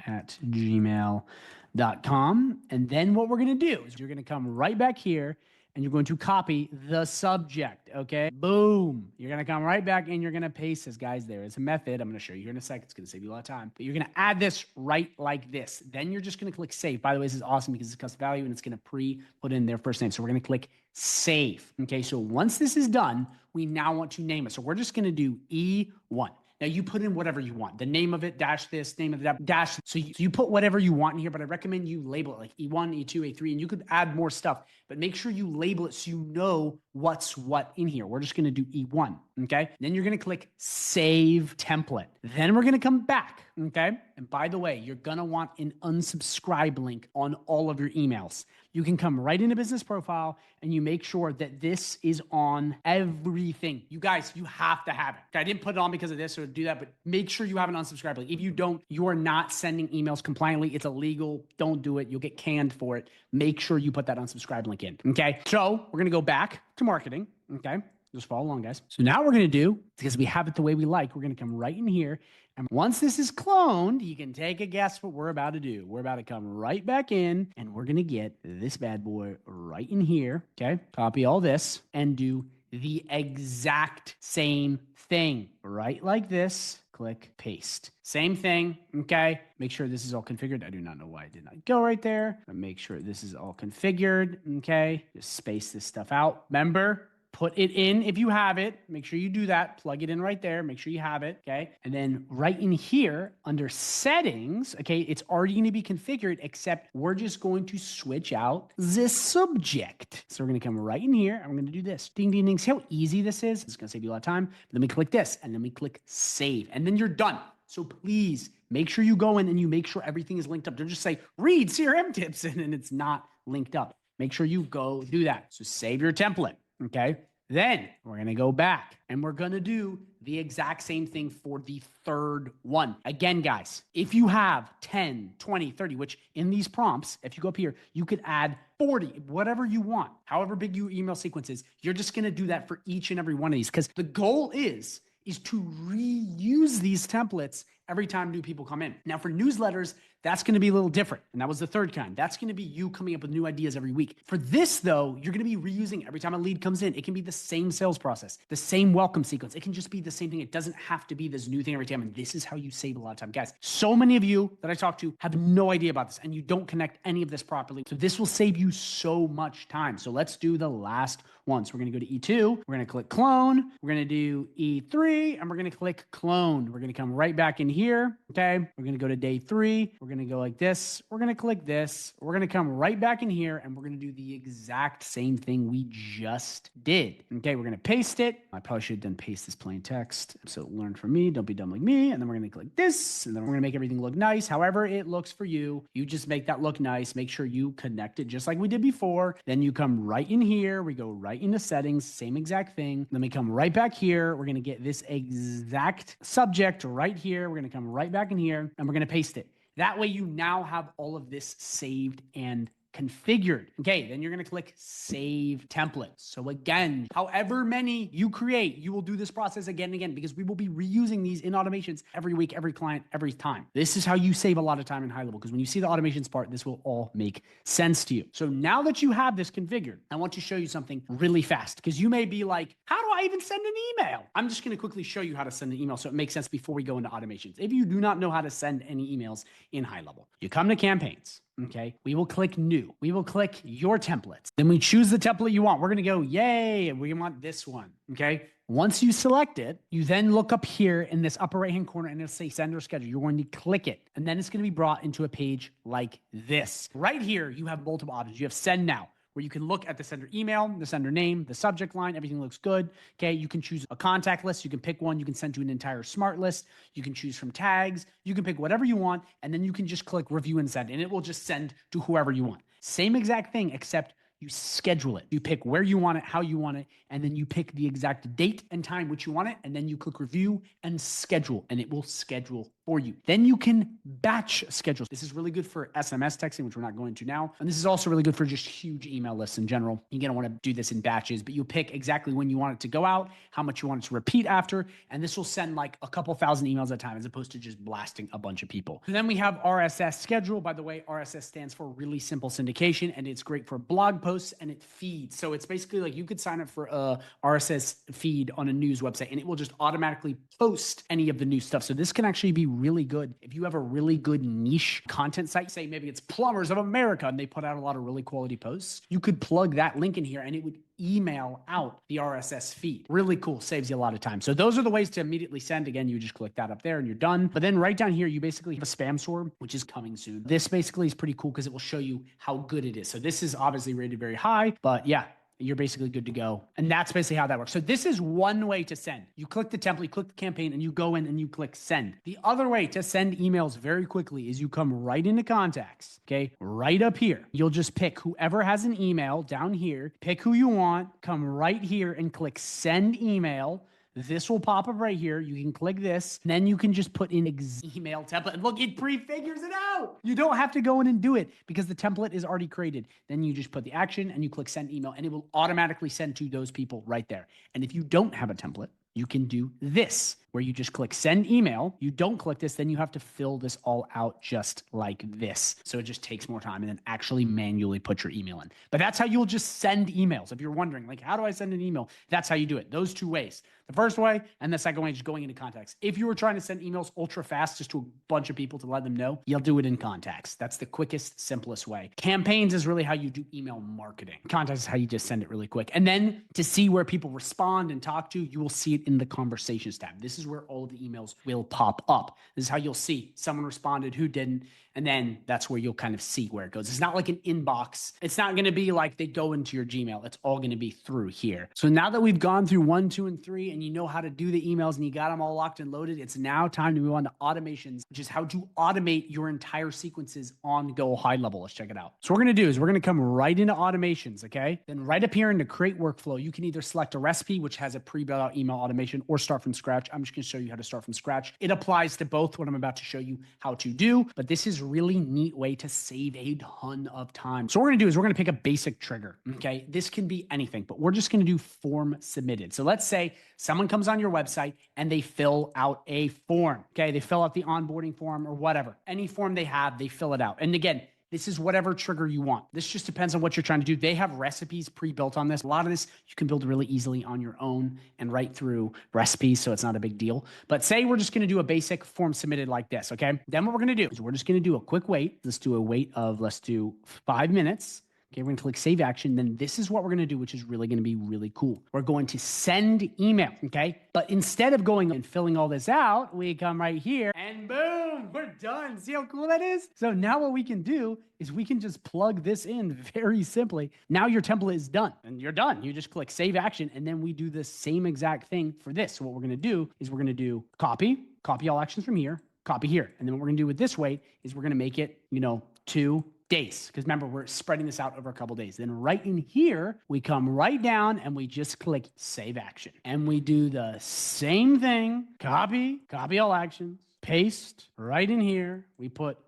at gmail.com. And then what we're going to do is you're going to come right back here and you're going to copy the subject, okay? Boom. You're going to come right back and you're going to paste this, guys. There is a method. I'm going to show you here in a second. It's going to save you a lot of time. But you're going to add this right like this. Then you're just going to click save. By the way, this is awesome because it's custom value and it's going to pre-put in their first name. So we're going to click save, okay? So once this is done, we now want to name it. So we're just going to do E1. Now you put in whatever you want, the name of it, dash this, name of the dash. So you put whatever you want in here, but I recommend you label it like E1, E2, A3, and you could add more stuff, but make sure you label it so you know what's what in here. We're just going to do E1. Okay. Then you're going to click save template. Then we're going to come back. Okay. And by the way, you're going to want an unsubscribe link on all of your emails. You can come right into business profile and you make sure that this is on everything. You guys, you have to have it. Okay, I didn't put it on because of this or do that, but make sure you have an unsubscribe link. If you don't, you are not sending emails compliantly. It's illegal. Don't do it. You'll get canned for it. Make sure you put that unsubscribe link in. Okay. So we're going to go back to marketing. Okay. Just follow along, guys. So now we're going to do, because we have it the way we like, we're going to come right in here. And once this is cloned, you can take a guess what we're about to do. We're about to come right back in and we're going to get this bad boy right in here. Okay. Copy all this and do the exact same thing, right? Like this. Click paste. Same thing. Okay. Make sure this is all configured. I do not know why I did not go right there, but make sure this is all configured. Okay. Just space this stuff out. Remember, put it in if you have it. Make sure you do that. Plug it in right there. Make sure you have it. Okay. And then right in here under settings, okay, it's already going to be configured, except we're just going to switch out the subject. So we're going to come right in here. I'm going to do this. Ding, ding, ding. See how easy this is? It's going to save you a lot of time. Let me click this and then we click save and then you're done. So please make sure you go in and you make sure everything is linked up. Don't just say read CRM tips and it's not linked up. Make sure you go do that. So save your template. Okay. Then we're going to go back and we're going to do the exact same thing for the third one. Again, guys, if you have 10, 20, 30, which in these prompts, if you go up here, you could add 40, whatever you want, however big your email sequence is, you're just going to do that for each and every one of these. Because the goal is to reuse these templates every time new people come in. Now for newsletters, that's going to be a little different. And that was the third kind. That's going to be you coming up with new ideas every week. For this though, you're going to be reusing every time a lead comes in. It can be the same sales process, the same welcome sequence. It can just be the same thing. It doesn't have to be this new thing every time. And this is how you save a lot of time. Guys, so many of you that I talk to have no idea about this and you don't connect any of this properly. So this will save you so much time. So let's do the last one. So we're going to go to E2. We're going to click clone. We're going to do E3 and we're going to click clone. We're going to come right back in here. Okay. We're going to go to day 3. We're going to go like this. We're going to click this. We're going to come right back in here and we're going to do the exact same thing we just did. Okay. We're going to paste it. I probably should then paste this plain text. So learn from me. Don't be dumb like me. And then we're going to click this and then we're going to make everything look nice. However it looks for you. You just make that look nice. Make sure you connect it just like we did before. Then you come right in here. We go right into settings, same exact thing. Then we come right back here. We're going to get this exact subject right here. We're going to come right back in here and we're going to paste it. That way you now have all of this saved and configured. Okay, then you're going to click save templates. So again, however many you create, you will do this process again and again because we will be reusing these in automations every week, every client, every time. This is how you save a lot of time in high level because when you see the automations part, this will all make sense to you. So now that you have this configured, I want to show you something really fast because you may be like, how do I even send an email? I'm just going to quickly show you how to send an email so it makes sense before we go into automations. If you do not know how to send any emails in high level, you come to campaigns. Okay, we will click new. We will click your templates. Then we choose the template you want. We're going to go, yay, we want this one. Okay, once you select it, you then look up here in this upper right hand corner and it'll say send or schedule. You're going to click it and then it's going to be brought into a page like this. Right here, you have multiple options. You have send now, where you can look at the sender email, the sender name, the subject line, everything looks good. Okay, you can choose a contact list. You can pick one. You can send to an entire smart list. You can choose from tags. You can pick whatever you want, and then you can just click review and send, and it will just send to whoever you want. Same exact thing, except you schedule it. You pick where you want it, how you want it, and then you pick the exact date and time which you want it, and then you click review and schedule, and it will schedule for you. Then you can batch schedule. This is really good for SMS texting, which we're not going to now. And this is also really good for just huge email lists in general. You're going to want to do this in batches, but you pick exactly when you want it to go out, how much you want it to repeat after, and this will send like a couple thousand emails at a time as opposed to just blasting a bunch of people. And then we have RSS schedule. By the way, RSS stands for really simple syndication, and it's great for blog posts and it feeds. So it's basically like you could sign up for a RSS feed on a news website and it will just automatically post any of the new stuff. So this can actually be really good if you have a really good niche content site. Say maybe it's Plumbers of America and they put out a lot of really quality posts. You could plug that link in here and it would email out the RSS feed. Really cool, saves you a lot of time. So those are the ways to immediately send. Again, you just click that up there and you're done. But then right down here, you basically have a spam sort, which is coming soon. This basically is pretty cool because it will show you how good it is. So this is obviously rated very high, but yeah, you're basically good to go. And that's basically how that works. So this is one way to send. You click the template, click the campaign, and you go in and you click send. The other way to send emails very quickly is you come right into contacts, okay? Right up here. You'll just pick whoever has an email down here, pick who you want, come right here and click send email. This will pop up right here. You can click this, and then you can just put in email template. And look, it prefigures it out. You don't have to go in and do it because the template is already created. Then you just put the action and you click send email, and it will automatically send to those people right there. And if you don't have a template, you can do this, where you just click send email. You don't click this, then you have to fill this all out just like this. So it just takes more time and then actually manually put your email in. But that's how you'll just send emails. If you're wondering, like, how do I send an email? That's how you do it. Those two ways. The first way and the second way is just going into contacts. If you were trying to send emails ultra fast just to a bunch of people to let them know, you'll do it in contacts. That's the quickest, simplest way. Campaigns is really how you do email marketing. Contacts is how you just send it really quick. And then to see where people respond and talk to, you will see it in the conversations tab. This is where all of the emails will pop up. This is how you'll see someone responded, who didn't, and then that's where you'll kind of see where it goes. It's not like an inbox. It's not going to be like they go into your Gmail. It's all going to be through here. So now that we've gone through 1, 2, and 3, and you know how to do the emails and you got them all locked and loaded, it's now time to move on to automations, which is how to automate your entire sequences on GoHighLevel. Let's check it out. So what we're going to do is we're going to come right into automations, okay? Then right up here into create workflow, you can either select a recipe, which has a pre-built out email automation, or start from scratch. I'm just going to show you how to start from scratch. It applies to both what I'm about to show you how to do, but this is really neat way to save a ton of time. So what we're going to do is we're going to pick a basic trigger, okay? This can be anything, but we're just going to do form submitted. So let's say someone comes on your website and they fill out a form, okay? They fill out the onboarding form or whatever. Any form they have, they fill it out. And again, this is whatever trigger you want. This just depends on what you're trying to do. They have recipes pre-built on this. A lot of this you can build really easily on your own and write through recipes, so it's not a big deal. But say we're just going to do a basic form submitted like this, okay? Then what we're going to do is we're just going to do a quick wait. Let's do a wait of, let's do 5 minutes. Okay, we're going to click save action. Then this is what we're going to do, which is really going to be really cool. We're going to send email, okay? But instead of going and filling all this out, we come right here and boom, we're done. See how cool that is? So now what we can do is we can just plug this in very simply. Now your template is done and you're done. You just click save action and then we do the same exact thing for this. So what we're going to do is we're going to do copy all actions from here, copy here. And then what we're going to do with this wait is we're going to make it, 2 days. Because remember, we're spreading this out over a couple days. Then right in here, we come right down and we just click save action. And we do the same thing, copy all actions, paste right in here. We put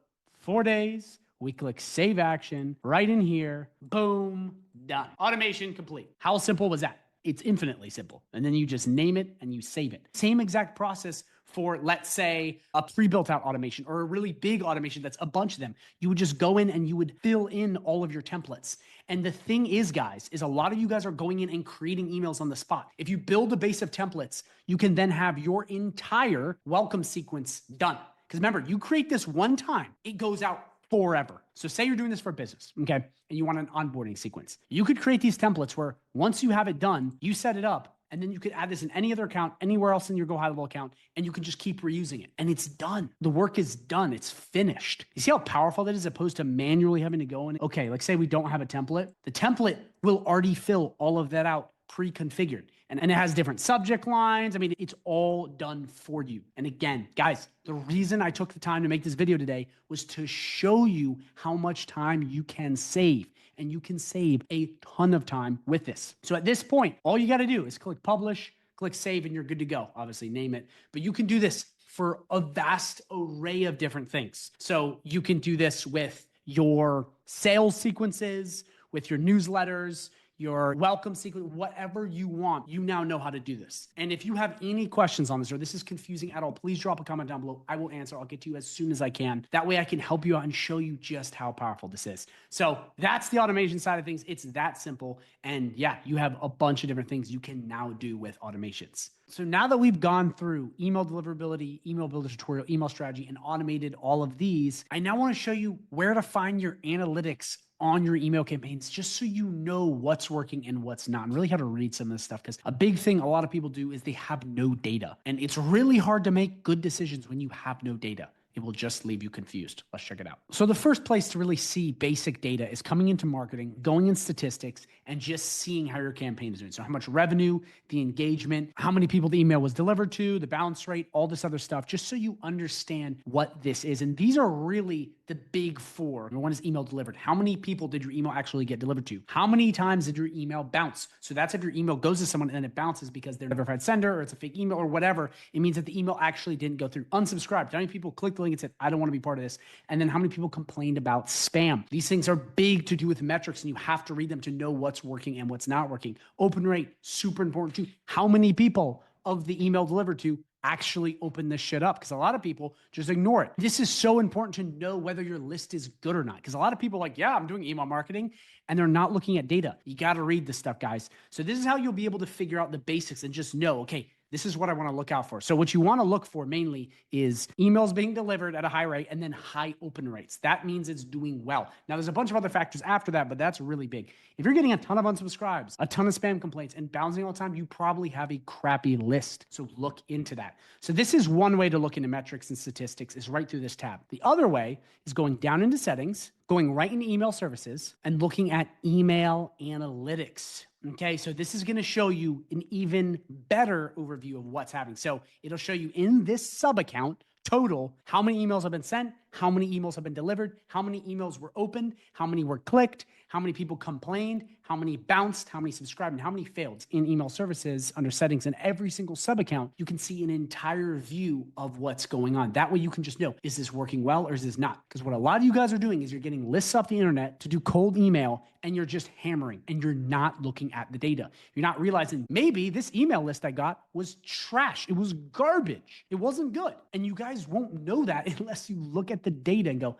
4 days. We click save action right in here. Boom, done. Automation complete. How simple was that? It's infinitely simple. And then you just name it and you save it. Same exact process for, let's say, a pre-built out automation or a really big automation that's a bunch of them. You would just go in and you would fill in all of your templates. And the thing is, guys, is a lot of you guys are going in and creating emails on the spot. If you build a base of templates, you can then have your entire welcome sequence done. Because remember, you create this one time, it goes out forever. So say you're doing this for business, okay? And you want an onboarding sequence. You could create these templates where once you have it done, you set it up, And then you could add this in any other account, anywhere else in your GoHighLevel account, and you can just keep reusing it. And it's done. The work is done. It's finished. You see how powerful that is, as opposed to manually having to go in? Okay, like say we don't have a template. The template will already fill all of that out pre-configured. And it has different subject lines. I mean, it's all done for you. And again, guys, the reason I took the time to make this video today was to show you how much time you can save. And you can save a ton of time with this. So at this point, all you got to do is click publish, click save, and you're good to go. Obviously, name it. But you can do this for a vast array of different things. So you can do this with your sales sequences, with your newsletters, your welcome sequence, whatever you want. You now know how to do this. And if you have any questions on this or this is confusing at all, please drop a comment down below. I will answer. I'll get to you as soon as I can. That way I can help you out and show you just how powerful this is. So that's the automation side of things. It's that simple. And yeah, you have a bunch of different things you can now do with automations. So now that we've gone through email deliverability, email builder tutorial, email strategy, and automated all of these, I now want to show you where to find your analytics on your email campaigns, just so you know what's working and what's not, and really how to read some of this stuff. Because a big thing a lot of people do is they have no data, and it's really hard to make good decisions when you have no data. It will just leave you confused. Let's check it out. So the first place to really see basic data is coming into marketing, going in statistics, and just seeing how your campaign is doing. So how much revenue, the engagement, how many people the email was delivered to, the bounce rate, all this other stuff, just so you understand what this is. And these are really the big four. Number one is email delivered. How many people did your email actually get delivered to? How many times did your email bounce? So that's if your email goes to someone and then it bounces because they're a verified sender or it's a fake email or whatever. It means that the email actually didn't go through. Unsubscribed. How many people clicked the link and said, I don't want to be part of this? And then how many people complained about spam? These things are big to do with metrics, and you have to read them to know what's working and what's not working. Open rate, super important too. How many people of the email delivered to actually open this shit up? Because a lot of people just ignore it. This is so important to know whether your list is good or not. Because a lot of people are like, yeah, I'm doing email marketing, and they're not looking at data. You got to read this stuff, guys. So this is how you'll be able to figure out the basics and just know, okay, this is what I want to look out for. So what you want to look for mainly is emails being delivered at a high rate and then high open rates. That means it's doing well. Now, there's a bunch of other factors after that, but that's really big. If you're getting a ton of unsubscribes, a ton of spam complaints, and bouncing all the time, you probably have a crappy list. So look into that. So this is one way to look into metrics and statistics, is right through this tab. The other way is going down into settings, going right into email services, and looking at email analytics. Okay, so this is going to show you an even better overview of what's happening. So it'll show you in this sub account total how many emails have been sent, how many emails have been delivered, how many emails were opened, how many were clicked, how many people complained, how many bounced, how many subscribed, and how many failed. In email services, under settings, and every single sub account, you can see an entire view of what's going on. That way you can just know, is this working well or is this not? Because what a lot of you guys are doing is you're getting lists off the internet to do cold email, and you're just hammering, and you're not looking at the data. You're not realizing maybe this email list I got was trash. It was garbage. It wasn't good. And you guys won't know that unless you look at the data and go,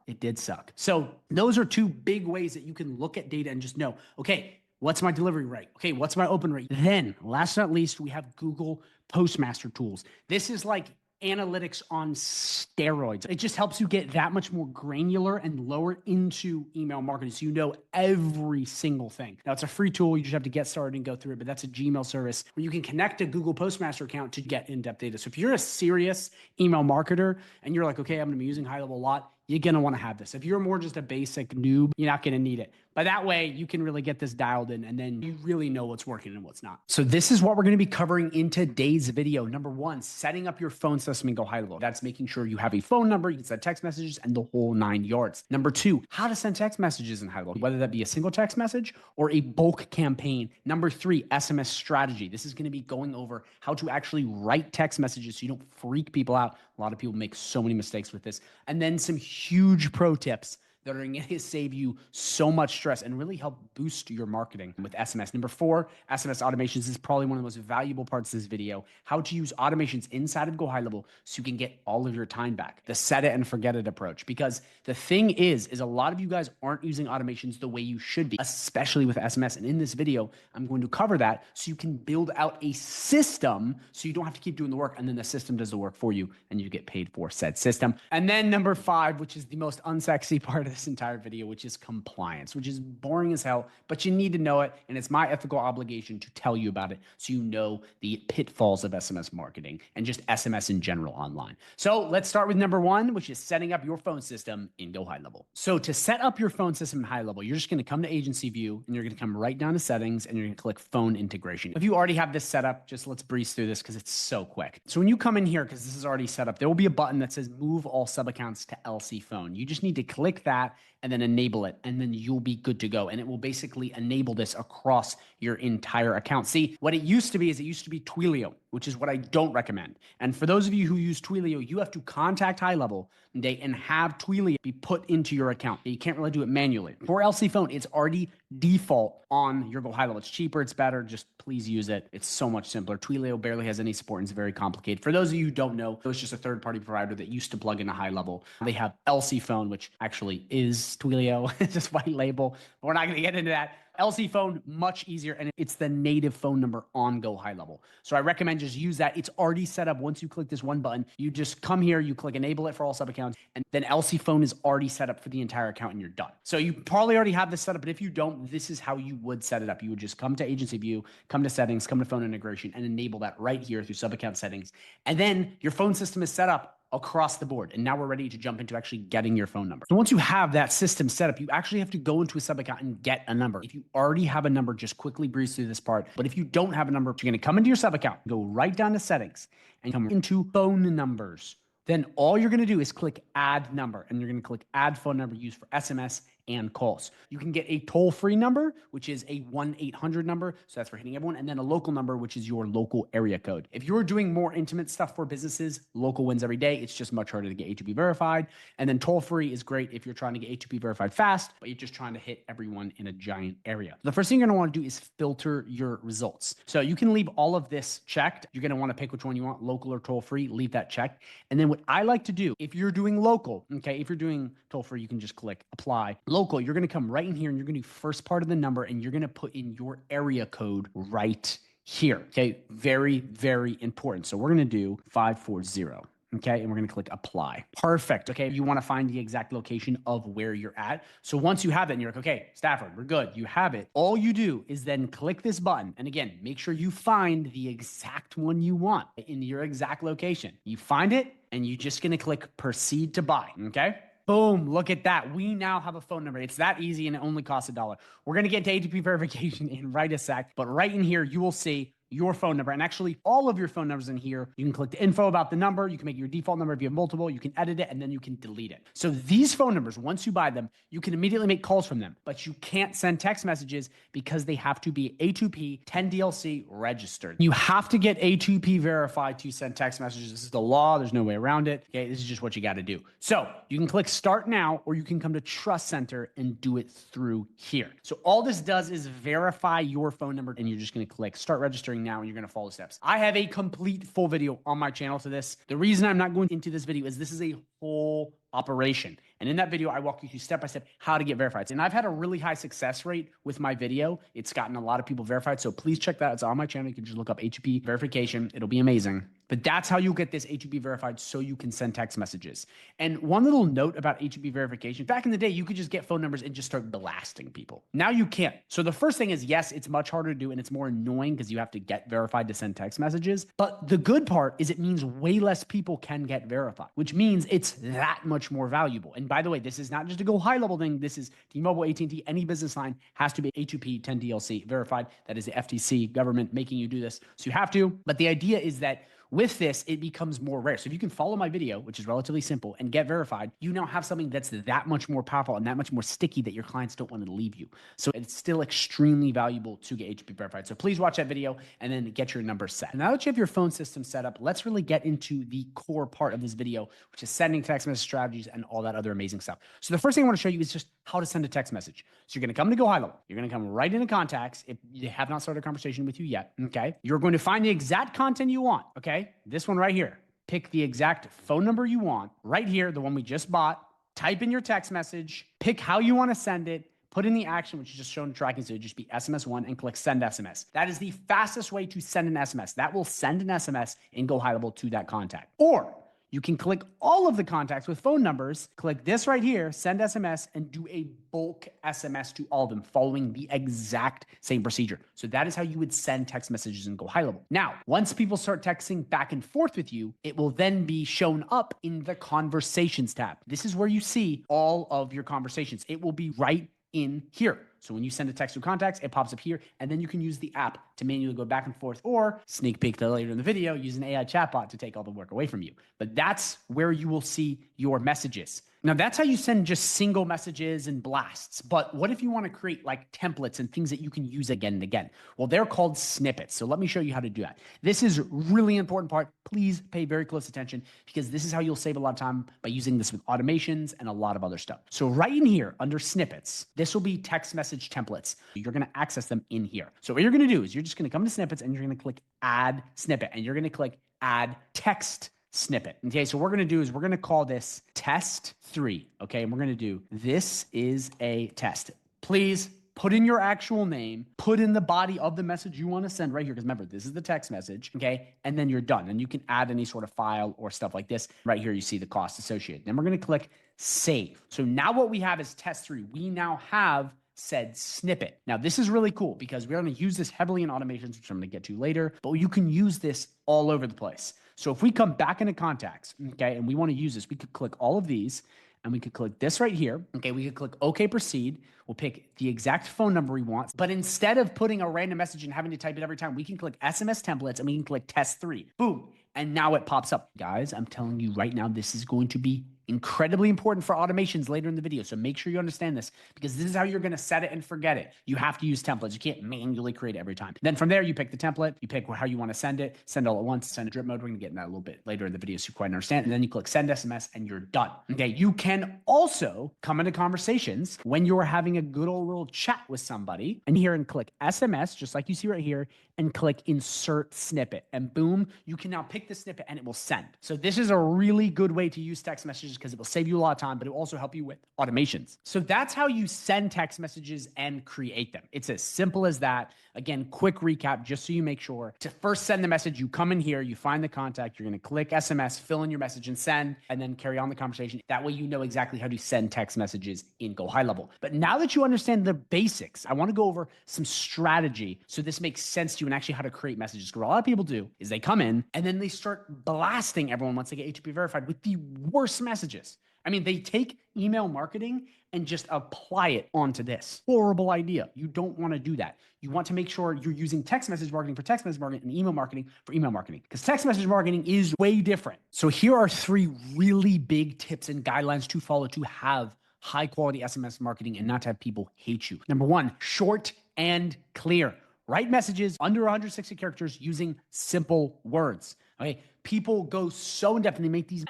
it did suck. So those are two big ways that you can look at data and just know, okay, what's my delivery rate? Okay, what's my open rate? Then, last but not least, we have Google Postmaster tools. This is like analytics on steroids. It just helps you get that much more granular and lower into email marketing, so you know every single thing. Now, it's a free tool. You just have to get started and go through it, but that's a Gmail service where you can connect a Google Postmaster account to get in-depth data. So if you're a serious email marketer and you're like, okay, I'm going to be using HighLevel a lot, you're going to want to have this. If you're more just a basic noob, you're not going to need it. But that way you can really get this dialed in, and then you really know what's working and what's not. So this is what we're going to be covering in today's video. Number one, setting up your phone system in GoHighLevel. That's making sure you have a phone number, you can send text messages, and the whole 9 yards. Number two, how to send text messages in HighLevel, whether that be a single text message or a bulk campaign. Number three, SMS strategy. This is going to be going over how to actually write text messages so you don't freak people out. A lot of people make so many mistakes with this. And then some huge pro tips that are going to save you so much stress and really help boost your marketing with SMS. Number four, SMS automations is probably one of the most valuable parts of this video. How to use automations inside of GoHighLevel so you can get all of your time back. The set it and forget it approach. Because the thing is a lot of you guys aren't using automations the way you should be, especially with SMS. And in this video, I'm going to cover that so you can build out a system so you don't have to keep doing the work, and then the system does the work for you and you get paid for said system. And then number five, which is the most unsexy part of this entire video, which is compliance, which is boring as hell, but you need to know it. And it's my ethical obligation to tell you about it so you know the pitfalls of SMS marketing and just SMS in general online. So let's start with number one, which is setting up your phone system in GoHighLevel. So to set up your phone system in HighLevel, you're just going to come to Agency View and you're going to come right down to Settings and you're going to click Phone Integration. If you already have this set up, just let's breeze through this because it's so quick. So when you come in here, because this is already set up, there will be a button that says Move All Subaccounts to LC Phone. You just need to click that and then enable it, and then you'll be good to go. And it will basically enable this across your entire account. See, what it used to be is it used to be Twilio, which is what I don't recommend. And for those of you who use Twilio, you have to contact HighLevel and have Twilio be put into your account. You can't really do it manually. For LC Phone, it's already default on your GoHighLevel. It's cheaper, it's better. Just please use it. It's so much simpler. Twilio barely has any support and it's very complicated. For those of you who don't know, it was just a third-party provider that used to plug into HighLevel. They have LC Phone, which actually is Twilio. It's just white label, but we're not going to get into that. LC Phone, much easier, and it's the native phone number on GoHighLevel. So I recommend just use that. It's already set up. Once you click this one button, you just come here, you click Enable it for all sub-accounts, and then LC Phone is already set up for the entire account, and you're done. So you probably already have this set up, but if you don't, this is how you would set it up. You would just come to Agency View, come to Settings, come to Phone Integration, and enable that right here through Subaccount Settings. And then your phone system is set up across the board. And now we're ready to jump into actually getting your phone number. So once you have that system set up, you actually have to go into a sub-account and get a number. If you already have a number, just quickly breeze through this part. But if you don't have a number, you're going to come into your sub-account, go right down to Settings, and come into Phone Numbers. Then all you're going to do is click Add Number, and you're going to click Add Phone Number used for SMS and calls. You can get a toll-free number, which is a 1-800 number. So that's for hitting everyone. And then a local number, which is your local area code. If you're doing more intimate stuff for businesses, local wins every day. It's just much harder to get A2P verified. And then toll-free is great if you're trying to get A2P verified fast, but you're just trying to hit everyone in a giant area. The first thing you're going to want to do is filter your results. So you can leave all of this checked. You're going to want to pick which one you want, local or toll-free, leave that checked. And then what I like to do, if you're doing local, okay, if you're doing toll-free, you can just click Apply. Local, you're going to come right in here and you're going to do first part of the number and you're going to put in your area code right here. Okay. Very, very important. So we're going to do 540. Okay. And we're going to click Apply. Perfect. Okay. You want to find the exact location of where you're at. So once you have it and you're like, okay, Stafford, we're good. You have it. All you do is then click this button. And again, make sure you find the exact one you want in your exact location. You find it and you're just going to click Proceed to Buy. Okay. Boom, look at that. We now have a phone number. It's that easy and it only costs $1. We're going to get to A2P verification in right a sec, but right in here, you will see your phone number, and actually all of your phone numbers in here. You can click the info about the number. You can make your default number if you have multiple. You can edit it and then you can delete it. So these phone numbers, once you buy them, you can immediately make calls from them, but you can't send text messages because they have to be A2P 10DLC registered. You have to get A2P verified to send text messages. This is the law. There's no way around it. Okay, this is just what you got to do. So you can click Start Now, or you can come to Trust Center and do it through here. So all this does is verify your phone number, and you're just going to click Start Registering now, and you're going to follow the steps. I have a complete full video on my channel to this. The reason I'm not going into this video is this is a whole operation. And in that video, I walk you through step by step how to get verified. And I've had a really high success rate with my video. It's gotten a lot of people verified. So please check that out. It's on my channel. You can just look up A2P verification. It'll be amazing. But that's how you get this A2P verified so you can send text messages. And one little note about A2P verification, back in the day, you could just get phone numbers and just start blasting people. Now you can't. So the first thing is, yes, it's much harder to do and it's more annoying because you have to get verified to send text messages. But the good part is it means way less people can get verified, which means it's that much more valuable. And by the way, this is not just a GoHighLevel thing. This is T-Mobile, AT&T, any business line has to be A2P 10 DLC verified. That is the FTC government making you do this. So you have to. But the idea is that with this, it becomes more rare. So if you can follow my video, which is relatively simple, and get verified, you now have something that's that much more powerful and that much more sticky that your clients don't want to leave you. So it's still extremely valuable to get HTTP verified. So please watch that video and then get your number set. Now that you have your phone system set up, let's really get into the core part of this video, which is sending text message strategies and all that other amazing stuff. So the first thing I want to show you is just how to send a text message. So you're going to come to GoHighLevel. You're going to come right into contacts if they have not started a conversation with you yet. Okay. You're going to find the exact content you want. Okay. This one right here. Pick the exact phone number you want right here, the one we just bought. Type in your text message, pick how you want to send it, put in the action, which is just shown tracking. So it would just be SMS1 and click send SMS. That is the fastest way to send an SMS. That will send an SMS in GoHighLevel to that contact. Or you can click all of the contacts with phone numbers, click this right here, send SMS, and do a bulk SMS to all of them following the exact same procedure. So that is how you would send text messages in GoHighLevel. Now, once people start texting back and forth with you, it will then be shown up in the Conversations tab. This is where you see all of your conversations. It will be right in here. So when you send a text to contacts, it pops up here, and then you can use the app to manually go back and forth, or sneak peek to later in the video, use an AI chatbot to take all the work away from you. But that's where you will see your messages. Now, that's how you send just single messages and blasts. But what if you want to create like templates and things that you can use again and again? Well, they're called snippets. So let me show you how to do that. This is really important part. Please pay very close attention, because this is how you'll save a lot of time by using this with automations and a lot of other stuff. So right in here under snippets, this will be text message templates. You're going to access them in here. So what you're going to do is you're just going to come to snippets, and you're going to click add snippet, and you're going to click add text snippet. Okay, so what we're going to do is we're going to call this test 3. Okay, and we're going to do this is a test. Please put in your actual name, put in the body of the message you want to send right here, because remember, this is the text message. Okay, and then you're done, and you can add any sort of file or stuff like this. Right here, you see the cost associated. Then we're going to click save. So now what we have is test 3. We now have said snippet. Now, this is really cool because we're going to use this heavily in automations, which I'm going to get to later, but you can use this all over the place. So if we come back into contacts, okay, and we want to use this, we could click all of these, and we could click this right here. Okay, we could click OK, proceed. We'll pick the exact phone number we want. But instead of putting a random message and having to type it every time, we can click SMS templates, and we can click test 3. Boom. And now it pops up. Guys, I'm telling you right now, this is going to be incredibly important for automations later in the video. So make sure you understand this, because this is how you're going to set it and forget it. You have to use templates. You can't manually create it every time. Then from there, you pick the template, you pick how you want to send it, send all at once, send a drip mode. We're going to get in that a little bit later in the video so you quite understand. And then you click send SMS, and you're done. Okay. You can also come into conversations when you're having a good old little chat with somebody, and here and click SMS, just like you see right here, and click insert snippet, and boom, you can now pick the snippet and it will send. So this is a really good way to use text messages, because it will save you a lot of time, but it will also help you with automations. So that's how you send text messages and create them. It's as simple as that. Again, quick recap, just so you make sure. To first send the message, you come in here, you find the contact, you're going to click SMS, fill in your message and send, and then carry on the conversation. That way you know exactly how to send text messages in GoHighLevel. But now that you understand the basics, I want to go over some strategy so this makes sense to you and actually how to create messages. Because what a lot of people do is they come in and then they start blasting everyone once they get HTTP verified with the worst messages. I mean, they take email marketing and just apply it onto this. Horrible idea. You don't want to do that. You want to make sure you're using text message marketing for text message marketing and email marketing for email marketing, because text message marketing is way different. So here are 3 really big tips and guidelines to follow to have high quality SMS marketing and not to have people hate you. Number 1, short and clear. Write messages under 160 characters using simple words. Okay, people go so in depth and they make these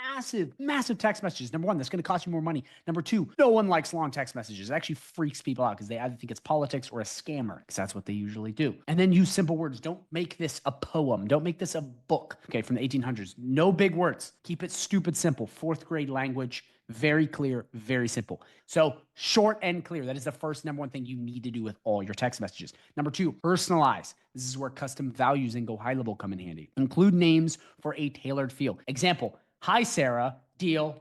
massive text messages. Number 1, that's going to cost you more money. Number 2, no one likes long text messages. It actually freaks people out because they either think it's politics or a scammer, because that's what they usually do. And then use simple words. Don't make this a poem. Don't make this a book, okay, from the 1800s. No big words. Keep it stupid simple. 4th grade language. Very clear, very simple. So short and clear. That is the first number 1 thing you need to do with all your text messages. Number 2, personalize. This is where custom values in GoHighLevel come in handy. Include names for a tailored field. Example, hi Sarah, deal,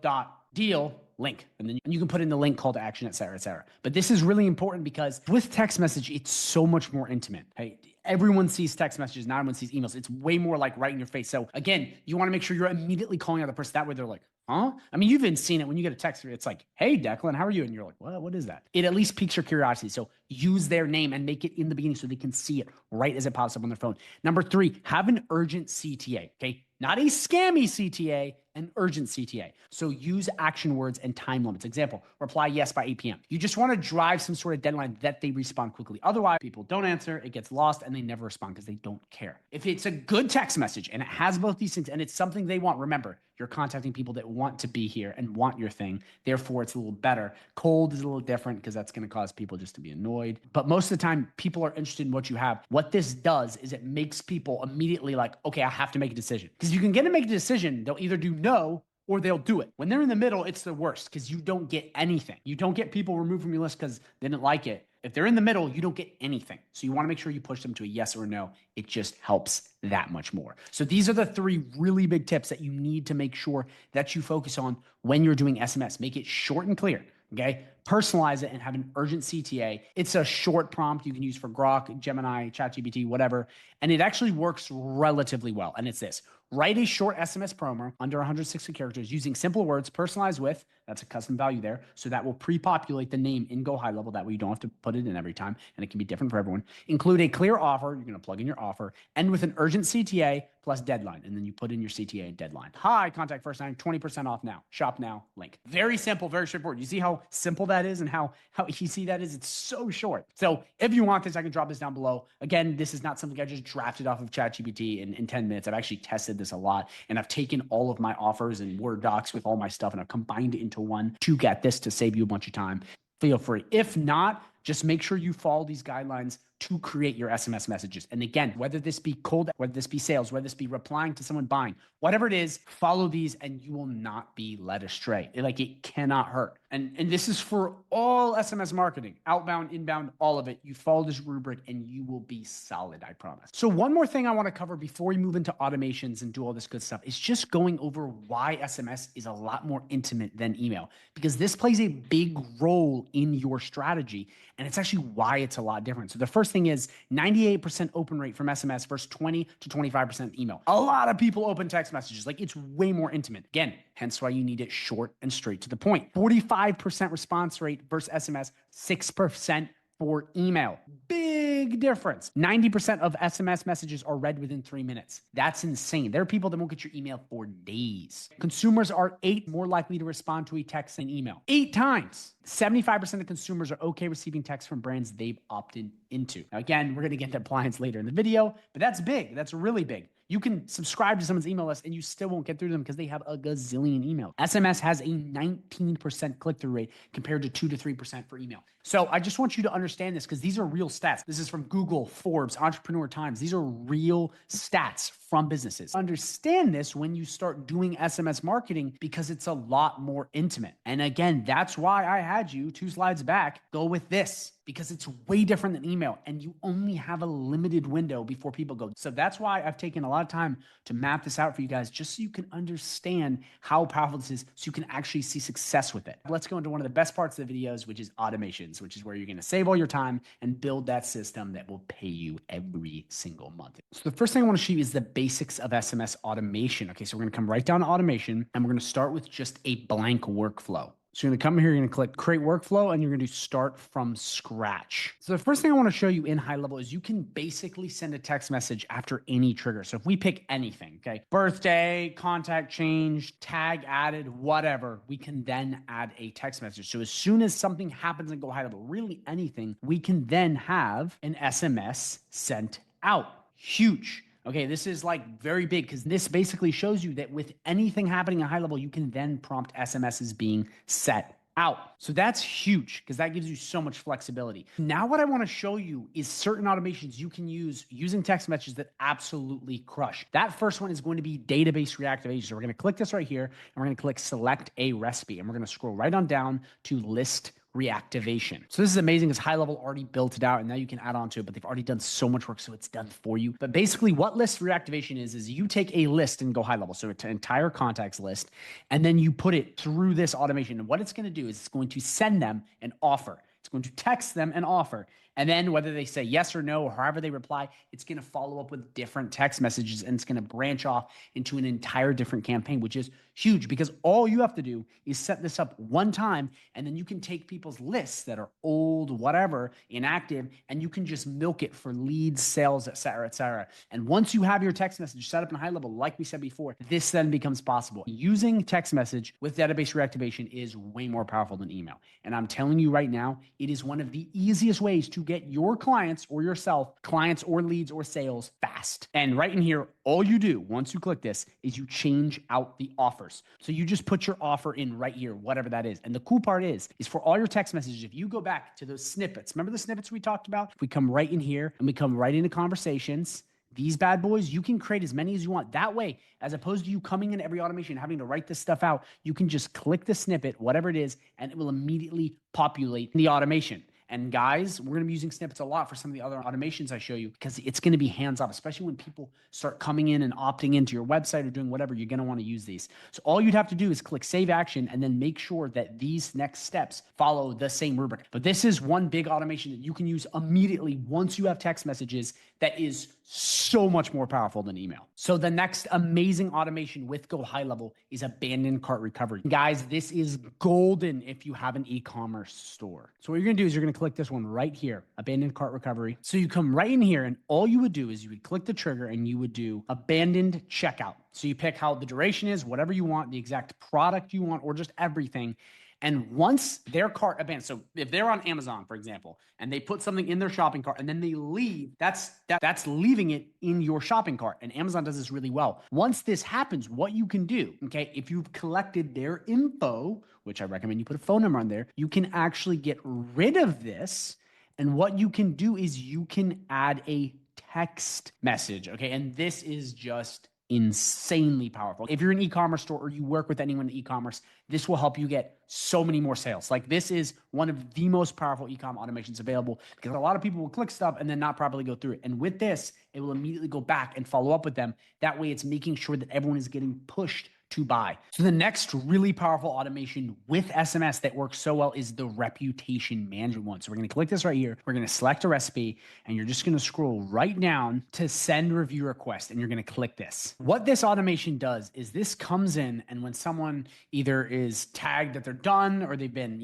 link. And then you can put in the link, call to action, et cetera, et cetera. But this is really important because with text message, it's so much more intimate. Hey, everyone sees text messages, not everyone sees emails. It's way more like right in your face. So again, you want to make sure you're immediately calling out the person. That way they're like, huh? I mean, you've even seen it when you get a text, it's like, hey, Declan, how are you? And you're like, what is that? It at least piques your curiosity. So use their name and make it in the beginning so they can see it right as it pops up on their phone. Number 3, have an urgent CTA, okay? Not a scammy CTA, an urgent CTA. So use action words and time limits. Example, reply yes by 8 p.m. You just want to drive some sort of deadline that they respond quickly. Otherwise, people don't answer, it gets lost, and they never respond because they don't care. If it's a good text message and it has both these things and it's something they want, remember, you're contacting people that want to be here and want your thing. Therefore, it's a little better. Cold is a little different because that's going to cause people just to be annoyed. But most of the time, people are interested in what you have. What this does is it makes people immediately like, okay, I have to make a decision. Because you can get to make a decision, they'll either do no or they'll do it. When they're in the middle, it's the worst because you don't get anything. You don't get people removed from your list because they didn't like it. If they're in the middle, you don't get anything. So you want to make sure you push them to a yes or a no. It just helps that much more. So these are the 3 really big tips that you need to make sure that you focus on when you're doing SMS. Make it short and clear. Okay. Personalize it and have an urgent CTA. It's a short prompt you can use for Grok, Gemini, ChatGPT, whatever. And it actually works relatively well. And it's this: write a short SMS promo under 160 characters using simple words, personalized with, that's a custom value there. So that will pre-populate the name in GoHighLevel. That way you don't have to put it in every time, and it can be different for everyone. Include a clear offer. You're going to plug in your offer. End with an urgent CTA plus deadline. And then you put in your CTA and deadline. Hi, contact first time, 20% off now. Shop now, link. Very simple, very straightforward. You see how simple that is and how easy that is? It's so short. So if you want this, I can drop this down below. Again, this is not something I just drafted off of ChatGPT in 10 minutes. I've actually tested this a lot, and I've taken all of my offers and Word docs with all my stuff, and I've combined it into one to get this to save you a bunch of time. Feel free. If not, just make sure you follow these guidelines to create your SMS messages. And again, whether this be cold, whether this be sales, whether this be replying to someone buying, whatever it is, follow these and you will not be led astray. It cannot hurt. And this is for all SMS marketing, outbound, inbound, all of it. You follow this rubric and you will be solid, I promise. So one more thing I want to cover before we move into automations and do all this good stuff is just going over why SMS is a lot more intimate than email, because this plays a big role in your strategy. And it's actually why it's a lot different. So the first thing is 98% open rate from SMS versus 20 to 25% email. A lot of people open text messages. It's way more intimate. Again, hence why you need it short and straight to the point. 45% response rate versus SMS, 6% for email. Big difference. 90% of SMS messages are read within 3 minutes. That's insane. There are people that won't get your email for days. Consumers are 8 more likely to respond to a text than email. 8 times. 75% of consumers are okay receiving text from brands they've opted into. Now, again, we're going to get to appliance later in the video, but that's big. That's really big. You can subscribe to someone's email list and you still won't get through them because they have a gazillion emails. SMS has a 19% click-through rate compared to 2 to 3% for email. So I just want you to understand this because these are real stats. This is from Google, Forbes, Entrepreneur Times. These are real stats from businesses. Understand this when you start doing SMS marketing because it's a lot more intimate. And again, that's why I had you 2 slides back go with this, because it's way different than email and you only have a limited window before people go. So that's why I've taken a lot of time to map this out for you guys, just so you can understand how powerful this is, so you can actually see success with it. Let's go into one of the best parts of the videos, which is automations, which is where you're going to save all your time and build that system that will pay you every single month. So the first thing I want to show you is the basics of SMS automation. Okay, so we're going to come right down to automation and we're going to start with just a blank workflow. So you're going to come here, you're going to click create workflow, and you're going to start from scratch. So the first thing I want to show you in high level is you can basically send a text message after any trigger. So if we pick anything, okay, birthday, contact change, tag added, whatever, we can then add a text message. So as soon as something happens in GoHighLevel, really anything, we can then have an SMS sent out. Huge. Okay, this is very big because this basically shows you that with anything happening at high level, you can then prompt SMSs being set out. So that's huge because that gives you so much flexibility. Now what I want to show you is certain automations you can use using text messages that absolutely crush. That first one is going to be database reactivation. So we're going to click this right here and we're going to click select a recipe and we're going to scroll right on down to list reactivation. So this is amazing because high level already built it out and now you can add on to it, but they've already done so much work, so it's done for you. But basically what list reactivation is you take a list and go high level, so an entire contacts list, and then you put it through this automation. And what it's going to do is it's going to send them an offer. It's going to text them an offer. And then whether they say yes or no, or however they reply, it's going to follow up with different text messages and it's going to branch off into an entire different campaign, which is huge because all you have to do is set this up one time and then you can take people's lists that are old, whatever, inactive, and you can just milk it for leads, sales, et cetera, et cetera. And once you have your text message set up in high level, like we said before, this then becomes possible. Using text message with database reactivation is way more powerful than email. And I'm telling you right now, it is one of the easiest ways to get your clients or yourself, clients or leads or sales fast. And right in here, all you do once you click this is you change out the offers. So you just put your offer in right here, whatever that is. And the cool part is for all your text messages, if you go back to those snippets, remember the snippets we talked about? If we come right in here and we come right into conversations, these bad boys, you can create as many as you want. That way, as opposed to you coming in every automation, having to write this stuff out, you can just click the snippet, whatever it is, and it will immediately populate the automation. And guys, we're going to be using snippets a lot for some of the other automations I show you because it's going to be hands-off, especially when people start coming in and opting into your website or doing whatever, you're going to want to use these. So all you'd have to do is click save action and then make sure that these next steps follow the same rubric. But this is one big automation that you can use immediately once you have text messages that is so much more powerful than email. So the next amazing automation with GoHighLevel is abandoned cart recovery. Guys, this is golden if you have an e-commerce store. So what you're gonna do is you're gonna click this one right here, abandoned cart recovery. So you come right in here and all you would do is you would click the trigger and you would do abandoned checkout. So you pick how the duration is, whatever you want, the exact product you want, or just everything. And once their cart abandoned, so if they're on Amazon, for example, and they put something in their shopping cart and then they leave, that's leaving it in your shopping cart. And Amazon does this really well. Once this happens, what you can do, okay, if you've collected their info, which I recommend you put a phone number on there, you can actually get rid of this. And what you can do is you can add a text message, okay? And this is just insanely powerful. If you're an e-commerce store or you work with anyone in e-commerce, this will help you get so many more sales. Like this is one of the most powerful e-com automations available because a lot of people will click stuff and then not properly go through it. And with this, it will immediately go back and follow up with them. That way it's making sure that everyone is getting pushed to buy. So the next really powerful automation with SMS that works so well is the reputation management one. So we're going to click this right here. We're going to select a recipe and you're just going to scroll right down to send review request and you're going to click this. What this automation does is this comes in and when someone either is tagged that they're done or they've been,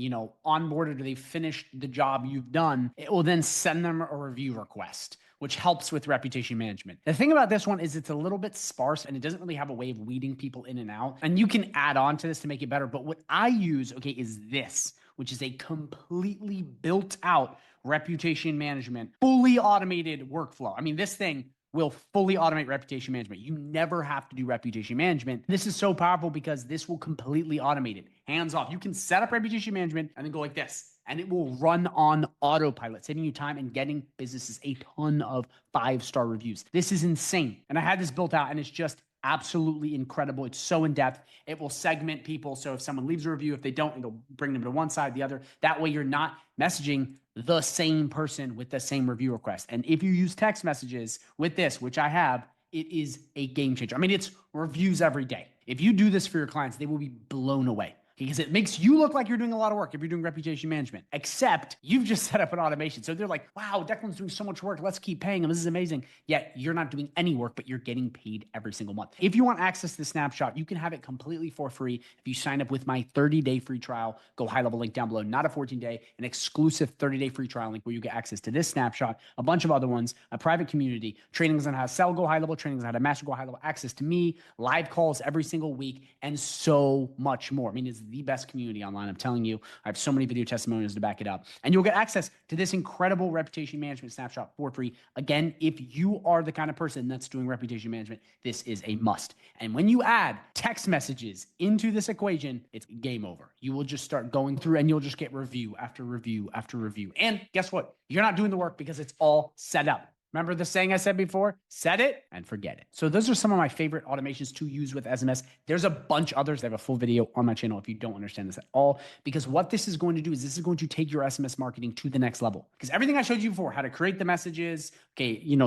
onboarded or they've finished the job you've done, it will then send them a review request, which helps with reputation management. The thing about this one is it's a little bit sparse and it doesn't really have a way of weeding people in and out. And you can add on to this to make it better. But what I use, is this, which is a completely built out reputation management, fully automated workflow. I mean, this thing will fully automate reputation management. You never have to do reputation management. This is so powerful because this will completely automate it, hands off. You can set up reputation management and then go like this. And it will run on autopilot, saving you time and getting businesses a ton of 5-star reviews. This is insane. And I had this built out and it's just absolutely incredible. It's so in depth. It will segment people. So if someone leaves a review, if they don't, it'll bring them to one side, the other. That way you're not messaging the same person with the same review request. And if you use text messages with this, which I have, it is a game changer. I mean, it's reviews every day. If you do this for your clients, they will be blown away. Because it makes you look like you're doing a lot of work if you're doing reputation management, except you've just set up an automation. So they're like, wow, Declan's doing so much work. Let's keep paying him. This is amazing. Yet you're not doing any work, but you're getting paid every single month. If you want access to the snapshot, you can have it completely for free if you sign up with my 30-day free trial. GoHighLevel link down below, not a 14-day, an exclusive 30-day free trial link where you get access to this snapshot, a bunch of other ones, a private community, trainings on how to sell GoHighLevel, trainings on how to master GoHighLevel, access to me, live calls every single week, and so much more. I mean, it's the best community online. I'm telling you, I have so many video testimonials to back it up. And you'll get access to this incredible reputation management snapshot for free. Again, if you are the kind of person that's doing reputation management, this is a must. And when you add text messages into this equation, it's game over. You will just start going through and you'll just get review after review after review. And guess what? You're not doing the work because it's all set up. Remember the saying I said before? Set it and forget it. So those are some of my favorite automations to use with SMS. There's a bunch others. I have a full video on my channel if you don't understand this at all, because what this is going to do is this is going to take your SMS marketing to the next level. Because everything I showed you before, how to create the messages,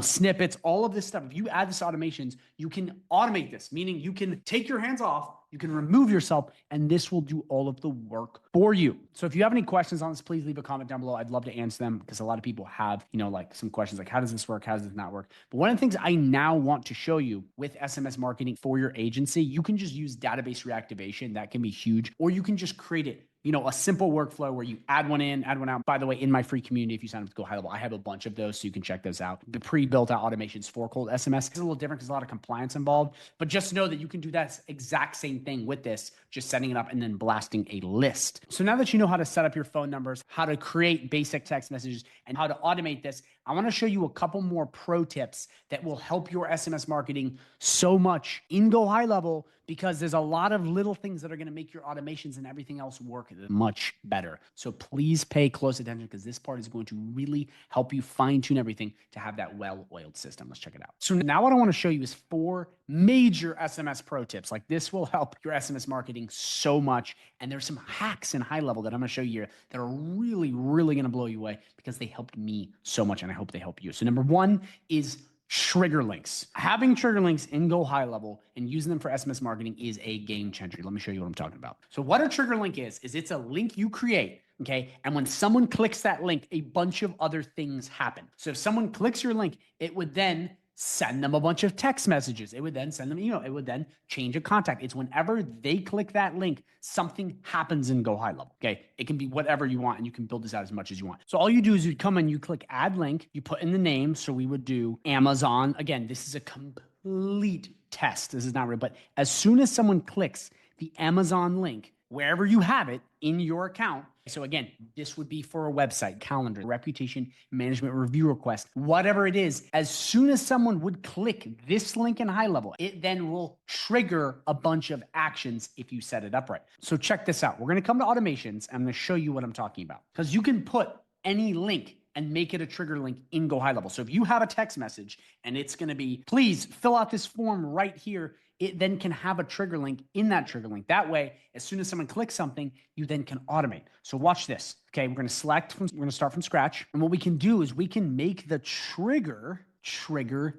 snippets, all of this stuff, if you add this automations, you can automate this, meaning you can take your hands off, you can remove yourself, and this will do all of the work for you. So if you have any questions on this, please leave a comment down below. I'd love to answer them because a lot of people have, some questions like, how does this work? How does this not work? But one of the things I now want to show you with SMS marketing for your agency, you can just use database reactivation. That can be huge. Or you can just create it. A simple workflow where you add one in, add one out. By the way, in my free community, if you sign up to GoHighLevel, I have a bunch of those, so you can check those out. The pre-built out automations for cold SMS. It's a little different because there's a lot of compliance involved, but just know that you can do that exact same thing with this, just setting it up and then blasting a list. So now that you know how to set up your phone numbers, how to create basic text messages, and how to automate this, I want to show you a couple more pro tips that will help your SMS marketing so much in GoHighLevel, because there's a lot of little things that are going to make your automations and everything else work work much better. So please pay close attention because this part is going to really help you fine tune everything to have that well-oiled system. Let's check it out. So now what I want to show you is 4 major SMS pro tips. Like this will help your SMS marketing so much. And there's some hacks in high level that I'm going to show you here that are really, really going to blow you away because they helped me so much and I hope they help you. So number 1 is trigger links. Having trigger links in GoHighLevel and using them for SMS marketing is a game changer. Let me show you what I'm talking about. So what a trigger link is it's a link you create, okay? And when someone clicks that link, a bunch of other things happen. So if someone clicks your link, it would then send them a bunch of text messages. It would then send them email. It would then change a contact. It's whenever they click that link, something happens in GoHighLevel. Okay. It can be whatever you want and you can build this out as much as you want. So all you do is you come and you click add link, you put in the name. So we would do Amazon. Again, this is a complete test. This is not real, but as soon as someone clicks the Amazon link, wherever you have it in your account. So again, this would be for a website, calendar, reputation management review request, whatever it is. As soon as someone would click this link in high level, it then will trigger a bunch of actions if you set it up right. So check this out. We're going to come to automations. I'm going to show you what I'm talking about because you can put any link and make it a trigger link in GoHighLevel. So if you have a text message and it's going to be, please fill out this form right here, it then can have a trigger link in that trigger link. That way, as soon as someone clicks something, you then can automate. So watch this. Okay, we're going to start from scratch. And what we can do is we can make the trigger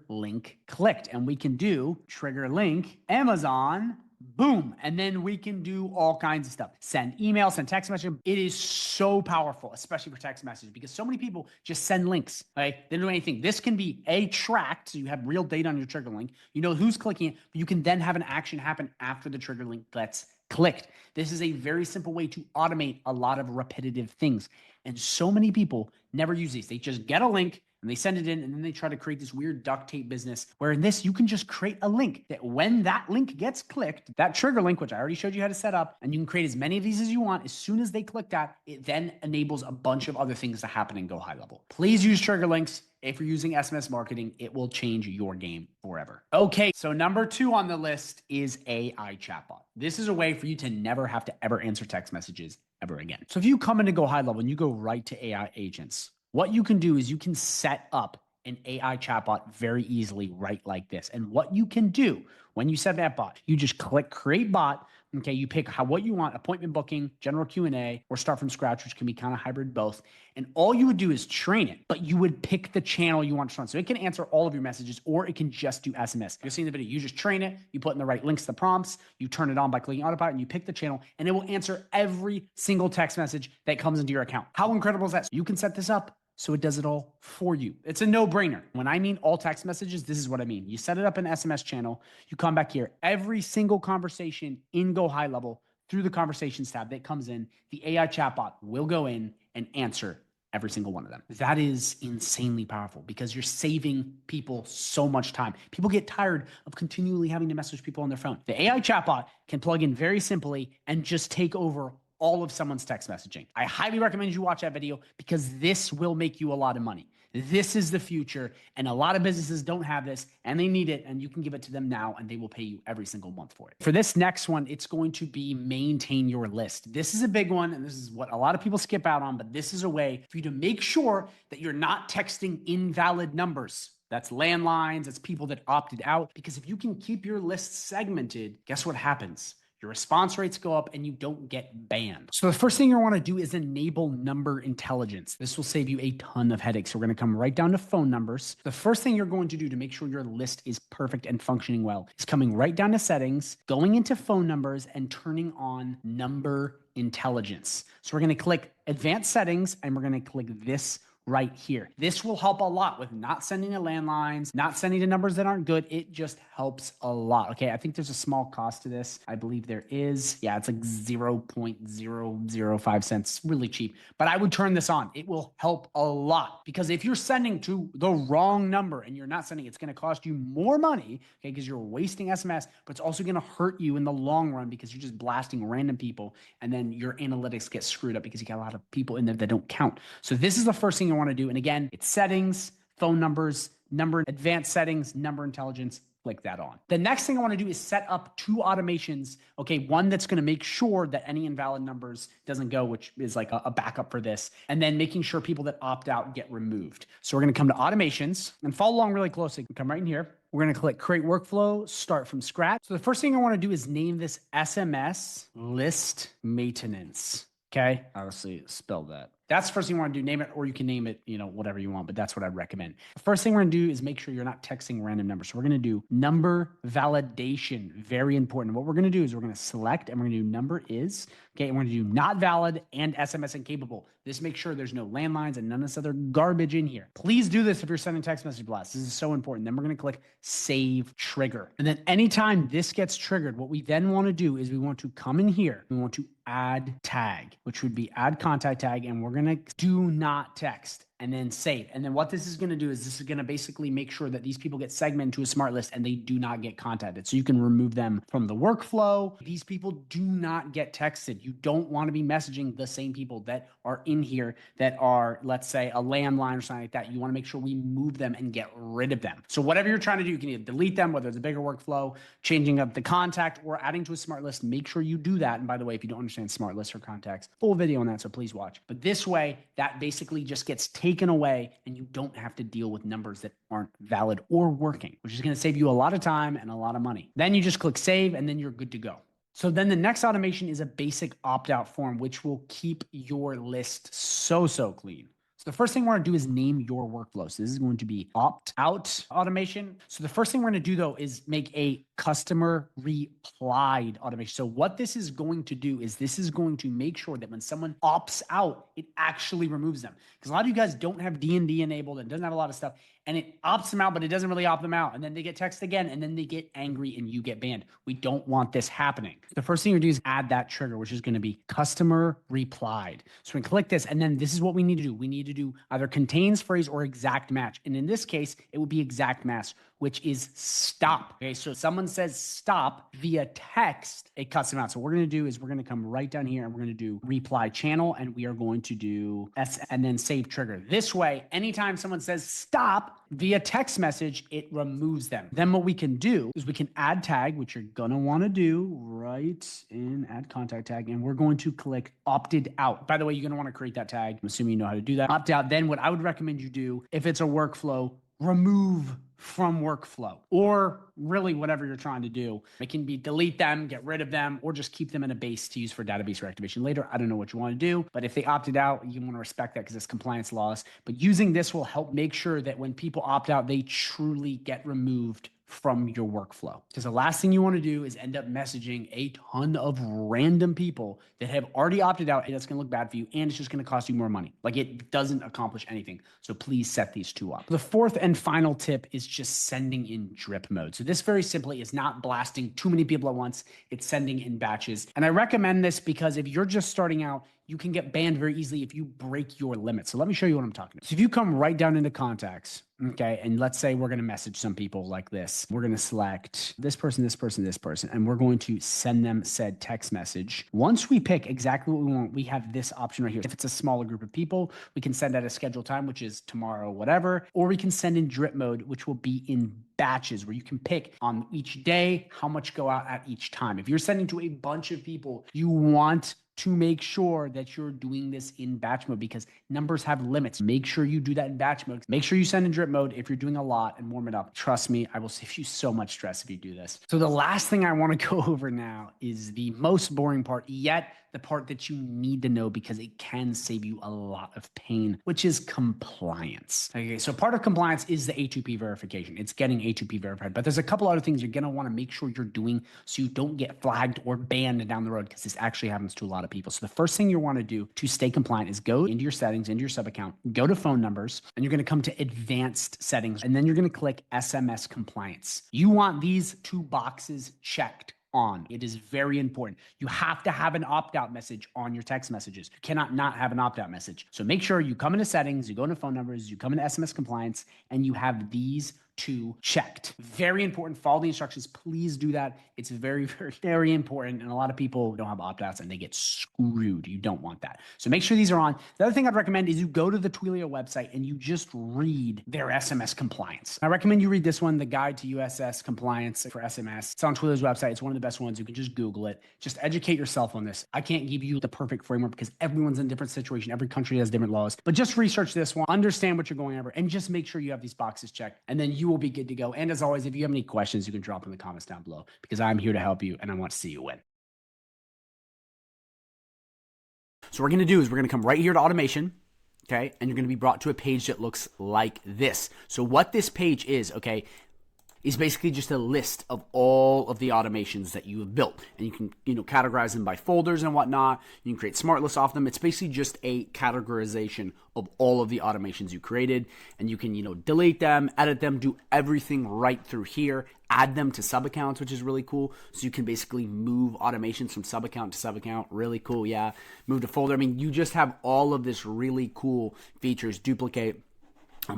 link clicked. And we can do trigger link Amazon, boom. And then we can do all kinds of stuff. Send email, send text message. It is so powerful, especially for text message, because so many people just send links. Okay? They don't do anything. This can be tracked, so you have real data on your trigger link. You know who's clicking it, but you can then have an action happen after the trigger link gets clicked. This is a very simple way to automate a lot of repetitive things. And so many people never use these. They just get a link and they send it in and then they try to create this weird duct tape business where in this, you can just create a link that when that link gets clicked, that trigger link, which I already showed you how to set up, and you can create as many of these as you want. As soon as they click that, it then enables a bunch of other things to happen and go high level. Please use trigger links. If you're using SMS marketing, it will change your game forever. Okay, so number 2 on the list is AI chatbot. This is a way for you to never have to ever answer text messages ever again. So if you come into GoHighLevel and you go right to AI agents, what you can do is you can set up an AI chatbot very easily right like this. And what you can do when you set that bot, you just click create bot. Okay, you pick what you want, appointment booking, general Q&A, or start from scratch, which can be kind of hybrid both. And all you would do is train it, but you would pick the channel you want to run. So it can answer all of your messages or it can just do SMS. You'll see in the video, you just train it, you put in the right links to prompts, you turn it on by clicking autopilot and you pick the channel and it will answer every single text message that comes into your account. How incredible is that? So you can set this up so it does it all for you. It's a no-brainer. When I mean all text messages, this is what I mean. You set it up in SMS channel, you come back here, every single conversation in GoHighLevel through the conversations tab that comes in, the AI chatbot will go in and answer every single one of them. That is insanely powerful because you're saving people so much time. People get tired of continually having to message people on their phone. The AI chatbot can plug in very simply and just take over all of someone's text messaging. I highly recommend you watch that video because this will make you a lot of money. This is the future, and a lot of businesses don't have this, and they need it, and you can give it to them now, and they will pay you every single month for it. For this next one, it's going to be maintain your list. This is a big one, and this is what a lot of people skip out on, but this is a way for you to make sure that you're not texting invalid numbers. That's landlines, that's people that opted out, because if you can keep your list segmented, guess what happens? Your response rates go up and you don't get banned. So the first thing you want to do is enable number intelligence. This will save you a ton of headaches. So we're going to come right down to phone numbers. The first thing you're going to do to make sure your list is perfect and functioning well is coming right down to settings, going into phone numbers and turning on number intelligence. So we're going to click advanced settings and we're going to click this right here. This will help a lot with not sending to landlines, not sending to numbers that aren't good. It just helps a lot. Okay, I think there's a small cost to this. I believe there is. Yeah, it's like 0.005 cents. Really cheap. But I would turn this on. It will help a lot because if you're sending to the wrong number and you're not sending, it's going to cost you more money, okay, because you're wasting SMS, but it's also going to hurt you in the long run because you're just blasting random people and then your analytics get screwed up because you got a lot of people in there that don't count. So this is the first thing you want to do. And again, it's settings, phone numbers, number, advanced settings, number intelligence, click that on. The next thing I want to do is set up 2 automations. Okay, one that's going to make sure that any invalid numbers doesn't go, which is like a backup for this, and then making sure people that opt out get removed. So we're going to come to automations and follow along really closely. Come right in here. We're going to click create workflow, start from scratch. So the first thing I want to do is name this SMS list maintenance. Okay, obviously spell that. That's the first thing you want to do, name it, or you can name it, whatever you want, but that's what I recommend. The first thing we're going to do is make sure you're not texting random numbers. So we're going to do number validation, very important. What we're going to do is we're going to select and we're going to do number is, okay, and we're going to do not valid and SMS incapable. This makes sure there's no landlines and none of this other garbage in here. Please do this if you're sending text message blasts. This is so important. Then we're going to click save trigger. And then anytime this gets triggered, what we then want to do is we want to come in here. We want to add tag, which would be add contact tag, and we're going to do not text and then save. And then what this is going to do is this is going to basically make sure that these people get segmented to a smart list and they do not get contacted. So you can remove them from the workflow. These people do not get texted. You don't want to be messaging the same people that are in here that are, let's say, a landline or something like that. You want to make sure we move them and get rid of them. So whatever you're trying to do, you can either delete them, whether it's a bigger workflow, changing up the contact, or adding to a smart list. Make sure you do that. And by the way, if you don't understand smart lists or contacts, full video on that, so please watch. But this way, that basically just gets taken away and you don't have to deal with numbers that aren't valid or working, which is going to save you a lot of time and a lot of money. Then you just click save and then you're good to go. So then the next automation is a basic opt-out form, which will keep your list so clean. So the first thing we're going to do is name your workflow. So this is going to be opt-out automation. So the first thing we're going to do though is make a customer replied automation. So what this is going to do is this is going to make sure that when someone opts out, it actually removes them. Because a lot of you guys don't have D&D enabled and doesn't have a lot of stuff, and it opts them out, but it doesn't really opt them out. And then they get text again, and then they get angry and you get banned. We don't want this happening. The first thing you do is add that trigger, which is going to be customer replied. So we click this, and then this is what we need to do. We need to do either contains phrase or exact match. And in this case, it would be exact match, which is stop. Okay, so if someone says stop via text, it cuts them out. So what we're going to do is we're going to come right down here and we're going to do reply channel, and we are going to do S and then save trigger. This way, anytime someone says stop via text message, it removes them. Then what we can do is we can add tag, which you're going to want to do right in add contact tag, and we're going to click opted out. By the way, you're going to want to create that tag. I'm assuming you know how to do that. Opt out. Then what I would recommend you do, if it's a workflow, remove from workflow, or really whatever you're trying to do. It can be delete them, get rid of them, or just keep them in a base to use for database reactivation later. I don't know what you want to do, but if they opted out, you want to respect that because it's compliance laws. But using this will help make sure that when people opt out, they truly get removed from your workflow. Because the last thing you want to do is end up messaging a ton of random people that have already opted out, and that's going to look bad for you, and it's just going to cost you more money. Like, it doesn't accomplish anything. So please set these 2 up. The fourth and final tip is just sending in drip mode. So this very simply is not blasting too many people at once. It's sending in batches. And I recommend this because if you're just starting out, you can get banned very easily if you break your limit. So let me show you what I'm talking about. So if you come right down into contacts, okay, and let's say we're going to message some people like this. We're going to select this person, this person, this person, and we're going to send them said text message. Once we pick exactly what we want, we have this option right here. If it's a smaller group of people, we can send at a scheduled time, which is tomorrow, whatever, or we can send in drip mode, which will be in batches where you can pick on each day how much go out at each time. If you're sending to a bunch of people, you want to make sure that you're doing this in batch mode because numbers have limits. Make sure you do that in batch mode. Make sure you send in drip mode if you're doing a lot and warm it up. Trust me, I will save you so much stress if you do this. So the last thing I want to go over now is the most boring part, yet the part that you need to know because it can save you a lot of pain, which is compliance. Okay, so part of compliance is the A2P verification. It's getting A2P verified, but there's a couple other things you're going to want to make sure you're doing so you don't get flagged or banned down the road because this actually happens to a lot of people. So the first thing you want to do to stay compliant is go into your settings, into your sub account, go to phone numbers, and you're going to come to advanced settings, and then you're going to click SMS compliance. You want these 2 boxes checked on. It is very important. You have to have an opt-out message on your text messages. You cannot not have an opt-out message. So make sure you come into settings, you go into phone numbers, you come into SMS compliance, and you have these to checked. Very important. Follow the instructions. Please do that. It's very, very, very important. And a lot of people don't have opt-outs and they get screwed. You don't want that. So make sure these are on. The other thing I'd recommend is you go to the Twilio website and you just read their SMS compliance. I recommend you read this one, the Guide to USS Compliance for SMS. It's on Twilio's website. It's one of the best ones. You can just Google it. Just educate yourself on this. I can't give you the perfect framework because everyone's in a different situation. Every country has different laws, but just research this one, understand what you're going over, and just make sure you have these boxes checked, and then you will be good to go. And as always, if you have any questions, you can drop in the comments down below because I'm here to help you and I want to see you win. So what we're going to do is we're going to come right here to automation. Okay. And you're going to be brought to a page that looks like this. So what this page is, okay, is basically just a list of all of the automations that you have built. And you can, categorize them by folders and whatnot. You can create smart lists off them. It's basically just a categorization of all of the automations you created. And you can, delete them, edit them, do everything right through here, add them to sub-accounts, which is really cool. So you can basically move automations from sub-account to sub-account. Really cool, yeah. Move to folder. I mean, you just have all of this really cool features, duplicate,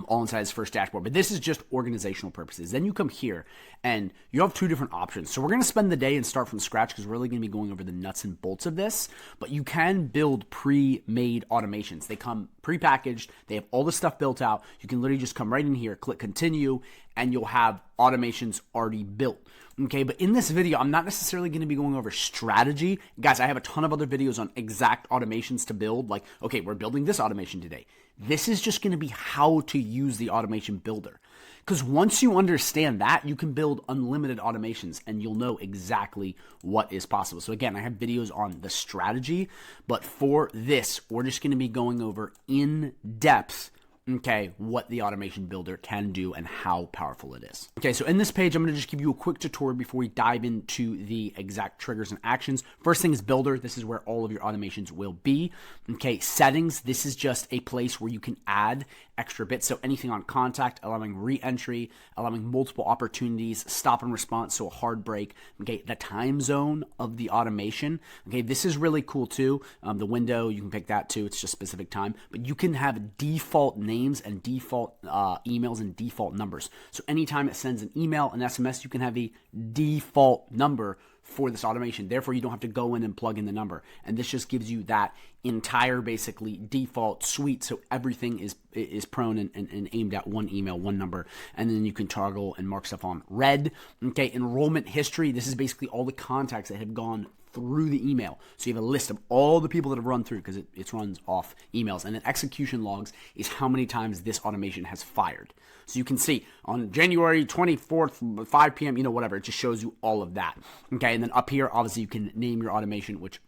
all inside this first dashboard. But this is just organizational purposes. Then you come here and you have two different options. So we're going to spend the day and start from scratch because we're really going to be going over the nuts and bolts of this. But you can build pre-made automations. They come pre-packaged. They have all the stuff built out. You can literally just come right in here, click continue, and you'll have automations already built. Okay, but in this video, I'm not necessarily going to be going over strategy. Guys, I have a ton of other videos on exact automations to build. Like, okay, we're building this automation today. This is just going to be how to use the automation builder. Because once you understand that, you can build unlimited automations and you'll know exactly what is possible. So again, I have videos on the strategy, but for this, we're just going to be going over in depth, okay, what the automation builder can do and how powerful it is. Okay, so in this page, I'm going to just give you a quick tutorial before we dive into the exact triggers and actions. First thing is builder. This is where all of your automations will be. Okay, settings. This is just a place where you can add extra bits. So anything on contact, allowing re-entry, allowing multiple opportunities, stop and response, so a hard break. Okay, the time zone of the automation. Okay, this is really cool too. The window, you can pick that too. It's just specific time, but you can have default names and default emails and default numbers. So anytime it sends an email, an SMS, you can have a default number for this automation. Therefore, you don't have to go in and plug in the number. And this just gives you that entire basically default suite. So everything is prone and aimed at one email, one number. And then you can toggle and mark stuff on red. Okay, enrollment history. This is basically all the contacts that have gone through the email. So you have a list of all the people that have run through because it runs off emails. And then execution logs is how many times this automation has fired. So you can see on January 24th, 5 p.m., whatever, it just shows you all of that. Okay, and then up here, obviously you can name your automation, which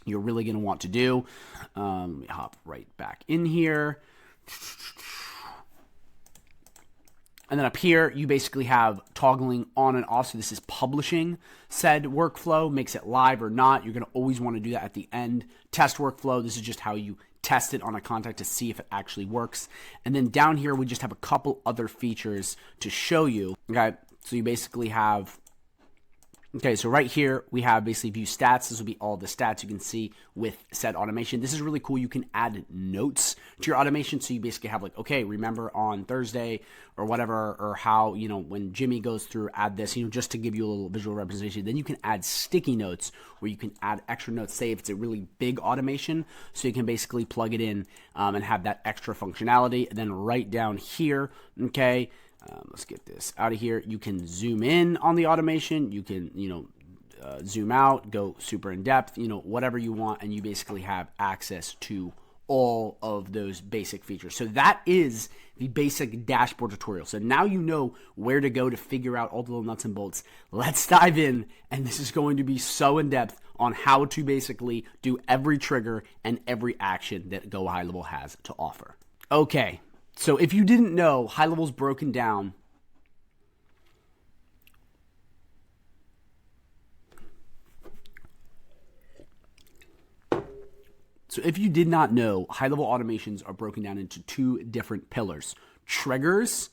you're really going to want to do. Let me hop right back in here. And then up here, you basically have toggling on and off. So this is publishing said workflow, makes it live or not. You're going to always want to do that at the end. Test workflow, this is just how you test it on a contact to see if it actually works. And then down here, we just have a couple other features to show you. Okay, so you basically have, okay, so right here, we have basically view stats. This will be all the stats you can see with said automation. This is really cool. You can add notes to your automation. So you basically have like, okay, remember on Thursday or whatever, or how, when Jimmy goes through, add this, just to give you a little visual representation. Then you can add sticky notes where you can add extra notes, say if it's a really big automation. So you can basically plug it in and have that extra functionality. And then right down here, okay, let's get this out of here. You can zoom in on the automation. You can, zoom out, go super in depth, whatever you want. And you basically have access to all of those basic features. So that is the basic dashboard tutorial. So now you know where to go to figure out all the little nuts and bolts. Let's dive in. And this is going to be so in depth on how to basically do every trigger and every action that GoHighLevel has to offer. Okay. So if you didn't know, HighLevel's broken down So if you did not know, high-level automations are broken down into two different pillars, triggers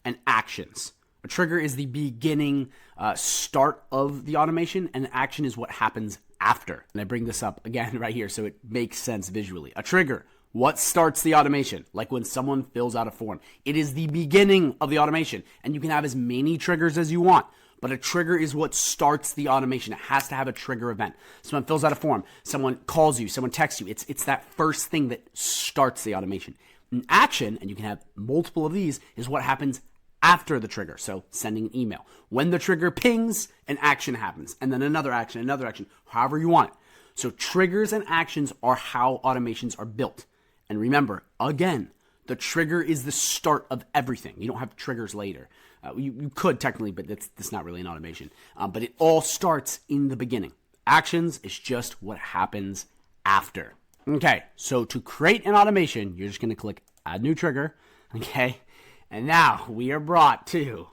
and actions. A trigger is the beginning start of the automation, and an action is what happens after. And I bring this up again right here so it makes sense visually. A trigger, What starts the automation? Like when someone fills out a form. It is the beginning of the automation, and you can have as many triggers as you want. But a trigger is what starts the automation. It has to have a trigger event. Someone fills out a form, someone calls you, someone texts you. It's that first thing that starts the automation. An action, and you can have multiple of these, is what happens after the trigger. So sending an email. When the trigger pings, an action happens, and then another action, however you want it. So triggers and actions are how automations are built. And remember, again, the trigger is the start of everything. You don't have triggers later. You could technically, but that's not really an automation. But it all starts in the beginning. Actions is just what happens after. Okay, so to create an automation, you're just going to click Add New Trigger. Okay, and now we are brought to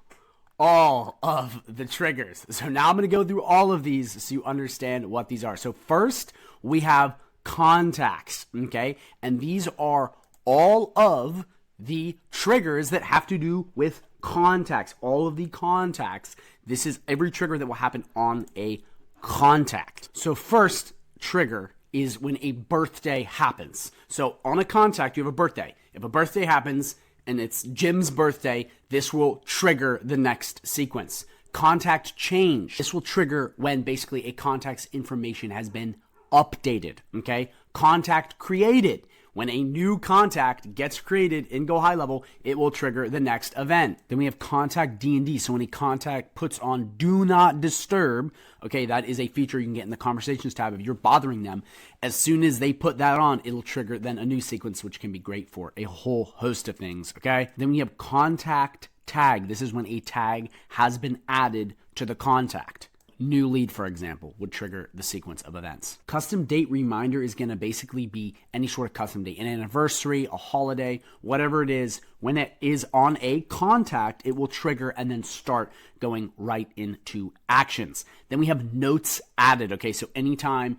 all of the triggers. So now I'm going to go through all of these so you understand what these are. So first, we have contacts. Okay, and these are all of the triggers that have to do with contacts, all of the contacts. This is every trigger that will happen on a contact. So first trigger is when a birthday happens. So on a contact, you have a birthday. If a birthday happens and it's Jim's birthday, this will trigger the next sequence. Contact change. This will trigger when basically a contact's information has been updated. Okay. Contact created. When a new contact gets created in GoHighLevel, it will trigger the next event. Then we have contact D&D. So when a contact puts on do not disturb, okay, that is a feature you can get in the conversations tab if you're bothering them. As soon as they put that on, it'll trigger then a new sequence, which can be great for a whole host of things, okay? Then we have contact tag. This is when a tag has been added to the contact. New lead, for example, would trigger the sequence of events. Custom date reminder is going to basically be any sort of custom date, an anniversary, a holiday, whatever it is. When it is on a contact, it will trigger and then start going right into actions. Then we have notes added. Okay, so anytime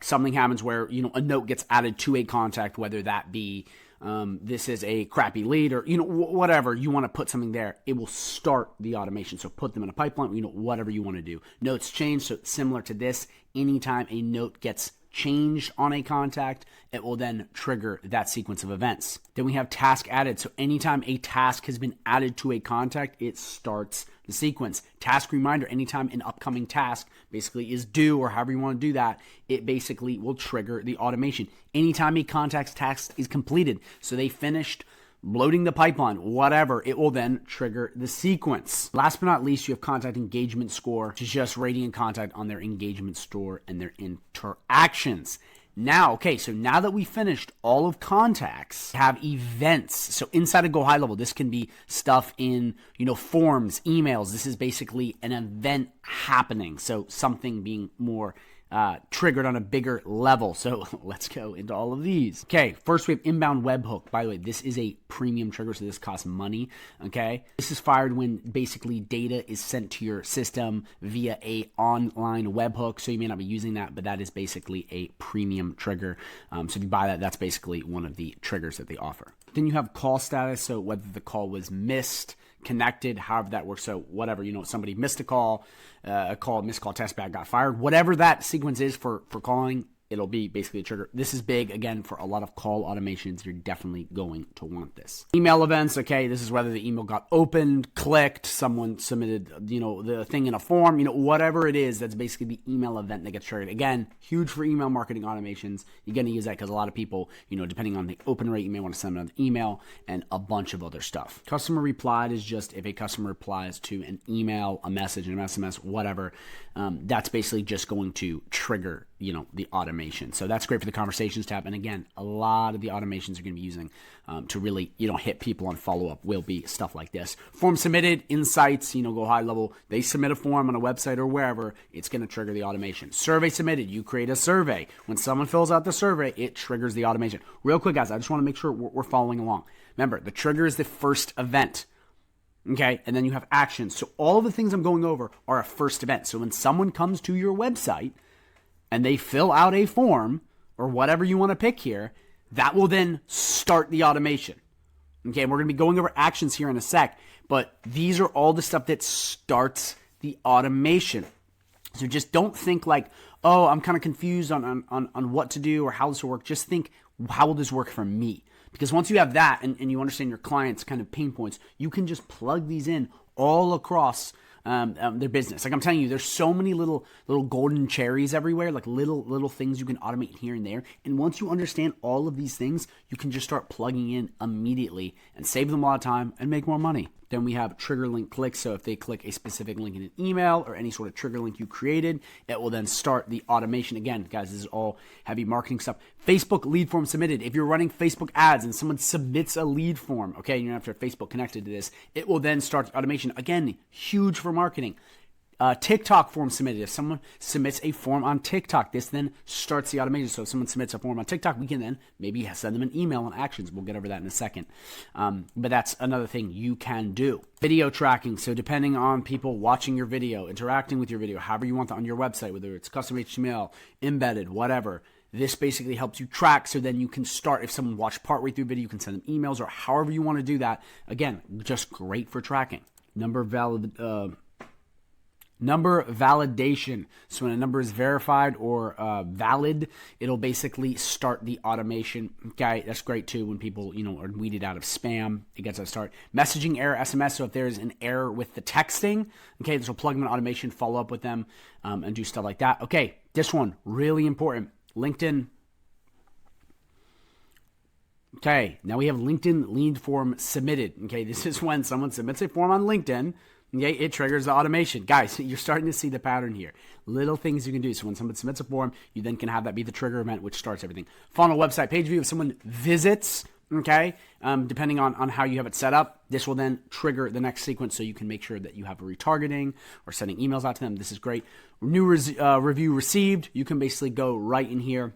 something happens where a note gets added to a contact, whether that be this is a crappy lead or, whatever you want to put something there, it will start the automation. So put them in a pipeline, whatever you want to do. Notes change. So similar to this, anytime a note gets changed on a contact, it will then trigger that sequence of events. Then we have task added. So anytime a task has been added to a contact, it starts the sequence. Task reminder, anytime an upcoming task basically is due or however you want to do that, it basically will trigger the automation. Anytime a contact's task is completed, so they finished loading the pipeline, whatever, it will then trigger the sequence. Last but not least, you have contact engagement score, which is just rating a contact on their engagement score and their interactions. Now that we finished all of contacts, have events. So inside of GoHighLevel, this can be stuff in, forms, emails. This is basically an event happening. So something being more triggered on a bigger level. So let's go into all of these. Okay, first we have inbound webhook. By the way, this is a premium trigger, so this costs money. Okay, this is fired when basically data is sent to your system via a online webhook. So you may not be using that, but that is basically a premium trigger. So if you buy that, that's basically one of the triggers that they offer. Then you have call status. So whether the call was missed, connected, however that works. So whatever, somebody missed a missed call, test back, got fired, whatever that sequence is for calling, it'll be basically a trigger. This is big, again, for a lot of call automations. You're definitely going to want this. Email events, okay, this is whether the email got opened, clicked, someone submitted, the thing in a form, whatever it is, that's basically the email event that gets triggered. Again, huge for email marketing automations. You're going to use that because a lot of people, depending on the open rate, you may want to send another email and a bunch of other stuff. Customer replied is just if a customer replies to an email, a message, an SMS, whatever, that's basically just going to trigger, the automation. So that's great for the conversations tab. And again, a lot of the automations are going to be using to really, hit people on follow-up will be stuff like this. Form submitted, insights, GoHighLevel, they submit a form on a website or wherever, it's going to trigger the automation. Survey submitted, you create a survey. When someone fills out the survey, it triggers the automation. Real quick, guys, I just want to make sure we're following along. Remember, the trigger is the first event. Okay, and then you have actions. So all of the things I'm going over are a first event. So when someone comes to your website and they fill out a form or whatever you want to pick here, that will then start the automation. Okay, and we're going to be going over actions here in a sec, but these are all the stuff that starts the automation. So just don't think like, oh, I'm kind of confused on what to do or how this will work. Just think how will this work for me? Because once you have that and you understand your client's kind of pain points, you can just plug these in all across their business. Like I'm telling you, there's so many little golden cherries everywhere, like little things you can automate here and there. And once you understand all of these things, you can just start plugging in immediately and save them a lot of time and make more money. Then we have trigger link clicks. So if they click a specific link in an email or any sort of trigger link you created, it will then start the automation. Again, guys, this is all heavy marketing stuff. Facebook lead form submitted. If you're running Facebook ads and someone submits a lead form, okay, and you don't have to have Facebook connected to this, it will then start the automation. Again, huge for marketing. TikTok form submitted. If someone submits a form on TikTok, this then starts the automation. So if someone submits a form on TikTok, we can then maybe send them an email on actions. We'll get over that in a second. But that's another thing you can do. Video tracking. So depending on people watching your video, interacting with your video, however you want that on your website, whether it's custom HTML, embedded, whatever, this basically helps you track. So then you can start, if someone watched partway through video, you can send them emails or however you want to do that. Again, just great for tracking. Number validation. So when a number is verified or valid, it'll basically start the automation. Okay, that's great too when people, are weeded out of spam. It gets a start. Messaging error SMS. So if there's an error with the texting, okay, this will plug them in automation, follow up with them, and do stuff like that. Okay, this one, really important. LinkedIn. Okay, now we have LinkedIn lead form submitted. Okay, this is when someone submits a form on LinkedIn. Okay, it triggers the automation. Guys, you're starting to see the pattern here. Little things you can do. So when someone submits a form, you then can have that be the trigger event, which starts everything. Funnel, website, page view. If someone visits, okay, depending on how you have it set up, this will then trigger the next sequence so you can make sure that you have retargeting or sending emails out to them. This is great. New review received. You can basically go right in here.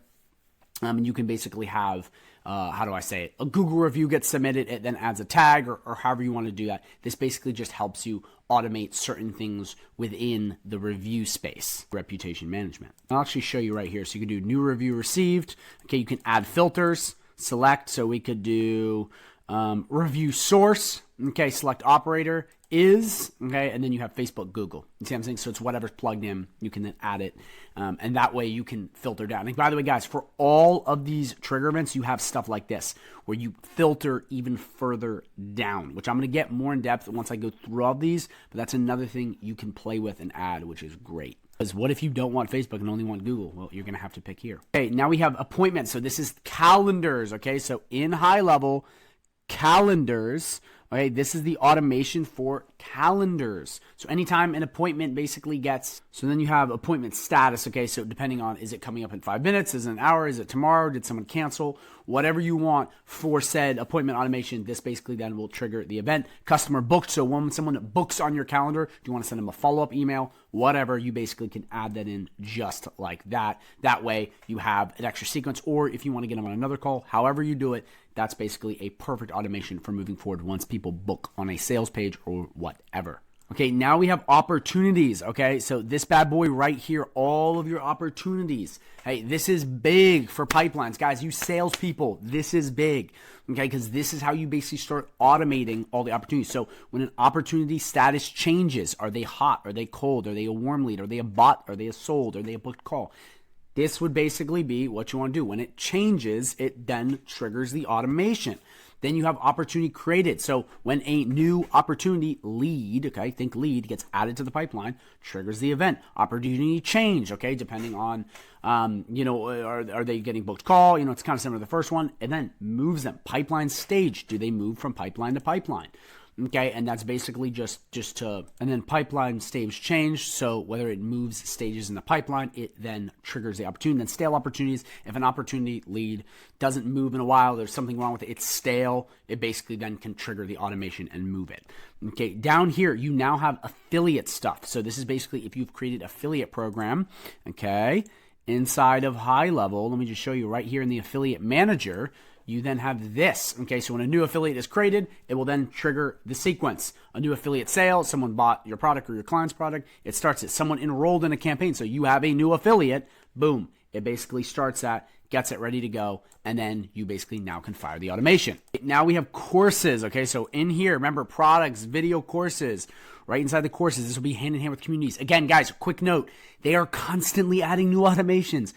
And you can basically have, how do I say it? A Google review gets submitted, it then adds a tag or however you want to do that. This basically just helps you automate certain things within the review space. Reputation management. I'll actually show you right here. So you can do new review received. Okay, you can add filters, select. So we could do review source. Okay, select operator is, okay, and then you have Facebook, Google. You see what I'm saying? So it's whatever's plugged in, you can then add it, and that way you can filter down. And by the way, guys, for all of these trigger events, you have stuff like this, where you filter even further down, which I'm going to get more in depth once I go through all these, but that's another thing you can play with and add, which is great. Because what if you don't want Facebook and only want Google? Well, you're going to have to pick here. Okay, now we have appointments. So this is calendars, okay? So in high level, calendars. Okay, this is the automation for calendars. So anytime an appointment basically gets, so then you have appointment status. Okay, so depending on, is it coming up in 5 minutes? Is it an hour? Is it tomorrow? Did someone cancel? Whatever you want for said appointment automation, this basically then will trigger the event. Customer booked. So when someone books on your calendar, do you want to send them a follow-up email? Whatever, you basically can add that in just like that. That way you have an extra sequence, or if you want to get them on another call, however you do it, that's basically a perfect automation for moving forward once people book on a sales page or whatever. Okay, now we have opportunities. Okay, so this bad boy right here, all of your opportunities. Hey, this is big for pipelines. Guys, you salespeople, this is big. Okay, because this is how you basically start automating all the opportunities. So when an opportunity status changes, are they hot? Are they cold? Are they a warm lead? Are they a bot? Are they a sold? Are they a booked call? This would basically be what you want to do. When it changes, it then triggers the automation. Then you have opportunity created. So when a new opportunity lead, okay, think lead, gets added to the pipeline, triggers the event. Opportunity change, okay, depending on, are they getting booked call? It's kind of similar to the first one. And then moves them. Pipeline stage. Do they move from pipeline to pipeline? Okay, and that's basically just to, and then pipeline stage change. So whether it moves stages in the pipeline, it then triggers the opportunity. Then stale opportunities. If an opportunity lead doesn't move in a while, there's something wrong with it, it's stale, it basically then can trigger the automation and move it. Okay, down here, you now have affiliate stuff. So this is basically if you've created affiliate program, okay, inside of high level, let me just show you right here in the affiliate manager. You then have this. Okay, so when a new affiliate is created, it will then trigger the sequence. A new affiliate sale, someone bought your product or your client's product, it starts it. Someone enrolled in a campaign, so you have a new affiliate, boom. It basically starts that, gets it ready to go, and then you basically now can fire the automation. Now we have courses, okay? So in here, remember products, video courses, right inside the courses, this will be hand in hand with communities. Again, guys, quick note, they are constantly adding new automations.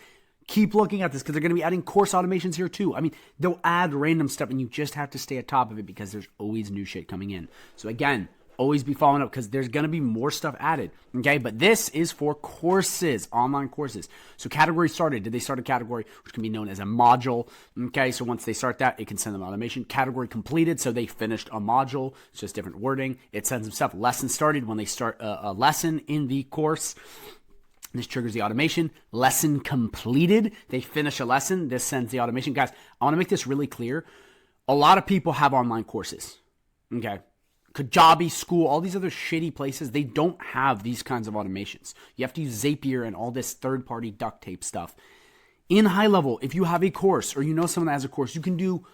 Keep looking at this because they're going to be adding course automations here too. I mean, they'll add random stuff and you just have to stay at top of it because there's always new shit coming in. So again, always be following up because there's going to be more stuff added. Okay, but this is for courses, online courses. So category started. Did they start a category, which can be known as a module? Okay, so once they start that, it can send them automation. Category completed, so they finished a module. It's just different wording. It sends them stuff. Lesson started when they start a lesson in the course. This triggers the automation. Lesson completed. They finish a lesson. This sends the automation. Guys, I want to make this really clear. A lot of people have online courses. Okay. Kajabi, School, all these other shitty places, they don't have these kinds of automations. You have to use Zapier and all this third-party duct tape stuff. In high level, if you have a course or you know someone that has a course, you can do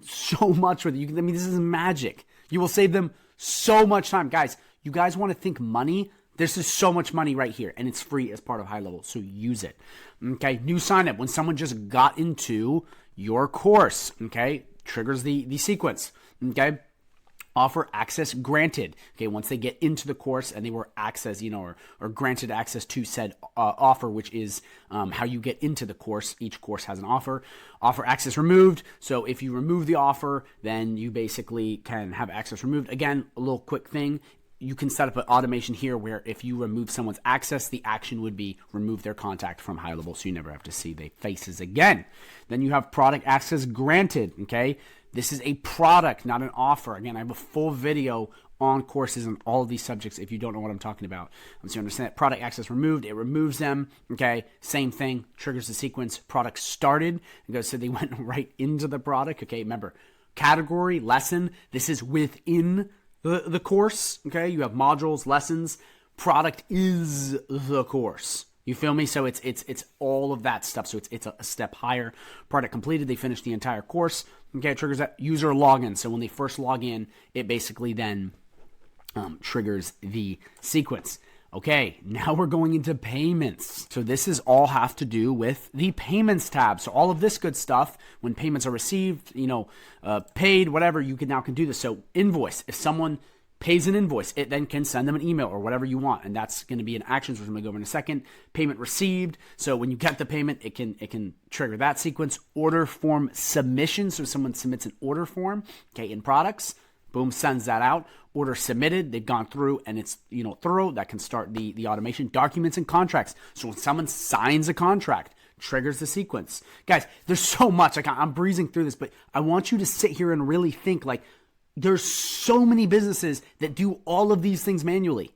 so much with it. This is magic. You will save them so much time. Guys, you guys want to think money? This is so much money right here, and it's free as part of high level, so use it. Okay, new sign up. When someone just got into your course, okay, triggers the sequence. Okay, offer access granted. Okay, once they get into the course and they were access, or granted access to said offer, which is how you get into the course. Each course has an offer. Offer access removed. So if you remove the offer, then you basically can have access removed. Again, a little quick thing. You can set up an automation here where if you remove someone's access, the action would be remove their contact from high level so you never have to see their faces again. Then you have product access granted, okay? This is a product, not an offer. Again, I have a full video on courses and all of these subjects if you don't know what I'm talking about. So you understand that product access removed, it removes them, okay? Same thing, triggers the sequence. Product started, and goes, so they went right into the product, okay? Remember, category, lesson, this is within the course, okay? You have modules, lessons. Product is the course. You feel me? So it's all of that stuff. So it's a step higher. Product completed. They finished the entire course. Okay, it triggers that user login. So when they first log in, it basically then triggers the sequence. Okay, now we're going into payments. So this is all have to do with the payments tab. So all of this good stuff, when payments are received, paid, whatever, you can do this. So invoice, if someone pays an invoice, it then can send them an email or whatever you want. And that's going to be an actions, which I'm going to go over in a second. Payment received. So when you get the payment, it can trigger that sequence. Order form submission. So if someone submits an order form, okay, in products, boom, sends that out. Order submitted, they've gone through and it's thorough. That can start the automation. Documents and contracts. So when someone signs a contract, triggers the sequence. Guys, there's so much. I'm breezing through this, but I want you to sit here and really think there's so many businesses that do all of these things manually.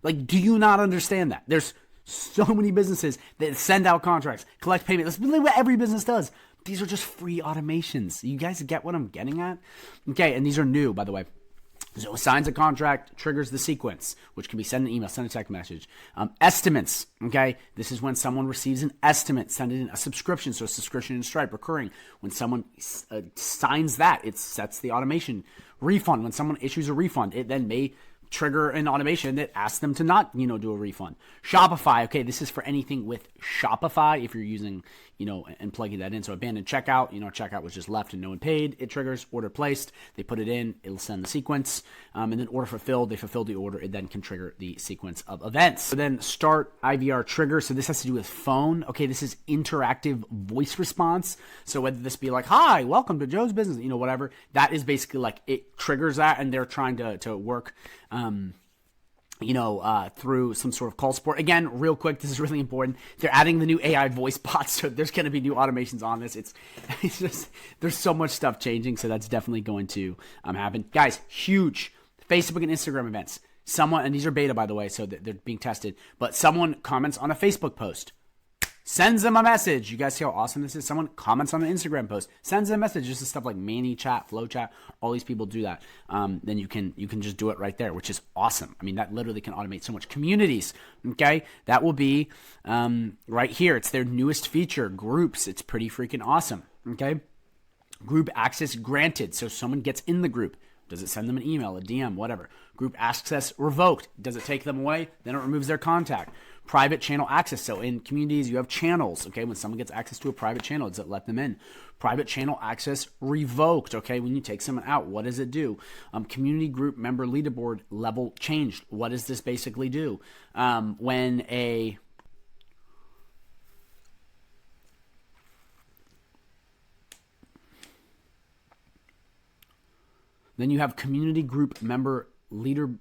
Do you not understand that? There's so many businesses that send out contracts, collect payment. That's really what every business does. These are just free automations. You guys get what I'm getting at? Okay, and these are new, by the way. So it signs a contract, triggers the sequence, which can be send an email, send a text message. Estimates, okay? This is when someone receives an estimate, send it in a subscription. So a subscription in Stripe, recurring. When someone signs that, it sets the automation. Refund, when someone issues a refund, it then may trigger an automation that asks them to not, do a refund. Shopify, okay, this is for anything with Shopify if you're using, and plugging that in. So abandoned checkout, checkout was just left and no one paid. It triggers order placed. They put it in, it'll send the sequence. And then order fulfilled, they fulfilled the order. It then can trigger the sequence of events. So then start IVR trigger. So this has to do with phone. Okay, this is interactive voice response. So whether this be hi, welcome to Joe's business, whatever, that is basically it triggers that and they're trying to work through some sort of call support. Again, real quick, this is really important. They're adding the new AI voice bots, so there's going to be new automations on this. It's just, there's so much stuff changing, so that's definitely going to happen. Guys, huge Facebook and Instagram events. Someone, and these are beta, by the way, so they're being tested, but someone comments on a Facebook post, sends them a message. You guys see how awesome this is? Someone comments on an Instagram post, sends them a message. Just stuff like ManyChat, FlowChat, all these people do that. Then you can just do it right there, which is awesome. I mean, that literally can automate so much. Communities, okay? That will be right here. It's their newest feature, groups. It's pretty freaking awesome, okay? Group access granted. So someone gets in the group. Does it send them an email, a DM, whatever? Group access revoked. Does it take them away? Then it removes their contact. Private channel access. So in communities, you have channels. Okay, when someone gets access to a private channel, does it let them in? Private channel access revoked. Okay, when you take someone out, what does it do? Community group member leaderboard level changed. What does this basically do? When a Then you have community group member leaderboard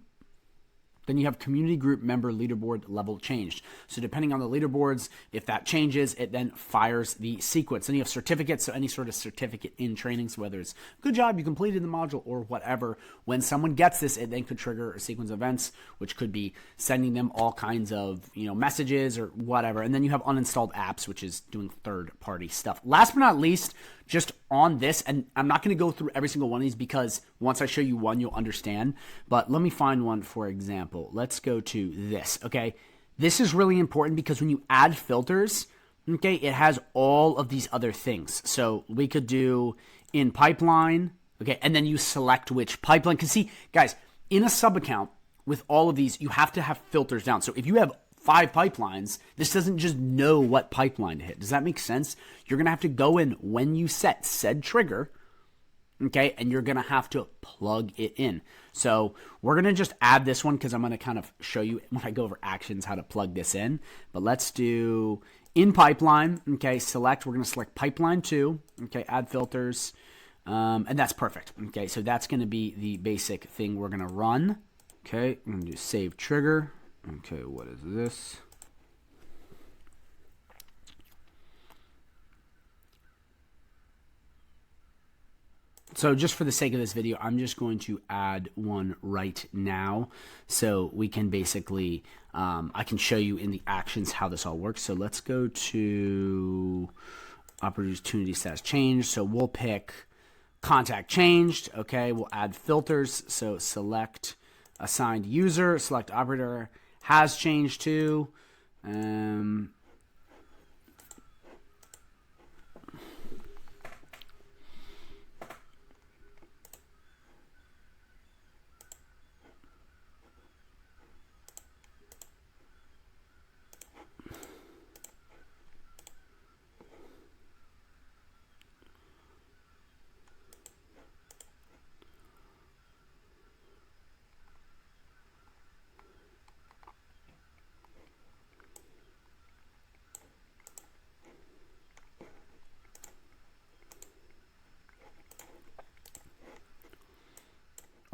level changed. So depending on the leaderboards, if that changes, it then fires the sequence. Then you have certificates, so any sort of certificate in training, so whether it's good job, you completed the module or whatever. When someone gets this, it then could trigger a sequence of events, which could be sending them all kinds of messages or whatever. And then you have uninstalled apps, which is doing third-party stuff. Last but not least, just on this, and I'm not going to go through every single one of these because once I show you one, you'll understand. But let me find one, for example. Let's go to this, okay? This is really important because when you add filters, okay, it has all of these other things. So we could do in pipeline, okay, and then you select which pipeline. Because see, guys, in a sub account with all of these, you have to have filters down. So if you have 5 pipelines, this doesn't just know what pipeline to hit. Does that make sense? You're going to have to go in when you set said trigger, okay, and you're going to have to plug it in. So we're going to just add this one because I'm going to kind of show you when I go over actions how to plug this in. But let's do in pipeline, okay, select, we're going to select pipeline 2, okay, add filters, and that's perfect, okay, so that's going to be the basic thing we're going to run, okay, I'm going to do save trigger. Okay, what is this? So just for the sake of this video, I'm just going to add one right now so we can basically, I can show you in the actions how this all works. So let's go to opportunity status change. So we'll pick contact changed. Okay, we'll add filters. So select assigned user, select operator, has changed to,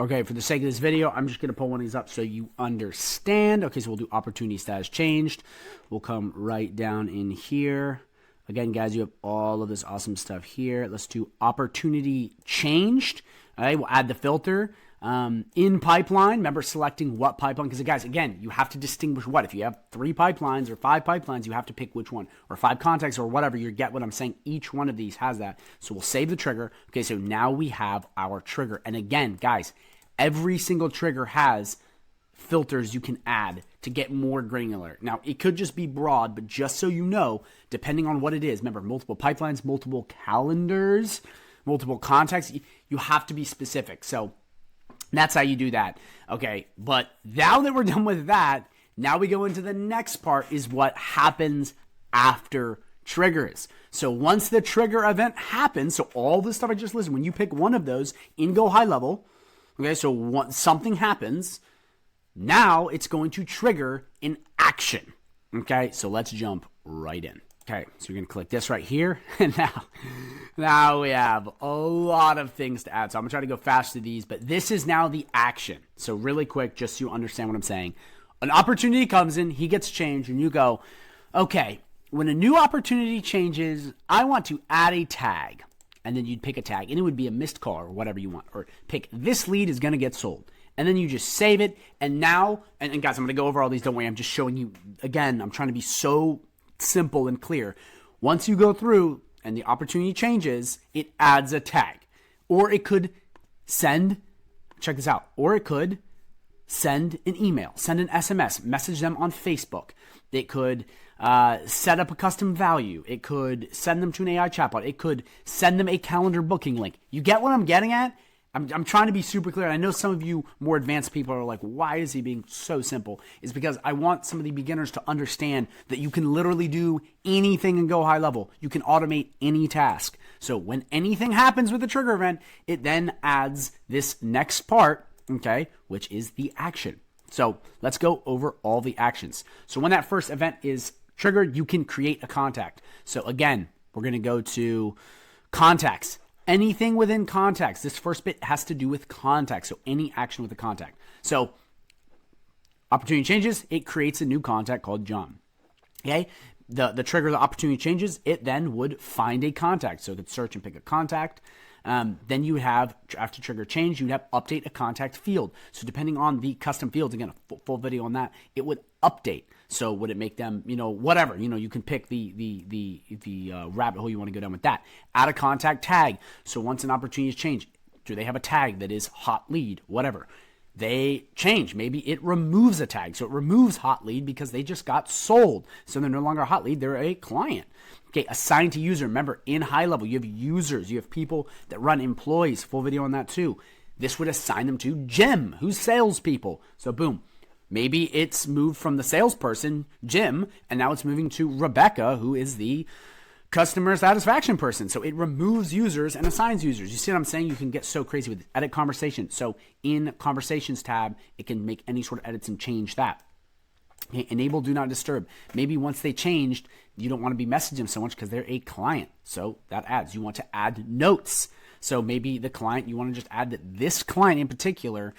okay, for the sake of this video, I'm just going to pull one of these up so you understand. Okay, so we'll do opportunity status changed. We'll come right down in here. Again, guys, you have all of this awesome stuff here. Let's do opportunity changed. All right, we'll add the filter. In pipeline, remember selecting what pipeline, because guys, again, you have to distinguish what. If you have 3 pipelines or 5 pipelines, you have to pick which one, or 5 contacts or whatever. You get what I'm saying. Each one of these has that. So we'll save the trigger. Okay, so now we have our trigger. And again, guys, every single trigger has filters you can add to get more granular. Now, it could just be broad, but just so you know, depending on what it is, remember, multiple pipelines, multiple calendars, multiple contacts, you have to be specific. So that's how you do that. Okay, but now that we're done with that, now we go into the next part is what happens after triggers. So once the trigger event happens, so all the stuff I just listed, when you pick one of those in GoHighLevel, okay, so once something happens, now it's going to trigger an action. Okay, so let's jump right in. Okay, so you're going to click this right here, and now we have a lot of things to add. So I'm going to try to go fast through these, but this is now the action. So really quick, just so you understand what I'm saying. An opportunity comes in, he gets changed, and you go, okay, when a new opportunity changes, I want to add a tag. And then you'd pick a tag, and it would be a missed call or whatever you want. Or pick this lead is going to get sold. And then you just save it. And now, and guys, I'm going to go over all these. Don't worry, I'm just showing you, again, I'm trying to be so simple and clear. Once you go through and the opportunity changes, it adds a tag. Or it could send, check this out, or it could send an email, send an SMS, message them on Facebook. It could set up a custom value. It could send them to an AI chatbot. It could send them a calendar booking link. You get what I'm getting at? I'm trying to be super clear. I know some of you more advanced people are like, why is he being so simple? It's because I want some of the beginners to understand that you can literally do anything and go high level. You can automate any task. So when anything happens with the trigger event, it then adds this next part, okay, which is the action. So let's go over all the actions. So when that first event is triggered, you can create a contact. So again, we're going to go to contacts, anything within contacts. This first bit has to do with contacts. So any action with a contact. So opportunity changes, it creates a new contact called John. Okay. The trigger, the opportunity changes, it then would find a contact. So it could search and pick a contact. Then you would have, after trigger change, you'd have update a contact field. So depending on the custom fields, again, a full video on that, it would update. So would it make them, whatever, you can pick the rabbit hole you want to go down with that. Add a contact tag. So once an opportunity is changed, do they have a tag that is hot lead, whatever? They change. Maybe it removes a tag. So it removes hot lead because they just got sold. So they're no longer a hot lead. They're a client. Okay, assigned to user. Remember, in high level, you have users. You have people that run employees. Full video on that too. This would assign them to Jim, who's salespeople. So boom. Maybe it's moved from the salesperson, Jim, and now it's moving to Rebecca, who is the customer satisfaction person. So it removes users and assigns users. You see what I'm saying? You can get so crazy with edit conversation. So in conversations tab, it can make any sort of edits and change that. Okay, enable do not disturb. Maybe once they changed, you don't want to be messaging them so much because they're a client. So that adds. You want to add notes. So maybe the client, you want to just add that this client in particular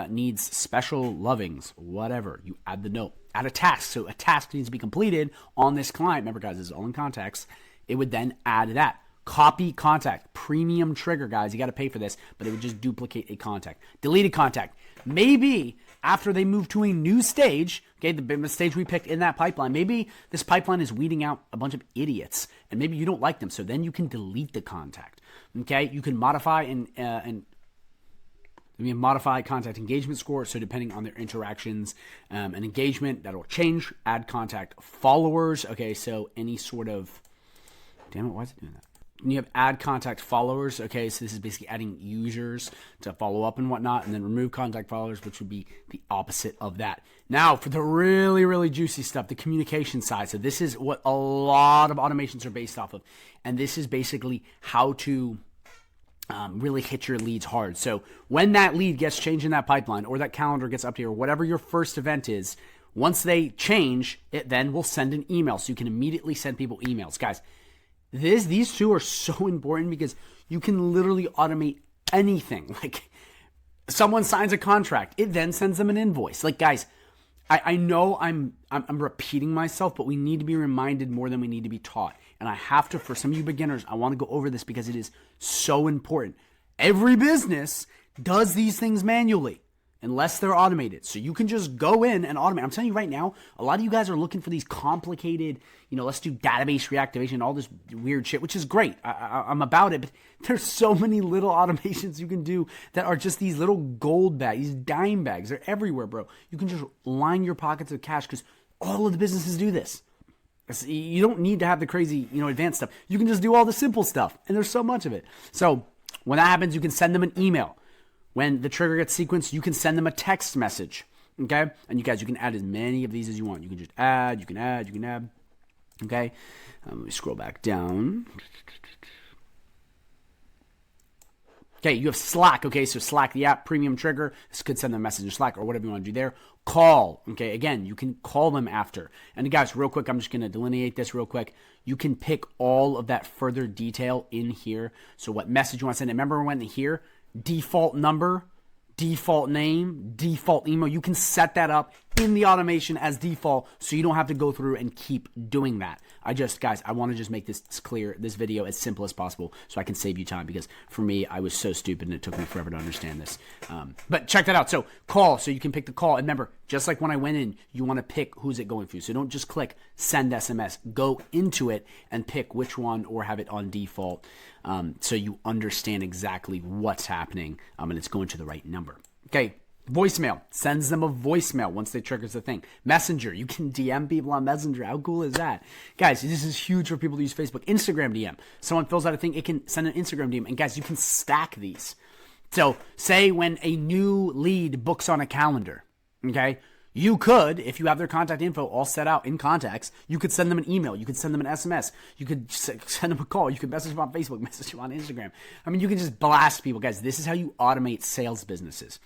needs special lovings, whatever. You add the note. Add a task. So a task needs to be completed on this client. Remember, guys, this is all in context. It would then add that. Copy contact. Premium trigger, guys. You got to pay for this, but it would just duplicate a contact. Deleted contact. Maybe after they move to a new stage, okay, the stage we picked in that pipeline, maybe this pipeline is weeding out a bunch of idiots, and maybe you don't like them, so then you can delete the contact. Okay, you can modify and modify contact engagement score. So depending on their interactions and engagement, that'll change. Add contact followers. Okay, so any sort of, damn it, why is it doing that? And you have add contact followers. Okay, so this is basically adding users to follow up and whatnot, and then remove contact followers, which would be the opposite of that. Now, for the really, really juicy stuff, the communication side. So this is what a lot of automations are based off of, and this is basically how to really hit your leads hard. So when that lead gets changed in that pipeline, or that calendar gets updated, or whatever your first event is, once they change, it then will send an email. So you can immediately send people emails. Guys, these two are so important because you can literally automate anything. Like, someone signs a contract, it then sends them an invoice. Like, guys, I know I'm repeating myself, but we need to be reminded more than we need to be taught. And I have to, for some of you beginners, I want to go over this because it is so important. Every business does these things manually unless they're automated. So you can just go in and automate. I'm telling you right now, a lot of you guys are looking for these complicated, let's do database reactivation, all this weird shit, which is great. I'm about it, but there's so many little automations you can do that are just these little gold bags, these dime bags. They're everywhere, bro. You can just line your pockets with cash because all of the businesses do this. You don't need to have the crazy, advanced stuff. You can just do all the simple stuff, and there's so much of it. So when that happens, you can send them an email. When the trigger gets sequenced, you can send them a text message, okay? And you guys, you can add as many of these as you want. You can just add, you can add, okay? Let me scroll back down. Okay, you have Slack, okay? So Slack, the app, premium trigger. This could send them a message in Slack or whatever you want to do there. Call, okay? Again, you can call them after. And guys, real quick, I'm just going to delineate this real quick. You can pick all of that further detail in here. So what message you want to send. Remember when here, default number, default name, default email. You can set that up in the automation as default so you don't have to go through and keep doing that. Guys, I want to just make this clear, this video as simple as possible so I can save you time because for me, I was so stupid and it took me forever to understand this. But check that out. So call, so you can pick the call. And remember, just like when I went in, you want to pick who's it going through. So don't just click send SMS. Go into it and pick which one or have it on default so you understand exactly what's happening and it's going to the right number. Okay. Voicemail, sends them a voicemail once they triggers the thing. Messenger, you can DM people on Messenger. How cool is that? Guys, this is huge for people to use Facebook. Instagram DM. Someone fills out a thing, it can send an Instagram DM. And guys, you can stack these. So say when a new lead books on a calendar, okay? You could, if you have their contact info all set out in contacts, you could send them an email. You could send them an SMS. You could send them a call. You could message them on Facebook, message them on Instagram. I mean, you can just blast people. Guys, this is how you automate sales businesses.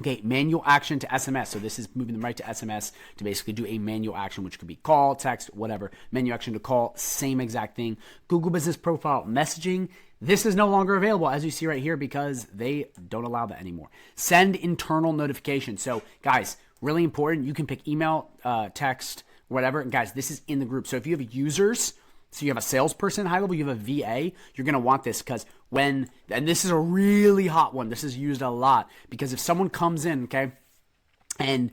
Okay, manual action to SMS. So this is moving them right to SMS to basically do a manual action, which could be call, text, whatever. Manual action to call, same exact thing. Google Business Profile messaging. This is no longer available, as you see right here, because they don't allow that anymore. Send internal notifications. So guys, really important. You can pick email, text, whatever. And guys, this is in the group. So if you have users, so you have a salesperson high level, you have a VA, you're going to want this because and this is a really hot one. This is used a lot because if someone comes in, okay, and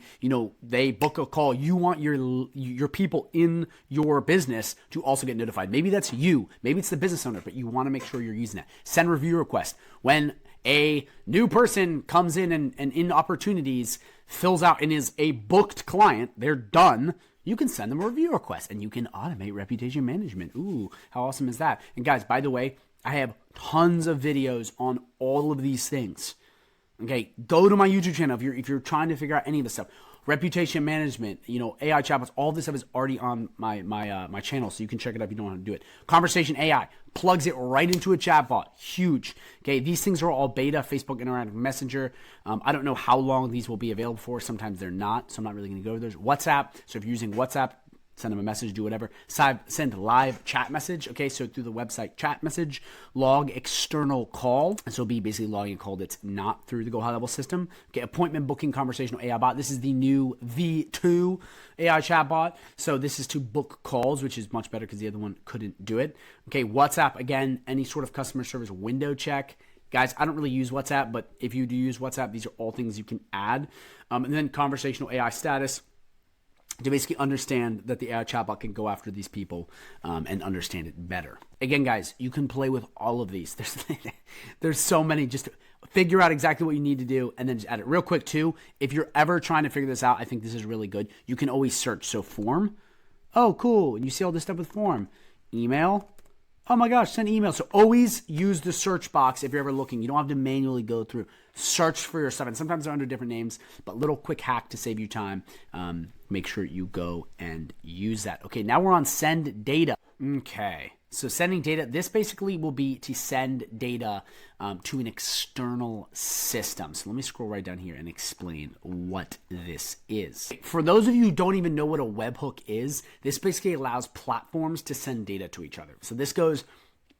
they book a call, you want your people in your business to also get notified. Maybe that's you, maybe it's the business owner, but you want to make sure you're using that. Send review request. When a new person comes in and in opportunities fills out and is a booked client, they're done. You can send them a review request and you can automate reputation management. Ooh, how awesome is that? And guys, by the way, I have tons of videos on all of these things. Okay, go to my YouTube channel if you're trying to figure out any of this stuff. Reputation management, AI chatbots, all this stuff is already on my channel, so you can check it out if you don't know how to do it. Conversation AI plugs it right into a chatbot, huge. Okay, these things are all beta. Facebook Interactive Messenger. I don't know how long these will be available for. Sometimes they're not, so I'm not really going to go over those. WhatsApp. So if you're using WhatsApp, send them a message, do whatever. Send live chat message. Okay, so through the website chat message, log external call. And so it'll be basically logging a call that's not through the GoHighLevel system. Okay, appointment booking conversational AI bot. This is the new V2 AI chatbot. So this is to book calls, which is much better because the other one couldn't do it. Okay, WhatsApp, again, any sort of customer service window check. Guys, I don't really use WhatsApp, but if you do use WhatsApp, these are all things you can add. And then conversational AI status, to basically understand that the AI chatbot can go after these people and understand it better. Again, guys, you can play with all of these. There's so many. Just figure out exactly what you need to do and then just add it. Real quick, too, if you're ever trying to figure this out, I think this is really good. You can always search. So form. Oh, cool. And you see all this stuff with form. Email. Oh my gosh, send email. So always use the search box if you're ever looking. You don't have to manually go through. Search for your stuff. And sometimes they're under different names, but little quick hack to save you time. Make sure you go and use that. Okay, now we're on send data. Okay, so sending data. This basically will be to send data to an external system. So let me scroll right down here and explain what this is. For those of you who don't even know what a webhook is, this basically allows platforms to send data to each other. So this goes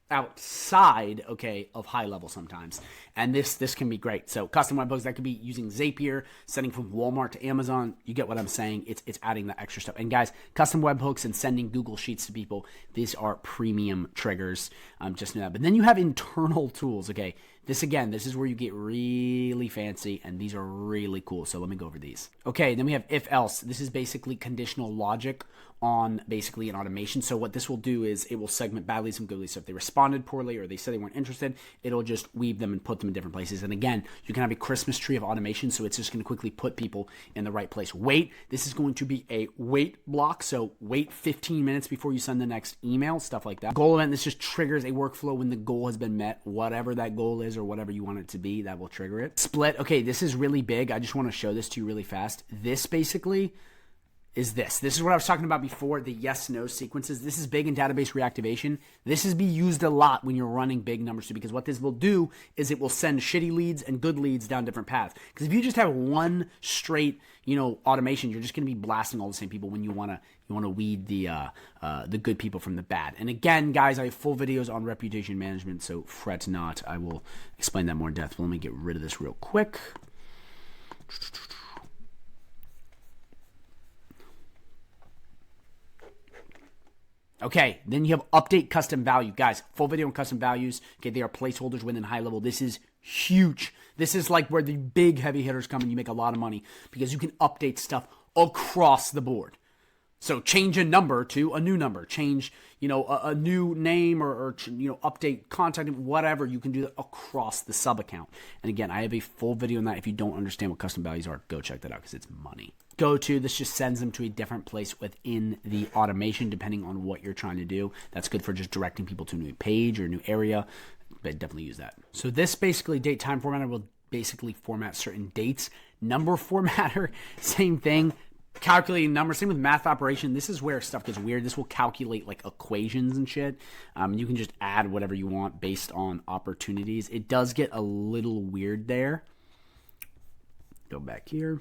outside, okay, of high level sometimes. And this can be great. So custom webhooks, that could be using Zapier, sending from Walmart to Amazon. You get what I'm saying. It's adding the extra stuff. And guys, custom webhooks and sending Google Sheets to people, these are premium triggers. Just know that. But then you have internal tools, okay? This is where you get really fancy, and these are really cool. So let me go over these. Okay, then we have if else. This is basically conditional logic on basically an automation. So what this will do is it will segment badly from goodly. So if they responded poorly or they said they weren't interested, it'll just weave them and put them in different places. And again, you can have a Christmas tree of automation. So it's just going to quickly put people in the right place. Wait, this is going to be a wait block. So wait 15 minutes before you send the next email, stuff like that. Goal event, this just triggers a workflow when the goal has been met, whatever that goal is or whatever you want it to be, that will trigger it. Split, okay, this is really big. I just want to show this to you really fast. This basically is this. This is what I was talking about before, the yes-no sequences. This is big in database reactivation. This is be used a lot when you're running big numbers too, because what this will do is it will send shitty leads and good leads down different paths. Because if you just have one straight, automation, you're just going to be blasting all the same people when you want to weed the good people from the bad. And again, guys, I have full videos on reputation management, so fret not. I will explain that more in depth. But let me get rid of this real quick. Okay, then you have update custom value. Guys, full video on custom values. Okay, they are placeholders within high level. This is huge. This is like where the big heavy hitters come and you make a lot of money because you can update stuff across the board. So change a number to a new number, change, a new name or update contact, whatever. You can do that across the sub account. And again, I have a full video on that. If you don't understand what custom values are, go check that out because it's money. This just sends them to a different place within the automation, depending on what you're trying to do. That's good for just directing people to a new page or a new area, but definitely use that. So this basically date time formatter will basically format certain dates. Number formatter, same thing. Calculating numbers, same with math operation. This is where stuff gets weird. This will calculate like equations and shit. You can just add whatever you want based on opportunities. It does get a little weird there. Go back here.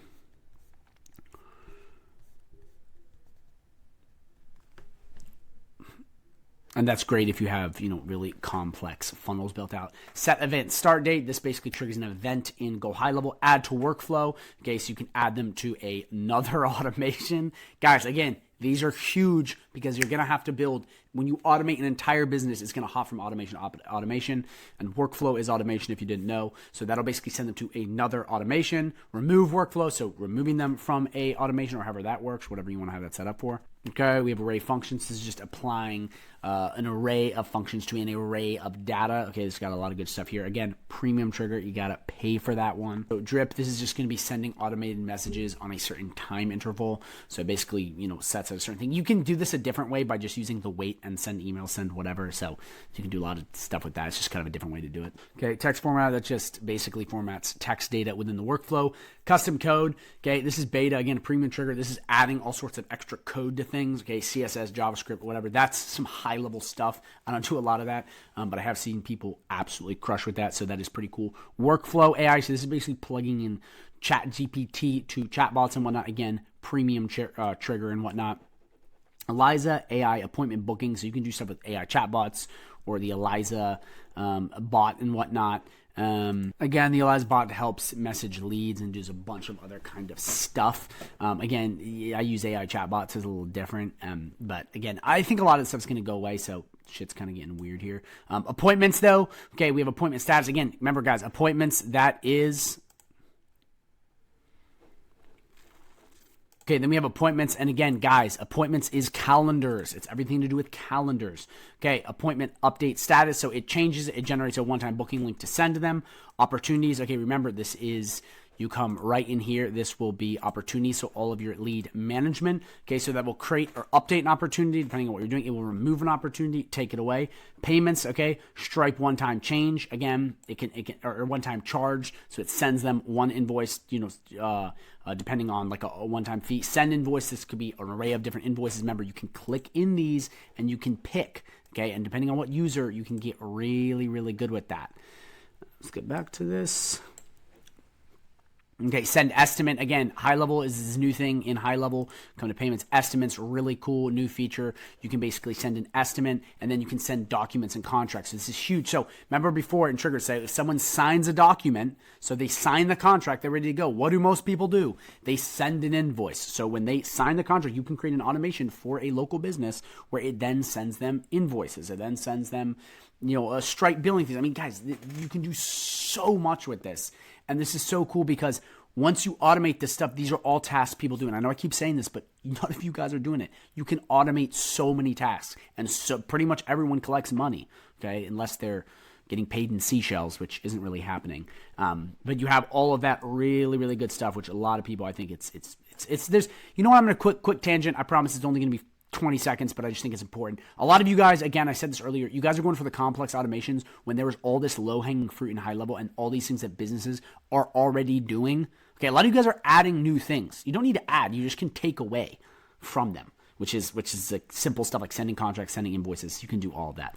And that's great if you have, really complex funnels built out. Set event start date. This basically triggers an event in GoHighLevel. Add to workflow. Okay, so you can add them to another automation. Guys, again, these are huge because you're going to have to build, when you automate an entire business, it's going to hop from automation to automation, and workflow is automation if you didn't know. So that'll basically send them to another automation. Remove workflow, so removing them from a automation or however that works, whatever you want to have that set up for. Okay, we have array functions. This is just applying an array of functions to an array of data. Okay, this got a lot of good stuff here. Again, premium trigger, you got to pay for that one. So drip, this is just going to be sending automated messages on a certain time interval. So basically, sets at a certain thing. You can do this a different way by just using the wait and send email, send whatever. So you can do a lot of stuff with that. It's just kind of a different way to do it. Okay, text format, that just basically formats text data within the workflow. Custom code, okay, this is beta, again, a premium trigger. This is adding all sorts of extra code to things, okay, CSS, JavaScript, whatever. That's some high-level stuff. I don't do a lot of that, but I have seen people absolutely crush with that, so that is pretty cool. Workflow AI, so this is basically plugging in ChatGPT to chatbots and whatnot. Again, premium trigger and whatnot. Eliza AI appointment booking, so you can do stuff with AI chatbots or the Eliza bot and whatnot. Again, the Eliza bot helps message leads and does a bunch of other kind of stuff. Again, I use AI chatbots, it's a little different. But again, I think a lot of the stuff's going to go away, so shit's kind of getting weird here. Appointments, though. Okay, we have appointment status. Again, remember, guys, appointments, that is... Okay, then we have appointments. And again, guys, appointments is calendars. It's everything to do with calendars. Okay, appointment update status. So it changes, it generates a one-time booking link to send to them. Opportunities. Okay, remember, this is, you come right in here. This will be opportunities. So all of your lead management. Okay, so that will create or update an opportunity depending on what you're doing. It will remove an opportunity, take it away. Payments. Okay, Stripe one-time change. Again, it can or one-time charge. So it sends them one invoice, depending on like a one-time fee. Send invoice, this could be an array of different invoices. Remember, you can click in these and you can pick, okay? And depending on what user, you can get really, really good with that. Let's get back to this. Okay, send estimate. Again, HighLevel is this new thing in HighLevel. Come to payments, estimates, really cool new feature. You can basically send an estimate, and then you can send documents and contracts. This is huge. So remember before in Trigger, say if someone signs a document, so they sign the contract, they're ready to go. What do most people do? They send an invoice. So when they sign the contract, you can create an automation for a local business where it then sends them invoices. It then sends them, a Stripe billing fees. I mean, guys, you can do so much with this. And this is so cool because once you automate this stuff, these are all tasks people do. And I know I keep saying this, but none of you guys are doing it. You can automate so many tasks. And so pretty much everyone collects money, okay, unless they're getting paid in seashells, which isn't really happening. But you have all of that really, really good stuff, which a lot of people, I think it's there's, I'm going to quick tangent. I promise it's only going to be 20 seconds, but I just think it's important. A lot of you guys, again, I said this earlier, you guys are going for the complex automations when there was all this low-hanging fruit in HighLevel and all these things that businesses are already doing. Okay, a lot of you guys are adding new things. You don't need to add, you just can take away from them, which is like simple stuff like sending contracts, sending invoices. You can do all of that,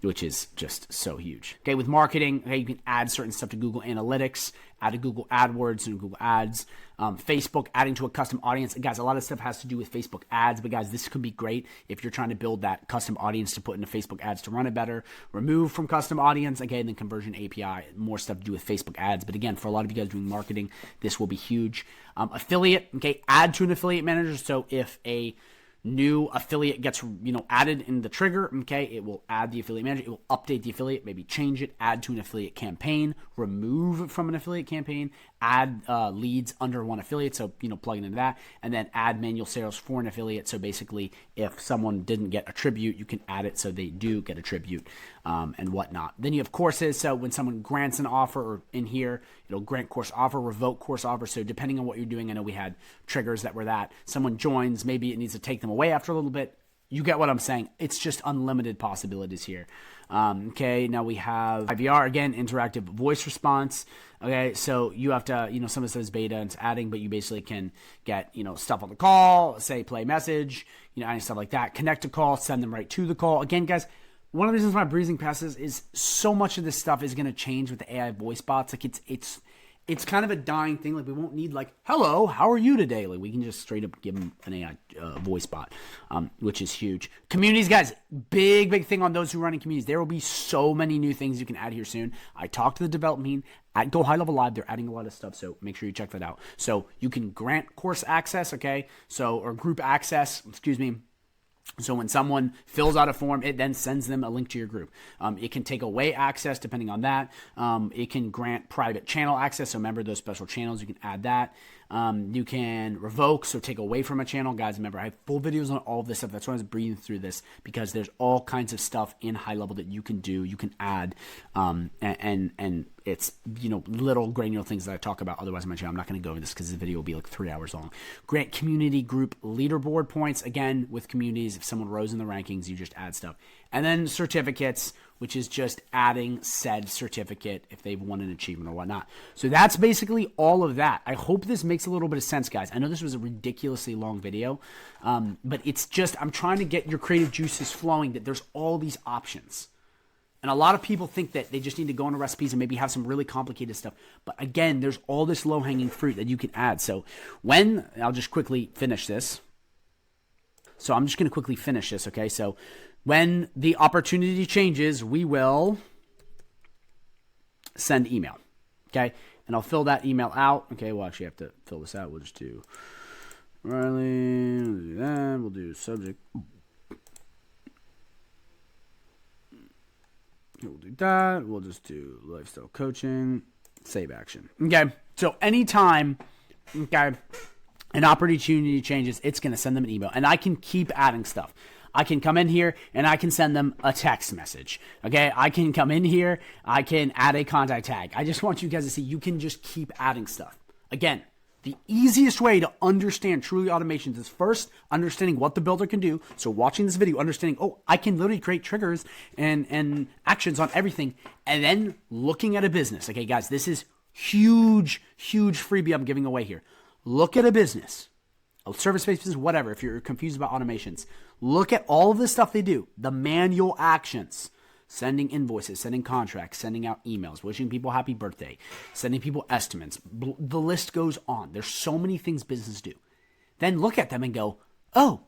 which is just so huge. Okay, with marketing, okay, you can add certain stuff to Google Analytics, add to Google AdWords and Google Ads. Facebook, adding to a custom audience. Guys, a lot of stuff has to do with Facebook ads, but guys, this could be great if you're trying to build that custom audience to put into Facebook ads to run it better. Remove from custom audience, again, then conversion API, more stuff to do with Facebook ads. But again, for a lot of you guys doing marketing, this will be huge. Affiliate, okay, add to an affiliate manager. So if a new affiliate gets added in the trigger, okay, it will add the affiliate manager, it will update the affiliate, maybe change it, add to an affiliate campaign, remove from an affiliate campaign, add leads under one affiliate, so plug it into that, and then add manual sales for an affiliate. So basically if someone didn't get a tribute, you can add it so they do get a tribute and whatnot. Then you have courses, so when someone grants an offer, or in here it'll grant course offer, revoke course offer. So depending on what you're doing, I know we had triggers that were that someone joins, maybe it needs to take them away after a little bit. You get what I'm saying. It's just unlimited possibilities here. Okay, now we have IVR, again, interactive voice response. Okay, so you have to, some of it says beta and it's adding, but you basically can get, stuff on the call, say play message, and stuff like that. Connect to call, send them right to the call. Again, guys, one of the reasons why I'm breezing past this is so much of this stuff is going to change with the AI voice bots. Like it's kind of a dying thing. Like we won't need like, hello, how are you today? Like we can just straight up give them an AI voice bot, which is huge. Communities, guys, big thing on those who are running communities. There will be so many new things you can add here soon. I talked to the development team at GoHighLevel Live. They're adding a lot of stuff, so make sure you check that out. So you can grant course access, okay? So, or group access, excuse me. So when someone fills out a form, it then sends them a link to your group. It can take away access depending on that. It can grant private channel access. So remember those special channels, you can add that. You can revoke, so take away from a channel. Guys, remember, I have full videos on all of this stuff. That's why I was breathing through this, because there's all kinds of stuff in high level that you can do, you can add, and it's, you know, little granular things that I talk about otherwise on my channel. I'm not going to go over this because the video will be like 3 hours long. Grant community group leaderboard points. Again, with communities, if someone rose in the rankings, you just add stuff. And then certificates, which is just adding said certificate if they've won an achievement or whatnot. So that's basically all of that. I hope this makes a little bit of sense, guys. I know this was a ridiculously long video, but it's just, I'm trying to get your creative juices flowing, that there's all these options. And a lot of people think that they just need to go into recipes and maybe have some really complicated stuff. But again, there's all this low-hanging fruit that you can add. So when, I'll just quickly finish this. So I'm just going to quickly finish this, okay? So when the opportunity changes, we will send email, okay? And I'll fill that email out. Okay, we'll actually have to fill this out. We'll just do Riley, we'll do that. We'll do subject. We'll do that. We'll just do lifestyle coaching, save action. Okay, so anytime, okay, an opportunity changes, it's going to send them an email. And I can keep adding stuff. I can come in here and I can send them a text message. Okay, I can come in here, I can add a contact tag. I just want you guys to see you can just keep adding stuff. Again, the easiest way to understand truly automations is first understanding what the builder can do. So watching this video, understanding, oh, I can literally create triggers and actions on everything. And then looking at a business. Okay, guys, this is huge freebie I'm giving away here. Look at a business, a service-based business, whatever, if you're confused about automations. Look at all of the stuff they do, the manual actions. Sending invoices, sending contracts, sending out emails, wishing people happy birthday, sending people estimates. The list goes on. There's so many things businesses do. Then look at them and go, oh,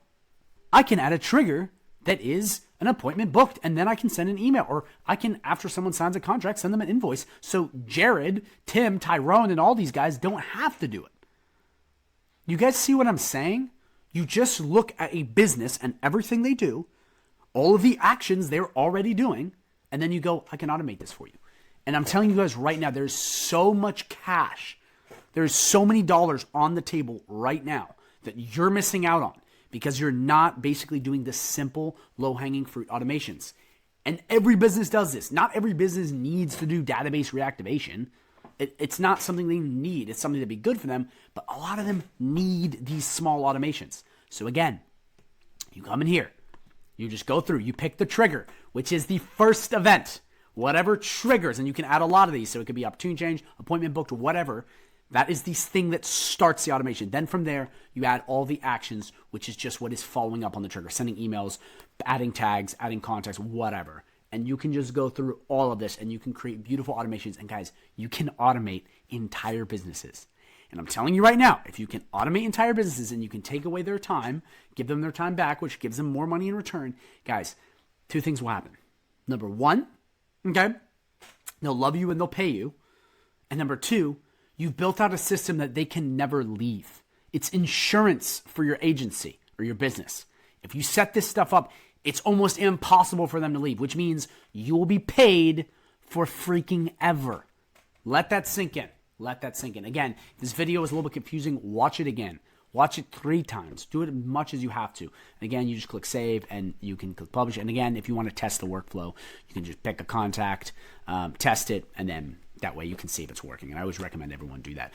I can add a trigger that is an appointment booked, and then I can send an email, or I can, after someone signs a contract, send them an invoice. So Jared, Tim, Tyrone, and all these guys don't have to do it. You guys see what I'm saying? You just look at a business and everything they do, all of the actions they're already doing, and then you go, I can automate this for you. And I'm telling you guys right now, there's so much cash. There's so many dollars on the table right now that you're missing out on because you're not basically doing the simple low-hanging fruit automations. And every business does this. Not every business needs to do database reactivation. It's not something they need. It's something that'd be good for them, but a lot of them need these small automations. So again, you come in here, you just go through, you pick the trigger, which is the first event. Whatever triggers, and you can add a lot of these. So it could be opportunity change, appointment booked, whatever. That is the thing that starts the automation. Then from there, you add all the actions, which is just what is following up on the trigger. Sending emails, adding tags, adding contacts, whatever. And you can just go through all of this and you can create beautiful automations. And guys, you can automate entire businesses. And I'm telling you right now, if you can automate entire businesses and you can take away their time, give them their time back, which gives them more money in return, guys, two things will happen. Number one, okay, they'll love you and they'll pay you. And number two, you've built out a system that they can never leave. It's insurance for your agency or your business. If you set this stuff up, it's almost impossible for them to leave, which means you will be paid for freaking ever. Let that sink in. Let that sink in. Again, this video is a little bit confusing. Watch it again. Watch it 3 times. Do it as much as you have to. And again, you just click save and you can click publish. And again, if you want to test the workflow, you can just pick a contact, test it, and then that way you can see if it's working. And I always recommend everyone do that.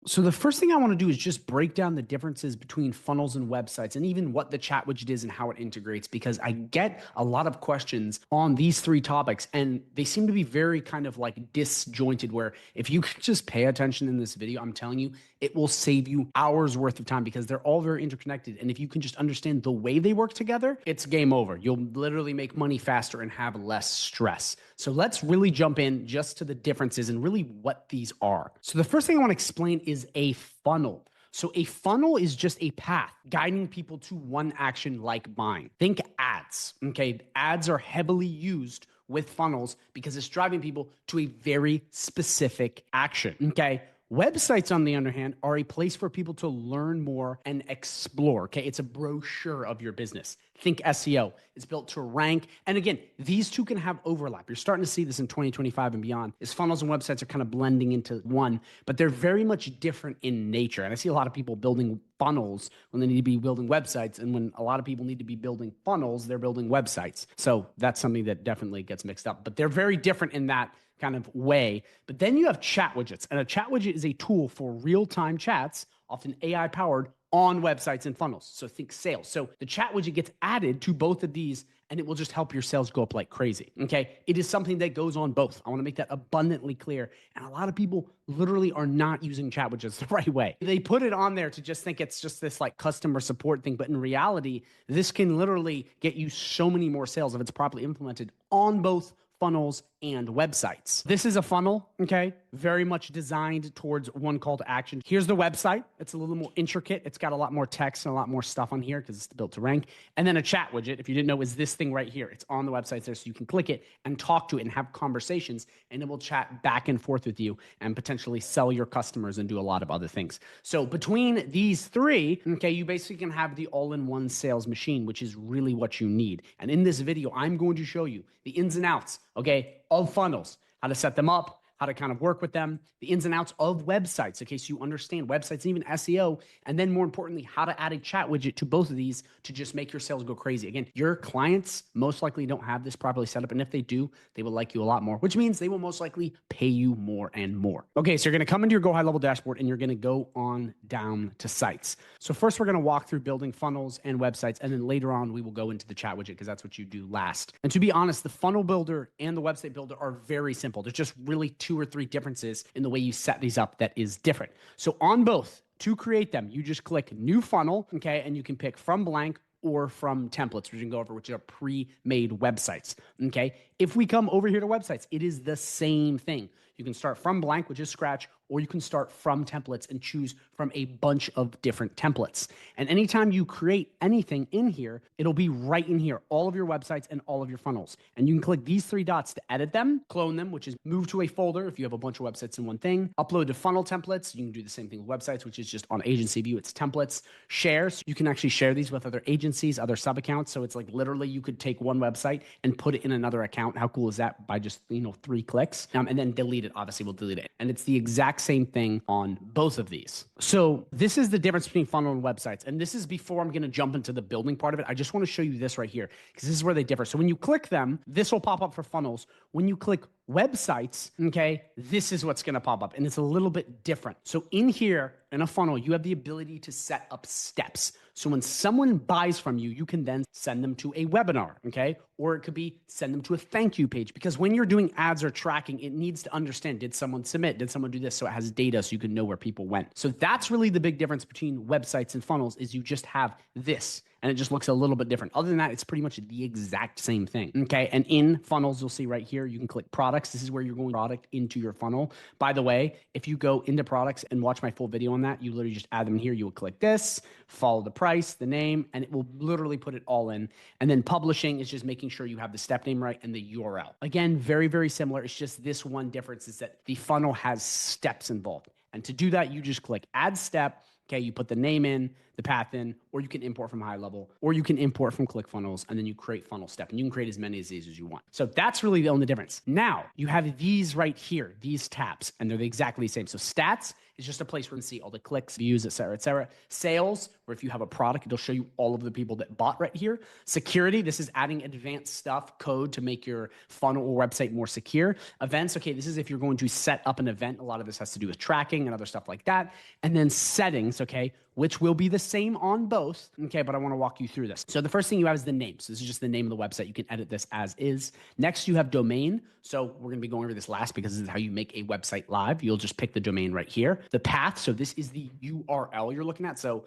So the first thing I want to do is just break down the differences between funnels and websites and even what the chat widget is and how it integrates, because I get a lot of questions on these three topics and they seem to be very kind of like disjointed, where if you could just pay attention in this video, I'm telling you, it will save you hours worth of time because they're all very interconnected. And if you can just understand the way they work together, it's game over. You'll literally make money faster and have less stress. So let's really jump in just to the differences and really what these are. So the first thing I want to explain is a funnel. So a funnel is just a path guiding people to one action like buying. Think ads, okay? Ads are heavily used with funnels because it's driving people to a very specific action, okay? Websites, on the other hand, are a place for people to learn more and explore, okay? It's a brochure of your business. Think SEO. It's built to rank. And again, these two can have overlap. You're starting to see this in 2025 and beyond, is funnels and websites are kind of blending into one, but they're very much different in nature. And I see a lot of people building funnels when they need to be building websites. And when a lot of people need to be building funnels, they're building websites. So that's something that definitely gets mixed up, but they're very different in that kind of way. But then you have chat widgets, and a chat widget is a tool for real-time chats, often AI powered, on websites and funnels. So think sales. So the chat widget gets added to both of these and it will just help your sales go up like crazy. Okay. It is something that goes on both. I want to make that abundantly clear. And a lot of people literally are not using chat widgets the right way. They put it on there to just think it's just this like customer support thing. But in reality, this can literally get you so many more sales if it's properly implemented on both funnels and websites. This is a funnel, okay? Very much designed towards one call to action. Here's the website. It's a little more intricate. It's got a lot more text and a lot more stuff on here because it's built to rank. And then a chat widget, if you didn't know, is this thing right here. It's on the website there, so you can click it and talk to it and have conversations, and it will chat back and forth with you and potentially sell your customers and do a lot of other things. So between these three, okay, you basically can have the all-in-one sales machine, which is really what you need. And in this video, I'm going to show you the ins and outs, okay, of funnels, how to set them up, how to kind of work with them, the ins and outs of websites, in case you understand websites and even SEO, and then more importantly, how to add a chat widget to both of these to just make your sales go crazy. Again, your clients most likely don't have this properly set up, and if they do, they will like you a lot more, which means they will most likely pay you more and more. Okay, so you're gonna come into your GoHighLevel dashboard and you're gonna go on down to sites. So first we're gonna walk through building funnels and websites, and then later on we will go into the chat widget because that's what you do last. And to be honest, the funnel builder and the website builder are very simple. There's just really two or three differences in the way you set these up that is different. So on both, to create them, you just click new funnel, okay, and you can pick from blank or from templates, which you can go over, which are pre-made websites, okay? If we come over here to websites, it is the same thing. You can start from blank, which is scratch, or you can start from templates and choose from a bunch of different templates. And anytime you create anything in here, it'll be right in here, all of your websites and all of your funnels. And you can click these three dots to edit them, clone them, which is move to a folder if you have a bunch of websites in one thing, upload to funnel templates. You can do the same thing with websites, which is just on agency view, it's templates, share. So you can actually share these with other agencies, other sub accounts. So it's like literally you could take one website and put it in another account. How cool is that? By just, 3 clicks, and then delete it. Obviously we'll delete it. And it's the exact same thing on both of these. So this is the difference between funnel and websites. And this is before I'm going to jump into the building part of it. I just want to show you this right here because this is where they differ. So when you click them, this will pop up for funnels. When you click websites, okay, this is what's going to pop up, and it's a little bit different. So in here, in a funnel, you have the ability to set up steps. So when someone buys from you, you can then send them to a webinar, okay? Or it could be send them to a thank you page, because when you're doing ads or tracking, it needs to understand, did someone submit? Did someone do this? So it has data so you can know where people went. So that's really the big difference between websites and funnels, is you just have this. And it just looks a little bit different. Other than that, it's pretty much the exact same thing, okay? And in funnels, you'll see right here, you can click products. This is where you're going product into your funnel. By the way, if you go into products and watch my full video on that, you literally just add them here. You will click this, follow the price, the name, and it will literally put it all in. And then publishing is just making sure you have the step name right and the URL. Again, very, very similar. It's just this one difference is that the funnel has steps involved. And to do that, you just click add step. Okay, you put the name in, the path in, or you can import from HighLevel, or you can import from ClickFunnels, and then you create funnel step, and you can create as many of these as you want. So that's really the only difference. Now you have these right here, these tabs, and they're exactly the same. So stats is just a place where you can see all the clicks, views, et cetera, et cetera. Sales, where if you have a product, it'll show you all of the people that bought right here. Security, this is adding advanced stuff, code to make your funnel or website more secure. Events, okay, this is if you're going to set up an event. A lot of this has to do with tracking and other stuff like that. And then settings, okay, which will be the same on both, okay, but I wanna walk you through this. So the first thing you have is the name. So this is just the name of the website. You can edit this as is. Next, you have domain. So we're gonna be going over this last because this is how you make a website live. You'll just pick the domain right here. The path, so this is the URL you're looking at. So,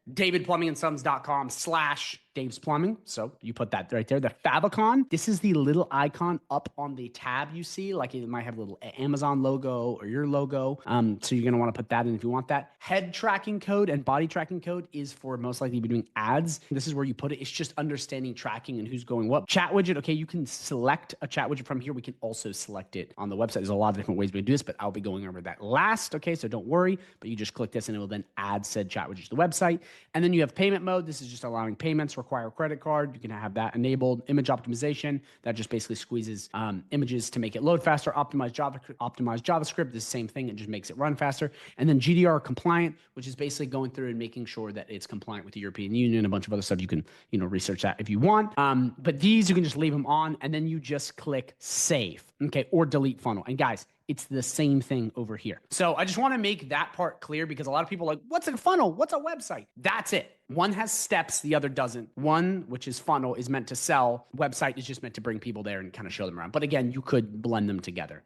davidplumbingandsons.com/Dave's Plumbing. So you put that right there. The favicon, this is the little icon up on the tab you see, like it might have a little Amazon logo or your logo. So you're gonna wanna put that in if you want that. Head tracking code and body tracking code is for most likely be doing ads. This is where you put it. It's just understanding tracking and who's going what. Chat widget, okay, you can select a chat widget from here. We can also select it on the website. There's a lot of different ways we can do this, but I'll be going over that last, okay? So don't worry, but you just click this and it will then add said chat widget to the website. And then you have payment mode. This is just allowing payments, require a credit card. You can have that enabled. Image optimization, that just basically squeezes images to make it load faster. Optimized JavaScript, the same thing. It just makes it run faster. And then GDPR compliant, which is basically going through and making sure that it's compliant with the European Union, a bunch of other stuff. You can, research that if you want. But these, you can just leave them on and then you just click save, okay, or delete funnel. And guys, it's the same thing over here. So I just want to make that part clear because a lot of people are like, what's a funnel? What's a website? That's it. One has steps, the other doesn't. One, which is funnel, is meant to sell. Website is just meant to bring people there and kind of show them around. But again, you could blend them together.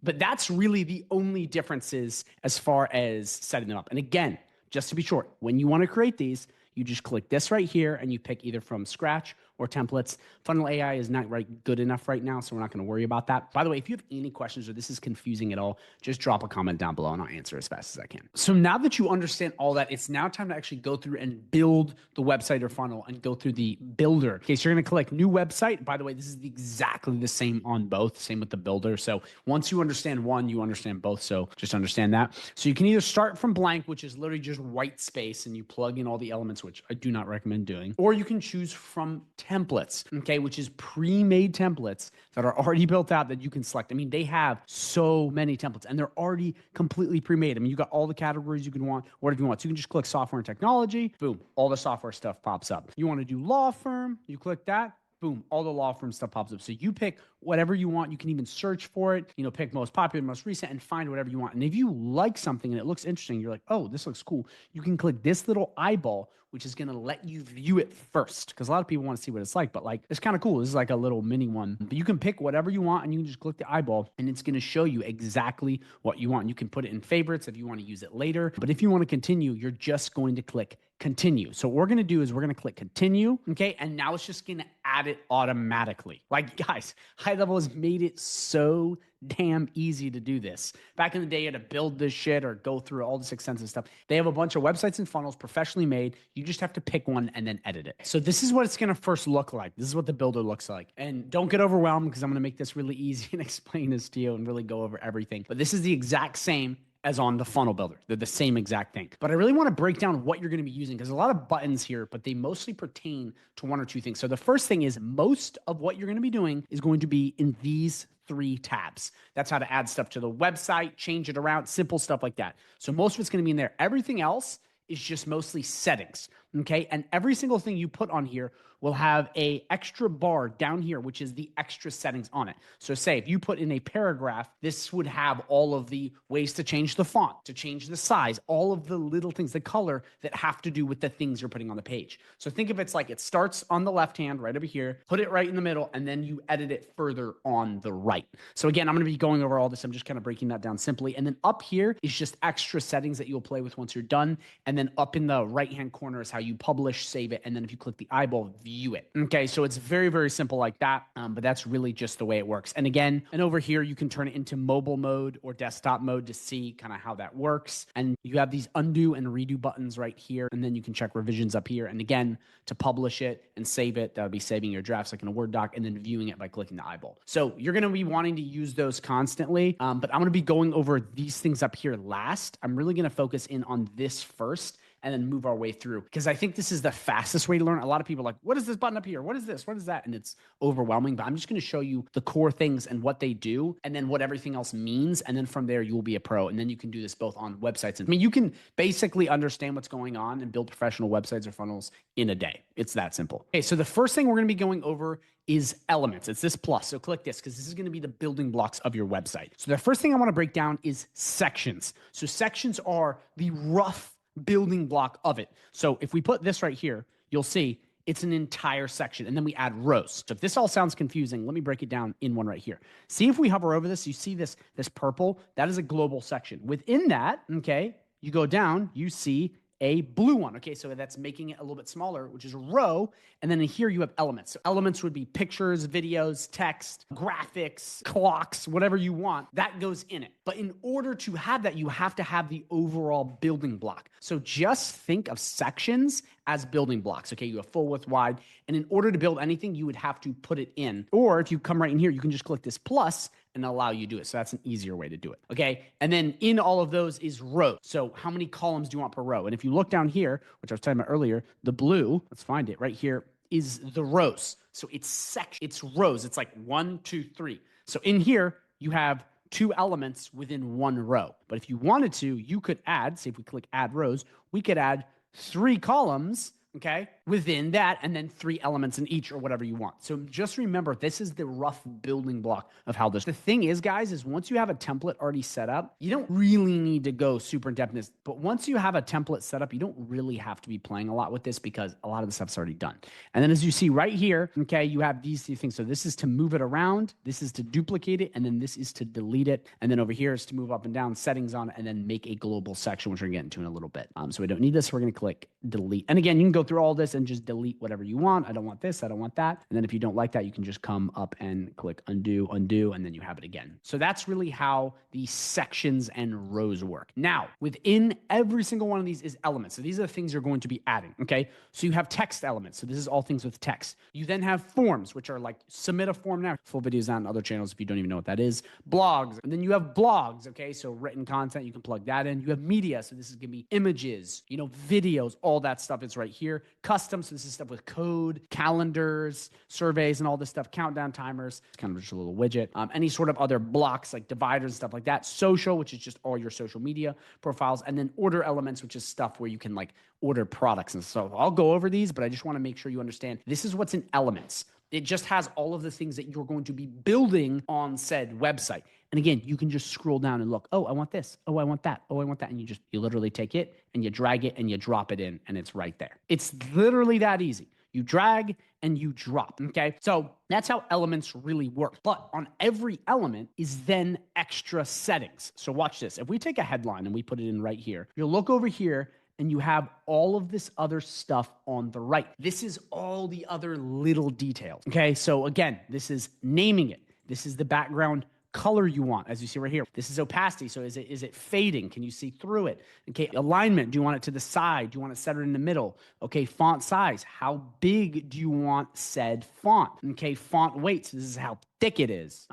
But that's really the only differences as far as setting them up. And again, just to be short, when you want to create these, you just click this right here and you pick either from scratch or templates. Funnel AI is not good enough right now, so we're not going to worry about that. By the way, if you have any questions or this is confusing at all, just drop a comment down below and I'll answer as fast as I can. So now that you understand all that, it's now time to actually go through and build the website or funnel and go through the builder. Okay, so you're going to click new website. By the way, this is exactly the same on both, same with the builder. So once you understand one, you understand both. So just understand that. So you can either start from blank, which is literally just white space, and you plug in all the elements, which I do not recommend doing, or you can choose from templates, okay, which is pre-made templates that are already built out that you can select. I mean, they have so many templates and they're already completely pre-made. I mean, you got all the categories you can want, whatever you want. So you can just click software and technology, boom, all the software stuff pops up. You want to do law firm, you click that, boom, all the law firm stuff pops up. So you pick whatever you want. You can even search for it, pick most popular, most recent, and find whatever you want. And if you like something and it looks interesting, you're like, oh, this looks cool. You can click this little eyeball, which is going to let you view it first. Because a lot of people want to see what it's like, but it's kind of cool. This is like a little mini one. But you can pick whatever you want and you can just click the eyeball and it's going to show you exactly what you want. You can put it in favorites if you want to use it later. But if you want to continue, you're just going to click continue. So what we're going to do is we're going to click continue. Okay. And now it's just going to add it automatically. Guys, HighLevel has made it so damn easy to do this. Back in the day, you had to build this shit or go through all this extensive stuff. They have a bunch of websites and funnels professionally made. You just have to pick one and then edit it. So this is what it's going to first look like. This is what the builder looks like. And don't get overwhelmed because I'm going to make this really easy and explain this to you and really go over everything. But this is the exact same as on the funnel builder. They're the same exact thing. But I really want to break down what you're going to be using because a lot of buttons here, but they mostly pertain to one or two things. So the first thing is most of what you're going to be doing is going to be in these 3 tabs. That's how to add stuff to the website, change it around, simple stuff like that. So most of it's going to be in there. Everything else is just mostly settings. Okay. And every single thing you put on here will have a extra bar down here, which is the extra settings on it. So say if you put in a paragraph, this would have all of the ways to change the font, to change the size, all of the little things, the color that have to do with the things you're putting on the page. So think of it's like it starts on the left hand right over here, put it right in the middle, and then you edit it further on the right. So again, I'm going to be going over all this. I'm just kind of breaking that down simply. And then up here is just extra settings that you'll play with once you're done. And then up in the right-hand corner is how you publish, save it. And then if you click the eyeball, view it. Okay, so it's very, very simple like that, but that's really just the way it works. And again, and over here, you can turn it into mobile mode or desktop mode to see kind of how that works. And you have these undo and redo buttons right here, and then you can check revisions up here. And again, to publish it and save it, that would be saving your drafts like in a Word doc and then viewing it by clicking the eyeball. So you're going to be wanting to use those constantly, but I'm going to be going over these things up here last. I'm really going to focus in on this first. and then move our way through. Because I think this is the fastest way to learn. A lot of people are like, what is this button up here? What is this? What is that? And it's overwhelming, but I'm just going to show you the core things and what they do, and then what everything else means. And then from there, you will be a pro. And then you can do this both on websites. I mean, you can basically understand what's going on and build professional websites or funnels in a day. It's that simple. Okay, so the first thing we're going to be going over is elements. It's this plus. So click this because this is going to be the building blocks of your website. So the first thing I want to break down is sections. So sections are the rough building block of it. So if we put this right here, you'll see it's an entire section, and then we add rows. So if this all sounds confusing, let me break it down in one right here. See, if we hover over this, you see this purple, that is a global section. Within that, okay, you go down, you see a blue one. Okay, so that's making it a little bit smaller, which is a row. And then in here you have elements. So elements would be pictures, videos, text, graphics, clocks, whatever you want. That goes in it. But in order to have that, you have to have the overall building block. So just think of sections as building blocks. Okay, you have full, width, wide. And in order to build anything, you would have to put it in. Or if you come right in here, you can just click this plus and allow you to do it. So that's an easier way to do it. Okay. And then in all of those is rows. So how many columns do you want per row? And if you look down here, which I was talking about earlier, the blue, let's find it right here, is the rows. So it's rows. It's like 1, 2, 3. So in here, you have 2 elements within 1 row. But if you wanted to, you could add, say if we click add rows, we could add 3 columns, okay, within that, and then 3 elements in each or whatever you want. So just remember, this is the rough building block of how this. The thing is, guys, is once you have a template already set up, you don't really need to go super in depth. But once you have a template set up, you don't really have to be playing a lot with this because a lot of the stuff's already done. And then as you see right here, okay, you have these 2 things. So this is to move it around, this is to duplicate it, and then this is to delete it. And then over here is to move up and down, settings on it, and then make a global section, which we're getting to in a little bit. So we don't need this. We're going to click delete. And again, you can go through all this and just delete whatever you want. I don't want this. I don't want that. And then if you don't like that, you can just come up and click undo, and then you have it again. So that's really how the sections and rows work. Now, within every single one of these is elements. So these are the things you're going to be adding, okay? So you have text elements. So this is all things with text. You then have forms, which are like submit a form now. Full videos on other channels if you don't even know what that is. Blogs. And then you have blogs, okay? So written content, you can plug that in. You have media. So this is going to be images, videos, all that stuff is right here. Custom, so this is stuff with code, calendars, surveys, and all this stuff, countdown timers. It's kind of just a little widget. Any sort of other blocks like dividers and stuff like that. Social, which is just all your social media profiles. And then order elements, which is stuff where you can like order products and stuff. I'll go over these, but I just want to make sure you understand this is what's in elements. It just has all of the things that you're going to be building on said website. And again, you can just scroll down and look, oh, I want this. Oh, I want that. Oh, I want that. And you literally take it and you drag it and you drop it in and it's right there. It's literally that easy. You drag and you drop, okay? So that's how elements really work. But on every element is then extra settings. So watch this. If we take a headline and we put it in right here, you'll look over here and you have all of this other stuff on the right. This is all the other little details, okay? So again, this is naming it. This is the background color you want, as you see right here. This is opacity. So is it fading? Can you see through it? Okay, alignment. Do you want it to the side? Do you want it centered in the middle? Okay, font size. How big do you want said font? Okay, font weight. So this is how thick it is.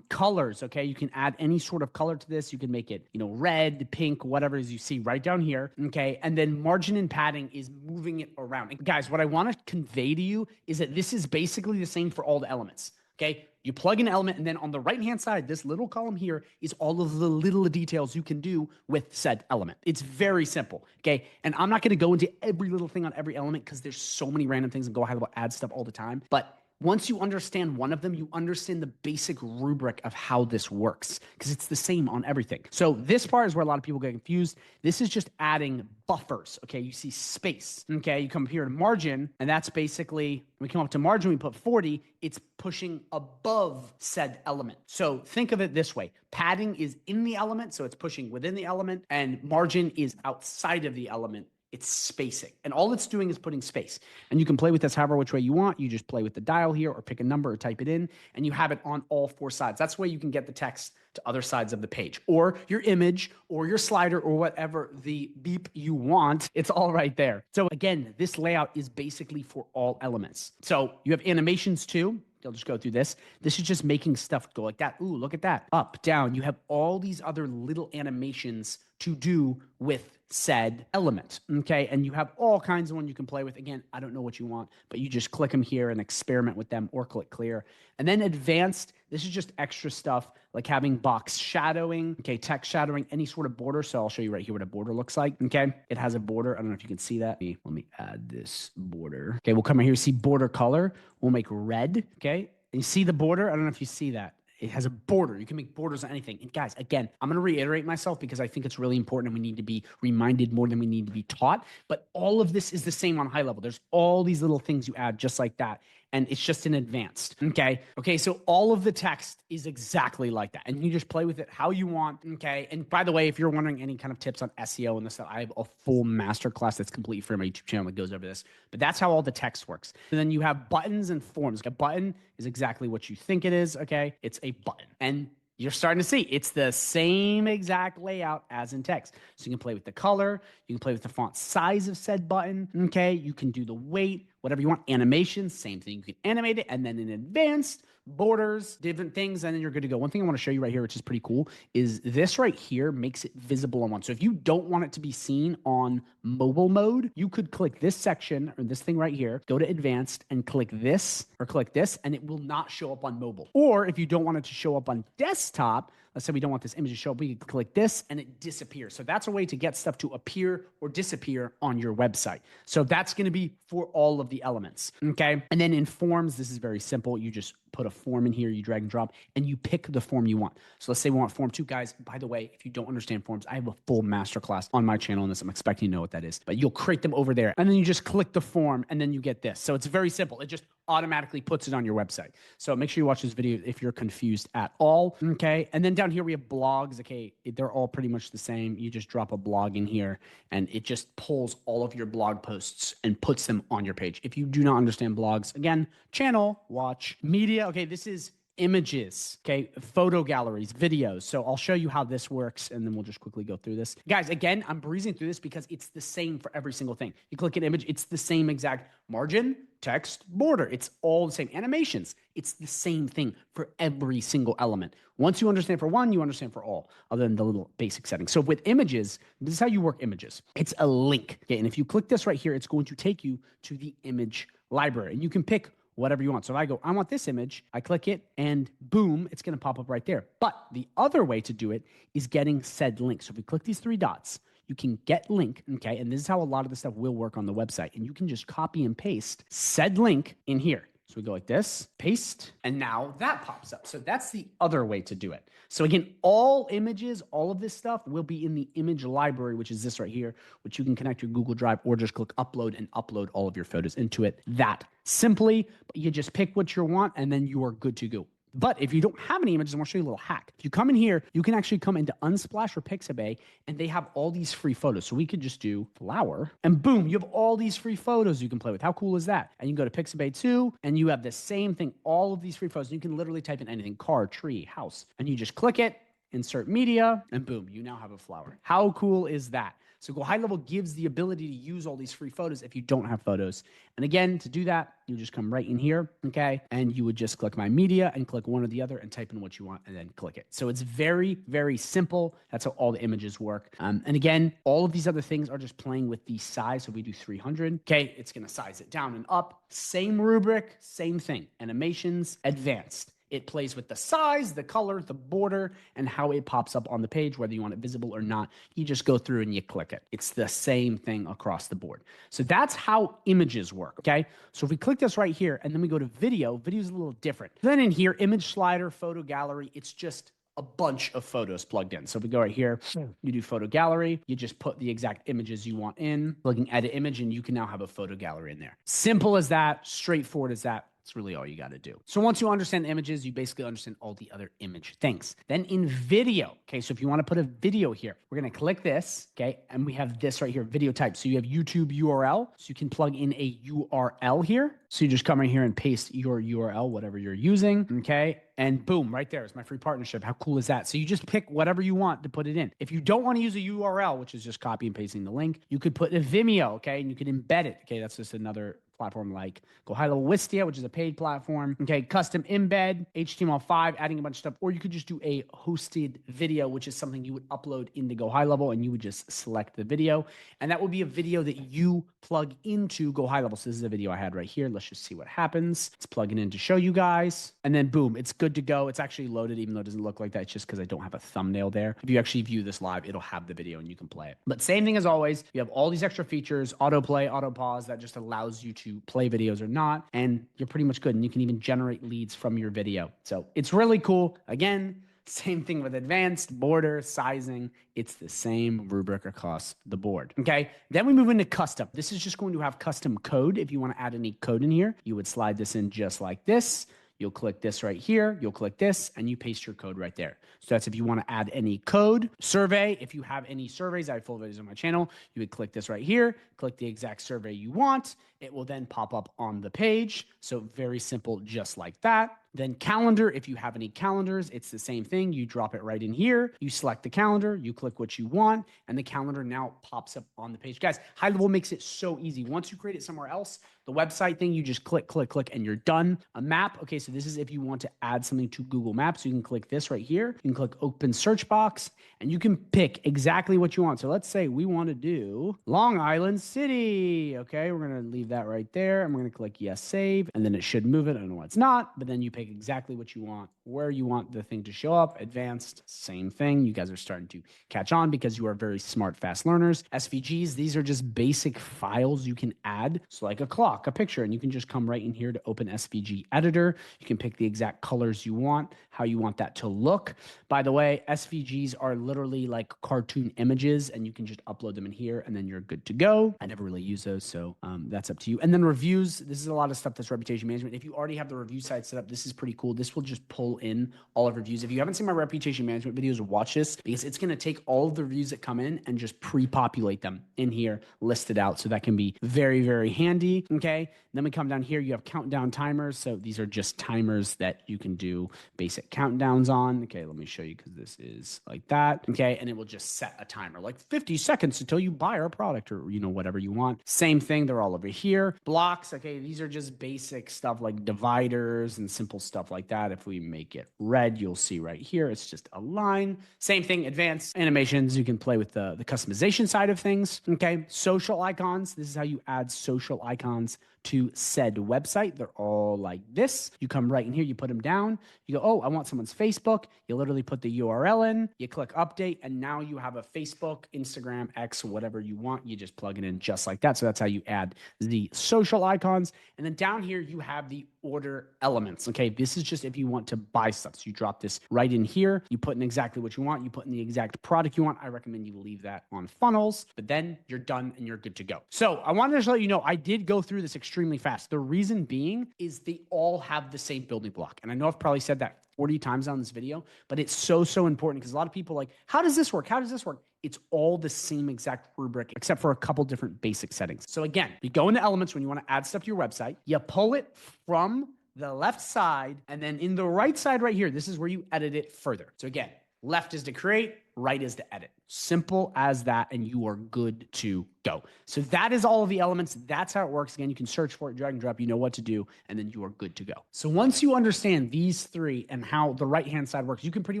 Colors. Okay, you can add any sort of color to this. You can make it, red, pink, whatever as you see right down here. Okay, and then margin and padding is moving it around. And guys, what I want to convey to you is that this is basically the same for all the elements. Okay, you plug in an element, and then on the right-hand side, this little column here is all of the little details you can do with said element. It's very simple, okay? And I'm not going to go into every little thing on every element because there's so many random things and GoHighLevel add stuff all the time. But once you understand one of them, you understand the basic rubric of how this works because it's the same on everything. So this part is where a lot of people get confused. This is just adding buffers, okay? You see space, okay? You come here to margin, and that's basically, when we come up to margin, we put 40, it's pushing above said element. So think of it this way. Padding is in the element, so it's pushing within the element, and margin is outside of the element. It's spacing. And all it's doing is putting space. And you can play with this however which way you want. You just play with the dial here or pick a number or type it in, and you have it on all 4 sides. That's the way you can get the text to other sides of the page, or your image or your slider or whatever the beep you want. It's all right there. So again, this layout is basically for all elements. So you have animations too. They'll just go through this. This is just making stuff go like that. Ooh, look at that. Up, down. You have all these other little animations to do with said element. Okay. And you have all kinds of ones you can play with. Again, I don't know what you want, but you just click them here and experiment with them or click clear. And then advanced, this is just extra stuff like having box shadowing, okay, text shadowing, any sort of border. So I'll show you right here what a border looks like. Okay. It has a border. I don't know if you can see that. Let me add this border. Okay. We'll come in here, see border color. We'll make red. Okay. And you see the border. I don't know if you see that. It has a border. You can make borders on anything. And guys, again, I'm going to reiterate myself because I think it's really important and we need to be reminded more than we need to be taught. But all of this is the same on high level. There's all these little things you add just like that. And it's just in advanced. Okay. Okay. So all of the text is exactly like that. And you just play with it how you want. Okay. And by the way, if you're wondering any kind of tips on SEO and this stuff, I have a full masterclass that's completely free on my YouTube channel that goes over this. But that's how all the text works. And then you have buttons and forms. A button is exactly what you think it is. Okay. It's a button. And you're starting to see it's the same exact layout as in text. So you can play with the color, you can play with the font size of said button. Okay. You can do the weight, whatever you want. Animation, same thing. You can animate it. And then in advanced, borders, different things, and then you're good to go. One thing I want to show you right here, which is pretty cool, is this right here makes it visible on one. So if you don't want it to be seen on mobile mode, you could click this section or this thing right here, go to advanced and click this or click this, and it will not show up on mobile. Or if you don't want it to show up on desktop, let's say we don't want this image to show up, we can click this and it disappears. So that's a way to get stuff to appear or disappear on your website. So that's going to be for all of the elements. Okay. And then in forms, this is very simple. You just put a form in here, you drag and drop, and you pick the form you want. So let's say we want form 2. Guys, by the way, if you don't understand forms, I have a full masterclass on my channel on this. I'm expecting you to know what that is, but you'll create them over there. And then you just click the form and then you get this. So it's very simple. It just automatically puts it on your website. So make sure you watch this video if you're confused at all. Okay. And then down here, we have blogs. Okay. They're all pretty much the same. You just drop a blog in here and it just pulls all of your blog posts and puts them on your page. If you do not understand blogs, again, channel, watch, media. Okay. This is images, okay, photo galleries, videos. So I'll show you how this works and then we'll just quickly go through this. Guys, again, I'm breezing through this because it's the same for every single thing. You click an image, it's the same exact margin, text, border. It's all the same. Animations, it's the same thing for every single element. Once you understand for one, you understand for all, other than the little basic settings. So with images, this is how you work images. It's a link, okay? And if you click this right here, it's going to take you to the image library and you can pick whatever you want. So if I go, I want this image, I click it and boom, it's going to pop up right there. But the other way to do it is getting said link. So if we click these 3 dots, you can get link, okay? And this is how a lot of the stuff will work on the website. And you can just copy and paste said link in here. So we go like this, paste, and now that pops up. So that's the other way to do it. So again, all images, all of this stuff will be in the image library, which is this right here, which you can connect your Google Drive or just click upload and upload all of your photos into it that simply. But you just pick what you want and then you are good to go. But if you don't have any images, I'm going to show you a little hack. If you come in here, you can actually come into Unsplash or Pixabay, and they have all these free photos. So we could just do flower, and boom, you have all these free photos you can play with. How cool is that? And you can go to Pixabay too, and you have the same thing, all of these free photos. You can literally type in anything, car, tree, house, and you just click it, insert media, and boom, you now have a flower. How cool is that? So GoHighLevel gives the ability to use all these free photos if you don't have photos. And again, to do that, you just come right in here, okay? And you would just click My Media and click one or the other and type in what you want and then click it. So it's very, very simple. That's how all the images work. And again, all of these other things are just playing with the size. So we do 300, okay? It's gonna size it down and up. Same rubric, same thing. Animations, advanced. It plays with the size, the color, the border, and how it pops up on the page, whether you want it visible or not. You just go through and you click it. It's the same thing across the board. So that's how images work, okay? So if we click this right here and then we go to video, video is a little different. Then in here, image slider, photo gallery, it's just a bunch of photos plugged in. So if we go right here, you do photo gallery, you just put the exact images you want in, plugging edit image, and you can now have a photo gallery in there. Simple as that, straightforward as that. That's really all you got to do. So once you understand the images, you basically understand all the other image things. Then in video, okay, so if you want to put a video here, we're going to click this, okay, and we have this right here, video type. So you have YouTube URL, so you can plug in a URL here. So you just come right here and paste your URL, whatever you're using, okay? And boom, right there is my free partnership. How cool is that? So you just pick whatever you want to put it in. If you don't want to use a URL, which is just copy and pasting the link, you could put a Vimeo, okay? And you could embed it. Okay, that's just another platform like GoHighLevel Wistia, which is a paid platform. Okay, custom embed, HTML5, adding a bunch of stuff. Or you could just do a hosted video, which is something you would upload into GoHighLevel, and you would just select the video. And that would be a video that you plug into GoHighLevel. So this is a video I had right here. Let's just see what happens. Let's plug it in to show you guys. And then boom, it's good to go. It's actually loaded, even though it doesn't look like that. It's just because I don't have a thumbnail there. If you actually view this live, it'll have the video and you can play it. But same thing as always, you have all these extra features, autoplay, auto pause, that just allows you to play videos or not, and you're pretty much good. And you can even generate leads from your video. So it's really cool. Again, same thing with advanced, border, sizing. It's the same rubric across the board. Okay. Then we move into custom. This is just going to have custom code. If you want to add any code in here, you would slide this in just like this. You'll click this right here. You'll click this and you paste your code right there. So that's if you want to add any code. Survey, if you have any surveys, I have full videos on my channel. You would click this right here, click the exact survey you want. It will then pop up on the page. So very simple, just like that. Then calendar, if you have any calendars, it's the same thing. You drop it right in here. You select the calendar, you click what you want, and the calendar now pops up on the page. Guys, HighLevel makes it so easy. Once you create it somewhere else, the website thing, you just click, click, click, and you're done. A map, okay, so this is if you want to add something to Google Maps. You can click this right here. You can click open search box, and you can pick exactly what you want. So let's say we want to do Long Island City. Okay, we're going to leave that right there. I'm going to click yes, save, and then it should move it. I don't know why it's not, but then you pick exactly what you want, where you want the thing to show up. Advanced, same thing. You guys are starting to catch on because you are very smart, fast learners. SVGs, these are just basic files you can add. So like a clock, a picture, and you can just come right in here to open SVG editor. You can pick the exact colors you want, how you want that to look. By the way, SVGs are literally like cartoon images, and you can just upload them in here, and then you're good to go. I never really use those, so that's up to you. And then reviews, this is a lot of stuff that's reputation management. If you already have the review site set up, this is pretty cool. This will just pull in all of reviews. If you haven't seen my reputation management videos, watch this, because it's going to take all of the reviews that come in and just pre-populate them in here, listed out. So that can be very, very handy. Okay. Then we come down here, you have countdown timers. So these are just timers that you can do basic countdowns on. Okay. Let me show you, because this is like that. Okay. And it will just set a timer, like 50 seconds until you buy our product, or, you know, whatever you want. Same thing. They're all over here. Blocks. Okay. These are just basic stuff like dividers and simple stuff like that. If we make it red, you'll see right here, it's just a line. Same thing, advanced animations. You can play with the customization side of things. Okay. Social icons. This is how you add social icons to said website. They're all like this. You come right in here, you put them down. You go, oh, I want someone's Facebook. You literally put the URL in, you click update, and now you have a Facebook, Instagram, X, whatever you want. You just plug it in just like that. So that's how you add the social icons. And then down here, you have the order elements. Okay, this is just if you want to buy stuff. So you drop this right in here. You put in exactly what you want. You put in the exact product you want. I recommend you leave that on funnels, but then you're done and you're good to go. So I wanted to just let you know, I did go through this extremely fast. The reason being is they all have the same building block. And I know I've probably said that 40 times on this video, but it's so important, because a lot of people are like, how does this work? How does this work? It's all the same exact rubric, except for a couple different basic settings. So again, you go into elements when you want to add stuff to your website, you pull it from the left side, and then in the right side right here, this is where you edit it further. So again, left is to create, right is to edit. Simple as that, and you are good to go. So that is all of the elements. That's how it works. Again, you can search for it, drag and drop, you know what to do, and then you are good to go. So once you understand these three and how the right-hand side works, you can pretty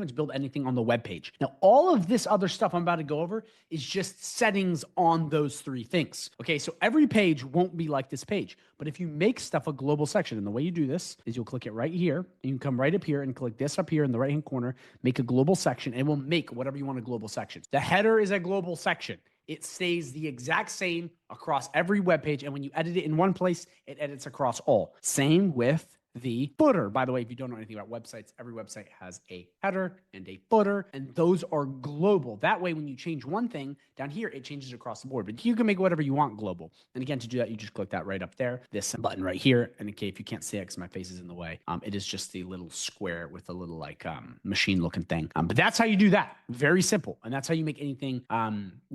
much build anything on the web page. Now, all of this other stuff I'm about to go over is just settings on those three things. Okay, so every page won't be like this page, but if you make stuff a global section, and the way you do this is you'll click it right here, and you can come right up here and click this up here in the right-hand corner, make a global section, and it will make whatever you want a global section. The header is a global section. It stays the exact same across every web page, and when you edit it in one place, it edits across all. Same with the footer. By the way, if you don't know anything about websites, every website has a header and a footer, and those are global. That way, when you change one thing down here, it changes across the board, but you can make whatever you want global. And again, to do that, you just click that right up there, this button right here. And okay, if you can't see it because my face is in the way, it is just the little square with a little like machine looking thing. But that's how you do that. Very simple. And that's how you make anything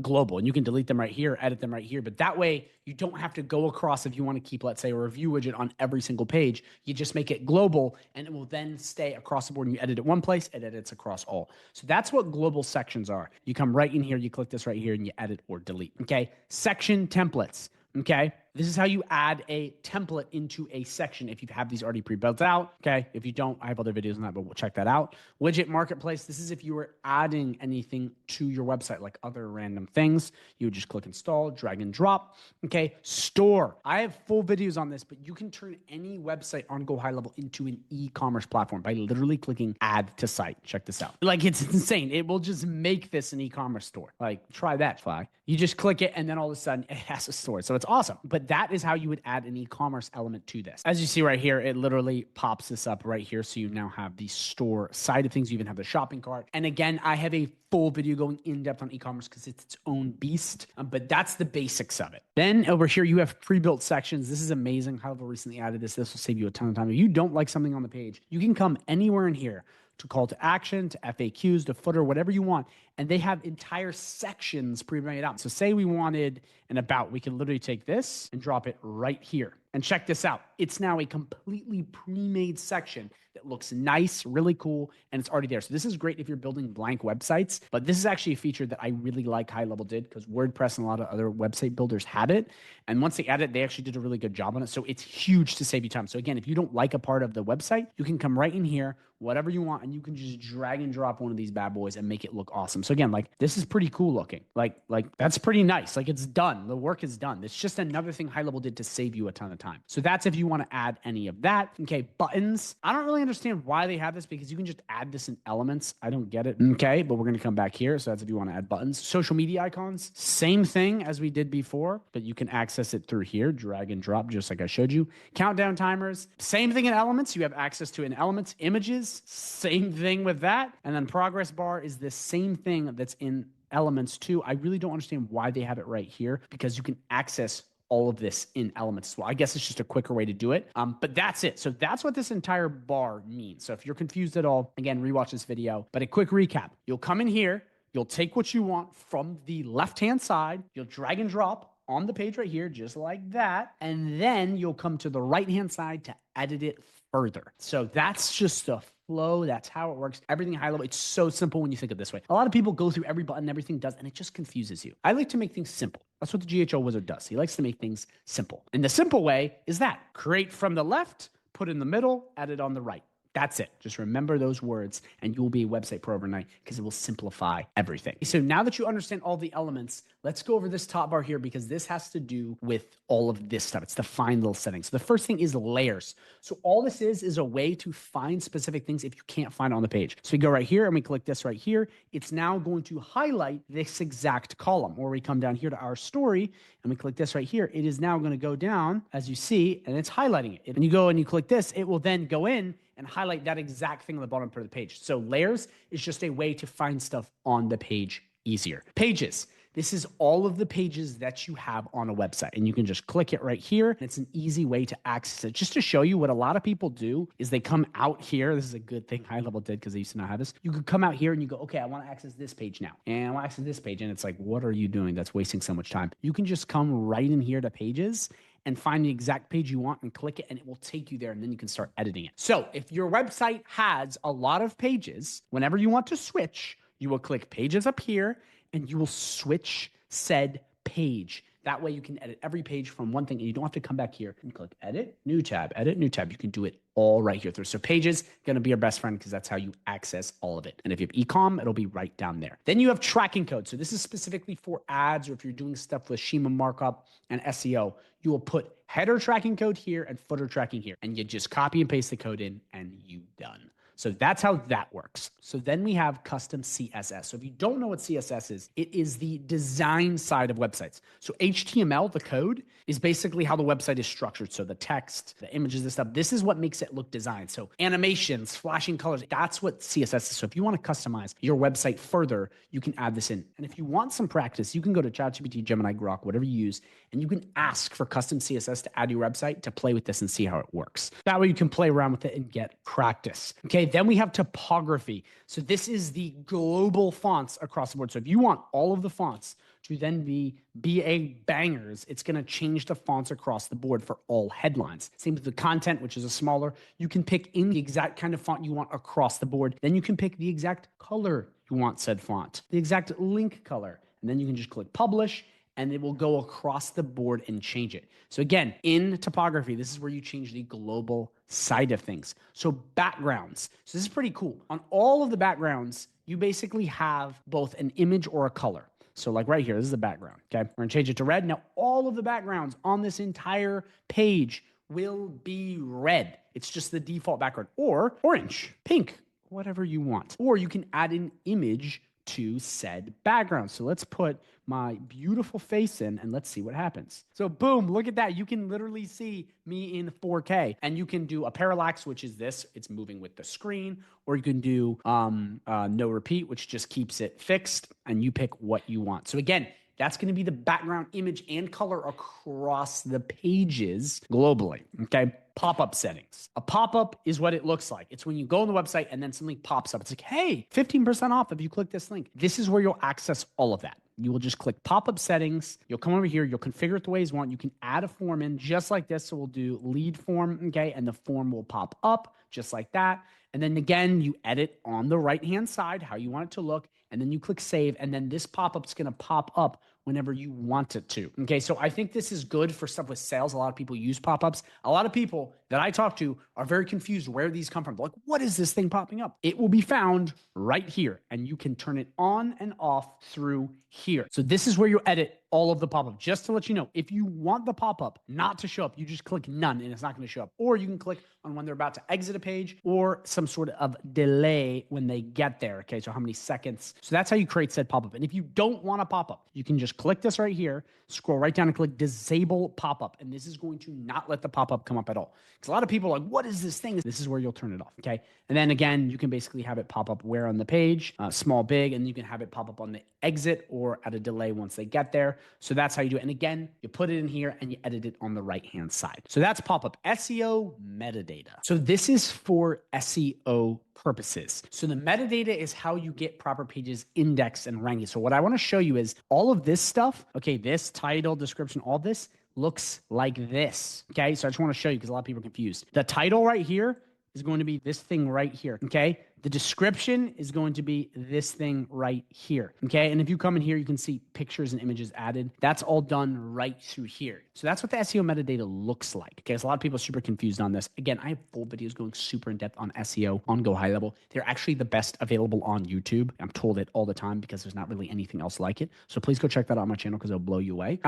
global. And you can delete them right here, edit them right here. But that way, you don't have to go across if you want to keep, let's say, a review widget on every single page. You just just make it global, and it will then stay across the board. And you edit it one place, it edits across all. So that's what global sections are. You come right in here, you click this right here, and you edit or delete. Okay. Section templates. Okay. This is how you add a template into a section if you have these already pre-built out. Okay. If you don't, I have other videos on that, but we'll check that out. Widget marketplace. This is if you were adding anything to your website, like other random things. You would just click install, drag and drop. Okay. Store. I have full videos on this, but you can turn any website on GoHighLevel into an e-commerce platform by literally clicking add to site. Check this out. Like, it's insane. It will just make this an e-commerce store. Like, try that, fly. You just click it, and then all of a sudden it has a store. So it's awesome. But that is how you would add an e-commerce element to this. As you see right here, it literally pops this up right here. So you now have the store side of things. You even have the shopping cart. And again, I have a full video going in depth on e-commerce because it's its own beast, but that's the basics of it. Then over here, you have pre-built sections. This is amazing. HIGHLEVEL recently added this. This will save you a ton of time. If you don't like something on the page, you can come anywhere in here to call to action, to FAQs, to footer, whatever you want. And they have entire sections pre-made out. So say we wanted an about, we can literally take this and drop it right here. And check this out. It's now a completely pre-made section that looks nice, really cool, and it's already there. So this is great if you're building blank websites, but this is actually a feature that I really like HIGHLEVEL did because WordPress and a lot of other website builders had it. And once they added it, they actually did a really good job on it. So it's huge to save you time. So again, if you don't like a part of the website, you can come right in here, whatever you want, and you can just drag and drop one of these bad boys and make it look awesome. So again, like, this is pretty cool looking. Like that's pretty nice. Like, it's done. The work is done. It's just another thing HIGHLEVEL did to save you a ton of time. So that's if you want to add any of that. Okay, buttons. I don't really understand why they have this because you can just add this in Elements. I don't get it. Okay, but we're going to come back here. So that's if you want to add buttons. Social media icons. Same thing as we did before, but you can access it through here. Drag and drop, just like I showed you. Countdown timers. Same thing in Elements. You have access to it in Elements. Images. Same thing with that. And then progress bar is the same thing that's in Elements too. I really don't understand why they have it right here because you can access all of this in Elements as well. I guess it's just a quicker way to do it. But that's it. So that's what this entire bar means. So if you're confused at all, again, rewatch this video. But a quick recap. You'll come in here. You'll take what you want from the left-hand side. You'll drag and drop on the page right here, just like that. And then you'll come to the right-hand side to edit it further. So that's just the flow. That's how it works. Everything HIGHLEVEL. It's so simple when you think of it this way. A lot of people go through every button, everything does, and it just confuses you. I like to make things simple. That's what the GHO wizard does. He likes to make things simple. And the simple way is that create from the left, put in the middle, edit on the right. That's it. Just remember those words and you'll be a website pro overnight because it will simplify everything. So now that you understand all the elements, let's go over this top bar here because this has to do with all of this stuff. It's the fine little settings. So the first thing is layers. So all this is a way to find specific things if you can't find it on the page. So we go right here and we click this right here. It's now going to highlight this exact column, or we come down here to our story and we click this right here. It is now going to go down, as you see, and it's highlighting it. And you go and you click this, it will then go in and highlight that exact thing on the bottom part of the page. So layers is just a way to find stuff on the page easier. Pages. This is all of the pages that you have on a website, and you can just click it right here. And it's an easy way to access it. Just to show you what a lot of people do is they come out here. This is a good thing HIGHLEVEL did because they used to not have this. You could come out here and you go, okay, I want to access this page now. And I want to access this page. And it's like, what are you doing? That's wasting so much time. You can just come right in here to pages and find the exact page you want and click it, and it will take you there, and then you can start editing it. So if your website has a lot of pages, whenever you want to switch, you will click pages up here, and you will switch said page. That way you can edit every page from one thing, and you don't have to come back here and click edit, new tab, edit, new tab. You can do it all right here. So pages going to be your best friend because that's how you access all of it. And if you have e-com, it'll be right down there. Then you have tracking code. So this is specifically for ads, or if you're doing stuff with schema markup and SEO, you will put header tracking code here and footer tracking here, and you just copy and paste the code in and you done. So that's how that works. So then we have custom CSS. So if you don't know what CSS is, it is the design side of websites. So HTML, the code, is basically how the website is structured. So the text, the images, the stuff, this is what makes it look designed. So animations, flashing colors, that's what CSS is. So if you want to customize your website further, you can add this in. And if you want some practice, you can go to ChatGPT, Gemini, Grok, whatever you use, and you can ask for custom CSS to add to your website to play with this and see how it works. That way you can play around with it and get practice. Okay, then we have typography. So this is the global fonts across the board. So if you want all of the fonts to then be BA bangers, it's going to change the fonts across the board for all headlines. Same with the content, which is a smaller. You can pick in the exact kind of font you want across the board. Then you can pick the exact color you want said font, the exact link color. And then you can just click publish, and it will go across the board and change it. So again, in typography, this is where you change the global side of things. So backgrounds. So this is pretty cool. On all of the backgrounds, you basically have both an image or a color. So like right here, this is the background, okay? We're gonna change it to red. Now, all of the backgrounds on this entire page will be red. It's just the default background, or orange, pink, whatever you want. Or you can add an image to said background. So let's put my beautiful face in and let's see what happens. So boom, look at that. You can literally see me in 4K, and you can do a parallax, which is this, it's moving with the screen, or you can do no repeat, which just keeps it fixed, and you pick what you want. So again, that's going to be the background image and color across the pages globally, okay? Pop-up settings. A pop-up is what it looks like. It's when you go on the website and then something pops up. It's like, hey, 15% off if you click this link. This is where you'll access all of that. You will just click pop-up settings. You'll come over here. You'll configure it the way you want. You can add a form in just like this. So we'll do lead form, okay? And the form will pop up just like that. And then again, you edit on the right-hand side how you want it to look. And then you click save. And then this pop-up is going to pop up whenever you want it to. Okay, so I think this is good for stuff with sales. A lot of people use pop-ups. A lot of people that I talk to are very confused where these come from. They're like, what is this thing popping up? It will be found right here, and you can turn it on and off through here. So this is where you edit all of the pop-up. Just to let you know, if you want the pop-up not to show up, you just click none and it's not going to show up. Or you can click on when they're about to exit a page, or some sort of delay when they get there. Okay, so how many seconds? So that's how you create said pop-up. And if you don't want a pop-up, you can just click this right here, scroll right down and click disable pop-up. And this is going to not let the pop-up come up at all. Because a lot of people are like, what is this thing? This is where you'll turn it off, okay? And then again, you can basically have it pop up where on the page, small, big, and you can have it pop up on the exit or at a delay once they get there. So that's how you do it. And again, you put it in here and you edit it on the right-hand side. So that's pop-up. SEO metadata. So this is for SEO purposes. So the metadata is how you get proper pages indexed and ranked. So what I want to show you is all of this stuff, okay, this title, description, all this looks like this, okay? So I just want to show you because a lot of people are confused. The title right here is going to be this thing right here, okay? The description is going to be this thing right here, okay? And if you come in here, you can see pictures and images added. That's all done right through here. So that's what the SEO metadata looks like, okay? So a lot of people are super confused on this. Again, I have full videos going super in depth on SEO on GoHighLevel. They're actually the best available on YouTube. I'm told it all the time because there's not really anything else like it. So please go check that out on my channel because it'll blow you away.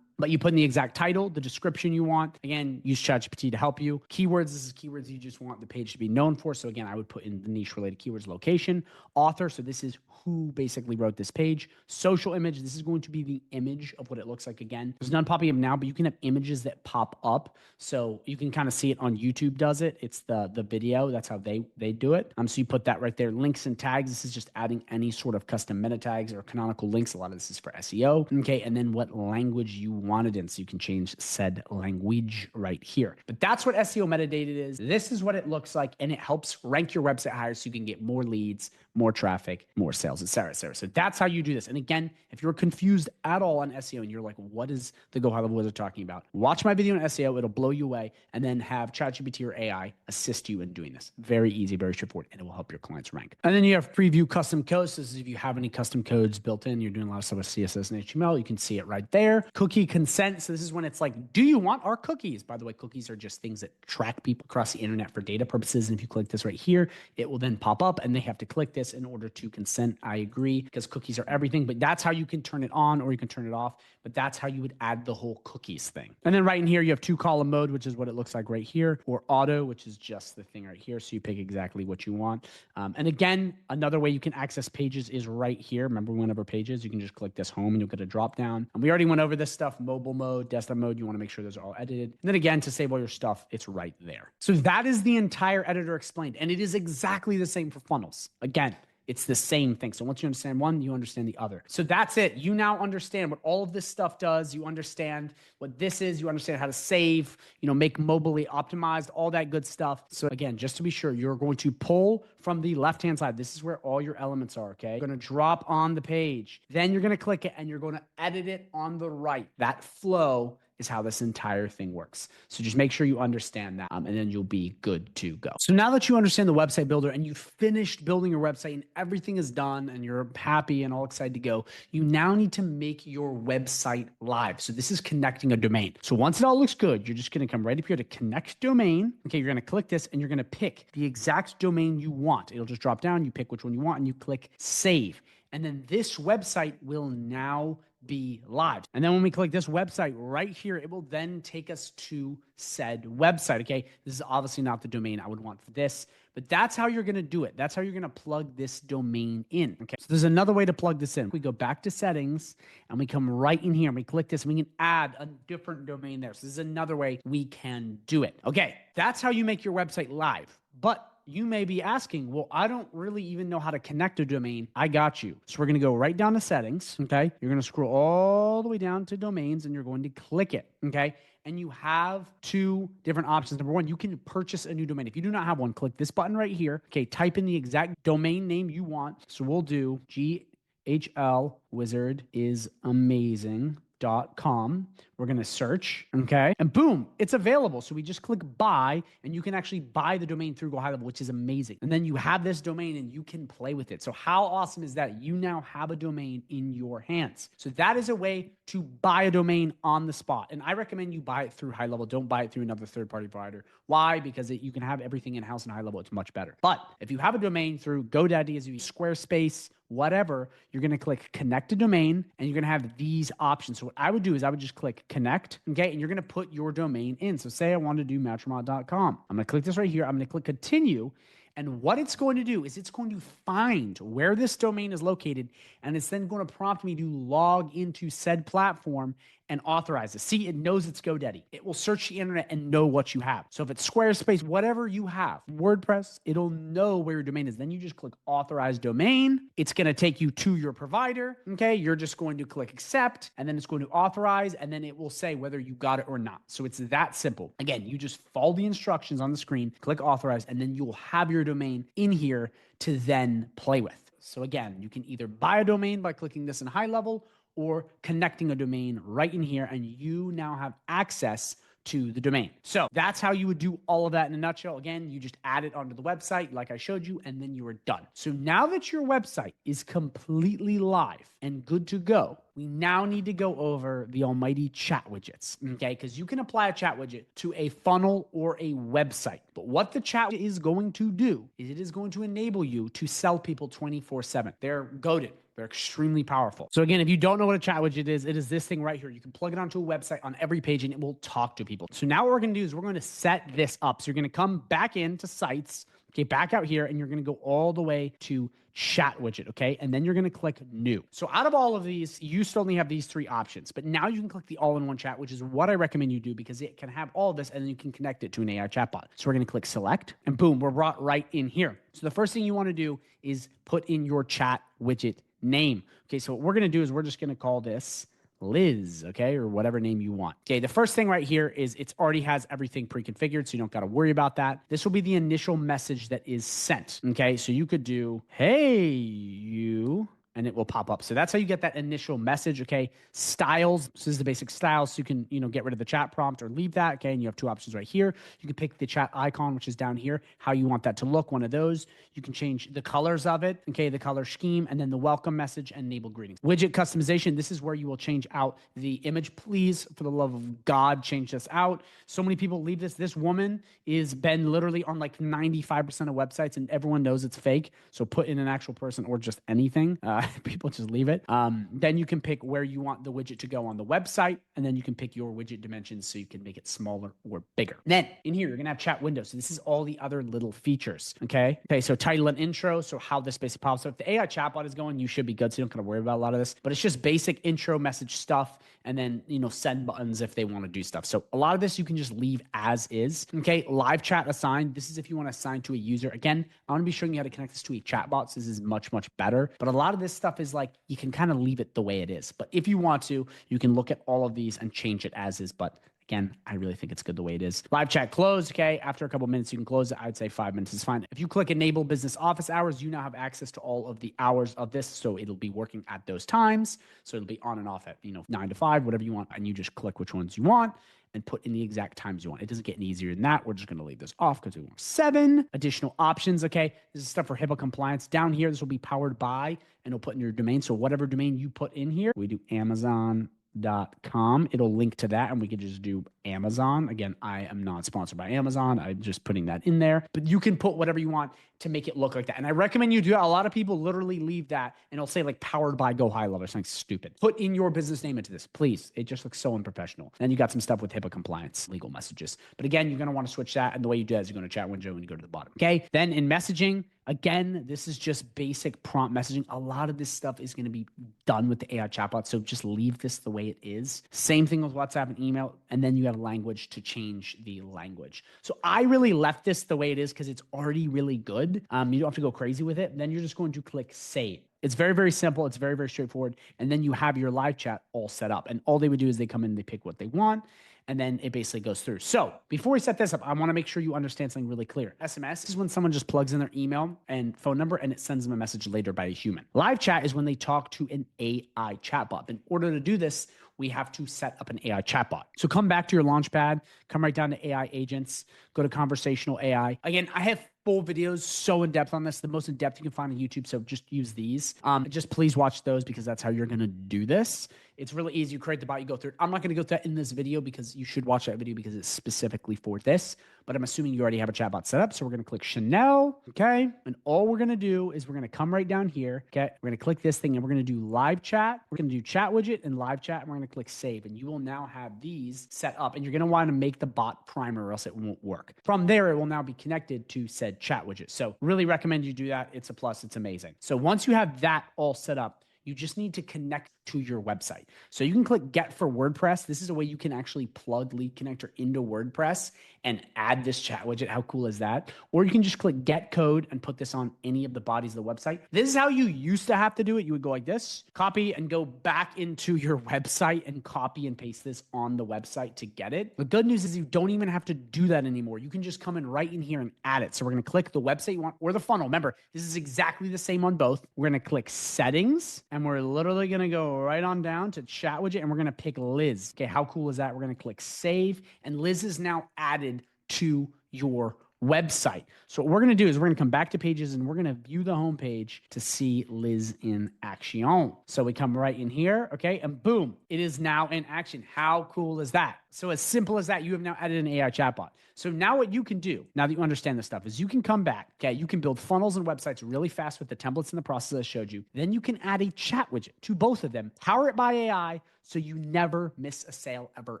But you put in the exact title, the description you want. Again, use ChatGPT to help you. Keywords, this is keywords you just want the page to be known for. So again, I would put in the niche related keywords, location, author. So this is who basically wrote this page. Social image, this is going to be the image of what it looks like again. There's none popping up now, but you can have images that pop up. So you can kind of see it on YouTube does it. It's the video, that's how they do it. So you put that right there. Links and tags, this is just adding any sort of custom meta tags or canonical links. A lot of this is for SEO. Okay, and then what language you want it in. So you can change said language right here. But that's what SEO metadata is. This is what it looks like, and it helps rank your website higher so you can get more leads, more traffic, more sales, et cetera, et cetera. So that's how you do this. And again, if you're confused at all on SEO and you're like, what is the GoHighLevel Wizard talking about? Watch my video on SEO. It'll blow you away. And then have ChatGPT or AI assist you in doing this. Very easy, very straightforward, and it will help your clients rank. And then you have preview custom codes. This is if you have any custom codes built in, you're doing a lot of stuff with CSS and HTML, you can see it right there. Cookie consent. So this is when it's like, do you want our cookies? By the way, cookies are just things that track people across the internet for data purposes. And if you click this right here, it will then pop up and they have to click this in order to consent. I agree, because cookies are everything, but that's how you can turn it on or you can turn it off. But that's how you would add the whole cookies thing. And then right in here, you have 2-column mode, which is what it looks like right here, or auto, which is just the thing right here. So you pick exactly what you want. And again, another way you can access pages is right here. Remember, we went over pages. You can just click this home and you'll get a drop down. And we already went over this stuff, mobile mode, desktop mode. You want to make sure those are all edited. And then again, to save all your stuff, it's right there. So that is the entire editor explained. And it is exactly the same for funnels. Again, It's the same thing. So once you understand one, you understand the other. So that's it. You now understand what all of this stuff does. You understand what this is. You understand how to save, make mobilely optimized, all that good stuff. So again, just to be sure, you're going to pull from the left-hand side. This is where all your elements are, okay? You're going to drop on the page. Then you're going to click it and you're going to edit it on the right. That flow is how this entire thing works. So just make sure you understand that, and then you'll be good to go. So now that you understand the website builder and you've finished building your website and everything is done and you're happy and all excited to go, you now need to make your website live. So this is connecting a domain. So once it all looks good, you're just going to come right up here to connect domain. Okay, you're going to click this and you're going to pick the exact domain you want. It'll just drop down, you pick which one you want, and you click save. And then this website will now be live. And then when we click this website right here, it will then take us to said website. Okay, this is obviously not the domain I would want for this, but that's how you're going to do it. That's how you're going to plug this domain in. Okay, so there's another way to plug this in. We go back to settings and we come right in here and we click this and we can add a different domain there. So this is another way we can do it. Okay, that's how you make your website live. But you may be asking, well, I don't really even know how to connect a domain. I got you. So we're going to go right down to settings, okay? You're going to scroll all the way down to domains and you're going to click it, okay? And you have two different options. Number one, you can purchase a new domain. If you do not have one, click this button right here. Okay, type in the exact domain name you want. So we'll do GHL Wizard is amazing.com. We're going to search, okay? And boom, it's available. So we just click buy and you can actually buy the domain through GoHighLevel, which is amazing. And then you have this domain and you can play with it. So how awesome is that? You now have a domain in your hands. So that is a way to buy a domain on the spot. And I recommend you buy it through HighLevel. Don't buy it through another third-party provider. Why? Because you can have everything in-house in HighLevel. It's much better. But if you have a domain through GoDaddy, Squarespace, whatever, you're going to click connect to domain and you're going to have these options. So what I would do is I would just click connect, okay? And you're going to put your domain in. So say I want to do matrimony.com. I'm going to click this right here. I'm going to click continue. And what it's going to do is it's going to find where this domain is located, and it's then going to prompt me to log into said platform and authorize it. See, it knows it's GoDaddy. It will search the internet and know what you have. So if it's Squarespace, whatever you have, WordPress, it'll know where your domain is. Then you just click authorize domain. It's going to take you to your provider. Okay. You're just going to click accept, and then it's going to authorize, and then it will say whether you got it or not. So it's that simple. Again, you just follow the instructions on the screen, click authorize, and then you'll have your domain in here to then play with. So again, you can either buy a domain by clicking this in HighLevel or connecting a domain right in here, and you now have access to the domain. So that's how you would do all of that in a nutshell. Again, you just add it onto the website like I showed you, and then you are done. So now that your website is completely live and good to go, we now need to go over the almighty chat widgets, okay? Because you can apply a chat widget to a funnel or a website. But what the chat is going to do is it is going to enable you to sell people 24/7. They're goated. They're extremely powerful. So again, if you don't know what a chat widget is, it is this thing right here. You can plug it onto a website on every page and it will talk to people. So now what we're going to do is we're going to set this up. So you're going to come back into sites, okay, back out here, and you're going to go all the way to chat widget, okay? And then you're going to click new. So out of all of these, you still only have these three options, but now you can click the all-in-one chat, which is what I recommend you do because it can have all of this and then you can connect it to an AI chatbot. So we're going to click select and boom, we're brought right in here. So the first thing you want to do is put in your chat widget name. Okay, so what we're going to do is we're just going to call this Liz, okay, or whatever name you want. Okay, the first thing right here is it already has everything pre-configured, so you don't got to worry about that. This will be the initial message that is sent, okay? So you could do, hey, you, and it will pop up. So that's how you get that initial message, okay? Styles, this is the basic styles, so you can, get rid of the chat prompt or leave that, okay? And you have two options right here. You can pick the chat icon, which is down here, how you want that to look, one of those. You can change the colors of it, okay, the color scheme, and then the welcome message and enable greetings. Widget customization, this is where you will change out the image. Please, for the love of God, change this out. So many people leave this. This woman is been literally on like 95% of websites, and everyone knows it's fake. So put in an actual person or just anything. People just leave it. Then you can pick where you want the widget to go on the website, and then you can pick your widget dimensions so you can make it smaller or bigger. Then in here, you're gonna have chat windows. So this is all the other little features, okay? Okay, so title and intro, so how this basically pops. So if the AI chatbot is going, you should be good, so you don't gotta worry about a lot of this, but it's just basic intro message stuff, and then, send buttons if they want to do stuff. So a lot of this you can just leave as is. Okay. Live chat assigned. This is if you want to assign to a user. Again, I want to be showing you how to connect this to a chatbot. So this is much, much better. But a lot of this stuff is like, you can kind of leave it the way it is. But if you want to, you can look at all of these and change it as is. But again, I really think it's good the way it is. Live chat closed. Okay. After a couple minutes, you can close it. I'd say 5 minutes is fine. If you click enable business office hours, you now have access to all of the hours of this. So it'll be working at those times. So it'll be on and off at, 9 to 5, whatever you want. And you just click which ones you want and put in the exact times you want. It doesn't get any easier than that. We're just going to leave this off because we want 7 additional options. Okay. This is stuff for HIPAA compliance. Down here, this will be powered by, and it'll put in your domain. So whatever domain you put in here, we do Amazon.com. It'll link to that, and we could just do Amazon. Again, I am not sponsored by Amazon. I'm just putting that in there, but you can put whatever you want to make it look like that. And I recommend you do that. A lot of people literally leave that and it'll say like powered by GoHighLevel or something stupid. Put in your business name into this, please. It just looks so unprofessional. Then you got some stuff with HIPAA compliance, legal messages. But again, you're going to want to switch that. And the way you do that is you're going to chat window and you go to the bottom. Okay. Then in messaging, again, this is just basic prompt messaging. A lot of this stuff is going to be done with the AI chatbot. So just leave this the way it is. Same thing with WhatsApp and email. And then you have language to change the language. So I really left this the way it is because it's already really good. You don't have to go crazy with it. Then you're just going to click save. It's very, very simple. It's very, very straightforward. And then you have your live chat all set up. And all they would do is they come in, they pick what they want, and then it basically goes through. So before we set this up, I want to make sure you understand something really clear. SMS is when someone just plugs in their email and phone number and it sends them a message later by a human. Live chat is when they talk to an AI chatbot. In order to do this, we have to set up an AI chatbot. So come back to your Launchpad, come right down to AI agents, go to conversational AI. Again, I have full videos so in depth on this, the most in depth you can find on YouTube. So just use these. Just please watch those because that's how you're going to do this. It's really easy. You create the bot, you go through it. I'm not going to go through that in this video because you should watch that video because it's specifically for this, but I'm assuming you already have a chatbot set up. So we're going to click Chanel. Okay. And all we're going to do is we're going to come right down here. Okay. We're going to click this thing and we're going to do live chat. We're going to do chat widget and live chat. And we're going to click save. And you will now have these set up and you're going to want to make the bot primer or else it won't work. From there, it will now be connected to said chat widget. So really recommend you do that. It's a plus. It's amazing. So once you have that all set up, you just need to connect to your website. So you can click get for WordPress. This is a way you can actually plug Lead Connector into WordPress and add this chat widget. How cool is that? Or you can just click get code and put this on any of the bodies of the website. This is how you used to have to do it. You would go like this, copy and go back into your website and copy and paste this on the website to get it. The good news is you don't even have to do that anymore. You can just come in right in here and add it. So we're going to click the website you want or the funnel. Remember, this is exactly the same on both. We're going to click settings and we're literally going to go right on down to chat widget and we're going to pick Liz. Okay, how cool is that? We're going to click save and Liz is now added to your website. So what we're going to do is we're going to come back to pages and we're going to view the home page to see Liz in action. So we come right in here, okay, and boom, it is now in action. How cool is that? So as simple as that, you have now added an AI chatbot. So now what you can do, now that you understand this stuff, is you can come back, okay, you can build funnels and websites really fast with the templates and the process I showed you. Then you can add a chat widget to both of them, power it by AI, so you never miss a sale ever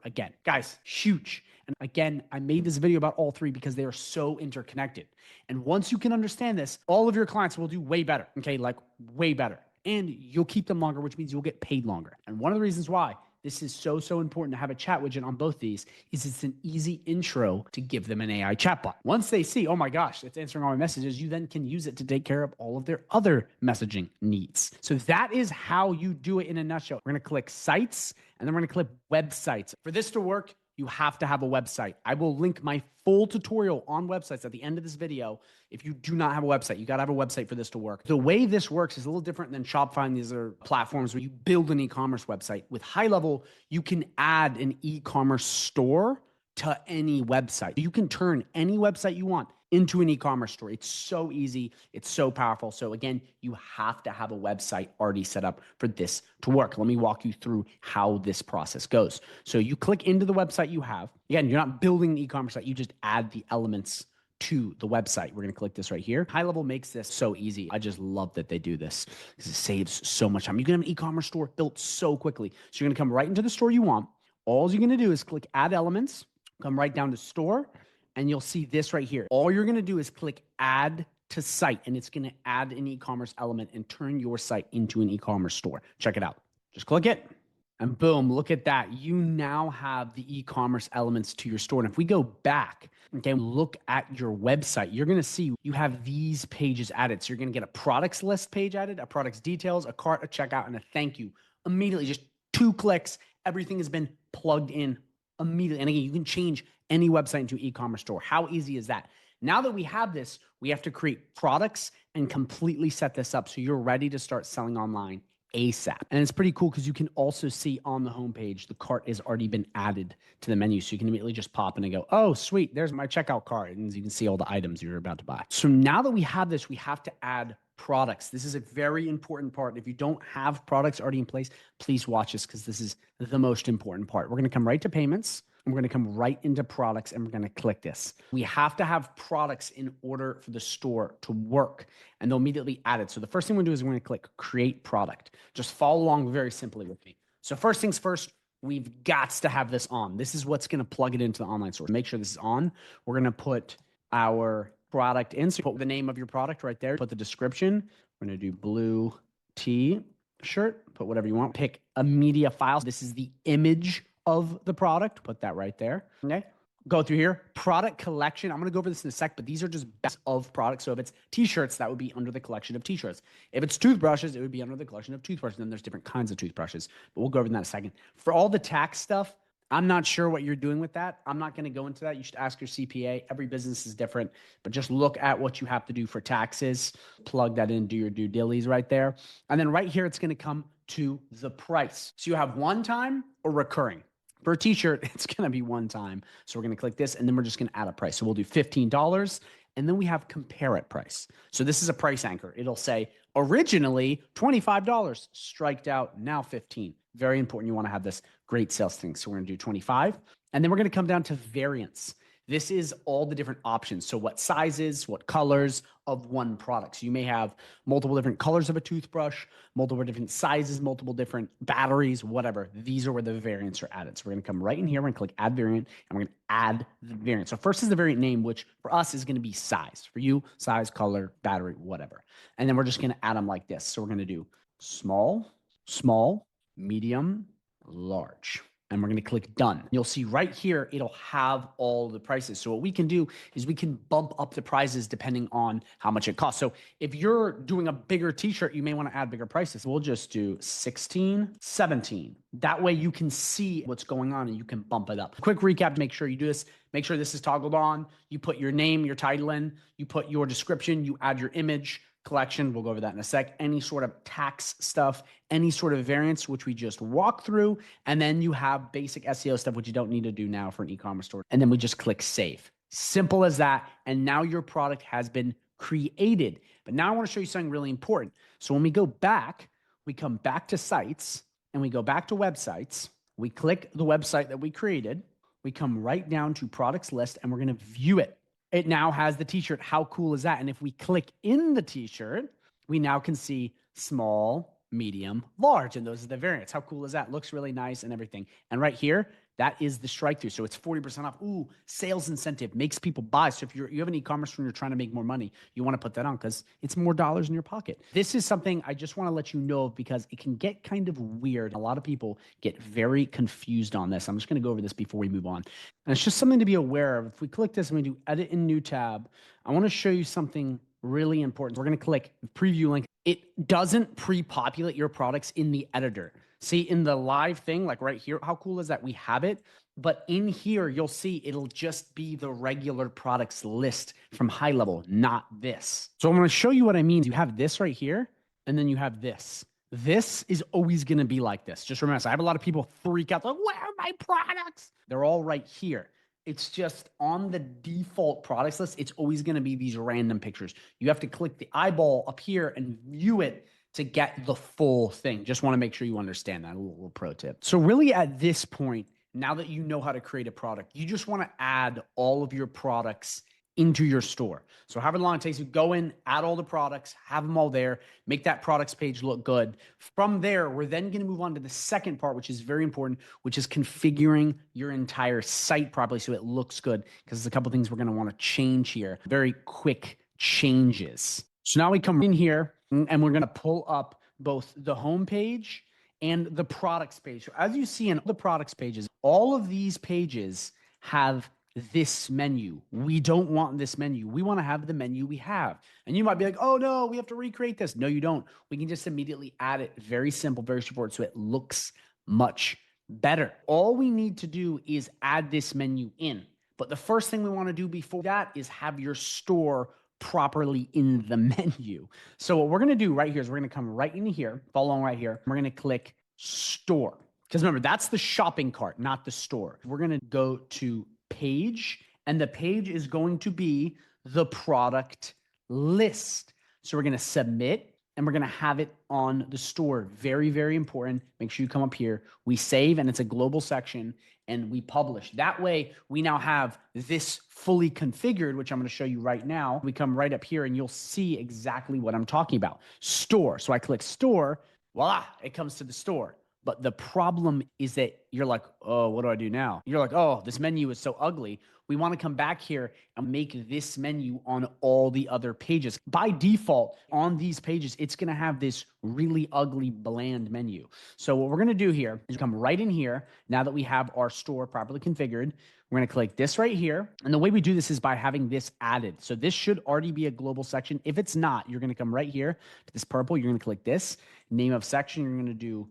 again. Guys, huge. And again, I made this video about all three because they are so interconnected. And once you can understand this, all of your clients will do way better, okay, like way better. And you'll keep them longer, which means you'll get paid longer. And one of the reasons why this is so important to have a chat widget on both these is it's an easy intro to give them an AI chatbot. Once they see, oh my gosh, it's answering all my messages, you then can use it to take care of all of their other messaging needs. So that is how you do it in a nutshell. We're going to click sites and then we're going to click websites. For this to work, you have to have a website. I will link my full tutorial on websites at the end of this video. If you do not have a website, you got to have a website for this to work. The way this works is a little different than Shopify and these are platforms where you build an e-commerce website. With HighLevel, you can add an e-commerce store to any website. You can turn any website you want into an e-commerce store. It's so easy. It's so powerful. So again, you have to have a website already set up for this to work. Let me walk you through how this process goes. So you click into the website you have. Again, you're not building an e-commerce site. You just add the elements to the website. We're going to click this right here. HighLevel makes this so easy. I just love that they do this because it saves so much time. You can have an e-commerce store built so quickly. So you're going to come right into the store you want. All you're going to do is click add elements, come right down to store, and you'll see this right here. All you're going to do is click add to site, and it's going to add an e-commerce element and turn your site into an e-commerce store. Check it out. Just click it. And boom, look at that. You now have the e-commerce elements to your store. And if we go back, okay, look at your website, you're going to see you have these pages added. So you're going to get a products list page added, a products details, a cart, a checkout, and a thank you. Immediately, just 2 clicks, everything has been plugged in immediately. And again, you can change any website into e-commerce store. How easy is that? Now that we have this, we have to create products and completely set this up so you're ready to start selling online ASAP. And it's pretty cool because you can also see on the homepage, the cart has already been added to the menu. So you can immediately just pop in and go, oh, sweet, there's my checkout cart. And you can see all the items you're about to buy. So now that we have this, we have to add products. This is a very important part. If you don't have products already in place, please watch this because this is the most important part. We're going to come right to payments. And we're going to come right into products and we're going to click this. We have to have products in order for the store to work and they'll immediately add it. So the first thing we're going to do is we're going to click create product. Just follow along very simply with me. So first things first, we've got to have this on. This is what's going to plug it into the online store. Make sure this is on. We're going to put our product in. So put the name of your product right there. Put the description. We're going to do blue t-shirt. Put whatever you want. Pick a media file. This is the image of the product. Put that right there. Okay. Go through here. Product collection. I'm going to go over this in a sec, but these are just best of products. So if it's t-shirts, that would be under the collection of t-shirts. If it's toothbrushes, it would be under the collection of toothbrushes. And then there's different kinds of toothbrushes, but we'll go over that in a second. For all the tax stuff, I'm not sure what you're doing with that. I'm not going to go into that. You should ask your CPA. Every business is different, but just look at what you have to do for taxes. Plug that in, do your due diligence right there. And then right here, it's going to come to the price. So you have one time or recurring. For a t-shirt, it's going to be one time. So we're going to click this and then we're just going to add a price. So we'll do $15 and then we have compare it price. So this is a price anchor. It'll say originally $25, striked out, now 15. Very important. You want to have this great sales thing. So we're going to do 25 and then we're going to come down to variance. This is all the different options. So what sizes, what colors of one product. So you may have multiple different colors of a toothbrush, multiple different sizes, multiple different batteries, whatever. These are where the variants are added. So we're going to come right in here. We're going to click add variant and we're going to add the variant. So first is the variant name, which for us is going to be size. For you, size, color, battery, whatever. And then we're just going to add them like this. So we're going to do small, small, medium, large. And we're going to click done. You'll see right here, it'll have all the prices. So what we can do is we can bump up the prices depending on how much it costs. So if you're doing a bigger t-shirt, you may want to add bigger prices. We'll just do 16, 17. That way you can see what's going on and you can bump it up. Quick recap to make sure you do this. Make sure this is toggled on. You put your name, your title in, you put your description, you add your image, collection. We'll go over that in a sec. Any sort of tax stuff, any sort of variance, which we just walked through. And then you have basic SEO stuff, which you don't need to do now for an e-commerce store. And then we just click save. Simple as that. And now your product has been created. But now I want to show you something really important. So when we go back, we come back to sites and we go back to websites. We click the website that we created. We come right down to products list and we're going to view it. It now has the t-shirt. How cool is that? And if we click in the t-shirt, we now can see small, medium, large, and those are the variants. How cool is that? Looks really nice and everything. And right here, that is the strike through. So it's 40% off. Ooh, sales incentive makes people buy. So if you have an e-commerce firm, you're trying to make more money, you want to put that on because it's more dollars in your pocket. This is something I just want to let you know of because it can get kind of weird. A lot of people get very confused on this. I'm just going to go over this before we move on. And it's just something to be aware of. If we click this and we do edit in new tab, I want to show you something really important. We're going to click preview link. It doesn't pre-populate your products in the editor. See, in the live thing, like right here, how cool is that? We have it, but in here, you'll see it'll just be the regular products list from HighLevel, not this. So I'm going to show you what I mean. You have this right here, and then you have this. This is always going to be like this. Just remember, I have a lot of people freak out, like, where are my products? They're all right here. It's just on the default products list. It's always going to be these random pictures. You have to click the eyeball up here and view it to get the full thing. Just want to make sure you understand that. A little pro tip. So really at this point, now that you know how to create a product, you just want to add all of your products into your store. So however long it takes you, go in, add all the products, have them all there, make that products page look good. From there, we're then going to move on to the second part, which is very important, which is configuring your entire site properly so it looks good, because there's a couple things we're going to want to change here. Very quick changes. So now we come in here and we're going to pull up both the home page and the products page. So as you see in the products pages, all of these pages have this menu. We don't want this menu. We want to have the menu we have. And you might be like, oh no, we have to recreate this. No, you don't. We can just immediately add it. Very simple, very straightforward. So it looks much better. All we need to do is add this menu in. But the first thing we want to do before that is have your store properly in the menu. So what we're going to do right here is we're going to come right in here, follow along right here. We're going to click store. Because remember, that's the shopping cart, not the store. We're going to go to page, and the page is going to be the product list. So we're going to submit, and we're going to have it on the store. Very, very important. Make sure you come up here. We save, and it's a global section, and we publish. That way, we now have this fully configured, which I'm going to show you right now. We come right up here, and you'll see exactly what I'm talking about. Store. So I click store. Voila, it comes to the store. But the problem is that you're like, oh, what do I do now? You're like, oh, this menu is so ugly. We want to come back here and make this menu on all the other pages. By default, on these pages, it's going to have this really ugly, bland menu. So what we're going to do here is come right in here. Now that we have our store properly configured, we're going to click this right here. And the way we do this is by having this added. So this should already be a global section. If it's not, you're going to come right here to this purple. You're going to click this name of section. You're going to do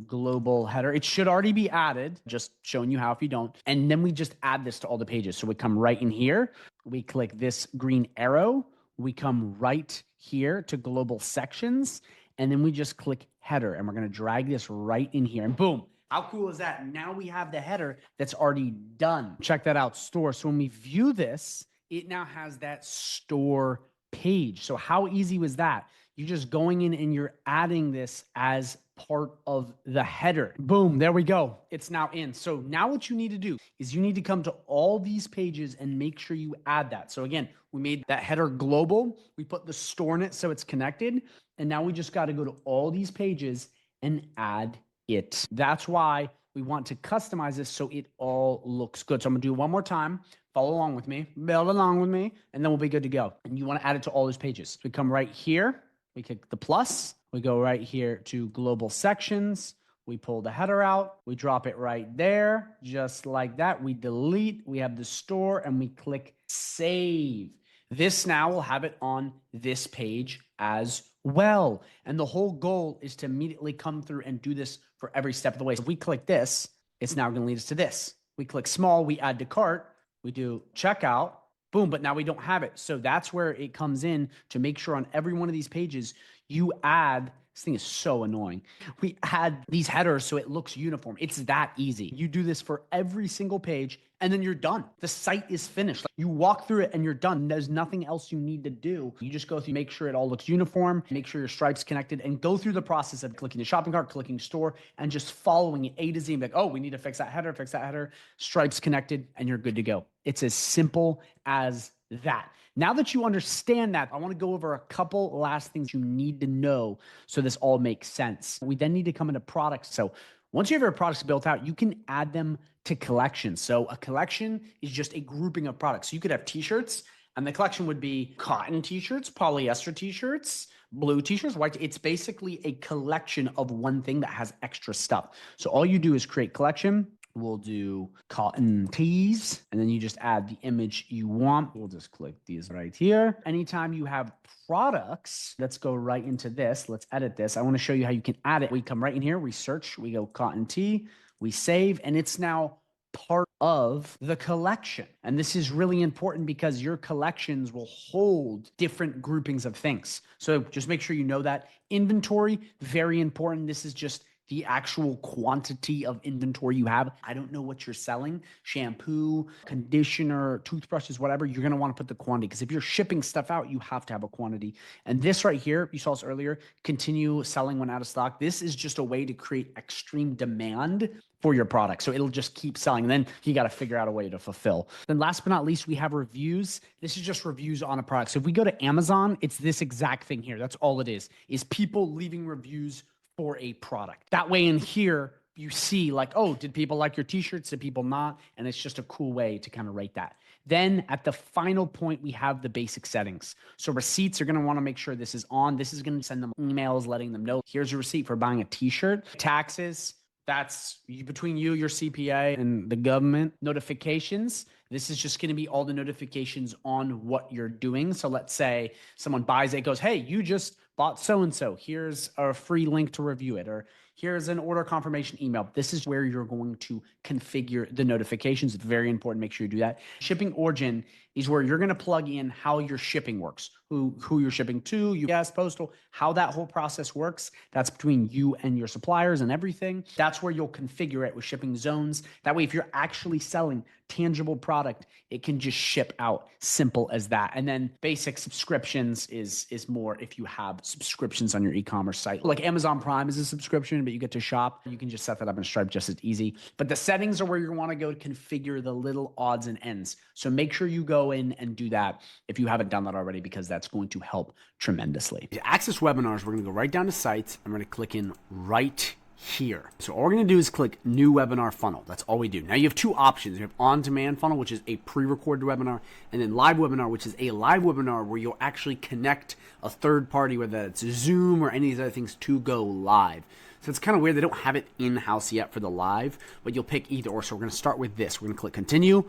global header. It should already be added, just showing you how if you don't. And then we just add this to all the pages. So we come right in here, we click this green arrow, we come right here to global sections, and then we just click header, and we're going to drag this right in here, and boom. How cool is that? Now we have the header that's already done. Check that out, store. So when we view this, it now has that store page. So how easy was that? You're just going in and you're adding this as part of the header. Boom, there we go. It's now in. So now what you need to do is you need to come to all these pages and make sure you add that. So again, we made that header global. We put the store in it so it's connected. And now we just got to go to all these pages and add it. That's why we want to customize this so it all looks good. So I'm going to do it one more time. Follow along with me, build along with me, and then we'll be good to go. And you want to add it to all those pages. We come right here. We click the plus. We go right here to global sections. We pull the header out. We drop it right there, just like that. We delete. We have the store, and we click save. This now will have it on this page as well. And the whole goal is to immediately come through and do this for every step of the way. So if we click this, it's now going to lead us to this. We click small. We add to cart. We do checkout. Boom, but now we don't have it. So that's where it comes in to make sure on every one of these pages, you add, this thing is so annoying. We add these headers so it looks uniform. It's that easy. You do this for every single page and then you're done. The site is finished. You walk through it and you're done. There's nothing else you need to do. You just go through, make sure it all looks uniform, make sure your stripe's connected, and go through the process of clicking the shopping cart, clicking store, and just following it A to Z. And be like, oh, we need to fix that header, stripes connected, and you're good to go. It's as simple as that. Now that you understand that, I want to go over a couple last things you need to know so this all makes sense. We then need to come into products. So once you have your products built out, you can add them to collections. So a collection is just a grouping of products. So you could have t-shirts, and the collection would be cotton t-shirts, polyester t-shirts, blue t-shirts, white. It's basically a collection of one thing that has extra stuff. So all you do is create collection. We'll do cotton tees, and then you just add the image you want. We'll just click these right here. Anytime you have products, let's go right into this. Let's edit this. I want to show you how you can add it. We come right in here, we search, we go cotton tee, we save, and it's now part of the collection. And this is really important because your collections will hold different groupings of things. So just make sure you know that. Inventory, very important. This is just the actual quantity of inventory you have. I don't know what you're selling, shampoo, conditioner, toothbrushes, whatever, you're gonna wanna put the quantity, because if you're shipping stuff out, you have to have a quantity. And this right here, you saw this earlier, continue selling when out of stock. This is just a way to create extreme demand for your product. So it'll just keep selling. And then you got to figure out a way to fulfill. Then last but not least, we have reviews. This is just reviews on a product. So if we go to Amazon, it's this exact thing here. That's all it is people leaving reviews for a product. That way in here, you see like, oh, did people like your t-shirts? Did people not? And it's just a cool way to kind of rate that. Then at the final point, we have the basic settings. So receipts are going to want to make sure this is on. This is going to send them emails letting them know, here's a receipt for buying a t-shirt. Taxes, that's between you, your CPA, and the government. Notifications, this is just going to be all the notifications on what you're doing. So let's say someone buys it, goes, hey, you just bought so-and-so. Here's a free link to review it. Or here's an order confirmation email. This is where you're going to configure the notifications. It's very important. Make sure you do that. Shipping origin is where you're going to plug in how your shipping works, who you're shipping to, UPS, postal, how that whole process works. That's between you and your suppliers and everything. That's where you'll configure it with shipping zones. That way, if you're actually selling tangible product, it can just ship out. Simple as that. And then basic subscriptions is more if you have subscriptions on your e-commerce site. Like Amazon Prime is a subscription, but you get to shop. You can just set that up in Stripe just as easy. But the settings are where you want to go to configure the little odds and ends. So make sure you go in and do that if you haven't done that already, because that's going to help tremendously. To access webinars, we're going to go right down to sites. I'm going to click in right here. So all we're going to do is click new webinar funnel. That's all we do. Now you have two options. You have on-demand funnel, which is a pre-recorded webinar, and then live webinar, which is a live webinar where you'll actually connect a third party, whether it's Zoom or any of these other things, to go live. So it's kind of weird. They don't have it in-house yet for the live, but you'll pick either or. So we're going to start with this. We're going to click continue,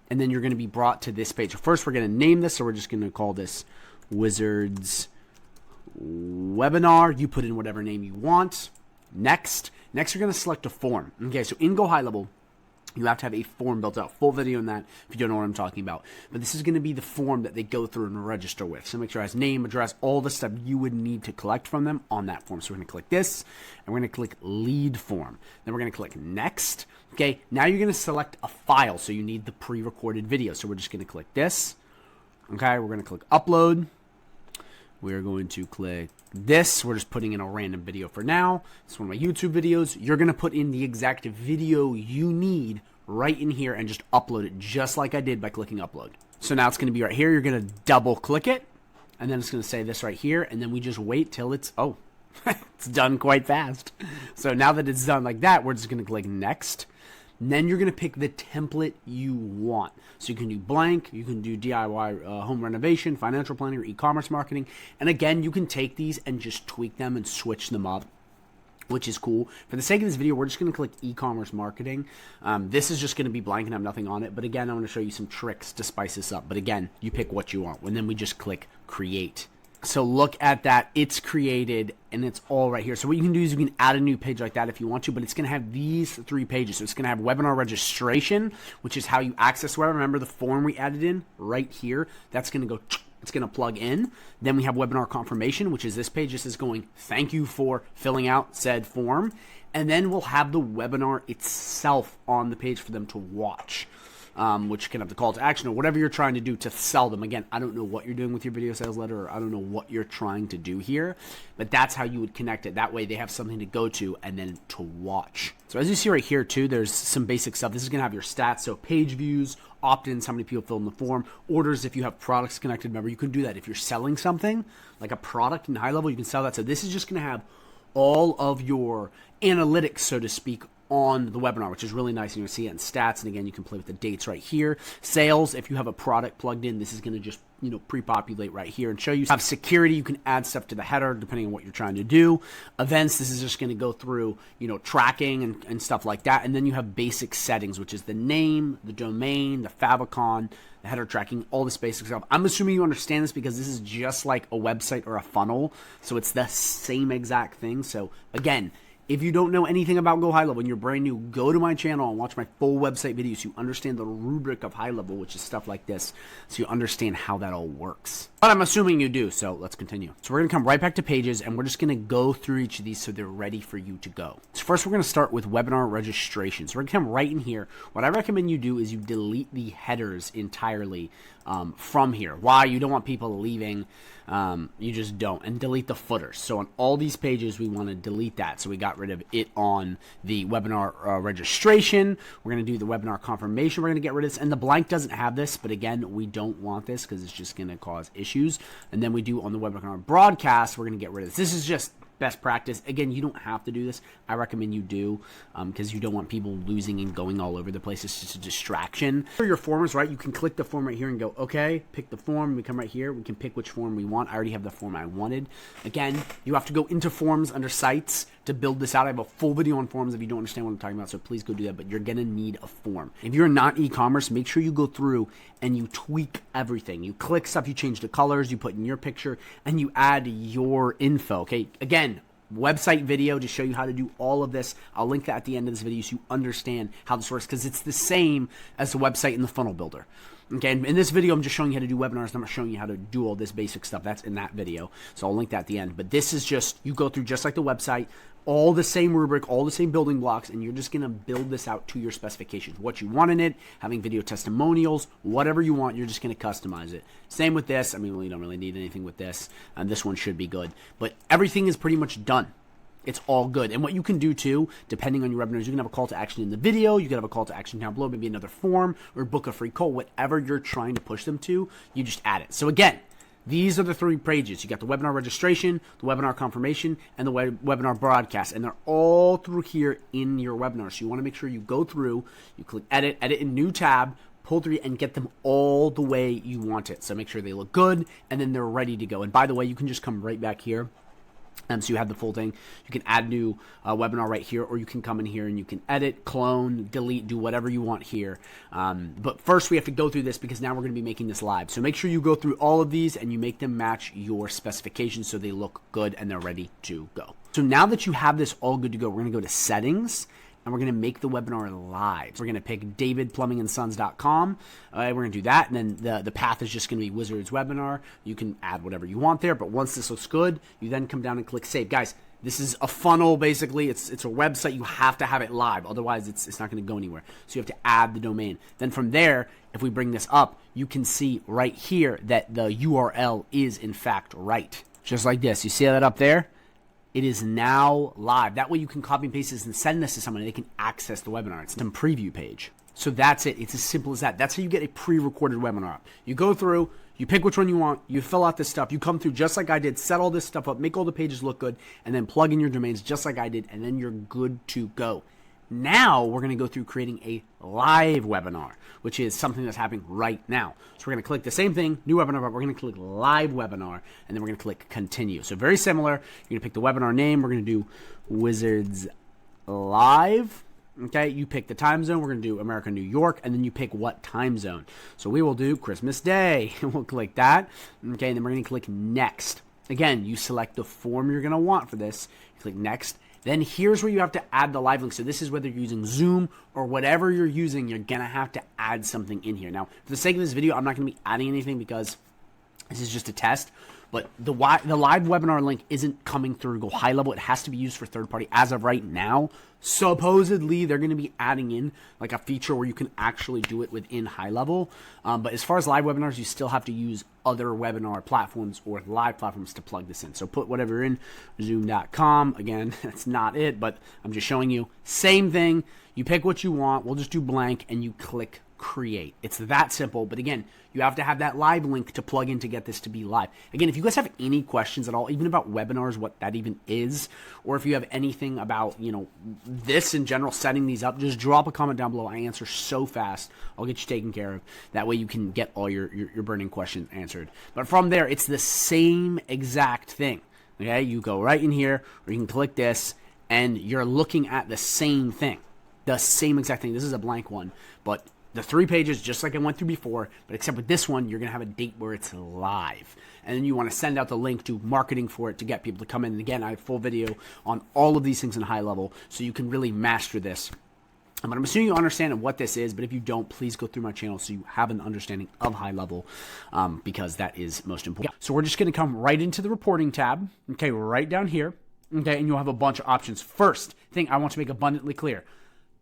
and then you're going to be brought to this page. So first we're going to name this. So we're just going to call this Wizards Webinar. You put in whatever name you want. Next you're going to select a form. Okay, so in GoHighLevel, you have to have a form built out. Full video on that if you don't know what I'm talking about. But this is going to be the form that they go through and register with. So make sure it has name, address, all the stuff you would need to collect from them on that form. So we're going to click this, and we're going to click lead form. Then we're going to click next. Okay, now you're going to select a file. So you need the pre-recorded video. So we're just going to click this. Okay, we're going to click upload. We're going to click this. We're just putting in a random video for now. It's one of my YouTube videos. You're going to put in the exact video you need right in here and just upload it just like I did by clicking upload. So now it's going to be right here. You're going to double click it, and then it's going to say this right here, and then we just wait till it's, oh, it's done quite fast. So now that it's done like that, we're just going to click next. And then you're going to pick the template you want. So you can do blank, you can do DIY home renovation, financial planning, or e-commerce marketing. And again, you can take these and just tweak them and switch them up, which is cool. For the sake of this video, we're just going to click e-commerce marketing. This is just going to be blank and have nothing on it. But again, I'm going to show you some tricks to spice this up. But again, you pick what you want. And then we just click create. So look at that. It's created and it's all right here. So what you can do is you can add a new page like that if you want to, but it's going to have these 3 pages. So it's going to have webinar registration, which is how you access webinar. Remember the form we added in right here? That's going to go, it's going to plug in. Then we have webinar confirmation, which is this page. This is going, thank you for filling out said form. And then we'll have the webinar itself on the page for them to watch. Which can have the call to action or whatever you're trying to do to sell them. Again, I don't know what you're doing with your video sales letter, or I don't know what you're trying to do here, but that's how you would connect it. That way they have something to go to and then to watch. So as you see right here too, there's some basic stuff. This is going to have your stats. So page views, opt-ins, how many people filled in the form, orders if you have products connected. Remember, you can do that. If you're selling something like a product in HighLevel, you can sell that. So this is just going to have all of your analytics, so to speak, on the webinar, which is really nice. And you'll see it in stats. And again, you can play with the dates right here. Sales, if you have a product plugged in, this is going to just, pre-populate right here and show you. Have security, you can add stuff to the header depending on what you're trying to do. Events, this is just going to go through, tracking and stuff like that. And then you have basic settings, which is the name, the domain, the favicon, the header tracking, all this basic stuff. I'm assuming you understand this because this is just like a website or a funnel. So it's the same exact thing. So again, if you don't know anything about GoHighLevel and you're brand new, go to my channel and watch my full website video so you understand the rubric of HighLevel, which is stuff like this, so you understand how that all works. But I'm assuming you do, so let's continue. So we're going to come right back to pages, and we're just going to go through each of these so they're ready for you to go. So first, we're going to start with webinar registration. So we're going to come right in here. What I recommend you do is you delete the headers entirely from here. Why? You don't want people leaving. You just don't. And delete the footers. So on all these pages, we want to delete that. So we got rid of it on the webinar registration. We're going to do the webinar confirmation. We're going to get rid of this. And the blank doesn't have this. But again, we don't want this because it's just going to cause issues. And then we do on the webinar broadcast, we're going to get rid of this. This is just best practice. Again, you don't have to do this. I recommend you do because you don't want people losing and going all over the place. It's just a distraction. For your forms, right, you can click the form right here and go, okay, pick the form. We come right here. We can pick which form we want. I already have the form I wanted. Again, you have to go into forms under sites to build this out. I have a full video on forms if you don't understand what I'm talking about, so please go do that, but you're going to need a form. If you're not e-commerce, make sure you go through and you tweak everything. You click stuff, you change the colors, you put in your picture, and you add your info, okay? Again, website video to show you how to do all of this. I'll link that at the end of this video so you understand how this works, because it's the same as the website in the funnel builder. Okay, and in this video, I'm just showing you how to do webinars. I'm not showing you how to do all this basic stuff. That's in that video, so I'll link that at the end. But this is just, you go through just like the website, all the same rubric, all the same building blocks, and you're just going to build this out to your specifications. What you want in it, having video testimonials, whatever you want, you're just going to customize it. Same with this. I mean, we don't really need anything with this, and this one should be good. But everything is pretty much done. It's all good. And what you can do too, depending on your webinars, you can have a call to action in the video, you can have a call to action down below, maybe another form, or book a free call, whatever you're trying to push them to, you just add it. So again, these are the 3 pages. You got the webinar registration, the webinar confirmation, and the webinar broadcast. And they're all through here in your webinar. So you want to make sure you go through, you click edit in new tab, pull through and get them all the way you want it. So make sure they look good and then they're ready to go. And by the way, you can just come right back here. So you have the full thing. You can add new webinar right here, or you can come in here and you can edit, clone, delete, do whatever you want here. But first we have to go through this because now we're going to be making this live. So make sure you go through all of these and you make them match your specifications so they look good and they're ready to go. So now that you have this all good to go, we're going to go to settings. And we're going to make the webinar live. We're going to pick davidplumbingandsons.com. We're going to do that. And then the path is just going to be Wizards Webinar. You can add whatever you want there. But once this looks good, you then come down and click save. Guys, this is a funnel, basically. It's a website. You have to have it live. Otherwise, it's not going to go anywhere. So you have to add the domain. Then from there, if we bring this up, you can see right here that the URL is, in fact, right. Just like this. You see that up there? It is now live. That way you can copy and paste this and send this to someone and they can access the webinar. It's some preview page. So that's it. It's as simple as that. That's how you get a pre-recorded webinar up. You go through, you pick which one you want, you fill out this stuff, you come through just like I did, set all this stuff up, make all the pages look good, and then plug in your domains just like I did, and then you're good to go. Now we're going to go through creating a live webinar, which is something that's happening right now. So we're going to click the same thing, new webinar, but we're going to click live webinar, and then we're going to click continue. So very similar. You're going to pick the webinar name. We're going to do Wizards Live. Okay, you pick the time zone. We're going to do America, New York, and then you pick what time zone. So we will do Christmas Day. We'll click that. Okay, and then we're going to click next. Again, you select the form you're going to want for this. You click next. Then here's where you have to add the live link. So this is whether you're using Zoom or whatever you're using, you're going to have to add something in here. Now, for the sake of this video, I'm not going to be adding anything because this is just a test. But the live webinar link isn't coming through GoHighLevel. It has to be used for third party as of right now. Supposedly, they're going to be adding in like a feature where you can actually do it within HighLevel. But as far as live webinars, you still have to use other webinar platforms or live platforms to plug this in. So put whatever you're in, zoom.com. Again, that's not it, but I'm just showing you. Same thing. You pick what you want. We'll just do blank and you click create. It's that simple. But again, you have to have that live link to plug in to get this to be live. Again, if you guys have any questions at all, even about webinars, what that even is, or if you have anything about, this in general, setting these up, just drop a comment down below. I answer so fast. I'll get you taken care of. That way you can get all your burning questions answered. But from there, it's the same exact thing. Okay, you go right in here, or you can click this, and you're looking at the same thing. The same exact thing. This is a blank one, but the 3 pages, just like I went through before, but except with this one, you're going to have a date where it's live. And then you want to send out the link to marketing for it to get people to come in. And again, I have a full video on all of these things in HighLevel, so you can really master this. But I'm assuming you understand what this is, but if you don't, please go through my channel so you have an understanding of HighLevel, because that is most important. So we're just going to come right into the reporting tab, okay, right down here, okay, and you'll have a bunch of options. First thing I want to make abundantly clear,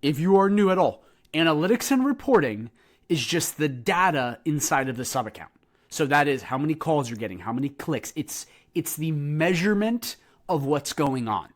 if you are new at all, analytics and reporting is just the data inside of the sub-account. So that is how many calls you're getting, how many clicks. It's the measurement of what's going on.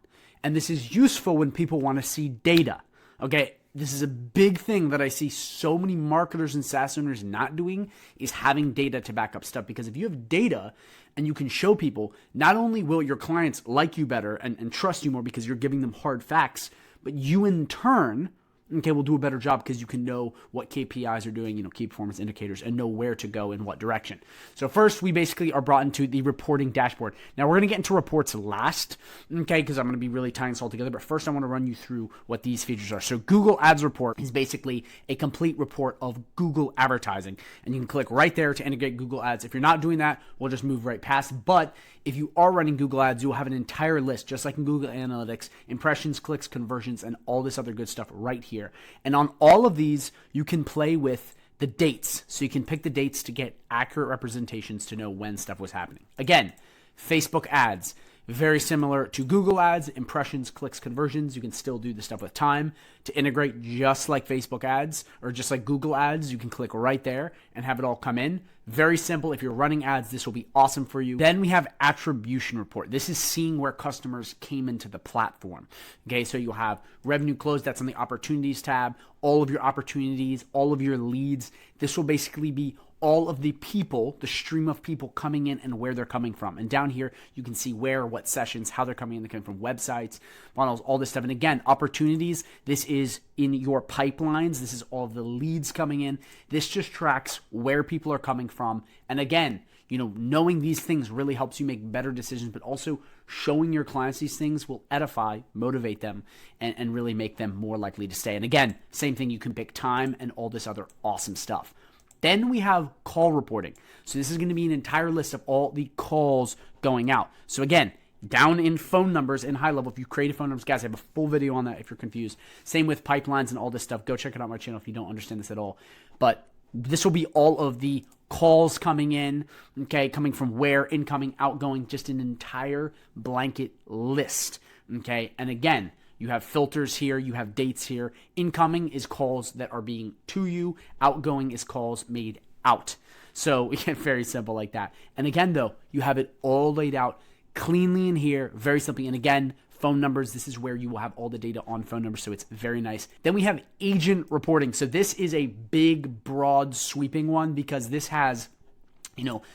And this is useful when people want to see data. Okay, this is a big thing that I see so many marketers and SaaS owners not doing, is having data to back up stuff. Because if you have data and you can show people, not only will your clients like you better and trust you more because you're giving them hard facts, but you in turn, okay, will do a better job because you can know what KPIs are doing, key performance indicators, and know where to go in what direction. So first, we basically are brought into the reporting dashboard. Now, we're going to get into reports last, okay, because I'm going to be really tying this all together. But first, I want to run you through what these features are. So Google Ads Report is basically a complete report of Google advertising. And you can click right there to integrate Google Ads. If you're not doing that, we'll just move right past. But if you are running Google Ads, you'll have an entire list, just like in Google Analytics, impressions, clicks, conversions, and all this other good stuff right here. And on all of these, you can play with the dates. So you can pick the dates to get accurate representations to know when stuff was happening. Again, Facebook ads, very similar to Google ads, impressions, clicks, conversions. You can still do the stuff with time to integrate just like Facebook ads or just like Google ads. You can click right there and have it all come in. Very simple. If you're running ads, this will be awesome for you. Then we have attribution report. This is seeing where customers came into the platform. Okay, so you'll have revenue closed. That's on the opportunities tab. All of your opportunities, all of your leads. This will basically be all of the people, the stream of people coming in and where they're coming from. And down here, you can see where, what sessions, how they're coming in. They're coming from websites, funnels, all this stuff. And again, opportunities, this is in your pipelines. This is all of the leads coming in. This just tracks where people are coming from. And again, knowing these things really helps you make better decisions, but also showing your clients these things will edify, motivate them, and really make them more likely to stay. And again, same thing, you can pick time and all this other awesome stuff. Then we have call reporting. So this is going to be an entire list of all the calls going out. So again, down in phone numbers in high level, if you create a phone numbers, guys, I have a full video on that if you're confused. Same with pipelines and all this stuff. Go check it out on my channel if you don't understand this at all. But this will be all of the calls coming in, okay, coming from where, incoming, outgoing, just an entire blanket list, okay? And again, you have filters here, you have dates here. Incoming is calls that are being to you. Outgoing is calls made out. So again, very simple like that. And again, though, you have it all laid out cleanly in here, very simply. And again, phone numbers, this is where you will have all the data on phone numbers, so it's very nice. Then we have agent reporting. So this is a big, broad, sweeping one because this has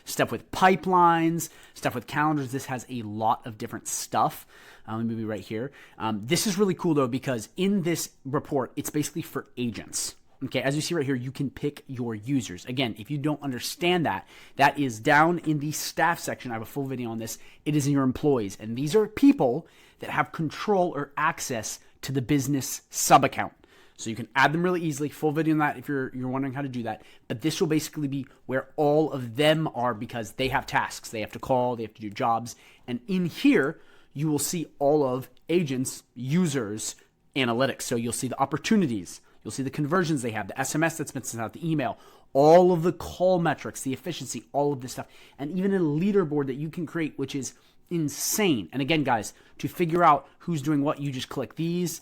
stuff with pipelines, stuff with calendars. This has a lot of different stuff. Let me be right here. This is really cool though, because in this report, it's basically for agents. Okay, as you see right here, you can pick your users. Again, if you don't understand that, that is down in the staff section. I have a full video on this. It is in your employees. And these are people that have control or access to the business sub-account. So you can add them really easily. Full video on that if you're wondering how to do that. But this will basically be where all of them are because they have tasks. They have to call, they have to do jobs. And in here, you will see all of agents, users, analytics. So you'll see the opportunities. You'll see the conversions they have, the SMS that's been sent out, the email, all of the call metrics, the efficiency, all of this stuff. And even a leaderboard that you can create, which is insane. And again, guys, to figure out who's doing what, you just click these,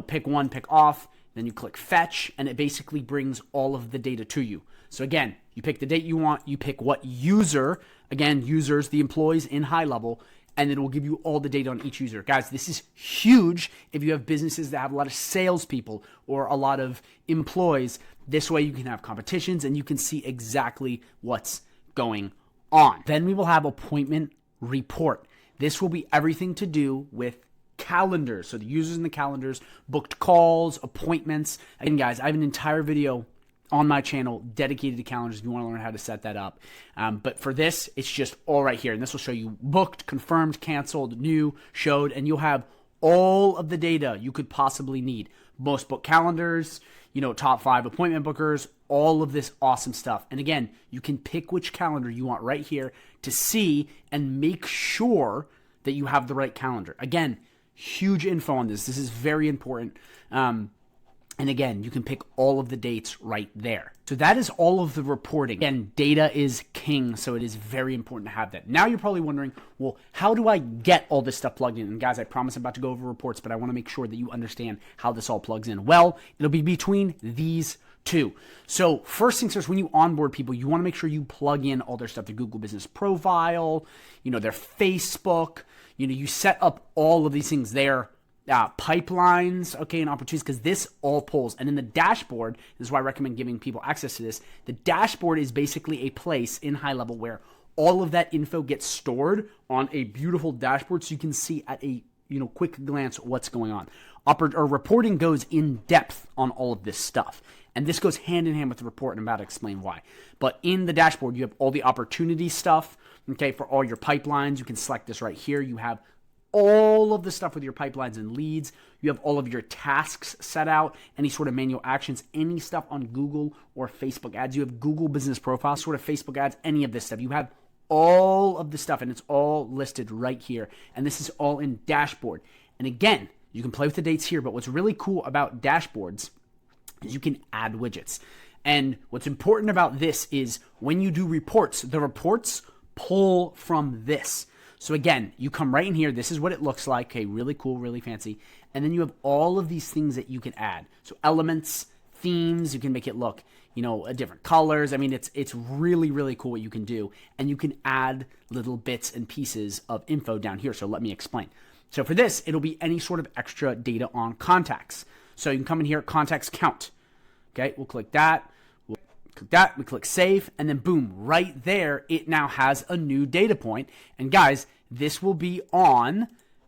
pick one, pick off. Then you click fetch, and it basically brings all of the data to you. So again, you pick the date you want, you pick what user, again, users, the employees in high level, and it will give you all the data on each user. Guys, this is huge if you have businesses that have a lot of salespeople or a lot of employees. This way you can have competitions and you can see exactly what's going on. Then we will have appointment report. This will be everything to do with calendars. So the users in the calendars, booked calls, appointments. Again, guys, I have an entire video on my channel dedicated to calendars if you want to learn how to set that up. But for this, it's just all right here. And this will show you booked, confirmed, canceled, new, showed, and you'll have all of the data you could possibly need. Most booked calendars, top 5 appointment bookers, all of this awesome stuff. And again, you can pick which calendar you want right here to see and make sure that you have the right calendar. Again, huge info on this. This is very important. And again, you can pick all of the dates right there. So that is all of the reporting. Again, data is king, so it is very important to have that. Now you're probably wondering, well, how do I get all this stuff plugged in? And guys, I promise I'm about to go over reports, but I want to make sure that you understand how this all plugs in. Well, it'll be between these two. So first things first, when you onboard people, you want to make sure you plug in all their stuff, their Google Business Profile, their Facebook, you set up all of these things there pipelines, okay, and opportunities, because this all pulls. And in the dashboard, this is why I recommend giving people access to this. The dashboard is basically a place in HighLevel where all of that info gets stored on a beautiful dashboard, so you can see at a quick glance what's going on. Reporting goes in depth on all of this stuff. And this goes hand in hand with the report, and I'm about to explain why. But in the dashboard, you have all the opportunity stuff, okay, for all your pipelines. You can select this right here. You have all of the stuff with your pipelines and leads. You have all of your tasks set out, any sort of manual actions, any stuff on Google or Facebook ads. You have Google business profiles, sort of Facebook ads, any of this stuff. You have all of the stuff, and it's all listed right here. And this is all in dashboard. And again, you can play with the dates here, but what's really cool about dashboards is you can add widgets. And what's important about this is when you do reports, the reports pull from this. So again, you come right in here. This is what it looks like. Okay, really cool, really fancy. And then you have all of these things that you can add. So elements, themes, you can make it look, different colors. I mean, it's really, really cool what you can do. And you can add little bits and pieces of info down here. So let me explain. So for this, it'll be any sort of extra data on contacts. So you can come in here, contacts count. Okay, we'll click that. We click save, and then boom, right there, it now has a new data point. And guys, this will be on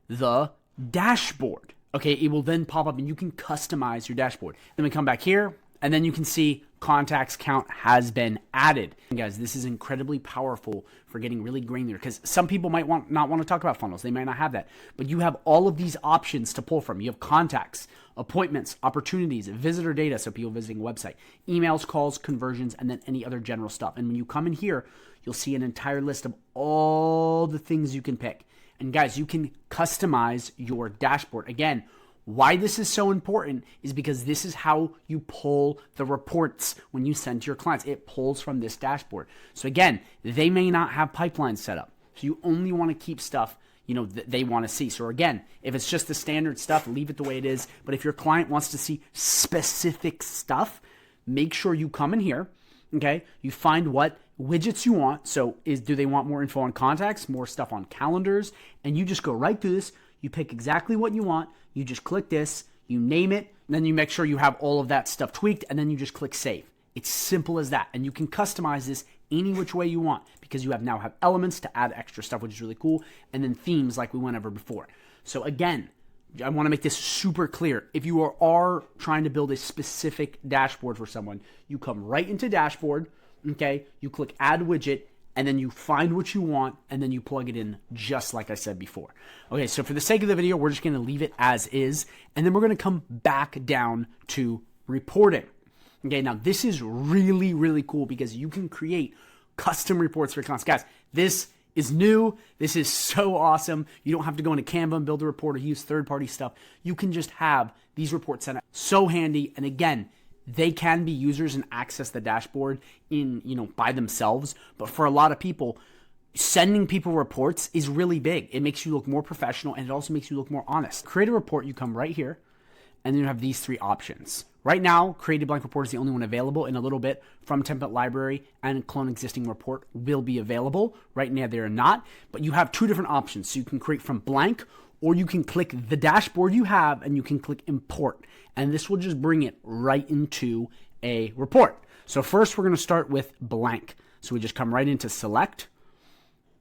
the dashboard. Okay, it will then pop up and you can customize your dashboard. Then we come back here, and then you can see contacts count has been added. And guys, this is incredibly powerful for getting really granular, because some people might not want to talk about funnels. They might not have that, but you have all of these options to pull from. You have contacts, appointments, opportunities, visitor data, so people visiting a website, emails, calls, conversions, and then any other general stuff. And when you come in here, you'll see an entire list of all the things you can pick. And guys, you can customize your dashboard. Again, why this is so important is because this is how you pull the reports when you send to your clients. It pulls from this dashboard. So again, they may not have pipelines set up. So you only want to keep stuff that they want to see. So again, if it's just the standard stuff, leave it the way it is. But if your client wants to see specific stuff, make sure you come in here, okay? You find what widgets you want. So do they want more info on contacts, more stuff on calendars? And you just go right through this. You pick exactly what you want. You just click this, you name it, and then you make sure you have all of that stuff tweaked, and then you just click save. It's simple as that. And you can customize this any which way you want, because you now have elements to add extra stuff, which is really cool, and then themes like we went over before. So again, I want to make this super clear. If you are trying to build a specific dashboard for someone, you come right into dashboard, okay? You click add widget, and then you find what you want, and then you plug it in just like I said before. Okay, so for the sake of the video, we're just going to leave it as is, and then we're going to come back down to reporting. Okay, now this is really, really cool because you can create custom reports for clients. Guys, this is new. This is so awesome. You don't have to go into Canva and build a report or use third-party stuff. You can just have these reports set up. So handy, and again, they can be users and access the dashboard by themselves. But for a lot of people, sending people reports is really big. It makes you look more professional, and it also makes you look more honest. Create a report, you come right here, and then you have these three options. Right now, create a blank report is the only one available. In a little bit, from template library and clone existing report will be available. Right now, they're not, but you have two different options. So you can create from blank, or you can click the dashboard you have and you can click import. And this will just bring it right into a report. So first we're going to start with blank. So we just come right into select.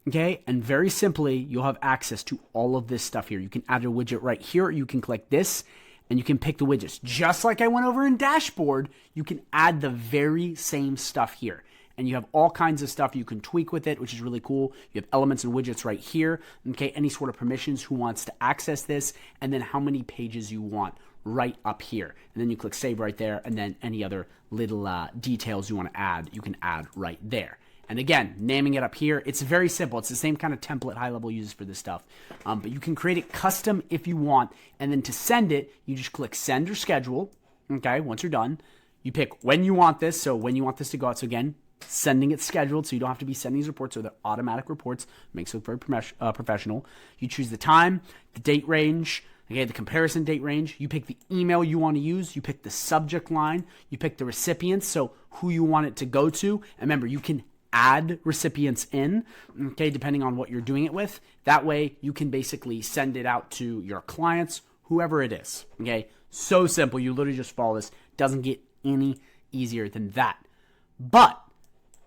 Okay. And very simply, you'll have access to all of this stuff here. You can add a widget right here. You can click this and you can pick the widgets. Just like I went over in dashboard, you can add the very same stuff here. And you have all kinds of stuff you can tweak with it, which is really cool. You have elements and widgets right here. Okay, any sort of permissions, who wants to access this, and then how many pages you want right up here. And then you click save right there, and then any other little details you want to add, you can add right there. And again, naming it up here, it's very simple. It's the same kind of template HighLevel uses for this stuff. But you can create it custom if you want. And then to send it, you just click send or schedule. Okay, once you're done, you pick when you want this. So when you want this to go out. So again, sending it scheduled, so you don't have to be sending these reports, so they're automatic reports. Makes it look very professional. You choose the time, the date range, okay, the comparison date range. You pick the email you want to use. You pick the subject line. You pick the recipients, so who you want it to go to. And remember, you can add recipients in, okay, depending on what you're doing it with. That way, you can basically send it out to your clients, whoever it is. Okay, so simple. You literally just follow this. Doesn't get any easier than that. But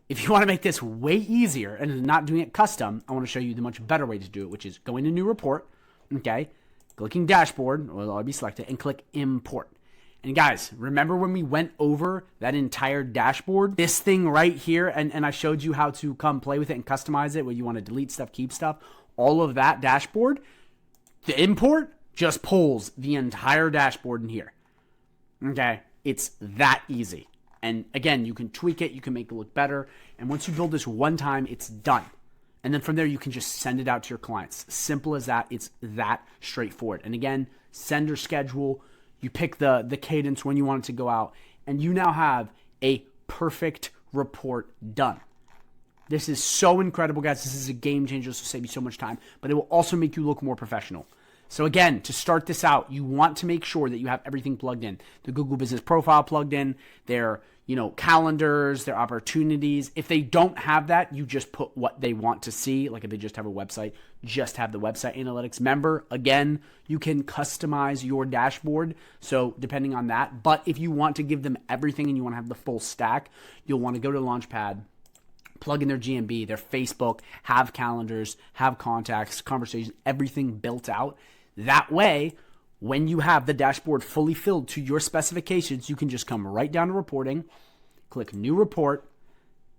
if you want to make this way easier and not doing it custom, I want to show you the much better way to do it, which is going to New Report, okay, clicking Dashboard, or it'll be selected, and click Import. And guys, remember when we went over that entire dashboard, this thing right here, and I showed you how to come play with it and customize it, where you want to delete stuff, keep stuff, all of that dashboard, the import just pulls the entire dashboard in here. Okay, it's that easy. And again, you can tweak it, you can make it look better. And once you build this one time, it's done. And then from there, you can just send it out to your clients. Simple as that. It's that straightforward. And again, sender schedule, you pick the cadence when you want it to go out, and you now have a perfect report done. This is so incredible, guys. This is a game changer. This will save you so much time, but it will also make you look more professional. So again, to start this out, you want to make sure that you have everything plugged in. The Google Business Profile plugged in, their calendars, their opportunities. If they don't have that, you just put what they want to see. Like if they just have a website, just have the website analytics. Remember, again, you can customize your dashboard. So depending on that, but if you want to give them everything and you want to have the full stack, you'll want to go to Launchpad, plug in their GMB, their Facebook, have calendars, have contacts, conversations, everything built out. That way, when you have the dashboard fully filled to your specifications, you can just come right down to reporting, click New Report,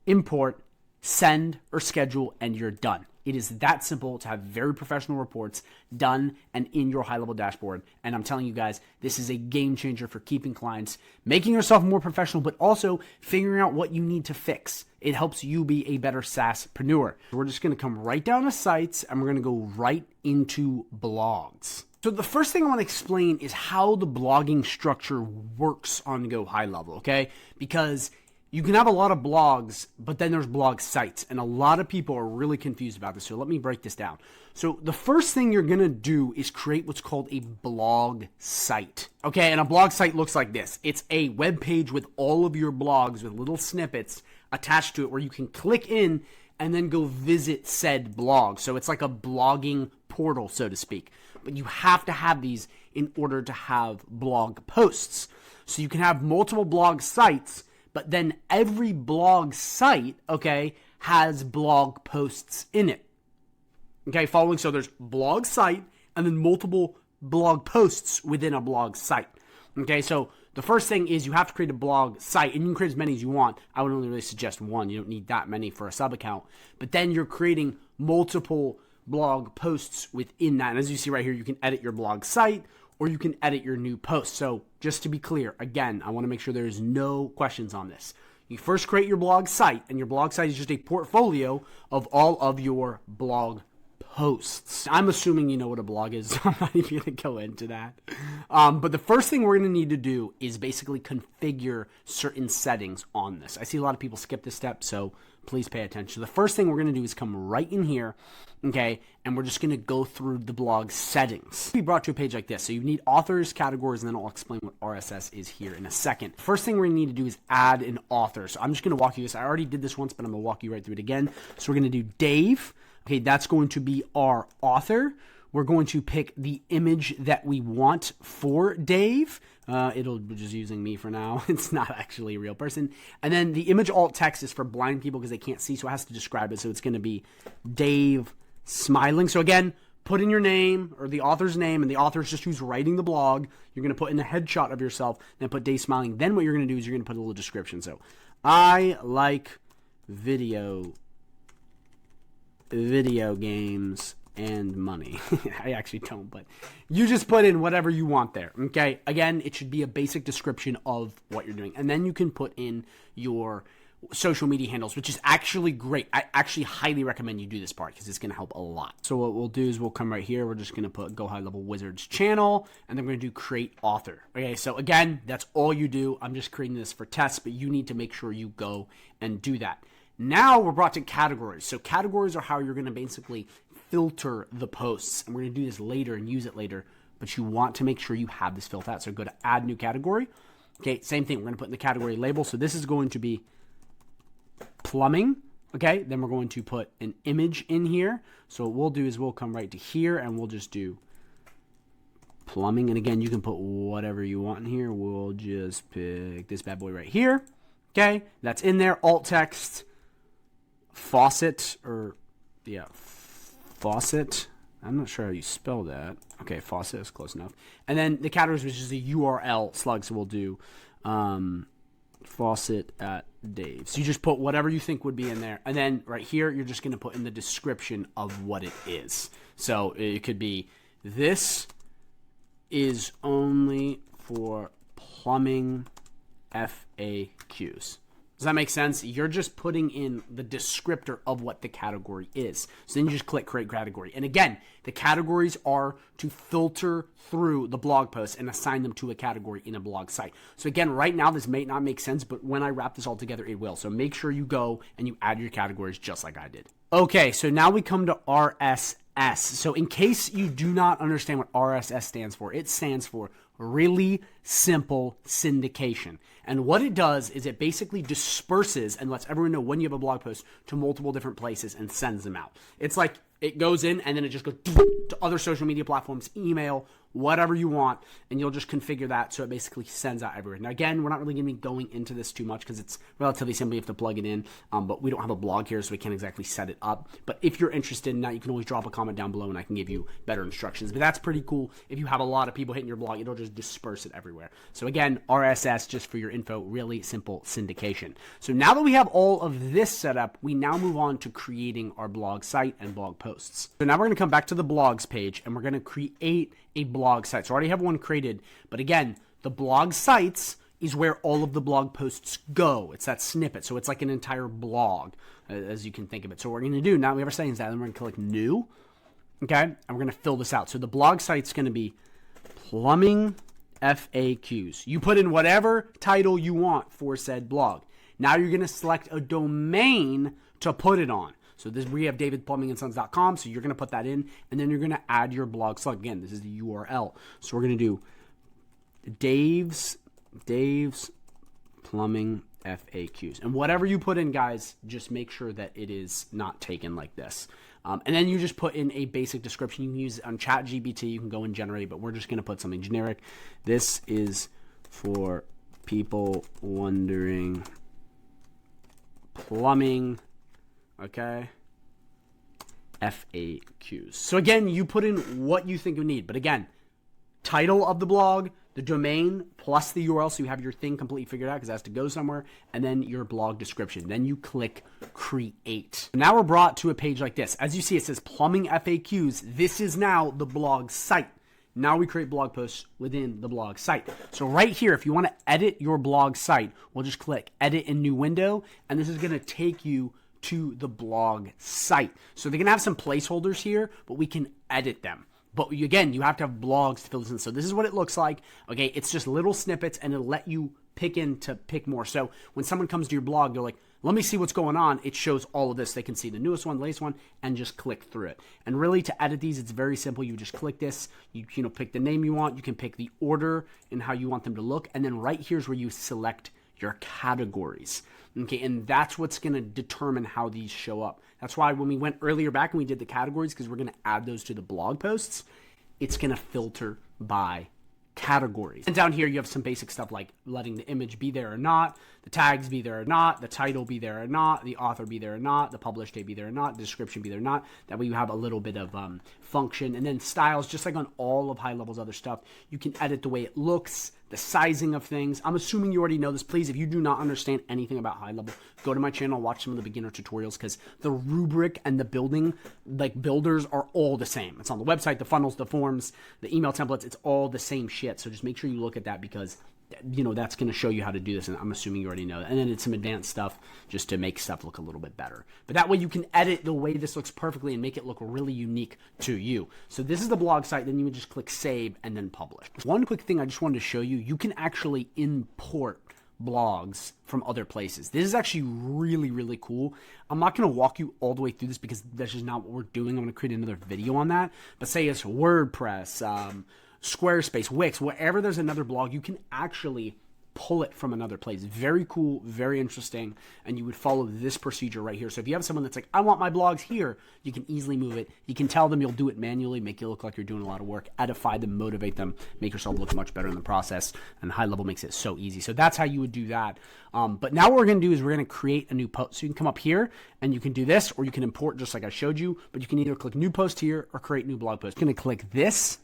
Import, Send, or Schedule, and you're done. It is that simple to have very professional reports done and in your high-level dashboard. And I'm telling you guys, this is a game changer for keeping clients, making yourself more professional, but also figuring out what you need to fix. It helps you be a better SaaSpreneur. We're just going to come right down to sites, and we're going to go right into blogs. So the first thing I want to explain is how the blogging structure works on GoHighLevel, okay? Because you can have a lot of blogs, but then there's blog sites, and a lot of people are really confused about this. So let me break this down. So the first thing you're going to do is create what's called a blog site. Okay, and a blog site looks like this. It's a web page with all of your blogs with little snippets attached to it where you can click in and then go visit said blog. So it's like a blogging portal, so to speak. But you have to have these in order to have blog posts. So you can have multiple blog sites, but then every blog site, okay, has blog posts in it. Okay, following, so there's blog site and then multiple blog posts within a blog site. Okay, so the first thing is you have to create a blog site, and you can create as many as you want. I would only really suggest one. You don't need that many for a sub account. But then you're creating multiple blog posts within that. And as you see right here, you can edit your blog site or you can edit your new post. So just to be clear, again, I want to make sure there's no questions on this. You first create your blog site, and your blog site is just a portfolio of all of your blog posts. I'm assuming you know what a blog is, so I'm not even going to go into that. But the first thing we're going to need to do is basically configure certain settings on this. I see a lot of people skip this step, so please pay attention. The first thing we're going to do is come right in here, okay, and we're just going to go through the blog settings. Be brought to a page like this. So you need authors, categories, and then I'll explain what RSS is here in a second. First thing we're going to need to do is add an author. So I'm just going to walk you this. I already did this once, but I'm going to walk you right through it again. So we're going to do Dave. Okay, that's going to be our author. We're going to pick the image that we want for Dave. It'll be just using me for now. It's not actually a real person. And then the image alt text is for blind people because they can't see, so it has to describe it. So it's going to be Dave smiling. So again, put in your name or the author's name, and the author is just who's writing the blog. You're going to put in the headshot of yourself, then put Dave smiling. Then what you're going to do is you're going to put a little description. So I like video games and money. I actually don't, but you just put in whatever you want there, okay? Again, it should be a basic description of what you're doing. And then you can put in your social media handles, which is actually great. I actually highly recommend you do this part because it's going to help a lot. So what we'll do is we'll come right here. We're just going to put Go High Level Wizards channel, and then we're going to do create author. Okay, so again, that's all you do. I'm just creating this for tests, but you need to make sure you go and do that. Now we're brought to categories. So categories are how you're going to basically filter the posts. And we're going to do this later and use it later, but you want to make sure you have this filled out. So go to add new category. Okay, same thing. We're going to put in the category label. So this is going to be plumbing. Okay, then we're going to put an image in here. So what we'll do is we'll come right to here and we'll just do plumbing. And again, you can put whatever you want in here. We'll just pick this bad boy right here. Okay, that's in there. Alt text, faucet, or yeah, faucet. I'm not sure how you spell that. Okay, faucet is close enough. And then the categories, which is a URL slug, so we'll do faucet at Dave's. You just put whatever you think would be in there. And then right here, you're just going to put in the description of what it is. So it could be, this is only for plumbing FAQs. Does that make sense? You're just putting in the descriptor of what the category is. So then you just click create category. And again, the categories are to filter through the blog post and assign them to a category in a blog site. So again, right now, this may not make sense, but when I wrap this all together, it will. So make sure you go and you add your categories just like I did. Okay, so now we come to RSS. So in case you do not understand what RSS stands for, it stands for really simple syndication. And what it does is it basically disperses and lets everyone know when you have a blog post to multiple different places and sends them out. It's like it goes in and then it just goes to other social media platforms, email, whatever you want, and you'll just configure that so it basically sends out everywhere. Now, again, we're not really going to be going into this too much because it's relatively simple. You have to plug it in, but we don't have a blog here, so we can't exactly set it up. But if you're interested in that, you can always drop a comment down below and I can give you better instructions. But that's pretty cool. If you have a lot of people hitting your blog, it'll just disperse it everywhere. So again, RSS, just for your info, really simple syndication. So now that we have all of this set up, we now move on to creating our blog site and blog posts. So now we're going to come back to the blogs page and we're going to create a blog site. So I already have one created, but again, the blog sites is where all of the blog posts go. It's that snippet. So it's like an entire blog, as you can think of it. So what we're going to do, now we have our settings down, then we're going to click new. Okay. And we're going to fill this out. So the blog site's going to be plumbing FAQs. You put in whatever title you want for said blog. Now you're going to select a domain to put it on. So this, we have davidplumbingandsons.com, so you're going to put that in, and then you're going to add your blog slug. Again, this is the URL. So we're going to do Dave's Plumbing FAQs. And whatever you put in, guys, just make sure that it is not taken like this. And then you just put in a basic description. You can use it on ChatGPT. You can go and generate, but we're just going to put something generic. This is for people wondering plumbing, okay, FAQs. So again, you put in what you think you need. But again, title of the blog, the domain, plus the URL, so you have your thing completely figured out because it has to go somewhere, and then your blog description. Then you click create. Now we're brought to a page like this. As you see, it says plumbing FAQs. This is now the blog site. Now we create blog posts within the blog site. So right here, if you want to edit your blog site, we'll just click edit in new window, and this is going to take you to the blog site. So they're going to have some placeholders here, but we can edit them. But again, you have to have blogs to fill this in. So this is what it looks like. Okay, it's just little snippets, and it'll let you pick more. So when someone comes to your blog, they're like, let me see what's going on. It shows all of this. They can see the newest one, the latest one, and just click through it. And really, to edit these, it's very simple. You just click this. You pick the name you want. You can pick the order and how you want them to look. And then right here's where you select your categories. Okay, and that's what's going to determine how these show up. That's why when we went earlier back and we did the categories, because we're going to add those to the blog posts, it's going to filter by categories. And down here, you have some basic stuff like letting the image be there or not, the tags be there or not, the title be there or not, the author be there or not, the publish date be there or not, the description be there or not. That way you have a little bit of function. And then styles, just like on all of High Level's other stuff, you can edit the way it looks, the sizing of things. I'm assuming you already know this. Please, if you do not understand anything about High Level, go to my channel, watch some of the beginner tutorials, because the rubric and the builders are all the same. It's on the website, the funnels, the forms, the email templates, it's all the same shit. So just make sure you look at that, because that's going to show you how to do this, and I'm assuming you already know that. And then it's some advanced stuff just to make stuff look a little bit better. But that way you can edit the way this looks perfectly and make it look really unique to you. So this is the blog site. Then you would just click save and then publish. One quick thing I just wanted to show you, you can actually import blogs from other places. This is actually really, really cool. I'm not going to walk you all the way through this because that's just not what we're doing. I'm going to create another video on that. But say it's WordPress, Squarespace, Wix, wherever there's another blog, you can actually pull it from another place. Very cool, very interesting, and you would follow this procedure right here. So if you have someone that's like, I want my blogs here, you can easily move it. You can tell them you'll do it manually, make it look like you're doing a lot of work, edify them, motivate them, make yourself look much better in the process, and High Level makes it so easy. So that's how you would do that. But now what we're going to do is we're going to create a new post. So you can come up here and you can do this, or you can import just like I showed you, but you can either click new post here or create new blog post. You're going to click this,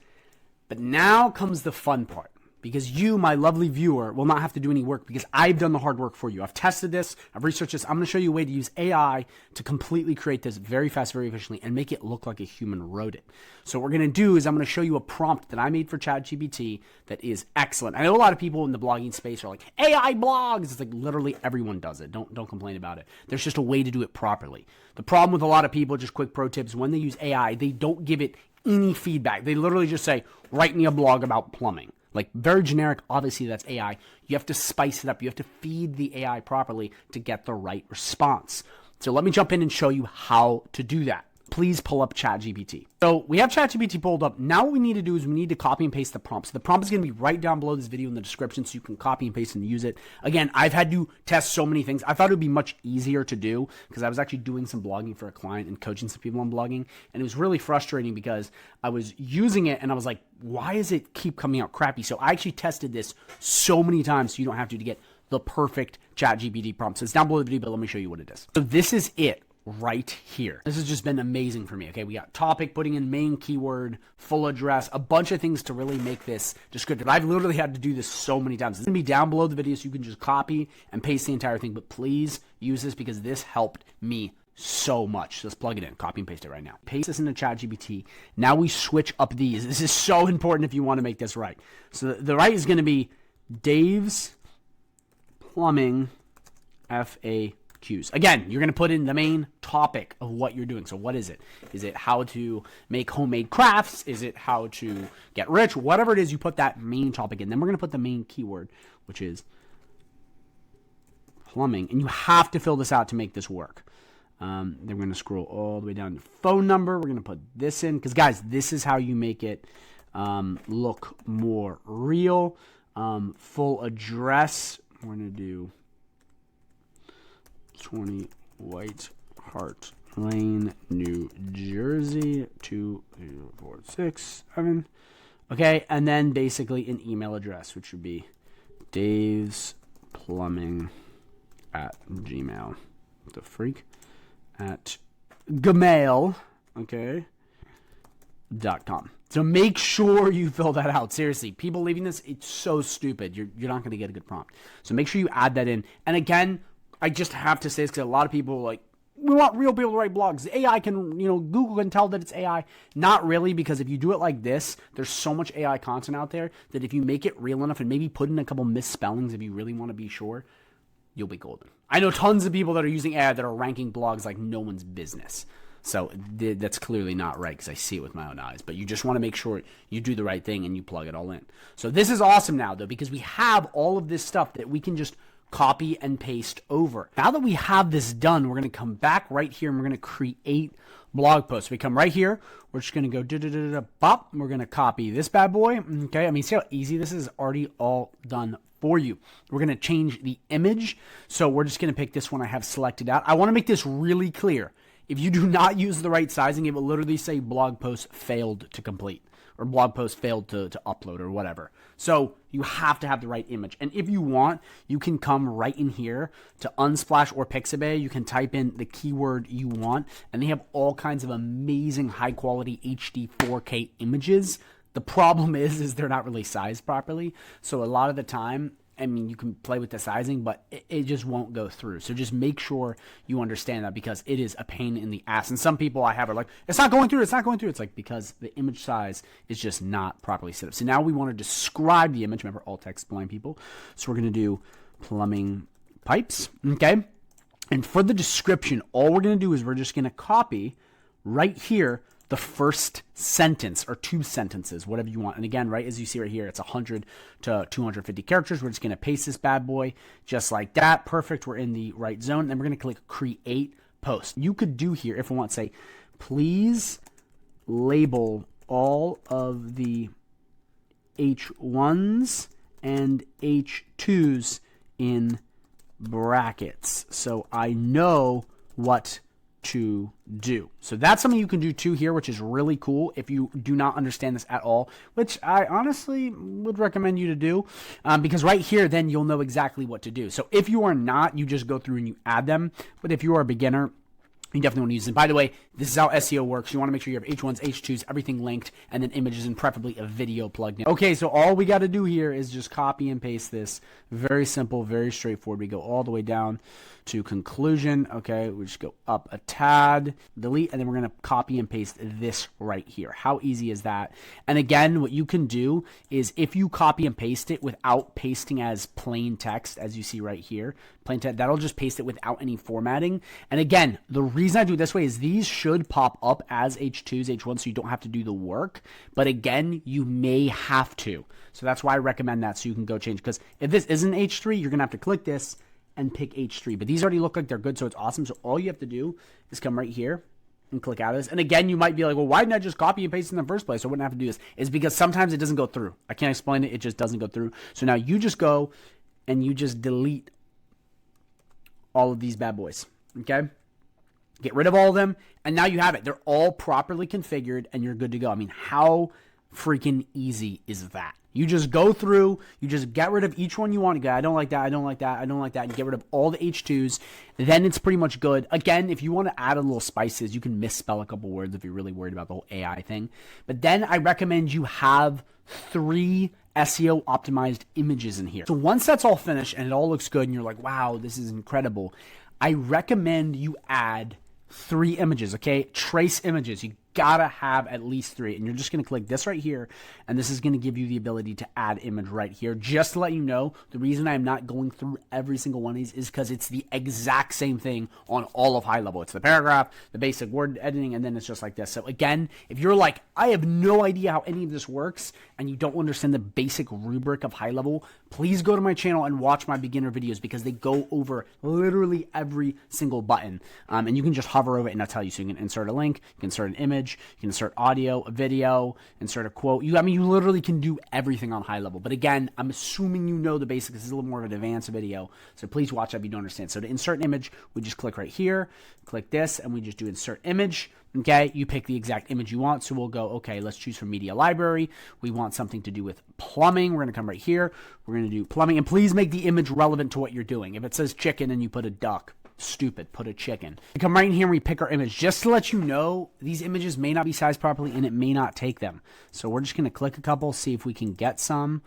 but now comes the fun part. Because you, my lovely viewer, will not have to do any work because I've done the hard work for you. I've tested this. I've researched this. I'm going to show you a way to use AI to completely create this very fast, very efficiently, and make it look like a human wrote it. So what we're going to do is I'm going to show you a prompt that I made for ChatGPT that is excellent. I know a lot of people in the blogging space are like, AI blogs. It's like literally everyone does it. Don't complain about it. There's just a way to do it properly. The problem with a lot of people, just quick pro tips, when they use AI, they don't give it any feedback. They literally just say, write me a blog about plumbing. Like very generic, obviously that's AI. You have to spice it up. You have to feed the AI properly to get the right response. So let me jump in and show you how to do that. Please pull up ChatGPT. So we have ChatGPT pulled up. Now what we need to do is we need to copy and paste the prompt. So the prompt is going to be right down below this video in the description so you can copy and paste and use it. Again, I've had to test so many things. I thought it would be much easier to do because I was actually doing some blogging for a client and coaching some people on blogging. And it was really frustrating because I was using it and I was like, why does it keep coming out crappy? So I actually tested this so many times so you don't have to get the perfect ChatGPT prompt. So it's down below the video, but let me show you what it is. So this is it right here. This has just been amazing for me. Okay, we got topic, putting in main keyword, full address, a bunch of things to really make this descriptive. I've literally had to do this so many times. It's gonna be down below the video so you can just copy and paste the entire thing, but please use this because this helped me so much. So let's plug it in, copy and paste it right now. Paste this into ChatGPT. Now we switch up these. This is so important if you want to make this right. So the right is gonna be Dave's Plumbing FAQs. Again, you're going to put in the main topic of what you're doing. So what is it? Is it how to make homemade crafts? Is it how to get rich? Whatever it is, you put that main topic in. Then we're going to put the main keyword, which is plumbing. And you have to fill this out to make this work. Then we're going to scroll all the way down to phone number. We're going to put this in because, guys, this is how you make it look more real. Full address. We're going to do 20 White Hart Lane, New Jersey, 20467. Okay, and then basically an email address, which would be davesplumbing@gmail. The freak at gmail, okay, .com. So make sure you fill that out. Seriously, people leaving this, it's so stupid. You're not going to get a good prompt. So make sure you add that in. And again, I just have to say this because a lot of people are like, we want real people to write blogs. AI can, Google can tell that it's AI. Not really, because if you do it like this, there's so much AI content out there that if you make it real enough and maybe put in a couple misspellings if you really want to be sure, you'll be golden. I know tons of people that are using AI that are ranking blogs like no one's business. So that's clearly not right because I see it with my own eyes. But you just want to make sure you do the right thing and you plug it all in. So this is awesome now, though, because we have all of this stuff that we can just copy and paste over. Now that we have this done, we're going to come back right here and we're going to create blog posts. We come right here. We're just going to go bop. We're going to copy this bad boy. Okay. I mean, see how easy this is already all done for you. We're going to change the image. So we're just going to pick this one I have selected out. I want to make this really clear. If you do not use the right sizing, it will literally say blog post failed to complete or blog post failed to upload or whatever. So you have to have the right image. And if you want, you can come right in here to Unsplash or Pixabay. You can type in the keyword you want, and they have all kinds of amazing high quality HD 4K images. The problem is they're not really sized properly. So a lot of the time, I mean, you can play with the sizing, but it just won't go through. So just make sure you understand that because it is a pain in the ass. And some people I have are like, it's not going through, it's not going through. It's like because the image size is just not properly set up. So now we want to describe the image. Remember, all text blind people. So we're going to do plumbing pipes, okay? And for the description, all we're going to do is we're just going to copy right here the first sentence or two sentences, whatever you want. And again, right as you see right here, it's 100 to 250 characters. We're just going to paste this bad boy just like that. Perfect. We're in the right zone. Then we're going to click create post. You could do here, if we want to say, please label all of the H1s and H2s in brackets, so I know what to do. So that's something you can do too here, which is really cool if you do not understand this at all, which I honestly would recommend you to do, because right here, then you'll know exactly what to do. So if you are not, you just go through and you add them. But if you are a beginner, you definitely want to use them. By the way, this is how SEO works. You want to make sure you have H1s, H2s, everything linked, and then images and preferably a video plugged in. Okay, so all we got to do here is just copy and paste this. Very simple, very straightforward. We go all the way down to conclusion. Okay, we just go up a tad, delete, and then we're going to copy and paste this right here. How easy is that? And again, what you can do is if you copy and paste it without pasting as plain text, as you see right here, plain text, that'll just paste it without any formatting. And again, the reason I do it this way is these should pop up as H2s, H1s, so you don't have to do the work. But again, you may have to. So that's why I recommend that, so you can go change. Because if this isn't H3, you're going to have to click this and pick H3. But these already look like they're good, so it's awesome. So all you have to do is come right here and click out of this. And again, you might be like, well, why didn't I just copy and paste in the first place? I wouldn't have to do this. It's because sometimes it doesn't go through. I can't explain it. It just doesn't go through. So now you just go and you just delete all of these bad boys, okay? Get rid of all of them, and now you have it. They're all properly configured, and you're good to go. I mean, how freaking easy is that? You just go through, you just get rid of each one you want. You go, I don't like that, I don't like that, I don't like that, and get rid of all the H2s. Then it's pretty much good. Again, if you want to add a little spices, you can misspell a couple words if you're really worried about the whole AI thing. But then I recommend you have 3 SEO optimized images in here. So once that's all finished and it all looks good and you're like, wow, this is incredible, I recommend you add 3 images, okay? Trace images. You gotta have at least 3, and you're just gonna click this right here, and this is gonna give you the ability to add image right here. Just to let you know, the reason I'm not going through every single one of these is because it's the exact same thing on all of HighLevel. It's the paragraph, the basic word editing, and then it's just like this. So again, if you're like, I have no idea how any of this works, and you don't understand the basic rubric of HighLevel, please go to my channel and watch my beginner videos, because they go over literally every single button, and you can just hover over it and I'll tell you. So you can insert a link, you can insert an image, you can insert audio, a video, insert a quote. I mean, you literally can do everything on HighLevel. But again, I'm assuming you know the basics. This is a little more of an advanced video, so please watch that if you don't understand. So to insert an image, we just click right here, click this, and we just do insert image. Okay, you pick the exact image you want. So we'll go, okay, let's choose from media library. We want something to do with plumbing. We're going to come right here. We're going to do plumbing, and please make the image relevant to what you're doing. If it says chicken and you put a duck, stupid, put a chicken. We come right in here and we pick our image. Just to let you know, these images may not be sized properly and it may not take them. So we're just going to click a couple, see if we can get some.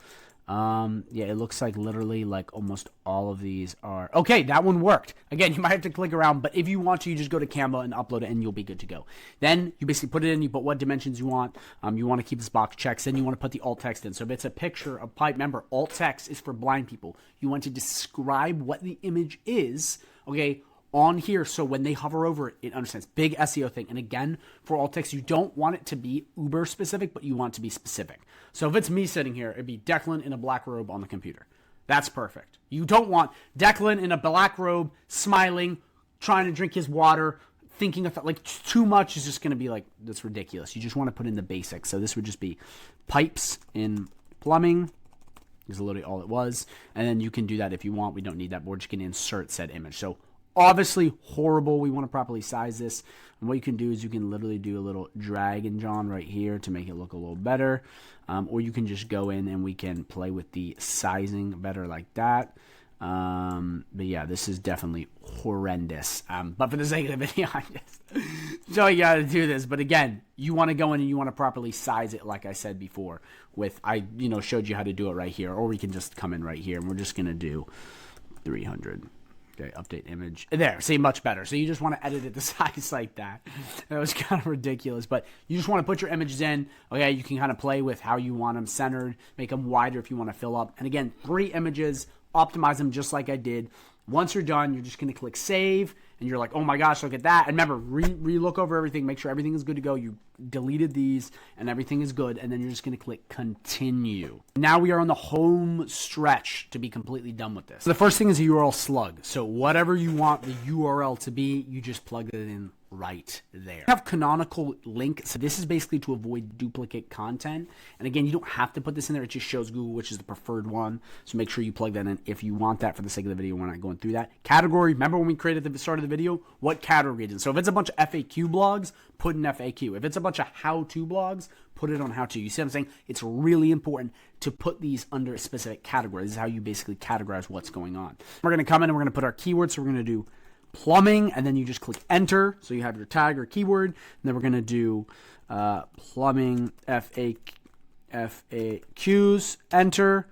Yeah, it looks like literally like almost all of these are okay. That one worked. Again, you might have to click around, but if you want to, you just go to Canva and upload it and you'll be good to go. Then you basically put it in, you put what dimensions you want. You want to keep this box checked. Then you want to put the alt text in. So if it's a picture of pipe, remember, alt text is for blind people. You want to describe what the image is, okay, on here, so when they hover over it, it understands. Big SEO thing. And again, for alt text, you don't want it to be uber specific, but you want it to be specific. So if it's me sitting here, it'd be Declan in a black robe on the computer. That's perfect. You don't want Declan in a black robe, smiling, trying to drink his water, thinking of like too much is just going to be like, that's ridiculous. You just want to put in the basics. So this would just be pipes in plumbing. Is literally all it was. And then you can do that if you want. We don't need that. We're just going to insert said image. So obviously horrible. We want to properly size this. And what you can do is you can literally do a little drag and John right here to make it look a little better. Or you can just go in and we can play with the sizing better like that. But yeah, this is definitely horrendous. But for the sake of the video, I'm just showing you how to do this. But again, you want to go in and you want to properly size it, like I said before. I showed you how to do it right here. Or we can just come in right here and we're just gonna do 300. Okay, update image. There, see, much better. So you just want to edit it to size like that. That was kind of ridiculous, but you just want to put your images in. Okay, you can kind of play with how you want them centered, make them wider if you want to fill up. And again, 3 images, optimize them just like I did. Once you're done, you're just going to click save, and you're like, oh my gosh, look at that. And remember, re-look over everything, make sure everything is good to go. You deleted these, and everything is good, and then you're just going to click continue. Now we are on the home stretch to be completely done with this. So the first thing is a URL slug. So whatever you want the URL to be, you just plug it in right there. I have canonical link. So this is basically to avoid duplicate content. And again, you don't have to put this in there. It just shows Google which is the preferred one. So make sure you plug that in if you want that for the sake of the video. We're not going through that. Category, remember when we created the start of the video? What category it is. So if it's a bunch of FAQ blogs, put in FAQ. If it's a bunch of how-to blogs, put it on how-to. You see what I'm saying? It's really important to put these under a specific category. This is how you basically categorize what's going on. We're going to come in and we're going to put our keywords. So we're going to do plumbing, and then you just click enter. So you have your tag or keyword, and then we're going to do plumbing FAQs, enter,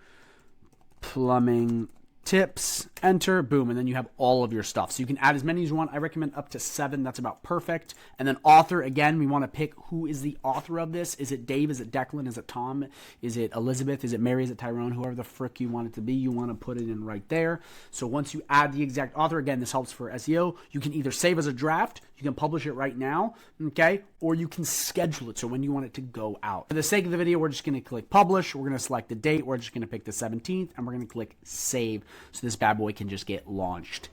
plumbing tips, enter, boom, and then you have all of your stuff. So you can add as many as you want. I recommend up to 7. That's about perfect. And then author, again, we want to pick who is the author of this. Is it Dave? Is it Declan? Is it Tom? Is it Elizabeth? Is it Mary? Is it Tyrone? Whoever the frick you want it to be, you want to put it in right there. So once you add the exact author, again, this helps for SEO. You can either save as a draft, you can publish it right now, okay? Or you can schedule it, so when you want it to go out. For the sake of the video, we're just going to click publish. We're going to select the date. We're just going to pick the 17th, and we're going to click save. So this bad boy can just get launched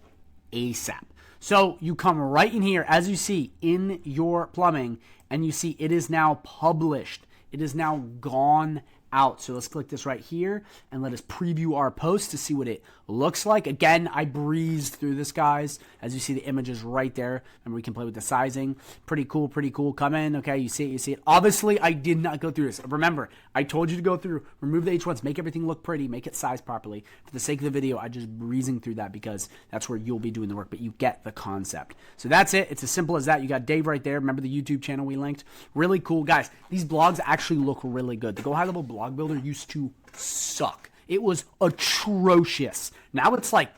ASAP. So you come right in here, as you see in your plumbing, and you see it is now published. It is now gone out. So let's click this right here and let us preview our post to see what it looks like. Again, I breezed through this, guys. As you see, the images right there, and we can play with the sizing. Pretty cool, pretty cool. Come in, okay, you see it, you see it. Obviously, I did not go through this. Remember, I told you to go through, remove the H1s, make everything look pretty, make it sized properly. For the sake of the video, I just breezing through that because that's where you'll be doing the work, but you get the concept. So that's it. It's as simple as that. You got Dave right there. Remember the YouTube channel we linked? Really cool. Guys, these blogs actually look really good. The GoHighLevel blog builder used to suck. It was atrocious. Now it's like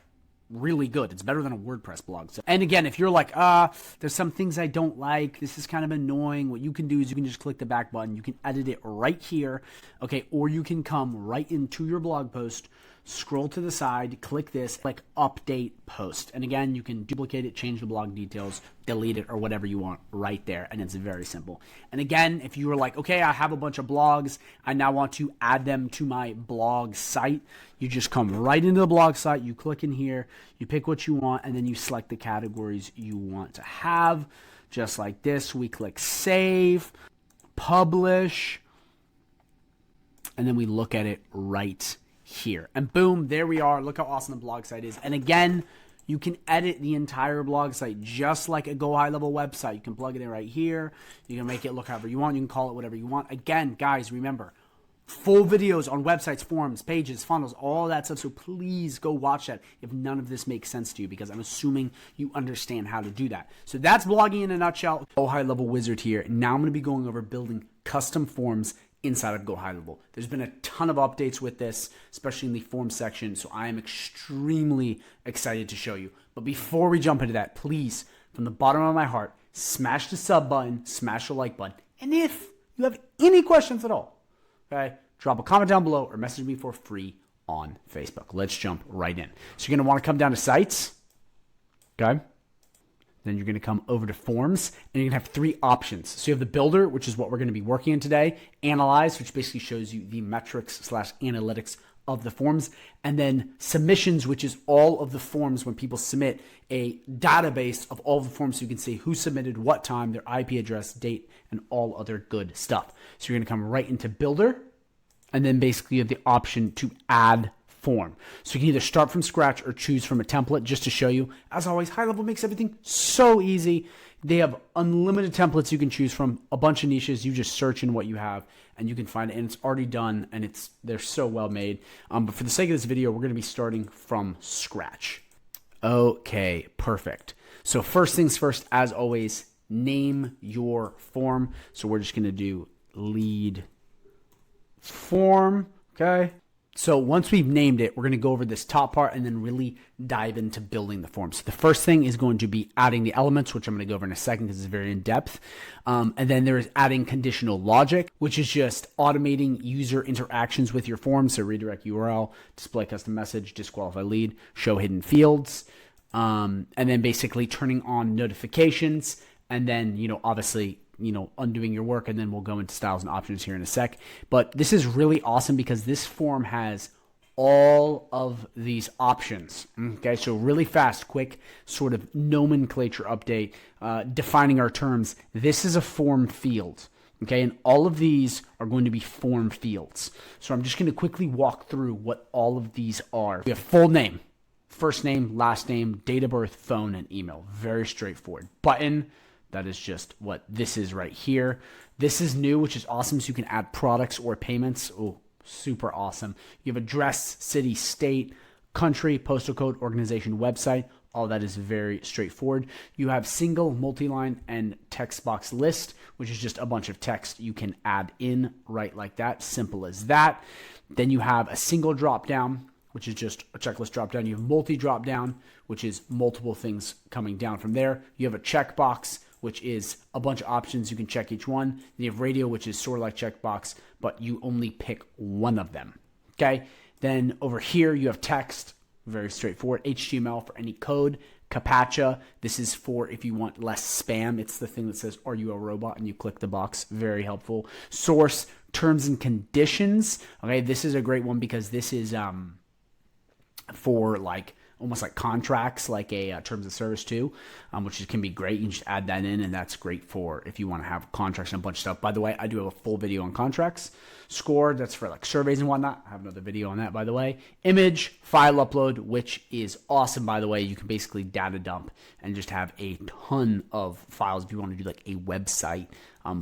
really good. It's better than a WordPress blog. So, and again, if you're like, there's some things I don't like, this is kind of annoying, what you can do is you can just click the back button. You can edit it right here, okay? Or you can come right into your blog post, scroll to the side, click this, click update post. And again, you can duplicate it, change the blog details, delete it, or whatever you want right there. And it's very simple. And again, if you were like, okay, I have a bunch of blogs, I now want to add them to my blog site, you just come right into the blog site, you click in here, you pick what you want, and then you select the categories you want to have. Just like this, we click save, publish, and then we look at it right here. And boom, there we are. Look how awesome the blog site is. And again, you can edit the entire blog site just like a GoHighLevel website. You can plug it in right here. You can make it look however you want. You can call it whatever you want. Again, guys, remember, full videos on websites, forums, pages, funnels, all that stuff. So please go watch that if none of this makes sense to you, because I'm assuming you understand how to do that. So that's blogging in a nutshell. GoHighLevel Wizard here. Now I'm going to be going over building custom forms inside of GoHighLevel. There's been a ton of updates with this, especially in the form section, so I am extremely excited to show you. But before we jump into that, please, from the bottom of my heart, smash the sub button, smash the like button, and if you have any questions at all, okay, drop a comment down below or message me for free on Facebook. Let's jump right in. So you're going to want to come down to sites, okay? Then you're going to come over to forms, and you're going to have 3 options. So you have the builder, which is what we're going to be working in today, analyze, which basically shows you the metrics / analytics of the forms, and then submissions, which is all of the forms when people submit, a database of all the forms so you can see who submitted, what time, their IP address, date, and all other good stuff. So you're going to come right into builder, and then basically you have the option to add form. So you can either start from scratch or choose from a template. Just to show you, as always, HighLevel makes everything so easy. They have unlimited templates you can choose from, a bunch of niches. You just search in what you have and you can find it, and it's already done, and they're so well made. But for the sake of this video, we're going to be starting from scratch. Okay, perfect. So first things first, as always, name your form. So we're just going to do lead form, okay? So once we've named it, we're going to go over this top part and then really dive into building the form. So the first thing is going to be adding the elements, which I'm going to go over in a second because it's very in depth. And then there is adding conditional logic, which is just automating user interactions with your form. So redirect URL, display custom message, disqualify lead, show hidden fields, and then basically turning on notifications. And then, obviously, undoing your work, and then we'll go into styles and options here in a sec. But this is really awesome because this form has all of these options. Okay, so really fast, quick sort of nomenclature update, defining our terms. This is a form field. Okay, and all of these are going to be form fields. So I'm just going to quickly walk through what all of these are. We have full name, first name, last name, date of birth, phone, and email. Very straightforward. Button, that is just what this is right here. This is new, which is awesome. So you can add products or payments. Oh, super awesome. You have address, city, state, country, postal code, organization, website. All that is very straightforward. You have single, multi-line, and text box list, which is just a bunch of text you can add in right like that. Simple as that. Then you have a single drop down, which is just a checklist drop down. You have multi drop down, which is multiple things coming down from there. You have a checkbox, which is a bunch of options. You can check each one. Then you have radio, which is sort of like checkbox, but you only pick one of them. Okay. Then over here, you have text, very straightforward. HTML for any code. CAPTCHA, this is for if you want less spam. It's the thing that says, are you a robot? And you click the box. Very helpful. Source, terms and conditions. Okay. This is a great one because this is for like almost like contracts, like a terms of service too, which can be great. You can just add that in, and that's great for if you want to have contracts and a bunch of stuff. By the way, I do have a full video on contracts. Score, that's for like surveys and whatnot. I have another video on that, by the way. Image, file upload, which is awesome, by the way. You can basically data dump and just have a ton of files if you want to do like a website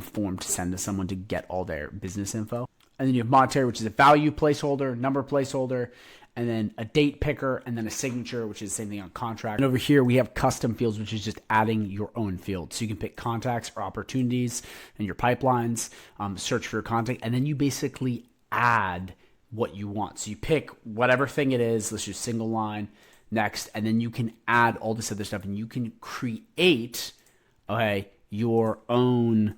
form to send to someone to get all their business info. And then you have monetary, which is a value placeholder, number placeholder, and then a date picker, and then a signature, which is the same thing on contract. And over here, we have custom fields, which is just adding your own field. So you can pick contacts or opportunities in your pipelines, search for your contact, and then you basically add what you want. So you pick whatever thing it is, let's just single line, next, and then you can add all this other stuff, and you can create, okay, your own,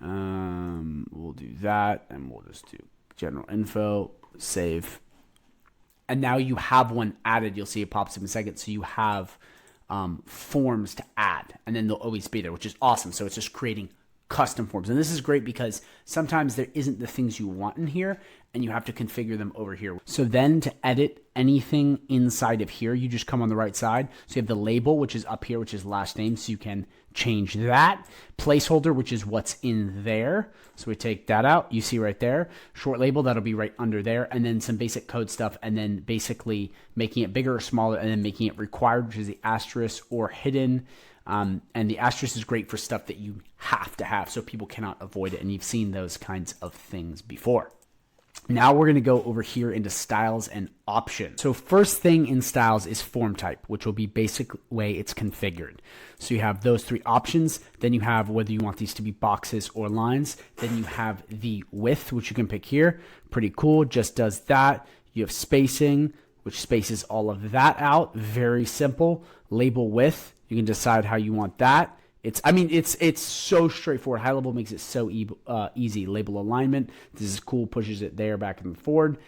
we'll do that, and we'll just do general info, save. And now you have one added. You'll see it pops up in a second. So you have forms to add, and then they'll always be there, which is awesome. So it's just creating custom forms. And this is great because sometimes there isn't the things you want in here, and you have to configure them over here. So then to edit anything inside of here, you just come on the right side. So you have the label, which is up here, which is last name. So you can change that. Placeholder, which is what's in there. So we take that out. You see right there. Short label, that'll be right under there. And then some basic code stuff, and then basically making it bigger or smaller, and then making it required, which is the asterisk, or hidden. And the asterisk is great for stuff that you have to have, so people cannot avoid it. And you've seen those kinds of things before. Now we're going to go over here into styles and options. So first thing in styles is form type, which will be basic way it's configured. So you have those three options. Then you have whether you want these to be boxes or lines. Then you have the width, which you can pick here. Pretty cool. Just does that. You have spacing, which spaces all of that out. Very simple. Label width. You can decide how you want that. It's so straightforward. High level makes it so easy. Label alignment. This is cool. Pushes it there, back and forward.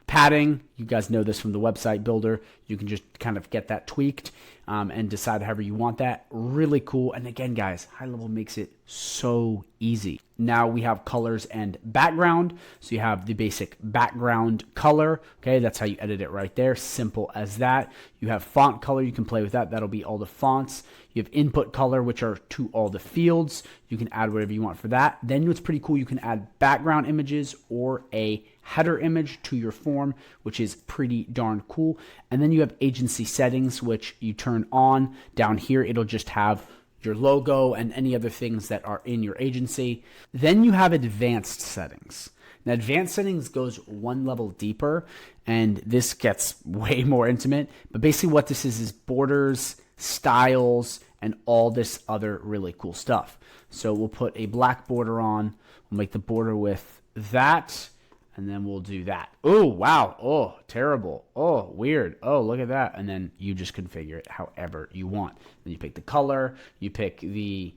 Padding. You guys know this from the website builder. You can just kind of get that tweaked and decide however you want that. Really cool. And again, guys, high level makes it so easy. Now we have colors and background. So you have the basic background color. Okay, that's how you edit it right there. Simple as that. You have font color. You can play with that. That'll be all the fonts. You have input color, which are to all the fields. You can add whatever you want for that. Then what's pretty cool, you can add background images or a header image to your form, which is pretty darn cool. And then you have agency settings, which you turn on. Down here, it'll just have your logo and any other things that are in your agency. Then you have advanced settings. Now, advanced settings goes one level deeper, and this gets way more intimate. But basically what this is borders, styles, and all this other really cool stuff. So we'll put a black border on. We'll make the border with that, and then we'll do that. Oh, wow. Oh, terrible. Oh, weird. Oh, look at that. And then you just configure it however you want. Then you pick the color, you pick the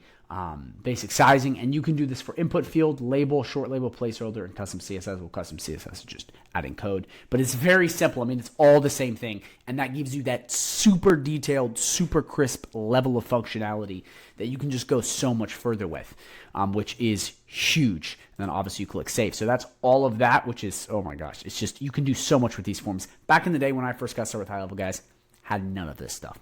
basic sizing, and you can do this for input field, label, short label, placeholder, and custom CSS. Well, custom CSS is just adding code, but it's very simple. I mean, it's all the same thing, and that gives you that super detailed, super crisp level of functionality that you can just go so much further with, which is huge. And then obviously you click save. So that's all of that, which is, oh my gosh, it's just, you can do so much with these forms. Back in the day when I first got started with High Level, guys, had none of this stuff.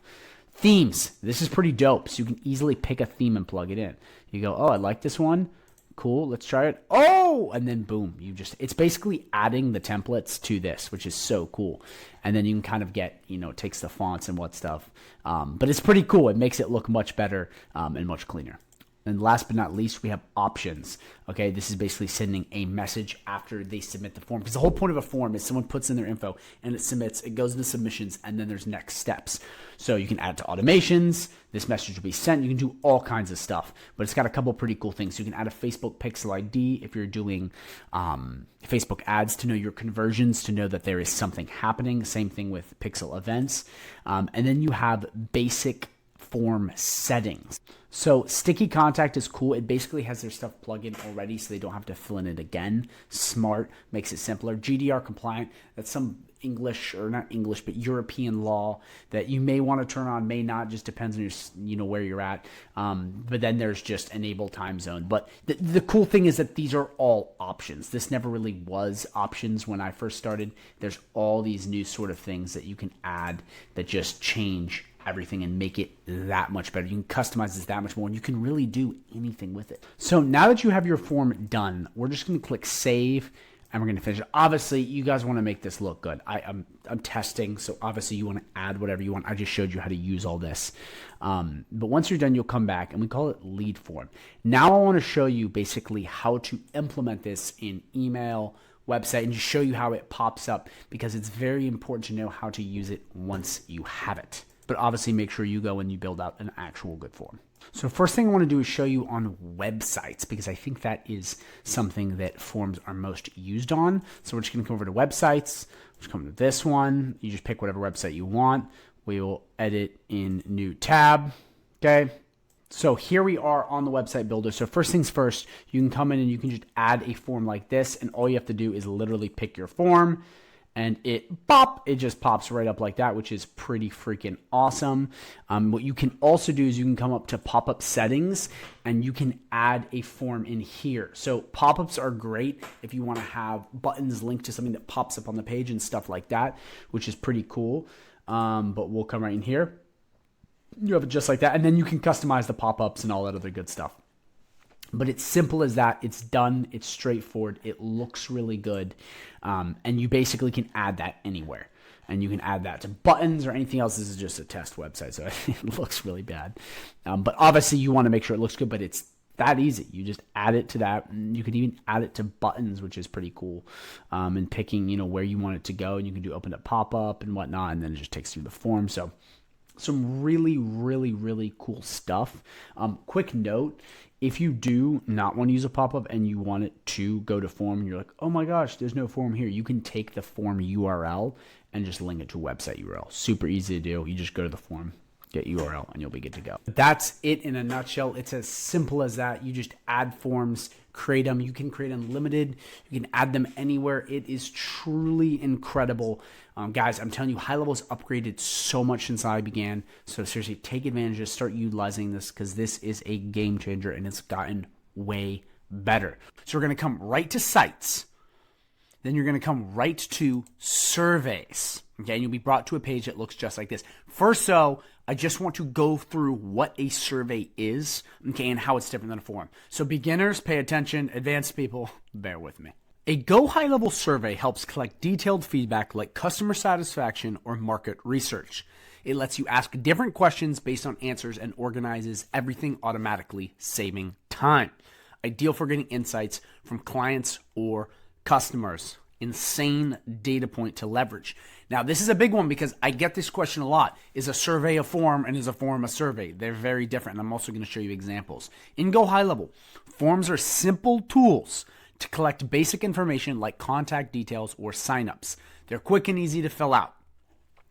Themes. This is pretty dope. So you can easily pick a theme and plug it in. You go, oh, I like this one. Cool. Let's try it. Oh, and then boom, it's basically adding the templates to this, which is so cool. And then you can kind of get, it takes the fonts and what stuff. But it's pretty cool. It makes it look much better and much cleaner. And last but not least, we have options. Okay, this is basically sending a message after they submit the form. Because the whole point of a form is someone puts in their info and it submits, it goes into submissions, and then there's next steps. So you can add to automations, this message will be sent, you can do all kinds of stuff. But it's got a couple pretty cool things. You can add a Facebook Pixel ID if you're doing Facebook ads to know your conversions, to know that there is something happening. Same thing with Pixel events. And then you have basic form settings. So sticky contact is cool. It basically has their stuff plugged in already, so they don't have to fill in it again. Smart, makes it simpler. GDR compliant, that's some English, or not English, but European law that you may want to turn on, may not, just depends on your, where you're at. But then there's just enable time zone. But the cool thing is that these are all options. This never really was options when I first started. There's all these new sort of things that you can add that just change everything and make it that much better. You can customize this that much more, and you can really do anything with it. So now that you have your form done, we're just going to click save, and we're going to finish it. Obviously, you guys want to make this look good. I'm testing, so obviously you want to add whatever you want. I just showed you how to use all this. But once you're done, you'll come back, and we call it lead form. Now I want to show you basically how to implement this in email, website, and just show you how it pops up, because it's very important to know how to use it once you have it. But obviously make sure you go and you build out an actual good form. So first thing I want to do is show you on websites, because I think that is something that forms are most used on. So we're just going to come over to websites. Just come to this one. You just pick whatever website you want. We will edit in new tab. Okay. So here we are on the website builder. So first things first, you can come in and you can just add a form like this, and all you have to do is literally pick your form. And it just pops right up like that, which is pretty freaking awesome. What you can also do is you can come up to pop-up settings, and you can add a form in here. So pop-ups are great if you want to have buttons linked to something that pops up on the page and stuff like that, which is pretty cool. But we'll come right in here. You have it just like that, and then you can customize the pop-ups and all that other good stuff. But it's simple as that. It's done. It's straightforward. It looks really good. And you basically can add that anywhere. And you can add that to buttons or anything else. This is just a test website, so it looks really bad. But obviously you want to make sure it looks good, but it's that easy. You just add it to that. And you can even add it to buttons, which is pretty cool. And picking, where you want it to go. And you can do open up pop-up and whatnot. And then it just takes you to the form. So some really, really, really cool stuff. Quick note. If you do not want to use a pop-up and you want it to go to form, and you're like, oh my gosh, there's no form here, you can take the form URL and just link it to a website URL. Super easy to do. You just go to the form, get URL, and you'll be good to go. That's it in a nutshell. It's as simple as that. You just add forms, create them. You can create unlimited. You can add them anywhere. It is truly incredible. Guys, I'm telling you, High Level's upgraded so much since I began. So seriously, take advantage of, start utilizing this, because this is a game changer and it's gotten way better. So we're going to come right to sites. Then you're going to come right to surveys. Okay, and you'll be brought to a page that looks just like this. First, I just want to go through what a survey is, okay, and how it's different than a form. So beginners, pay attention. Advanced people, bear with me. A GoHighLevel survey helps collect detailed feedback like customer satisfaction or market research. It lets you ask different questions based on answers and organizes everything automatically, saving time. Ideal for getting insights from clients or customers. Insane data point to leverage. Now, this is a big one because I get this question a lot. Is a survey a form, and is a form a survey? They're very different, and I'm also going to show you examples. In GoHighLevel, forms are simple tools to collect basic information like contact details or signups. They're quick and easy to fill out.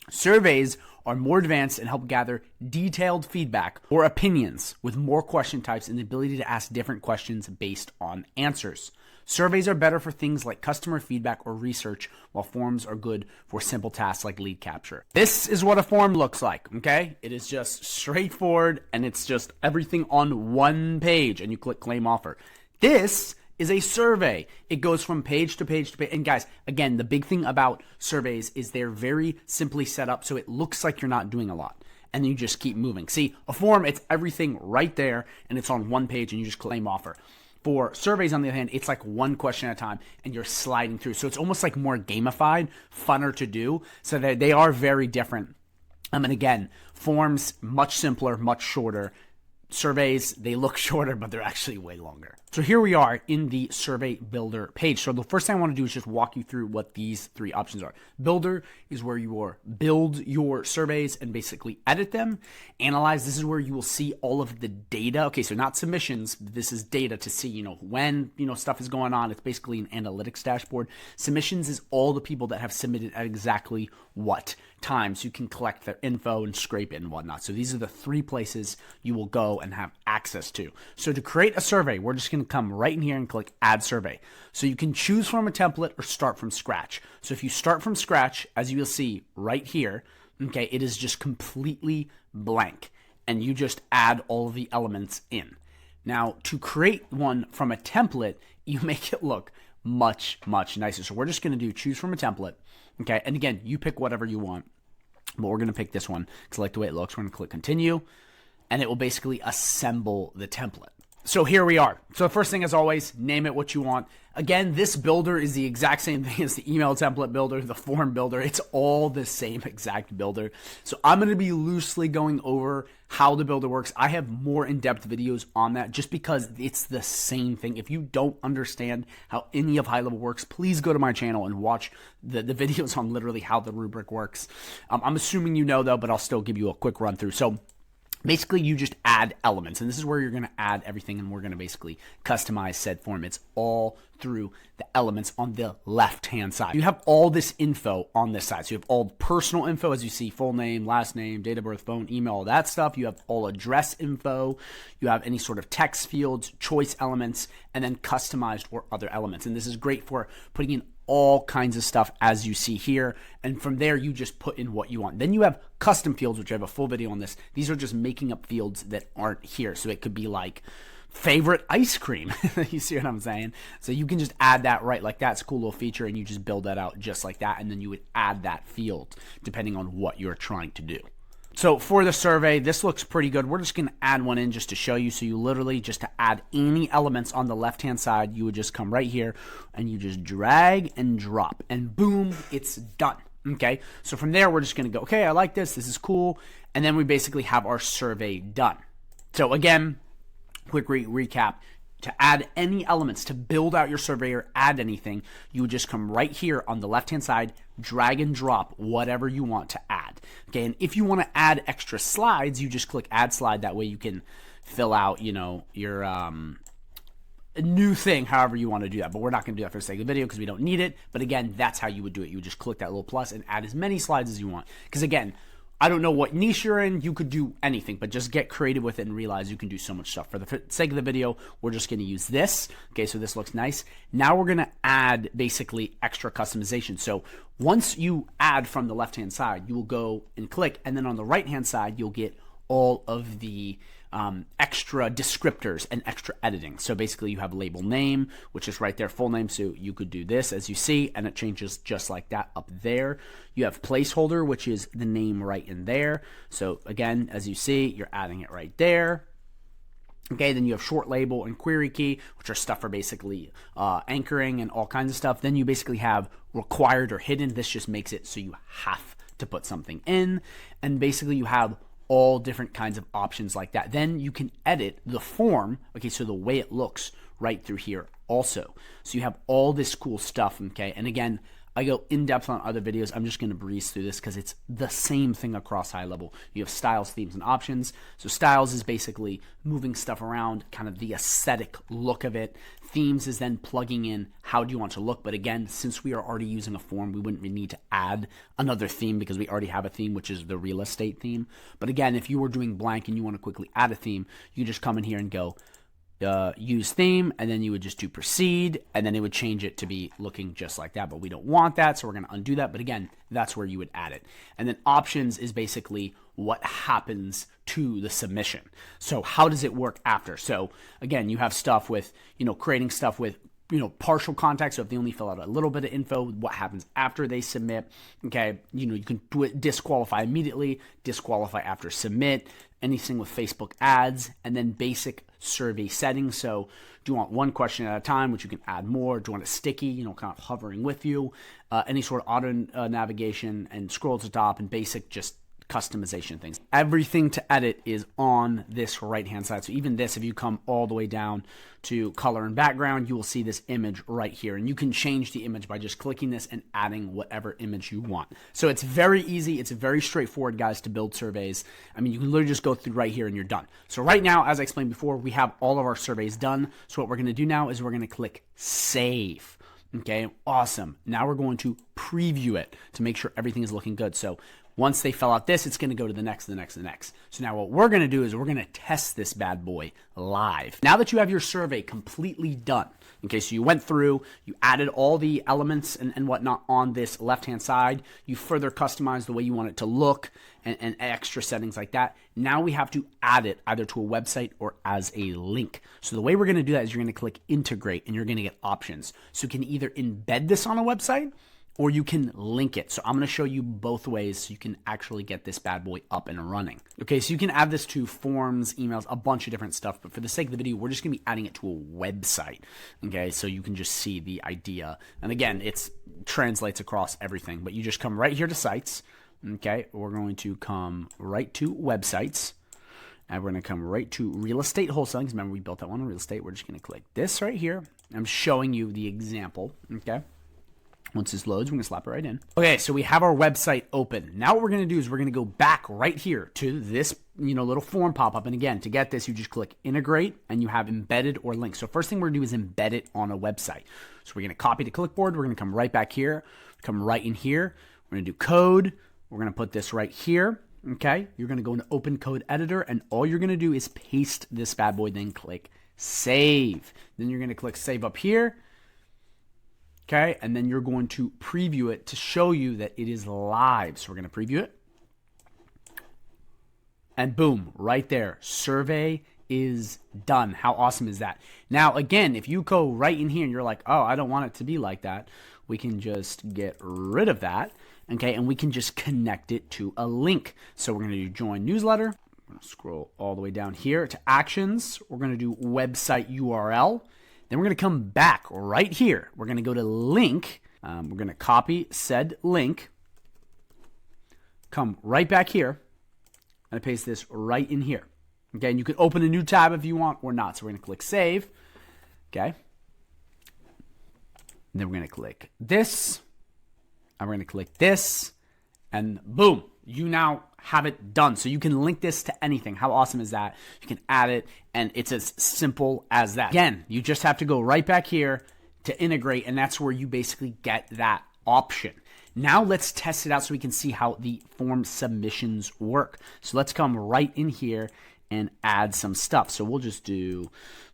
Surveys are more advanced and help gather detailed feedback or opinions with more question types and the ability to ask different questions based on answers. Surveys are better for things like customer feedback or research, while forms are good for simple tasks like lead capture. This is what a form looks like, okay? It is just straightforward, and it's just everything on one page, and you click claim offer. This is a survey. It goes from page to page to page. And guys, again, the big thing about surveys is they're very simply set up so it looks like you're not doing a lot. And you just keep moving. See, a form, it's everything right there, and it's on one page, and you just claim offer. For surveys, on the other hand, it's like one question at a time, and you're sliding through. So it's almost like more gamified, funner to do. So they are very different. And again, forms, much simpler, much shorter. Surveys, they look shorter, but they're actually way longer. So here we are in the survey builder page. So the first thing I want to do is just walk you through what these three options are. Builder is where you build your surveys and basically edit them. Analyze, this is where you will see all of the data. Okay, so not submissions, this is data to see, when, stuff is going on. It's basically an analytics dashboard. Submissions is all the people that have submitted at exactly what time, so you can collect their info and scrape it and whatnot. So these are the three places you will go and have access to. So to create a survey, we're just going to come right in here and click add survey. So you can choose from a template or start from scratch. So if you start from scratch, as you will see right here, okay, it is just completely blank, and you just add all of the elements in. Now, to create one from a template, you make it look much, much nicer. So we're just going to do choose from a template. Okay, and again, you pick whatever you want, but we're going to pick this one because I like the way it looks. We're going to click continue, and it will basically assemble the template. So here we are. So the first thing, as always, name it what you want. Again, this builder is the exact same thing as the email template builder, the form builder. It's all the same exact builder. So I'm going to be loosely going over how the builder works. I have more in-depth videos on that just because it's the same thing. If you don't understand how any of HighLevel works, please go to my channel and watch the videos on literally how the rubric works. I'm assuming you know, though, but I'll still give you a quick run through. So basically, you just add elements, and this is where you're going to add everything, and we're going to basically customize said form. It's all through the elements on the left-hand side. You have all this info on this side. So you have all personal info, as you see, full name, last name, date of birth, phone, email, all that stuff. You have all address info. You have any sort of text fields, choice elements, and then customized or other elements. And this is great for putting in all kinds of stuff, as you see here, and from there you just put in what you want. Then you have custom fields, which I have a full video on this. These are just making up fields that aren't here. So it could be like favorite ice cream. You see what I'm saying? So you can just add that right like that. It's a cool little feature, and you just build that out just like that, and then you would add that field depending on what you're trying to do. So for the survey, this looks pretty good. We're just going to add one in just to show you. So you literally, just to add any elements on the left-hand side, you would just come right here and you just drag and drop, and boom, it's done. Okay, so from there, we're just going to go, okay, I like this. This is cool. And then we basically have our survey done. So again, quick recap. To add any elements, to build out your survey or add anything, you would just come right here on the left-hand side, drag and drop whatever you want to add. Okay, and if you want to add extra slides, you just click add slide. That way you can fill out, your new thing, however you want to do that. But we're not going to do that for the sake of the video because we don't need it. But again, that's how you would do it. You would just click that little plus and add as many slides as you want. Because again, I don't know what niche you're in. You could do anything, but just get creative with it and realize you can do so much stuff. For the sake of the video, we're just going to use this. Okay, so this looks nice. Now we're going to add basically extra customization. So once you add from the left-hand side, you will go and click, and then on the right-hand side, you'll get all of the extra descriptors and extra editing. So basically you have label name, which is right there, full name. So you could do this, as you see, and it changes just like that up there. You have placeholder, which is the name right in there. So again, as you see, you're adding it right there. Okay, then you have short label and query key, which are stuff for basically anchoring and all kinds of stuff. Then you basically have required or hidden. This just makes it so you have to put something in. And basically you have all different kinds of options like that. Then you can edit the form, okay, so the way it looks right through here also. So you have all this cool stuff, okay? And again, I go in depth on other videos. I'm just going to breeze through this because it's the same thing across high level. You have styles, themes, and options. So styles is basically moving stuff around, kind of the aesthetic look of it. Themes is then plugging in how do you want to look. But again, since we are already using a form, we wouldn't need to add another theme because we already have a theme, which is the real estate theme. But again, if you were doing blank and you want to quickly add a theme, you just come in here and go use theme, and then you would just do proceed, and then it would change it to be looking just like that. But we don't want that, so we're going to undo that. But again, that's where you would add it. And then options is basically what happens to the submission. So how does it work after? So again, you have stuff with, creating stuff with, partial context. So if they only fill out a little bit of info, what happens after they submit? Okay. You can do it, disqualify immediately, disqualify after submit, anything with Facebook ads, and then basic survey settings. So do you want one question at a time, which you can add more? Do you want it sticky, kind of hovering with you? Any sort of auto navigation and scroll to the top, and basic just customization things. Everything to edit is on this right-hand side. So even this, if you come all the way down to color and background, you will see this image right here. And you can change the image by just clicking this and adding whatever image you want. So it's very easy. It's very straightforward, guys, to build surveys. I mean, you can literally just go through right here and you're done. So right now, as I explained before, we have all of our surveys done. So what we're going to do now is we're going to click save. Okay, awesome. Now we're going to preview it to make sure everything is looking good. So once they fill out this, it's going to go to the next, the next, the next. So now what we're going to do is we're going to test this bad boy live. Now that you have your survey completely done, okay, so you went through, you added all the elements and whatnot on this left-hand side, you further customized the way you want it to look and extra settings like that. Now we have to add it either to a website or as a link. So the way we're going to do that is you're going to click integrate and you're going to get options. So you can either embed this on a website or you can link it. So I'm going to show you both ways so you can actually get this bad boy up and running. Okay, so you can add this to forms, emails, a bunch of different stuff. But for the sake of the video, we're just going to be adding it to a website. Okay, so you can just see the idea. And again, it translates across everything. But you just come right here to sites. Okay, we're going to come right to websites. And we're going to come right to real estate wholesaling. Because remember, we built that one on real estate. We're just going to click this right here. I'm showing you the example. Okay. Once this loads, we're going to slap it right in. Okay, so we have our website open. Now what we're going to do is we're going to go back right here to this, little form pop-up. And again, to get this, you just click integrate and you have embedded or link. So first thing we're going to do is embed it on a website. So we're going to copy the clipboard. We're going to come right back here, come right in here. We're going to do code. We're going to put this right here. Okay, you're going to go into open code editor and all you're going to do is paste this bad boy, then click save. Then you're going to click save up here. Okay, and then you're going to preview it to show you that it is live. So we're going to preview it. And boom, right there, survey is done. How awesome is that? Now, again, if you go right in here and you're like, oh, I don't want it to be like that, we can just get rid of that. Okay, and we can just connect it to a link. So we're going to do join newsletter. I'm going to scroll all the way down here to actions. We're going to do website URL. Then we're going to come back right here. We're going to go to link. We're going to copy said link. Come right back here. And paste this right in here. Okay, and you can open a new tab if you want or not. So we're going to click save. Okay. And then we're going to click this. And we're going to click this. And boom, you now have it done. So you can link this to anything. How awesome is that? You can add it, and it's as simple as that. Again, you just have to go right back here to integrate, and that's where you basically get that option. Now let's test it out so we can see how the form submissions work. So let's come right in here and add some stuff. So we'll just do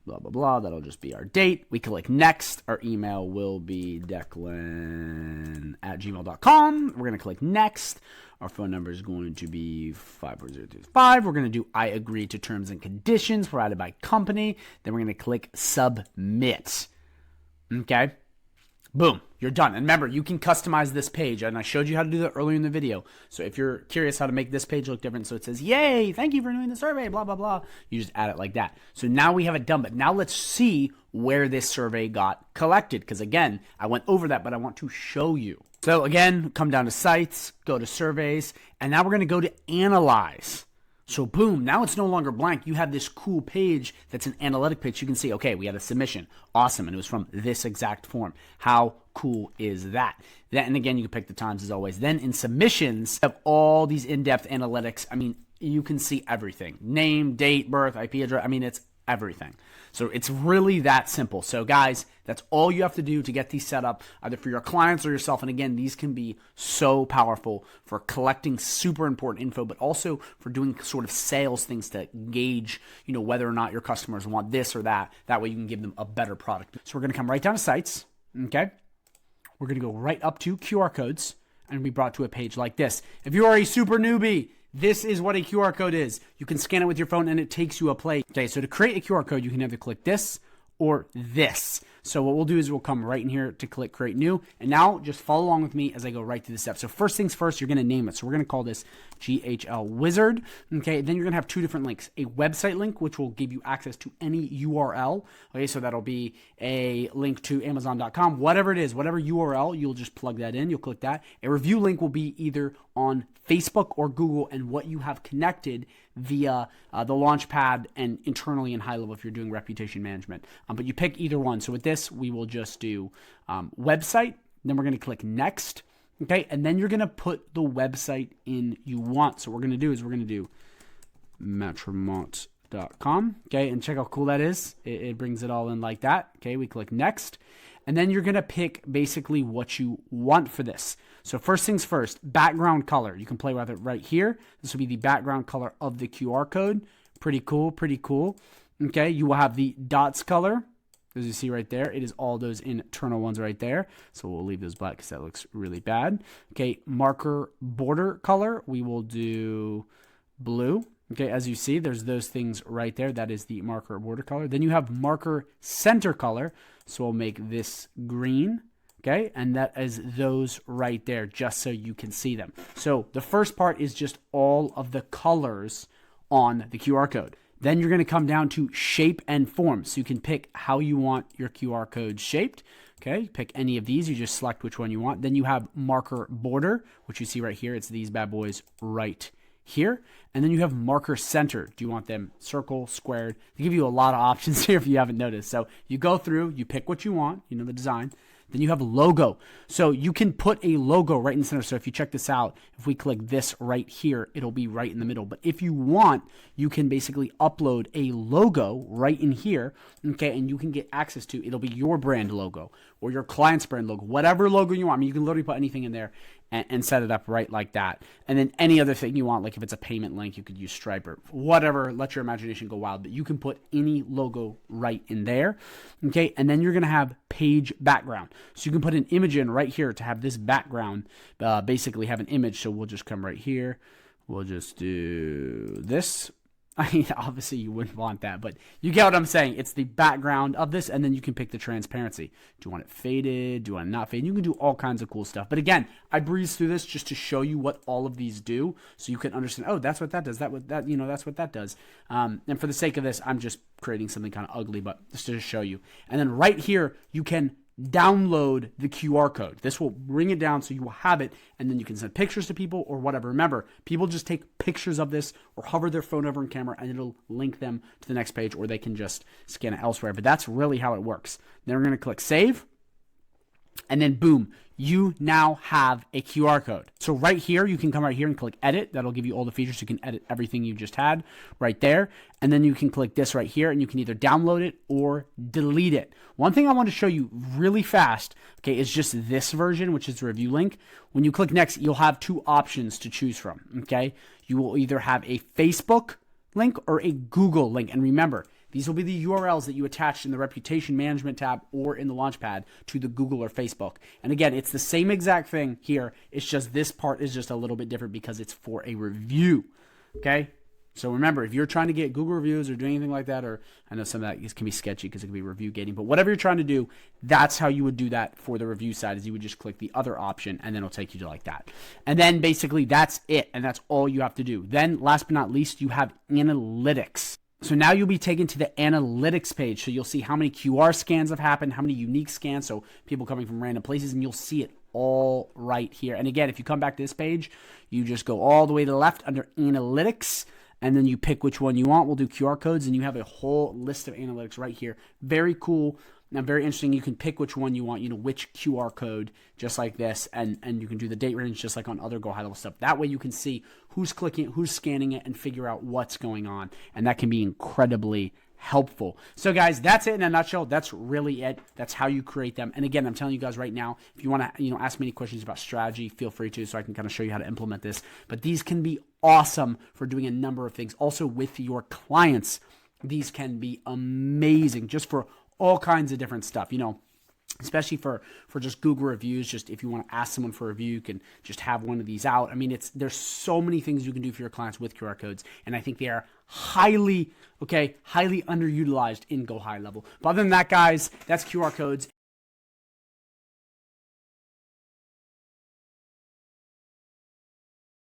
blah, blah, blah. That'll just be our date. We click next. Our email will be declan@gmail.com. We're going to click next. Our phone number is going to be 54035. We're going to do I agree to terms and conditions provided by company. Then we're going to click submit. Okay. Boom, you're done. And remember, you can customize this page, and I showed you how to do that earlier in the video. So if you're curious how to make this page look different, so it says, yay, thank you for doing the survey, blah, blah, blah. You just add it like that. So now we have it done, but now let's see where this survey got collected. Because again, I went over that, but I want to show you. So again, come down to sites, go to surveys, and now we're going to go to analyze. So boom, now it's no longer blank. You have this cool page that's an analytic page. You can see, okay, we had a submission. Awesome. And it was from this exact form. How cool is that? And again, you can pick the times as always. Then in submissions, you have all these in-depth analytics. I mean, you can see everything. Name, date, birth, IP address. I mean, it's everything. So it's really that simple. So guys, that's all you have to do to get these set up either for your clients or yourself. And again, these can be so powerful for collecting super important info, but also for doing sort of sales things to gauge, whether or not your customers want this or that. That way you can give them a better product. So we're going to come right down to sites. Okay. We're going to go right up to QR codes and be brought to a page like this. If you are a super newbie, this is what a QR code is. You can scan it with your phone and it takes you a place. Okay, so to create a QR code, you can either click this or this. So what we'll do is we'll come right in here to click create new. And now just follow along with me as I go right through the steps. So first things first, you're going to name it. So we're going to call this GHL Wizard. Okay, then you're going to have two different links. A website link, which will give you access to any URL. Okay, so that'll be a link to Amazon.com, whatever it is, whatever URL, you'll just plug that in. You'll click that. A review link will be either on Facebook or Google and what you have connected via the Launchpad and internally in HighLevel if you're doing reputation management. But you pick either one. So with this, we will just do website. Then we're going to click next. Okay, and then you're going to put the website in you want. So what we're going to do is we're going to do Matremont.com. Okay, and check how cool that is. It brings it all in like that. Okay, we click next. And then you're going to pick basically what you want for this. So first things first, background color. You can play with it right here. This will be the background color of the QR code. Pretty cool, pretty cool. Okay, you will have the dots color. As you see right there, it is all those internal ones right there. So we'll leave those black because that looks really bad. Okay, marker border color. We will do blue. Okay, as you see, there's those things right there. That is the marker border color. Then you have marker center color. So we'll make this green. Okay, and that is those right there, just so you can see them. So the first part is just all of the colors on the QR code. Then you're going to come down to shape and form. So you can pick how you want your QR code shaped. Okay, pick any of these. You just select which one you want. Then you have marker border, which you see right here. It's these bad boys right here. And then you have marker center. Do you want them circle, squared? They give you a lot of options here if you haven't noticed. So you go through, you pick what you want, the design. Then you have logo. So you can put a logo right in the center. So if you check this out, if we click this right here, it'll be right in the middle. But if you want, you can basically upload a logo right in here, okay, and you can get access to, it'll be your brand logo or your client's brand logo, whatever logo you want. I mean, you can literally put anything in there and set it up right like that. And then any other thing you want, like if it's a payment link, you could use Stripe or whatever, let your imagination go wild, but you can put any logo right in there, okay? And then you're gonna have page background. So you can put an image in right here to have this background basically have an image. So we'll just come right here. We'll just do this. I mean, obviously you wouldn't want that, but you get what I'm saying. It's the background of this, and then you can pick the transparency. Do you want it faded? Do you want it not faded? You can do all kinds of cool stuff. But again, I breeze through this just to show you what all of these do, so you can understand, oh, that's what that does. That's what that does. And for the sake of this, I'm just creating something kind of ugly, but just to show you. And then right here, you can download the QR code. This will bring it down so you will have it, and then you can send pictures to people or whatever. Remember, people just take pictures of this or hover their phone over in camera and it'll link them to the next page, or they can just scan it elsewhere. But that's really how it works. Then we're going to click save, and then boom, you now have a QR code. So right here, you can come right here and click edit. That'll give you all the features. You can edit everything you just had right there. And then you can click this right here, and you can either download it or delete it. One thing I want to show you really fast, okay, is just this version, which is the review link. When you click next, you'll have two options to choose from, okay? You will either have a Facebook link or a Google link. And remember, these will be the URLs that you attach in the Reputation Management tab or in the Launchpad to the Google or Facebook. And again, it's the same exact thing here. It's just this part is just a little bit different because it's for a review, okay? So remember, if you're trying to get Google reviews or do anything like that, or I know some of that can be sketchy because it can be review gating, but whatever you're trying to do, that's how you would do that for the review side, is you would just click the other option and then it'll take you to like that. And then basically that's it, and that's all you have to do. Then last but not least, you have analytics. So now you'll be taken to the analytics page. So you'll see how many QR scans have happened, how many unique scans, so people coming from random places, and you'll see it all right here. And again, if you come back to this page, you just go all the way to the left under analytics, and then you pick which one you want. We'll do QR codes, and you have a whole list of analytics right here. Very cool. Now, very interesting. You can pick which one you want, which QR code, just like this, and you can do the date range just like on other GoHighLevel stuff. That way you can see who's clicking it, who's scanning it, and figure out what's going on, and that can be incredibly helpful. So guys, that's it in a nutshell. That's really it. That's how you create them. And again, I'm telling you guys right now, if you want to, ask me any questions about strategy, feel free to, so I can kind of show you how to implement this. But these can be awesome for doing a number of things. Also with your clients, these can be amazing just for all kinds of different stuff, especially for just Google reviews. Just if you want to ask someone for a review, you can just have one of these out. I mean, there's so many things you can do for your clients with QR codes, and I think they are highly underutilized in GoHighLevel. But other than that, guys, that's QR codes.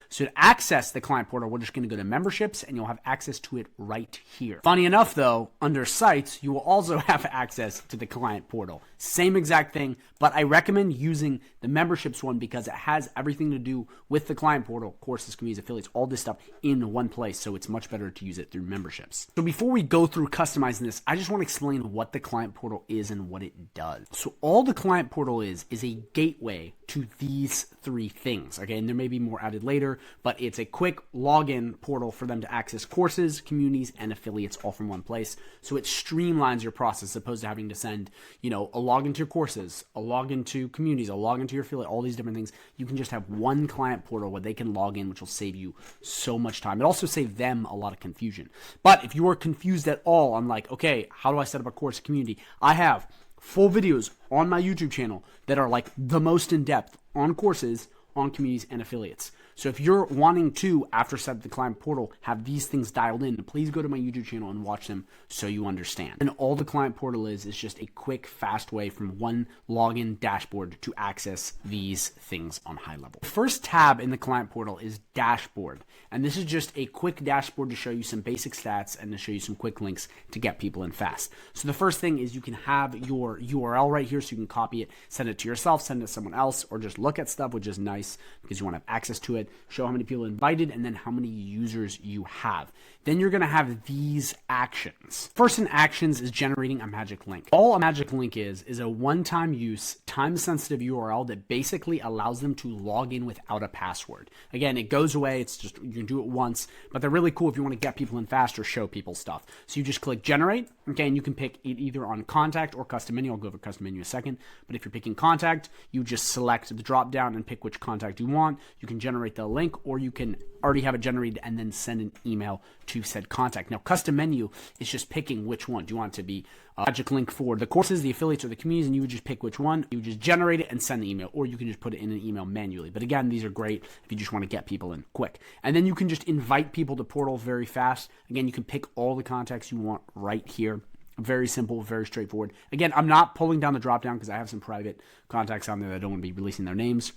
So to access the client portal, we're just going to go to memberships, and you'll have access to it right here. Funny enough, though, under sites, you will also have access to the client portal. Same exact thing, but I recommend using the memberships one because it has everything to do with the client portal, courses, communities, affiliates, all this stuff in one place. So it's much better to use it through memberships. So before we go through customizing this, I just want to explain what the client portal is and what it does. So all the client portal is a gateway to these three things. Okay, and there may be more added later, but it's a quick login portal for them to access courses, communities, and affiliates all from one place. So it streamlines your process as opposed to having to send, a login to your courses, a login to communities, a login to your affiliate, all these different things. You can just have one client portal where they can log in, which will save you so much time. It also saves them a lot of confusion. But if you are confused at all on okay, how do I set up a course community? I have full videos on my YouTube channel that are the most in-depth on courses, on communities, and affiliates. So if you're wanting to, after setting up the client portal, have these things dialed in, please go to my YouTube channel and watch them so you understand. And all the client portal is just a quick, fast way from one login dashboard to access these things on HighLevel. The first tab in the client portal is dashboard. And this is just a quick dashboard to show you some basic stats and to show you some quick links to get people in fast. So the first thing is you can have your URL right here so you can copy it, send it to yourself, send it to someone else, or just look at stuff, which is nice because you want to have access to it, show how many people invited, and then how many users you have. Then you're going to have these actions. First in actions is generating a magic link. All a magic link is a one-time use, time-sensitive URL that basically allows them to log in without a password. Again, it goes away. It's just, you can do it once, but they're really cool if you want to get people in fast or show people stuff. So you just click generate, okay, and you can pick it either on contact or custom menu. I'll go over custom menu in a second, but if you're picking contact, you just select the drop down and pick which contact you want. You can generate the link, or you can already have it generated and then send an email to said contact. Now, custom menu is just picking which one. Do you want it to be a magic link for the courses, the affiliates, or the communities? And you would just pick which one. You would just generate it and send the email, or you can just put it in an email manually. But again, these are great if you just want to get people in quick. And then you can just invite people to portal very fast. Again, you can pick all the contacts you want right here. Very simple, very straightforward. Again, I'm not pulling down the drop down because I have some private contacts on there that I don't want to be releasing their names.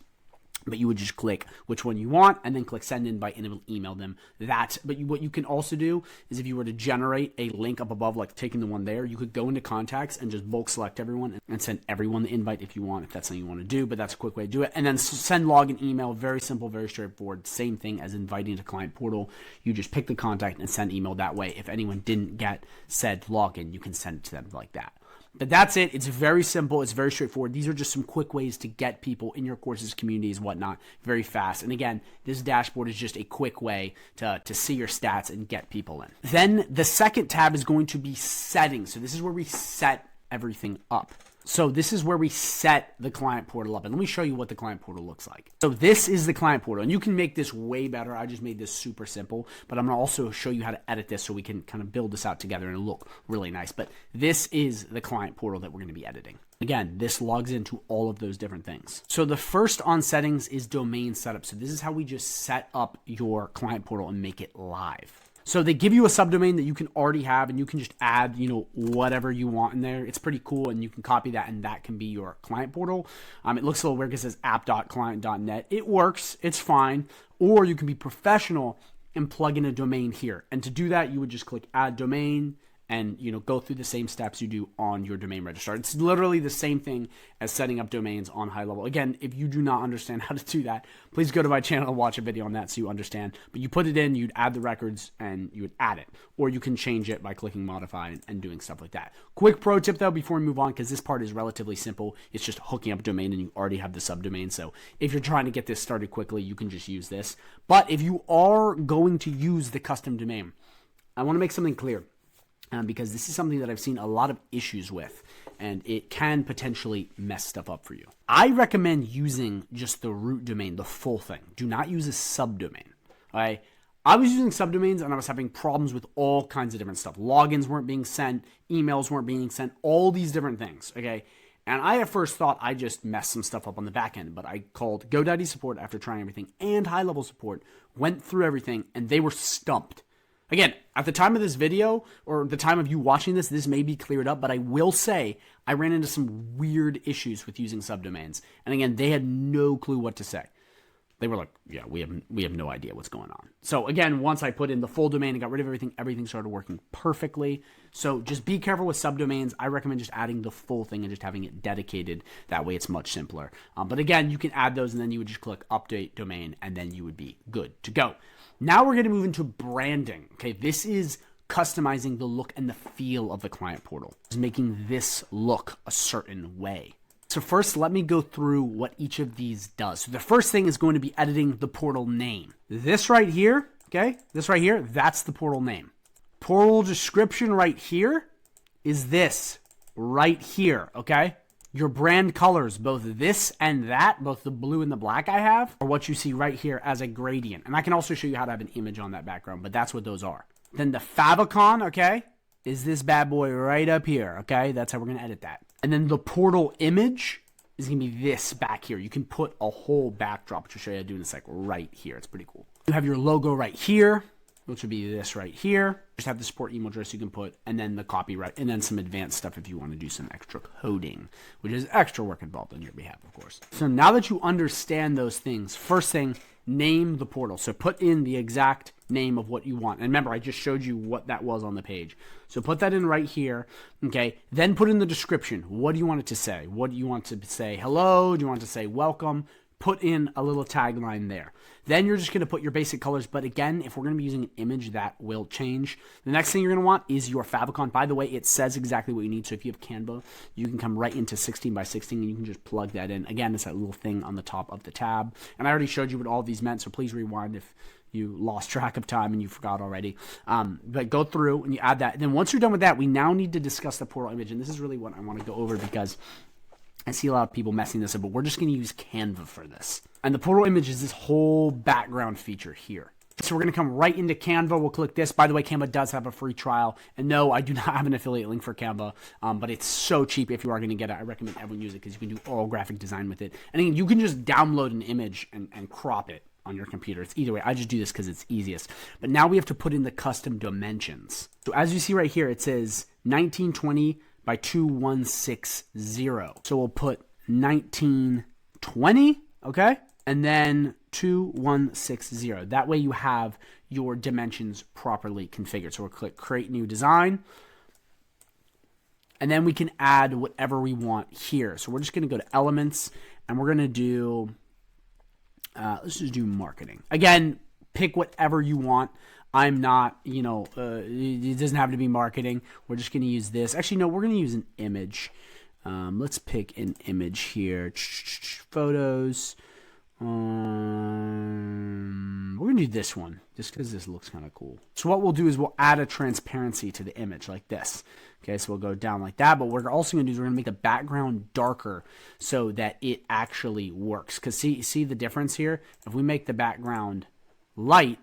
But you would just click which one you want and then click send invite, and it will email them that. But what you can also do is if you were to generate a link up above, like taking the one there, you could go into contacts and just bulk select everyone and send everyone the invite if you want, if that's something you want to do. But that's a quick way to do it. And then send login email, very simple, very straightforward. Same thing as inviting to client portal. You just pick the contact and send email that way. If anyone didn't get said login, you can send it to them like that. But that's it. It's very simple. It's very straightforward. These are just some quick ways to get people in your courses, communities, whatnot, very fast. And again, this dashboard is just a quick way to see your stats and get people in. Then the second tab is going to be settings. So this is where we set everything up. So this is where we set the client portal up. And let me show you what the client portal looks like. So this is the client portal. And you can make this way better. I just made this super simple. But I'm going to also show you how to edit this so we can kind of build this out together and it'll look really nice. But this is the client portal that we're going to be editing. Again, this logs into all of those different things. So the first on settings is domain setup. So this is how we just set up your client portal and make it live. So they give you a subdomain that you can already have, and you can just add, whatever you want in there. It's pretty cool, and you can copy that, and that can be your client portal. It looks a little weird because it says app.client.net. It works. It's fine. Or you can be professional and plug in a domain here. And to do that, you would just click add domain, and, you know, go through the same steps you do on your domain registrar. It's literally the same thing as setting up domains on HighLevel. Again, if you do not understand how to do that, please go to my channel and watch a video on that so you understand. But you put it in, you'd add the records, and you would add it. Or you can change it by clicking modify and doing stuff like that. Quick pro tip though, before we move on, because this part is relatively simple. It's just hooking up a domain and you already have the subdomain. So if you're trying to get this started quickly, you can just use this. But if you are going to use the custom domain, I want to make something clear. Because this is something that I've seen a lot of issues with, and it can potentially mess stuff up for you. I recommend using just the root domain, the full thing. Do not use a subdomain. Okay? I was using subdomains and I was having problems with all kinds of different stuff. Logins weren't being sent, emails weren't being sent, all these different things. Okay? And I at first thought I just messed some stuff up on the back end, but I called GoDaddy support after trying everything and HighLevel support, went through everything, and they were stumped. Again, at the time of this video, or the time of you watching this, this may be cleared up, but I will say I ran into some weird issues with using subdomains. And again, they had no clue what to say. They were like, yeah, we have no idea what's going on. So again, once I put in the full domain and got rid of everything, everything started working perfectly. So just be careful with subdomains. I recommend just adding the full thing and just having it dedicated. That way it's much simpler. But again, you can add those and then you would just click update domain and then you would be good to go. Now we're going to move into branding. Okay, this is customizing the look and the feel of the client portal. It's making this look a certain way. So first, let me go through what each of these does. So the first thing is going to be editing the portal name. This right here, okay, this right here, that's the portal name. Portal description right here is this right here, okay? Your brand colors, both this and that, both the blue and the black I have, are what you see right here as a gradient. And I can also show you how to have an image on that background, but that's what those are. Then the favicon, okay, is this bad boy right up here, okay? That's how we're going to edit that. And then the portal image is going to be this back here. You can put a whole backdrop, which I'll show you how to do in a sec, right here. It's pretty cool. You have your logo right here, which would be this right here. Just have the support email address you can put, and then the copyright, and then some advanced stuff if you want to do some extra coding, which is extra work involved on your behalf, of course. So now that you understand those things, first thing, name the portal. So put in the exact name of what you want. And remember, I just showed you what that was on the page. So put that in right here, okay? Then put in the description. What do you want it to say? What do you want to say? Hello? Do you want to say welcome? Put in a little tagline there. Then you're just going to put your basic colors. But again, if we're going to be using an image, that will change. The next thing you're going to want is your favicon. By the way, it says exactly what you need. So if you have Canva, you can come right into 16 by 16 and you can just plug that in. Again, it's that little thing on the top of the tab. And I already showed you what all these meant. So please rewind if you lost track of time and you forgot already. But go through and you add that. And then once you're done with that, we now need to discuss the portal image. And this is really what I want to go over because I see a lot of people messing this up, but we're just going to use Canva for this. And the portal image is this whole background feature here. So we're going to come right into Canva. We'll click this. By the way, Canva does have a free trial. And no, I do not have an affiliate link for Canva, but it's so cheap if you are going to get it. I recommend everyone use it because you can do all graphic design with it. And again, you can just download an image and crop it on your computer. It's either way. I just do this because it's easiest. But now we have to put in the custom dimensions. So as you see right here, it says 1920 by 2160. So we'll put 1920, okay? And then 2160. That way you have your dimensions properly configured. So we'll click Create New Design. And then we can add whatever we want here. So we're just going to go to Elements, and we're going to do, let's just do Marketing. Again, pick whatever you want. I'm not, it doesn't have to be marketing. We're just going to use this. Actually, no, we're going to use an image. Let's pick an image here. Photos. We're going to do this one just because this looks kind of cool. So what we'll do is we'll add a transparency to the image like this. Okay, so we'll go down like that. But what we're also going to do is we're going to make the background darker so that it actually works. Because see the difference here? If we make the background light,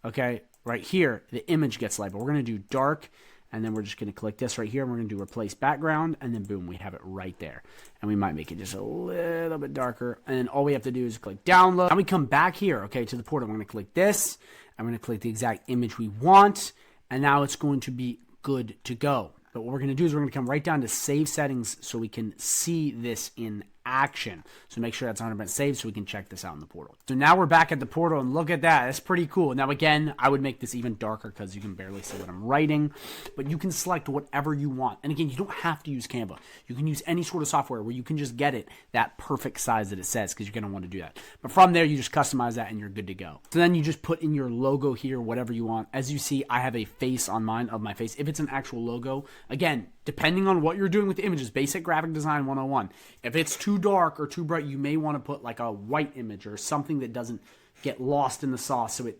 okay, right here, the image gets light. But we're going to do dark, and then we're just going to click this right here, and we're going to do replace background, and then boom, we have it right there. And we might make it just a little bit darker, and then all we have to do is click download. Now we come back here, okay, to the portal. We're going to click this, and we're going to click the exact image we want, and now it's going to be good to go. But what we're going to do is we're going to come right down to save settings so we can see this in action. So make sure that's 100% saved so we can check this out in the portal. So now we're back at the portal, and look at that. That's pretty cool. Now, again, I would make this even darker because you can barely see what I'm writing, but you can select whatever you want. And again, you don't have to use Canva. You can use any sort of software where you can just get it that perfect size that it says, because you're going to want to do that. But from there, you just customize that and you're good to go. So then you just put in your logo here, whatever you want. As you see, I have a face on mine of my face. If it's an actual logo, again, depending on what you're doing with the images, basic graphic design 101. If it's too dark or too bright, you may want to put like a white image or something that doesn't get lost in the sauce so it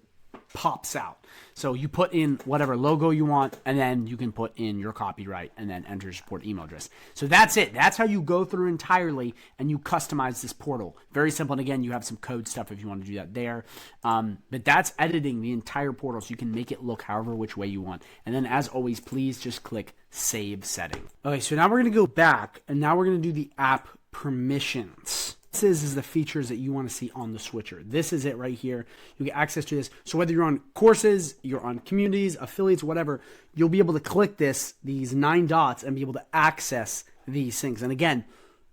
pops out. So you put in whatever logo you want, and then you can put in your copyright and then enter your support email address. So that's it. That's how you go through entirely and you customize this portal. Very simple. And again, you have some code stuff if you want to do that there. But that's editing the entire portal so you can make it look however which way you want. And then as always, please just click Save Setting. Okay, so now we're going to go back, and now we're going to do the app permissions. This is the features that you want to see on the switcher. This is it right here. You get access to this. So whether you're on courses, you're on communities, affiliates, whatever, you'll be able to click these 9 dots and be able to access these things. And again,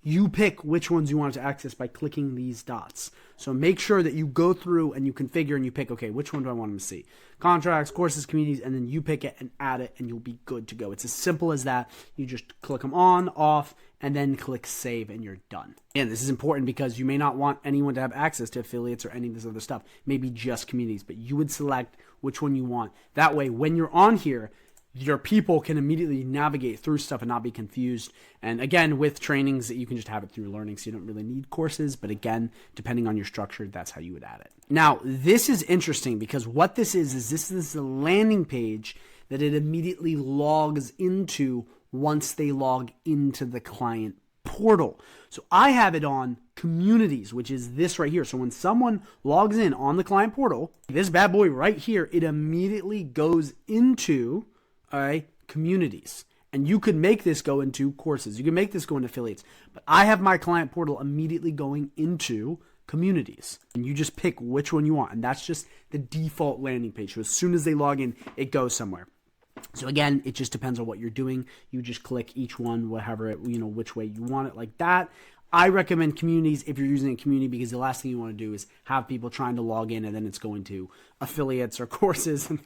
you pick which ones you want to access by clicking these dots. So make sure that you go through and you configure and you pick, okay, which one do I want them to see? Contracts, courses, communities, and then you pick it and add it and you'll be good to go. It's as simple as that. You just click them on, off, and then click save and you're done. And this is important because you may not want anyone to have access to affiliates or any of this other stuff. Maybe just communities, but you would select which one you want. That way, when you're on here, your people can immediately navigate through stuff and not be confused. And again, with trainings, you can just have it through learning, so you don't really need courses. But again, depending on your structure, that's how you would add it. Now, this is interesting because what this is this is the landing page that it immediately logs into once they log into the client portal. So I have it on communities, which is this right here. So when someone logs in on the client portal, this bad boy right here, it immediately goes into communities. And you could make this go into courses. You can make this go into affiliates. But I have my client portal immediately going into communities. And you just pick which one you want. And that's just the default landing page. So as soon as they log in, it goes somewhere. So again, it just depends on what you're doing. You just click each one, whatever, which way you want it, like that. I recommend communities if you're using a community, because the last thing you want to do is have people trying to log in and then it's going to affiliates or courses and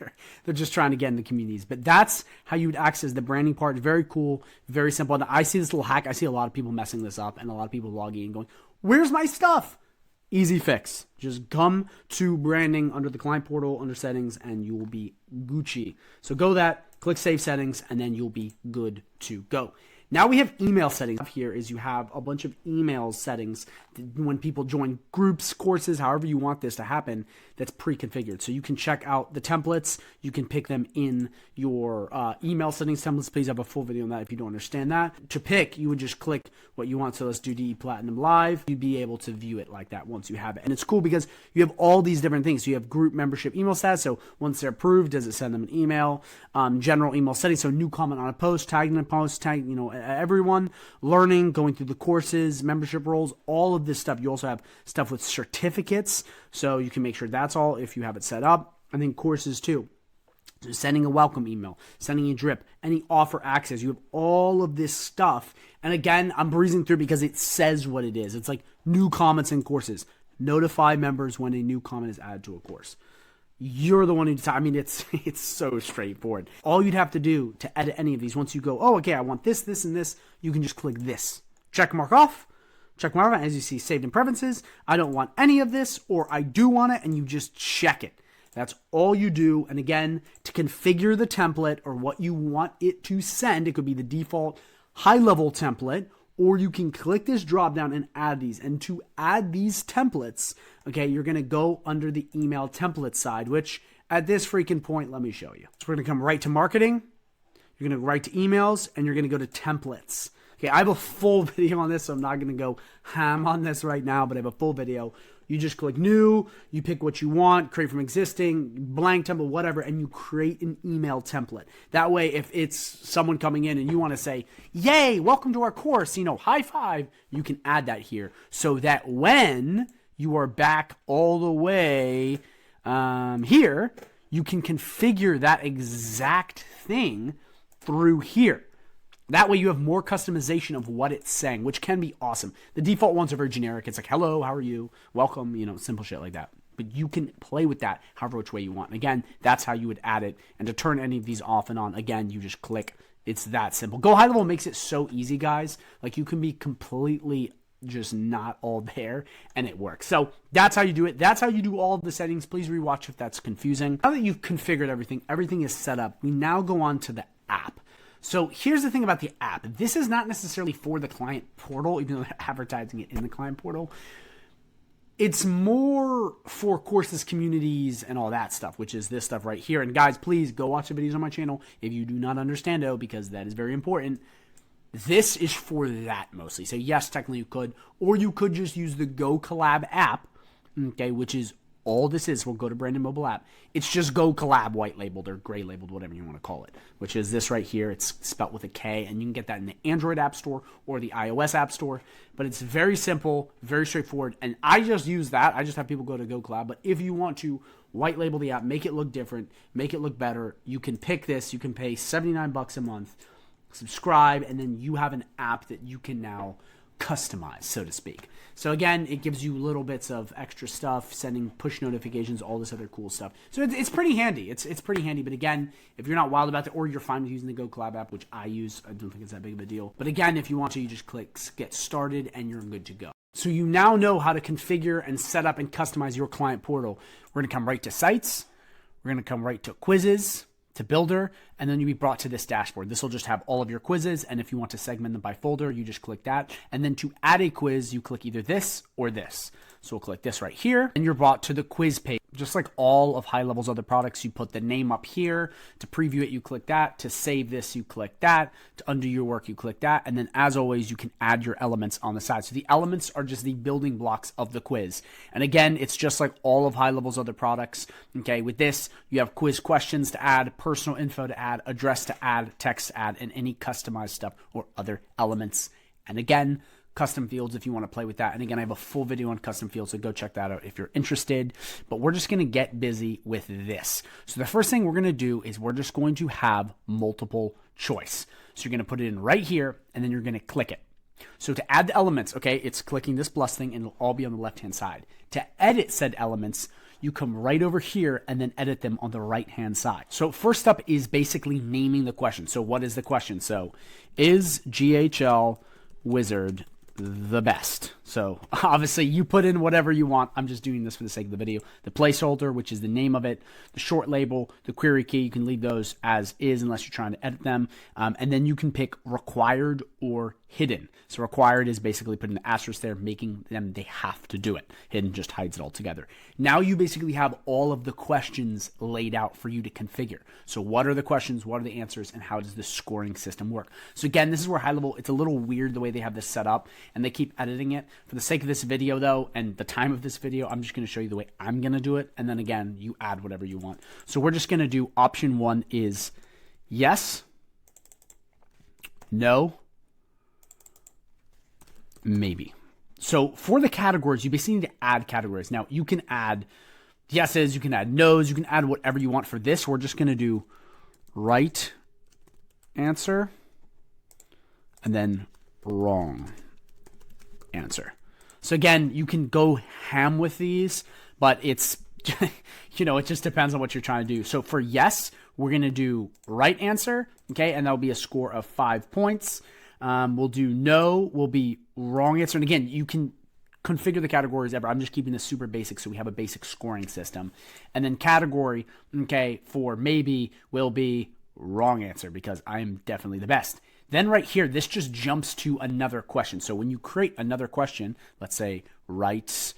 they're just trying to get into communities. But that's how you would access the branding part. Very cool, very simple. And I see this little hack. I see a lot of people messing this up and a lot of people logging in going, where's my stuff? Easy fix. Just come to branding under the client portal, under settings, and you will be Gucci. So go that, click save settings, and then you'll be good to go. Now we have email settings. Here is you have a bunch of email settings when people join groups, courses, however you want this to happen, that's pre-configured. So you can check out the templates. You can pick them in your email settings templates. Please have a full video on that if you don't understand that. To pick, you would just click what you want. So let's do DE Platinum Live. You'd be able to view it like that once you have it. And it's cool because you have all these different things. So you have group membership email status. So once they're approved, does it send them an email? General email settings. So new comment on a post, tagging a post, tag, everyone, learning, going through the courses, membership roles, all of this stuff. You also have stuff with certificates, so you can make sure that's all if you have it set up. And then courses too. So sending a welcome email, sending a drip, any offer access. You have all of this stuff. And again, I'm breezing through because it says what it is. It's like new comments in courses. Notify members when a new comment is added to a course. You're the one who decides. I mean, it's so straightforward. All you'd have to do to edit any of these, once you go, oh, okay, I want this, this, and this, you can just click this. Check mark off. Check mark off. As you see, saved in preferences. I don't want any of this, or I do want it, and you just check it. That's all you do. And again, to configure the template or what you want it to send, it could be the default high-level template, or you can click this drop down and add these. And to add these templates, okay, you're going to go under the email template side, which at this freaking point, let me show you. So we're going to come right to marketing. You're going to right to emails, and you're going to go to templates. Okay, I have a full video on this, so I'm not going to go ham on this right now, but I have a full video. You just click new, you pick what you want, create from existing, blank template, whatever, and you create an email template. That way, if it's someone coming in and you want to say, yay, welcome to our course, high five, you can add that here so that when you are back all the way here, you can configure that exact thing through here. That way you have more customization of what it's saying, which can be awesome. The default ones are very generic. It's like, hello, how are you? Welcome, simple shit like that. But you can play with that however which way you want. And again, that's how you would add it. And to turn any of these off and on, again, you just click. It's that simple. GoHighLevel makes it so easy, guys. Like, you can be completely just not all there, and it works. So that's how you do it. That's how you do all of the settings. Please rewatch if that's confusing. Now that you've configured everything is set up, we now go on to the app. So here's the thing about the app. This is not necessarily for the client portal, even though they're advertising it in the client portal. It's more for courses, communities, and all that stuff, which is this stuff right here. And guys, please go watch the videos on my channel if you do not understand it, because that is very important. This is for that mostly. So yes, technically you could, or you could just use the GoKollab app, okay, which is all this is. We'll go to Brandon mobile app. It's just GoKollab white labeled or gray labeled, whatever you want to call it, which is this right here. It's spelt with a K, and you can get that in the Android app store or the iOS app store. But it's very simple, very straightforward. And I just use that. I just have people go to GoKollab. But if you want to white label the app, make it look different, make it look better, you can pick this. You can pay $79 a month, subscribe, and then you have an app that you can now customize, so to speak. So again, it gives you little bits of extra stuff, sending push notifications, all this other cool stuff. So it's pretty handy. It's pretty handy. But again, if you're not wild about it, or you're fine with using the GoKollab app, which I use, I don't think it's that big of a deal. But again, if you want to, you just click get started and you're good to go. So you now know how to configure and set up and customize your client portal. We're going to come right to sites. We're going to come right to quizzes, to builder, and then you'll be brought to this dashboard. This will just have all of your quizzes, and if you want to segment them by folder, you just click that. And then to add a quiz, you click either this or this. So we'll click this right here, and you're brought to the quiz page. Just like all of HighLevel's other products, you put the name up here. To preview it, you click that. To save this, you click that. To undo your work, you click that. And then as always, you can add your elements on the side. So the elements are just the building blocks of the quiz. And again, it's just like all of HighLevel's other products. Okay, with this, you have quiz questions to add, personal info to add, address to add, text to add, and any customized stuff or other elements. And again, custom fields if you want to play with that. And again, I have a full video on custom fields, so go check that out if you're interested. But we're just going to get busy with this. So the first thing we're going to do is we're just going to have multiple choice. So you're going to put it in right here, and then you're going to click it. So to add the elements, okay, it's clicking this plus thing, and it'll all be on the left-hand side. To edit said elements, you come right over here and then edit them on the right-hand side. So first up is basically naming the question. So what is the question? So is GHL Wizard the best? So obviously you put in whatever you want. I'm just doing this for the sake of the video. The placeholder, which is the name of it, the short label, the query key, you can leave those as is unless you're trying to edit them. And then you can pick required or hidden. So required is basically putting the asterisk there, making them they have to do it. Hidden just hides it all together. Now you basically have all of the questions laid out for you to configure. So what are the questions, what are the answers, and how does the scoring system work? So again, this is where HighLevel, it's a little weird the way they have this set up, and they keep editing it. For the sake of this video though, and the time of this video, I'm just going to show you the way I'm going to do it, and then again, you add whatever you want. So we're just going to do option 1 is yes, no, maybe. So for the categories, you basically need to add categories. Now you can add yeses, you can add no's, you can add whatever you want. For this, we're just going to do right answer and then wrong answer. So again, you can go ham with these, but it's, it just depends on what you're trying to do. So for yes, we're going to do right answer, okay, and that'll be a score of 5 points. We'll do no, will be wrong answer. And again, you can configure the categories ever. I'm just keeping this super basic so we have a basic scoring system. And then category, okay, for maybe will be wrong answer because I'm definitely the best. Then right here, this just jumps to another question. So when you create another question, let's say write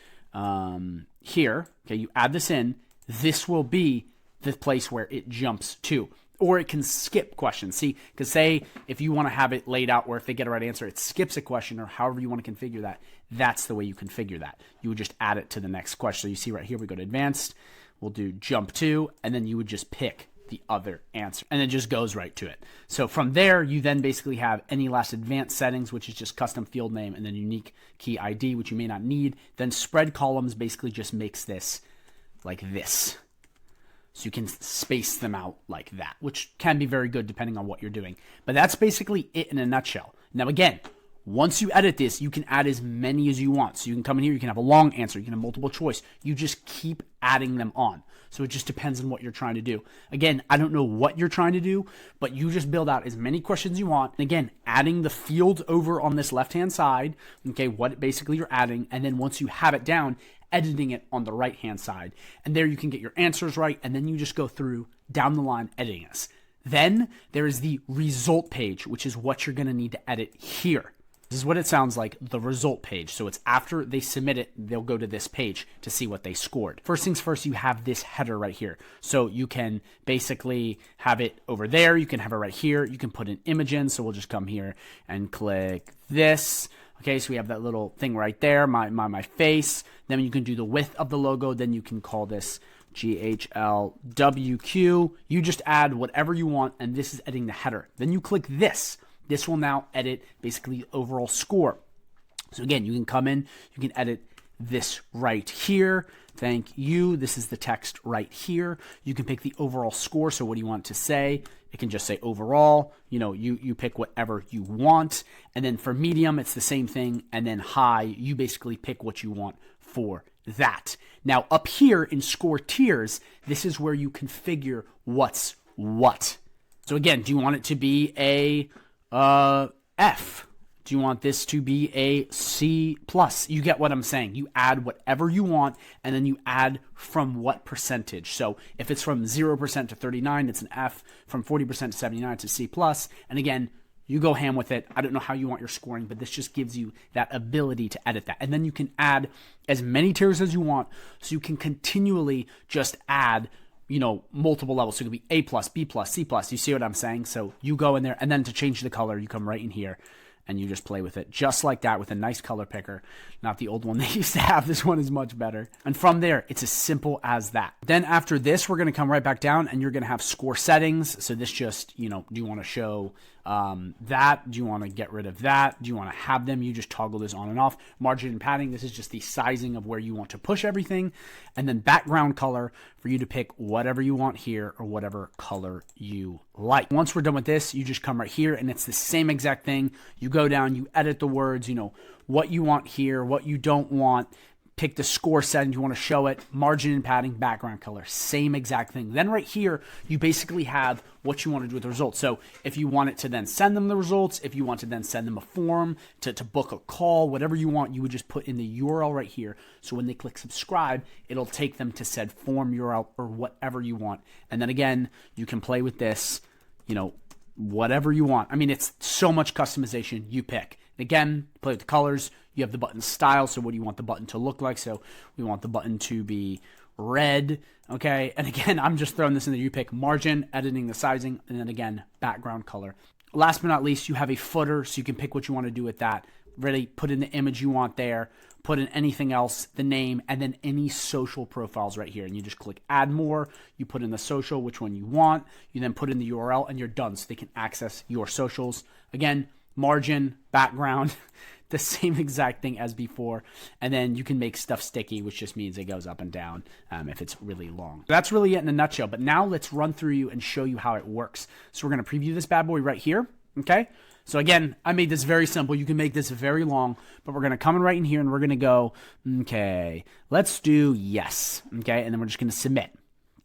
here, okay, you add this in, this will be the place where it jumps to. Or it can skip questions. See, because say if you want to have it laid out where if they get a right answer, it skips a question or however you want to configure that, that's the way you configure that. You would just add it to the next question. So you see right here, we go to advanced, we'll do jump to, and then you would just pick the other answer and it just goes right to it. So from there, you then basically have any last advanced settings, which is just custom field name and then unique key ID, which you may not need. Then spread columns basically just makes this like this. So you can space them out like that, which can be very good depending on what you're doing. But that's basically it in a nutshell. Now, again, once you edit this, you can add as many as you want. So you can come in here, you can have a long answer, you can have multiple choice. You just keep adding them on. So it just depends on what you're trying to do. Again, I don't know what you're trying to do, but you just build out as many questions you want. And again, adding the field over on this left-hand side, okay, what basically you're adding. And then once you have it down, editing it on the right-hand side. And there you can get your answers right. And then you just go through down the line editing this. Then there is the result page, which is what you're going to need to edit here. This is what it sounds like, the result page. So it's after they submit it, they'll go to this page to see what they scored. First things first, you have this header right here. So you can basically have it over there. You can have it right here. You can put an image in. So we'll just come here and click this. Okay, so we have that little thing right there, my face. Then you can do the width of the logo. Then you can call this GHLWQ. You just add whatever you want, and this is editing the header. Then you click this. This will now edit basically the overall score. So again, you can come in, you can edit this right here. Thank you. This is the text right here. You can pick the overall score. So what do you want to say? It can just say overall. You know, you pick whatever you want. And then for medium, it's the same thing. And then high, you basically pick what you want for that. Now up here in score tiers, this is where you configure what's what. So again, do you want it to be a F? Do you want this to be a C plus? You get what I'm saying. You add whatever you want, and then you add from what percentage. So if it's from 0% to 39, it's an F. From 40% to 79, it's a C plus. And again, you go ham with it. I don't know how you want your scoring, but this just gives you that ability to edit that. And then you can add as many tiers as you want, so you can continually just add, you know, multiple levels. So it could be A plus, B plus, C plus. You see what I'm saying? So you go in there, and then to change the color, you come right in here and you just play with it just like that with a nice color picker. Not the old one they used to have. This one is much better. And from there, it's as simple as that. Then after this, we're going to come right back down, and you're going to have score settings. So this just, you know, do you want to show that? Do you want to get rid of that? Do you want to have them? You just toggle this on and off. Margin and padding, this is just the sizing of where you want to push everything. And then background color for you to pick whatever you want here or whatever color you like. Once we're done with this, you just come right here, and it's the same exact thing. You go down, you edit the words, you know, what you want here, what you don't want. Pick the score setting you want to show it, margin and padding, background color, same exact thing. Then right here, you basically have what you want to do with the results. So if you want it to then send them the results, if you want to then send them a form to book a call, whatever you want, you would just put in the URL right here. So when they click subscribe, it'll take them to said form URL or whatever you want. And then again, you can play with this, you know, whatever you want. I mean, it's so much customization. You pick. Again, play with the colors. You have the button style. So what do you want the button to look like? So we want the button to be red. Okay. And again, I'm just throwing this in there. You pick margin, editing the sizing, and then again, background color. Last but not least, you have a footer. So you can pick what you want to do with that. Really put in the image you want there. Put in anything else, the name, and then any social profiles right here. And you just click add more. You put in the social, which one you want. You then put in the URL, and you're done. So they can access your socials. Again, margin, background, the same exact thing as before. And then you can make stuff sticky, which just means it goes up and down if it's really long. That's really it in a nutshell. But now let's run through you and show you how it works. So we're going to preview this bad boy right here. Okay. So again, I made this very simple. You can make this very long, but we're going to come in right in here, and we're going to go, okay, let's do yes. Okay. And then we're just going to submit.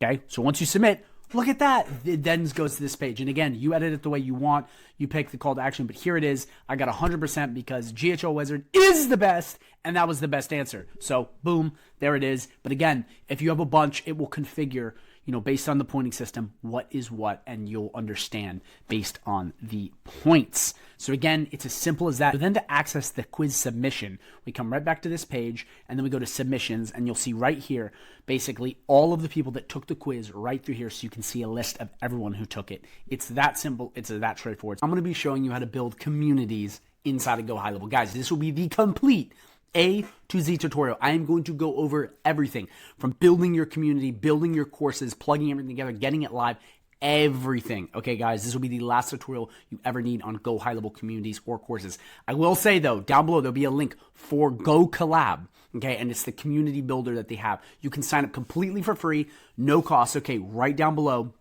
Okay. So once you submit, look at that. It then goes to this page. And again, you edit it the way you want. You pick the call to action, but here it is. I got 100% because GHL Wizard is the best, and that was the best answer. So boom, there it is. But again, if you have a bunch, it will configure, you know, based on the pointing system, what is what, and you'll understand based on the points. So again, it's as simple as that. So then to access the quiz submission, we come right back to this page, and then we go to submissions, and you'll see right here, basically all of the people that took the quiz right through here, so you can see a list of everyone who took it. It's that simple. It's that straightforward. I'm going to be showing you how to build communities inside of GoHighLevel. Guys, this will be the complete A to Z tutorial. I am going to go over everything from building your community, building your courses, plugging everything together, getting it live, everything. Okay, guys, this will be the last tutorial you ever need on GoHighLevel communities or courses. I will say, though, down below, there'll be a link for GoKollab. Okay, and it's the community builder that they have. You can sign up completely for free, no cost. Okay, right down below.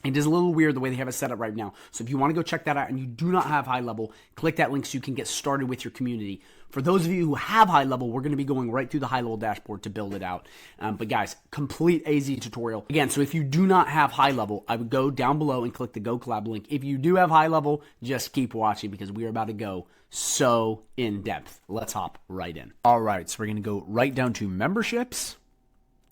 It is a little weird the way they have it set up right now. So if you want to go check that out and you do not have high level, click that link so you can get started with your community. For those of you who have high level, we're going to be going right through the high level dashboard to build it out. But guys, complete AZ tutorial. Again, so if you do not have high level, I would go down below and click the GoKollab link. If you do have high level, just keep watching because we are about to go so in depth. Let's hop right in. All right, so we're going to go right down to memberships.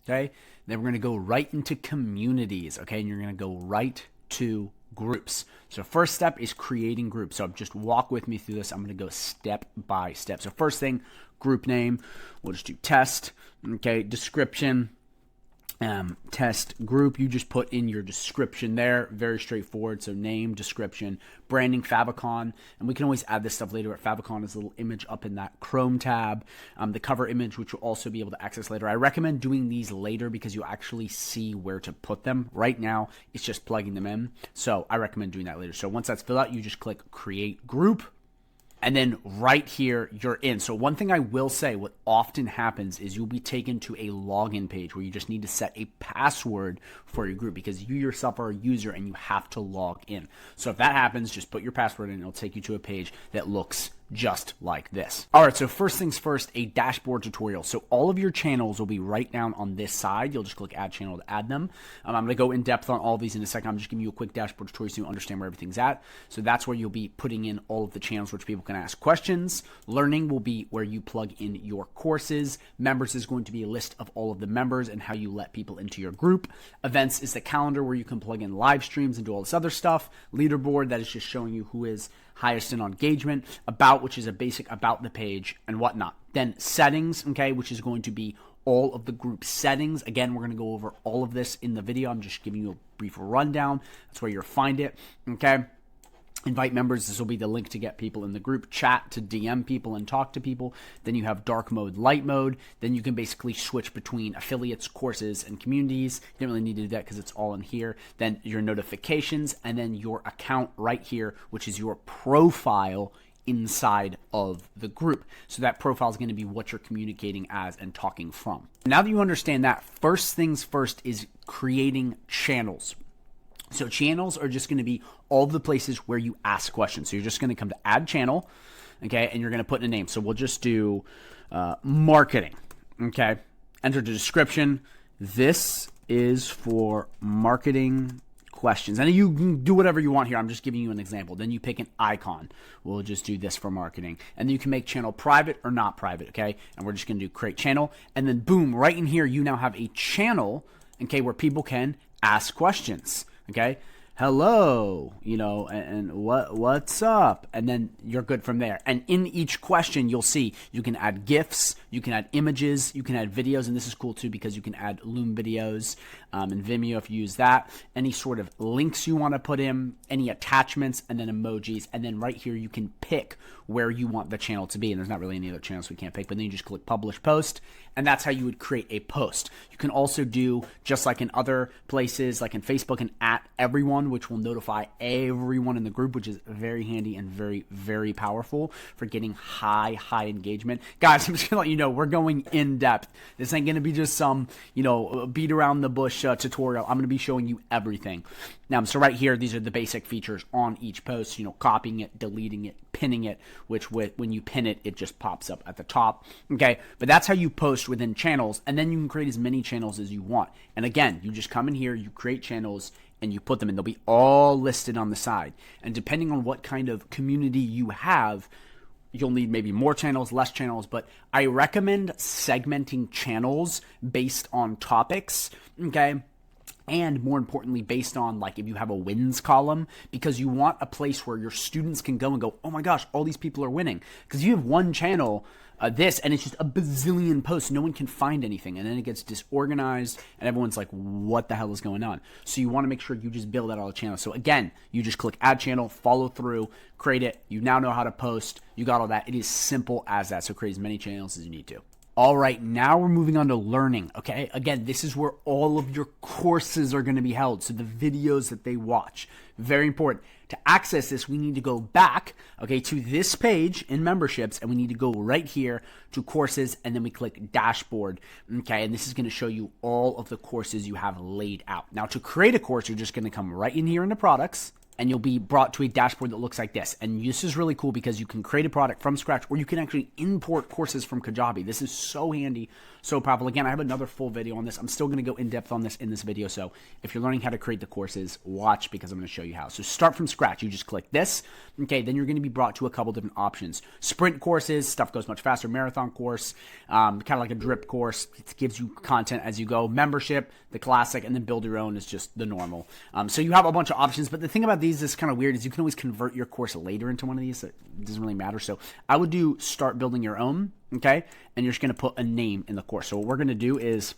Okay, then we're going to go right into communities. Okay, and you're going to go right to groups. So first step is creating groups. So just walk with me through this. I'm going to go step by step. So first thing, group name. We'll just do test. Okay, description. Test group, you just put in your description there, very straightforward. So name, description, branding, favicon, and we can always add this stuff later. Favicon is a little image up in that Chrome tab, the cover image, which you'll also be able to access later. I recommend doing these later because you actually see where to put them. Right now, it's just plugging them in, so I recommend doing that later. So once that's filled out, you just click create group. And then right here, you're in. So one thing I will say, what often happens is you'll be taken to a login page where you just need to set a password for your group because you yourself are a user and you have to log in. So if that happens, just put your password in. It'll take you to a page that looks just like this. All right, so first things first, a dashboard tutorial. So all of your channels will be right down on this side. You'll just click add channel to add them. I'm going to go in depth on all of these in a second. I'm just giving you a quick dashboard tutorial so you understand where everything's at. So that's where you'll be putting in all of the channels which people can ask questions. Learning will be where you plug in your courses. Members is going to be a list of all of the members and how you let people into your group. Events is the calendar where you can plug in live streams and do all this other stuff. Leaderboard, that is just showing you who is highest in engagement. About, which is a basic about the page and whatnot. Then settings, okay, which is going to be all of the group settings. Again, we're going to go over all of this in the video. I'm just giving you a brief rundown. That's where you'll find it, okay? Invite members, this will be the link to get people in the group. Chat to DM people and talk to people. Then you have dark mode, light mode. Then you can basically switch between affiliates, courses, and communities. You don't really need to do that because it's all in here. Then your notifications, and then your account right here, which is your profile inside of the group. So that profile is going to be what you're communicating as and talking from. Now that you understand that, first things first is creating channels. So channels are just going to be all the places where you ask questions. So you're just going to come to add channel, okay, and you're going to put in a name. So we'll just do marketing, okay. Enter the description. This is for marketing questions. And you can do whatever you want here. I'm just giving you an example. Then you pick an icon. We'll just do this for marketing. And then you can make channel private or not private, okay. And we're just going to do create channel. And then boom, right in here, you now have a channel, okay, where people can ask questions. Okay, hello, you know, and what's up? And then you're good from there. And in each question, you'll see you can add GIFs, you can add images, you can add videos, and this is cool too because you can add Loom videos and Vimeo if you use that. Any sort of links you want to put in, any attachments, and then emojis. And then right here, you can pick where you want the channel to be. And there's not really any other channels we can't pick, but then you just click publish post, and that's how you would create a post. You can also do, just like in other places, like in Facebook, and at everyone, which will notify everyone in the group, which is very handy and very, very powerful for getting high engagement. Guys, I'm just gonna let you know, we're going in depth. This ain't gonna be just some, you know, beat around the bush tutorial. I'm gonna be showing you everything. Now, so right here, these are the basic features on each post, you know, copying it, deleting it, pinning it, which when you pin it, it just pops up at the top, okay? But that's how you post within channels, and then you can create as many channels as you want. And again, you just come in here, you create channels, and you put them in. They'll be all listed on the side. And depending on what kind of community you have, you'll need maybe more channels, less channels, but I recommend segmenting channels based on topics, okay? And more importantly, based on like if you have a wins column, because you want a place where your students can go and go, oh my gosh, all these people are winning. Because you have one channel, and it's just a bazillion posts. No one can find anything. And then it gets disorganized and everyone's like, what the hell is going on? So you want to make sure you just build out all the channels. So again, you just click add channel, follow through, create it. You now know how to post. You got all that. It is simple as that. So create as many channels as you need to. All right, now we're moving on to learning, okay? Again, this is where all of your courses are going to be held, so the videos that they watch. Very important. To access this, we need to go back, okay, to this page in memberships, and we need to go right here to courses, and then we click dashboard, okay? And this is going to show you all of the courses you have laid out. Now, to create a course, you're just going to come right in here into products, and you'll be brought to a dashboard that looks like this. And this is really cool because you can create a product from scratch, or you can actually import courses from Kajabi. This is so handy, so powerful. Again, I have another full video on this. I'm still going to go in depth on this in this video. So if you're learning how to create the courses, watch, because I'm going to show you how. So start from scratch. You just click this. Okay, then you're going to be brought to a couple different options. Sprint courses, stuff goes much faster. Marathon course, kind of like a drip course. It gives you content as you go. Membership, the classic, and then build your own is just the normal. So you have a bunch of options. But the thing about these is kind of weird is you can always convert your course later into one of these. It doesn't really matter. So I would do start building your own, okay? And you're just going to put a name in the course. So what we're going to do is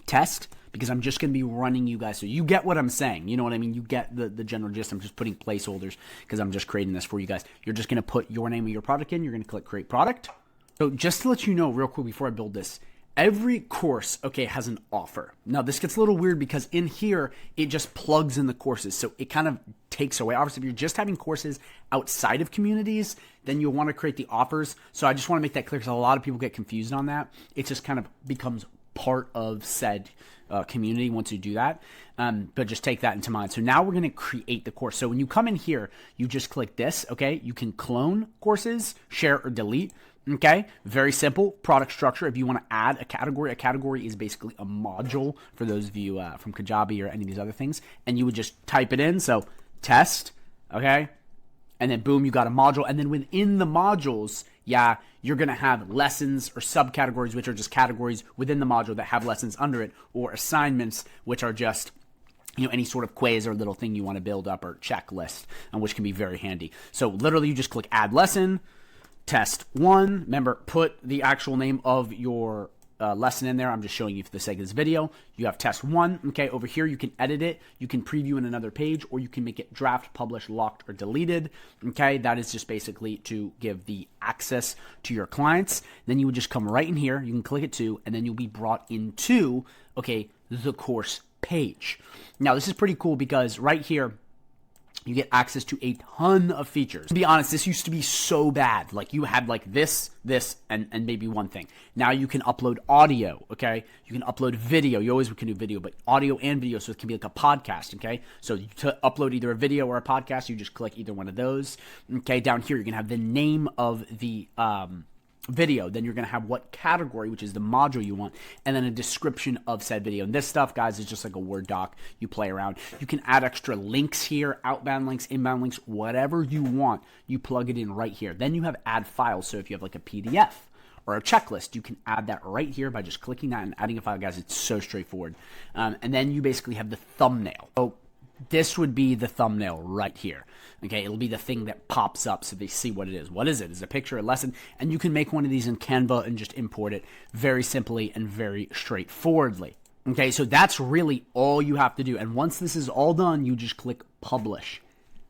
test, because I'm just going to be running you guys. So you get what I'm saying. You know what I mean? You get the general gist. I'm just putting placeholders because I'm just creating this for you guys. You're just going to put your name of your product in. You're going to click create product. So just to let you know real quick before I build this, every course, okay, has an offer. Now, this gets a little weird because in here, it just plugs in the courses. So it kind of takes away. Obviously, if you're just having courses outside of communities, then you'll want to create the offers. So I just want to make that clear because a lot of people get confused on that. It just kind of becomes part of said community once you do that. But just take that into mind. So now we're going to create the course. So when you come in here, you just click this, okay? You can clone courses, share or delete. Okay, very simple product structure. If you want to add a category is basically a module for those of you from Kajabi or any of these other things. And you would just type it in. So test, okay? And then boom, you got a module. And then within the modules, yeah, you're going to have lessons or subcategories, which are just categories within the module that have lessons under it, or assignments, which are just, you know, any sort of quiz or little thing you want to build up or checklist, and which can be very handy. So literally you just click add lesson. Test 1. Remember, put the actual name of your lesson in there. I'm just showing you for the sake of this video. You have test 1. Okay, over here you can edit it. You can preview in another page, or you can make it draft, publish, locked, or deleted. Okay, that is just basically to give the access to your clients. Then you would just come right in here. You can click it too, and then you'll be brought into, okay, the course page. Now, this is pretty cool because right here, you get access to a ton of features. To be honest, this used to be so bad. Like you had like this, and maybe one thing. Now you can upload audio, okay? You can upload video. You always can do video, but audio and video, so it can be like a podcast, okay? So to upload either a video or a podcast, you just click either one of those. Okay, down here you're gonna have the name of the video, then you're going to have what category, which is the module you want, and then a description of said video. And this stuff, guys, is just like a Word doc. You play around. You can add extra links here, outbound links, inbound links, whatever you want. You plug it in right here. Then you have add files. So if you have like a PDF or a checklist, you can add that right here by just clicking that and adding a file, guys. It's so straightforward. And then you basically have the thumbnail. So this would be the thumbnail right here. Okay, it'll be the thing that pops up so they see what it is. What is it? Is it a picture, a lesson? And you can make one of these in Canva and just import it very simply and very straightforwardly. Okay, so that's really all you have to do. And once this is all done, you just click publish.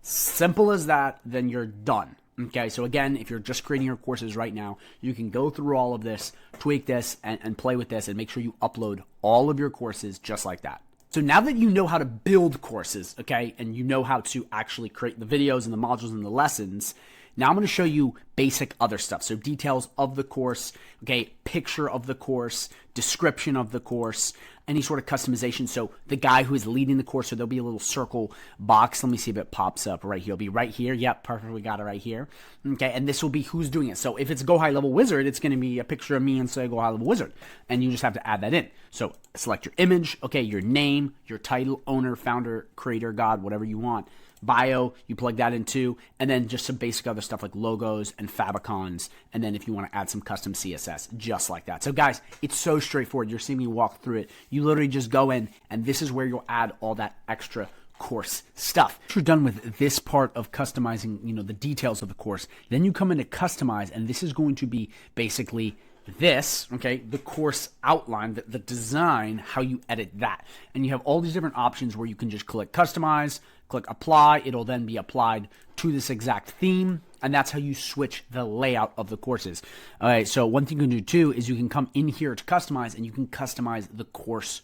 Simple as that, then you're done. Okay, so again, if you're just creating your courses right now, you can go through all of this, tweak this, and play with this, and make sure you upload all of your courses just like that. So now that you know how to build courses, okay, and you know how to actually create the videos and the modules and the lessons, now I'm going to show you basic other stuff. So details of the course, okay, picture of the course, description of the course, any sort of customization. So the guy who is leading the course, so there'll be a little circle box. Let me see if it pops up right here. It'll be right here. Yep, perfect. We got it right here. Okay, and this will be who's doing it. So if it's GoHighLevel Wizard, it's going to be a picture of me and say GoHighLevel Wizard. And you just have to add that in. So select your image, okay, your name, your title, owner, founder, creator, God, whatever you want. Bio, you plug that in too, and then just some basic other stuff like logos and favicons, and then if you want to add some custom CSS, just like that. So guys, it's so straightforward. You're seeing me walk through it. You literally just go in, and this is where you'll add all that extra course stuff. Once you're done with this part of customizing, you know, the details of the course, then you come into customize, and this is going to be basically this, okay, the course outline, the design, how you edit that. And you have all these different options where you can just click customize, click apply. It'll then be applied to this exact theme. And that's how you switch the layout of the courses. All right, so one thing you can do too is you can come in here to customize, and you can customize the course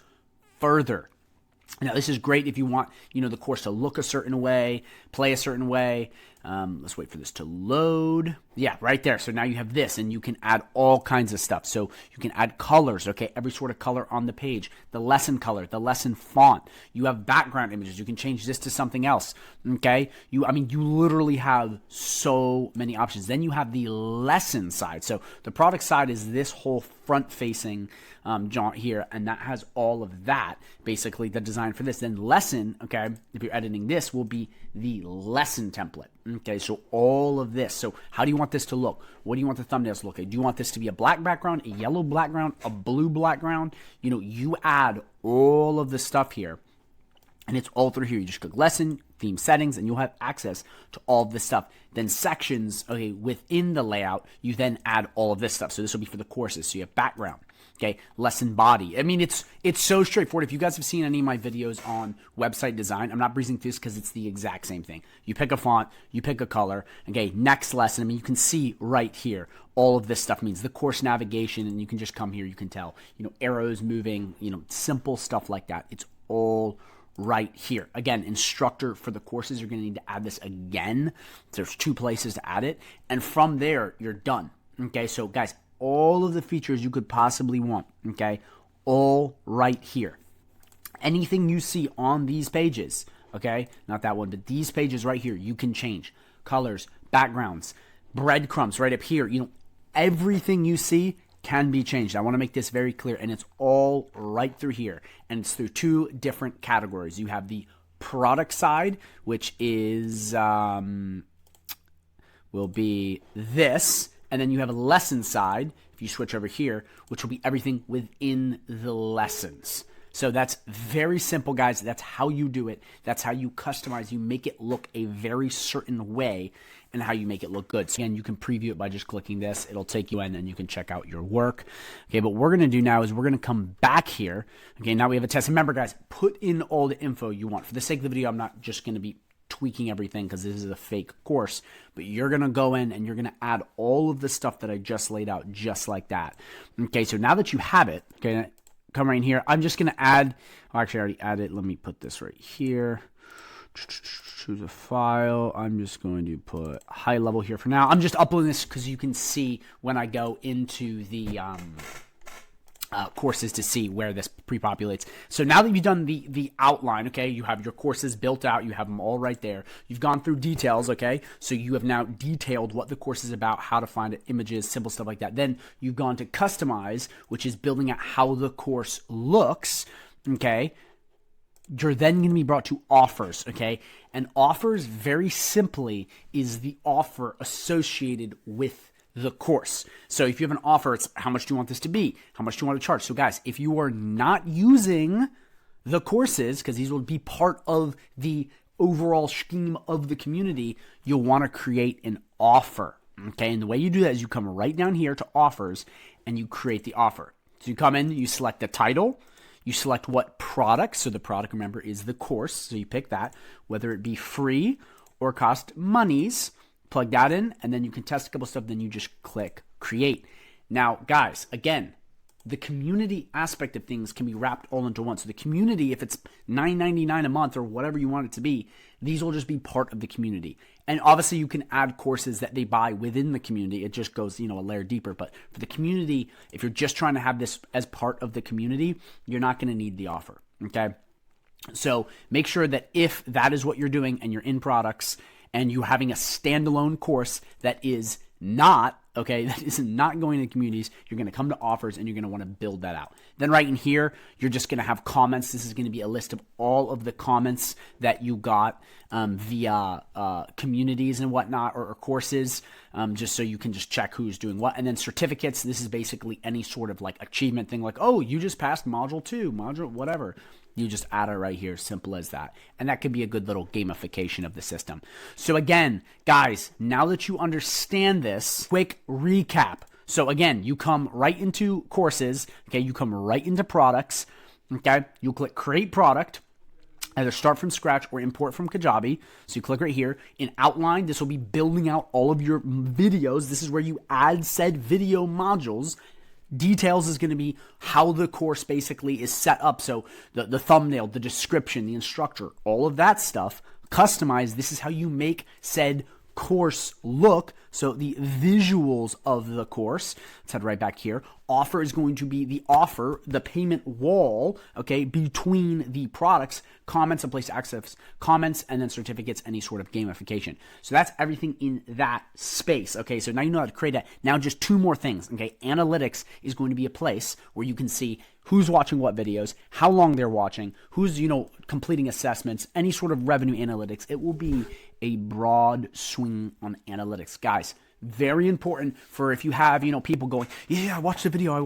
further. Now, this is great if you want, the course to look a certain way, play a certain way. Let's wait for this to load. Yeah, right there. So now you have this, and you can add all kinds of stuff. So you can add colors, okay, every sort of color on the page, the lesson color, the lesson font. You have background images. You can change this to something else, okay? You literally have so many options. Then you have the lesson side. So the product side is this whole front-facing jaunt here, and that has all of that, basically the design for this. Then lesson, okay, if you're editing this, will be the lesson template. Okay, so all of this. So how do you want this to look? What do you want the thumbnails to look like? Do you want this to be a black background, a yellow background, a blue background? You add all of the stuff here, and it's all through here. You just click lesson, theme settings, and you'll have access to all of this stuff. Then sections, okay, within the layout, you then add all of this stuff. So this will be for the courses. So you have background. Okay, lesson body. I mean, it's so straightforward. If you guys have seen any of my videos on website design, I'm not breezing through this because it's the exact same thing. You pick a font, you pick a color. Okay, next lesson. I mean, you can see right here all of this stuff means the course navigation, and you can just come here. You can tell, arrows moving, simple stuff like that. It's all right here. Again, instructor for the courses, you're going to need to add this again. There's 2 places to add it, and from there, you're done. Okay, so guys, all of the features you could possibly want, okay, all right here. Anything you see on these pages, okay, not that one, but these pages right here, you can change. Colors, backgrounds, breadcrumbs right up here. Everything you see can be changed. I want to make this very clear, and it's all right through here. And it's through 2 different categories. You have the product side, which is, will be this. And then you have a lesson side, if you switch over here, which will be everything within the lessons. So that's very simple, guys. That's how you do it. That's how you customize. You make it look a very certain way, and how you make it look good. So again, you can preview it by just clicking this. It'll take you in, and you can check out your work. Okay, but what we're going to do now is we're going to come back here. Okay, now we have a test. Remember, guys, put in all the info you want. For the sake of the video, I'm not just going to be tweaking everything because this is a fake course, but you're going to go in and you're going to add all of the stuff that I just laid out just like that. Okay, so now that you have it, okay, come right in here. I'm just going to add, actually I already added, let me put this right here. Choose a file. I'm just going to put high level here for now. I'm just uploading this because you can see when I go into the courses to see where this pre-populates. So now that you've done the outline, okay, you have your courses built out, you have them all right there. You've gone through details, okay, so you have now detailed what the course is about, how to find it, images, simple stuff like that. Then you've gone to customize, which is building out how the course looks, okay. You're then going to be brought to offers, okay? And offers, very simply, is the offer associated with the course. So if you have an offer, it's how much do you want this to be? How much do you want to charge? So guys, if you are not using the courses, because these will be part of the overall scheme of the community, you'll want to create an offer, okay? And the way you do that is you come right down here to offers, and you create the offer. So you come in, you select the title, you select what product. So the product, remember, is the course. So you pick that, whether it be free or cost monies. Plug that in, and then you can test a couple stuff. Then you just click create. Now, guys, again, the community aspect of things can be wrapped all into one. So the community, if it's $9.99 a month or whatever you want it to be, these will just be part of the community. And obviously you can add courses that they buy within the community. It just goes, a layer deeper. But for the community, if you're just trying to have this as part of the community, you're not going to need the offer, okay? So make sure that if that is what you're doing and you're in products and you're having a standalone course that is not, okay, that is not going to communities, you're going to come to offers and you're going to want to build that out. Then right in here, you're just going to have comments. This is going to be a list of all of the comments that you got via communities and whatnot, or courses, just so you can just check who's doing what. And then certificates, this is basically any sort of like achievement thing, like, oh, you just passed module 2, module whatever. You just add it right here, simple as that. And that could be a good little gamification of the system. So again, guys, now that you understand this, quick recap. So again, you come right into courses, okay? You come right into products, okay? You click create product. either start from scratch or import from Kajabi. So you click right here. In outline, this will be building out all of your videos. This is where you add said video modules. Details is going to be how the course basically is set up. So the thumbnail, the description, the instructor, all of that stuff, customized. This is how you make said course look. So the visuals of the course, let's head right back here. Offer is going to be the offer, the payment wall, okay, between the products, comments, a place to access comments, and then certificates, any sort of gamification. So that's everything in that space, okay? So now you know how to create that. Now just two more things, okay? Analytics is going to be a place where you can see who's watching what videos, how long they're watching, who's, completing assessments, any sort of revenue analytics. It will be a broad swing on analytics. Guys, very important for if you have, people going, yeah, I watched the video.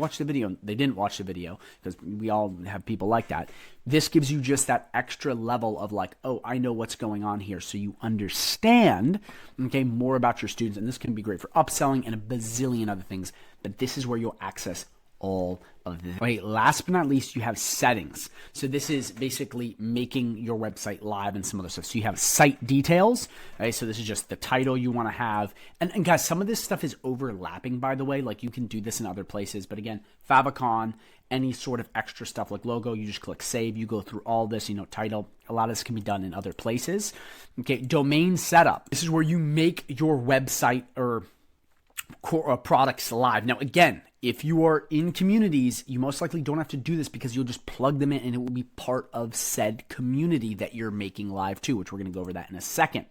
They didn't watch the video, because we all have people like that. This gives you just that extra level of like, oh, I know what's going on here. So you understand, okay, more about your students. And this can be great for upselling and a bazillion other things. But this is where you'll access all of this. Okay, last but not least, you have settings. So this is basically making your website live and some other stuff. So you have site details. Okay, so this is just the title you want to have. And guys, some of this stuff is overlapping, by the way. Like you can do this in other places. But again, favicon, any sort of extra stuff like logo, you just click save. You go through all this, title. A lot of this can be done in other places. Okay, domain setup. This is where you make your website or products live. Now, again, if you are in communities, you most likely don't have to do this because you'll just plug them in and it will be part of said community that you're making live too, which we're going to go over that in a second.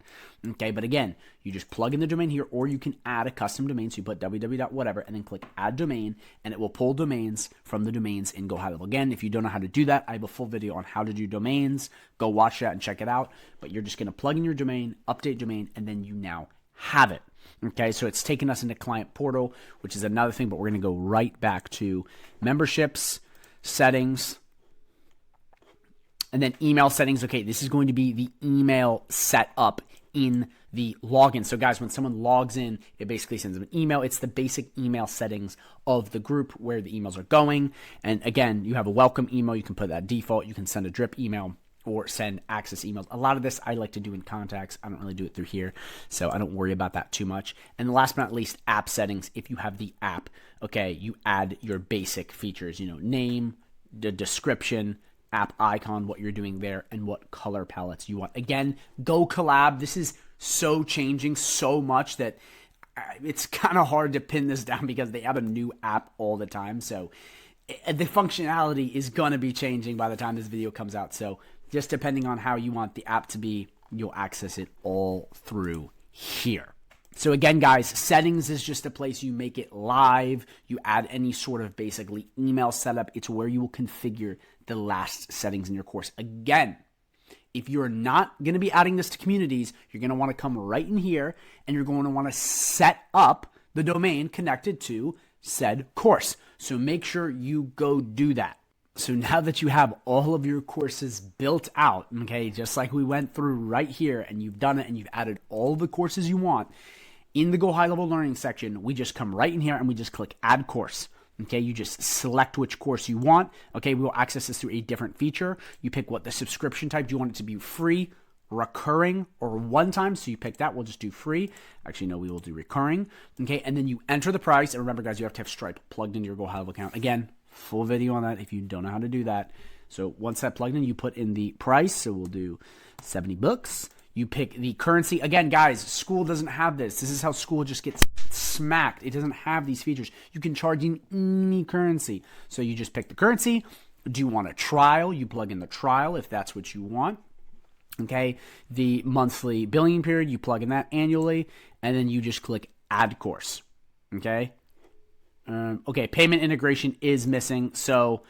Okay, but again, you just plug in the domain here, or you can add a custom domain. So you put www.whatever and then click add domain, and it will pull domains from the domains in GoHighLevel. Again, if you don't know how to do that, I have a full video on how to do domains. Go watch that and check it out. But you're just going to plug in your domain, update domain, and then you now have it. Okay, so it's taken us into client portal, which is another thing, but we're going to go right back to memberships, settings, and then email settings. Okay, this is going to be the email setup in the login. So guys, when someone logs in, it basically sends them an email. It's the basic email settings of the group where the emails are going. And again, you have a welcome email. You can put that default. You can send a drip email or send access emails. A lot of this I like to do in contacts. I don't really do it through here, so I don't worry about that too much. And last but not least, app settings. If you have the app, okay, you add your basic features, name, the description, app icon, what you're doing there, and what color palettes you want. Again, GoKollab, this is so changing so much that it's kind of hard to pin this down because they have a new app all the time. So the functionality is going to be changing by the time this video comes out. So just depending on how you want the app to be, you'll access it all through here. So again, guys, settings is just a place you make it live. You add any sort of basically email setup. It's where you will configure the last settings in your course. Again, if you're not going to be adding this to communities, you're going to want to come right in here and you're going to want to set up the domain connected to said course. So make sure you go do that. So now that you have all of your courses built out, okay, just like we went through right here, and you've done it and you've added all the courses you want, in the GoHighLevel Learning section, we just come right in here and we just click Add Course. Okay, you just select which course you want. Okay, we will access this through a different feature. You pick what the subscription type. Do you want it to be free, recurring, or one time? So you pick that. We'll just do free. Actually, no, we will do recurring. Okay, and then you enter the price. And remember, guys, you have to have Stripe plugged into your GoHighLevel account. Again, full video on that if you don't know how to do that. So once that plugged in, you put in the price. So we'll do $70. You pick the currency. Again, guys, school doesn't have this. This is how school just gets smacked. It doesn't have these features. You can charge in any currency. So you just pick the currency. Do you want a trial? You plug in the trial if that's what you want. Okay. The monthly billing period, you plug in that annually. And then you just click Add Course. Okay. Okay, payment integration is missing, so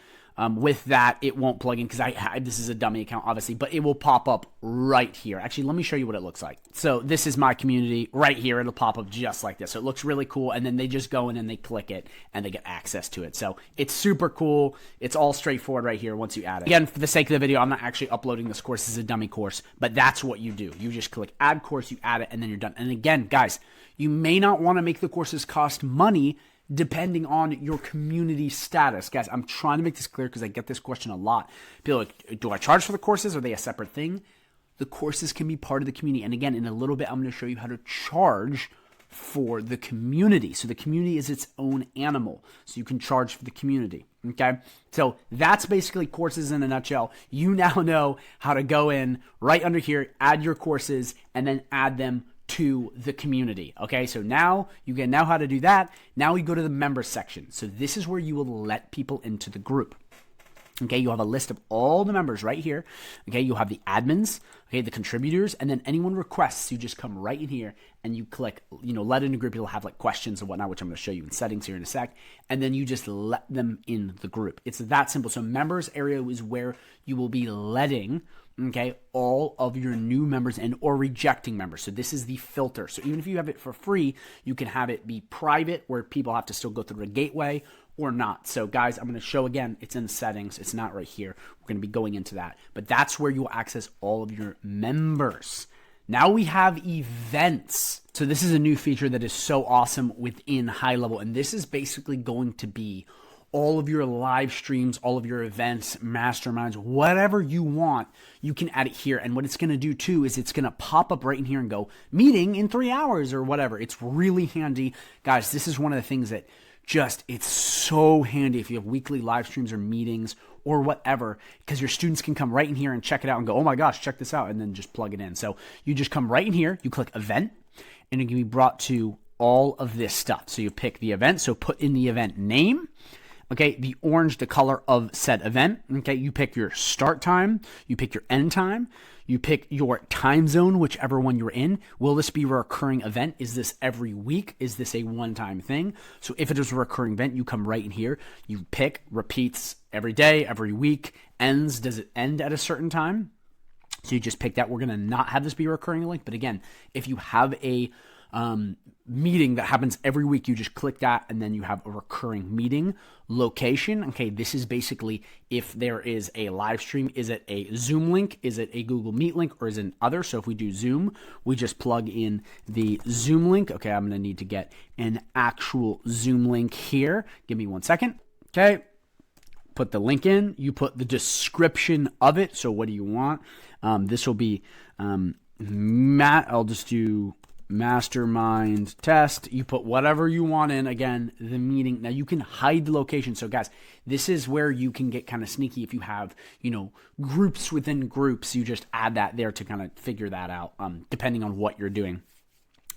with that, it won't plug in because this is a dummy account, obviously, but it will pop up right here. Actually, let me show you what it looks like. So this is my community right here. It'll pop up just like this. So it looks really cool, and then they just go in and they click it, and they get access to it. So it's super cool. It's all straightforward right here once you add it. Again, for the sake of the video, I'm not actually uploading this course. This is a dummy course, but that's what you do. You just click Add Course, you add it, and then you're done. And again, guys, you may not want to make the courses cost money depending on your community status. Guys, I'm trying to make this clear because I get this question a lot. People are like, do I charge for the courses? Are they a separate thing? The courses can be part of the community. And again, in a little bit, I'm going to show you how to charge for the community. So the community is its own animal. So you can charge for the community. Okay. So that's basically courses in a nutshell. You now know how to go in right under here, add your courses, and then add them to the community. Okay. So now you get how to do that. Now we go to the members section. So this is where you will let people into the group. Okay, you have a list of all the members right here. Okay, you'll have the admins, okay, the contributors, and then anyone requests, you just come right in here and you click, let in a group. It'll have like questions and whatnot, which I'm going to show you in settings here in a sec. And then you just let them in the group. It's that simple. So members area is where you will be letting, okay, all of your new members in or rejecting members. So this is the filter. So even if you have it for free, you can have it be private where people have to still go through the gateway or not. So guys, I'm going to show again, it's in settings. It's not right here. We're going to be going into that, but that's where you will access all of your members. Now we have events. So this is a new feature that is so awesome within HighLevel. And this is basically going to be all of your live streams, all of your events, masterminds, whatever you want, you can add it here. And what it's going to do too is it's going to pop up right in here and go meeting in 3 hours or whatever. It's really handy. Guys, this is one of the things that it's so handy if you have weekly live streams or meetings or whatever, because your students can come right in here and check it out and go, oh my gosh, check this out, and then just plug it in. So you just come right in here, you click event, and it can be brought to all of this stuff. So you pick the event, so put in the event name, okay, the orange, the color of said event, okay, you pick your start time, you pick your end time, you pick your time zone, whichever one you're in. Will this be a recurring event? Is this every week? Is this a one-time thing? So if it is a recurring event, you come right in here, you pick repeats every day, every week, ends, does it end at a certain time? So you just pick that. We're going to not have this be a recurring link, but again, if you have a meeting that happens every week, you just click that and then you have a recurring meeting location. Okay, this is basically if there is a live stream, is it a Zoom link, is it a Google Meet link, or is it an other? So if we do Zoom, we just plug in the Zoom link. Okay, I'm going to need to get an actual Zoom link here. Give me 1 second. Okay, put the link in, you put the description of it. So what do you want? This will be I'll just do mastermind test. You put whatever you want in. Again, the meeting. Now you can hide the location. So guys, this is where you can get kind of sneaky. If you have, groups within groups, you just add that there to kind of figure that out, depending on what you're doing.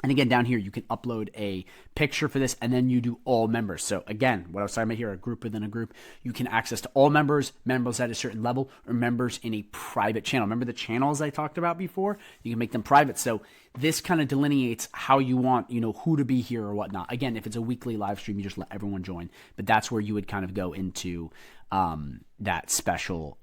And again, down here, you can upload a picture for this, and then you do all members. So again, what I was talking about here, a group within a group, you can access to all members, members at a certain level, or members in a private channel. Remember the channels I talked about before? You can make them private. So this kind of delineates how you want, who to be here or whatnot. Again, if it's a weekly live stream, you just let everyone join. But that's where you would kind of go into that special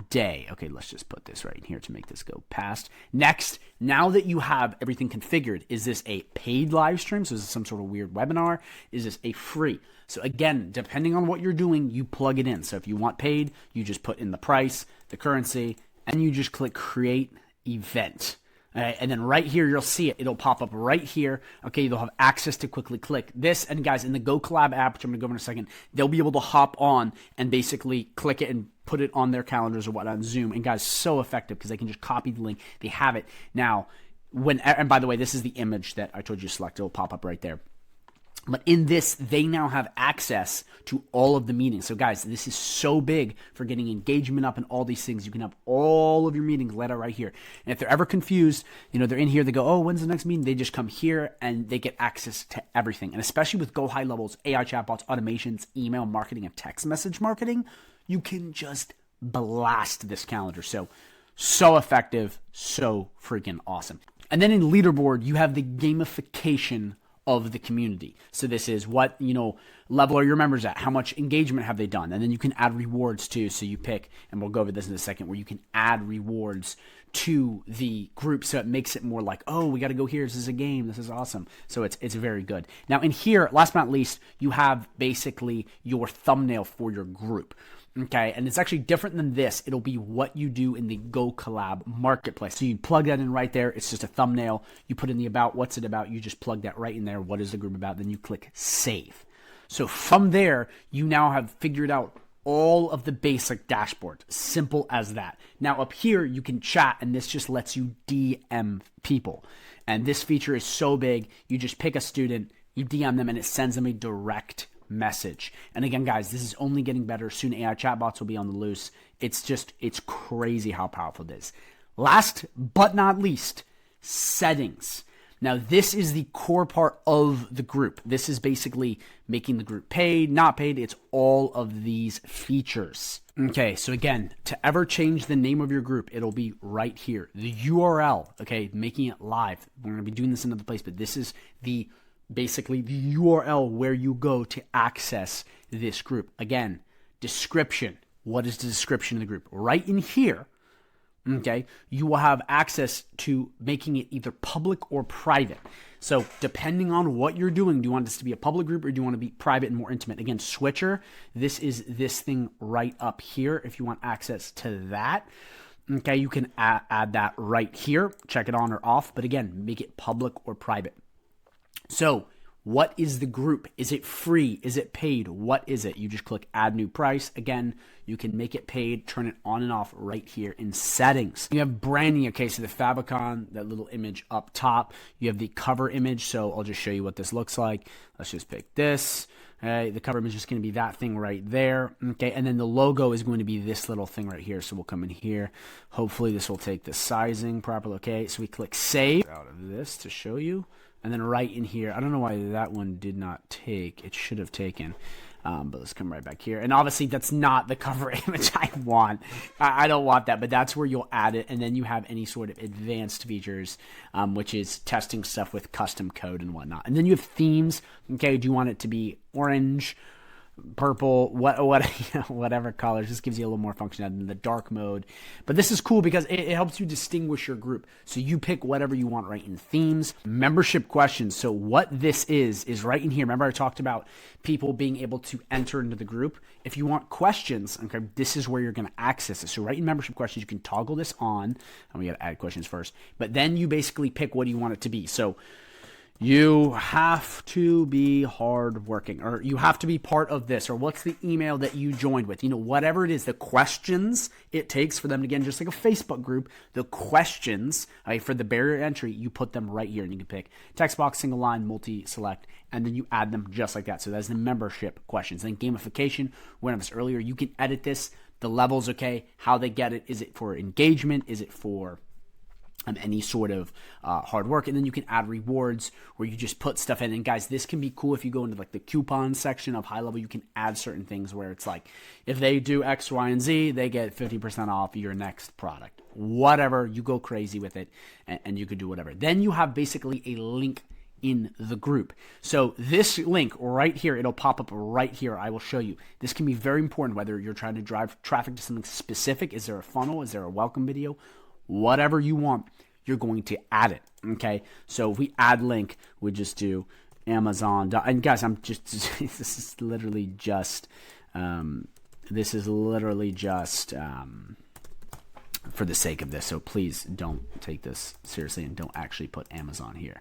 day. Okay, let's just put this right in here to make this go past. Next, now that you have everything configured, is this a paid live stream? So is this some sort of weird webinar? Is this a free? So again, depending on what you're doing, you plug it in. So if you want paid, you just put in the price, the currency, and you just click create event. And then right here, you'll see it. It'll pop up right here. Okay, they'll have access to quickly click this. And guys, in the GoKollab app, which I'm going to go over in a second, they'll be able to hop on and basically click it and put it on their calendars or whatnot on Zoom. And guys, so effective because they can just copy the link. They have it. Now, and by the way, this is the image that I told you to select. It'll pop up right there. But in this, they now have access to all of the meetings. So guys, this is so big for getting engagement up and all these things. You can have all of your meetings laid out right here. And if they're ever confused, they're in here, they go, oh, when's the next meeting? They just come here and they get access to everything. And especially with GoHighLevel's AI chatbots, automations, email marketing, and text message marketing, you can just blast this calendar. So effective, so freaking awesome. And then in leaderboard, you have the gamification of the community. So this is what, level are your members at? How much engagement have they done? And then you can add rewards too. So you pick, and we'll go over this in a second, where you can add rewards to the group. So it makes it more like, oh, we got to go here. This is a game. This is awesome. So it's very good. Now in here, last but not least, you have basically your thumbnail for your group. Okay, and it's actually different than this. It'll be what you do in the GoKollab marketplace. So you plug that in right there. It's just a thumbnail. You put in the about, what's it about? You just plug that right in there. What is the group about? Then you click save. So from there, you now have figured out all of the basic dashboard. Simple as that. Now up here, you can chat, and this just lets you DM people. And this feature is so big, you just pick a student, you DM them, and it sends them a direct message. And again, guys, this is only getting better. Soon AI chatbots will be on the loose. It's crazy how powerful it is. Last but not least, settings. Now, this is the core part of the group. This is basically making the group paid, not paid. It's all of these features. Okay, so again, to ever change the name of your group, it'll be right here. The URL, okay, making it live. We're going to be doing this in another place, but this is basically the URL where you go to access this group. Again, description. What is the description of the group? Right in here, okay, you will have access to making it either public or private. So depending on what you're doing, do you want this to be a public group or do you want to be private and more intimate? Again, switcher, this is this thing right up here. If you want access to that, okay, you can add that right here. Check it on or off. But again, make it public or private. So what is the group? Is it free? Is it paid? What is it? You just click add new price. Again, you can make it paid, turn it on and off right here in settings. You have branding. Okay, so the favicon, that little image up top. You have the cover image. So I'll just show you what this looks like. Let's just pick this. Okay, the cover image is going to be that thing right there. Okay, and then the logo is going to be this little thing right here. So we'll come in here. Hopefully this will take the sizing properly. Okay, so we click save out of this to show you. And then right in here, I don't know why that one did not take. It should have taken. But let's come right back here. And obviously, that's not the cover image I want. I don't want that, but that's where you'll add it. And then you have any sort of advanced features, which is testing stuff with custom code and whatnot. And then you have themes. Okay, do you want it to be orange, purple, whatever colors? This gives you a little more functionality in the dark mode. But this is cool because it helps you distinguish your group. So you pick whatever you want right in themes. Membership questions. So what this is right in here. Remember I talked about people being able to enter into the group. If you want questions, okay, this is where you're going to access it. So right in membership questions, you can toggle this on. And we got to add questions first. But then you basically pick what you want it to be. So you have to be hardworking, or you have to be part of this, or what's the email that you joined with? You know, whatever it is, the questions it takes for them to get in, just like a Facebook group, the questions for the barrier entry, you put them right here, and you can pick text box, single line, multi-select, and then you add them just like that. So that's the membership questions. Then gamification, went over this earlier, you can edit this, the levels, okay, how they get it. Is it for engagement? Is it for any sort of hard work? And then you can add rewards where you just put stuff in. And guys, this can be cool if you go into like the coupon section of high level. You can add certain things where it's like, if they do X, Y, and Z, they get 50% off your next product. Whatever, you go crazy with it, and you could do whatever. Then you have basically a link in the group. So this link right here, it'll pop up right here. I will show you. This can be very important whether you're trying to drive traffic to something specific. Is there a funnel? Is there a welcome video? Whatever you want, you're going to add it. Okay, so if we add link, we just do Amazon. And guys, this is literally just for the sake of this. So please don't take this seriously and don't actually put Amazon here.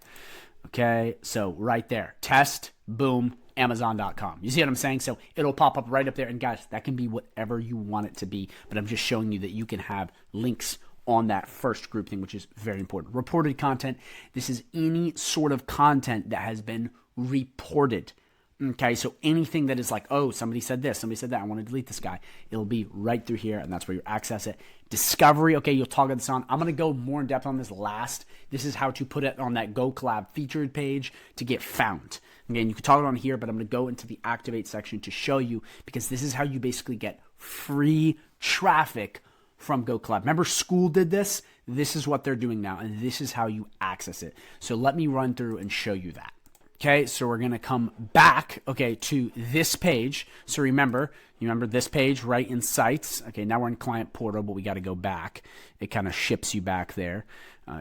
Okay, so right there, test, boom, Amazon.com. You see what I'm saying? So it'll pop up right up there. And guys, that can be whatever you want it to be. But I'm just showing you that you can have links on that first group thing, which is very important. Reported content. This is any sort of content that has been reported. Okay, so anything that is like, oh, somebody said this, somebody said that, I want to delete this guy, it'll be right through here, and that's where you access it. Discovery, okay, you'll toggle this on. I'm going to go more in depth on this last. This is how to put it on that GoKollab featured page to get found. Again, you can toggle it on here, but I'm going to go into the activate section to show you, because this is how you basically get free traffic from GoKollab. Remember, school did this? This is what they're doing now, and this is how you access it. So let me run through and show you that. Okay, so we're going to come back, okay, to this page. So you remember this page right in Sites. Okay, now we're in Client Portal, but we got to go back. It kind of ships you back there.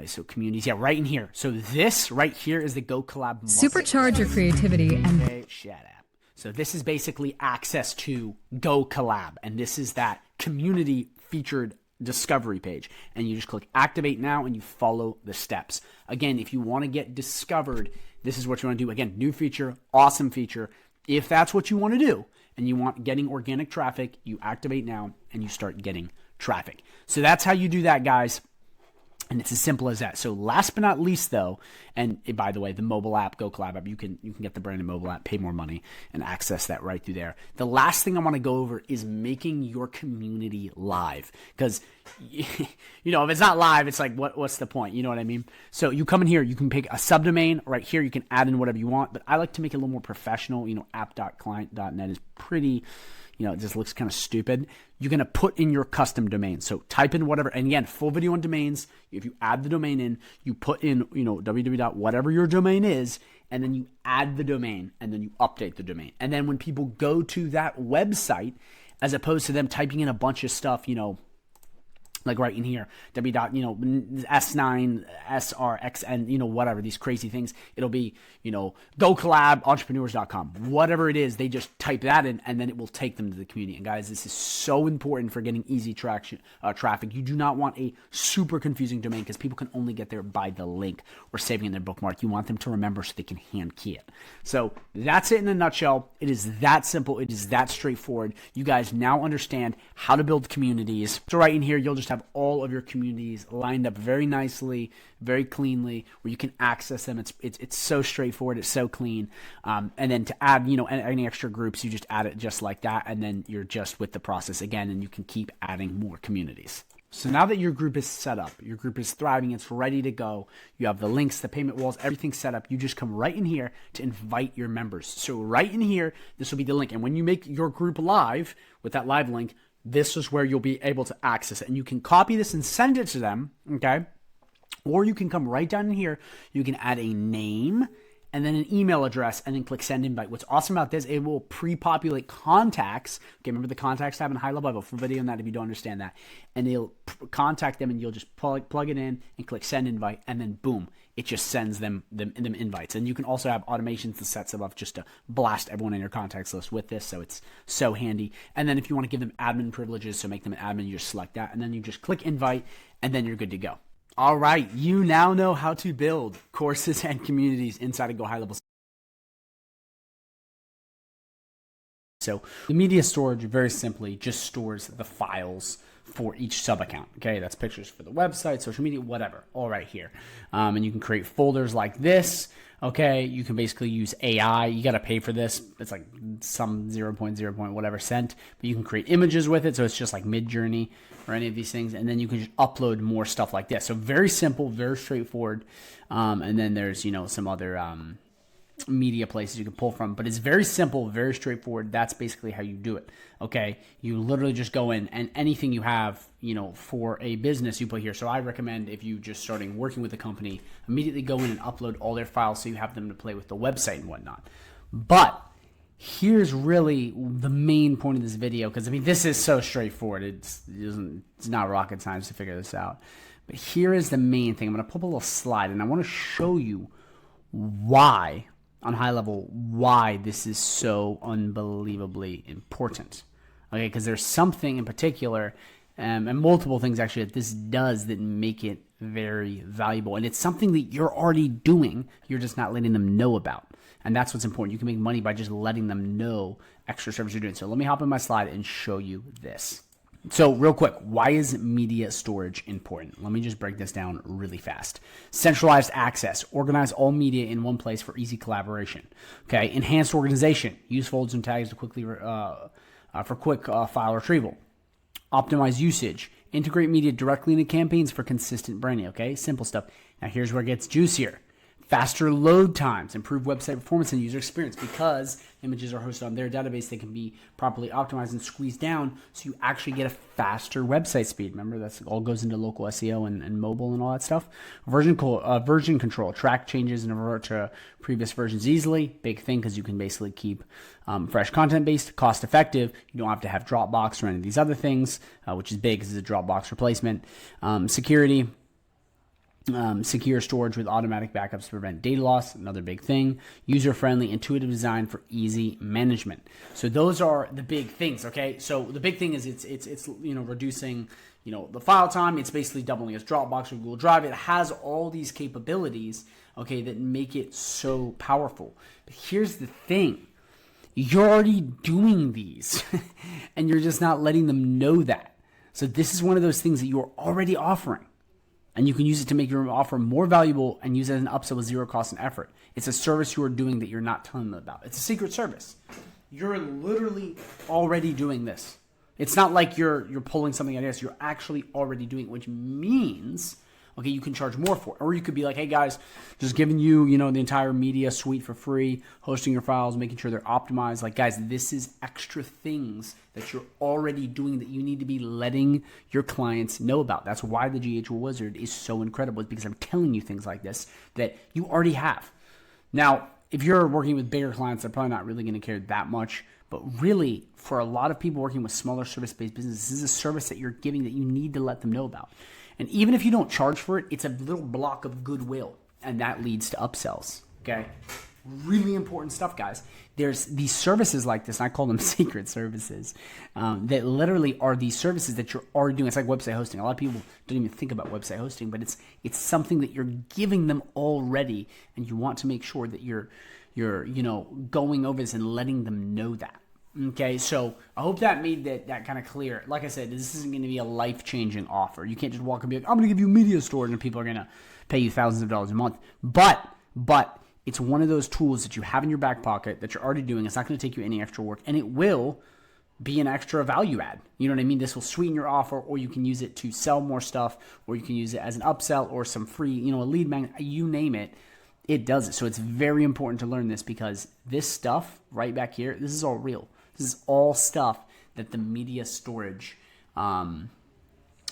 So communities, yeah, right in here. So this right here is the GoKollab. Supercharge your creativity. Okay, shut up. So this is basically access to GoKollab, and this is that community featured discovery page. And you just click Activate Now, and you follow the steps. Again, if you want to get discovered, this is what you want to do. Again, new feature, awesome feature. If that's what you want to do and you want getting organic traffic, you activate now and you start getting traffic. So that's how you do that, guys. And it's as simple as that. So last but not least, though, and by the way, the mobile app, GoKollab app, you can get the brand new mobile app, pay more money, and access that right through there. The last thing I want to go over is making your community live. Because, if it's not live, it's like, what's the point? You know what I mean? So you come in here, you can pick a subdomain. Right here, you can add in whatever you want. But I like to make it a little more professional. App.client.net is pretty... it just looks kind of stupid. You're going to put in your custom domain. So type in whatever, and again, full video on domains. If you add the domain in, you put in, www. whatever your domain is, and then you add the domain, and then you update the domain. And then when people go to that website, as opposed to them typing in a bunch of stuff, like right in here, S9, SRXN, whatever, these crazy things. It'll be, GoKollab, entrepreneurs.com, whatever it is, they just type that in and then it will take them to the community. And guys, this is so important for getting easy traffic. You do not want a super confusing domain because people can only get there by the link or saving in their bookmark. You want them to remember so they can hand key it. So that's it in a nutshell. It is that simple. It is that straightforward. You guys now understand how to build communities. So right in here, you'll just have all of your communities lined up very nicely, very cleanly, where you can access them. It's so straightforward. It's so clean. And then to add, any extra groups, you just add it just like that. And then you're just with the process again, and you can keep adding more communities. So now that your group is set up, your group is thriving, it's ready to go. You have the links, the payment walls, everything set up. You just come right in here to invite your members. So right in here, this will be the link. And when you make your group live with that live link, this is where you'll be able to access it. And you can copy this and send it to them, okay? Or you can come right down in here. You can add a name and then an email address and then click send invite. What's awesome about this, it will pre-populate contacts. Okay, remember the contacts tab in high level? I have a full video on that if you don't understand that. And it'll contact them and you'll just plug it in and click send invite and then boom, it just sends them invites. And you can also have automations to set stuff up just to blast everyone in your contacts list with this. So it's so handy. And then if you want to give them admin privileges, so make them an admin, you just select that and then you just click invite and then you're good to go. All right, you now know how to build courses and communities inside of GoHighLevel. So the media storage very simply just stores the files for each sub account. Okay, that's pictures for the website, social media, whatever, all right here. And you can create folders like this. Okay, you can basically use AI. You got to pay for this. It's like some 0.0 whatever cent, but you can create images with it. So it's just like Midjourney or any of these things. And then you can just upload more stuff like this. So very simple, very straightforward. And then there's, some other media places you can pull from, but it's very simple, very straightforward. That's basically how you do it. Okay, you literally just go in and anything you have, for a business you put here. So I recommend if you just starting working with a company, immediately go in and upload all their files so you have them to play with the website and whatnot. But here's really the main point of this video, because this is so straightforward. It's not rocket science to figure this out. But here is the main thing. I'm going to pull up a little slide and I want to show you why on high level, why this is so unbelievably important. Okay, because there's something in particular, and multiple things actually that this does that make it very valuable. And it's something that you're already doing, you're just not letting them know about. And that's what's important. You can make money by just letting them know extra service you're doing. So let me hop in my slide and show you this. So real quick, why is media storage important? Let me just break this down really fast. Centralized access. Organize all media in one place for easy collaboration. Okay. Enhanced organization. Use folds and tags to quickly for quick file retrieval. Optimize usage. Integrate media directly into campaigns for consistent branding. Okay. Simple stuff. Now here's where it gets juicier. Faster load times, improve website performance and user experience. Because images are hosted on their database, they can be properly optimized and squeezed down so you actually get a faster website speed. Remember, that all goes into local SEO and mobile and all that stuff. Version control, track changes and revert to previous versions easily. Big thing because you can basically keep fresh content based, cost effective. You don't have to have Dropbox or any of these other things, which is big because it's a Dropbox replacement. Security. Secure storage with automatic backups to prevent data loss, another big thing. User-friendly, intuitive design for easy management. So those are the big things, okay? So the big thing is it's reducing, the file time. It's basically doubling its Dropbox or Google Drive. It has all these capabilities, okay, that make it so powerful. But here's the thing. You're already doing these and you're just not letting them know that. So this is one of those things that you're already offering, and you can use it to make your offer more valuable and use it as an upsell with zero cost and effort. It's a service you are doing that you're not telling them about. It's a secret service. You're literally already doing this. It's not like you're pulling something out of this. You're actually already doing it, which means, okay, you can charge more for it. Or you could be like, hey guys, just giving you, the entire media suite for free, hosting your files, making sure they're optimized. Like, guys, this is extra things that you're already doing that you need to be letting your clients know about. That's why the GH Wizard is so incredible, is because I'm telling you things like this that you already have. Now, if you're working with bigger clients, they're probably not really going to care that much. But really, for a lot of people working with smaller service-based businesses, this is a service that you're giving that you need to let them know about. And even if you don't charge for it, it's a little block of goodwill, and that leads to upsells, okay? Really important stuff, guys. There's these services like this, and I call them secret services, that literally are these services that you're already doing. It's like website hosting. A lot of people don't even think about website hosting, but it's something that you're giving them already, and you want to make sure that you're going over this and letting them know that. Okay, so I hope that made that kind of clear. Like I said, this isn't going to be a life-changing offer. You can't just walk and be like, I'm going to give you media storage, and people are going to pay you thousands of dollars a month. But it's one of those tools that you have in your back pocket that you're already doing. It's not going to take you any extra work, and it will be an extra value add. You know what I mean? This will sweeten your offer, or you can use it to sell more stuff, or you can use it as an upsell or some free, a lead magnet, you name it. It does it. So it's very important to learn this, because this stuff right back here, this is all real. This is all stuff that the media storage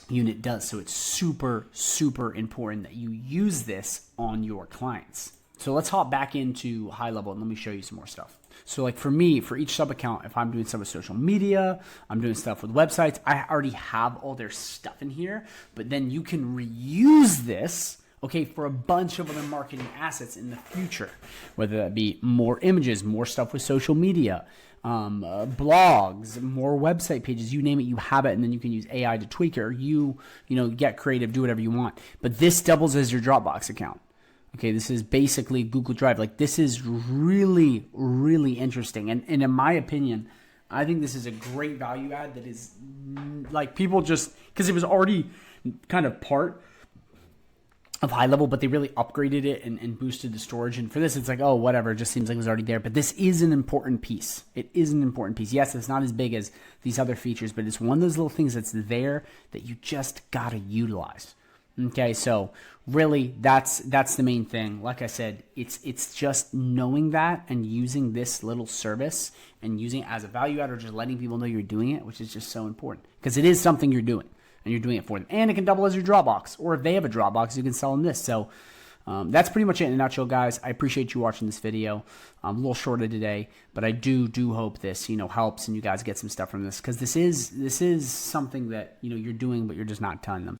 unit does. So it's super, super important that you use this on your clients. So let's hop back into high level and let me show you some more stuff. So like for me, for each sub account, if I'm doing stuff with social media, I'm doing stuff with websites, I already have all their stuff in here, but then you can reuse this, okay, for a bunch of other marketing assets in the future, whether that be more images, more stuff with social media, blogs, more website pages, you name it, you have it, and then you can use AI to tweak it, or you get creative, do whatever you want. But this doubles as your Dropbox account. Okay, this is basically Google Drive. Like, this is really, really interesting. And in my opinion, I think this is a great value add that is, like, people just, because it was already kind of part of high level, but they really upgraded it and boosted the storage. And for this, it's like, oh, whatever, it just seems like it was already there. But this is an important piece. It is an important piece. Yes, it's not as big as these other features, but it's one of those little things that's there that you just got to utilize. Okay, so really that's the main thing. Like I said, it's just knowing that and using this little service and using it as a value add, or just letting people know you're doing it, which is just so important, because it is something you're doing. And you're doing it for them. And it can double as your Dropbox. Or if they have a Dropbox, you can sell them this. So that's pretty much it in a nutshell, guys. I appreciate you watching this video. I'm a little shorter today, but I do hope this, helps and you guys get some stuff from this. Because this is something that, you're doing, but you're just not telling them.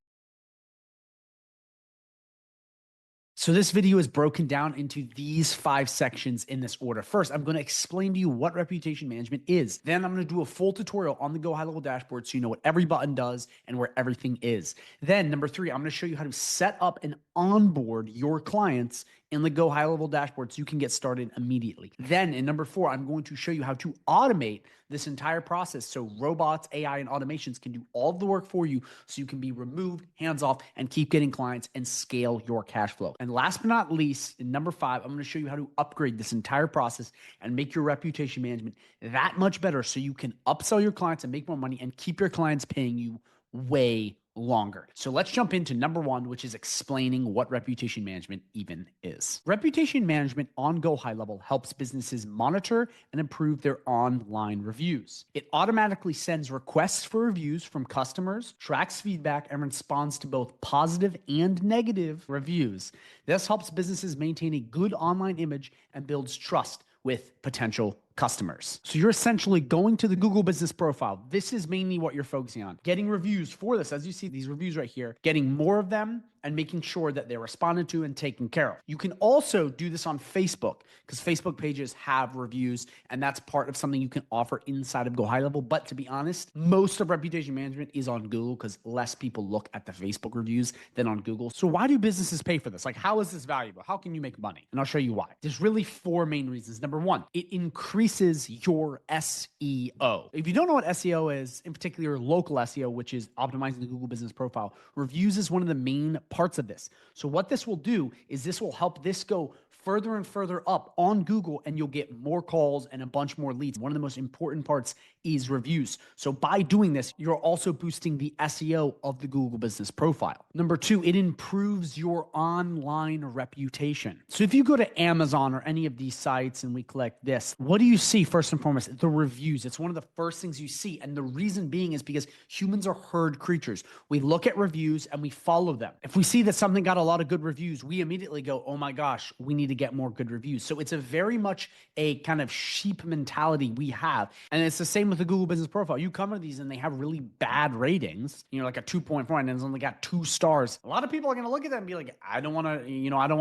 So this video is broken down into these 5 sections in this order. First, I'm going to explain to you what reputation management is. Then I'm going to do a full tutorial on the GoHighLevel dashboard so you know what every button does and where everything is. Then number 3, I'm going to show you how to set up and onboard your clients in the GoHighLevel dashboard so you can get started immediately. Then in number 4, I'm going to show you how to automate this entire process so robots, AI, and automations can do all of the work for you so you can be removed, hands off, and keep getting clients and scale your cash flow. And last but not least, in number 5, I'm going to show you how to upgrade this entire process and make your reputation management that much better so you can upsell your clients and make more money and keep your clients paying you way longer. So let's jump into number 1, which is explaining what reputation management even is. Reputation management on GoHighLevel helps businesses monitor and improve their online reviews. It automatically sends requests for reviews from customers, tracks feedback, and responds to both positive and negative reviews. This helps businesses maintain a good online image and builds trust with potential customers. So you're essentially going to the Google business profile. This is mainly what you're focusing on. Getting reviews for this, as you see these reviews right here, getting more of them and making sure that they're responded to and taken care of. You can also do this on Facebook because Facebook pages have reviews, and that's part of something you can offer inside of GoHighLevel. But to be honest, most of reputation management is on Google because less people look at the Facebook reviews than on Google. So why do businesses pay for this? Like, how is this valuable? How can you make money? And I'll show you why. There's really four main reasons. Number one, it increases your SEO. If you don't know what SEO is, in particular local SEO, which is optimizing the Google business profile, reviews is one of the main parts of this. So what this will do is this will help this go further and further up on Google, and you'll get more calls and a bunch more leads. One of the most important parts is reviews. So by doing this, you're also boosting the SEO of the Google business profile. Number two, it improves your online reputation. So if you go to Amazon or any of these sites and we click this, what do you see first and foremost? The reviews. It's one of the first things you see. And the reason being is because humans are herd creatures. We look at reviews and we follow them. If we see that something got a lot of good reviews, we immediately go, oh my gosh, we need to get more good reviews. So it's a very much a kind of sheep mentality we have. And it's the same with the Google business profile. You come to these and they have really bad ratings, like a 2.4, and it's only got 2 stars. A lot of people are going to look at that and be like, I don't want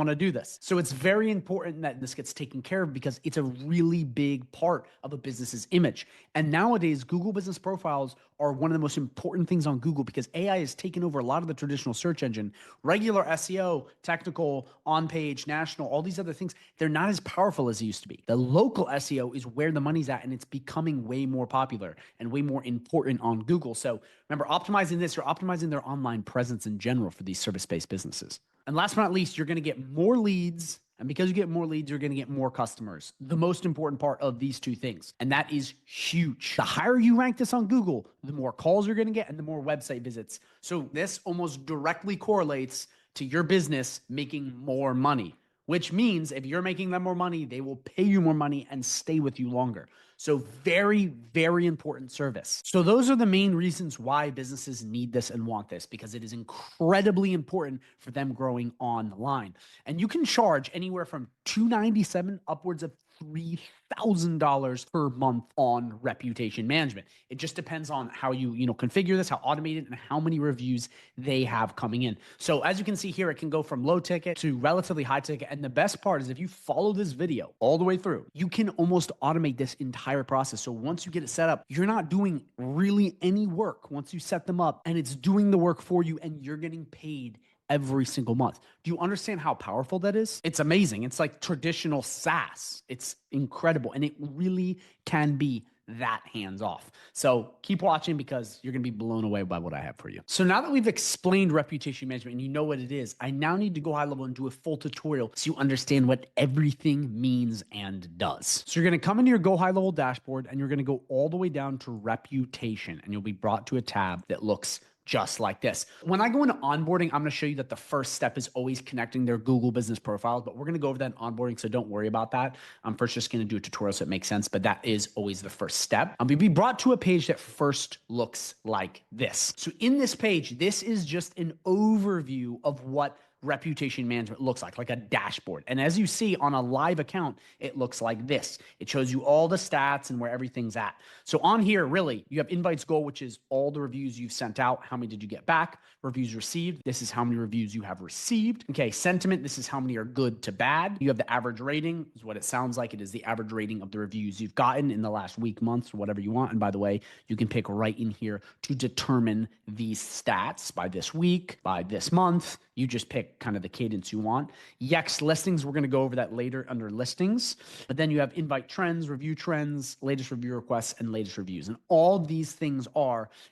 to do this. So it's very important that this gets taken care of because it's a really big part of a business's image. And nowadays, Google business profiles are one of the most important things on Google because AI has taken over a lot of the traditional search engine. Regular SEO, technical, on-page, national, all these other things, they're not as powerful as they used to be. The local SEO is where the money's at, and it's becoming way more popular and way more important on Google. So remember, optimizing this, you're optimizing their online presence in general for these service-based businesses. And last but not least, you're going to get more leads. And because you get more leads, you're going to get more customers. The most important part of these two things. And that is huge. The higher you rank this on Google, the more calls you're going to get and the more website visits. So this almost directly correlates to your business making more money, which means if you're making them more money, they will pay you more money and stay with you longer. So very, very important service. So those are the main reasons why businesses need this and want this, because it is incredibly important for them growing online. And you can charge anywhere from $297 upwards of $3,000 per month on reputation management. It just depends on how you configure this, how automated, and how many reviews they have coming in. So as you can see here, it can go from low ticket to relatively high ticket. And the best part is if you follow this video all the way through, you can almost automate this entire process. So once you get it set up, you're not doing really any work once you set them up, and it's doing the work for you and you're getting paid every single month. Do you understand how powerful that is? It's amazing. It's like traditional SaaS. It's incredible. And it really can be that hands off. So keep watching because you're going to be blown away by what I have for you. So now that we've explained reputation management and you know what it is, I now need to go high level and do a full tutorial so you understand what everything means and does. So you're going to come into your GoHighLevel dashboard and you're going to go all the way down to reputation, and you'll be brought to a tab that looks just like this. When I go into onboarding, I'm going to show you that the first step is always connecting their Google business profiles, but we're going to go over that in onboarding, so don't worry about that. I'm first just going to do a tutorial so it makes sense, but that is always the first step. You'll be brought to a page that first looks like this. So in this page, this is just an overview of what reputation management looks like a dashboard. And as you see on a live account, it looks like this. It shows you all the stats and where everything's at. So on here, really, you have invites goal, which is all the reviews you've sent out. How many did you get back? Reviews received. This is how many reviews you have received. Okay, sentiment. This is how many are good to bad. You have the average rating, is what it sounds like. It is the average rating of the reviews you've gotten in the last week, months, or whatever you want. And by the way, you can pick right in here to determine these stats by this week, by this month. You just pick kind of the cadence you want. Yext listings, we're going to go over that later under listings. But then you have invite trends, review trends, latest review requests, and latest reviews. And all these things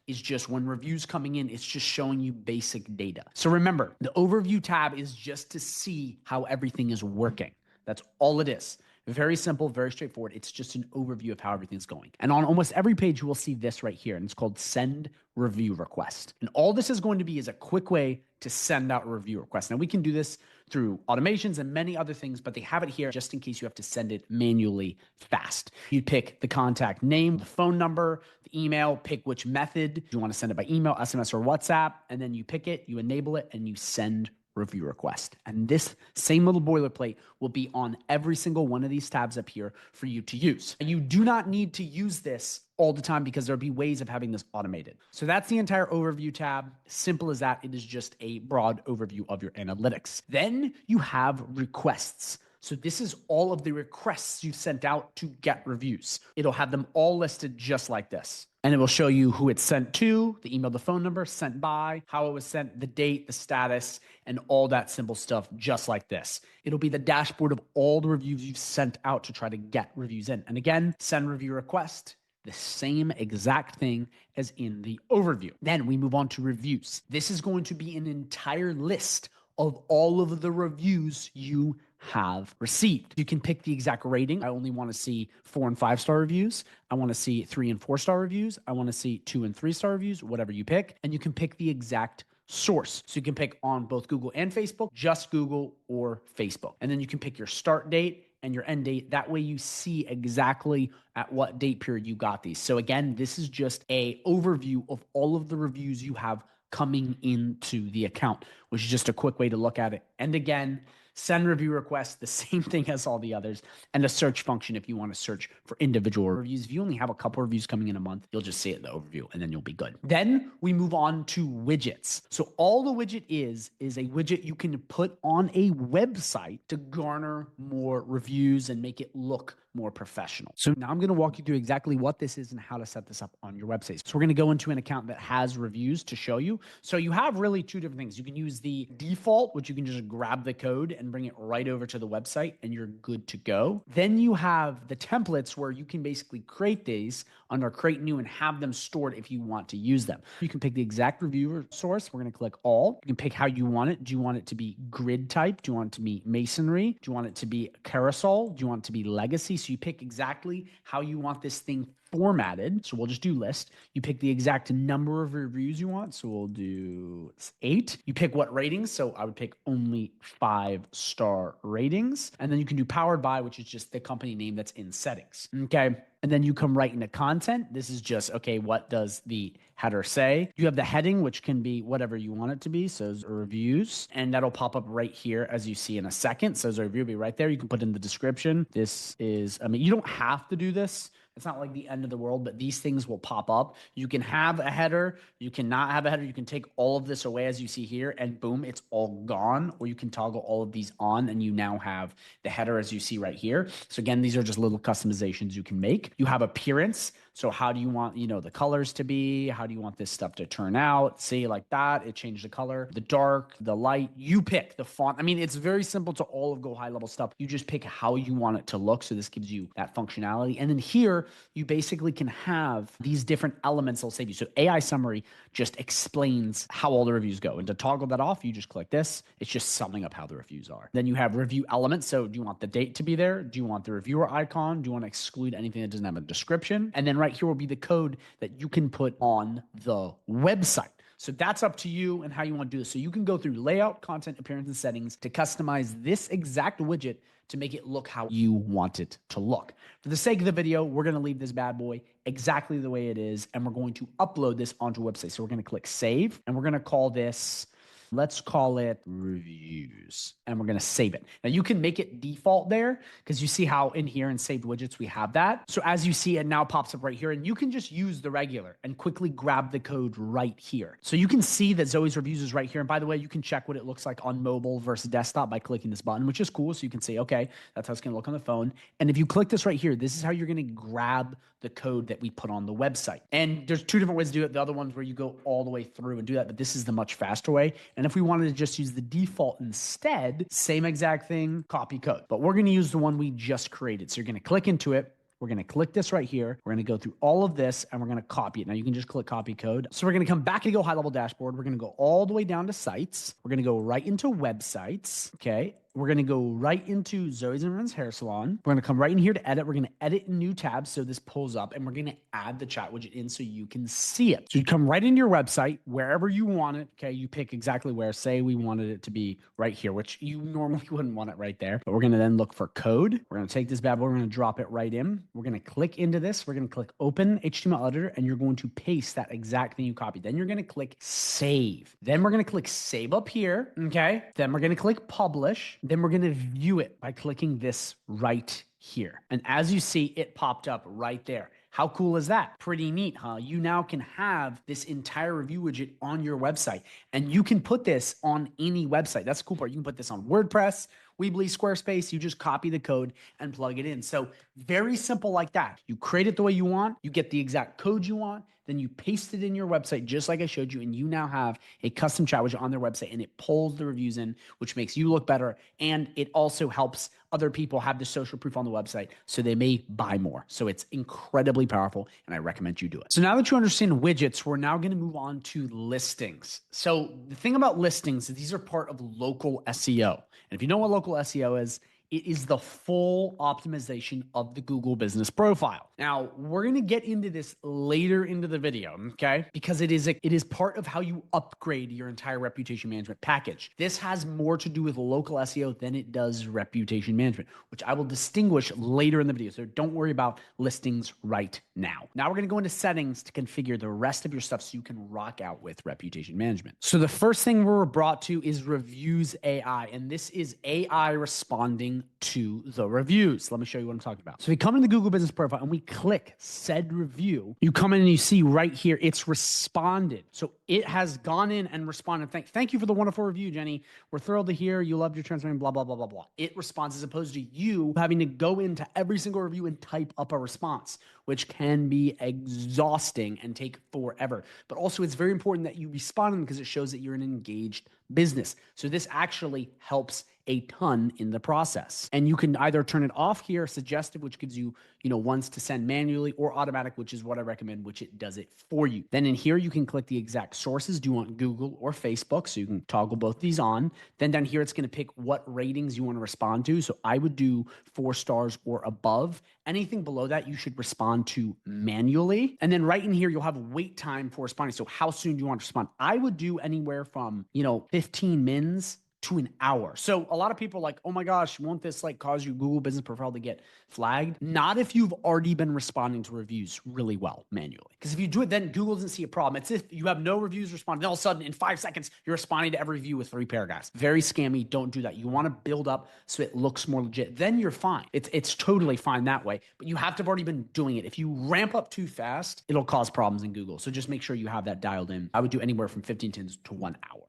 is just when reviews coming in, it's just showing you basic data. So remember, the overview tab is just to see how everything is working. That's all it is. Very simple, very straightforward. It's just an overview of how everything's going. And on almost every page, you will see this right here, and it's called Send Review Request. And all this is going to be is a quick way to send out a review request. Now, we can do this through automations and many other things, but they have it here just in case you have to send it manually fast. You pick the contact name, the phone number, the email, pick which method. You want to send it by email, SMS, or WhatsApp, and then you pick it, you enable it, and you send review request. And this same little boilerplate will be on every single one of these tabs up here for you to use. You do not need to use this all the time because there'll be ways of having this automated. So that's the entire overview tab. Simple as that. It is just a broad overview of your analytics. Then you have requests. So this is all of the requests you've sent out to get reviews. It'll have them all listed just like this. And it will show you who it's sent to, the email, the phone number, sent by, how it was sent, the date, the status, and all that simple stuff just like this. It'll be the dashboard of all the reviews you've sent out to try to get reviews in. And again, send review request, the same exact thing as in the overview. Then we move on to reviews. This is going to be an entire list of all of the reviews you have received. You can pick the exact rating. I only want to see 4 and 5 star reviews. I want to see 3 and 4 star reviews. I want to see 2 and 3 star reviews, whatever you pick. And you can pick the exact source. So you can pick on both Google and Facebook, just Google or Facebook. And then you can pick your start date and your end date. That way you see exactly at what date period you got these. So again, this is just a overview of all of the reviews you have coming into the account, which is just a quick way to look at it. And again, send review requests, the same thing as all the others, and a search function if you want to search for individual reviews. If you only have a couple reviews coming in a month, you'll just see it in the overview and then you'll be good. Then we move on to widgets. So all the widget is a widget you can put on a website to garner more reviews and make it look more professional. So now I'm going to walk you through exactly what this is and how to set this up on your website. So we're going to go into an account that has reviews to show you. So you have really 2 different things. You can use the default, which you can just grab the code and bring it right over to the website and you're good to go. Then you have the templates where you can basically create these under create new and have them stored if you want to use them. You can pick the exact reviewer source. We're going to click all. You can pick how you want it. Do you want it to be grid type? Do you want it to be masonry? Do you want it to be carousel? Do you want it to be legacy? So you pick exactly how you want this thing formatted. So we'll just do list. You pick the exact number of reviews you want. So we'll do 8. You pick what ratings. So I would pick only 5-star ratings. And then you can do powered by, which is just the company name that's in settings. Okay. And then you come right into content. This is just, okay, what does the header say? You have the heading, which can be whatever you want it to be. So reviews, and that'll pop up right here as you see in a second. So the review will be right there. You can put in the description. This is, I mean, you don't have to do this. It's not like the end of the world, but these things will pop up. You can have a header. You cannot have a header. You can take all of this away as you see here and boom, it's all gone. Or you can toggle all of these on and you now have the header as you see right here. So again, these are just little customizations you can make. You have appearance. So how do you want, the colors to be? How do you want this stuff to turn out? See, like that, it changed the color, the dark, the light, you pick the font. I mean, it's very simple to all of GoHighLevel stuff. You just pick how you want it to look. So this gives you that functionality. And then here, you basically can have these different elements that'll save you. So AI summary just explains how all the reviews go. And to toggle that off, you just click this. It's just summing up how the reviews are. Then you have review elements. So do you want the date to be there? Do you want the reviewer icon? Do you want to exclude anything that doesn't have a description? And then right here will be the code that you can put on the website. So that's up to you and how you want to do this. So you can go through layout, content, appearance, and settings to customize this exact widget to make it look how you want it to look. For the sake of the video, we're going to leave this bad boy exactly the way it is, and we're going to upload this onto a website. So we're going to click save, and we're going to call this, let's call it reviews, and we're going to save it. Now you can make it default there because you see how in here in saved widgets, we have that. So as you see, it now pops up right here, and you can just use the regular and quickly grab the code right here. So you can see that Zoe's reviews is right here. And by the way, you can check what it looks like on mobile versus desktop by clicking this button, which is cool. So you can say, okay, that's how it's going to look on the phone. And if you click this right here, this is how you're going to grab the code that we put on the website. And there's 2 different ways to do it. The other one's where you go all the way through and do that, but this is the much faster way. And if we wanted to just use the default instead, same exact thing, copy code. But we're going to use the one we just created. So you're going to click into it. We're going to click this right here. We're going to go through all of this and we're going to copy it. Now you can just click copy code. So we're going to come back to GoHighLevel dashboard. We're going to go all the way down to sites. We're going to go right into websites. Okay. We're going to go right into Zoe's and Ren's hair salon. We're going to come right in here to edit. We're going to edit a new tab. So this pulls up and we're going to add the chat widget in so you can see it. So you come right into your website, wherever you want it. Okay. You pick exactly where. Say we wanted it to be right here, which you normally wouldn't want it right there. But we're going to then look for code. We're going to take this bad boy. We're going to drop it right in. We're going to click into this. We're going to click open HTML editor and you're going to paste that exact thing you copied. Then you're going to click save. Then we're going to click save up here. Okay. Then we're going to click publish. Then we're going to view it by clicking this right here. And as you see, it popped up right there. How cool is that? Pretty neat, huh? You now can have this entire review widget on your website, and you can put this on any website. That's the cool part. You can put this on WordPress, Weebly, Squarespace. You just copy the code and plug it in. So very simple like that. You create it the way you want. You get the exact code you want. Then you paste it in your website just like I showed you, and you now have a custom chat widget on their website, and it pulls the reviews in, which makes you look better, and it also helps other people have the social proof on the website so they may buy more. So it's incredibly powerful, and I recommend you do it. So now that you understand widgets, we're now going to move on to listings. So the thing about listings is these are part of local SEO. And if you know what local SEO is, it is the full optimization of the Google business profile. Now, we're going to get into this later into the video, okay? Because it is part of how you upgrade your entire reputation management package. This has more to do with local SEO than it does reputation management, which I will distinguish later in the video. So don't worry about listings right now. Now we're going to go into settings to configure the rest of your stuff so you can rock out with reputation management. So the first thing we're brought to is Reviews AI, and this is AI responding to the reviews. Let me show you what I'm talking about. So we come into the Google business profile and we click said review. You come in and you see right here, it's responded. So it has gone in and responded. Thank you for the wonderful review, Jenny. We're thrilled to hear you loved your transformation, blah, blah, blah, blah, blah. It responds as opposed to you having to go into every single review and type up a response, which can be exhausting and take forever. But also it's very important that you respond to them because it shows that you're an engaged business. So this actually helps a ton in the process. And you can either turn it off here, suggestive, which gives you, ones to send manually, or automatic, which is what I recommend, which it does it for you. Then in here, you can click the exact sources. Do you want Google or Facebook? So you can toggle both these on. Then down here, it's going to pick what ratings you want to respond to. So I would do 4 stars or above. Anything below that, you should respond to manually. And then right in here, you'll have wait time for responding. So how soon do you want to respond? I would do anywhere from, 15 mins to an hour. So a lot of people are like, oh my gosh, won't this cause your Google business profile to get flagged? Not if you've already been responding to reviews really well manually. Because if you do it, then Google doesn't see a problem. It's if you have no reviews responding, all of a sudden in 5 seconds, you're responding to every review with 3 paragraphs. Very scammy. Don't do that. You want to build up so it looks more legit. Then you're fine. It's totally fine that way, but you have to have already been doing it. If you ramp up too fast, it'll cause problems in Google. So just make sure you have that dialed in. I would do anywhere from 15 minutes to 1 hour.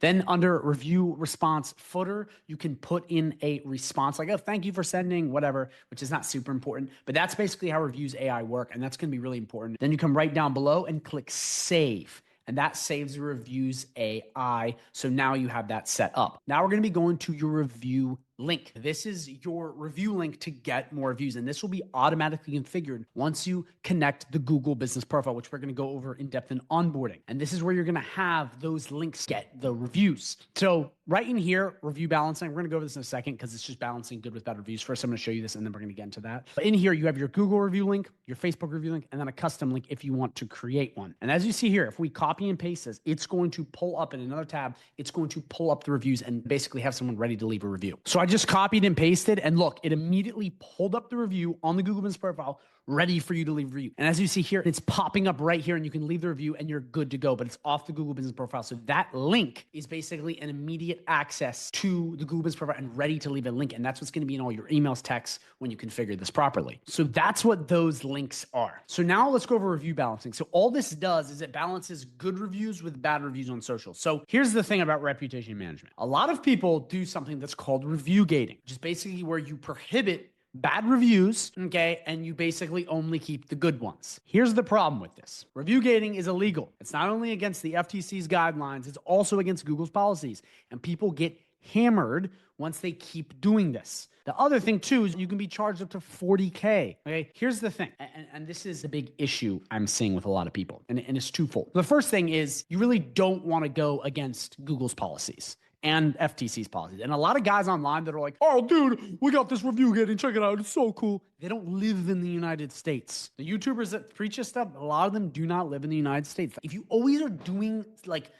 Then under review response footer, you can put in a response like, oh, thank you for sending whatever, which is not super important, but that's basically how Reviews AI work. And that's going to be really important. Then you come right down below and click save. And that saves the Reviews AI. So now you have that set up. Now we're going to be going to your review link. This is your review link to get more reviews. And this will be automatically configured once you connect the Google business profile, which we're going to go over in depth in onboarding. And this is where you're going to have those links get the reviews. So right in here, review balancing. We're going to go over this in a second because it's just balancing good with bad reviews. First, I'm going to show you this and then we're going to get into that. But in here, you have your Google review link, your Facebook review link, and then a custom link if you want to create one. And as you see here, if we copy and paste this, it's going to pull up in another tab. It's going to pull up the reviews and basically have someone ready to leave a review. So I just copied and pasted, and look, it immediately pulled up the review on the Google Business profile, ready for you to leave a review. And as you see here, it's popping up right here and you can leave the review and you're good to go, but it's off the Google Business profile. So that link is basically an immediate access to the Google Business profile and ready to leave a link. And that's what's going to be in all your emails, texts when you configure this properly. So that's what those links are. So now let's go over review balancing. So all this does is it balances good reviews with bad reviews on social. So here's the thing about reputation management. A lot of people do something that's called review gating, which is basically where you prohibit bad reviews, okay, and you basically only keep the good ones. Here's the problem with this. Review gating is illegal. It's not only against the FTC's guidelines, it's also against Google's policies, and people get hammered once they keep doing this. The other thing too is you can be charged up to $40K. Okay, here's the thing, and this is the big issue I'm seeing with a lot of people, and it's twofold. The first thing is you really don't want to go against Google's policies and FTC's policies. And a lot of guys online that are like, oh, dude, we got this review getting, check it out, it's so cool. They don't live in the United States. The YouTubers that preach this stuff, a lot of them do not live in the United States. If you always are doing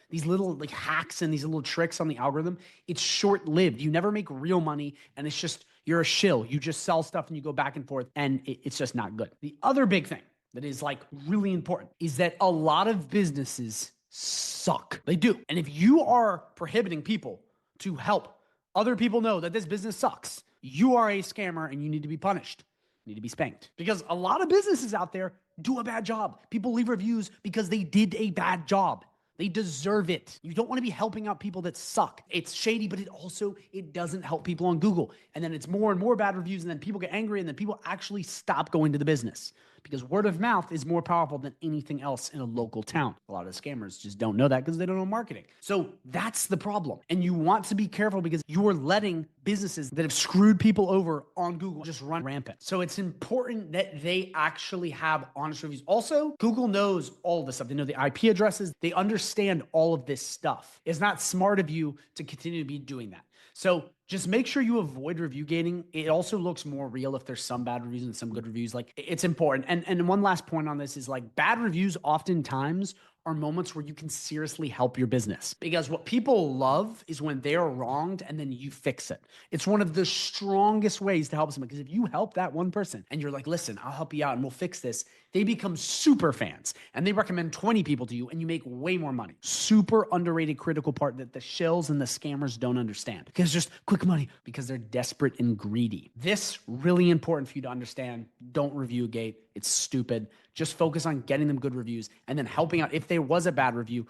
these little hacks and these little tricks on the algorithm, it's short-lived. You never make real money, and it's just, you're a shill. You just sell stuff and you go back and forth, and it's just not good. The other big thing that is really important is that a lot of businesses suck. They do. And if you are prohibiting people to help other people know that this business sucks, you are a scammer and you need to be punished. need to be spanked. Because a lot of businesses out there do a bad job. People leave reviews because they did a bad job. They deserve it. You don't want to be helping out people that suck. It's shady, but it doesn't help people on Google. And then it's more and more bad reviews, and then people get angry, and then people actually stop going to the business. Because word of mouth is more powerful than anything else in a local town. A lot of scammers just don't know that because they don't know marketing. So that's the problem. And you want to be careful because you are letting businesses that have screwed people over on Google just run rampant. So it's important that they actually have honest reviews. Also, Google knows all of this stuff. They know the IP addresses. They understand all of this stuff. It's not smart of you to continue to be doing that. So just make sure you avoid review gating. It also looks more real if there's some bad reviews and some good reviews. Like, it's important. And one last point on this is, like, bad reviews oftentimes are moments where you can seriously help your business, because what people love is when they're wronged and then you fix it. It's one of the strongest ways to help someone, because if you help that one person and you're like, listen, I'll help you out and we'll fix this, they become super fans and they recommend 20 people to you and you make way more money. Super underrated critical part that the shills and the scammers don't understand, because just quick money, because they're desperate and greedy. This really important for you to understand. Don't review gate. It's stupid. Just focus on getting them good reviews and then helping out. If there was a bad review,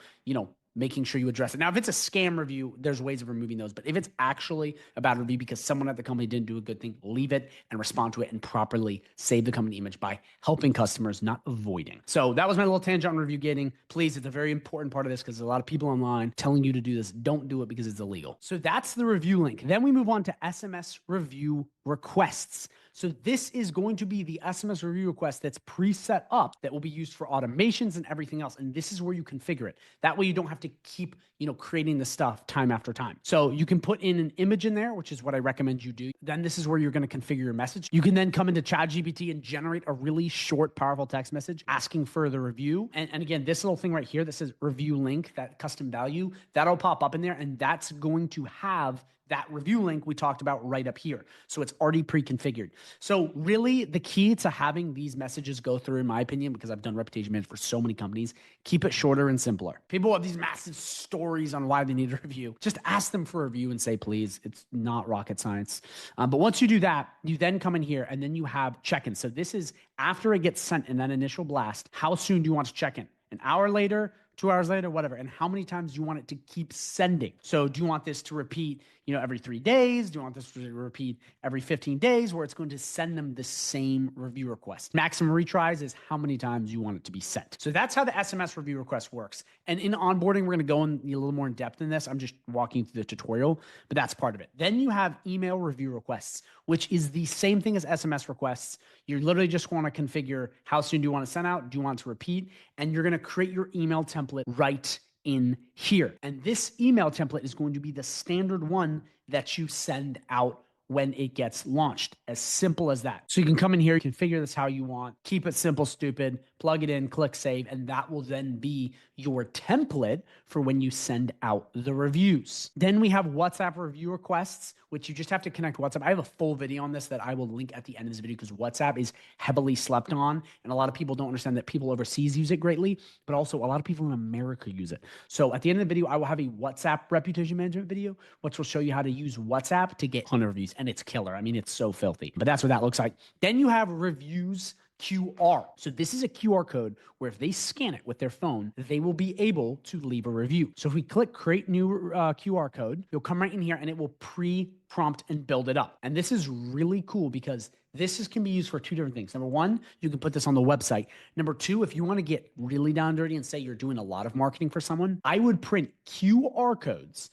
making sure you address it. Now, if it's a scam review, there's ways of removing those. But if it's actually a bad review because someone at the company didn't do a good thing, leave it and respond to it and properly save the company image by helping customers, not avoiding. So that was my little tangent on review gating. Please, it's a very important part of this because there's a lot of people online telling you to do this. Don't do it because it's illegal. So that's the review link. Then we move on to SMS review requests. So this is going to be the SMS review request that's preset up that will be used for automations and everything else. And this is where you configure it. That way you don't have to keep, creating the stuff time after time. So you can put in an image in there, which is what I recommend you do. Then this is where you're going to configure your message. You can then come into ChatGPT and generate a really short, powerful text message asking for the review. And again, this little thing right here that says review link, that custom value, that'll pop up in there, and that's going to have that review link we talked about right up here. So it's already pre-configured. So really the key to having these messages go through, in my opinion, because I've done reputation management for so many companies, keep it shorter and simpler. People have these massive stories on why they need a review. Just ask them for a review and say, please. It's not rocket science. But once you do that, you then come in here and then you have check-in. So this is after it gets sent in that initial blast. How soon do you want to check in? An hour later, 2 hours later, whatever, and how many times do you want it to keep sending? So do you want this to repeat, every 3 days? Do you want this to repeat every 15 days, where it's going to send them the same review request? Maximum retries is how many times you want it to be sent. So that's how the SMS review request works. And in onboarding, we're going to go in a little more in depth in this. I'm just walking through the tutorial, but that's part of it. Then you have email review requests, which is the same thing as SMS requests. You literally just want to configure how soon do you want to send out? Do you want to repeat? And you're going to create your email template right in here. And this email template is going to be the standard one that you send out when it gets launched. As simple as that. So you can come in here, configure this how you want, keep it simple, stupid, plug it in, click save, and that will then be your template for when you send out the reviews. Then we have WhatsApp review requests, which you just have to connect WhatsApp. I have a full video on this that I will link at the end of this video because WhatsApp is heavily slept on, and a lot of people don't understand that people overseas use it greatly, but also a lot of people in America use it. So at the end of the video, I will have a WhatsApp reputation management video, which will show you how to use WhatsApp to get 100 reviews, and it's killer. I mean, it's so filthy, but that's what that looks like. Then you have reviews QR. So this is a QR code where if they scan it with their phone, they will be able to leave a review. So if we click create new QR code, you'll come right in here and it will pre-prompt and build it up. And this is really cool because can be used for two different things. Number one, you can put this on the website. Number two, if you want to get really down dirty and say you're doing a lot of marketing for someone, I would print QR codes,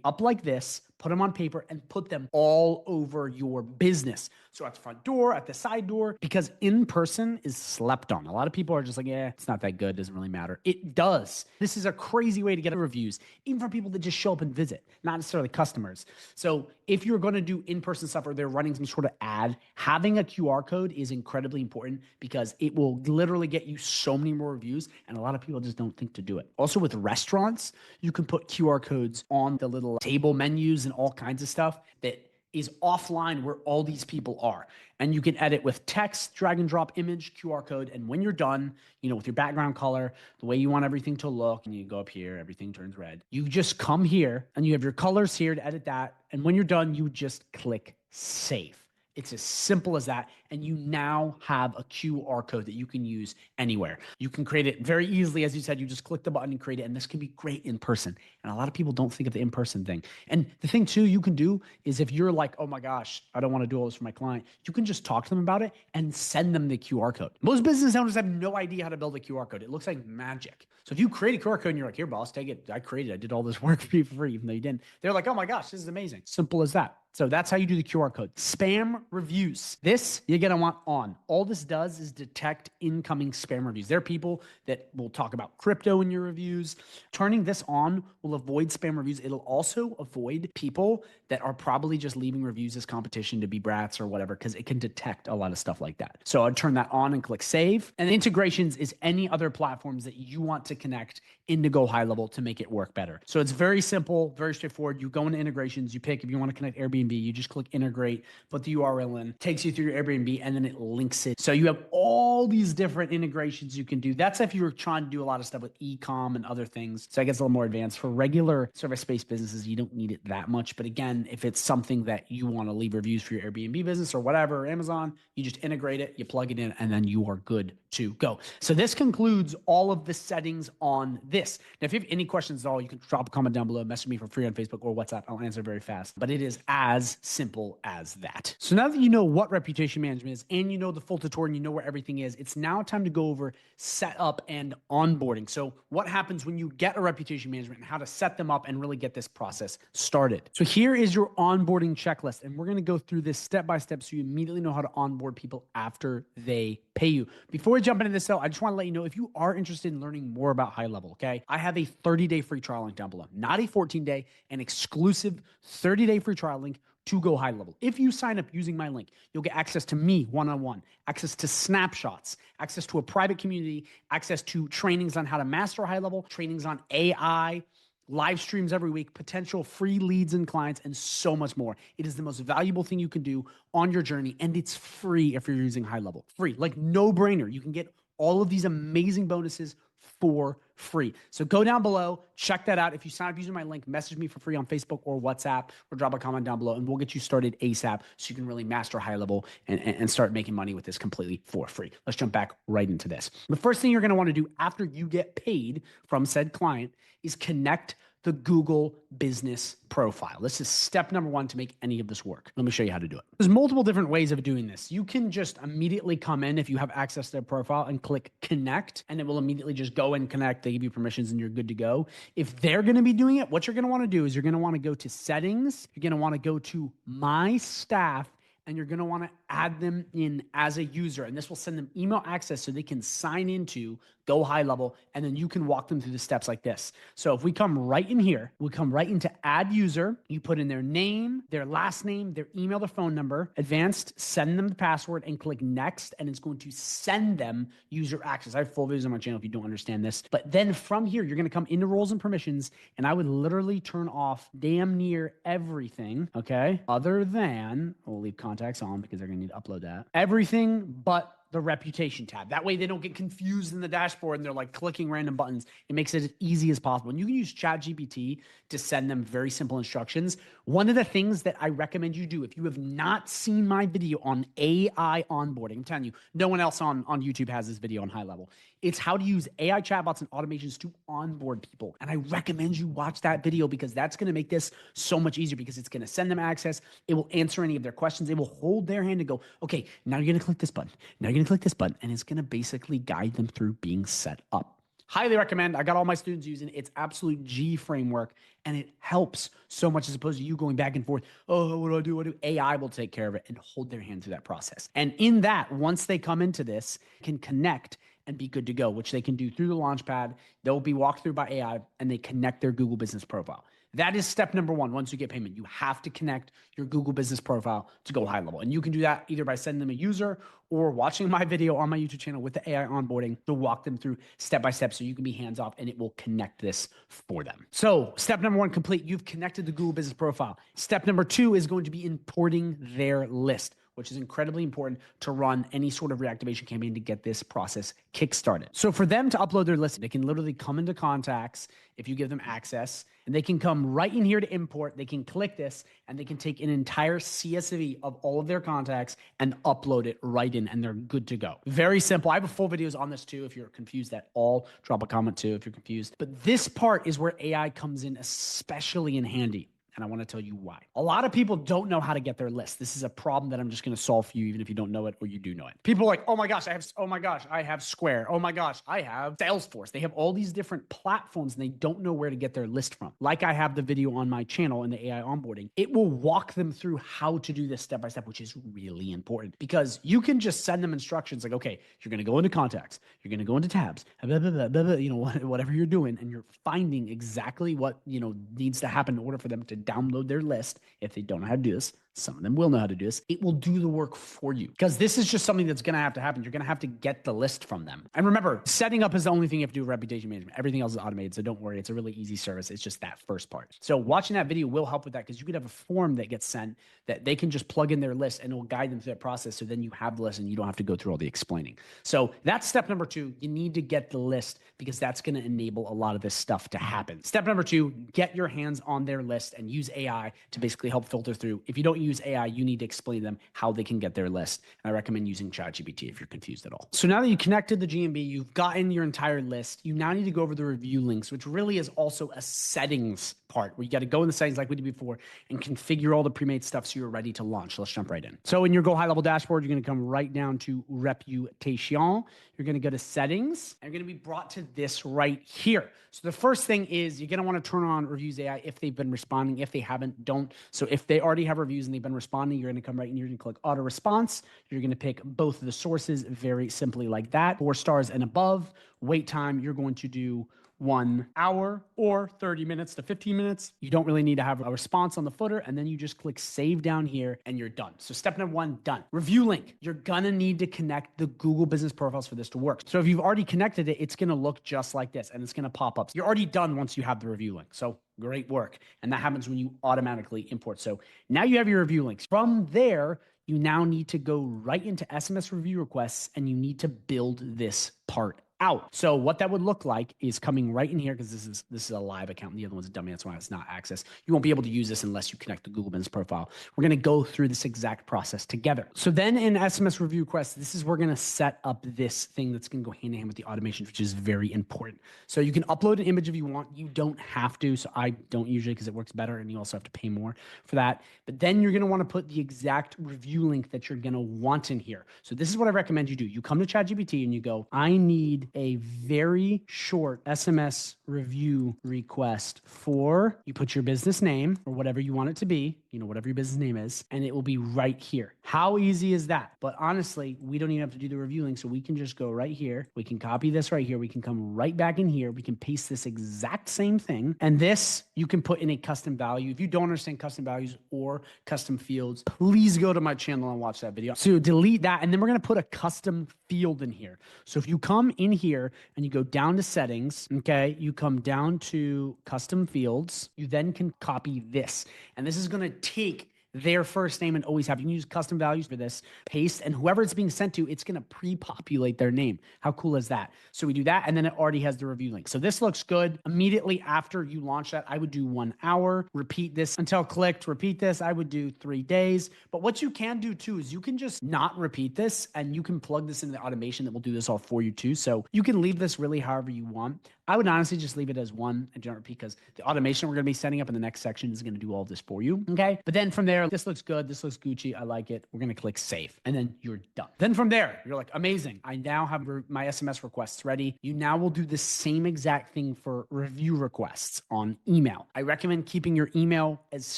up like this, put them on paper and put them all over your business. So at the front door, at the side door, because in person is slept on. A lot of people are just like, it's not that good. Doesn't really matter. It does. This is a crazy way to get reviews, even for people that just show up and visit, not necessarily customers. So if you're going to do in-person stuff or they're running some sort of ad, having a QR code is incredibly important because it will literally get you so many more reviews. And a lot of people just don't think to do it. Also with restaurants, you can put QR codes on the little table menus and all kinds of stuff that is offline where all these people are. And you can edit with text, drag and drop image, QR code. And when you're done, with your background color, the way you want everything to look, and you go up here, everything turns red. You just come here and you have your colors here to edit that. And when you're done, you just click save. It's as simple as that. And you now have a QR code that you can use anywhere. You can create it very easily. As you said, you just click the button and create it. And this can be great in person. And a lot of people don't think of the in-person thing. And the thing too, you can do is if you're like, oh my gosh, I don't want to do all this for my client, you can just talk to them about it and send them the QR code. Most business owners have no idea how to build a QR code. It looks like magic. So if you create a QR code and you're like, here, boss, take it. I created it. I did all this work for you for free, even though you didn't. They're like, oh my gosh, this is amazing. Simple as that. So that's how you do the QR code. Spam reviews. This you're going to want on. All this does is detect incoming spam reviews. There are people that will talk about crypto in your reviews. Turning this on will avoid spam reviews. It'll also avoid people that are probably just leaving reviews as competition to be brats or whatever, because it can detect a lot of stuff like that. So I'd turn that on and click save. And integrations is any other platforms that you want to connect into GoHighLevel to make it work better. So it's very simple, very straightforward. You go into integrations, you pick if you want to connect Airbnb, you just click integrate, put the URL in, takes you through your Airbnb, and then it links it. So you have all these different integrations you can do. That's if you were trying to do a lot of stuff with e-com and other things. So I guess a little more advanced. For regular service-based businesses, you don't need it that much. But again, if it's something that you want to leave reviews for your Airbnb business or whatever, Amazon, you just integrate it, you plug it in, and then you are good to go. So this concludes all of the settings on this. Now, if you have any questions at all, you can drop a comment down below, message me for free on Facebook or WhatsApp. I'll answer very fast. But it is as simple as that. So now that you know what reputation management is and you know the full tutorial and you know where everything is, it's now time to go over setup and onboarding. So what happens when you get a reputation management and how to set them up and really get this process started. So here is your onboarding checklist, and we're going to go through this step by step so you immediately know how to onboard people after they pay you. Before we jump into this though, I just want to let you know if you are interested in learning more about HighLevel, okay? I have a 30-day free trial link down below, not a 14-day, an exclusive 30-day free trial link to GoHighLevel. If you sign up using my link, you'll get access to me one-on-one, access to snapshots, access to a private community, access to trainings on how to master HighLevel, trainings on AI, live streams every week, potential free leads and clients, and so much more. It is the most valuable thing you can do on your journey, and it's free if you're using HighLevel. Free, like no brainer. You can get all of these amazing bonuses for free. So go down below, check that out. If you sign up using my link, message me for free on Facebook or WhatsApp, or drop a comment down below, and we'll get you started ASAP so you can really master HighLevel and start making money with this completely for free. Let's jump back right into this. The first thing you're going to want to do after you get paid from said client is connect the Google business profile. This is step number one to make any of this work. Let me show you how to do it. There's multiple different ways of doing this. You can just immediately come in if you have access to their profile and click connect, and it will immediately just go and connect. They give you permissions and you're good to go. If they're going to be doing it, what you're going to want to do is you're going to want to go to settings. You're going to want to go to my staff, and you're going to want to add them in as a user. And this will send them email access so they can sign into GoHighLevel, and then you can walk them through the steps like this. So if we come right in here, we come right into add user. You put in their name, their last name, their email, their phone number, advanced, send them the password and click next. And it's going to send them user access. I have full videos on my channel if you don't understand this. But then from here, you're going to come into roles and permissions, and I would literally turn off damn near everything. Okay. Other than, we'll leave contacts on because they're going to need to upload that. Everything but the reputation tab. That way they don't get confused in the dashboard and they're like clicking random buttons. It makes it as easy as possible. And you can use ChatGPT to send them very simple instructions. One of the things that I recommend you do, if you have not seen my video on AI onboarding, I'm telling you, no one else on YouTube has this video on HighLevel. It's how to use AI chatbots and automations to onboard people. And I recommend you watch that video because that's going to make this so much easier, because it's going to send them access. It will answer any of their questions. It will hold their hand and go, okay, now you're going to click this button. Now you're going to click this button. And it's going to basically guide them through being set up. Highly recommend. I got all my students using it. It's absolute G framework, and it helps so much as opposed to you going back and forth. Oh, what do I do? What do I do? AI will take care of it and hold their hand through that process. And in that, once they come into this, can connect and be good to go, which they can do through the Launchpad. They'll be walked through by AI, and they connect their Google business profile. That is step number one. Once you get payment, you have to connect your Google business profile to GoHighLevel. And you can do that either by sending them a user or watching my video on my YouTube channel with the AI onboarding to walk them through step by step so you can be hands off and it will connect this for them. So step number one complete. You've connected the Google business profile. Step number two is going to be importing their list. which is incredibly important to run any sort of reactivation campaign to get this process kickstarted. So for them to upload their list, they can literally come into contacts if you give them access, and they can come right in here to import. They can click this and they can take an entire CSV of all of their contacts and upload it right in, and they're good to go. Very simple. I have a full videos on this too. If you're confused at all, drop a comment too if you're confused. But this part is where AI comes in especially in handy. And I want to tell you why. A lot of people don't know how to get their list. This is a problem that I'm just going to solve for you, even if you don't know it or you do know it. People are like, oh my gosh, I have Square. Oh my gosh, I have Salesforce. They have all these different platforms and they don't know where to get their list from. Like I have the video on my channel in the AI onboarding. It will walk them through how to do this step by step, which is really important because you can just send them instructions like, okay, you're going to go into contacts, you're going to go into tabs, blah, blah, blah, blah, blah, whatever you're doing, and you're finding exactly what, needs to happen in order for them to download their list. If they don't know how to do this, some of them will know how to do this. It will do the work for you because this is just something that's going to happen. You're going to have to get the list from them. And remember, setting up is the only thing you have to do with reputation management. Everything else is automated. So don't worry. It's a really easy service. It's just that first part. So watching that video will help with that because you could have a form that gets sent that they can just plug in their list and it will guide them through that process. So then you have the list and you don't have to go through all the explaining. So that's step number 2. You need to get the list because that's going to enable a lot of this stuff to happen. Step number 2, get your hands on their list and use AI to basically help filter through. If you don't use AI, you need to explain to them how they can get their list. And I recommend using ChatGPT if you're confused at all. So now that you connected the GMB, you've gotten your entire list. You now need to go over the review links, which really is also a settings part where you got to go in the settings like we did before and configure all the pre-made stuff so you're ready to launch. Let's jump right in. So in your GoHighLevel dashboard, you're going to come right down to reputation. You're going to go to settings and you're going to be brought to this right here. So the first thing is you're going to want to turn on reviews AI if they've been responding. If they haven't, don't. So if they already have reviews and they've been responding, you're going to come right in here and click auto response. You're going to pick both of the sources very simply like that. 4 stars and above. Wait time, you're going to do 1 hour or 30 minutes to 15 minutes. You don't really need to have a response on the footer, and then you just click save down here and you're done. So step number 1, done. Review link. You're gonna need to connect the Google business profiles for this to work. So if you've already connected it, it's gonna look just like this and it's gonna pop up. You're already done once you have the review link. So great work. And that happens when you automatically import. So now you have your review links. From there, you now need to go right into SMS review requests and you need to build this part out. So what that would look like is coming right in here because this is a live account. The other one's a dummy. That's why it's not access. You won't be able to use this unless you connect the Google Business Profile. We're going to go through this exact process together. So then in SMS review requests, this is where we're going to set up this thing that's going to go hand in hand with the automation, which is very important. So you can upload an image if you want. You don't have to. So I don't usually because it works better and you also have to pay more for that. But then you're going to want to put the exact review link that you're going to want in here. So this is what I recommend you do. You come to ChatGPT and you go, I need a very short SMS review request for, you put your business name or whatever you want it to be, whatever your business name is, and it will be right here. How easy is that? But honestly, we don't even have to do the review link. So we can just go right here. We can copy this right here. We can come right back in here. We can paste this exact same thing. And this you can put in a custom value. If you don't understand custom values or custom fields, please go to my channel and watch that video. So delete that. And then we're going to put a custom field in here. So if you come in here and you go down to settings, okay, you come down to custom fields, you then can copy this. And this is going to take their first name and always have. You can use custom values for this, paste, and whoever it's being sent to, it's going to pre-populate their name. How cool is that? So we do that, and then it already has the review link. So this looks good. Immediately after you launch that, I would do 1 hour, repeat this until clicked, repeat this. I would do 3 days. But what you can do too is you can just not repeat this, and you can plug this into the automation that will do this all for you too. So you can leave this really however you want. I would honestly just leave it as 1 and don't repeat because the automation we're going to be setting up in the next section is going to do all of this for you. Okay. But then from there, this looks good. This looks Gucci. I like it. We're going to click save and then you're done. Then from there, you're like, amazing. I now have my SMS requests ready. You now will do the same exact thing for review requests on email. I recommend keeping your email as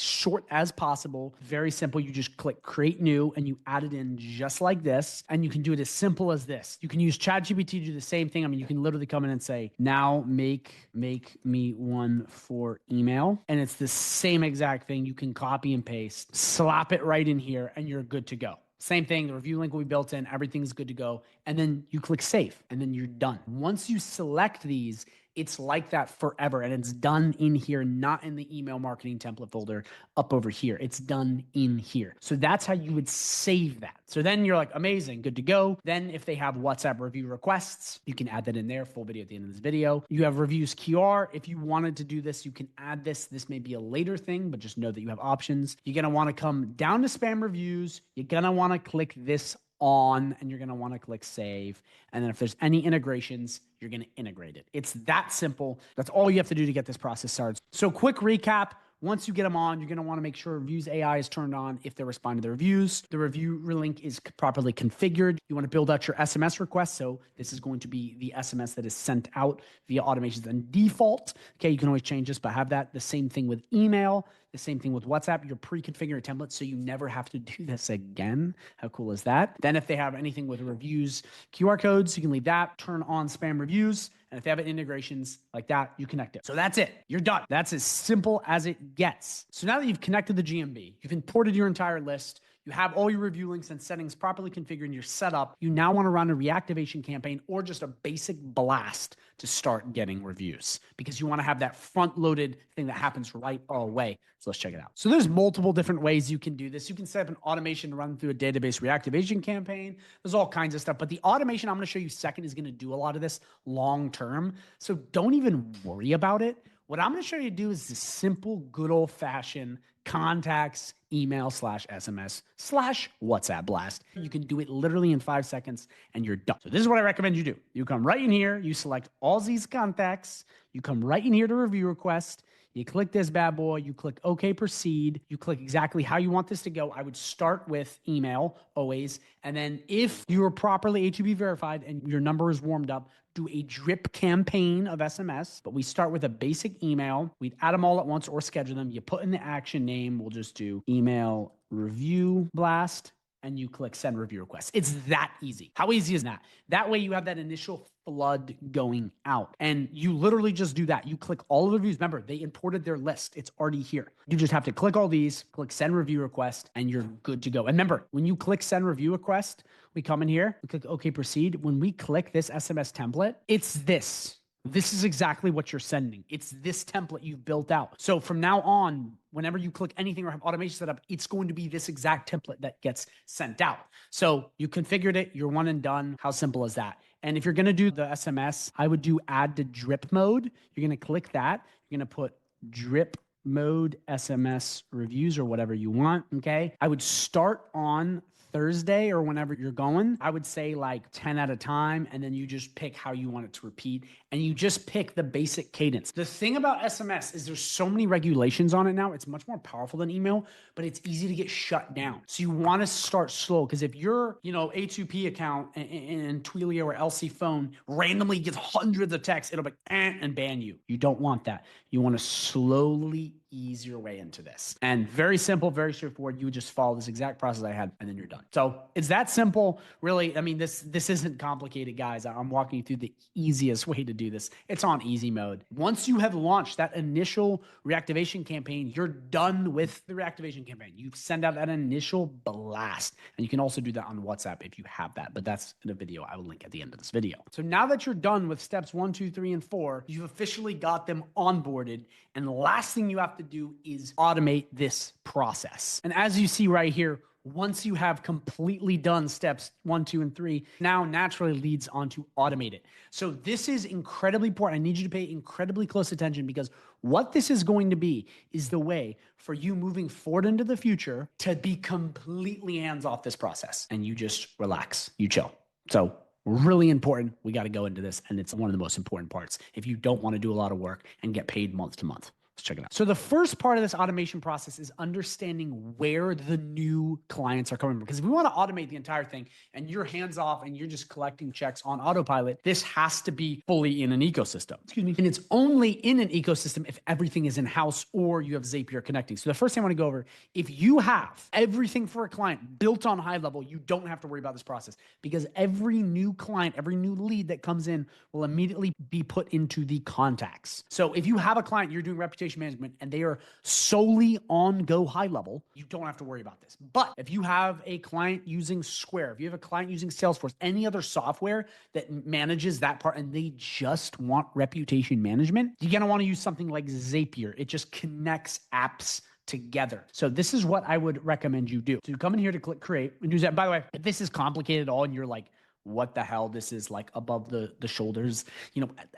short as possible. Very simple. You just click create new and you add it in just like this. And you can do it as simple as this. You can use ChatGPT to do the same thing. I mean, you can literally come in and say, now make me one for email. And it's the same exact thing. You can copy and paste, slap it right in here, and you're good to go. Same thing, the review link will be built in, everything's good to go, and then you click save, and then you're done. Once you select these, it's like that forever, and it's done in here, not in the email marketing template folder up over here. It's done in here. So that's how you would save that. So then you're like, amazing, good to go. Then if they have WhatsApp review requests, you can add that in there. Full video at the end of this video. You have reviews QR. If you wanted to do this, you can add this. This may be a later thing, but just know that you have options. You're going to want to come down to spam reviews. You're going to want to click this on, and you're going to want to click save. And then if there's any integrations, you're going to integrate it. It's that simple. That's all you have to do to get this process started. So quick recap. Once you get them on, you're going to want to make sure Reviews AI is turned on if they're responding to the reviews. The review link is properly configured. You want to build out your SMS request. So this is going to be the SMS that is sent out via automations and default. Okay, you can always change this, but have that. The same thing with email. The same thing with WhatsApp. Your pre-configured template, so you never have to do this again. How cool is that? Then if they have anything with reviews, QR codes, you can leave that. Turn on spam reviews. And if they have integrations like that, you connect it. So that's it. You're done. That's as simple as it gets. So now that you've connected the GMB, you've imported your entire list, you have all your review links and settings properly configured and you're set up, you now want to run a reactivation campaign or just a basic blast to start getting reviews, because you want to have that front-loaded thing that happens right away. So let's check it out. So there's multiple different ways you can do this. You can set up an automation to run through a database reactivation campaign. There's all kinds of stuff, but the automation I'm going to show you second is going to do a lot of this long-term. So don't even worry about it. What I'm going to show you to do is the simple, good old-fashioned contacts, email / SMS / WhatsApp blast. You can do it literally in 5 seconds and you're done. So this is what I recommend you do. You come right in here, you select all these contacts, you come right in here to review request, you click this bad boy, you click OK, proceed, you click exactly how you want this to go. I would start with email always, and then if you are properly HTTP verified and your number is warmed up, do a drip campaign of SMS, but we start with a basic email. We'd add them all at once or schedule them. You put in the action name. We'll just do email review blast, and you click send review request. It's that easy. How easy is that? That way you have that initial flood going out, and you literally just do that. You click all of the reviews. Remember, they imported their list. It's already here. You just have to click all these, click send review request, and you're good to go. And remember, when you click send review request, we come in here, we click OK, proceed. When we click this SMS template, it's this. This is exactly what you're sending. It's this template you've built out. So from now on, whenever you click anything or have automation set up, it's going to be this exact template that gets sent out. So you configured it, you're one and done. How simple is that? And if you're going to do the SMS, I would do add to drip mode. You're going to click that. You're going to put drip mode SMS reviews or whatever you want. Okay. I would start on Thursday or whenever you're going. I would say like 10 at a time, and then you just pick how you want it to repeat, and you just pick the basic cadence. The thing about SMS is there's so many regulations on it now. It's much more powerful than email, but it's easy to get shut down. So you want to start slow, because if your, A2P account and Twilio or LC phone randomly gets hundreds of texts, it'll be and ban you. You don't want that. You want to slowly ease your way into this. And very simple, very straightforward. You would just follow this exact process I had, and then you're done. So it's that simple, really. I mean, this isn't complicated, guys. I'm walking you through the easiest way to do this. It's on easy mode. Once you have launched that initial reactivation campaign, you're done with the reactivation campaign. You send out that initial blast, and you can also do that on WhatsApp if you have that, but that's in a video I will link at the end of this video. So now that you're done with steps 1, 2, 3, and 4, you've officially got them onboarded, and the last thing you have to do is automate this process. And as you see right here, once you have completely done steps 1, 2, and 3, now naturally leads on to automate it. So this is incredibly important. I need you to pay incredibly close attention, because what this is going to be is the way for you moving forward into the future to be completely hands off this process, and you just relax, you chill. So really important. We got to go into this, and it's one of the most important parts if you don't want to do a lot of work and get paid month to month. Let's check it out. So the first part of this automation process is understanding where the new clients are coming from. Because if we want to automate the entire thing and you're hands off and you're just collecting checks on autopilot, this has to be fully in an ecosystem. Excuse me. And it's only in an ecosystem if everything is in-house or you have Zapier connecting. So the first thing I want to go over, if you have everything for a client built on HighLevel, you don't have to worry about this process, because every new client, every new lead that comes in will immediately be put into the contacts. So if you have a client, you're doing reputation reputation management and they are solely on GoHighLevel, you don't have to worry about this. But if you have a client using Square, if you have a client using Salesforce, any other software that manages that part and they just want reputation management, you're going to want to use something like Zapier. It just connects apps together. So this is what I would recommend you do. So you come in here to click create and do that. By the way, if this is complicated at all and you're like, what the hell? This is like above the shoulders,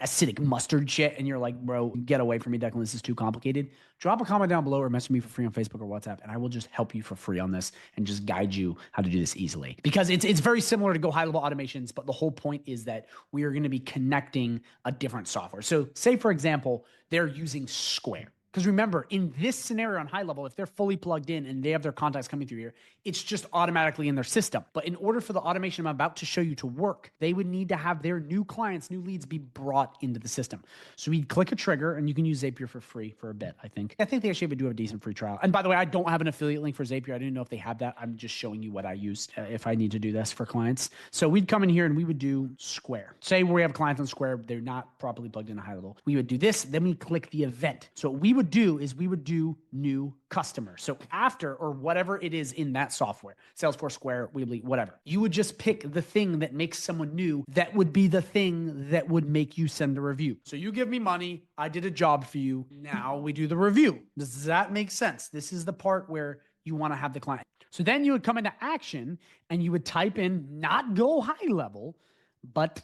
acidic mustard shit. And you're like, bro, get away from me, Declan. This is too complicated. Drop a comment down below or message me for free on Facebook or WhatsApp. And I will just help you for free on this and just guide you how to do this easily. Because it's very similar to GoHighLevel automations, but the whole point is that we are going to be connecting a different software. So say, for example, they're using Square. Because remember, in this scenario on HighLevel, if they're fully plugged in and they have their contacts coming through here, it's just automatically in their system. But in order for the automation I'm about to show you to work, they would need to have their new clients, new leads be brought into the system. So we'd click a trigger, and you can use Zapier for free for a bit, I think. I think they actually do have a decent free trial. And by the way, I don't have an affiliate link for Zapier. I didn't know if they have that. I'm just showing you what I use if I need to do this for clients. So we'd come in here and we would do Square. Say we have clients on Square, they're not properly plugged into HighLevel. We would do this, then we click the event. So what we would do is we would do new customer. So after or whatever it is in that software, Salesforce, Square, Weebly, whatever, you would just pick the thing that makes someone new. That would be the thing that would make you send a review. So you give me money. I did a job for you. Now we do the review. Does that make sense? This is the part where you want to have the client. So then you would come into action and you would type in not GoHighLevel, but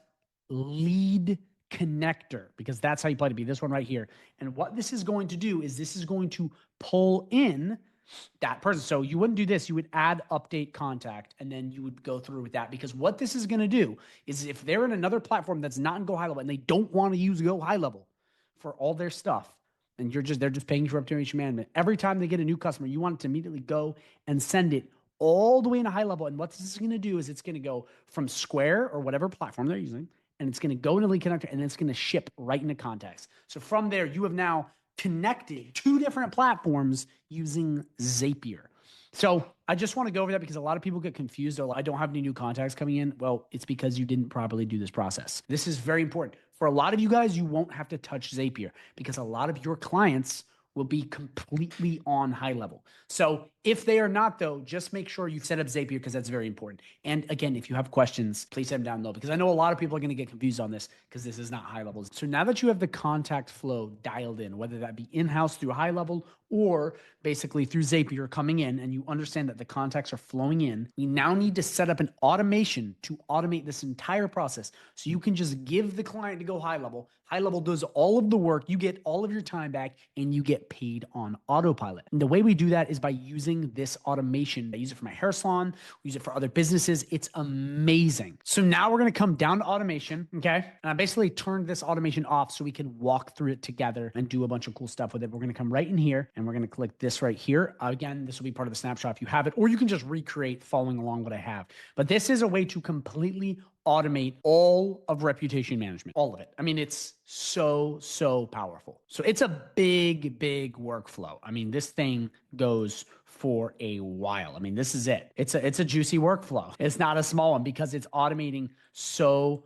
lead connector, because that's how you play to be this one right here. And what this is going to do is this is going to pull in that person. So you wouldn't do this. You would add update contact, and then you would go through with that, because what this is going to do is if they're in another platform that's not in GoHighLevel and they don't want to use GoHighLevel for all their stuff, and they're just paying for reputation management, every time they get a new customer, you want it to immediately go and send it all the way into HighLevel. And what this is going to do is it's going to go from Square or whatever platform they're using, and it's going to go into lead connector, and then it's going to ship right into contacts. So from there, you have now connected two different platforms using Zapier. So I just want to go over that because a lot of people get confused. They're like, I don't have any new contacts coming in. Well, it's because you didn't properly do this process. This is very important. For a lot of you guys, you won't have to touch Zapier because a lot of your clients will be completely on HighLevel. So if they are not, though, just make sure you set up Zapier because that's very important. And again, if you have questions, please send them down below because I know a lot of people are going to get confused on this because this is not HighLevel. So now that you have the contact flow dialed in, whether that be in-house through HighLevel or basically through Zapier coming in, and you understand that the contacts are flowing in, we now need to set up an automation to automate this entire process. So you can just give the client to GoHighLevel. HighLevel does all of the work. You get all of your time back and you get paid on autopilot. And the way we do that is by using this automation. I use it for my hair salon. We use it for other businesses. It's amazing. So now we're going to come down to automation. Okay. And I basically turned this automation off so we can walk through it together and do a bunch of cool stuff with it. We're going to come right in here and we're going to click this right here. Again, this will be part of the snapshot if you have it, or you can just recreate following along what I have. But this is a way to completely automate all of reputation management, all of it. I mean, it's so powerful. So it's a big workflow. I mean, this thing goes for a while. I mean, this is it. It's a juicy workflow. It's not a small one because it's automating so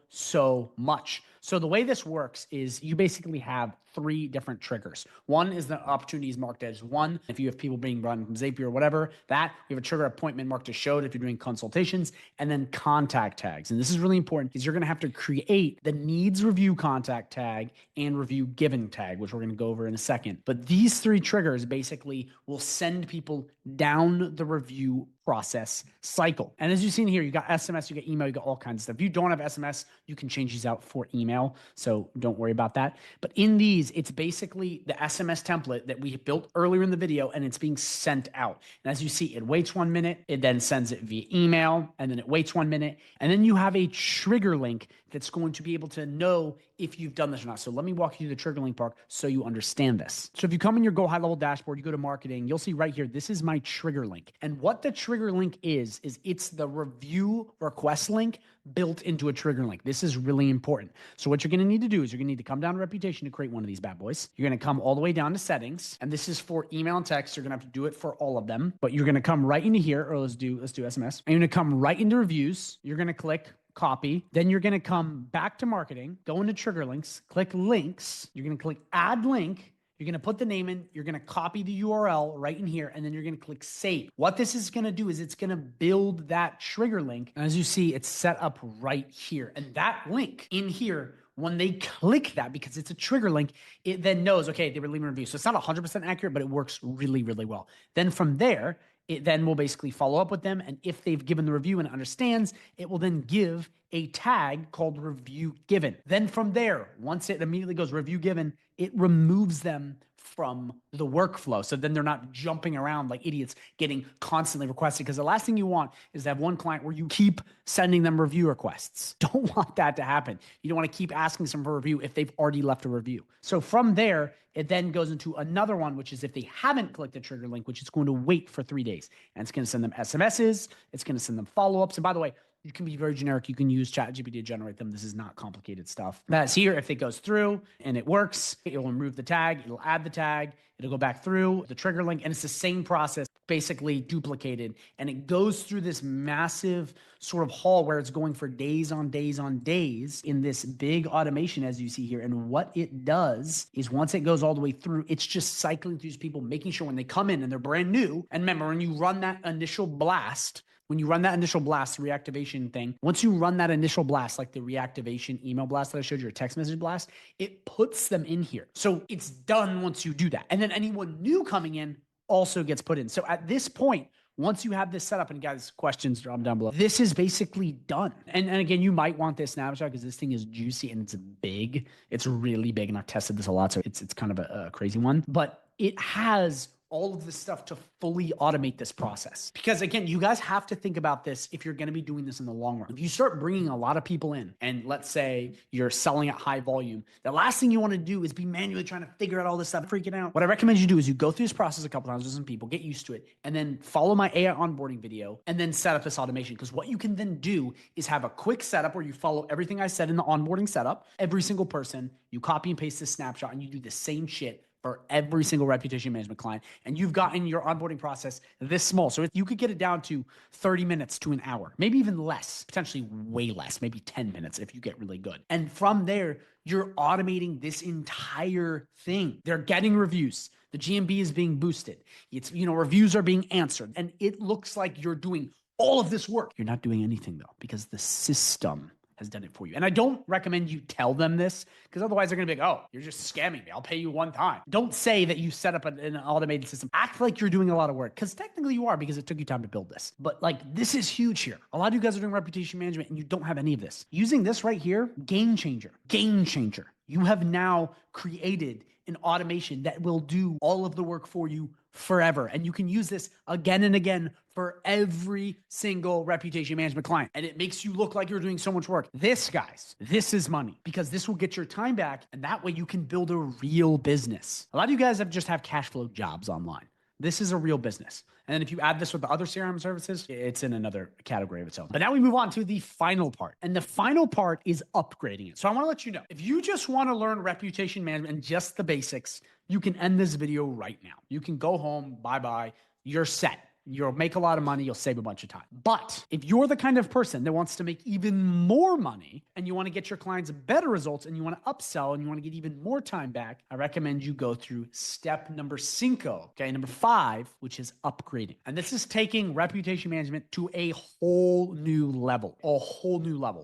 much. So the way this works is you basically have 3 different triggers. One is the opportunities marked as 1. If you have people being run from Zapier or whatever, that we have a trigger appointment marked as showed if you're doing consultations, and then contact tags. And this is really important because you're going to have to create the needs review contact tag and review given tag, which we're going to go over in a second. But these 3 triggers basically will send people down the review process cycle. And as you've seen here, you got SMS, you got email, you got all kinds of stuff. If you don't have SMS, you can change these out for email. So don't worry about that. But in these, it's basically the SMS template that we built earlier in the video, and it's being sent out. And as you see, it waits 1 minute, it then sends it via email, and then it waits 1 minute. And then you have a trigger link that's going to be able to know if you've done this or not. So let me walk you through the trigger link part so you understand this. So if you come in your GoHighLevel dashboard, you go to marketing, you'll see right here, this is my trigger link. And what the trigger link is it's the review request link built into a trigger link. This is really important. So what you're going to need to do is you're going to need to come down to reputation to create one of these bad boys. You're going to come all the way down to settings. And this is for email and text. You're going to have to do it for all of them, but you're going to come right into here, or let's do SMS. And you're going to come right into reviews. You're going to click copy. Then you're going to come back to marketing, go into trigger links, click links. You're going to click add link. You're going to put the name in, you're going to copy the URL right in here, and then you're going to click save. What this is going to do is it's going to build that trigger link. And as you see, it's set up right here. And that link in here, when they click that, because it's a trigger link, it then knows, okay, they were leaving a review. So it's not 100% accurate, but it works really, really well. Then from there, it then will basically follow up with them. And if they've given the review and it understands, it will then give a tag called review given. Then from there, once it immediately goes review given, it removes them from the workflow. So then they're not jumping around like idiots getting constantly requested, because the last thing you want is to have one client where you keep sending them review requests. Don't want that to happen. You don't want to keep asking them for a review if they've already left a review. So from there, it then goes into another one, which is if they haven't clicked the trigger link, which is going to wait for 3 days. And it's going to send them SMSs. It's going to send them follow-ups. And by the way, you can be very generic. You can use ChatGPT to generate them. This is not complicated stuff. That's here. If it goes through and it works, it will remove the tag. It'll add the tag. It'll go back through the trigger link. And it's the same process, basically duplicated. And it goes through this massive sort of haul where it's going for days on days on days in this big automation, as you see here. And what it does is once it goes all the way through, it's just cycling through these people, making sure when they come in and they're brand new. And remember, when you run that initial blast, reactivation thing, once you run that initial blast, like the reactivation email blast that I showed you, or text message blast, it puts them in here. So it's done once you do that. And then anyone new coming in also gets put in. So at this point, once you have this set up, and guys, questions drop down below, this is basically done. And again, you might want this snapshot because this thing is juicy and it's big. It's really big. And I've tested this a lot. So it's kind of a crazy one, but it has all of this stuff to fully automate this process. Because again, you guys have to think about this if you're going to be doing this in the long run. If you start bringing a lot of people in, and let's say you're selling at high volume, the last thing you want to do is be manually trying to figure out all this stuff, freaking out. What I recommend you do is you go through this process a couple times with some people, get used to it, and then follow my AI onboarding video, and then set up this automation. Because what you can then do is have a quick setup where you follow everything I said in the onboarding setup. Every single person, you copy and paste this snapshot, and you do the same shit for every single reputation management client. And you've gotten your onboarding process this small. So if you could get it down to 30 minutes to an hour, maybe even less, potentially way less, maybe 10 minutes if you get really good. And from there, you're automating this entire thing. They're getting reviews. The GMB is being boosted. It's, reviews are being answered. And it looks like you're doing all of this work. You're not doing anything though, because the system has done it for you. And I don't recommend you tell them this, because otherwise they're going to be like, oh, you're just scamming me. I'll pay you one time. Don't say that you set up an automated system. Act like you're doing a lot of work, because technically you are, because it took you time to build this. But this is huge here. A lot of you guys are doing reputation management and you don't have any of this. Using this right here, game changer. Game changer. You have now created an automation that will do all of the work for you forever. And you can use this again and again for every single reputation management client. And it makes you look like you're doing so much work. This, guys, this is money, because this will get your time back. And that way you can build a real business. A lot of you guys just have cash flow jobs online. This is a real business. And then if you add this with the other CRM services, it's in another category of itself. But now we move on to the final part. And the final part is upgrading it. So I want to let you know, if you just want to learn reputation management and just the basics, you can end this video right now. You can go home, bye-bye, you're set. You'll make a lot of money. You'll save a bunch of time. But if you're the kind of person that wants to make even more money and you want to get your clients better results and you want to upsell and you want to get even more time back, I recommend you go through step number 5, okay? Number 5, which is upgrading. And this is taking reputation management to a whole new level,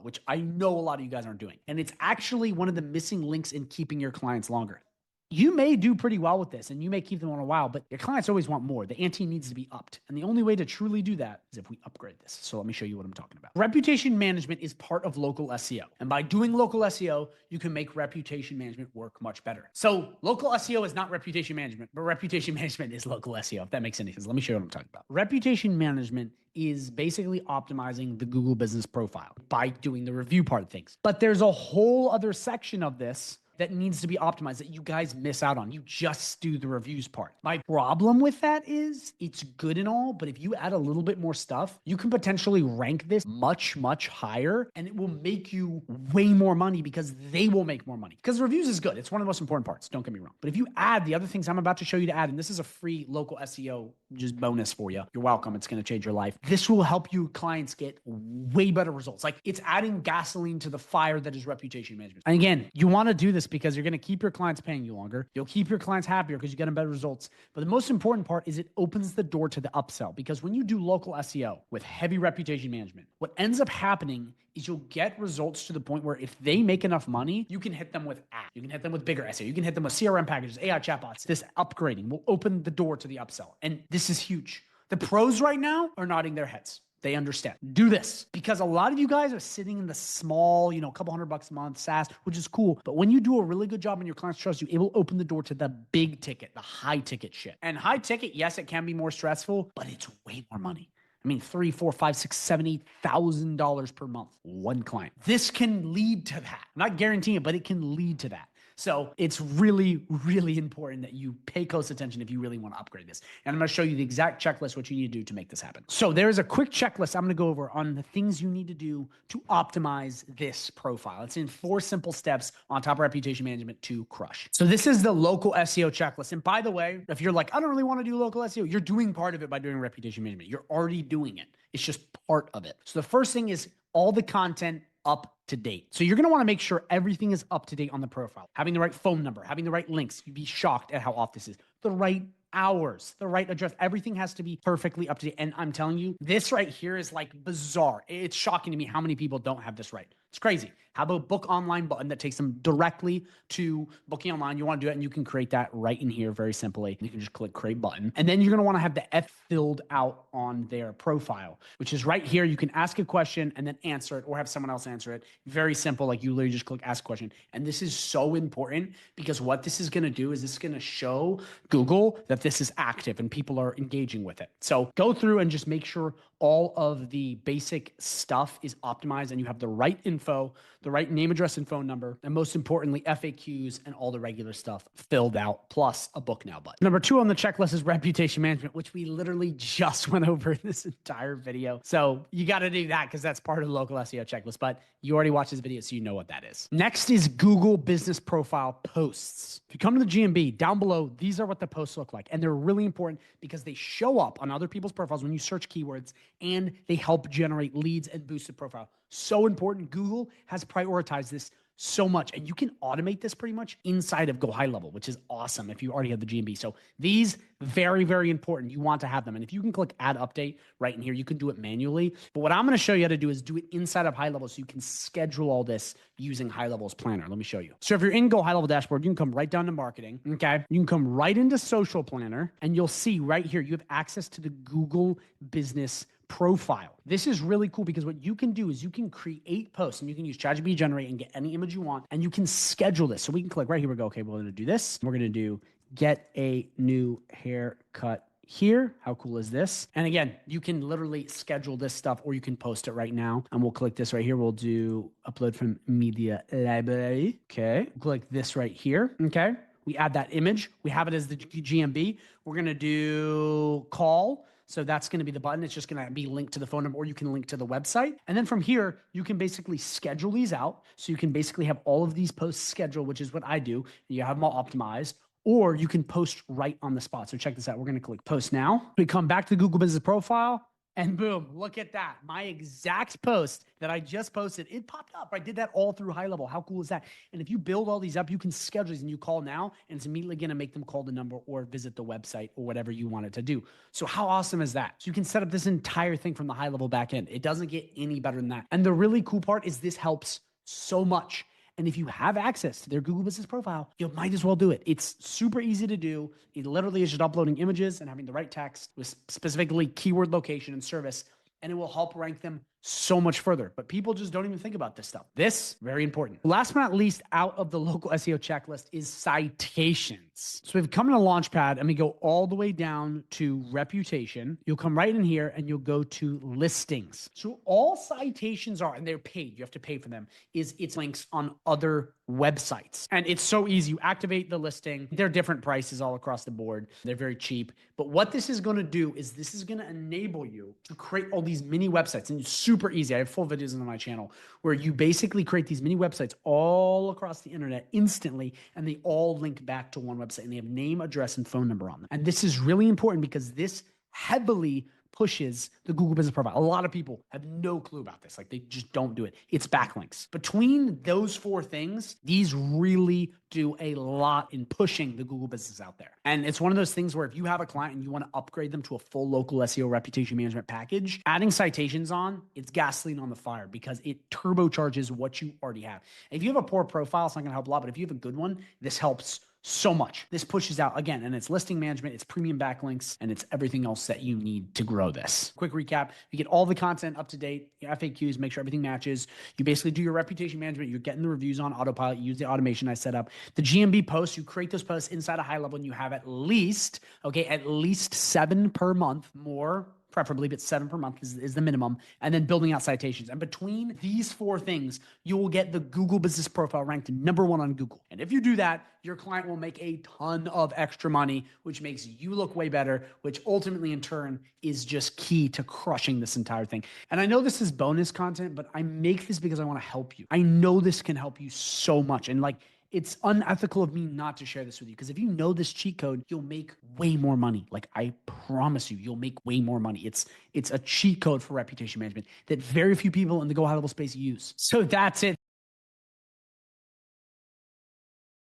which I know a lot of you guys aren't doing. And it's actually one of the missing links in keeping your clients longer. You may do pretty well with this and you may keep them on a while, but your clients always want more. The ante needs to be upped. And the only way to truly do that is if we upgrade this. So let me show you what I'm talking about. Reputation management is part of local SEO. And by doing local SEO, you can make reputation management work much better. So local SEO is not reputation management, but reputation management is local SEO, if that makes any sense. Let me show you what I'm talking about. Reputation management is basically optimizing the Google business profile by doing the review part of things. But there's a whole other section of this that needs to be optimized that you guys miss out on. You just do the reviews part. My problem with that is it's good and all, but if you add a little bit more stuff, you can potentially rank this much, much higher, and it will make you way more money because they will make more money. Because reviews is good. It's one of the most important parts. Don't get me wrong. But if you add the other things I'm about to show you to add, and this is a free local SEO just bonus for you. You're welcome. It's going to change your life. This will help you clients get way better results. Like, it's adding gasoline to the fire that is reputation management. And again, you want to do this because you're going to keep your clients paying you longer. You'll keep your clients happier because you get them better results. But the most important part is it opens the door to the upsell, because when you do local SEO with heavy reputation management, what ends up happening is you'll get results to the point where if they make enough money, you can hit them with ads. You can hit them with bigger SEO. You can hit them with CRM packages, AI chatbots. This upgrading will open the door to the upsell. And this is huge. The pros right now are nodding their heads. They understand. Do this, because a lot of you guys are sitting in the small, a couple $100 a month SaaS, which is cool. But when you do a really good job and your clients trust you, it will open the door to the big ticket, the high ticket shit. And high ticket, yes, it can be more stressful, but it's way more money. I mean, $3, $4, $5, $6, $7, $8,000 per month, one client. This can lead to that. I'm not guaranteeing it, but it can lead to that. So it's really, really important that you pay close attention if you really want to upgrade this. And I'm going to show you the exact checklist, what you need to do to make this happen. So there's a quick checklist I'm going to go over on the things you need to do to optimize this profile. It's in 4 simple steps on top of reputation management to crush. So this is the local SEO checklist. And by the way, if you're like, I don't really want to do local SEO, you're doing part of it by doing reputation management. You're already doing it. It's just part of it. So the first thing is all the content up to date. So you're going to want to make sure everything is up to date on the profile, having the right phone number, having the right links. You'd be shocked at how off this is. The right hours, the right address. Everything has to be perfectly up to date. And I'm telling you, this right here is like bizarre. It's shocking to me how many people don't have this right. It's crazy. How about book online button that takes them directly to booking online? You want to do it, and you can create that right in here very simply. You can just click create button. And then you're going to want to have the F filled out on their profile, which is right here. You can ask a question and then answer it, or have someone else answer it. Very simple. Like you literally just click ask a question. And this is so important, because what this is going to do is this is going to show Google that this is active and people are engaging with it. So go through and just make sure all of the basic stuff is optimized and you have the right info, the right name, address, and phone number, and most importantly, FAQs and all the regular stuff filled out, plus a book now button. Number 2 on the checklist is reputation management, which we literally just went over in this entire video. So you got to do that because that's part of the local SEO checklist, but you already watched this video, so you know what that is. Next is Google Business Profile posts. If you come to the GMB, down below, these are what the posts look like. And they're really important because they show up on other people's profiles when you search keywords, and they help generate leads and boost the profile. So important. Google has prioritized this so much, and you can automate this pretty much inside of GoHighLevel, which is awesome if you already have the GMB. So these, very, very important. You want to have them. And if you can click add update right in here, you can do it manually. But what I'm going to show you how to do is do it inside of HighLevel, so you can schedule all this using HighLevel's planner. Let me show you. So if you're in GoHighLevel dashboard, you can come right down to marketing. Okay. You can come right into social planner, and you'll see right here, you have access to the Google Business Profile. This is really cool because what you can do is you can create posts, and you can use ChatGPT generate and get any image you want, and you can schedule this. So we can click right here. We go, okay, we're going to do this. We're going to do get a new haircut here. How cool is this? And again, you can literally schedule this stuff, or you can post it right now. And we'll click this right here. We'll do upload from media library. Okay. Click this right here. Okay. We add that image. We have it as the GMB. We're going to do call. So that's going to be the button. It's just going to be linked to the phone number, or you can link to the website. And then from here, you can basically schedule these out. So you can basically have all of these posts scheduled, which is what I do. You have them all optimized, or you can post right on the spot. So check this out. We're going to click post now. We come back to the Google Business Profile, and boom, look at that. My exact post that I just posted, it popped up. I did that all through HighLevel. How cool is that? And if you build all these up, you can schedule these, and you call now, and it's immediately going to make them call the number or visit the website or whatever you want it to do. So how awesome is that? So you can set up this entire thing from the HighLevel backend. It doesn't get any better than that. And the really cool part is this helps so much. And if you have access to their Google Business Profile, you might as well do it. It's super easy to do. It literally is just uploading images and having the right text with specifically keyword, location, and service, and it will help rank them so much further. But people just don't even think about this stuff. This, very important. Last but not least, out of the local SEO checklist is citations. So we've come to Launchpad, and we go all the way down to reputation. You'll come right in here, and you'll go to listings. So all citations are, and they're paid, you have to pay for them, is it's links on other websites. And it's so easy. You activate the listing. They're different prices all across the board. They're very cheap. But what this is going to do is this is going to enable you to create all these mini websites. And it's super easy. I have full videos on my channel where you basically create these mini websites all across the internet instantly, and they all link back to one website, and they have name, address, and phone number on them. And this is really important because this heavily pushes the Google Business Profile. A lot of people have no clue about this. Like they just don't do it. It's backlinks. Between those four things, these really do a lot in pushing the Google business out there. And it's one of those things where if you have a client and you want to upgrade them to a full local SEO reputation management package, adding citations on, it's gasoline on the fire because it turbocharges what you already have. If you have a poor profile, it's not going to help a lot, but if you have a good one, this helps so much. This pushes out again, and it's listing management, it's premium backlinks, and it's everything else that you need to grow this. Quick recap, you get all the content up to date, your FAQs, make sure everything matches. You basically do your reputation management, you're getting the reviews on autopilot, you use the automation I set up. The GMB posts, you create those posts inside a high level and you have at least 7 per month more. Preferably, but 7 per month is the minimum, and then building out citations. And between these four things, you will get the Google Business Profile ranked #1 on Google. And if you do that, your client will make a ton of extra money, which makes you look way better, which ultimately in turn is just key to crushing this entire thing. And I know this is bonus content, but I make this because I want to help you. I know this can help you so much. And it's unethical of me not to share this with you because if you know this cheat code, you'll make way more money. Like I promise you, you'll make way more money. It's a cheat code for reputation management that very few people in the GoHighLevel space use. So that's it.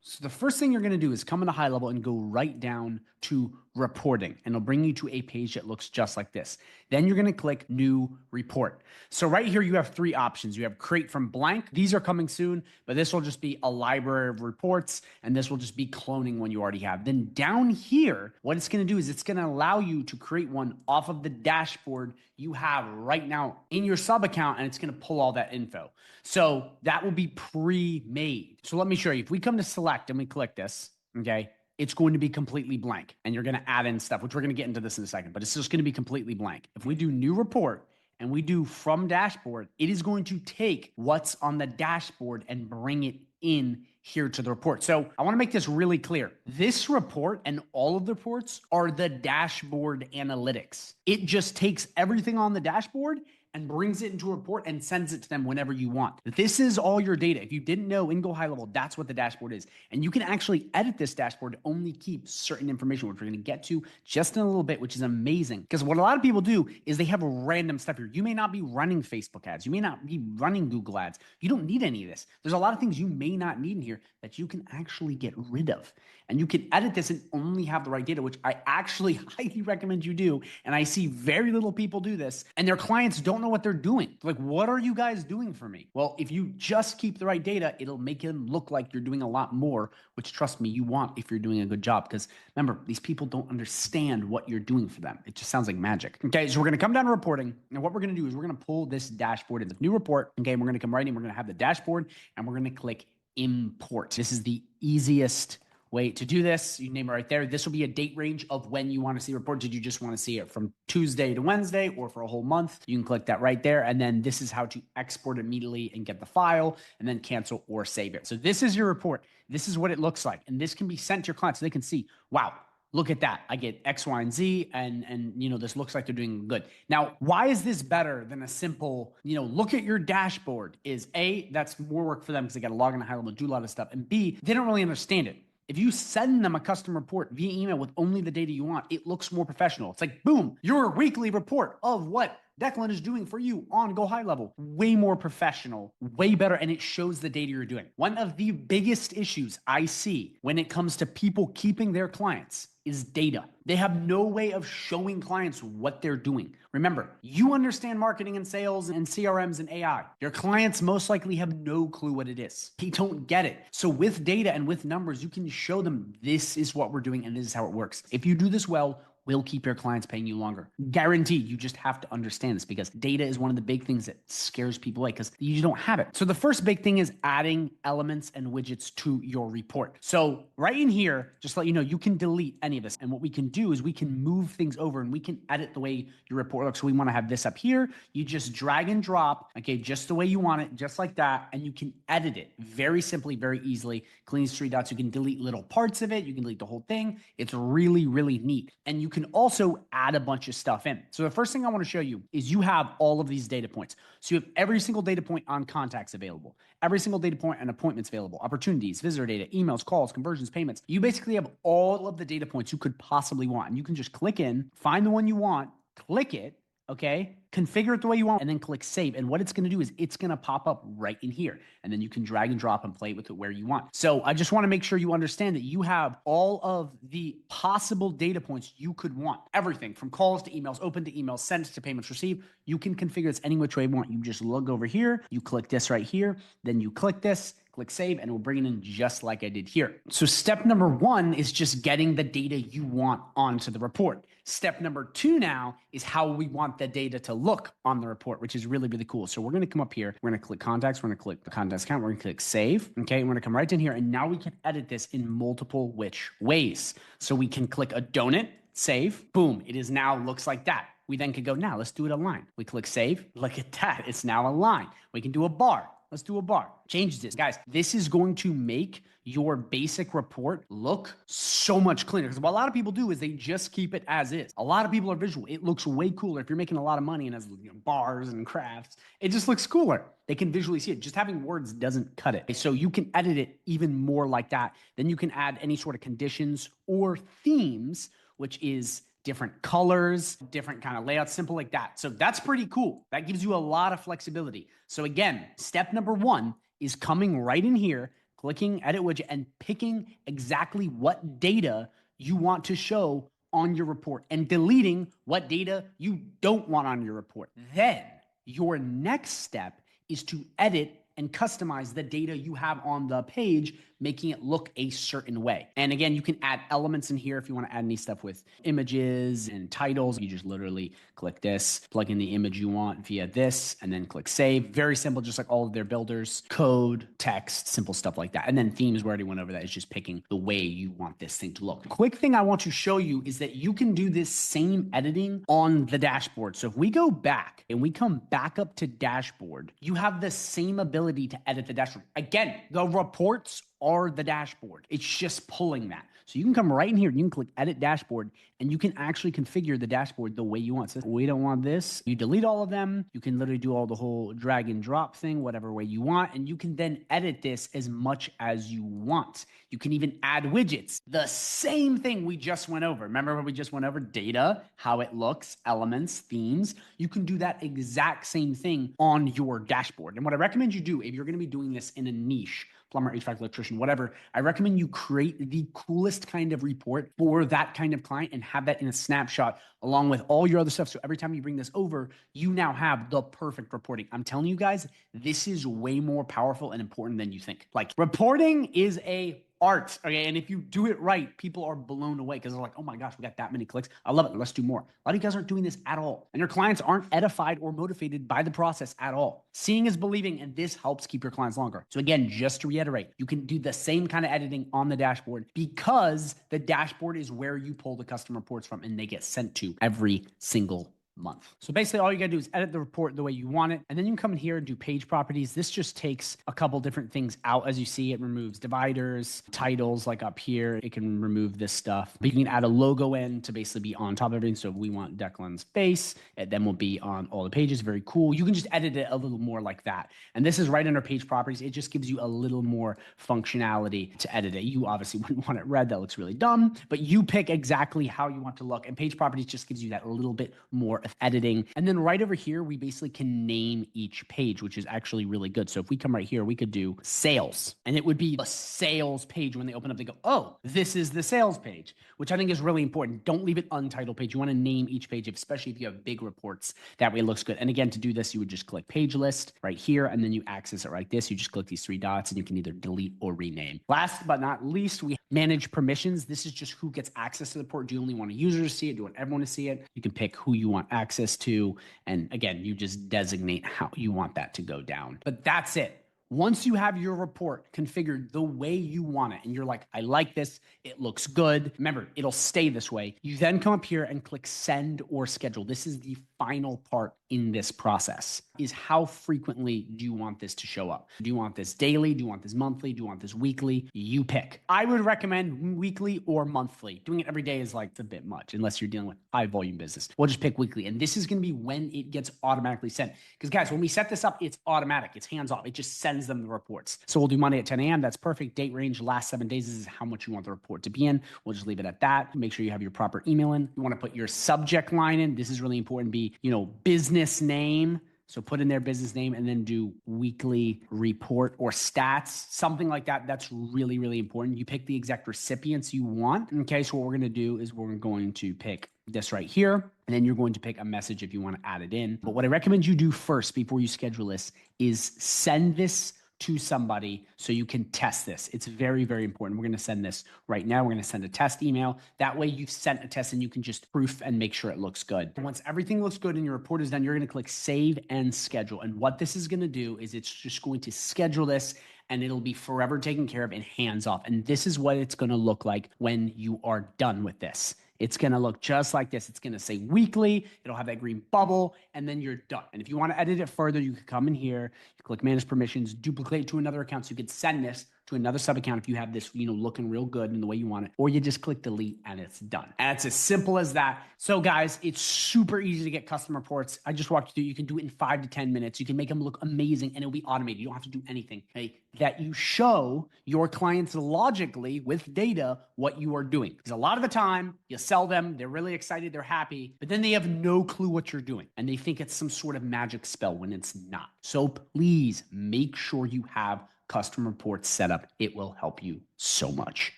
So the first thing you're going to do is come into high level and go right down to reporting, and it'll bring you to a page that looks just like this. Then you're going to click new report. So right here, you have 3 options. You have create from blank. These are coming soon, but this will just be a library of reports, and this will just be cloning one you already have. Then down here, what it's going to do is it's going to allow you to create one off of the dashboard you have right now in your sub account, and it's going to pull all that info. So that will be pre-made. So let me show you. If we come to select and we click this, okay, it's going to be completely blank, and you're going to add in stuff, which we're going to get into this in a second, but it's just going to be completely blank. If we do new report and we do from dashboard, it is going to take what's on the dashboard and bring it in here to the report. So I want to make this really clear. This report and all of the reports are the dashboard analytics. It just takes everything on the dashboard and brings it into a report and sends it to them whenever you want. This is all your data. If you didn't know, in GoHighLevel, that's what the dashboard is. And you can actually edit this dashboard to only keep certain information, which we're gonna get to just in a little bit, which is amazing. Because what a lot of people do is they have random stuff here. You may not be running Facebook ads. You may not be running Google ads. You don't need any of this. There's a lot of things you may not need in here that you can actually get rid of. And you can edit this and only have the right data, which I actually highly recommend you do. And I see very little people do this, and their clients don't know what they're doing. Like, what are you guys doing for me? Well, if you just keep the right data, it'll make them look like you're doing a lot more, which trust me, you want if you're doing a good job. Because remember, these people don't understand what you're doing for them. It just sounds like magic. Okay, so we're gonna come down to reporting. And what we're gonna do is we're gonna pull this dashboard in the new report. Okay, and we're gonna come right in, we're gonna have the dashboard, and we're gonna click import. This is the easiest way to do this. You name it right there. This will be a date range of when you want to see the report. Did you just want to see it from Tuesday to Wednesday or for a whole month? You can click that right there. And then this is how to export immediately and get the file and then cancel or save it. So this is your report. This is what it looks like. And this can be sent to your clients so they can see, wow, look at that. I get X, Y, and Z, and this looks like they're doing good. Now, why is this better than a simple, look at your dashboard? Is A, that's more work for them because they got to log in to high level, do a lot of stuff. And B, they don't really understand it. If you send them a custom report via email with only the data you want, it looks more professional. It's like, boom, your weekly report of what Declan is doing for you on GoHighLevel. Way more professional, way better, and it shows the data you're doing. One of the biggest issues I see when it comes to people keeping their clients is data. They have no way of showing clients what they're doing. Remember, you understand marketing and sales and CRMs and AI. Your clients most likely have no clue what it is. They don't get it. So with data and with numbers, you can show them this is what we're doing and this is how it works. If you do this well, will keep your clients paying you longer. Guaranteed. You just have to understand this because data is one of the big things that scares people away because you don't have it. So the first big thing is adding elements and widgets to your report. So right in here, just to let you know, you can delete any of this. And what we can do is we can move things over and we can edit the way your report looks. So we want to have this up here. You just drag and drop, okay, just the way you want it, just like that. And you can edit it very simply, very easily. Clean these 3 dots. You can delete little parts of it. You can delete the whole thing. It's really, really neat. And you can also add a bunch of stuff in. So the first thing I want to show you is you have all of these data points. So you have every single data point on contacts available, every single data point on appointments available, opportunities, visitor data, emails, calls, conversions, payments. You basically have all of the data points you could possibly want. And you can just click in, find the one you want, click it, okay, configure it the way you want, and then click save. And what it's going to do is it's going to pop up right in here. And then you can drag and drop and play with it where you want. So I just want to make sure you understand that you have all of the possible data points you could want. Everything from calls to emails, open to emails, sent to payments received. You can configure this any which way you want. You just look over here, you click this right here, then you click this, click save, and we'll bring it in just like I did here. So step number 1 is just getting the data you want onto the report. Step number 2 now is how we want the data to look on the report, which is really, really cool. So we're going to come up here. We're going to click contacts. We're going to click the contacts count. We're going to click save. Okay. And we're going to come right in here. And now we can edit this in multiple which ways. So we can click a donut, save, boom. It is now looks like that. We then could go, now let's do it a line. We click save. Look at that. It's now a line. We can do a bar. Let's do a bar. Change this. Guys, this is going to make your basic report look so much cleaner. Because what a lot of people do is they just keep it as is. A lot of people are visual. It looks way cooler. If you're making a lot of money and has bars and crafts, it just looks cooler. They can visually see it. Just having words doesn't cut it. So you can edit it even more like that. Then you can add any sort of conditions or themes, which is different colors, different kind of layouts, simple like that. So that's pretty cool. That gives you a lot of flexibility. So again, step number 1 is coming right in here, clicking edit widget and picking exactly what data you want to show on your report and deleting what data you don't want on your report. Then your next step is to edit and customize the data you have on the page, making it look a certain way. And again, you can add elements in here if you want to add any stuff with images and titles. You just literally click this, plug in the image you want via this, and then click save. Very simple, just like all of their builders, code, text, simple stuff like that. And then themes, we already went over that. It's just picking the way you want this thing to look. Quick thing I want to show you is that you can do this same editing on the dashboard. So if we go back and we come back up to dashboard, you have the same ability to edit the dashboard. Again, the reports are the dashboard. It's just pulling that. So you can come right in here and you can click edit dashboard and you can actually configure the dashboard the way you want. So we don't want this. You delete all of them. You can literally do all the whole drag and drop thing, whatever way you want. And you can then edit this as much as you want. You can even add widgets. The same thing we just went over. Remember what we just went over? Data, how it looks, elements, themes. You can do that exact same thing on your dashboard. And what I recommend you do if you're going to be doing this in a niche, plumber, HVAC, electrician, whatever, I recommend you create the coolest kind of report for that kind of client and have that in a snapshot along with all your other stuff. So every time you bring this over, you now have the perfect reporting. I'm telling you guys, this is way more powerful and important than you think. Like, reporting is a art, okay? And if you do it right, people are blown away because they're like, oh my gosh, we got that many clicks. I love it. Let's do more. A lot of you guys aren't doing this at all. And your clients aren't edified or motivated by the process at all. Seeing is believing, and this helps keep your clients longer. So again, just to reiterate, you can do the same kind of editing on the dashboard because the dashboard is where you pull the custom reports from and they get sent to every single month. So basically all you gotta do is edit the report the way you want it. And then you can come in here and do page properties. This just takes a couple different things out. As you see, it removes dividers, titles like up here. It can remove this stuff. But you can add a logo in to basically be on top of everything. So if we want Declan's face, it then will be on all the pages. Very cool. You can just edit it a little more like that. And this is right under page properties. It just gives you a little more functionality to edit it. You obviously wouldn't want it red. That looks really dumb. But you pick exactly how you want to look. And page properties just gives you that a little bit more of editing. And then right over here, we basically can name each page, which is actually really good. So if we come right here, we could do sales, and it would be a sales page. When they open up, they go, oh, this is the sales page, which I think is really important. Don't leave it untitled page. You want to name each page, especially if you have big reports. That way it looks good. And again, to do this, you would just click page list right here, and then you access it like this. You just click these 3 dots and you can either delete or rename. Last but not least, we manage permissions. This is just who gets access to the report. Do you only want a user to see it? Do you want everyone to see it? You can pick who you want access to. And again, you just designate how you want that to go down. But that's it. Once you have your report configured the way you want it, and you're like, I like this, it looks good. Remember, it'll stay this way. You then come up here and click send or schedule. This is the final part in this process, is how frequently do you want this to show up? Do you want this daily? Do you want this monthly? Do you want this weekly? You pick. I would recommend weekly or monthly. Doing it every day is like a bit much unless you're dealing with high volume business. We'll just pick weekly. And this is going to be when it gets automatically sent. Because guys, when we set this up, it's automatic. It's hands off. It just sends sends them the reports. So we'll do Monday at 10 a.m. That's perfect. Date range, last 7 days. This is how much you want the report to be in. We'll just leave it at that. Make sure you have your proper email in. You want to put your subject line in. This is really important. Be, business name. So put in their business name and then do weekly report or stats, something like that. That's really, really important. You pick the exact recipients you want. Okay, so what we're going to do is we're going to pick this right here, and then you're going to pick a message if you want to add it in. But what I recommend you do first before you schedule this is send this to somebody so you can test this. It's very, very important. We're going to send this right now. We're going to send a test email. That way you've sent a test and you can just proof and make sure it looks good. And once everything looks good and your report is done, you're going to click save and schedule. And what this is going to do is it's just going to schedule this and it'll be forever taken care of and hands off. And this is what it's going to look like when you are done with this. It's going to look just like this. It's going to say weekly. It'll have that green bubble, and then you're done. And if you want to edit it further, you can come in here, you click manage permissions, duplicate to another account. So you could send this to another sub account if you have this, looking real good in the way you want it, or you just click delete and it's done. And it's as simple as that. So guys, it's super easy to get custom reports. I just walked you through. You can do it in 5 to 10 minutes. You can make them look amazing and it'll be automated. You don't have to do anything. Okay? That you show your clients logically with data what you are doing. Because a lot of the time you sell them, they're really excited, they're happy, but then they have no clue what you're doing and they think it's some sort of magic spell when it's not. So please make sure you have custom reports set up. It will help you so much.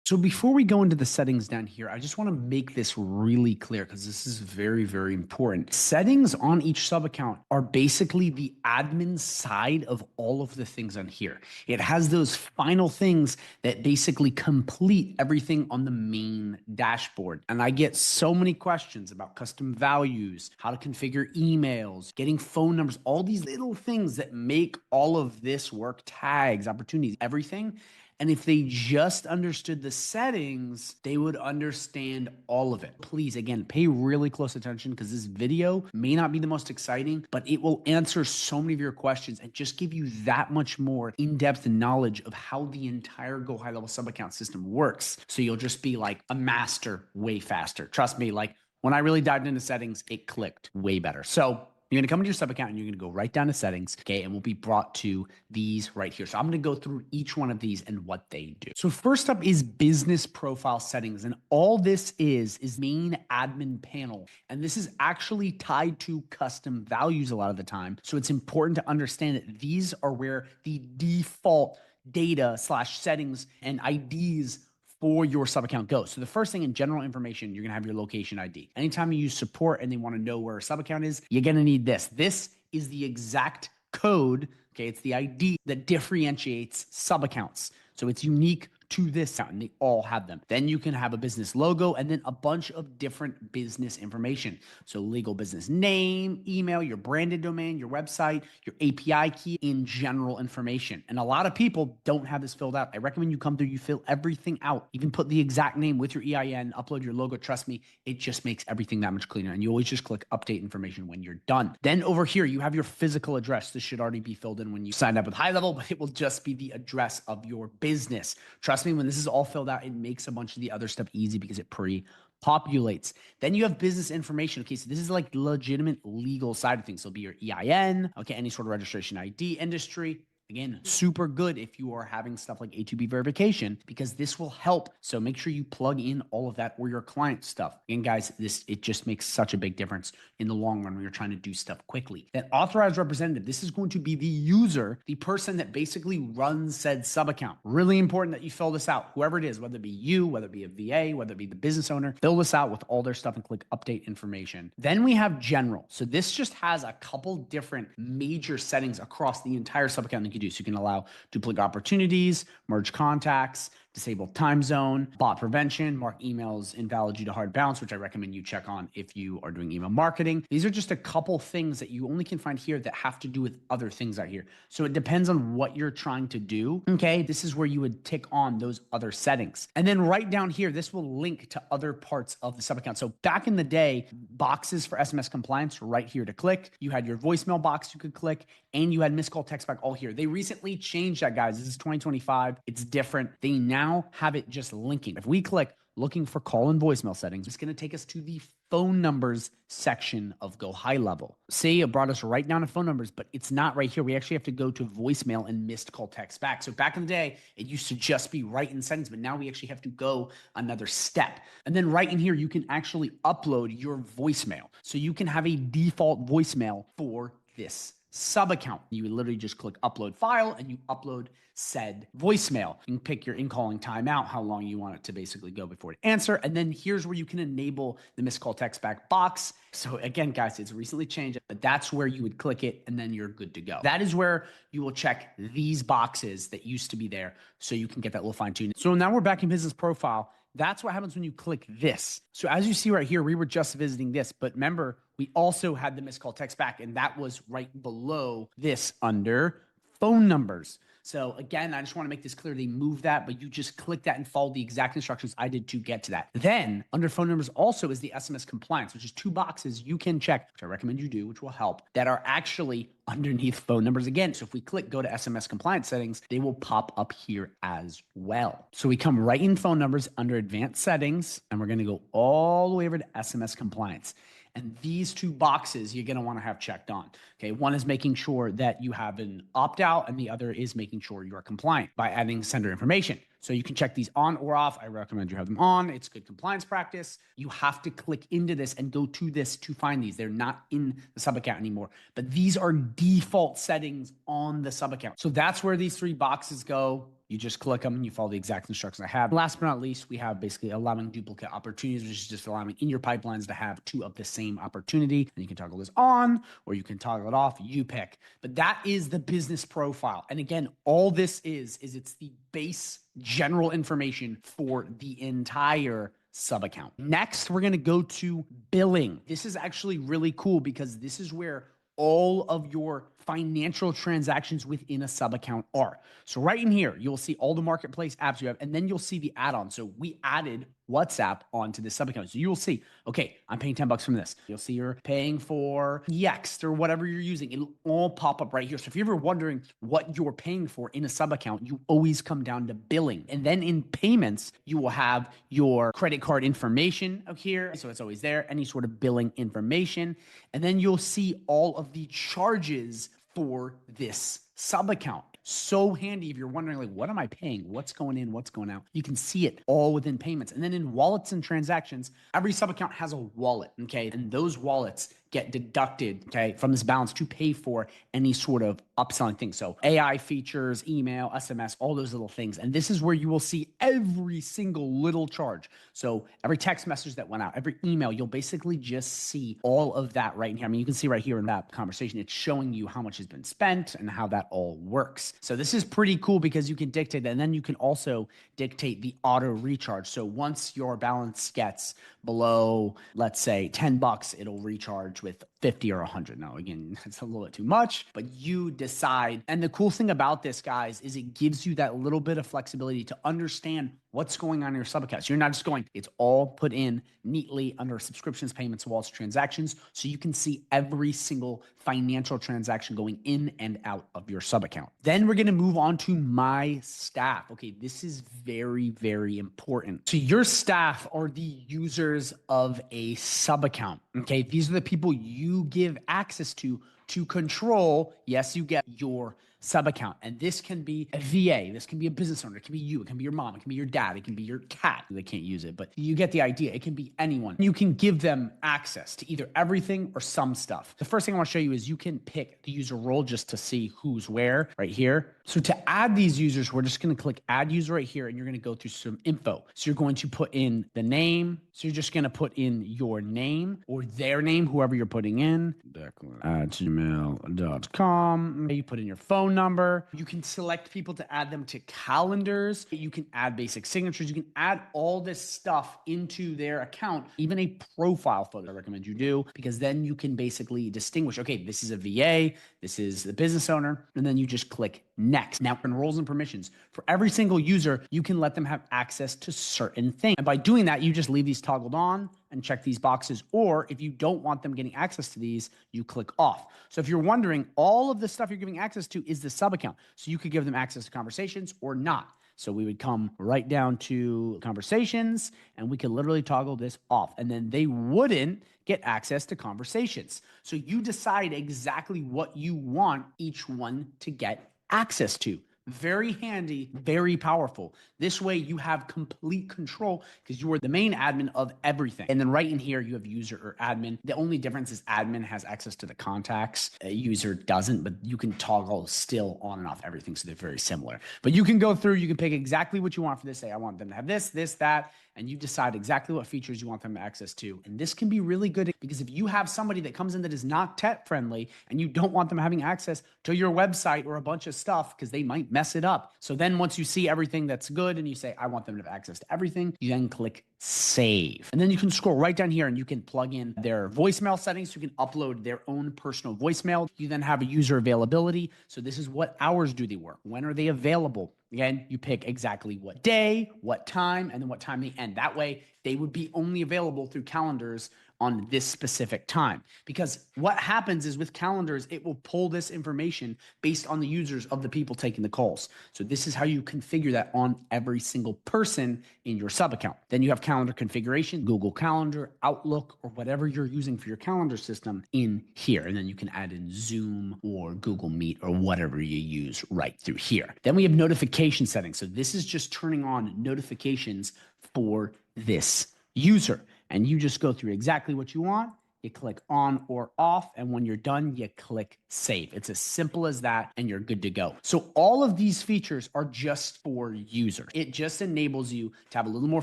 So before we go into the settings down here, I just want to make this really clear because this is very, very important. Settings on each sub account are basically the admin side of all of the things on here. It has those final things that basically complete everything on the main dashboard. And I get so many questions about custom values, how to configure emails, getting phone numbers, all these little things that make all of this work, tags, opportunities, everything. And if they just understood the settings, they would understand all of it. Please, again, pay really close attention because this video may not be the most exciting, but it will answer so many of your questions and just give you that much more in-depth knowledge of how the entire GoHighLevel sub-account system works. So you'll just be like a master way faster. Trust me, like when I really dived into settings, it clicked way better. So you're going to come into your sub account and you're going to go right down to settings. Okay. And we'll be brought to these right here. So I'm going to go through each one of these and what they do. So first up is business profile settings. And all this is main admin panel. And this is actually tied to custom values a lot of the time. So it's important to understand that these are where the default data / settings and IDs for your sub account goes. So the first thing in general information, you're going to have your location ID. Anytime you use support and they want to know where a sub account is, you're going to need this. This is the exact code. Okay. It's the ID that differentiates sub accounts. So it's unique to this account and they all have them. Then you can have a business logo and then a bunch of different business information. So legal business name, email, your branded domain, your website, your API key, in general information. And a lot of people don't have this filled out. I recommend you come through, you fill everything out, even put the exact name with your EIN, upload your logo. Trust me, it just makes everything that much cleaner. And you always just click update information when you're done. Then over here, you have your physical address. This should already be filled in when you signed up with HighLevel, but it will just be the address of your business. Trust me, when this is all filled out, it makes a bunch of the other stuff easy because it pre-populates. Then you have business information. Okay, so this is like legitimate legal side of things. So it'll be your EIN, okay, any sort of registration ID, industry. Again, super good if you are having stuff like A2B verification because this will help. So make sure you plug in all of that or your client stuff. And guys, it just makes such a big difference in the long run when you're trying to do stuff quickly. That authorized representative, this is going to be the user, the person that basically runs said sub account. Really important that you fill this out. Whoever it is, whether it be you, whether it be a VA, whether it be the business owner, fill this out with all their stuff and click update information. Then we have general. So this just has a couple different major settings across the entire sub account. Do. So you can allow duplicate opportunities, merge contacts, disable time zone, bot prevention, mark emails invalid due to hard bounce, which I recommend you check on if you are doing email marketing. These are just a couple things that you only can find here that have to do with other things out here. So it depends on what you're trying to do. Okay, this is where you would tick on those other settings. And then right down here, this will link to other parts of the sub account. So back in the day, boxes for SMS compliance right here to click. You had your voicemail box you could click, and you had missed call text back all here. They recently changed that, guys. This is 2025. It's different. They now have it just linking. If we click looking for call and voicemail settings, it's going to take us to the phone numbers section of GoHighLevel. Say it brought us right down to phone numbers, but it's not right here. We actually have to go to voicemail and missed call text back. So back in the day, it used to just be right in settings, but now we actually have to go another step. And then right in here, you can actually upload your voicemail. So you can have a default voicemail for this sub-account. You would literally just click upload file and you upload said voicemail. You can pick your in-calling timeout, how long you want it to basically go before it answer. And then here's where you can enable the missed call text back box. So again, guys, it's recently changed, but that's where you would click it and then you're good to go. That is where you will check these boxes that used to be there so you can get that little fine tune. So now we're back in business profile. That's what happens when you click this. So as you see right here, we were just visiting this, but remember, we also had the missed call text back, and that was right below this under phone numbers. So again, I just want to make this clear. They moved that, but you just click that and follow the exact instructions I did to get to that. Then under phone numbers also is the SMS compliance, which is 2 boxes you can check, which I recommend you do, which will help, that are actually underneath phone numbers again. So if we click go to SMS compliance settings, they will pop up here as well. So we come right in phone numbers under advanced settings, and we're going to go all the way over to SMS compliance. And these 2 boxes you're going to want to have checked on. Okay, one is making sure that you have an opt-out, and the other is making sure you are compliant by adding sender information. So you can check these on or off. I recommend you have them on. It's good compliance practice. You have to click into this and go to this to find these. They're not in the sub account anymore, but these are default settings on the sub account. So that's where these 3 boxes go. You just click them and you follow the exact instructions I have. Last but not least, we have basically allowing duplicate opportunities, which is just allowing in your pipelines to have 2 of the same opportunity. And you can toggle this on or you can toggle it off. You pick. But that is the business profile. And again, all this is it's the base general information for the entire sub account. Next, we're going to go to billing. This is actually really cool because this is where all of your financial transactions within a sub account are. So right in here, you'll see all the marketplace apps you have, and then you'll see the add-on. So we added WhatsApp onto the sub account. So you will see, okay, I'm paying $10 from this. You'll see you're paying for Yext or whatever you're using. It'll all pop up right here. So if you're ever wondering what you're paying for in a sub account, you always come down to billing. And then in payments, you will have your credit card information up here. So it's always there, any sort of billing information. And then you'll see all of the charges for this sub account. So handy if you're wondering, like, what am I paying? What's going in? What's going out? You can see it all within payments. And then in wallets and transactions, every sub account has a wallet, okay? And those wallets get deducted, okay, from this balance to pay for any sort of upselling thing. So AI features, email, SMS, all those little things. And this is where you will see every single little charge. So every text message that went out, every email, you'll basically just see all of that right in here. I mean, you can see right here in that conversation, it's showing you how much has been spent and how that all works. So this is pretty cool because you can dictate that. And then you can also dictate the auto recharge. So once your balance gets below, let's say $10, it'll recharge with 50 or 100. Now, again, that's a little bit too much, but you decide. And the cool thing about this, guys, is it gives you that little bit of flexibility to understand what's going on in your sub accounts. You're not just going, it's all put in neatly under subscriptions, payments, wallets, transactions. So you can see every single financial transaction going in and out of your sub account. Then we're going to move on to my staff. Okay, this is very, very important. So your staff are the users of a sub account. Okay, these are the people you give access to control. Yes, you get your sub account. And this can be a VA. This can be a business owner. It can be you. It can be your mom. It can be your dad. It can be your cat. They can't use it, but you get the idea. It can be anyone. You can give them access to either everything or some stuff. The first thing I want to show you is you can pick the user role just to see who's where right here. So to add these users, we're just going to click add user right here, and you're going to go through some info. So you're going to put in the name. So you're just going to put in your name or their name, whoever you're putting in. Declan@gmail.com. You put in your phone number. You can select people to add them to calendars. You can add basic signatures. You can add all this stuff into their account, even a profile photo. I recommend you do, because then you can basically distinguish, okay, this is a VA, this is the business owner, and then you just click next. Now, in roles and permissions, for every single user, you can let them have access to certain things. And by doing that, you just leave these toggled on and check these boxes. Or if you don't want them getting access to these, you click off. So if you're wondering, all of the stuff you're giving access to is the sub account. So you could give them access to conversations or not. So we would come right down to conversations and we could literally toggle this off, and then they wouldn't get access to conversations. So you decide exactly what you want each one to get access to. Very handy, very powerful. This way you have complete control because you are the main admin of everything. And then right in here, you have user or admin. The only difference is admin has access to the contacts. A user doesn't, but you can toggle still on and off everything. So they're very similar. But you can go through, you can pick exactly what you want for this. Say, I want them to have this, this, that, and you decide exactly what features you want them to access to. And this can be really good because if you have somebody that comes in that is not tech friendly and you don't want them having access to your website or a bunch of stuff because they might mess it up. So then once you see everything that's good and you say, I want them to have access to everything, you then click save. And then you can scroll right down here and you can plug in their voicemail settings. You can upload their own personal voicemail. You then have a user availability. So this is what hours do they work? When are they available? Again, you pick exactly what day, what time, and then what time they end. That way, they would be only available through calendars on this specific time. Because what happens is with calendars, it will pull this information based on the users of the people taking the calls. So this is how you configure that on every single person in your sub account. Then you have calendar configuration, Google Calendar, Outlook, or whatever you're using for your calendar system in here. And then you can add in Zoom or Google Meet or whatever you use right through here. Then we have notification settings. So this is just turning on notifications for this user. And you just go through exactly what you want. You click on or off. And when you're done, you click save. It's as simple as that and you're good to go. So all of these features are just for users. It just enables you to have a little more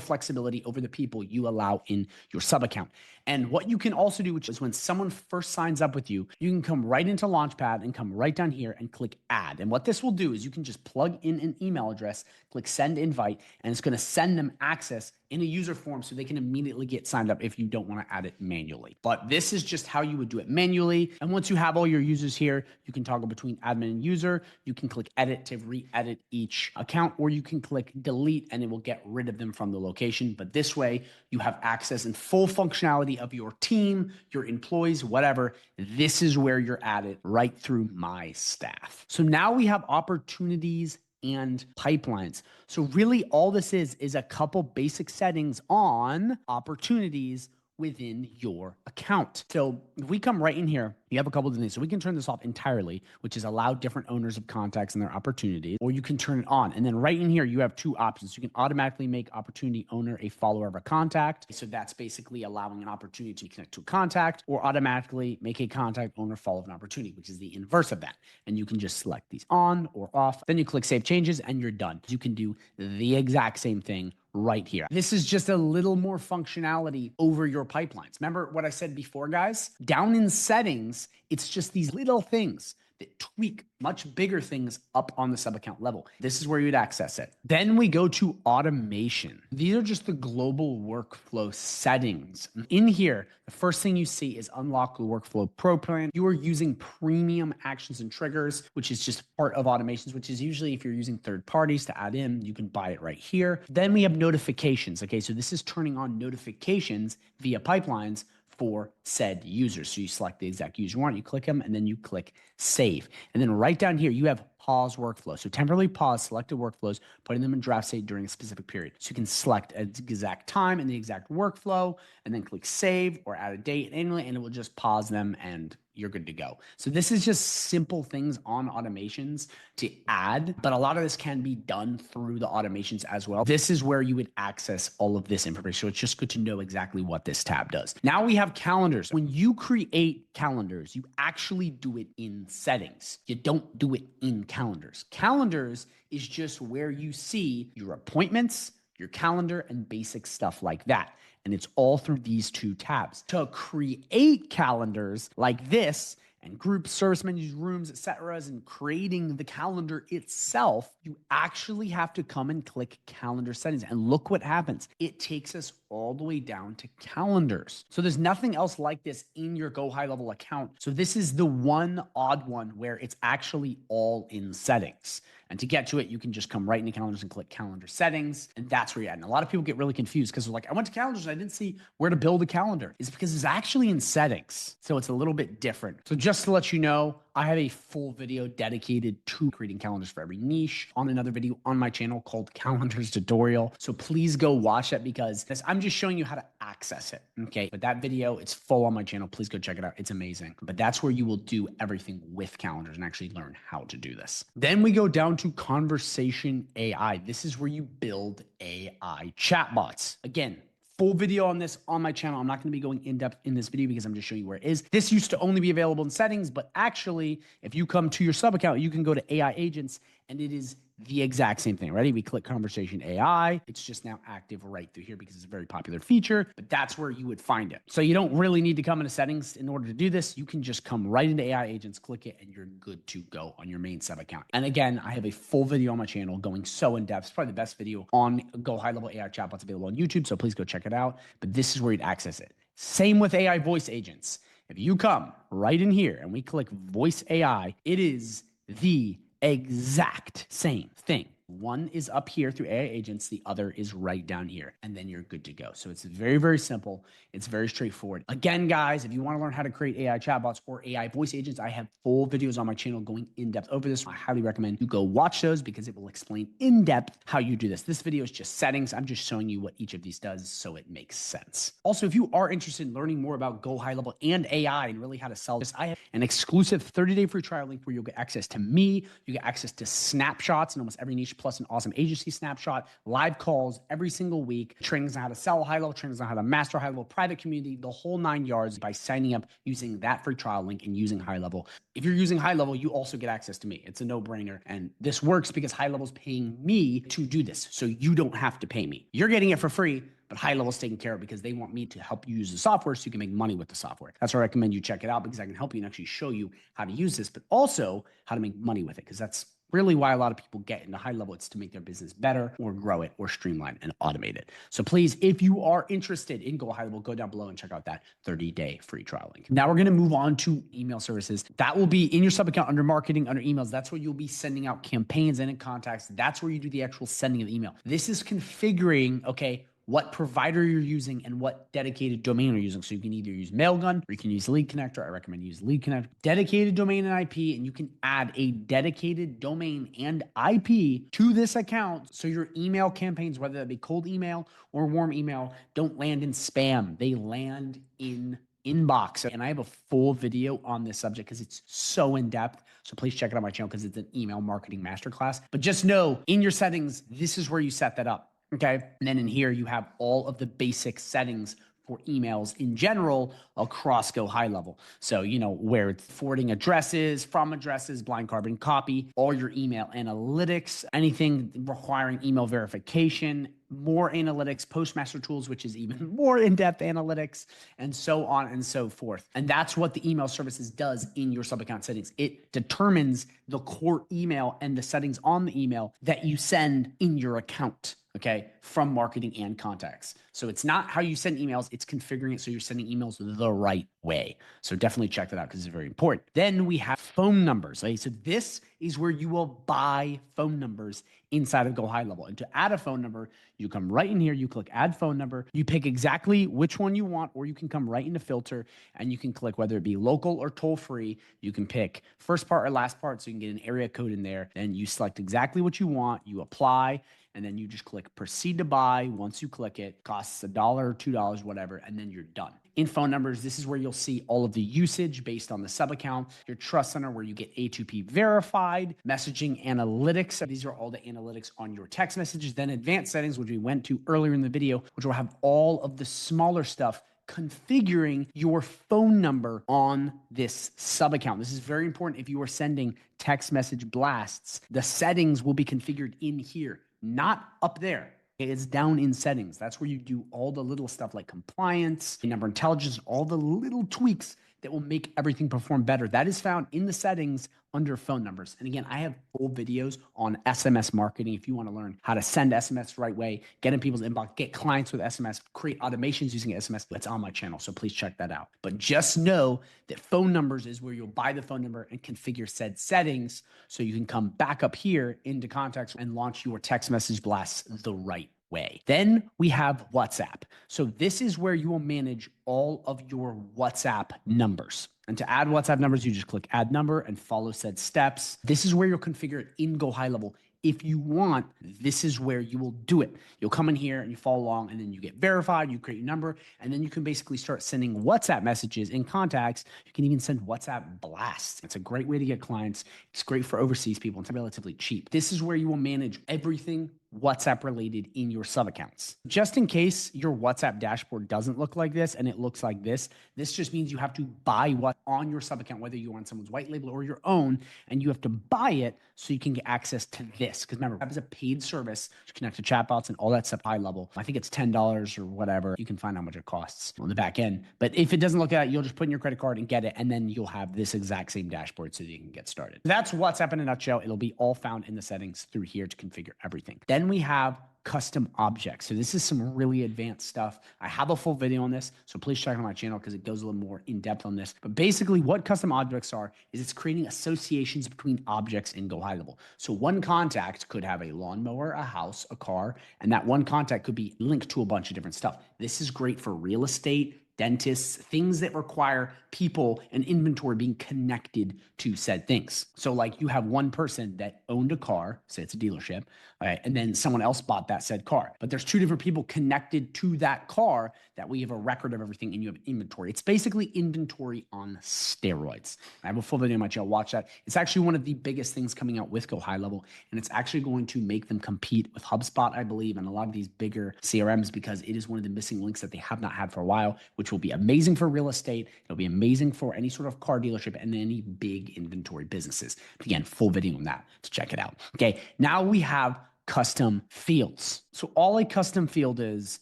flexibility over the people you allow in your sub account. And what you can also do, which is when someone first signs up with you, you can come right into Launchpad and come right down here and click add. And what this will do is you can just plug in an email address, click send invite, and it's going to send them access in a user form so they can immediately get signed up if you don't want to add it manually. But this is just how you would do it manually. And once you have all your users here, you can toggle between admin and user. You can click edit to re-edit each account, or you can click delete and it will get rid of them from the location. But this way you have access and full functionality of your team, your employees, whatever. This is where you're at it right through my staff. So now we have opportunities and pipelines. So really all this is a couple basic settings on opportunities within your account. So if we come right in here, you have a couple of things. So we can turn this off entirely, which is allow different owners of contacts and their opportunities, or you can turn it on. And then right in here, you have two options. You can automatically make opportunity owner a follower of a contact. So that's basically allowing an opportunity to connect to a contact, or automatically make a contact owner follow an opportunity, which is the inverse of that. And you can just select these on or off. Then you click save changes and you're done. You can do the exact same thing right here. This is just a little more functionality over your pipelines. Remember what I said before, guys? Down in settings, it's just these little things that tweak much bigger things up on the sub account level. This is where you'd access it. Then we go to automation. These are just the global workflow settings. In here, the first thing you see is unlock the workflow pro plan. You are using premium actions and triggers, which is just part of automations, which is usually if you're using third parties to add in, you can buy it right here. Then we have notifications. Okay, so this is turning on notifications via pipelines for said users. So you select the exact user you want, you click them, and then you click save. And then right down here, you have pause workflow. So temporarily pause selected workflows, putting them in draft state during a specific period. So you can select an exact time and the exact workflow, and then click save or add a date annually, and it will just pause them and you're good to go. So this is just simple things on automations to add, but a lot of this can be done through the automations as well. This is where you would access all of this information. So it's just good to know exactly what this tab does. Now we have calendars. When you create calendars, you actually do it in settings. You don't do it in calendars. Calendars is just where you see your appointments, your calendar, and basic stuff like that. And it's all through these two tabs. To create calendars like this and group service menus, rooms, etc., and creating the calendar itself, you actually have to come and click calendar settings. And look what happens. It takes us all the way down to calendars. So there's nothing else like this in your GoHighLevel account. So this is the one odd one where it's actually all in settings. And to get to it, you can just come right into calendars and click calendar settings. And that's where you're at. And a lot of people get really confused because they're like, I went to calendars and I didn't see where to build a calendar. It's because it's actually in settings. So it's a little bit different. So just to let you know, I have a full video dedicated to creating calendars for every niche on another video on my channel called Calendars Tutorial. So please go watch that because I'm just showing you how to access it. Okay. But that video, it's full on my channel. Please go check it out. It's amazing. But that's where you will do everything with calendars and actually learn how to do this. Then we go down to conversation AI. This is where you build AI chatbots. Again, full video on this on my channel. I'm not going to be going in depth in this video because I'm just showing you where it is. This used to only be available in settings, but actually, if you come to your sub account, you can go to AI agents and it is the exact same thing. Ready? We click conversation AI. It's just now active right through here because it's a very popular feature, but that's where you would find it. So you don't really need to come into settings in order to do this. You can just come right into AI agents, click it, and you're good to go on your main sub account. And again, I have a full video on my channel going so in depth. It's probably the best video on GoHighLevel AI chatbots available on YouTube. So please go check it out. But this is where you'd access it. Same with AI voice agents. If you come right in here and we click voice AI, it is the exact same thing. One is up here through AI agents. The other is right down here. And then you're good to go. So it's very, very simple. It's very straightforward. Again, guys, if you want to learn how to create AI chatbots or AI voice agents, I have full videos on my channel going in depth over this. I highly recommend you go watch those because it will explain in depth how you do this. This video is just settings. I'm just showing you what each of these does so it makes sense. Also, if you are interested in learning more about GoHighLevel and AI and really how to sell this, I have an exclusive 30-day free trial link where you'll get access to me. You get access to snapshots in almost every niche, plus an awesome agency snapshot, live calls every single week, trainings on how to sell high level, trainings on how to master high level, private community, the whole 9 yards by signing up using that free trial link and using high level. If you're using high level, you also get access to me. It's a no-brainer. And this works because high level is paying me to do this. So you don't have to pay me. You're getting it for free, but high level is taken care of because they want me to help you use the software so you can make money with the software. That's why I recommend you check it out because I can help you and actually show you how to use this, but also how to make money with it because that's really why a lot of people get into high level. It's to make their business better or grow it or streamline and automate it. So please, if you are interested in GoHighLevel, go down below and check out that 30-day free trial link. Now we're going to move on to email services. That will be in your sub account under marketing, under emails. That's where you'll be sending out campaigns and in contacts. That's where you do the actual sending of the email. This is configuring, okay, what provider you're using and what dedicated domain you're using. So you can either use Mailgun or you can use Lead Connector. I recommend use Lead Connector. Dedicated domain and IP, and you can add a dedicated domain and IP to this account. So your email campaigns, whether that be cold email or warm email, don't land in spam. They land in inbox. And I have a full video on this subject because it's so in depth. So please check it out on my channel because it's an email marketing masterclass. But just know in your settings, this is where you set that up. Okay. And then in here, you have all of the basic settings for emails in general across GoHighLevel. So, you know, where it's forwarding addresses, from addresses, blind carbon copy, all your email analytics, anything requiring email verification, more analytics, Postmaster tools, which is even more in-depth analytics, and so on and so forth. And that's what the email services does in your sub-account settings. It determines the core email and the settings on the email that you send in your account. Okay, from marketing and contacts. So it's not how you send emails, it's configuring it so you're sending emails the right way. So definitely check that out because it's very important. Then we have phone numbers. Okay? So this is where you will buy phone numbers inside of GoHighLevel. And to add a phone number, you come right in here, you click add phone number, you pick exactly which one you want, or you can come right into filter and you can click whether it be local or toll free. You can pick first part or last part so you can get an area code in there. Then you select exactly what you want, you apply, and then you just click proceed to buy. Once you click it, costs $1 or $2, whatever, and then you're done. In phone numbers, this is where you'll see all of the usage based on the sub account, your trust center where you get A2P verified, messaging analytics. These are all the analytics on your text messages. Then advanced settings, which we went to earlier in the video, which will have all of the smaller stuff configuring your phone number on this sub account. This is very important if you are sending text message blasts. The settings will be configured in here, not up there. It's down in settings. That's where you do all the little stuff like compliance, number intelligence, all the little tweaks that will make everything perform better. That is found in the settings under phone numbers. And again, I have full videos on SMS marketing. If you want to learn how to send SMS the right way, get in people's inbox, get clients with SMS, create automations using SMS, that's on my channel. So please check that out. But just know that phone numbers is where you'll buy the phone number and configure said settings so you can come back up here into contacts and launch your text message blasts the right way. Then we have WhatsApp. So this is where you will manage all of your WhatsApp numbers. And to add WhatsApp numbers, you just click add number and follow said steps. This is where you'll configure it in GoHighLevel. If you want, this is where you will do it. You'll come in here and you follow along, and then you get verified, you create your number, and then you can basically start sending WhatsApp messages in contacts. You can even send WhatsApp blasts. It's a great way to get clients. It's great for overseas people. It's relatively cheap. This is where you will manage everything WhatsApp related in your sub accounts. Just in case your WhatsApp dashboard doesn't look like this and it looks like this just means you have to buy what on your sub account, whether you're on someone's white label or your own, and you have to buy it so you can get access to this. Because remember, that is a paid service to connect to chatbots and all that stuff high level. I think it's $10 or whatever. You can find how much it costs on the back end. But if it doesn't look like that, you'll just put in your credit card and get it, and then you'll have this exact same dashboard so that you can get started. That's WhatsApp in a nutshell. It'll be all found in the settings through here to configure everything. Then we have custom objects. So this is some really advanced stuff. I have a full video on this, so please check out my channel because it goes a little more in depth on this. But basically what custom objects are is it's creating associations between objects in GoHighLevel. So one contact could have a lawnmower, a house, a car, and that one contact could be linked to a bunch of different stuff. This is great for real estate, dentists, things that require people and inventory being connected to said things. So like you have one person that owned a car, say it's a dealership, right, and then someone else bought that said car. But there's two different people connected to that car that we have a record of everything and you have inventory. It's basically inventory on steroids. I have a full video on my channel, watch that. It's actually one of the biggest things coming out with GoHighLevel, and it's actually going to make them compete with HubSpot, I believe, and a lot of these bigger CRMs because it is one of the missing links that they have not had for a while, which will be amazing for real estate. It'll be amazing for any sort of car dealership and any big inventory businesses. But again, full video on that to check it out. Okay, now we have custom fields. So all a custom field is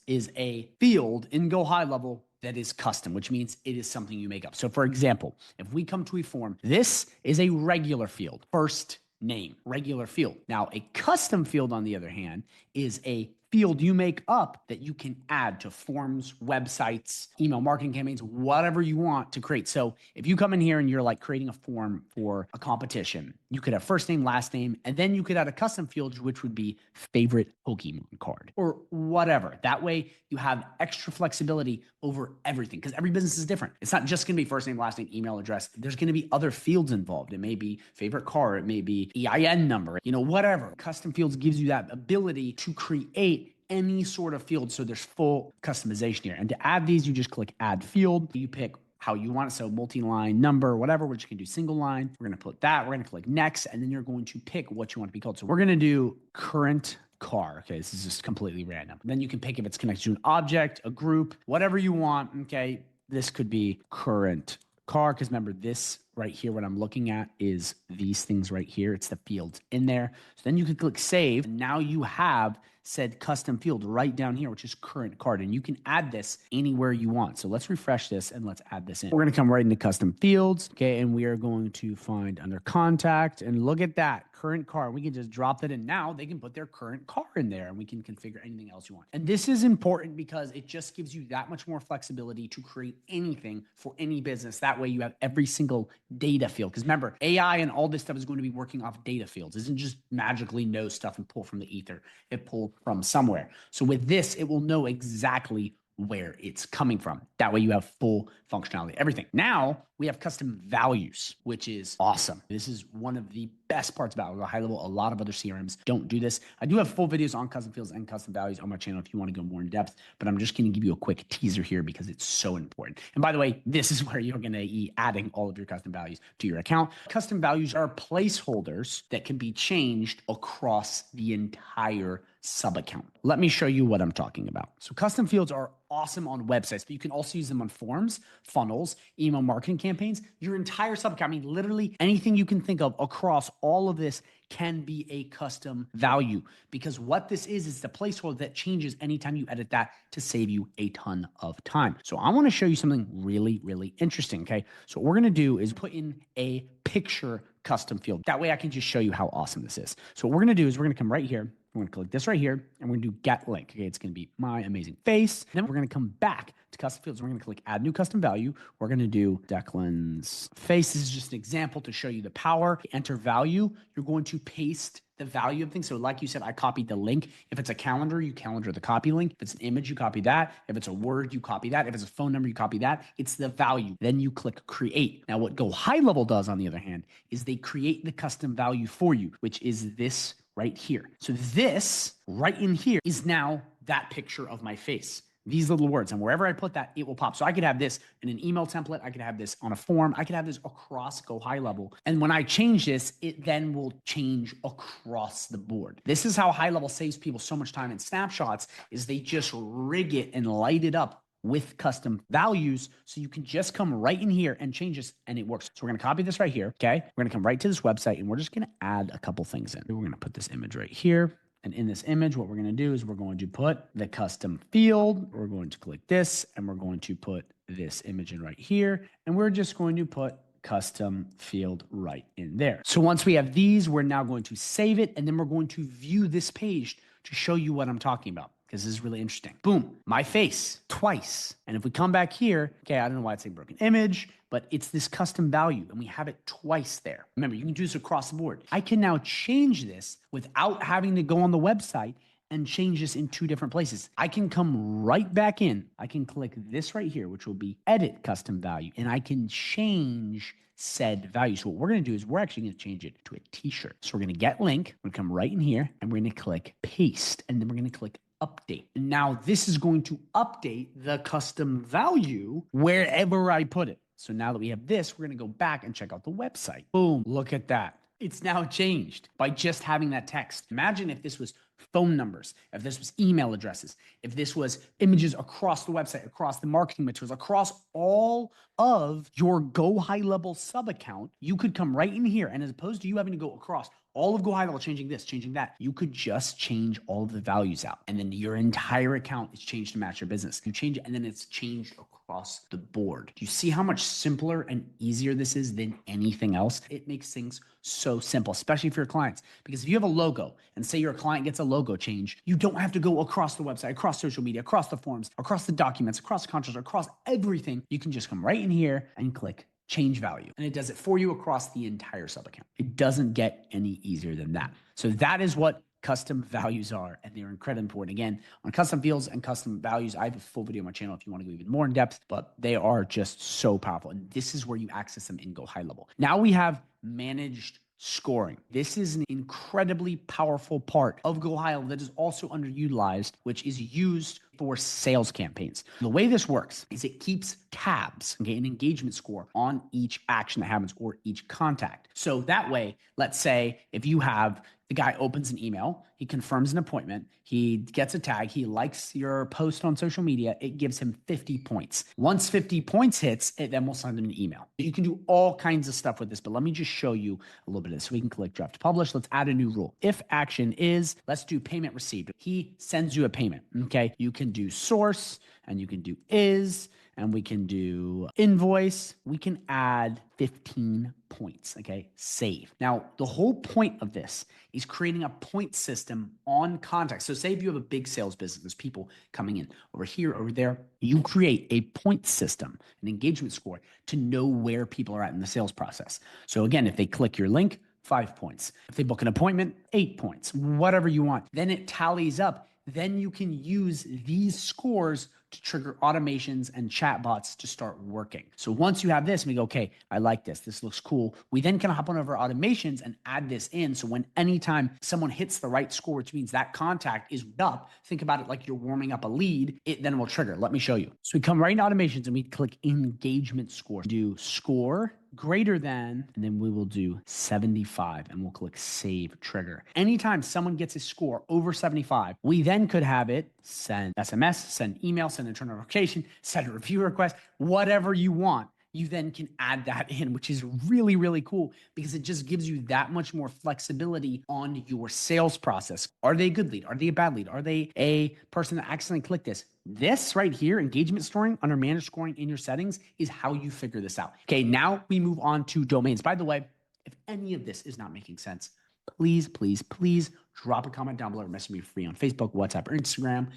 a field in GoHighLevel that is custom, which means it is something you make up. So for example, if we come to a form, this is a regular field, first name, regular field. Now a custom field, on the other hand, is a field you make up that you can add to forms, websites, email marketing campaigns, whatever you want to create. So if you come in here and you're like creating a form for a competition, you could have first name, last name, and then you could add a custom field, which would be favorite Pokemon card or whatever. That way you have extra flexibility over everything because every business is different. It's not just going to be first name, last name, email address. There's going to be other fields involved. It may be favorite car. It may be EIN number, whatever. Custom fields gives you that ability to create any sort of field. So there's full customization here. And to add these, you just click add field. You pick how you want it. So multi-line, number, whatever, which you can do single line. We're going to put that. We're going to click next, and then you're going to pick what you want to be called. So we're going to do current car. Okay, this is just completely random. Then you can pick if it's connected to an object, a group, whatever you want. Okay, this could be current car, because remember this right here, what I'm looking at is these things right here. It's the fields in there. So then you can click save. And now you have said custom field right down here, which is current card. And you can add this anywhere you want. So let's refresh this and let's add this in. We're going to come right into custom fields. Okay. And we are going to find under contact, and look at that current car. We can just drop that in. Now they can put their current car in there, and we can configure anything else you want. And this is important because it just gives you that much more flexibility to create anything for any business. That way you have every single data field. Because remember, AI and all this stuff is going to be working off data fields. It isn't just magically know stuff and pull from the ether. It pulled from somewhere. So with this, it will know exactly where it's coming from. That way you have full functionality, everything. Now we have custom values, which is awesome. This is one of the best parts about GoHighLevel. A lot of other CRMs don't do this. I do have full videos on custom fields and custom values on my channel if you want to go more in depth, but I'm just going to give you a quick teaser here because it's so important. And by the way, this is where you're going to be adding all of your custom values to your account. Custom values are placeholders that can be changed across the entire sub account. Let me show you what I'm talking about. So custom fields are awesome on websites, but you can also use them on forms, funnels, email marketing campaigns, your entire sub account. I mean, literally anything you can think of across all of this can be a custom value, because what this is the placeholder that changes anytime you edit that to save you a ton of time. So I want to show you something really, really interesting. Okay. So what we're going to do is put in a picture custom field. That way I can just show you how awesome this is. So what we're going to do is we're going to come right here. We're going to click this right here, and we're going to do get link. Okay, it's going to be my amazing face. Then we're going to come back to custom fields. We're going to click add new custom value. We're going to do Declan's face. This is just an example to show you the power. Enter value. You're going to paste the value of things. So like you said, I copied the link. If it's a calendar, you calendar the copy link. If it's an image, you copy that. If it's a word, you copy that. If it's a phone number, you copy that. It's the value. Then you click create. Now what GoHighLevel does, on the other hand, is they create the custom value for you, which is this right here. So this right in here is now that picture of my face. These little words, and wherever I put that, it will pop. So I could have this in an email template. I could have this on a form. I could have this across GoHighLevel. And when I change this, it then will change across the board. This is how HighLevel saves people so much time in Snapshots, is they just rig it and light it up with custom values. So you can just come right in here and change this and it works. So we're going to copy this right here. Okay. We're going to come right to this website and we're just going to add a couple things in. We're going to put this image right here. And in this image, what we're going to do is we're going to put the custom field. We're going to click this and we're going to put this image in right here. And we're just going to put custom field right in there. So once we have these, we're now going to save it. And then we're going to view this page to show you what I'm talking about, because this is really interesting. Boom, my face twice. And if we come back here, okay, I don't know why it's a broken image, but it's this custom value and we have it twice there. Remember, you can do this across the board. I can now change this without having to go on the website and change this in two different places. I can come right back in. I can click this right here, which will be edit custom value, and I can change said value. So what we're going to do is we're actually going to change it to a t-shirt. So we're going to get link. We're going to come right in here and we're going to click paste, and then we're going to click update. And now this is going to update the custom value wherever I put it. So now that we have this, we're going to go back and check out the website. Boom, look at that. It's now changed by just having that text. Imagine if this was phone numbers, if this was email addresses, if this was images across the website, across the marketing materials, across all of your GoHighLevel sub account, you could come right in here. And as opposed to you having to go across all of GoHighLevel, changing this, changing that, you could just change all of the values out. And then your entire account is changed to match your business. You change it and then it's changed across the board. Do you see how much simpler and easier this is than anything else? It makes things so simple, especially for your clients. Because if you have a logo and say your client gets a logo change, you don't have to go across the website, across social media, across the forums, across the documents, across the contracts, across everything. You can just come right in here and click change value. And it does it for you across the entire sub account. It doesn't get any easier than that. So that is what custom values are, and they're incredibly important. Again, on custom fields and custom values, I have a full video on my channel if you want to go even more in depth, but they are just so powerful. And this is where you access them in GoHighLevel. Now we have managed scoring. This is an incredibly powerful part of GoHighLevel that is also underutilized, which is used for sales campaigns. The way this works is it keeps tabs, okay, an engagement score on each action that happens or each contact. So that way, let's say if you have the guy opens an email, he confirms an appointment, he gets a tag, he likes your post on social media, it gives him 50 points. Once 50 points hits, it then will send him an email. You can do all kinds of stuff with this, but let me just show you a little bit of this. So we can click draft to publish. Let's add a new rule. If action is, let's do payment received. He sends you a payment, okay? You can do source and you can do is, and we can do invoice. We can add 15 points, okay? Save. Now, the whole point of this is creating a point system on contacts. So say if you have a big sales business, there's people coming in over here, over there, you create a point system, an engagement score to know where people are at in the sales process. So again, if they click your link, 5 points. If they book an appointment, 8 points, whatever you want. Then it tallies up. Then you can use these scores to trigger automations and chatbots to start working. So once you have this, we go, okay, I like this. This looks cool. We then can hop on over automations and add this in. So when anytime someone hits the right score, which means that contact is up, think about it like you're warming up a lead, it then will trigger. Let me show you. So we come right into automations and we click engagement score. Do score greater than, and then we will do 75 and we'll click save trigger. Anytime someone gets a score over 75, we then could have it send SMS, send email, send internal notification, send a review request, whatever you want. You then can add that in, which is really, really cool because it just gives you that much more flexibility on your sales process. Are they a good lead? Are they a bad lead? Are they a person that accidentally clicked this? This right here, engagement scoring under managed scoring in your settings, is how you figure this out. Okay, now we move on to domains. By the way, if any of this is not making sense, please, please, please drop a comment down below or message me free on Facebook, WhatsApp, or Instagram,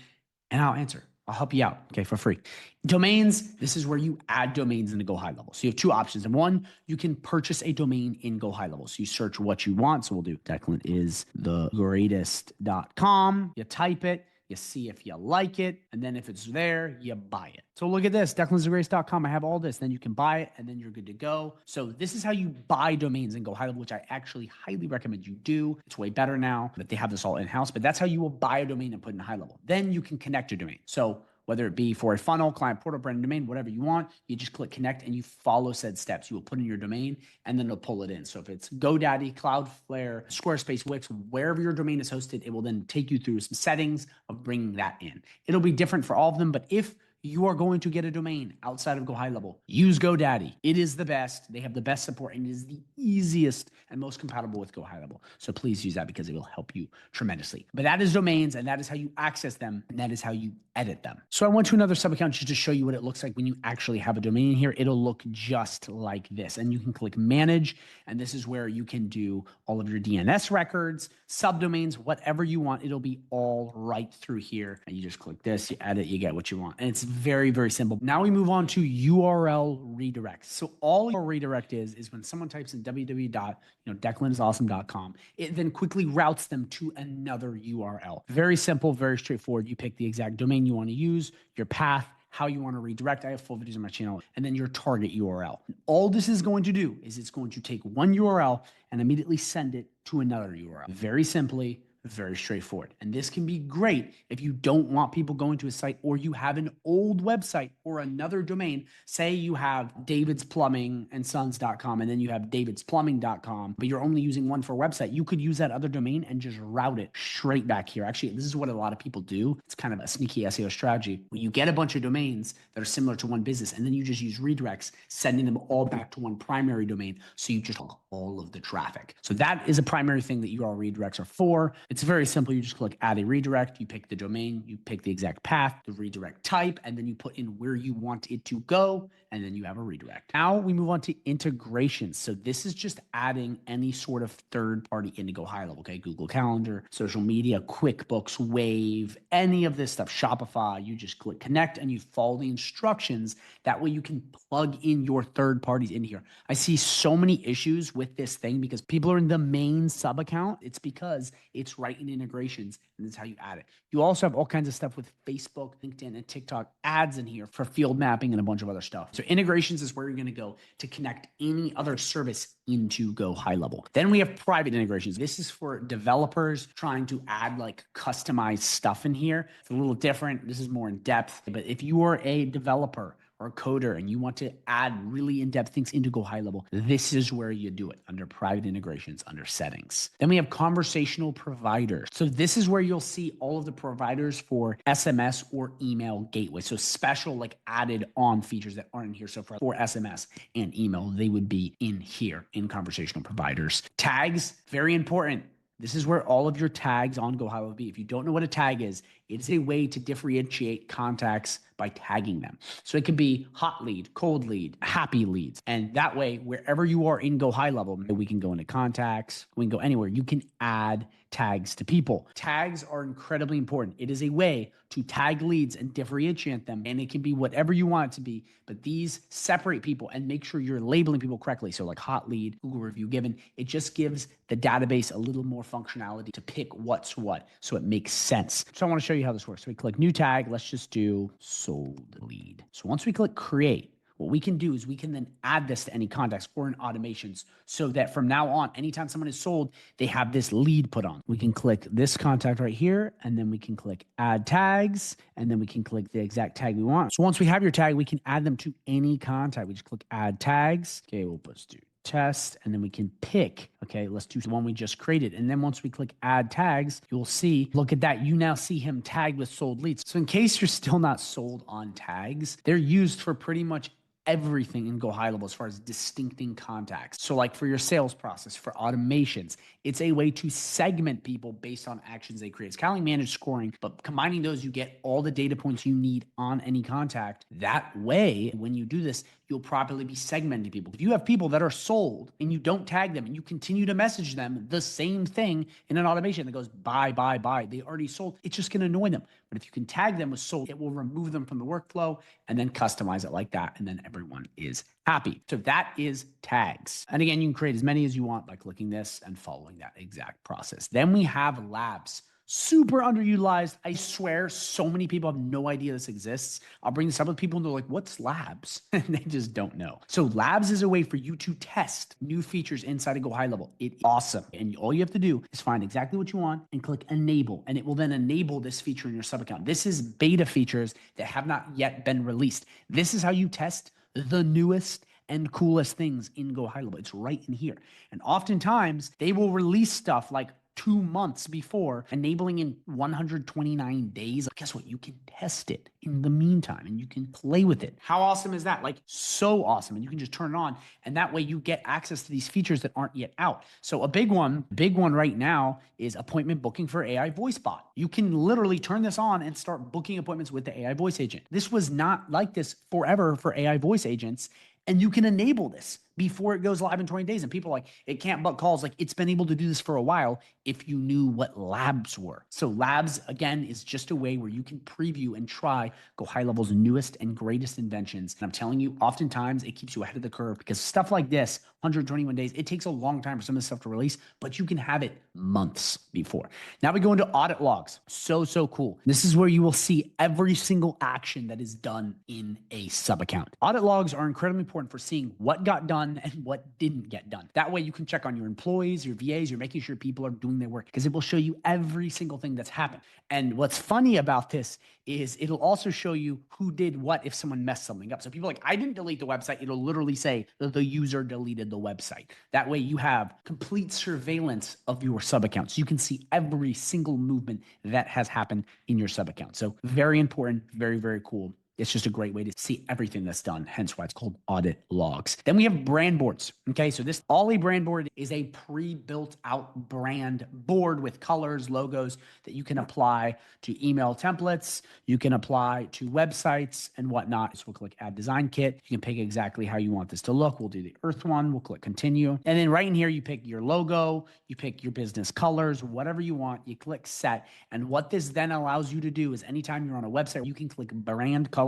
and I'll answer. I'll help you out, okay, for free. Domains, this is where you add domains into GoHighLevel. So you have two options. And one, you can purchase a domain in GoHighLevel. So you search what you want. So we'll do Declan is the greatest.com. You type it. You see if you like it, and then if it's there, you buy it. So look at this, declansthegreatest.com. I have all this. Then you can buy it, and then you're good to go. So this is how you buy domains in GoHighLevel, which I actually highly recommend you do. It's way better now that they have this all in-house, but that's how you will buy a domain and put it in HighLevel. Then you can connect your domain. So whether it be for a funnel, client portal, brand domain, whatever you want, you just click connect and you follow said steps. You will put in your domain and then it'll pull it in. So if it's GoDaddy, Cloudflare, Squarespace, Wix, wherever your domain is hosted, it will then take you through some settings of bringing that in. It'll be different for all of them, but if you are going to get a domain outside of GoHighLevel, use GoDaddy. It is the best. They have the best support and it is the easiest and most compatible with GoHighLevel. So please use that because it will help you tremendously. But that is domains and that is how you access them and that is how you edit them. So I went to another Subaccount just to show you what it looks like when you actually have a domain in here. It'll look just like this and you can click manage and this is where you can do all of your DNS records, subdomains, whatever you want. It'll be all right through here and you just click this, you edit, you get what you want. And it's very, very simple. Now we move on to URL redirect. So all your redirect is when someone types in www.declanisawesome.com, it then quickly routes them to another URL. Very simple, very straightforward. You pick the exact domain you want to use, your path, how you want to redirect. I have full videos on my channel, and then your target URL. All this is going to do is it's going to take one URL and immediately send it to another URL. Very simply, very straightforward. And this can be great if you don't want people going to a site or you have an old website or another domain. Say you have davidsplumbingandsons.com and then you have davidsplumbing.com, but you're only using one for a website. You could use that other domain and just route it straight back here. Actually, this is what a lot of people do. It's kind of a sneaky SEO strategy. When you get a bunch of domains that are similar to one business and then you just use redirects, sending them all back to one primary domain. So you just hook all of the traffic. So that is a primary thing that URL redirects are for. It's very simple. You just click add a redirect. You pick the domain, you pick the exact path, the redirect type, and then you put in where you want it to go, and then you have a redirect. Now we move on to integrations. So this is just adding any sort of third party into GoHighLevel, okay? Google Calendar, social media, QuickBooks, Wave, any of this stuff, Shopify. You just click connect and you follow the instructions. That way you can plug in your third parties in here. I see so many issues with this thing because people are in the main sub account. It's because it's right in integrations and that's how you add it. You also have all kinds of stuff with Facebook, LinkedIn, and TikTok ads in here for field mapping and a bunch of other stuff. So integrations is where you're going to go to connect any other service into GoHighLevel. Then we have private integrations. This is for developers trying to add like customized stuff in here. It's a little different. This is more in depth. But if you are a developer or a coder and you want to add really in-depth things into GoHighLevel, this is where you do it, under private integrations, under settings. Then we have conversational providers. So this is where you'll see all of the providers for SMS or email gateway. So special like added on features that aren't in here. So for SMS and email, they would be in here in conversational providers. Tags, very important. This is where all of your tags on GoHighLevel will be. If you don't know what a tag is, it is a way to differentiate contacts by tagging them. So it could be hot lead, cold lead, happy leads. And that way, wherever you are in GoHighLevel, we can go into contacts, we can go anywhere. You can add tags to people. Tags are incredibly important. It is a way to tag leads and differentiate them. And it can be whatever you want it to be, but these separate people and make sure you're labeling people correctly. So like hot lead, Google review given, it just gives the database a little more functionality to pick what's what. So it makes sense. So I want to show you how this works. So we click new tag. Let's just do sold lead. So once we click create, what we can do is we can then add this to any contacts or in automations so that from now on, anytime someone is sold, they have this lead put on. We can click this contact right here, and then we can click add tags, and then we can click the exact tag we want. So once we have your tag, we can add them to any contact. We just click add tags. Okay, we'll just do test, and then we can pick, okay, let's do the one we just created. And then once we click add tags, you'll see, look at that. You now see him tagged with sold leads. So in case you're still not sold on tags, they're used for pretty much everything in GoHighLevel as far as distincting contacts. So like for your sales process, for automations, it's a way to segment people based on actions they create. It's kind of like managed scoring, but combining those, you get all the data points you need on any contact. That way, when you do this, You'll probably be segmenting people. If you have people that are sold and you don't tag them and you continue to message them the same thing in an automation that goes buy, buy, buy, they already sold, it's just going to annoy them. But if you can tag them with sold, it will remove them from the workflow and then customize it like that. And then everyone is happy. So that is tags. And again, you can create as many as you want by clicking this and following that exact process. Then we have labs. Super underutilized. I swear so many people have no idea this exists. I'll bring this up with people and they're like, what's labs? And they just don't know. So labs is a way for you to test new features inside of GoHighLevel. It's awesome. And all you have to do is find exactly what you want and click enable. And it will then enable this feature in your sub account. This is beta features that have not yet been released. This is how you test the newest and coolest things in GoHighLevel. It's right in here. And oftentimes they will release stuff like 2 months before, enabling in 129 days. Guess what? You can test it in the meantime and you can play with it. How awesome is that? Like, so awesome. And you can just turn it on. And that way you get access to these features that aren't yet out. So a big one right now is appointment booking for AI voice bot. You can literally turn this on and start booking appointments with the AI voice agent. This was not like this forever for AI voice agents. And you can enable this before it goes live in 20 days. And people are like, it can't book calls. Like, it's been able to do this for a while if you knew what labs were. So labs, again, is just a way where you can preview and try GoHighLevel's newest and greatest inventions. And I'm telling you, oftentimes it keeps you ahead of the curve because stuff like this, 121 days, it takes a long time for some of this stuff to release, but you can have it months before. Now we go into audit logs. So cool. This is where you will see every single action that is done in a sub account. Audit logs are incredibly important for seeing what got done and what didn't get done. That way you can check on your employees, your VAs, you're making sure people are doing their work because it will show you every single thing that's happened. And what's funny about this is it'll also show you who did what if someone messed something up. So people are like, I didn't delete the website. It'll literally say that the user deleted the website. That way you have complete surveillance of your sub account. So you can see every single movement that has happened in your sub account. So very important, very cool. It's just a great way to see everything that's done, hence why it's called audit logs. Then we have brand boards. Okay, so this Ollie brand board is a pre-built out brand board with colors, logos that you can apply to email templates. You can apply to websites and whatnot. So we'll click Add Design Kit. You can pick exactly how you want this to look. We'll do the Earth one. We'll click Continue. And then right in here, you pick your logo, you pick your business colors, whatever you want. You click Set. And what this then allows you to do is anytime you're on a website, you can click Brand Colors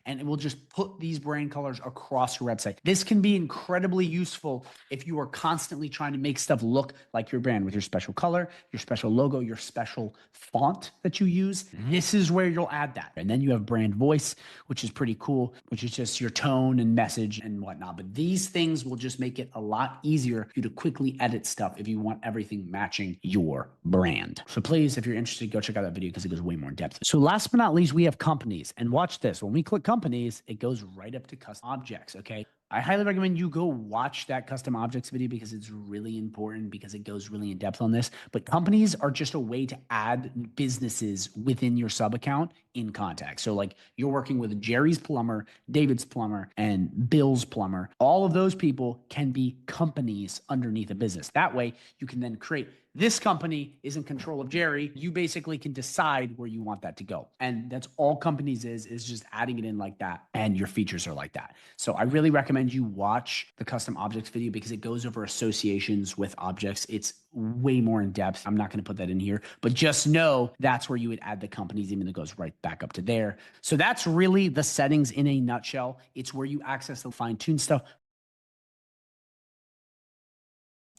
and it will just put these brand colors across your website. This can be incredibly useful if you are constantly trying to make stuff look like your brand with your special color, your special logo, your special font that you use. This is where you'll add that. And then you have brand voice, which is pretty cool, which is just your tone and message and whatnot. But these things will just make it a lot easier for you to quickly edit stuff if you want everything matching your brand. So please, if you're interested, go check out that video because it goes way more in depth. So last but not least, we have companies. And watch this. When we click companies, it goes right up to custom objects, okay? I highly recommend you go watch that custom objects video because it's really important because it goes really in depth on this. But companies are just a way to add businesses within your sub account in contact. So like you're working with Jerry's Plumber, David's Plumber, and Bill's Plumber. All of those people can be companies underneath a business. That way you can then create this company is in control of Jerry. You basically can decide where you want that to go. And that's all companies is just adding it in like that. And your features are like that. So I really recommend you watch the custom objects video because it goes over associations with objects. It's way more in depth. I'm not going to put that in here, but just know that's where you would add the companies, even though it goes right back up to there. So that's really the settings in a nutshell. It's where you access the fine-tune stuff.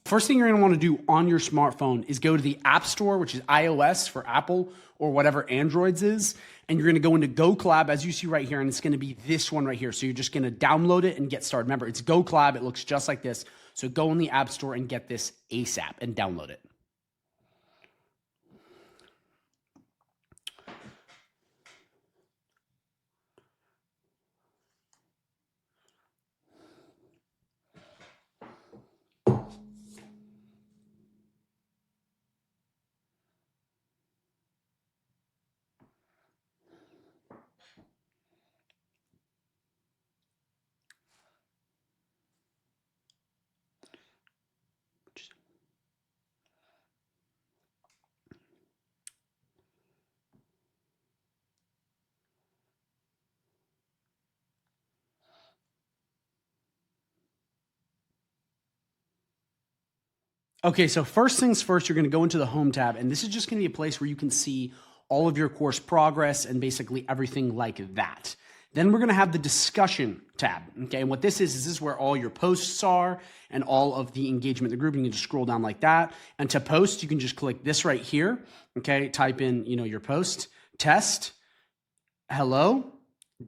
First thing you're going to want to do on your smartphone is go to the App Store, which is iOS for Apple or whatever Androids is. And you're going to go into GoKollab as you see right here. And it's going to be this one right here. So you're just going to download it and get started. Remember, it's GoKollab. It looks just like this. So go in the App Store and get this ASAP and download it. Okay, so first things first, you're going to go into the Home tab, and this is just going to be a place where you can see all of your course progress and basically everything like that. Then we're going to have the Discussion tab. Okay, and what this is where all your posts are and all of the engagement in the group. You can just scroll down like that. And to post, you can just click this right here. Okay, type in, your post, test, hello,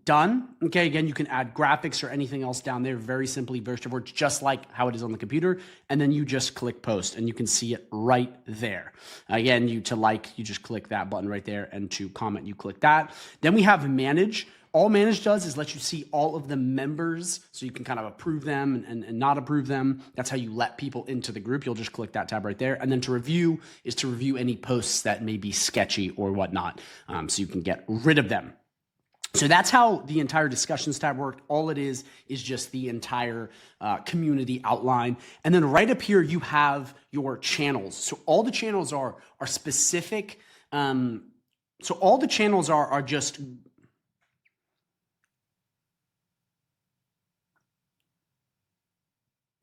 done. Okay, again, you can add graphics or anything else down there. Very simply, very straightforward, just like how it is on the computer. And then you just click post and you can see it right there. Again, you just click that button right there, and to comment, you click that. Then we have manage. All manage does is let you see all of the members, so you can kind of approve them and not approve them. That's how you let people into the group. You'll just click that tab right there. And then to review is to review any posts that may be sketchy or whatnot, so you can get rid of them. So that's how the entire Discussions tab worked. All it is just the entire community outline. And then right up here, you have your channels. So all the channels are specific. So all the channels are just...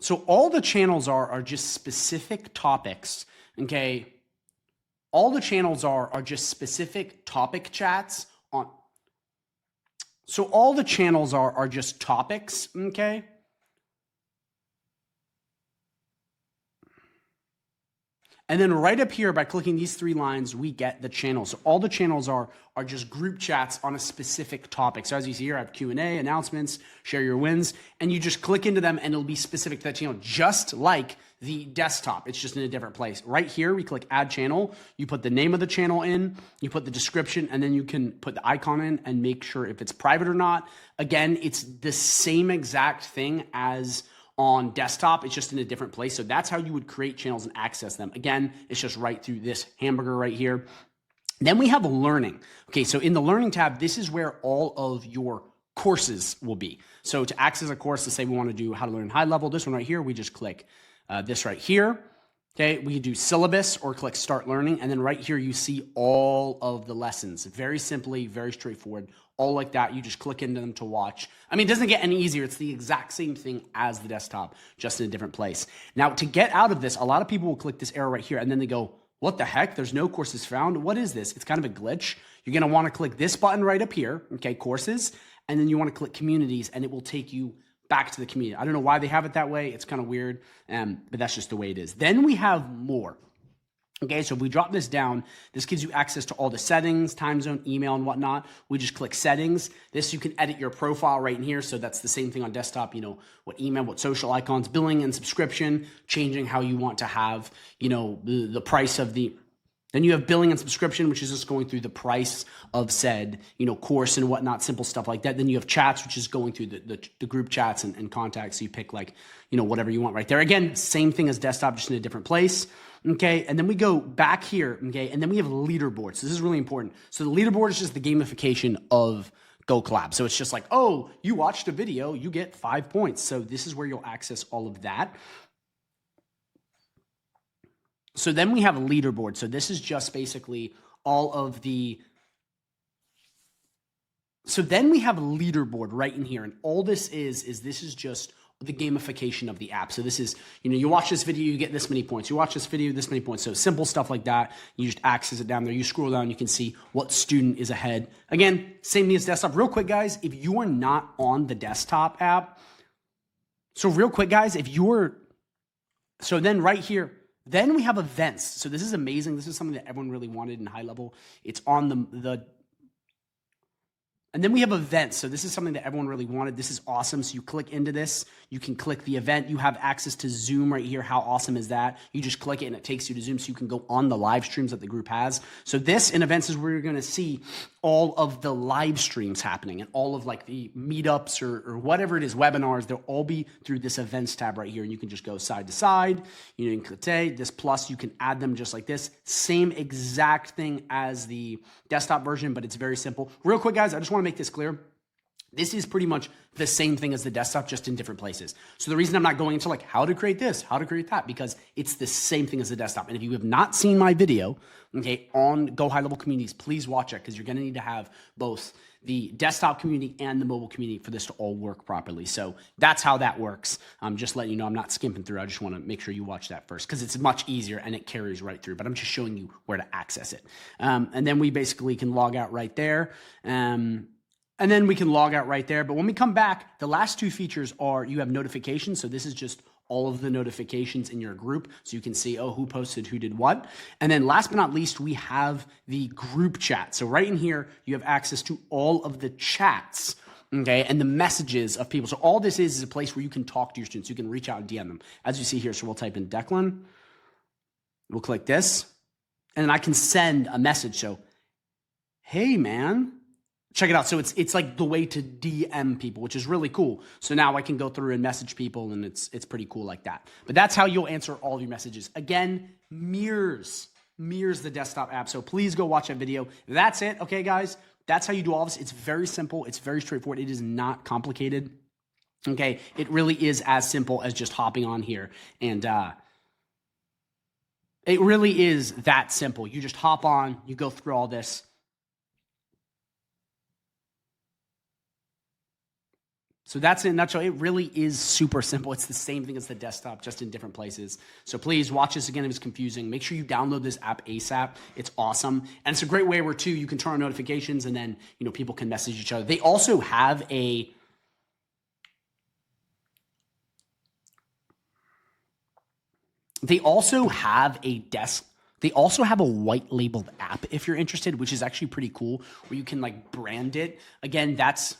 So all the channels are just specific topics, okay? All the channels are just specific topic chats on... So all the channels are just topics, okay? And then right up here, by clicking these three lines, we get the channels. So all the channels are just group chats on a specific topic. So as you see here, I have Q&A, announcements, share your wins, and you just click into them and it'll be specific to that channel, just like the desktop. It's just in a different place. Right here, we click add channel. You put the name of the channel in, you put the description, and then you can put the icon in and make sure if it's private or not. Again, it's the same exact thing as on desktop. It's just in a different place. So that's how you would create channels and access them. Again, it's just right through this hamburger right here. Then we have learning. Okay, so in the learning tab, this is where all of your courses will be. So to access a course, to say we want to do how to learn high level, this one right here, we just click this right here. Okay, we do syllabus or click start learning. And then right here, you see all of the lessons. Very simply, very straightforward, all like that. You just click into them to watch. I mean, it doesn't get any easier. It's the exact same thing as the desktop, just in a different place. Now, to get out of this, a lot of people will click this arrow right here and then they go, what the heck? There's no courses found. What is this? It's kind of a glitch. You're going to want to click this button right up here, okay, courses, and then you want to click communities, and it will take you back to the community. I don't know why they have it that way. It's kind of weird, but that's just the way it is. Then we have more. Okay, so if we drop this down, this gives you access to all the settings, time zone, email, and whatnot. We just click settings. This, you can edit your profile right in here. So that's the same thing on desktop, what email, what social icons, billing and subscription, changing how you want to have, the price of the... Then you have billing and subscription, which is just going through the price of said, course and whatnot, simple stuff like that. Then you have chats, which is going through the group chats and contacts. So you pick whatever you want right there. Again, same thing as desktop, just in a different place. Okay, and then we go back here, okay, and then we have leaderboards. So this is really important. So the leaderboard is just the gamification of GoKollab. So it's just like, oh, you watched a video, you get 5 points. So this is where you'll access all of that. So then we have a leaderboard. So this is just basically all of the... So then we have a leaderboard right in here. And all this is this is just the gamification of the app. So this is, you watch this video, you get this many points. You watch this video, this many points. So simple stuff like that. You just access it down there. You scroll down, you can see what student is ahead. Again, same thing as desktop. Real quick, guys, if you are not on the desktop app, so real quick, guys, so then right here, then we have events. So this is amazing. This is something that everyone really wanted in high level. It's on and then we have events. So this is something that everyone really wanted. This is awesome. So you click into this, you can click the event. You have access to Zoom right here. How awesome is that? You just click it and it takes you to Zoom so you can go on the live streams that the group has. So this in events is where you're going to see all of the live streams happening and all of the meetups or whatever it is, webinars. They'll all be through this events tab right here. And you can just go side to side. You can click this plus, you can add them just like this. Same exact thing as the desktop version, but it's very simple. Real quick, guys, I just want to make this clear. This is pretty much the same thing as the desktop, just in different places. So the reason I'm not going into like how to create this, how to create that, because it's the same thing as the desktop. And if you have not seen my video, okay, on Go High Level Communities, please watch it, because you're going to need to have both the desktop community and the mobile community for this to all work properly. So that's how that works. I'm just letting you know, I'm not skimping through. I just want to make sure you watch that first, because it's much easier and it carries right through, but I'm just showing you where to access it. And then we basically can log out right there. And then we can log out right there. But when we come back, the last two features are you have notifications. So this is just all of the notifications in your group. So you can see, oh, who posted, who did what. And then last but not least, we have the group chat. So right in here, you have access to all of the chats, okay, and the messages of people. So all this is a place where you can talk to your students. You can reach out and DM them. As you see here, so we'll type in Declan. We'll click this. And then I can send a message. So, hey, man. Check it out. So it's like the way to DM people, which is really cool. So now I can go through and message people, and it's pretty cool like that. But that's how you'll answer all of your messages. Again, mirrors the desktop app. So please go watch that video. That's it. Okay, guys. That's how you do all this. It's very simple. It's very straightforward. It is not complicated. Okay. It really is as simple as just hopping on here. And it really is that simple. You just hop on, you go through all this. So that's in a nutshell. It really is super simple. It's the same thing as the desktop, just in different places. So please watch this again if it's confusing. Make sure you download this app ASAP. It's awesome. And it's a great way where, too, you can turn on notifications, and then, you know, people can message each other. They also have a They also have a white labeled app if you're interested, which is actually pretty cool, where you can like brand it. Again, that's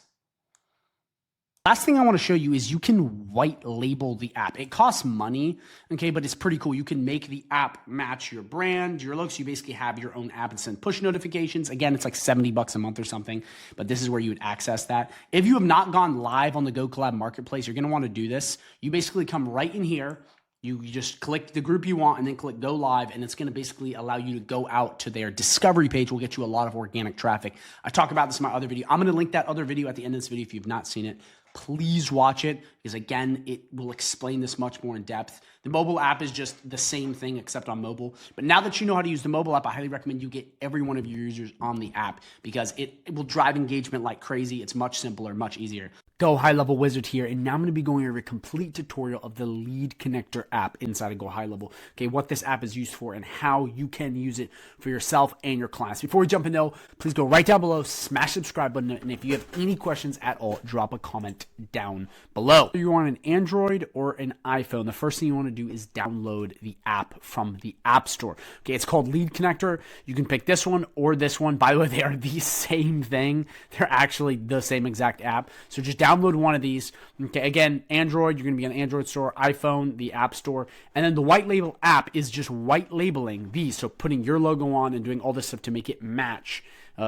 last thing I want to show you is you can white label the app. It costs money, okay, but it's pretty cool. You can make the app match your brand, your logo. So you basically have your own app and send push notifications. Again, it's like $70 a month or something, but this is where you would access that. If you have not gone live on the GoKollab marketplace, you're going to want to do this. You basically come right in here. You just click the group you want and then click go live, and it's going to basically allow you to go out to their discovery page. Will get you a lot of organic traffic. I talk about this in my other video. I'm going to link that other video at the end of this video if you've not seen it. Please watch it, because again, it will explain this much more in depth. The mobile app is just the same thing except on mobile. But now that you know how to use the mobile app, I highly recommend you get every one of your users on the app, because it will drive engagement like crazy. It's much simpler, much easier. Go High Level Wizard here, and now I'm going to be going over a complete tutorial of the Lead Connector app inside of Go High Level. Okay, what this app is used for and how you can use it for yourself and your clients. Before we jump in though, please go right down below, smash the subscribe button, and if you have any questions at all, drop a comment down below. If you're on an Android or an iPhone, the first thing you want to do is download the app from the App Store. Okay, it's called Lead Connector. You can pick this one or this one. By the way, they are the same thing. They're actually the same exact app. So just download one of these. Okay, again, Android, you're going to be on the Android store, iPhone, the App Store, and then the white label app is just white labeling these. So putting your logo on and doing all this stuff to make it match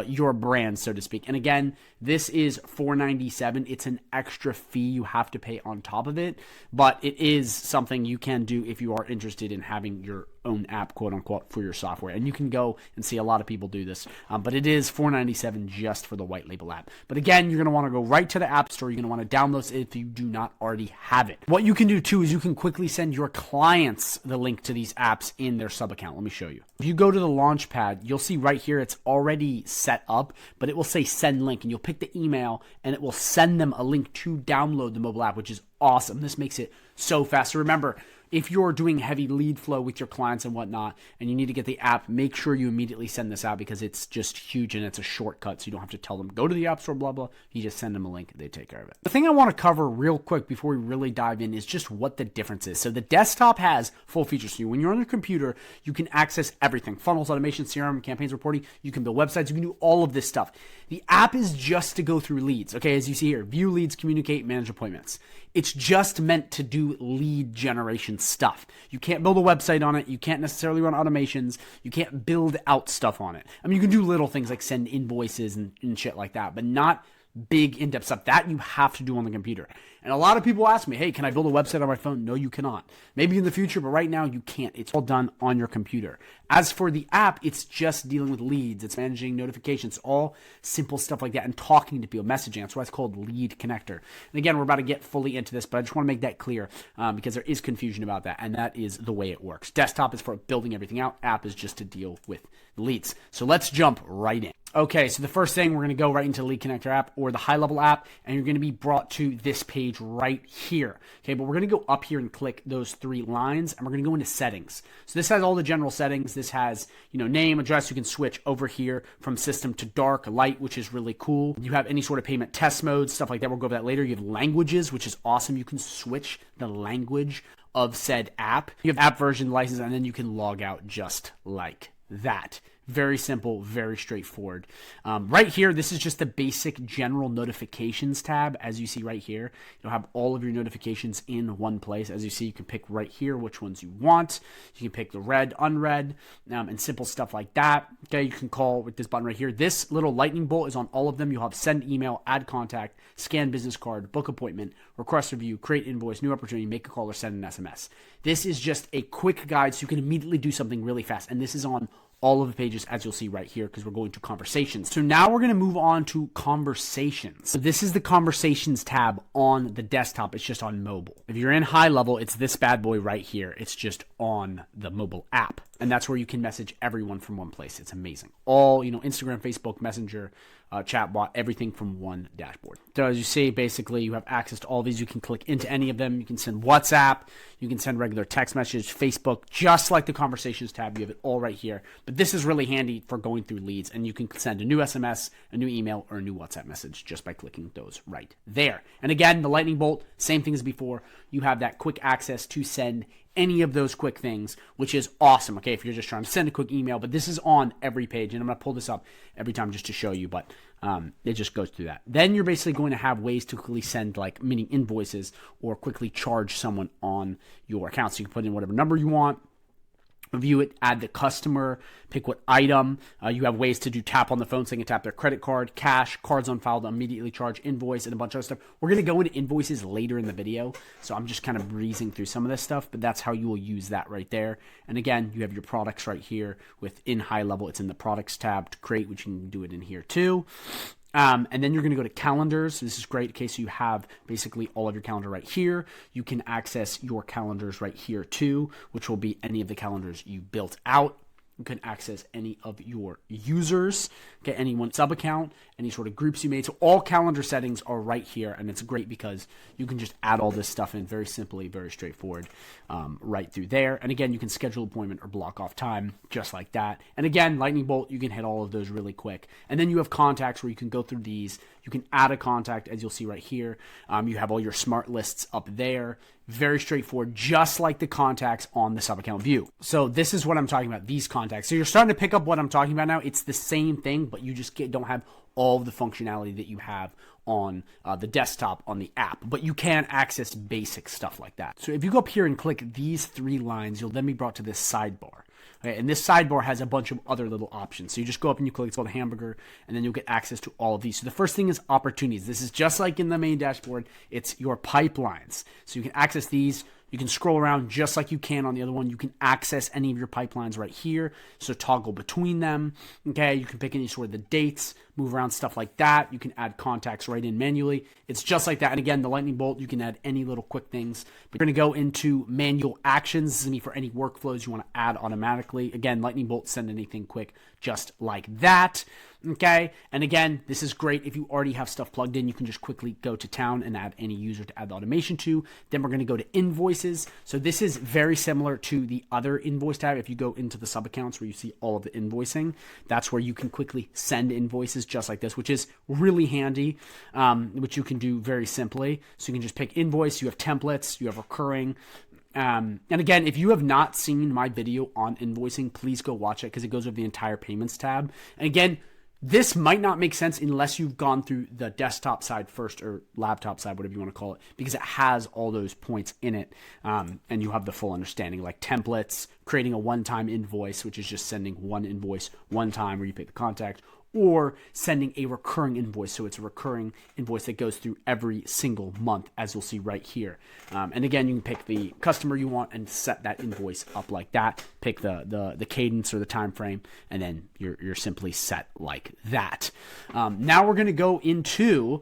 your brand, so to speak. And again, this is $4.97. It's an extra fee you have to pay on top of it, but it is something you can do if you are interested in having your own app, quote unquote, for your software. And you can go and see a lot of people do this, but it is $4.97 just for the white label app. But again, you're going to want to go right to the App Store. You're going to want to download it if you do not already have it. What you can do too is you can quickly send your clients the link to these apps in their sub account. Let me show you. If you go to the launch pad, you'll see right here it's already set up, but it will say send link, and you'll pick the email and it will send them a link to download the mobile app, which is awesome. This makes it so fast. So remember, if you're doing heavy lead flow with your clients and whatnot, and you need to get the app, make sure you immediately send this out, because it's just huge and it's a shortcut. So you don't have to tell them, go to the App Store, blah, blah. You just send them a link. They take care of it. The thing I want to cover real quick before we really dive in is just what the difference is. So the desktop has full features. So when you're on your computer, you can access everything. Funnels, automation, CRM, campaigns, reporting. You can build websites. You can do all of this stuff. The app is just to go through leads. Okay, as you see here, view leads, communicate, manage appointments. It's just meant to do lead generation stuff. You can't build a website on it. You can't necessarily run automations. You can't build out stuff on it. I mean, you can do little things like send invoices and shit like that, but not big in-depth stuff that you have to do on the computer. And a lot of people ask me, hey, can I build a website on my phone? No, you cannot. Maybe in the future, but right now you can't. It's all done on your computer. As for the app, it's just dealing with leads. It's managing notifications, all simple stuff like that, and talking to people, messaging. That's why it's called Lead Connector. And again, we're about to get fully into this, but I just want to make that clear because there is confusion about that, and that is the way it works. Desktop is for building everything out. App is just to deal with leads. So let's jump right in. Okay, so the first thing, we're going to go right into Lead Connector app or the HighLevel app, and you're going to be brought to this page right here. Okay, but we're going to go up here and click those 3 lines, and we're going to go into settings. So this has all the general settings. This has, name, address. You can switch over here from system to dark, light, which is really cool. You have any sort of payment test modes, stuff like that. We'll go over that later. You have languages, which is awesome. You can switch the language of said app. You have app version, license, and then you can log out just like that. Very simple, very straightforward. Right here, this is just the basic general notifications tab. As you see right here, you'll have all of your notifications in one place. As you see, you can pick right here which ones you want. You can pick the read, unread, and simple stuff like that. Okay, you can call with this button right here. This little lightning bolt is on all of them. You'll have send email, add contact, scan business card, book appointment, request review, create invoice, new opportunity, make a call, or send an SMS. This is just a quick guide so you can immediately do something really fast. And this is on all of the pages, as you'll see right here, because we're going to conversations. So now we're going to move on to conversations. So this is the conversations tab on the desktop. It's just on mobile. If you're in HighLevel, it's this bad boy right here. It's just on the mobile app. And that's where you can message everyone from one place. It's amazing. All, Instagram, Facebook, Messenger, Chatbot, everything from one dashboard. So as you see, basically you have access to all these. You can click into any of them. You can send WhatsApp. You can send regular text message, Facebook, just like the conversations tab. You have it all right here. But this is really handy for going through leads, and you can send a new SMS, a new email, or a new WhatsApp message just by clicking those right there. And again, the lightning bolt, same thing as before. You have that quick access to send any of those quick things, which is awesome. Okay, if you're just trying to send a quick email, but this is on every page, and I'm going to pull this up every time just to show you, but it just goes through that. Then you're basically going to have ways to quickly send like mini invoices or quickly charge someone on your account. So you can put in whatever number you want, view it, add the customer, pick what item. You have ways to do tap on the phone, so you can tap their credit card, cash, cards on file to immediately charge, invoice, and a bunch of other stuff. We're going to go into invoices later in the video, so I'm just kind of breezing through some of this stuff, but that's how you will use that right there. And again, you have your products right here within HighLevel. It's in the products tab to create, which you can do it in here too. And then you're going to go to calendars. This is great. Okay, so you have basically all of your calendar right here. You can access your calendars right here too, which will be any of the calendars you built out. You can access any of your users, okay, any one sub account, any sort of groups you made. So all calendar settings are right here, and it's great because you can just add all this stuff in very simply, very straightforward, right through there. And again, you can schedule appointment or block off time just like that. And again, lightning bolt, you can hit all of those really quick. And then you have contacts where you can go through these. You can add a contact, as you'll see right here. You have all your smart lists up there. Very straightforward, just like the contacts on the sub-account view. So this is what I'm talking about, these contacts. So you're starting to pick up what I'm talking about now. It's the same thing, but you just don't have all of the functionality that you have on the desktop on the app, but you can access basic stuff like that. So if you go up here and click these 3 lines, you'll then be brought to this sidebar. Okay, and this sidebar has a bunch of other little options. So you just go up and you click, it's called hamburger, and then you'll get access to all of these. So the first thing is opportunities. This is just like in the main dashboard. It's your pipelines. So you can access these. You can scroll around just like you can on the other one. You can access any of your pipelines right here. So toggle between them. Okay, you can pick any sort of the dates, move around stuff like that. You can add contacts right in manually. It's just like that. And again, the lightning bolt, you can add any little quick things. But you're going to go into manual actions. This is going to be for any workflows you want to add automatically. Again, lightning bolt, send anything quick just like that. Okay, and again, this is great if you already have stuff plugged in. You can just quickly go to town and add any user to add the automation to. Then we're going to go to invoices. So this is very similar to the other invoice tab. If you go into the sub accounts where you see all of the invoicing, that's where you can quickly send invoices just like this, which is really handy, which you can do very simply. So you can just pick invoice, you have templates, you have recurring. And again, if you have not seen my video on invoicing, please go watch it because it goes over the entire payments tab. And again, this might not make sense unless you've gone through the desktop side first or laptop side, whatever you want to call it, because it has all those points in it. And you have the full understanding, like templates, creating a one-time invoice, which is just sending one invoice one time where you pick the contact, or sending a recurring invoice. So it's a recurring invoice that goes through every single month, as you'll see right here. And again, you can pick the customer you want and set that invoice up like that. Pick the cadence or the time frame, and then you're simply set like that. Now we're going to go into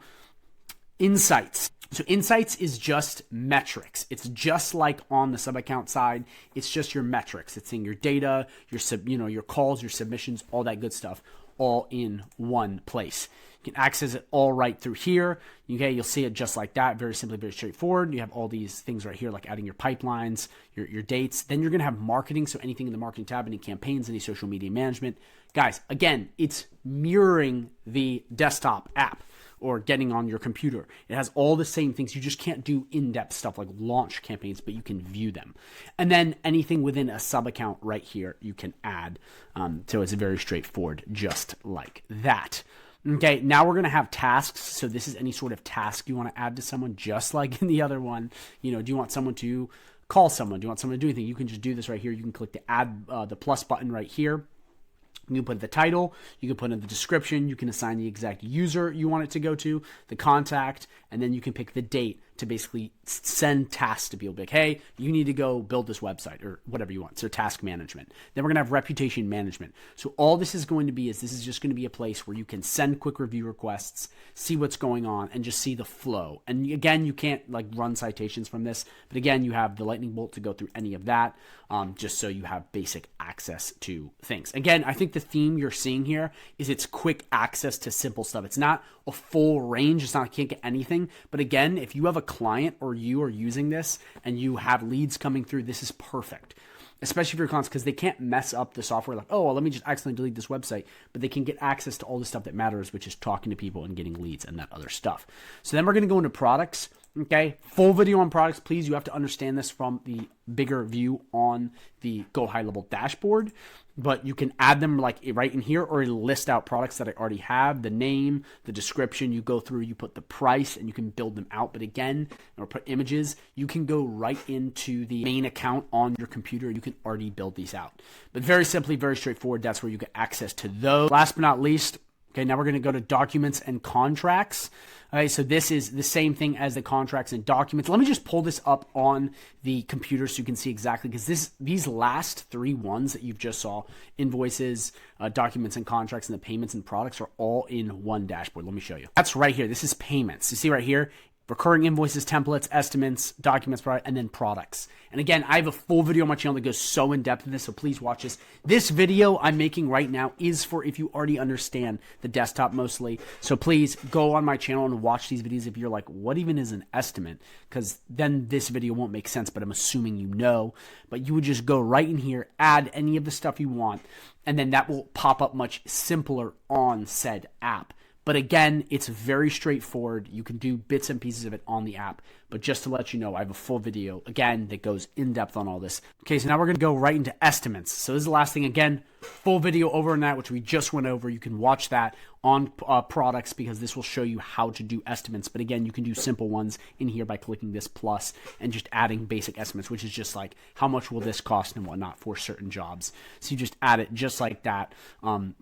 Insights. So Insights is just metrics. It's just like on the Subaccount side. It's just your metrics. It's in your data, your calls, your submissions, all that good stuff, all in one place. You can access it all right through here. Okay, you'll see it just like that. Very simply, very straightforward. You have all these things right here, like adding your pipelines, your dates. Then you're going to have marketing. So anything in the marketing tab, any campaigns, any social media management. Guys, again, it's mirroring the desktop app or getting on your computer. It has all the same things. You just can't do in-depth stuff like launch campaigns, but you can view them. And then anything within a sub-account right here, you can add. So it's very straightforward, just like that. Okay, now we're going to have tasks. So this is any sort of task you want to add to someone, just like in the other one. Do you want someone to call someone? Do you want someone to do anything? You can just do this right here. You can click the add the plus button right here. You can put the title, you can put in the description, you can assign the exact user you want it to go to, the contact, and then you can pick the date to basically send tasks to people. Like, hey, you need to go build this website or whatever you want. So task management. Then we're going to have reputation management. So all this is going to be this is just going to be a place where you can send quick review requests, see what's going on, and just see the flow. And again, you can't run citations from this, but again, you have the lightning bolt to go through any of that, just so you have basic access to things. Again, I think the theme you're seeing here is it's quick access to simple stuff. It's not a full range. It's not, I can't get anything. But again, if you have a client or you are using this and you have leads coming through, this is perfect. Especially for your clients, because they can't mess up the software like, oh, well, let me just accidentally delete this website. But they can get access to all the stuff that matters, which is talking to people and getting leads and that other stuff. So then we're going to go into products. Okay, full video on products, please. You have to understand this from the bigger view on the GoHighLevel dashboard, but you can add them right in here, or list out products that I already have, the name, the description. You go through, you put the price, and you can build them out. But again, or put images, you can go right into the main account on your computer. You can already build these out. But very simply, very straightforward. That's where you get access to those. Last but not least, okay, now we're going to go to documents and contracts. All right, so this is the same thing as the contracts and documents. Let me just pull this up on the computer so you can see exactly, because these last three ones that you've just saw, invoices, documents and contracts, and the payments and products, are all in one dashboard. Let me show you. That's right here. This is payments. You see right here, recurring invoices, templates, estimates, documents, and then products. And again, I have a full video on my channel that goes so in depth in this, so please watch this. This video I'm making right now is for if you already understand the desktop mostly. So please go on my channel and watch these videos if you're like, what even is an estimate? Because then this video won't make sense, but I'm assuming you know. But you would just go right in here, add any of the stuff you want, and then that will pop up much simpler on said app. But again, it's very straightforward. You can do bits and pieces of it on the app. But just to let you know, I have a full video, again, that goes in depth on all this. Okay, so now we're going to go right into estimates. So this is the last thing. Again, full video over on that, which we just went over. You can watch that on products, because this will show you how to do estimates. But again, you can do simple ones in here by clicking this plus and just adding basic estimates, which is just like how much will this cost and whatnot for certain jobs. So you just add it just like that,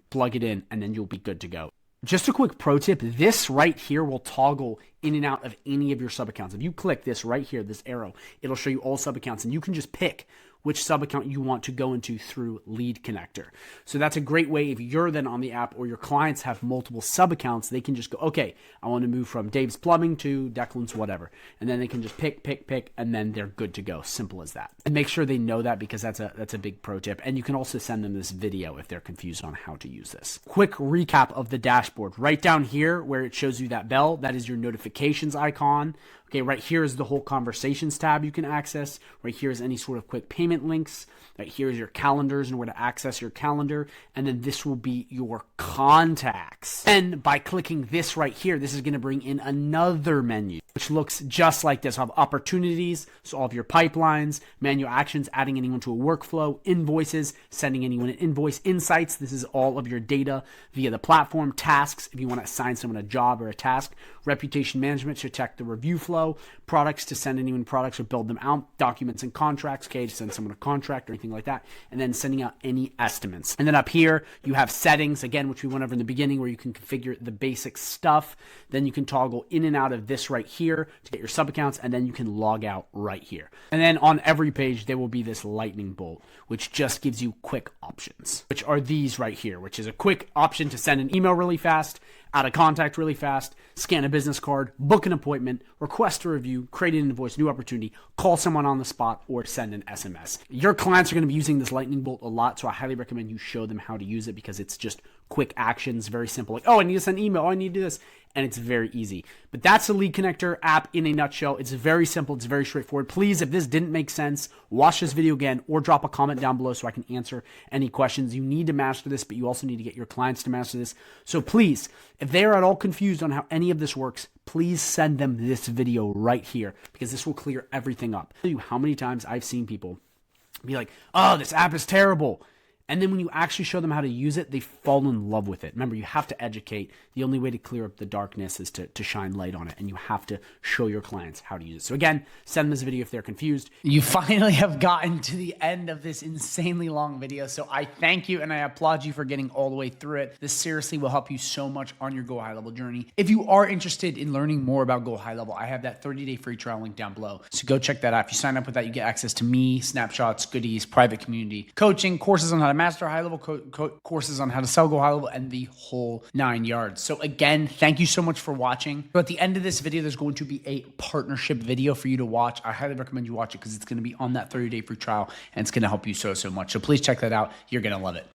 plug it in, and then you'll be good to go. Just a quick pro tip, this right here will toggle in and out of any of your sub accounts. If you click this right here, this arrow, it'll show you all sub accounts, and you can just pick which sub account you want to go into through Lead Connector. So that's a great way if you're then on the app or your clients have multiple sub accounts, they can just go, okay, I want to move from Dave's Plumbing to Declan's whatever. And then they can just pick, and then they're good to go. Simple as that. And make sure they know that, because that's a big pro tip. And you can also send them this video if they're confused on how to use this. Quick recap of the dashboard. Right down here where it shows you that bell, that is your notifications icon. Okay, right here is the whole conversations tab you can access. Right here is any sort of quick payment links. Right here is your calendars and where to access your calendar. And then this will be your contacts. And by clicking this right here, this is going to bring in another menu, which looks just like this. I'll have opportunities, so all of your pipelines, manual actions, adding anyone to a workflow, invoices, sending anyone an invoice, insights. This is all of your data via the platform, tasks, if you want to assign someone a job or a task, reputation management to check the review flow, products to send anyone products or build them out, documents and contracts, okay, to send someone someone a contract or anything like that, and then sending out any estimates. And then up here, you have settings, again, which we went over in the beginning, where you can configure the basic stuff. Then you can toggle in and out of this right here to get your sub accounts, and then you can log out right here. And then on every page, there will be this lightning bolt, which just gives you quick options, which are these right here, which is a quick option to send an email really fast, add a contact really fast, scan a business card, book an appointment, request a review, create an invoice, new opportunity, call someone on the spot, or send an SMS. Your clients are going to be using this lightning bolt a lot, so I highly recommend you show them how to use it, because it's just quick actions, very simple. Like, oh, I need to send an email, oh, I need to do this. And it's very easy. But that's the Lead Connector app in a nutshell. It's very simple. It's very straightforward. Please, if this didn't make sense, watch this video again or drop a comment down below so I can answer any questions. You need to master this, but you also need to get your clients to master this. So please, if they are at all confused on how any of this works, please send them this video right here, because this will clear everything up. I'll tell you how many times I've seen people be like, oh, this app is terrible. And then when you actually show them how to use it, they fall in love with it. Remember, you have to educate. The only way to clear up the darkness is to shine light on it. And you have to show your clients how to use it. So again, send them this video if they're confused. You finally have gotten to the end of this insanely long video. So I thank you and I applaud you for getting all the way through it. This seriously will help you so much on your Go High Level journey. If you are interested in learning more about Go High Level, I have that 30-day free trial link down below. So go check that out. If you sign up with that, you get access to me, snapshots, goodies, private community, coaching, courses on how to master high level, courses on how to sell Go High Level, and the whole 9 yards. So again, thank you so much for watching. So at the end of this video, there's going to be a partnership video for you to watch. I highly recommend you watch it because it's going to be on that 30-day free trial and it's going to help you so much. So please check that out. You're going to love it.